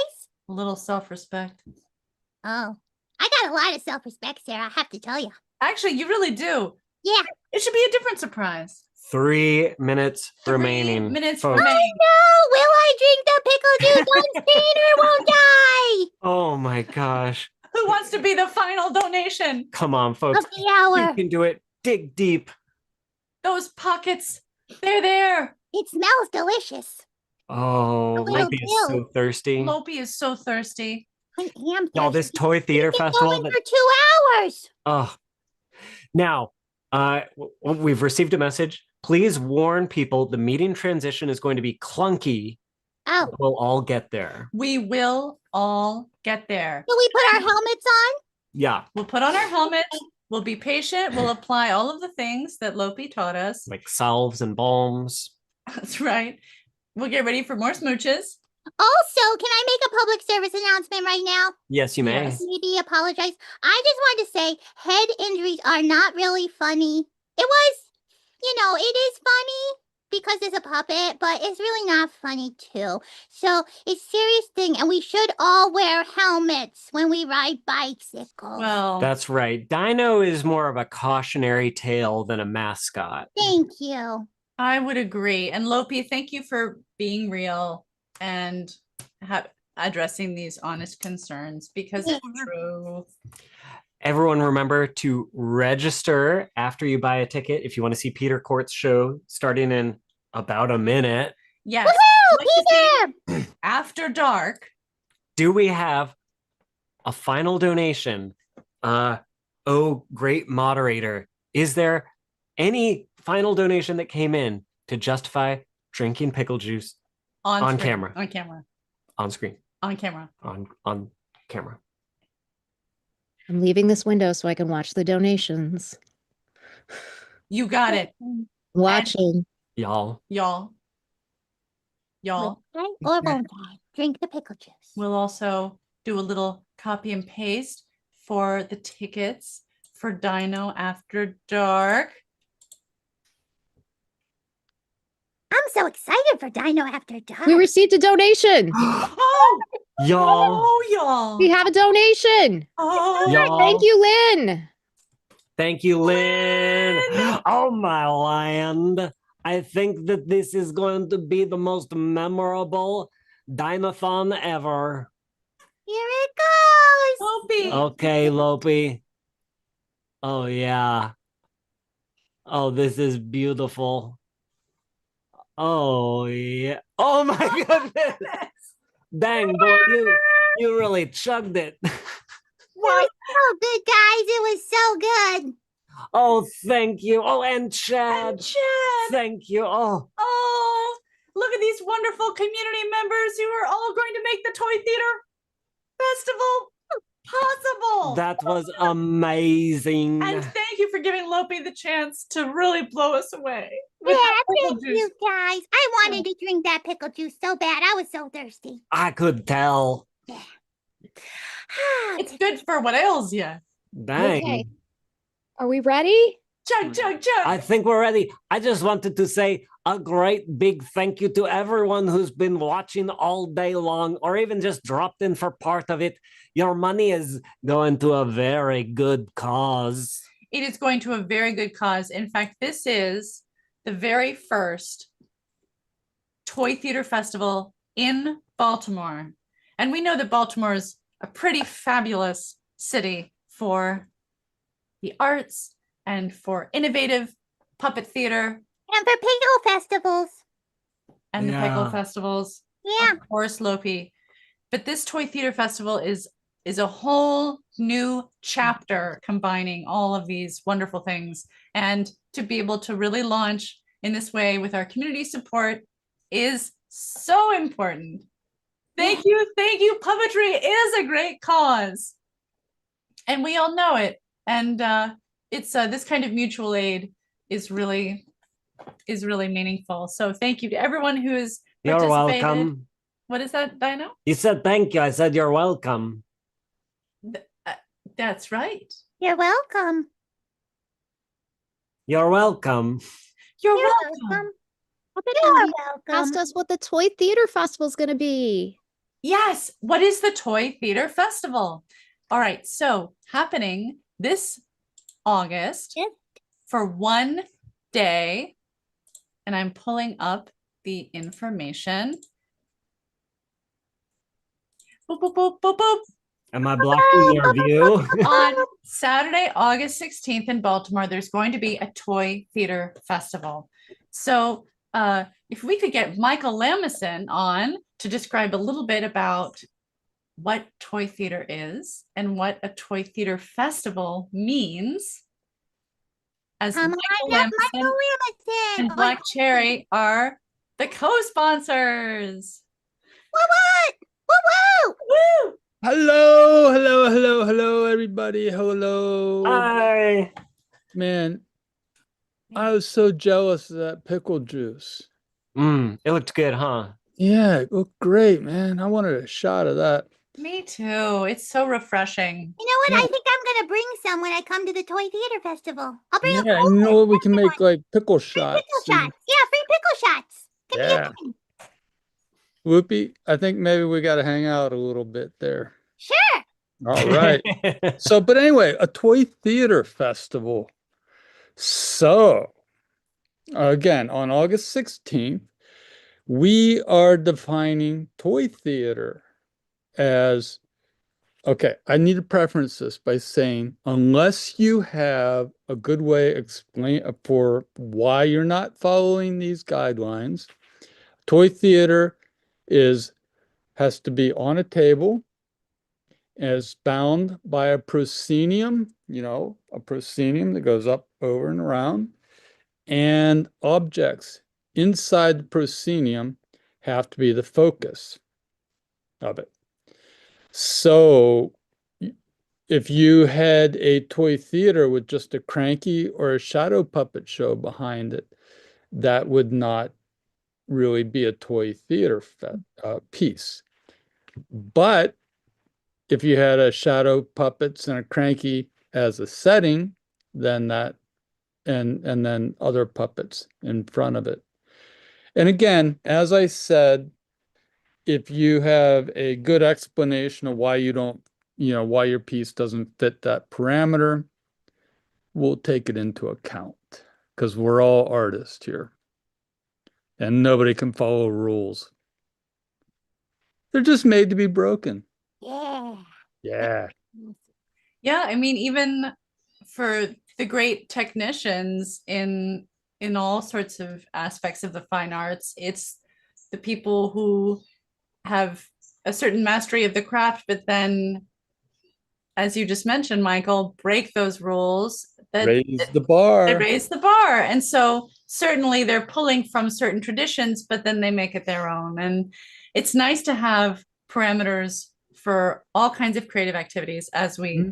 A little self-respect. Oh, I got a lot of self-respect, Sarah, I have to tell you. Actually, you really do. Yeah. It should be a different surprise. 3 minutes remaining. 3 minutes folks. remaining. Oh no! Will I drink the pickle juice on screen or won't I? Oh my gosh. Who wants to be the final donation? Come on, folks. Of the hour. You can do it. Dig deep. Those pockets, they're there. It smells delicious. Oh, Lopi is so thirsty. Lopi is so thirsty. I am thirsty. All this toy theater festival. For 2 hours. Oh, now, we've received a message. Please warn people the meeting transition is going to be clunky. Oh. We'll all get there. We will all get there. Will we put our helmets on? Yeah. We'll put on our helmets. We'll be patient. We'll apply all of the things that Lopi taught us. Like salves and balms. That's right. We'll get ready for more smooches. Also, can I make a public service announcement right now? Yes, you may. Yes. Maybe apologize. I just wanted to say head injuries are not really funny. It was, it is funny because it's a puppet, but it's really not funny too. So it's a serious thing, and we should all wear helmets when we ride bicycles. Well, That's right. Dino is more of a cautionary tale than a mascot. Thank you. I would agree. And Lopi, thank you for being real and addressing these honest concerns because it's true. Everyone remember to register after you buy a ticket if you want to see Peter Court's show starting in about a minute. Yes. Woohoo, Peter! After dark. Do we have a final donation? Oh, great moderator. Is there any final donation that came in to justify drinking pickle juice on screen, camera? On camera. On screen. On camera. On camera. I'm leaving this window so I can watch the donations. You got it. Watching. Y'all. Y'all. Y'all. Or won't I? Drink the pickle juice. We'll also do a little copy and paste for the tickets for Dino After Dark. I'm so excited for Dino After Dark. We received a donation. Oh, Y'all. oh, y'all. We have a donation. Oh, Y'all. Thank you, Lynn. Thank you, Lynn. Oh, my land. I think that this is going to be the most memorable Dino-Thon ever. Here it goes. Opie. Okay, Lopi. Oh, yeah. Oh, this is beautiful. Oh, yeah. Oh, my goodness. Dang, boy, you really chugged it. What? So good, guys. It was so good. Oh, thank you. Oh, and Chad. Thank you. Oh, Oh, look at these wonderful community members who are all going to make the Toy Theater Festival possible. that was amazing. And thank you for giving Lopi the chance to really blow us away. Yeah, with that pickle thank juice. you, guys. I wanted to drink that pickle juice so bad. I was so thirsty. I could tell. It's good for what ails you. Dang. Okay. Are we ready? Chug, chug, chug. I think we're ready. I just wanted to say a great big thank you to everyone who's been watching all day long or even just dropped in for part of it. Your money is going to a very good cause. It is going to a very good cause. In fact, this is the very first Toy Theater Festival in Baltimore. And we know that Baltimore is a pretty fabulous city for the arts and for innovative puppet theater. And for pickle festivals. And the pickle Yeah. festivals. Yeah. Of course, Lopi. But this Toy Theater Festival is a whole new chapter combining all of these wonderful things. And to be able to really launch in this way with our community support is so important. Thank you. Puppetry is a great cause. And we all know it. And it's this kind of mutual aid is really meaningful. So thank you to everyone who has You're participated. welcome. What is that, Dino? You said thank you. I said you're welcome. That's right. You're welcome. You're welcome. You're You're welcome. You're Asked welcome. us what the Toy Theater Festival is going to be. Yes. What is the Toy Theater Festival? All right. So happening this August for one day. And I'm pulling up the information. Boop, boop, boop, boop, boop. Am I blocking your view? On Saturday, August 16th in Baltimore, there's going to be a Toy Theater Festival. So if we could get Michael Lamison on to describe a little bit about what Toy Theater is and what a Toy Theater Festival means. As Michael Lamison and Black Cherry are the co-sponsors. What? Woo woo! Hello, everybody. Hello. Hi. Man, I was so jealous of that pickle juice. It looked good, huh? Yeah, it looked great, man. I wanted a shot of that. Me too. It's so refreshing. You know what? I think I'm gonna bring some when I come to the Toy Theater Festival. I'll bring Yeah, and you know what? We can make like pickle shots. pickle shots. Yeah, free pickle shots. Give me a Yeah. pen. Whoopi, I think maybe we got to hang out a little bit there. Sure. All right. So, but anyway, a Toy Theater Festival. So, again, on August 16th, we are defining Toy Theater as, okay, I need to preference this by saying, unless you have a good way explain for why you're not following these guidelines, Toy Theater has to be on a table, is bound by a proscenium, a proscenium that goes up, over, and around, and objects inside the proscenium have to be the focus. of it. So if you had a toy theater with just a cranky or a shadow puppet show behind it, that would not really be a toy theater piece. But if you had a shadow puppets and a cranky as a setting, then that and then other puppets in front of it. And again, as I said, if you have a good explanation of why you don't, why your piece doesn't fit that parameter, we'll take it into account because we're all artists here and nobody can follow rules. They're just made to be broken. Yeah. Yeah. Yeah, I mean, even for the great technicians in all sorts of aspects of the fine arts, it's the people who have a certain mastery of the craft, but then, as you just mentioned, Michael, break those rules that Raise the bar. they raise the bar. And so certainly they're pulling from certain traditions, but then they make it their own. And it's nice to have parameters for all kinds of creative activities, as we,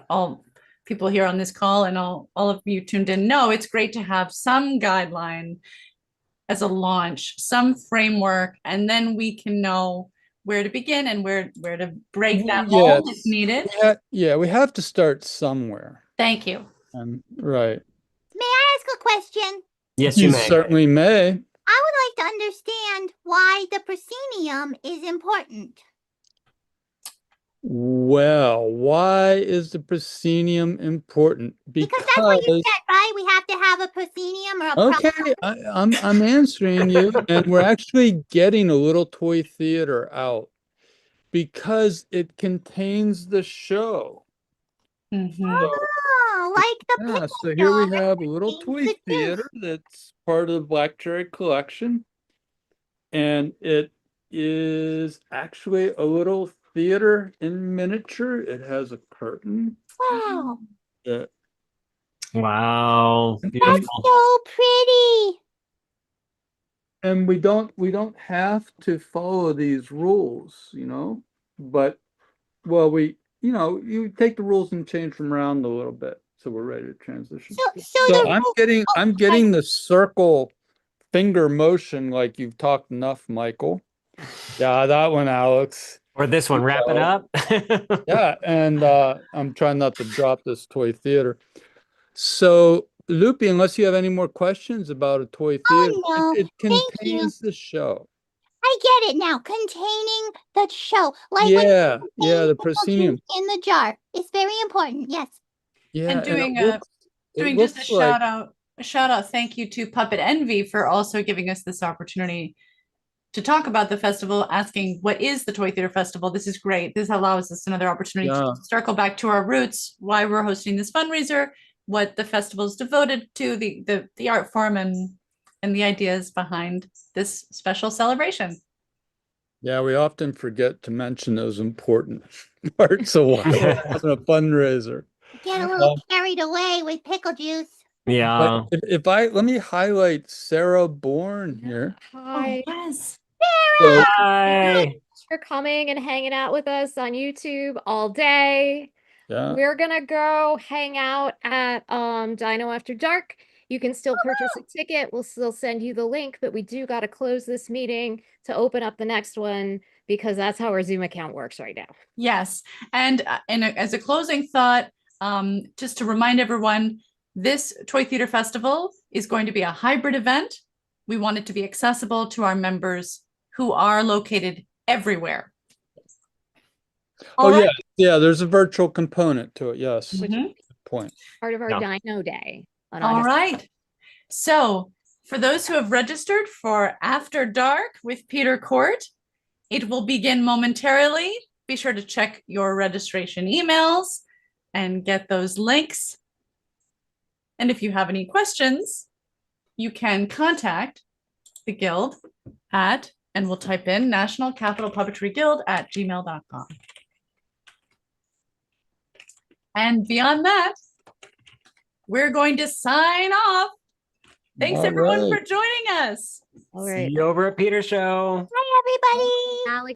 all people here on this call and all of you tuned in know, it's great to have some guideline as a launch, some framework, and then we can know where to begin and where to break that mold if needed. Yeah, we have to start somewhere. Thank you. Right. May I ask a question? Yes, You you may. certainly may. I would like to understand why the proscenium is important. Well, why is the proscenium important? Because that's what you said, right? We have to have a proscenium or a Okay, I'm answering you, and we're actually getting a little toy theater out because it contains the show. Oh, like the Yeah, pickle so here we show have a little toy theater that's part of the Black Cherry collection, and it is actually a little theater in miniature. It has a curtain. Wow. that Wow, That's beautiful. so pretty. And we don't have to follow these rules, but well, you take the rules and change them around a little bit. So we're ready to transition. So I'm getting the circle finger motion like you've talked enough, Michael. Yeah, that one, Alex. Or this one, wrap it up. Yeah, and I'm trying not to drop this toy theater. So, Loopy, unless you have any more questions about a toy theater, no. it Thank contains the show. I get it now. Containing the show. Like Yeah, when yeah, the pickle juice proscenium. in the jar. It's very important. Yes. Yeah, And doing it just a looks like shout out thank you to Puppet Envy for also giving us this opportunity to talk about the festival, asking what is the Toy Theater Festival. This is great. This allows us another opportunity to circle back to our roots, why we're hosting this fundraiser, what the festival is devoted to, the art form and the ideas behind this special celebration. Yeah, we often forget to mention those important parts of why we're having a fundraiser. Get a little carried away with pickle juice. Yeah. But if let me highlight Sarah Bourne here. Hi. Oh, yes. So, Hi. Thanks for coming and hanging out with us on YouTube all day. Yeah. We're gonna go hang out at Dino After Dark. You can still purchase a ticket. We'll still send you the link, but we do got to close this meeting to open up the next one because that's how our Zoom account works right now. Yes, and as a closing thought, just to remind everyone, this Toy Theater Festival is going to be a hybrid event. We want it to be accessible to our members who are located everywhere. Oh, yeah, yeah, there's a virtual component to it. Yes. Mhm. Good point. Part of our Dino Day. All right. So for those who have registered for After Dark with Peter Court, it will begin momentarily. Be sure to check your registration emails and get those links. And if you have any questions, you can contact the Guild at, and we'll type in National Capital Puppetry Guild at gmail.com. And beyond that, we're going to sign off. Thanks everyone for joining us. All right. See you over at Peter's show. Hi, everybody.